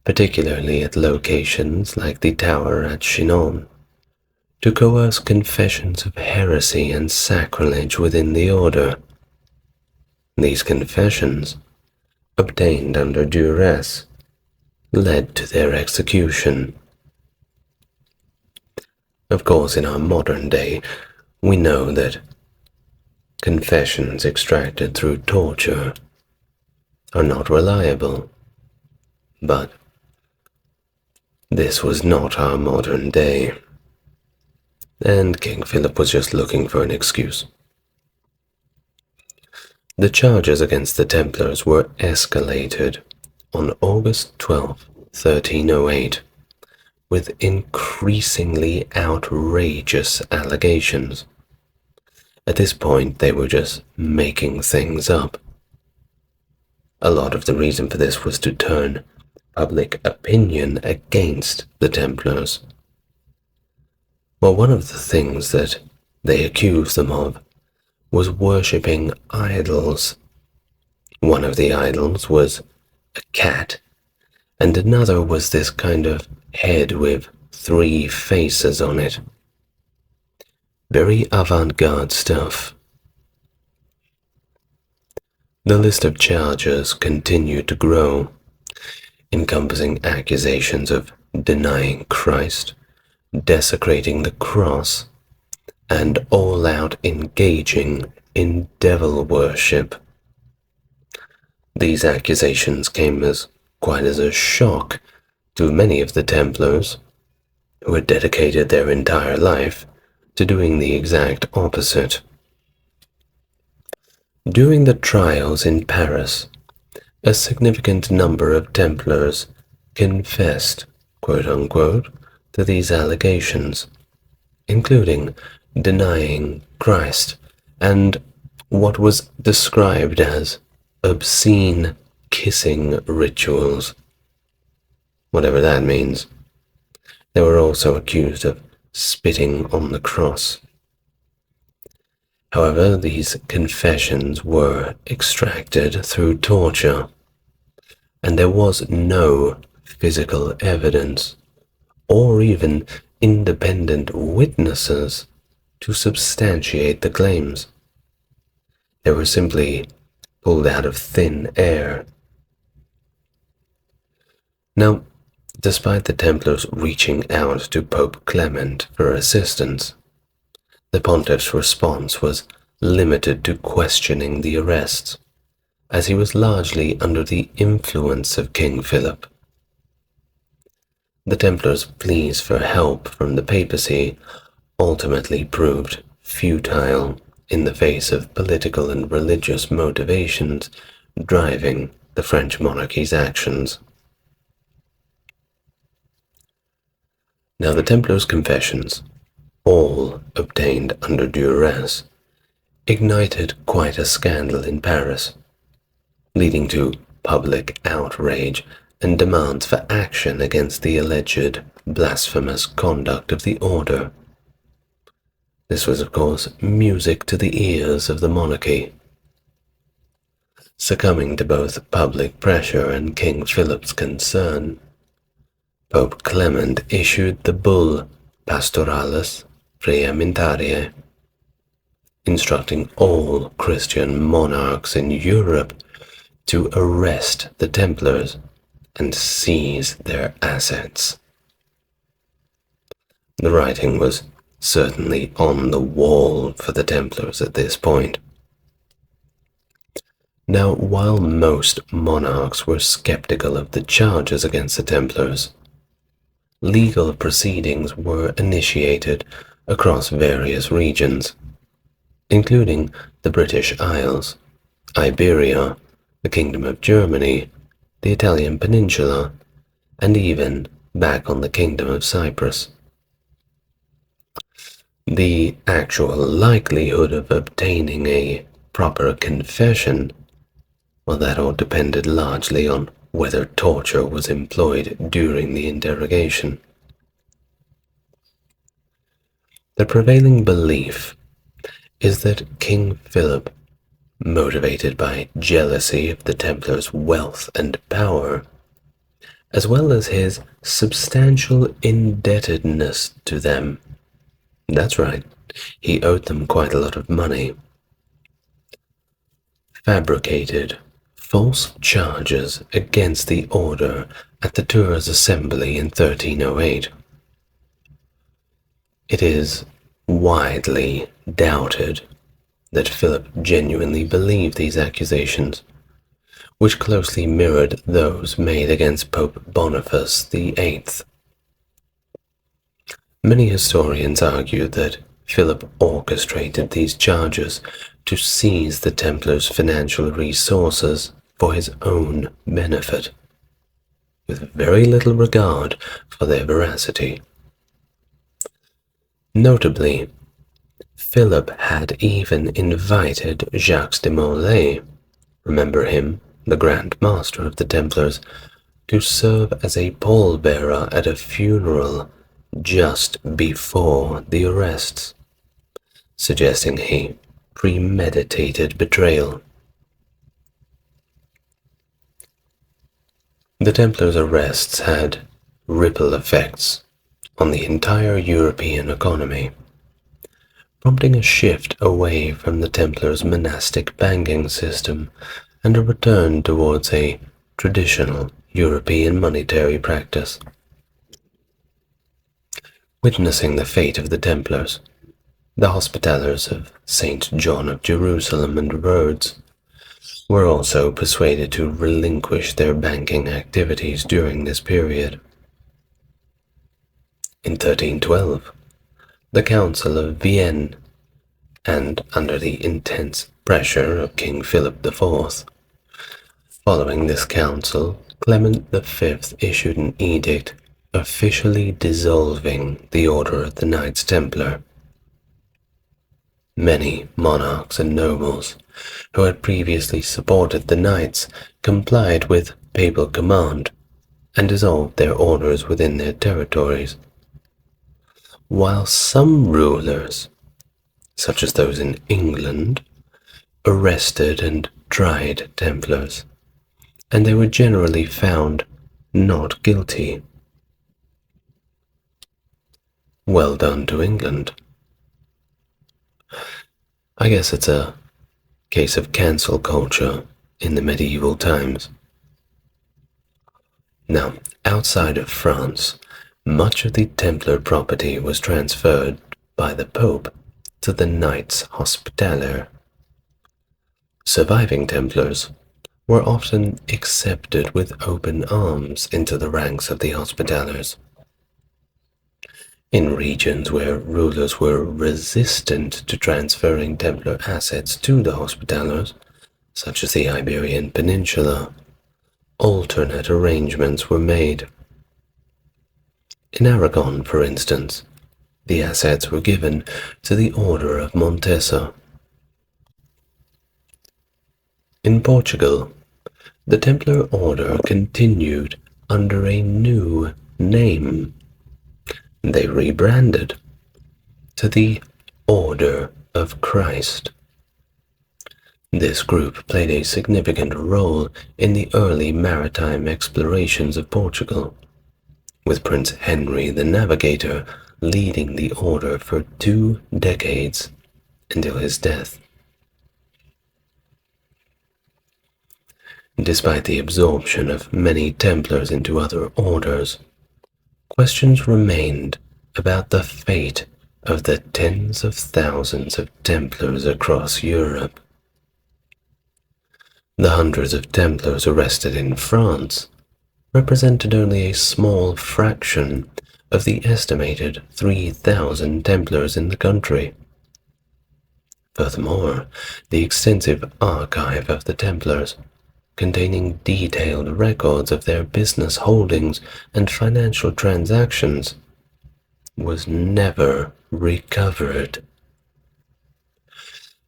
A: particularly at locations like the tower at Chinon, to coerce confessions of heresy and sacrilege within the order. These confessions, obtained under duress, led to their execution. Of course, in our modern day, we know that confessions extracted through torture are not reliable, but this was not our modern day, and King Philip was just looking for an excuse. The charges against the Templars were escalated on August 12, 1308, with increasingly outrageous allegations. At this point, they were just making things up. A lot of the reason for this was to turn public opinion against the Templars. Well, one of the things that they accused them of was worshipping idols. One of the idols was a cat, and another was this kind of head with 3 faces on it. Very avant-garde stuff. The list of charges continued to grow, encompassing accusations of denying Christ, desecrating the cross, and all-out engaging in devil worship. These accusations came as quite as a shock to many of the Templars, who had dedicated their entire life to doing the exact opposite. During the trials in Paris, a significant number of Templars confessed, quote-unquote, to these allegations, including denying Christ and what was described as obscene kissing rituals, whatever that means. They were also accused of spitting on the cross. However, these confessions were extracted through torture, and there was no physical evidence or even independent witnesses to substantiate the claims. They were simply pulled out of thin air. Now, despite the Templars reaching out to Pope Clement for assistance, the pontiff's response was limited to questioning the arrests, as he was largely under the influence of King Philip. The Templars' pleas for help from the papacy ultimately proved futile in the face of political and religious motivations driving the French monarchy's actions. Now, the Templars' confessions, all obtained under duress, ignited quite a scandal in Paris, leading to public outrage and demands for action against the alleged blasphemous conduct of the order. This was, of course, music to the ears of the monarchy. Succumbing to both public pressure and King Philip's concern, Pope Clement issued the bull Pastoralis Preemintarie, instructing all Christian monarchs in Europe to arrest the Templars and seize their assets. The writing was certainly on the wall for the Templars at this point. Now, while most monarchs were skeptical of the charges against the Templars, legal proceedings were initiated across various regions, including the British Isles, Iberia, the Kingdom of Germany, the Italian Peninsula, and even back on the Kingdom of Cyprus. The actual likelihood of obtaining a proper confession, well, that all depended largely on whether torture was employed during the interrogation. The prevailing belief is that King Philip, motivated by jealousy of the Templars' wealth and power, as well as his substantial indebtedness to them, that's right, he owed them quite a lot of money, fabricated false charges against the order at the Tours Assembly in 1308. It is widely doubted that Philip genuinely believed these accusations, which closely mirrored those made against Pope Boniface VIII. Many historians argue that Philip orchestrated these charges to seize the Templars' financial resources for his own benefit, with very little regard for their veracity. Notably, Philip had even invited Jacques de Molay, remember him, the Grand Master of the Templars, to serve as a pallbearer at a funeral just before the arrests, suggesting a premeditated betrayal. The Templars' arrests had ripple effects on the entire European economy, prompting a shift away from the Templars' monastic banking system and a return towards a traditional European monetary practice. Witnessing the fate of the Templars, the Hospitallers of St. John of Jerusalem and Rhodes were also persuaded to relinquish their banking activities during this period. In 1312, the Council of Vienne, and under the intense pressure of King Philip IV, following this council, Clement V issued an edict officially dissolving the Order of the Knights Templar. Many monarchs and nobles who had previously supported the Knights complied with papal command and dissolved their orders within their territories, while some rulers, such as those in England, arrested and tried Templars, and they were generally found not guilty. Well done to England. I guess it's a case of cancel culture in the medieval times. Now, outside of France, much of the Templar property was transferred by the Pope to the Knights Hospitaller. Surviving Templars were often accepted with open arms into the ranks of the Hospitallers. In regions where rulers were resistant to transferring Templar assets to the Hospitallers, such as the Iberian Peninsula, alternate arrangements were made. In Aragon, for instance, the assets were given to the Order of Montesa. In Portugal, the Templar Order continued under a new name. They rebranded to the Order of Christ. This group played a significant role in the early maritime explorations of Portugal, with Prince Henry the Navigator leading the order for 2 decades until his death. Despite the absorption of many Templars into other orders, questions remained about the fate of the tens of thousands of Templars across Europe. The hundreds of Templars arrested in France represented only a small fraction of the estimated 3,000 Templars in the country. Furthermore, the extensive archive of the Templars, containing detailed records of their business holdings and financial transactions, was never recovered.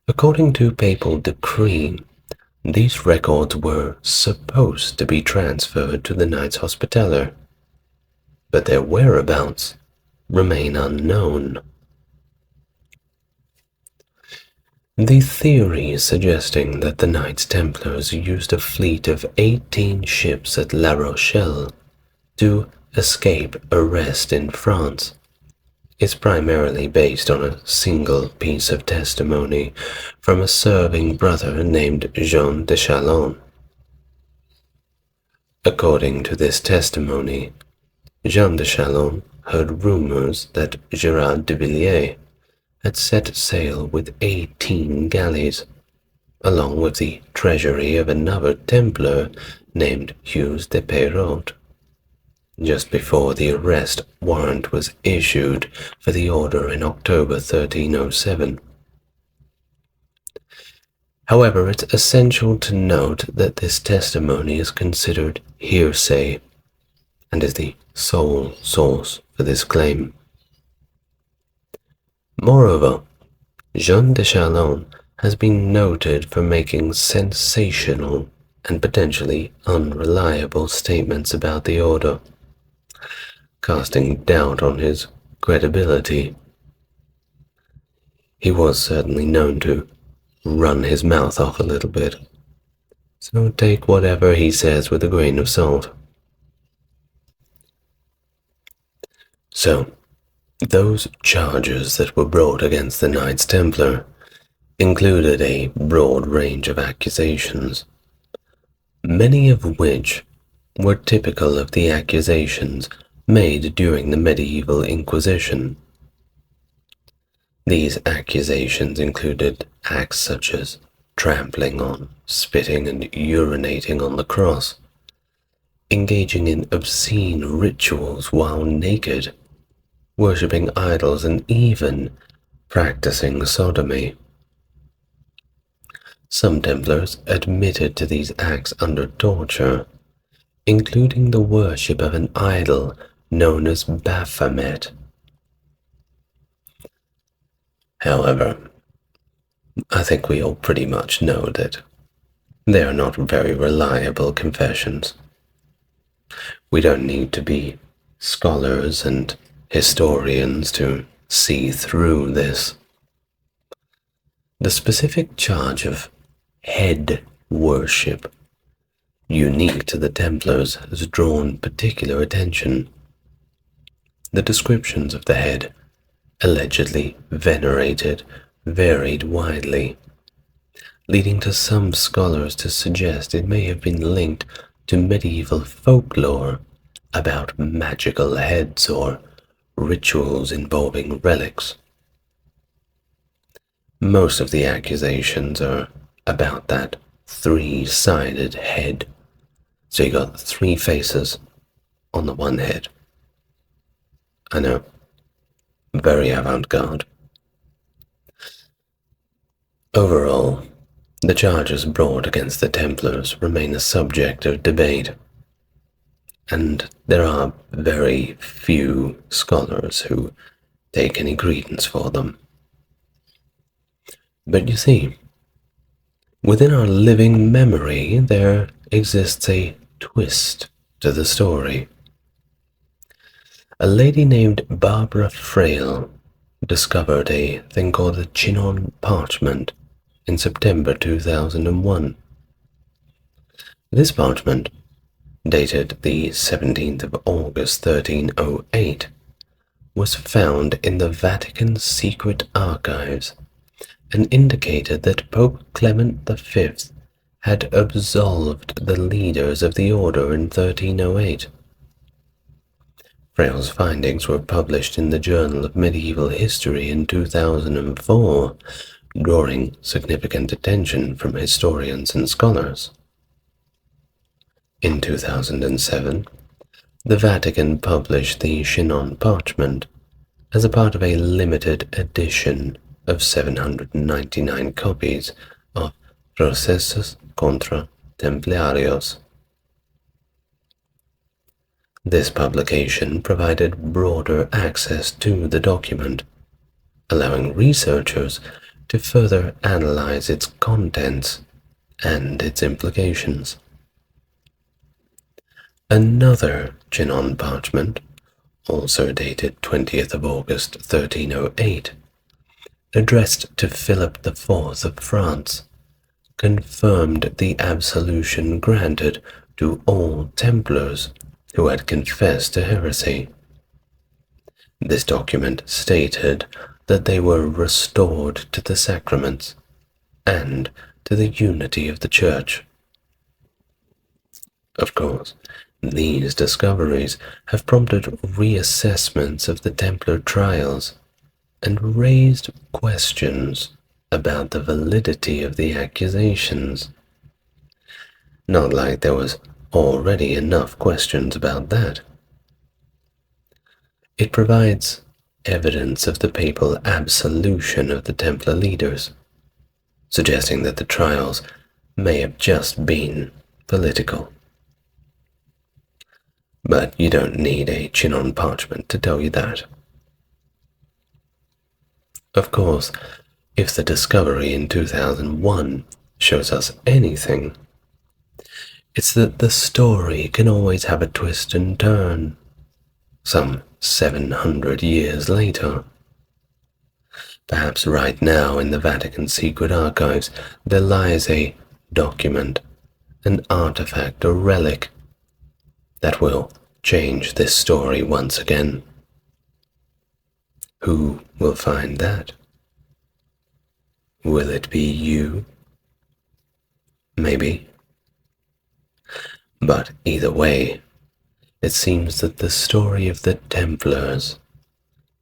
A: According to papal decree, these records were supposed to be transferred to the Knights Hospitaller, but their whereabouts remain unknown. The theory suggesting that the Knights Templars used a fleet of 18 ships at La Rochelle to escape arrest in France is primarily based on a single piece of testimony from a serving brother named Jean de Chalon. According to this testimony, Jean de Chalon heard rumors that Gerard de Villiers had set sail with 18 galleys, along with the treasury of another Templar named Hughes de Peyrot. just before the arrest warrant was issued for the order in October 1307. However, it's essential to note that this testimony is considered hearsay and is the sole source for this claim. Moreover, Jean de Chalon has been noted for making sensational and potentially unreliable statements about the order, casting doubt on his credibility. He was certainly known to run his mouth off a little bit, so take whatever he says with a grain of salt. So, those charges that were brought against the Knights Templar included a broad range of accusations, many of which were typical of the accusations made during the medieval Inquisition. These accusations included acts such as trampling on, spitting and urinating on the cross, engaging in obscene rituals while naked, worshipping idols, and even practicing sodomy. Some Templars admitted to these acts under torture, including the worship of an idol known as Baphomet. However, I think we all pretty much know that they are not very reliable confessions. We don't need to be scholars and historians to see through this. The specific charge of head worship, unique to the Templars, has drawn particular attention. The descriptions of the head, allegedly venerated, varied widely, leading to some scholars to suggest it may have been linked to medieval folklore about magical heads or rituals involving relics. Most of the accusations are about that three-sided head. So you got three faces on the one head. I know, very avant-garde. Overall, the charges brought against the Templars remain a subject of debate, and there are very few scholars who take any credence for them. But you see, within our living memory, there exists a twist to the story. A lady named Barbara Frail discovered a thing called the Chinon parchment in September 2001. This parchment, dated the 17th of August 1308, was found in the Vatican's secret archives and indicated that Pope Clement V had absolved the leaders of the order in 1308. Frail's findings were published in the Journal of Medieval History in 2004, drawing significant attention from historians and scholars. In 2007, the Vatican published the Chinon parchment as a part of a limited edition of 799 copies of Processus contra Templarios. This publication provided broader access to the document, allowing researchers to further analyze its contents and its implications. Another Chinon parchment, also dated 20th of August 1308, addressed to Philip IV of France, confirmed the absolution granted to all Templars who had confessed to heresy. This document stated that they were restored to the sacraments and to the unity of the Church. Of course, these discoveries have prompted reassessments of the Templar trials and raised questions about the validity of the accusations. Not like there was already enough questions about that. It provides evidence of the papal absolution of the Templar leaders, suggesting that the trials may have just been political. But you don't need a chin on parchment to tell you that. Of course, if the discovery in 2001 shows us anything, it's that the story can always have a twist and turn, some 700 years later. Perhaps right now in the Vatican secret archives there lies a document, an artifact or relic that will change this story once again. Who will find that? Will it be you? Maybe. But either way, it seems that the story of the Templars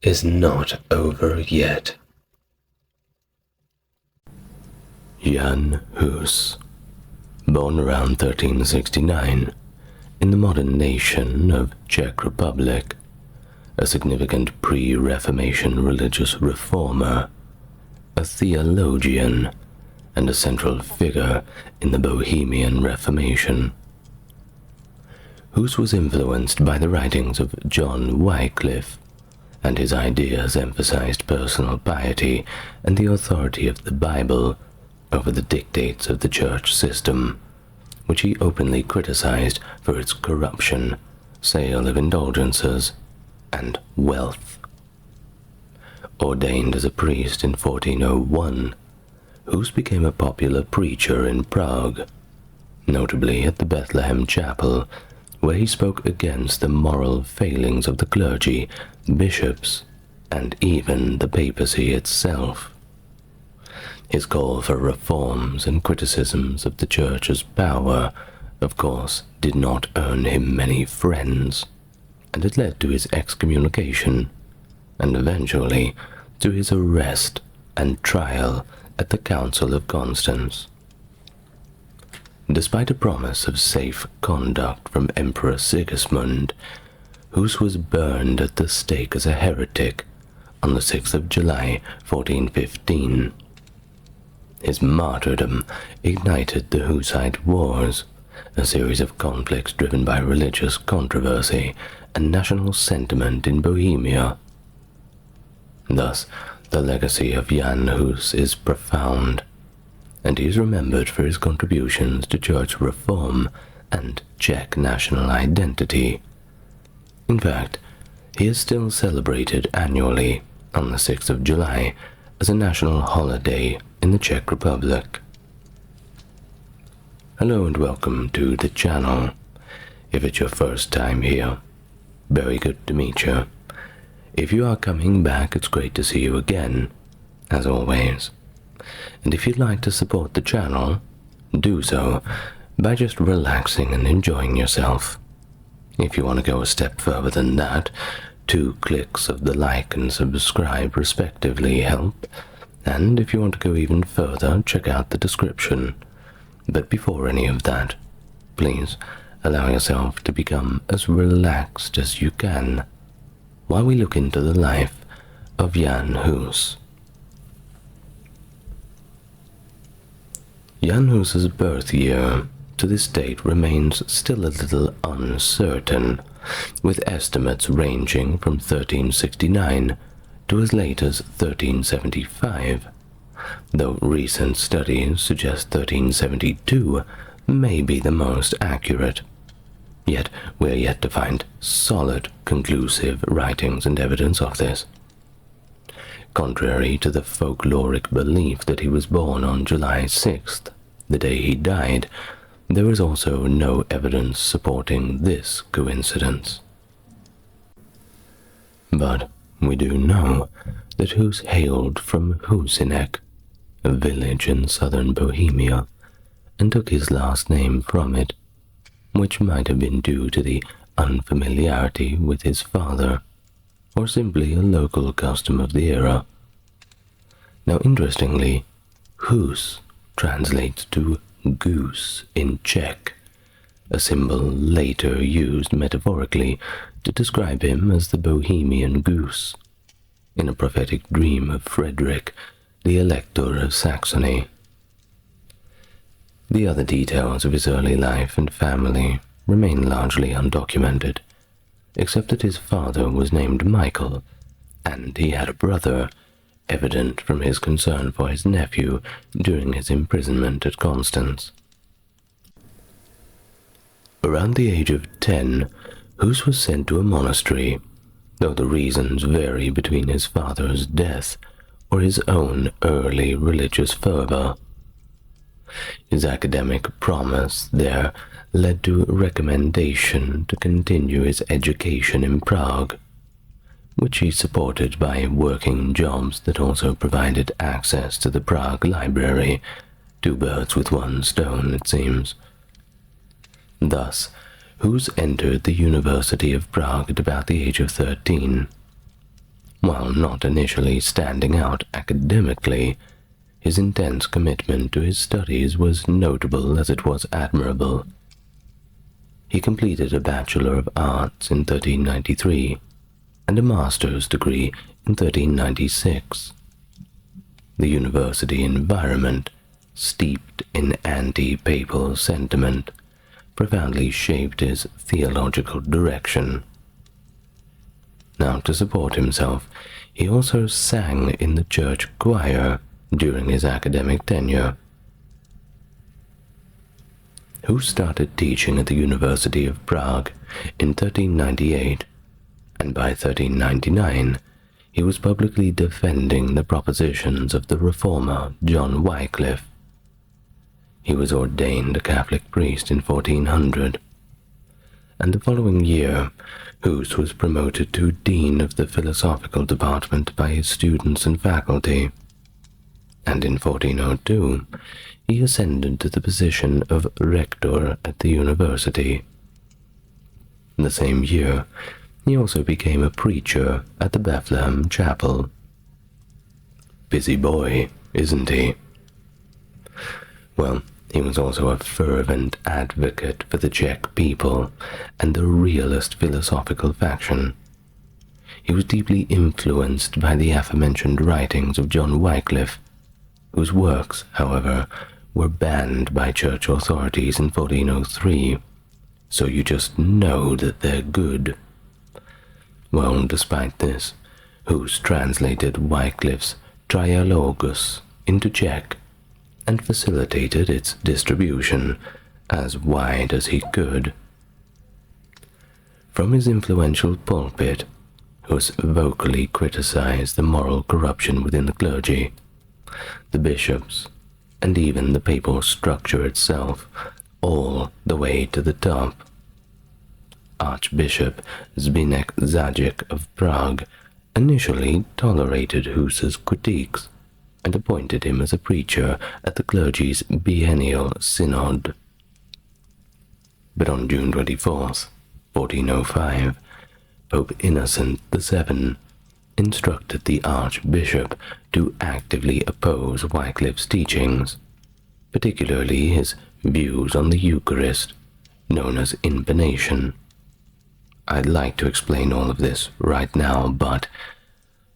A: is not over yet. Jan Hus, born around 1369 in the modern nation of Czech Republic, a significant pre-Reformation religious reformer, a theologian, and a central figure in the Bohemian Reformation. Hus was influenced by the writings of John Wycliffe, and his ideas emphasized personal piety and the authority of the Bible over the dictates of the church system, which he openly criticized for its corruption, sale of indulgences, and wealth. Ordained as a priest in 1401, Hus became a popular preacher in Prague, notably at the Bethlehem Chapel, where he spoke against the moral failings of the clergy, bishops, and even the papacy itself. His call for reforms and criticisms of the Church's power, of course, did not earn him many friends, and it led to his excommunication, and eventually to his arrest and trial at the Council of Constance. Despite a promise of safe conduct from Emperor Sigismund, Hus was burned at the stake as a heretic on the 6th of July, 1415. His martyrdom ignited the Hussite Wars, a series of conflicts driven by religious controversy and national sentiment in Bohemia. Thus, the legacy of Jan Hus is profound, and he is remembered for his contributions to church reform and Czech national identity. In fact, he is still celebrated annually on the 6th of July as a national holiday in the Czech Republic. Hello and welcome to the channel. If it's your first time here, very good to meet you. If you are coming back, it's great to see you again, as always. And if you'd like to support the channel, do so by just relaxing and enjoying yourself. If you want to go a step further than that, 2 clicks of the like and subscribe respectively help, and if you want to go even further, check out the description. But before any of that, please allow yourself to become as relaxed as you can while we look into the life of Jan Hus. Jan Hus's birth year to this date remains still a little uncertain, with estimates ranging from 1369 to as late as 1375, though recent studies suggest 1372 may be the most accurate. Yet we are yet to find solid, conclusive writings and evidence of this. Contrary to the folkloric belief that he was born on July 6th, the day he died, there is also no evidence supporting this coincidence. But we do know that Hus hailed from Husinec, a village in southern Bohemia, and took his last name from it, which might have been due to the unfamiliarity with his father, or simply a local custom of the era. Now, interestingly, Hus translates to goose in Czech, a symbol later used metaphorically to describe him as the Bohemian goose, in a prophetic dream of Frederick, the Elector of Saxony. The other details of his early life and family remain largely undocumented, except that his father was named Michael, and he had a brother, evident from his concern for his nephew during his imprisonment at Constance. Around the age of 10, Hus was sent to a monastery, though the reasons vary between his father's death or his own early religious fervor. His academic promise there led to a recommendation to continue his education in Prague, which he supported by working jobs that also provided access to the Prague library, 2 birds with 1 stone, it seems. Thus, Hus entered the University of Prague at about the age of 13. While not initially standing out academically, his intense commitment to his studies was notable as it was admirable. He completed a Bachelor of Arts in 1393 and a master's degree in 1396. The university environment, steeped in anti-papal sentiment, profoundly shaped his theological direction. Now, to support himself, he also sang in the church choir during his academic tenure. Hus started teaching at the University of Prague in 1398, and by 1399 he was publicly defending the propositions of the reformer John Wycliffe. He was ordained a Catholic priest in 1400, and the following year Hus was promoted to Dean of the Philosophical Department by his students and faculty, and in 1402 he ascended to the position of rector at the university. The same year, he also became a preacher at the Bethlehem Chapel. Busy boy, isn't he? Well, he was also a fervent advocate for the Czech people and the realist philosophical faction. He was deeply influenced by the aforementioned writings of John Wycliffe, whose works, however, were banned by church authorities in 1403, so you just know that they're good. Well, despite this, Hus translated Wycliffe's Trialogus into Czech and facilitated its distribution as wide as he could. From his influential pulpit, Hus vocally criticized the moral corruption within the clergy, the bishops, and even the papal structure itself, all the way to the top. Archbishop Zbigniew Zajic of Prague initially tolerated Hus's critiques and appointed him as a preacher at the clergy's biennial synod. But on June 24th, 1405, Pope Innocent VII instructed the archbishop to actively oppose Wycliffe's teachings, particularly his views on the Eucharist, known as impanation. I'd like to explain all of this right now, but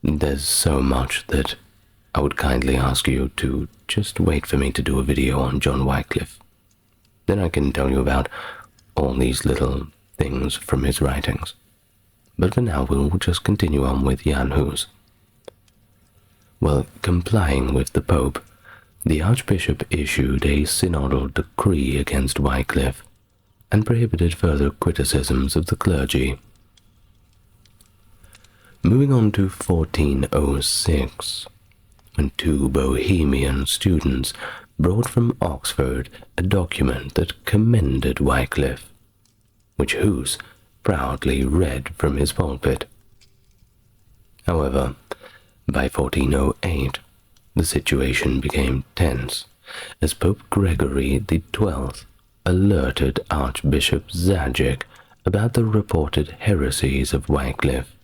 A: there's so much that I would kindly ask you to just wait for me to do a video on John Wycliffe. Then I can tell you about all these little things from his writings. But for now, we'll just continue on with Jan Hus. Well, complying with the Pope, the Archbishop issued a synodal decree against Wycliffe and prohibited further criticisms of the clergy. Moving on to 1406, when 2 Bohemian students brought from Oxford a document that commended Wycliffe, which Hus proudly read from his pulpit. However, by 1408, the situation became tense, as Pope Gregory XII alerted Archbishop Zajic about the reported heresies of Wycliffe,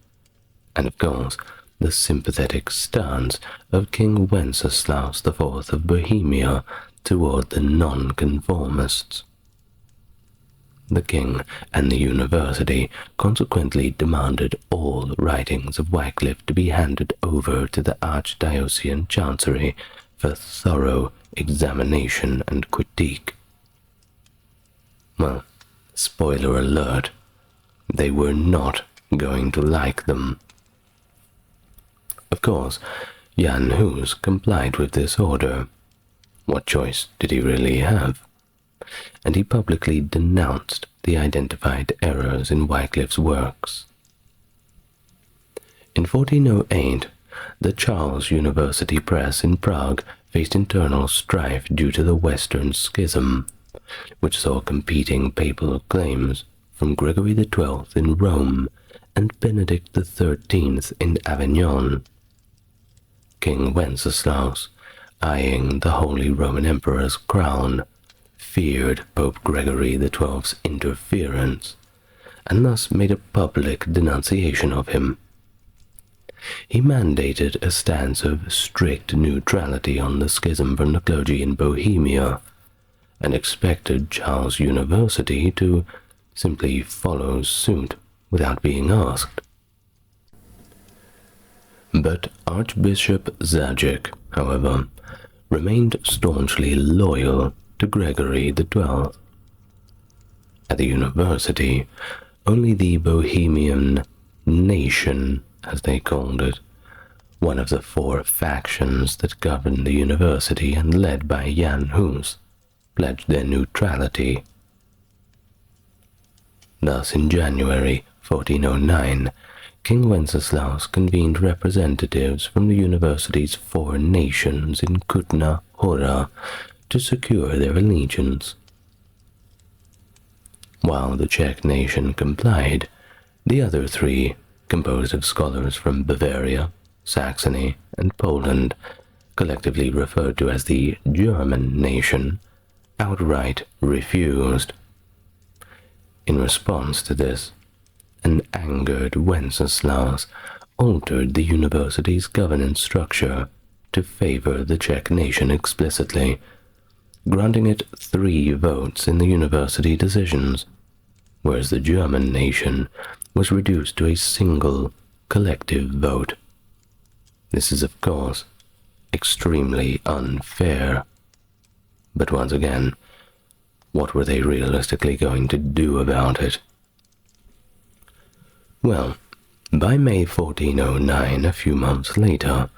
A: and of course, the sympathetic stance of King Wenceslaus IV of Bohemia toward the nonconformists. the king and the university consequently demanded all writings of Wycliffe to be handed over to the archdiocesan chancery for thorough examination and critique. Well, spoiler alert, they were not going to like them. Of course, Jan Hus complied with this order. What choice did he really have? And he publicly denounced the identified errors in Wycliffe's works. In 1408, the Charles University Press in Prague faced internal strife due to the Western Schism, which saw competing papal claims from Gregory XII in Rome and Benedict XIII in Avignon. King Wenceslaus, eyeing the Holy Roman Emperor's crown, feared Pope Gregory XII's interference, and thus made a public denunciation of him. He mandated a stance of strict neutrality on the schism from the clergy in Bohemia, and expected Charles University to simply follow suit without being asked. But Archbishop Zajic, however, remained staunchly loyal to Gregory XII. At the university, only the Bohemian nation, as they called it, one of the 4 factions that governed the university and led by Jan Hus, pledged their neutrality. Thus, in January 1409, King Wenceslaus convened representatives from the university's 4 nations in Kutna Hora to secure their allegiance. While the Czech nation complied, the other 3, composed of scholars from Bavaria, Saxony, and Poland, collectively referred to as the German nation, outright refused. In response to this, an angered Wenceslaus altered the university's governance structure to favor the Czech nation explicitly, granting it 3 votes in the university decisions, whereas the German nation was reduced to a single collective vote. This is, of course, extremely unfair. But once again, what were they realistically going to do about it? Well, by May 1409, a few months later,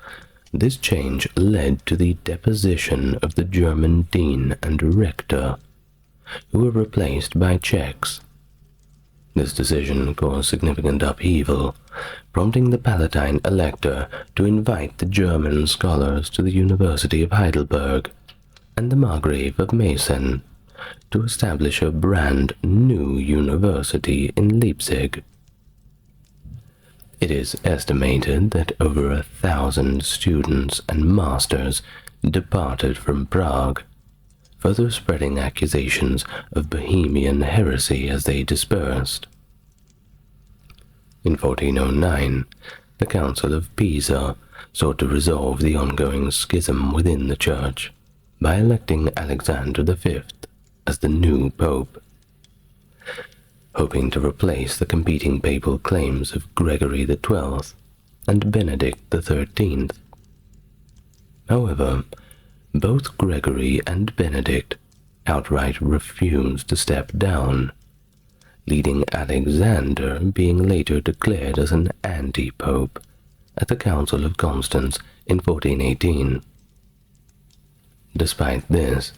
A: this change led to the deposition of the German dean and rector, who were replaced by Czechs. This decision caused significant upheaval, prompting the Palatine Elector to invite the German scholars to the University of Heidelberg and the Margrave of Meissen to establish a brand new university in Leipzig. It is estimated that over 1,000 students and masters departed from Prague, further spreading accusations of Bohemian heresy as they dispersed. In 1409, the Council of Pisa sought to resolve the ongoing schism within the Church by electing Alexander V as the new pope, hoping to replace the competing papal claims of Gregory XII and Benedict XIII. However, both Gregory and Benedict outright refused to step down, leading Alexander being later declared as an anti-pope at the Council of Constance in 1418. Despite this,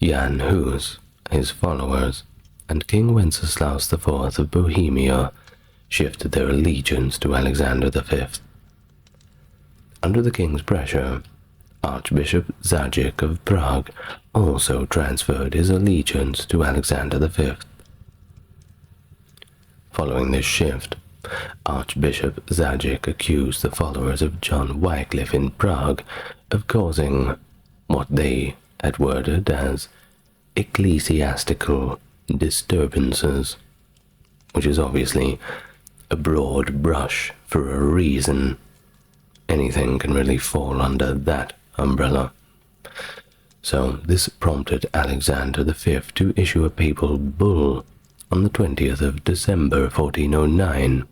A: Jan Hus, his followers, and King Wenceslaus IV of Bohemia shifted their allegiance to Alexander V. Under the king's pressure, Archbishop Zajic of Prague also transferred his allegiance to Alexander V. Following this shift, Archbishop Zajic accused the followers of John Wycliffe in Prague of causing what they had worded as ecclesiastical disturbances, which is obviously a broad brush for a reason. Anything can really fall under that umbrella. So this prompted Alexander V to issue a papal bull on the 20th of December 1409.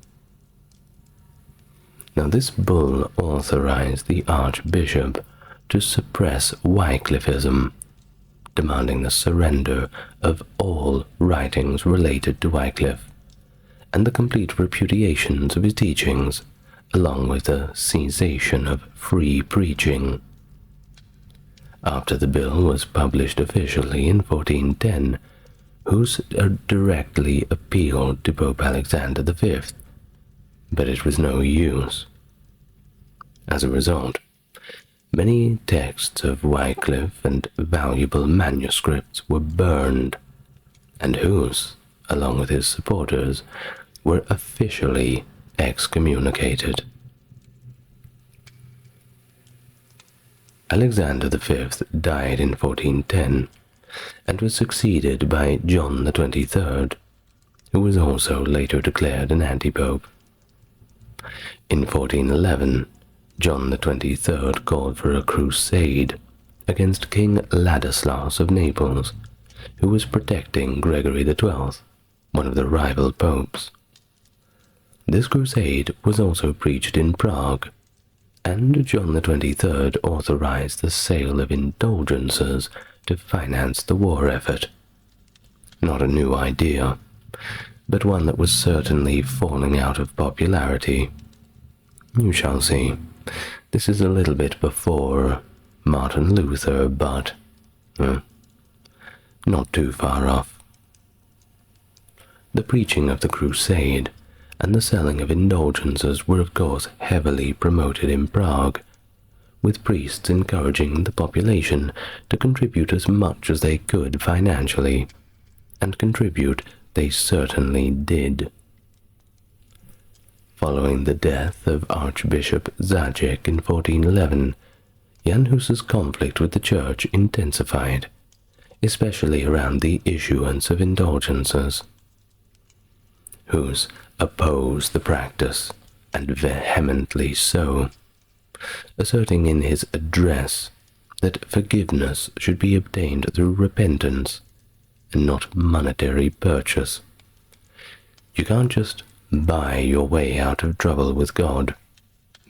A: Now this bull authorized the Archbishop to suppress Wycliffism, demanding the surrender of all writings related to Wycliffe, and the complete repudiations of his teachings, along with the cessation of free preaching. After the bill was published officially in 1410, Hus directly appealed to Pope Alexander V, but it was no use. As a result, many texts of Wycliffe and valuable manuscripts were burned, and Hus, along with his supporters, were officially excommunicated. Alexander V died in 1410 and was succeeded by John XXIII, who was also later declared an antipope. In 1411, John XXIII called for a crusade against King Ladislaus of Naples, who was protecting Gregory XII, one of the rival popes. This crusade was also preached in Prague, and John XXIII authorized the sale of indulgences to finance the war effort. Not a new idea, but one that was certainly falling out of popularity. You shall see. This is a little bit before Martin Luther, but not too far off. The preaching of the crusade and the selling of indulgences were of course heavily promoted in Prague, with priests encouraging the population to contribute as much as they could financially, and contribute they certainly did. Following the death of Archbishop Zajic in 1411, Jan Hus's conflict with the Church intensified, especially around the issuance of indulgences. Hus opposed the practice, and vehemently so, asserting in his address that forgiveness should be obtained through repentance and not monetary purchase. You can't just buy your way out of trouble with God,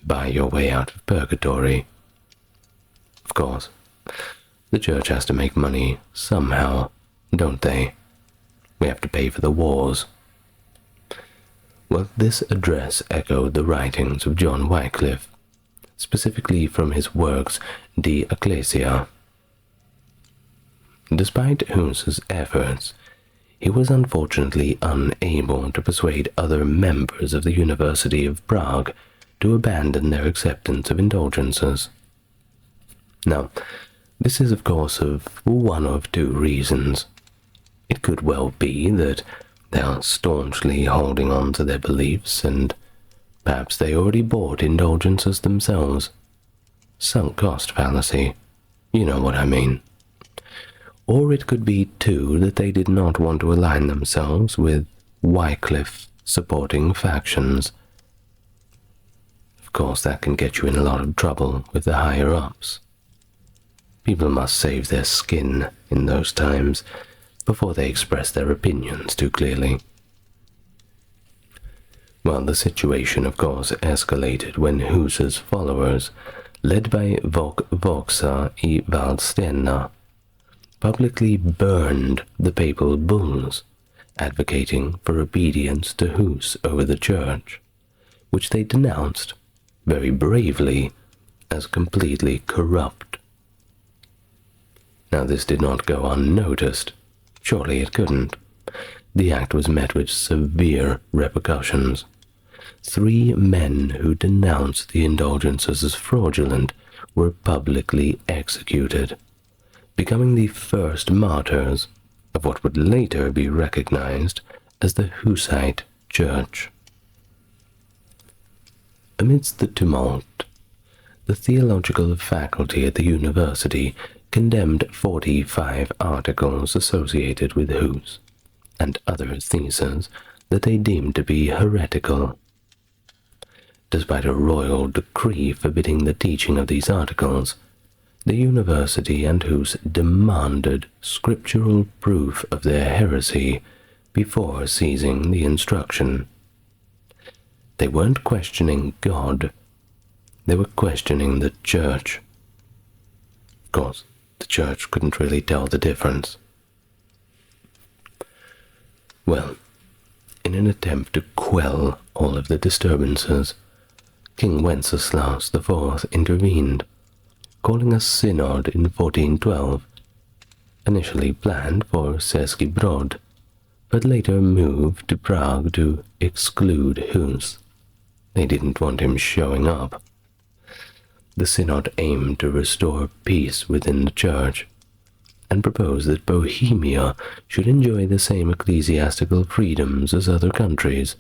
A: buy your way out of purgatory. Of course, the Church has to make money somehow, don't they? We have to pay for the wars. Well, this address echoed the writings of John Wycliffe, specifically from his works De Ecclesia. Despite Hus's efforts, he was unfortunately unable to persuade other members of the University of Prague to abandon their acceptance of indulgences. Now, this is of course of one of two reasons. It could well be that they are staunchly holding on to their beliefs, and perhaps they already bought indulgences themselves. Sunk cost fallacy, you know what I mean. Or it could be, too, that they did not want to align themselves with Wycliffe-supporting factions. Of course, that can get you in a lot of trouble with the higher-ups. People must save their skin in those times before they express their opinions too clearly. Well, the situation, of course, escalated when Hus's followers, led by Voxa I Waldsteiner, publicly burned the papal bulls, advocating for obedience to Hus over the Church, which they denounced, very bravely, as completely corrupt. Now, this did not go unnoticed. Surely it couldn't. The act was met with severe repercussions. 3 men who denounced the indulgences as fraudulent were publicly executed, becoming the first martyrs of what would later be recognized as the Hussite Church. Amidst the tumult, the theological faculty at the university condemned 45 articles associated with Hus and other theses that they deemed to be heretical. Despite a royal decree forbidding the teaching of these articles, the university and Hus demanded scriptural proof of their heresy before seizing the instruction. They weren't questioning God, they were questioning the Church. Of course, the Church couldn't really tell the difference. Well, in an attempt to quell all of the disturbances, King Wenceslaus IV intervened, calling a synod in 1412, initially planned for Český Brod, but later moved to Prague to exclude Hus. They didn't want him showing up. The synod aimed to restore peace within the Church, and proposed that Bohemia should enjoy the same ecclesiastical freedoms as other countries,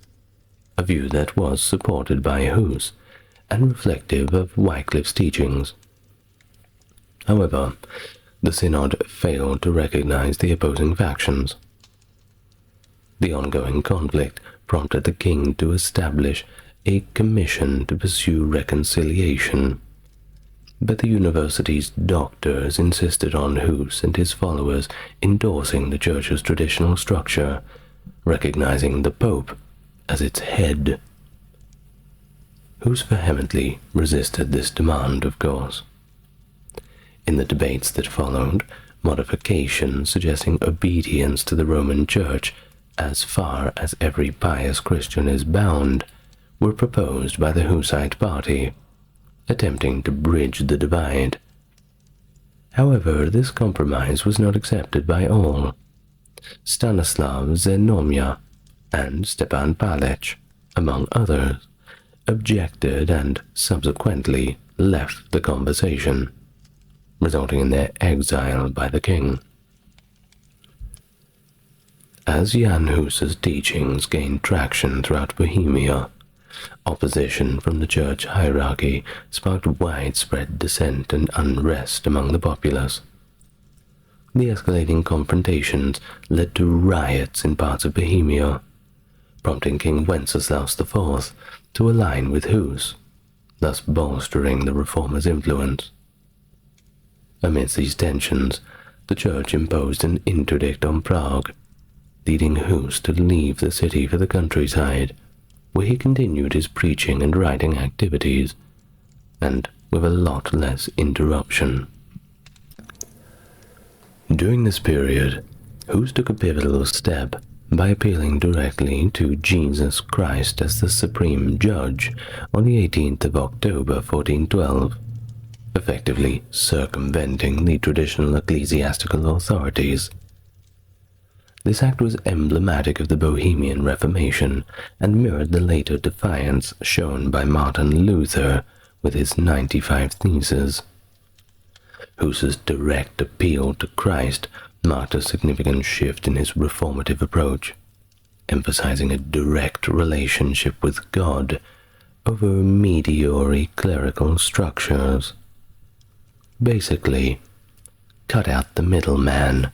A: a view that was supported by Hus and reflective of Wycliffe's teachings. However, the synod failed to recognize the opposing factions. The ongoing conflict prompted the king to establish a commission to pursue reconciliation, but the university's doctors insisted on Hus and his followers endorsing the Church's traditional structure, recognizing the Pope as its head. Hus vehemently resisted this demand, of course. In the debates that followed, modifications suggesting obedience to the Roman Church as far as every pious Christian is bound were proposed by the Hussite party, attempting to bridge the divide. However, this compromise was not accepted by all. Stanislav Zenomia and Stepan Palech, among others, objected and subsequently left the conversation, resulting in their exile by the king. As Jan Hus's teachings gained traction throughout Bohemia, opposition from the church hierarchy sparked widespread dissent and unrest among the populace. The escalating confrontations led to riots in parts of Bohemia, prompting King Wenceslaus IV to align with Hus, thus bolstering the reformers' influence. Amidst these tensions, the church imposed an interdict on Prague, leading Hus to leave the city for the countryside, where he continued his preaching and writing activities, and with a lot less interruption. During this period, Hus took a pivotal step by appealing directly to Jesus Christ as the supreme judge on the 18th of October 1412, effectively circumventing the traditional ecclesiastical authorities. This act was emblematic of the Bohemian Reformation and mirrored the later defiance shown by Martin Luther with his 95 Theses. Hus's direct appeal to Christ marked a significant shift in his reformative approach, emphasizing a direct relationship with God over mediocre clerical structures. Basically, cut out the middleman.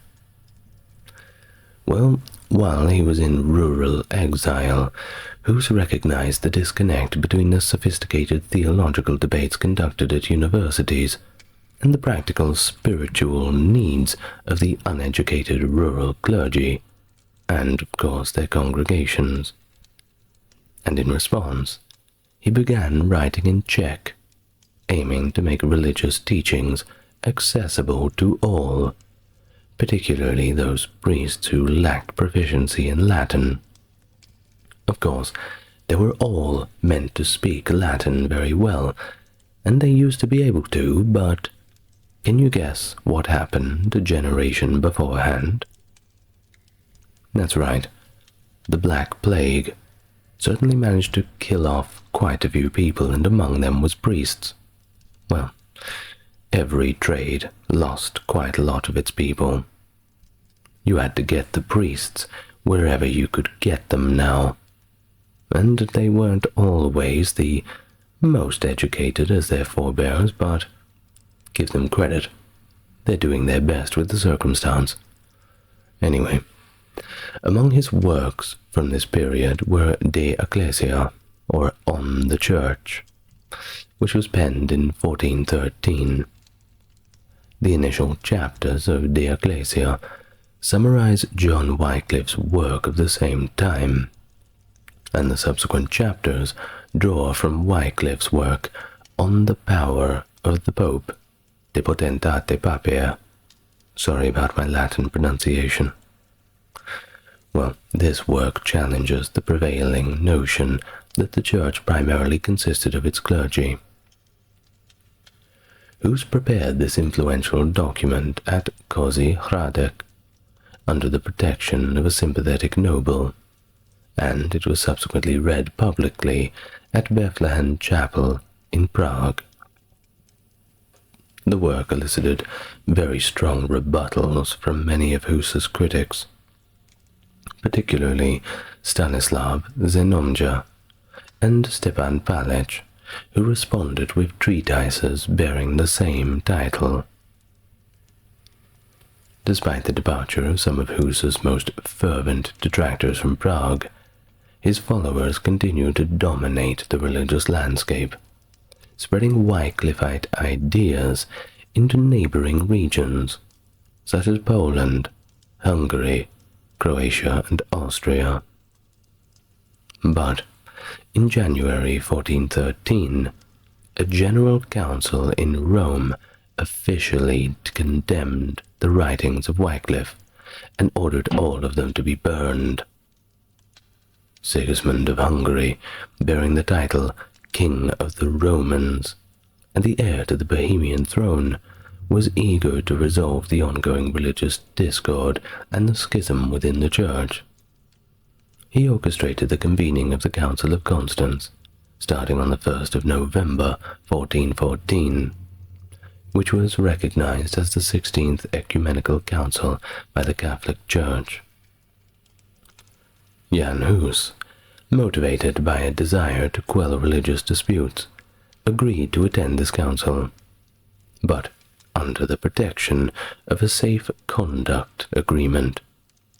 A: Well, while he was in rural exile, Hus recognized the disconnect between the sophisticated theological debates conducted at universities and the practical spiritual needs of the uneducated rural clergy, and, of course, their congregations. And in response, he began writing in Czech, aiming to make religious teachings accessible to all, particularly those priests who lacked proficiency in Latin. Of course, they were all meant to speak Latin very well, and they used to be able to, but can you guess what happened a generation beforehand? That's right, the Black Plague certainly managed to kill off quite a few people, and among them was priests. Well, every trade lost quite a lot of its people. You had to get the priests wherever you could get them now, and they weren't always the most educated as their forebears, but give them credit, they're doing their best with the circumstance. Anyway, among his works from this period were De Ecclesia, or On the Church, which was penned in 1413. The initial chapters of De Ecclesia summarize John Wycliffe's work of the same time, and the subsequent chapters draw from Wycliffe's work on the power of the Pope, De Potentate Papia. Sorry about my Latin pronunciation. Well, this work challenges the prevailing notion that the Church primarily consisted of its clergy. Hus prepared this influential document at Kozi Hradec, under the protection of a sympathetic noble, and it was subsequently read publicly at Bethlehem Chapel in Prague. The work elicited very strong rebuttals from many of Hus's critics, particularly Stanislav Zenomja and Stepan Palech, who responded with treatises bearing the same title. Despite the departure of some of Hus's most fervent detractors from Prague, his followers continued to dominate the religious landscape, spreading Wycliffite ideas into neighboring regions, such as Poland, Hungary, Croatia, and Austria. But in January 1413, a general council in Rome officially condemned the writings of Wycliffe and ordered all of them to be burned. Sigismund of Hungary, bearing the title King of the Romans and the heir to the Bohemian throne, was eager to resolve the ongoing religious discord and the schism within the Church. He orchestrated the convening of the Council of Constance, starting on the 1st of November 1414, which was recognized as the 16th Ecumenical Council by the Catholic Church. Jan Hus, motivated by a desire to quell religious disputes, agreed to attend this council, but under the protection of a safe conduct agreement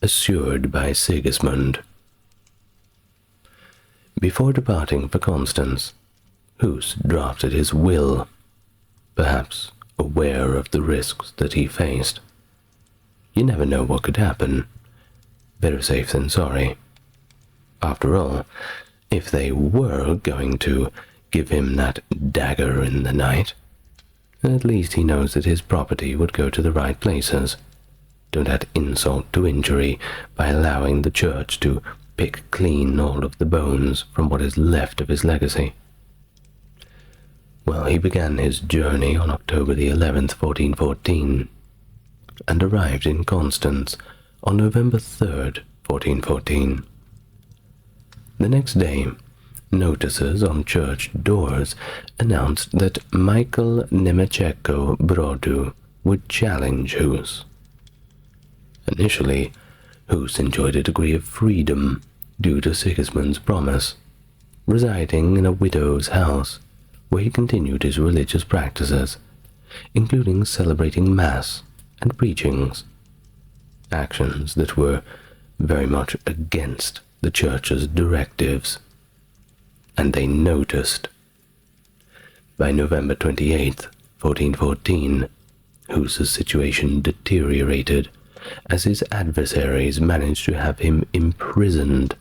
A: assured by Sigismund. Before departing for Constance, Hus drafted his will, perhaps aware of the risks that he faced. You never know what could happen. Better safe than sorry. After all, if they were going to give him that dagger in the night, at least he knows that his property would go to the right places. Don't add insult to injury by allowing the Church to pick clean all of the bones from what is left of his legacy. Well, he began his journey on October the 11th, 1414, and arrived in Constance on November 3rd, 1414. The next day, notices on church doors announced that Michael Nemecheko Brodu would challenge Hus. Initially, Hus enjoyed a degree of freedom due to Sigismund's promise, residing in a widow's house where he continued his religious practices, including celebrating Mass and preachings, actions that were very much against the Church's directives, and they noticed. By November 28th, 1414, Hus's situation deteriorated as his adversaries managed to have him imprisoned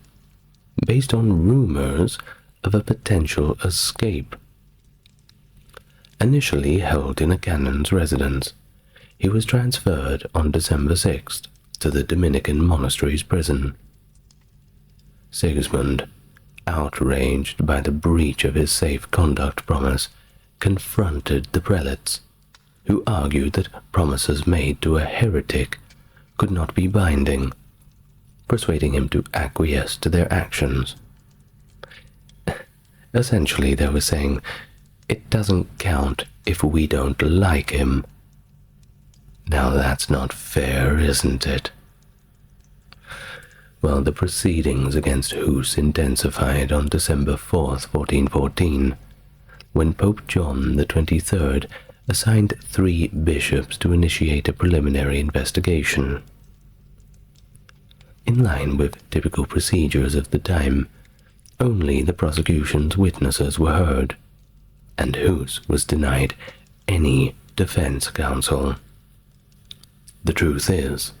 A: based on rumors of a potential escape. Initially held in a canon's residence, he was transferred on December 6th to the Dominican monastery's prison. Sigismund, outraged by the breach of his safe conduct promise, confronted the prelates, who argued that promises made to a heretic could not be binding, persuading him to acquiesce to their actions. Essentially, they were saying, it doesn't count if we don't like him. Now that's not fair, isn't it? Well, the proceedings against Hus intensified on December 4th, 1414, when Pope John the 23rd assigned 3 bishops to initiate a preliminary investigation. In line with typical procedures of the time, only the prosecution's witnesses were heard, and Hus was denied any defense counsel. The truth is,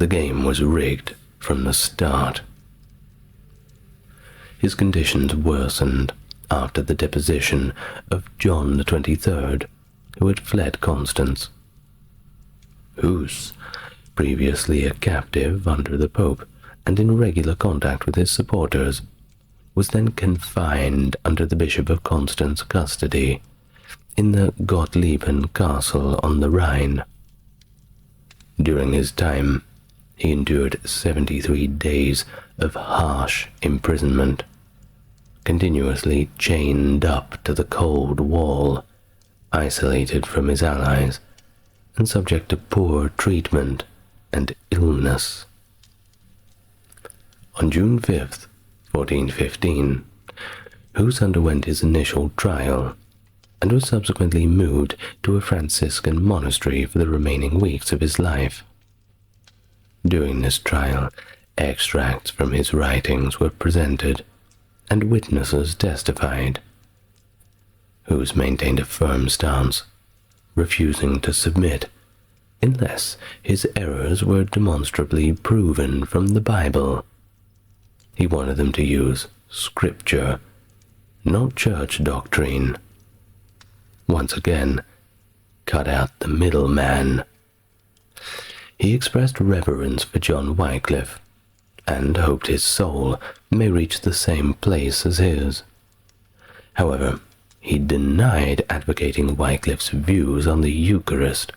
A: the game was rigged from the start. His conditions worsened after the deposition of John the 23rd, who had fled Constance. Hus, previously a captive under the Pope and in regular contact with his supporters, was then confined under the Bishop of Constance custody in the Gottlieben Castle on the Rhine. During his time, he endured 73 days of harsh imprisonment, continuously chained up to the cold wall, isolated from his allies, and subject to poor treatment and illness. On June 5th, 1415, Hus underwent his initial trial and was subsequently moved to a Franciscan monastery for the remaining weeks of his life. During this trial, extracts from his writings were presented, and witnesses testified. Hus maintained a firm stance, refusing to submit unless his errors were demonstrably proven from the Bible. He wanted them to use scripture, not church doctrine. Once again, cut out the middleman. He expressed reverence for John Wycliffe, and hoped his soul may reach the same place as his. However, he denied advocating Wycliffe's views on the Eucharist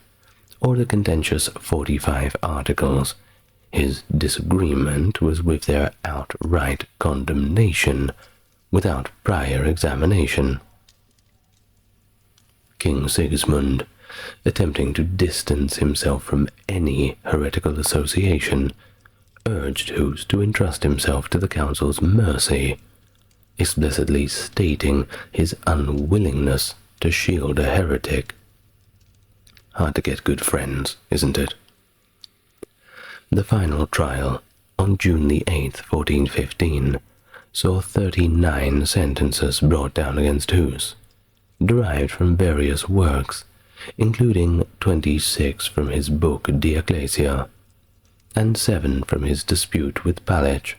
A: or the contentious 45 Articles. His disagreement was with their outright condemnation without prior examination. King Sigismund, attempting to distance himself from any heretical association, urged Hus to entrust himself to the council's mercy, explicitly stating his unwillingness to shield a heretic. Hard to get good friends, isn't it? The final trial, on June the 8th, 1415, saw 39 sentences brought down against Hus, derived from various works, including 26 from his book De Ecclesia, and 7 from his dispute with Palech.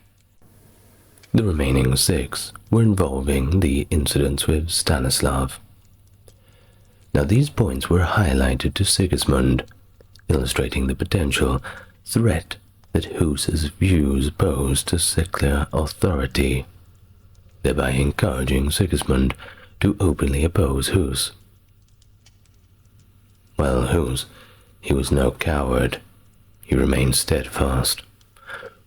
A: The remaining 6 were involving the incidents with Stanislav. Now these points were highlighted to Sigismund, illustrating the potential threat that Hus's views posed to secular authority, thereby encouraging Sigismund to openly oppose Hus. While Hus, he was no coward. He remained steadfast,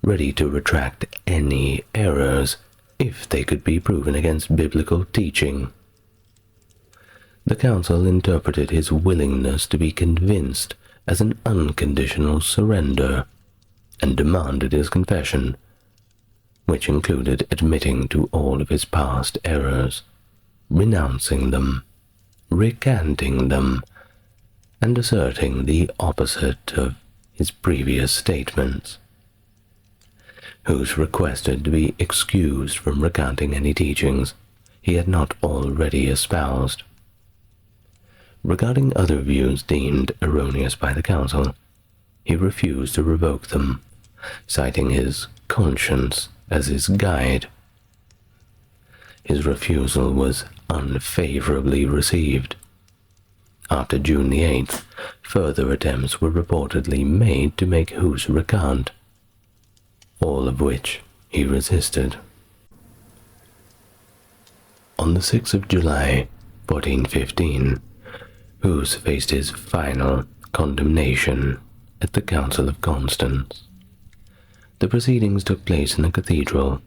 A: ready to retract any errors if they could be proven against biblical teaching. The council interpreted his willingness to be convinced as an unconditional surrender and demanded his confession, which included admitting to all of his past errors, renouncing them, recanting them, and asserting the opposite of his previous statements. Hus requested to be excused from recounting any teachings he had not already espoused. Regarding other views deemed erroneous by the council, he refused to revoke them, citing his conscience as his guide. His refusal was unfavorably received. After June the 8th, further attempts were reportedly made to make Hus recant, all of which he resisted. On the 6th of July, 1415, Hus faced his final condemnation at the Council of Constance. The proceedings took place in the cathedral,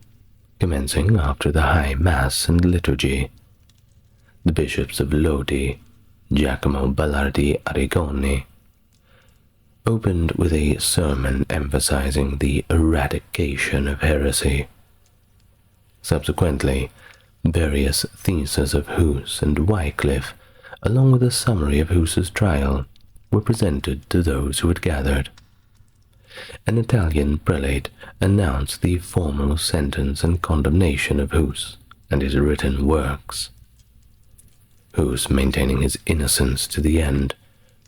A: commencing after the High Mass and liturgy. The bishops of Lodi, Giacomo Ballardi Arrigoni, opened with a sermon emphasizing the eradication of heresy. Subsequently, various theses of Hus and Wycliffe, along with a summary of Hus's trial, were presented to those who had gathered. An Italian prelate announced the formal sentence and condemnation of Hus and his written works. Hus, maintaining his innocence to the end,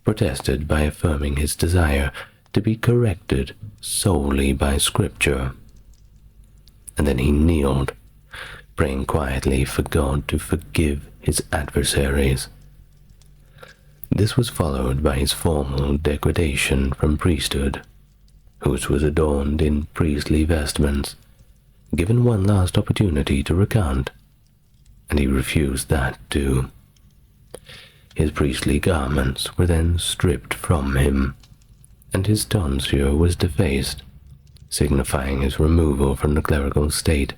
A: protested by affirming his desire to be corrected solely by Scripture. And then he kneeled, praying quietly for God to forgive his adversaries. This was followed by his formal degradation from priesthood. Hus was adorned in priestly vestments, given one last opportunity to recant, and he refused that too. His priestly garments were then stripped from him, and his tonsure was defaced, signifying his removal from the clerical state.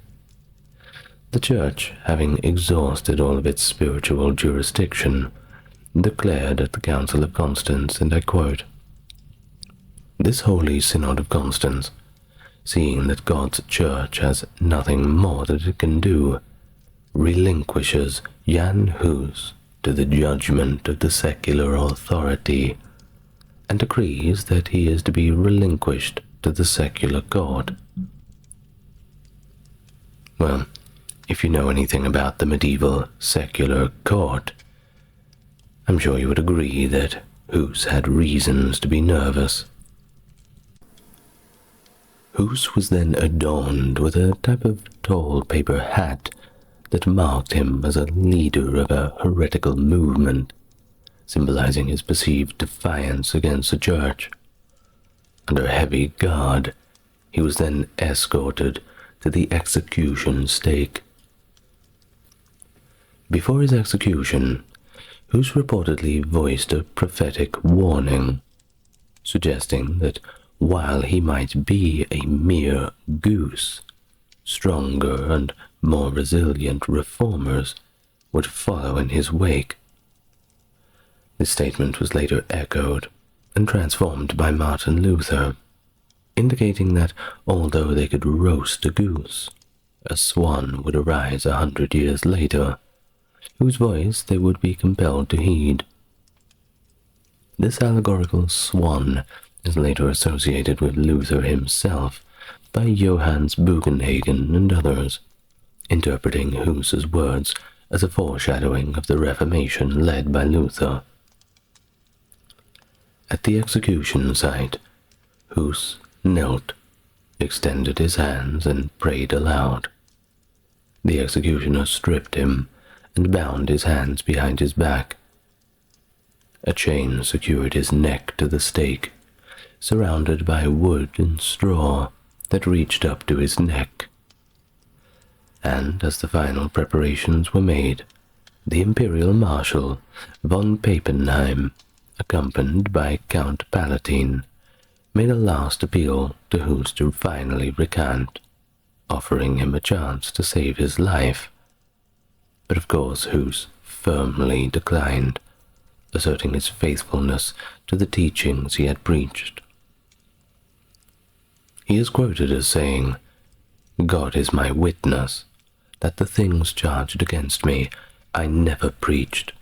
A: The Church, having exhausted all of its spiritual jurisdiction, declared at the Council of Constance, and I quote, "This Holy Synod of Constance, seeing that God's Church has nothing more that it can do, relinquishes Jan Hus to the judgment of the secular authority, and decrees that he is to be relinquished to the secular court." Well, if you know anything about the medieval secular court, I'm sure you would agree that Hus had reasons to be nervous. Hus was then adorned with a type of tall paper hat that marked him as a leader of a heretical movement, symbolizing his perceived defiance against the Church. Under heavy guard, he was then escorted to the execution stake. Before his execution, Hus reportedly voiced a prophetic warning, suggesting that while he might be a mere goose, stronger and more resilient reformers would follow in his wake. This statement was later echoed and transformed by Martin Luther, indicating that although they could roast a goose, a swan would arise 100 years later, whose voice they would be compelled to heed. This allegorical swan is later associated with Luther himself by Johannes Bugenhagen and others, interpreting Hus's words as a foreshadowing of the Reformation led by Luther. At the execution site, Hus knelt, extended his hands, and prayed aloud. The executioner stripped him and bound his hands behind his back. A chain secured his neck to the stake, surrounded by wood and straw that reached up to his neck. And as the final preparations were made, the Imperial Marshal von Pappenheim, accompanied by Count Palatine, made a last appeal to Hus to finally recant, offering him a chance to save his life. But of course Hus firmly declined, asserting his faithfulness to the teachings he had preached. He is quoted as saying, "God is my witness that the things charged against me I never preached,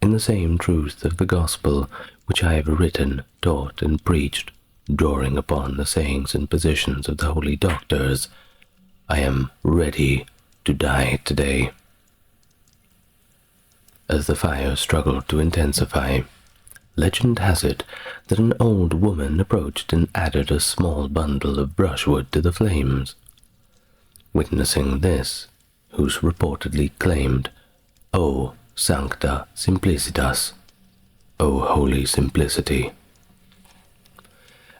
A: in the same truth of the gospel which I have written, taught, and preached, drawing upon the sayings and positions of the holy doctors. I am ready to die today." As the fire struggled to intensify, legend has it that an old woman approached and added a small bundle of brushwood to the flames. Witnessing this, Hus reportedly claimed, "O sancta simplicitas," O holy simplicity.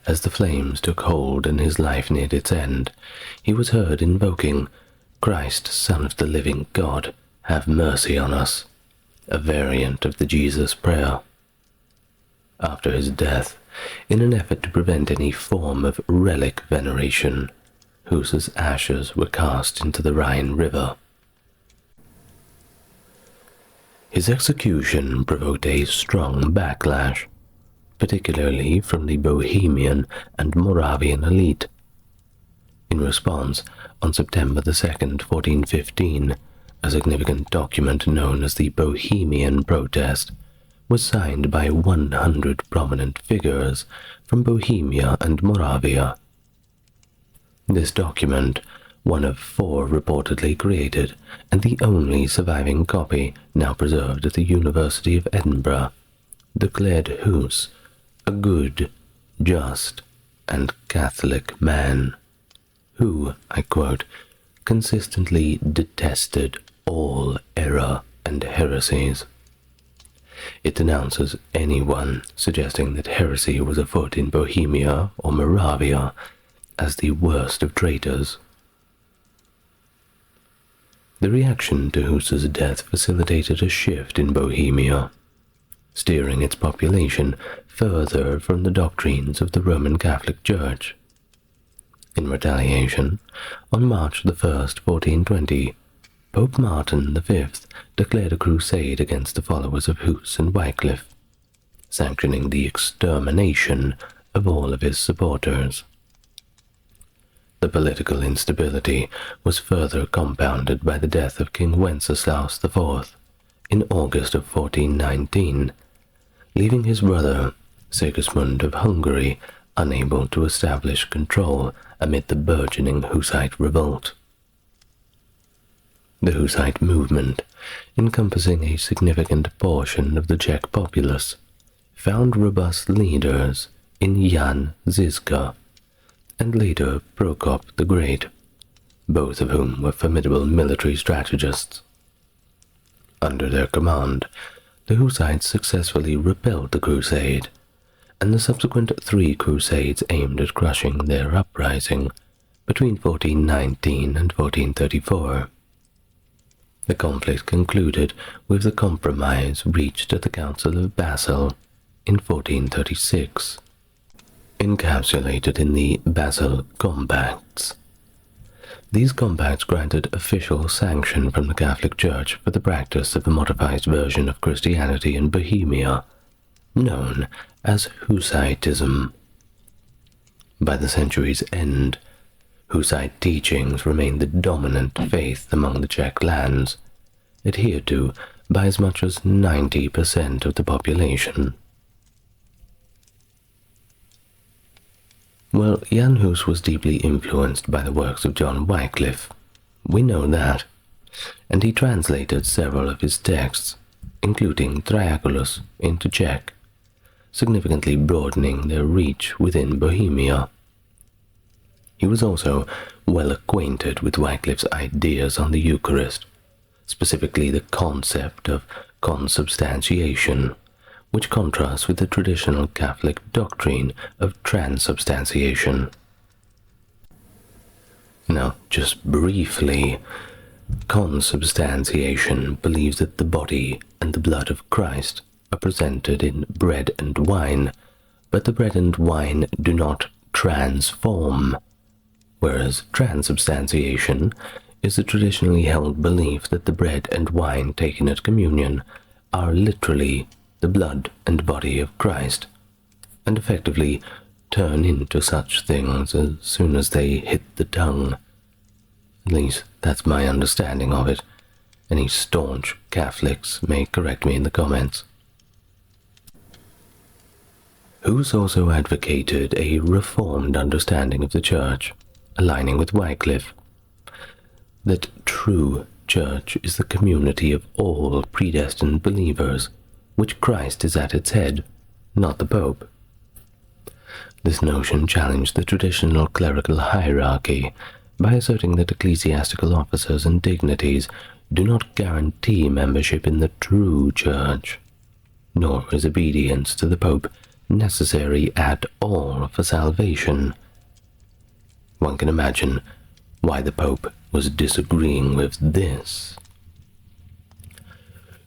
A: As the flames took hold and his life neared its end, he was heard invoking, "Christ, Son of the living God, have mercy on us," a variant of the Jesus prayer. After his death, in an effort to prevent any form of relic veneration, Hus's ashes were cast into the Rhine River. His execution provoked a strong backlash, particularly from the Bohemian and Moravian elite. In response, on September 2nd, 1415, a significant document known as the Bohemian Protest was signed by 100 prominent figures from Bohemia and Moravia. This document, one of 4 reportedly created and the only surviving copy now preserved at the University of Edinburgh, declared Hus a good, just and Catholic man, who, I quote, consistently detested all error and heresies. It denounces anyone suggesting that heresy was afoot in Bohemia or Moravia as the worst of traitors. The reaction to Hus's death facilitated a shift in Bohemia, steering its population further from the doctrines of the Roman Catholic Church. In retaliation, on March 1st, 1420, Pope Martin V declared a crusade against the followers of Hus and Wycliffe, sanctioning the extermination of all of his supporters. The political instability was further compounded by the death of King Wenceslaus IV in August of 1419, leaving his brother Sigismund of Hungary unable to establish control amid the burgeoning Hussite revolt. The Hussite movement, encompassing a significant portion of the Czech populace, found robust leaders in Jan Žižka and later Prokop the Great, both of whom were formidable military strategists. Under their command, the Hussites successfully repelled the crusade, and the subsequent 3 crusades aimed at crushing their uprising between 1419 and 1434. The conflict concluded with the compromise reached at the Council of Basil in 1436, encapsulated in the Basil Compacts. These compacts granted official sanction from the Catholic Church for the practice of a modified version of Christianity in Bohemia, known as Hussitism. By the century's end, Hussite teachings remained the dominant faith among the Czech lands, adhered to by as much as 90% of the population. Well, Jan Hus was deeply influenced by the works of John Wycliffe. We know that, and he translated several of his texts, including Triaculus, into Czech, significantly broadening their reach within Bohemia. He was also well acquainted with Wycliffe's ideas on the Eucharist, specifically the concept of consubstantiation, which contrasts with the traditional Catholic doctrine of transubstantiation. Now, just briefly, consubstantiation believes that the body and the blood of Christ are presented in bread and wine, but the bread and wine do not transform, whereas transubstantiation is the traditionally held belief that the bread and wine taken at communion are literally the blood and body of Christ, and effectively turn into such things as soon as they hit the tongue. At least that's my understanding of it. Any staunch Catholics may correct me in the comments. Hus also advocated a reformed understanding of the Church, aligning with Wycliffe, that true Church is the community of all predestined believers, which Christ is at its head, not the Pope. This notion challenged the traditional clerical hierarchy by asserting that ecclesiastical officers and dignities do not guarantee membership in the true Church, nor is obedience to the Pope necessary at all for salvation. One can imagine why the Pope was disagreeing with this.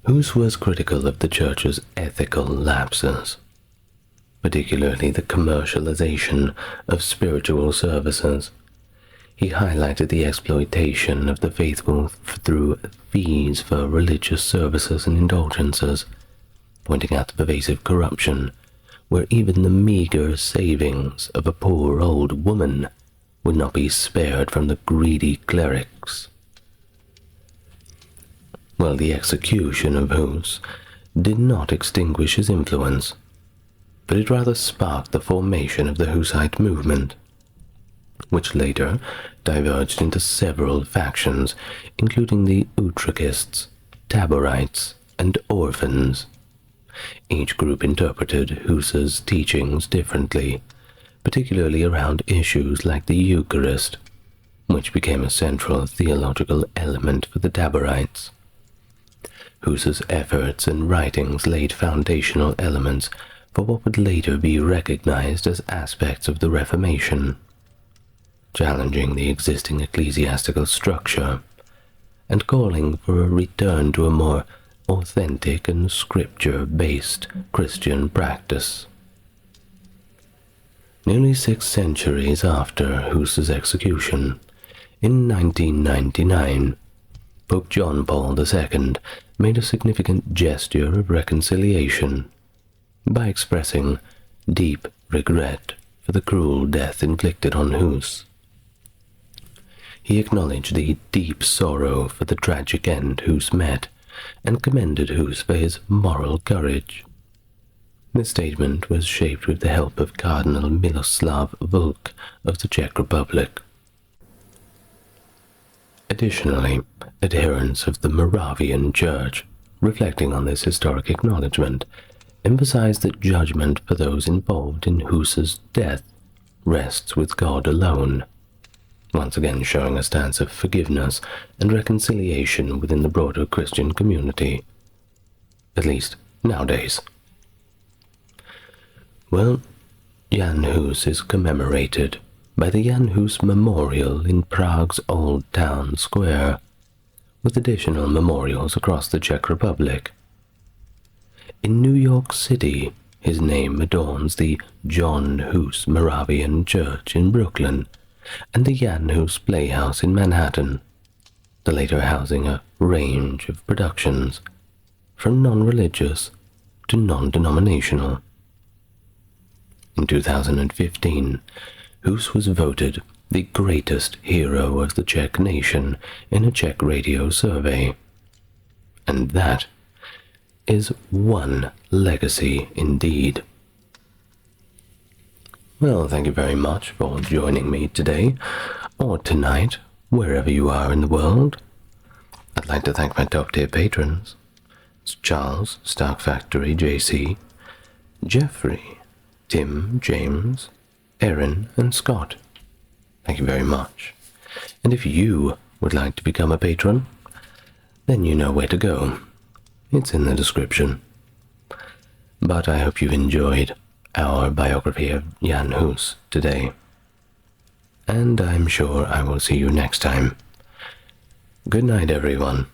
A: Hus was critical of the Church's ethical lapses, particularly the commercialization of spiritual services. He highlighted the exploitation of the faithful through fees for religious services and indulgences, pointing out the pervasive corruption, where even the meager savings of a poor old woman would not be spared from the greedy clerics. Well, the execution of Hus did not extinguish his influence, but it rather sparked the formation of the Hussite movement, which later diverged into several factions, including the Utrachists, Taborites, and Orphans. Each group interpreted Hus's teachings differently, particularly around issues like the Eucharist, which became a central theological element for the Taborites. Hus's efforts and writings laid foundational elements for what would later be recognized as aspects of the Reformation, challenging the existing ecclesiastical structure and calling for a return to a more authentic and scripture-based Christian practice. Nearly 6 centuries after Hus's execution, in 1999, Pope John Paul II made a significant gesture of reconciliation by expressing deep regret for the cruel death inflicted on Hus. He acknowledged the deep sorrow for the tragic end Hus met and commended Hus for his moral courage. The statement was shaped with the help of Cardinal Miloslav Volk of the Czech Republic. Additionally, adherents of the Moravian Church, reflecting on this historic acknowledgement, emphasized that judgment for those involved in Hus's death rests with God alone, once again showing a stance of forgiveness and reconciliation within the broader Christian community, at least nowadays. Well, Jan Hus is commemorated by the Jan Hus Memorial in Prague's Old Town Square, with additional memorials across the Czech Republic. In New York City, his name adorns the John Hus Moravian Church in Brooklyn and the Jan Hus Playhouse in Manhattan, the later housing a range of productions, from non-religious to non-denominational. In 2015, Hus was voted the greatest hero of the Czech nation in a Czech radio survey. And that is one legacy indeed. Well, thank you very much for joining me today, or tonight, wherever you are in the world. I'd like to thank my top-tier patrons. It's Charles, Stark Factory, JC, Jeffrey, Tim, James, Erin, and Scott. Thank you very much. And if you would like to become a patron, then you know where to go. It's in the description. But I hope you've enjoyed our biography of Jan Hus today. And I'm sure I will see you next time. Good night, everyone.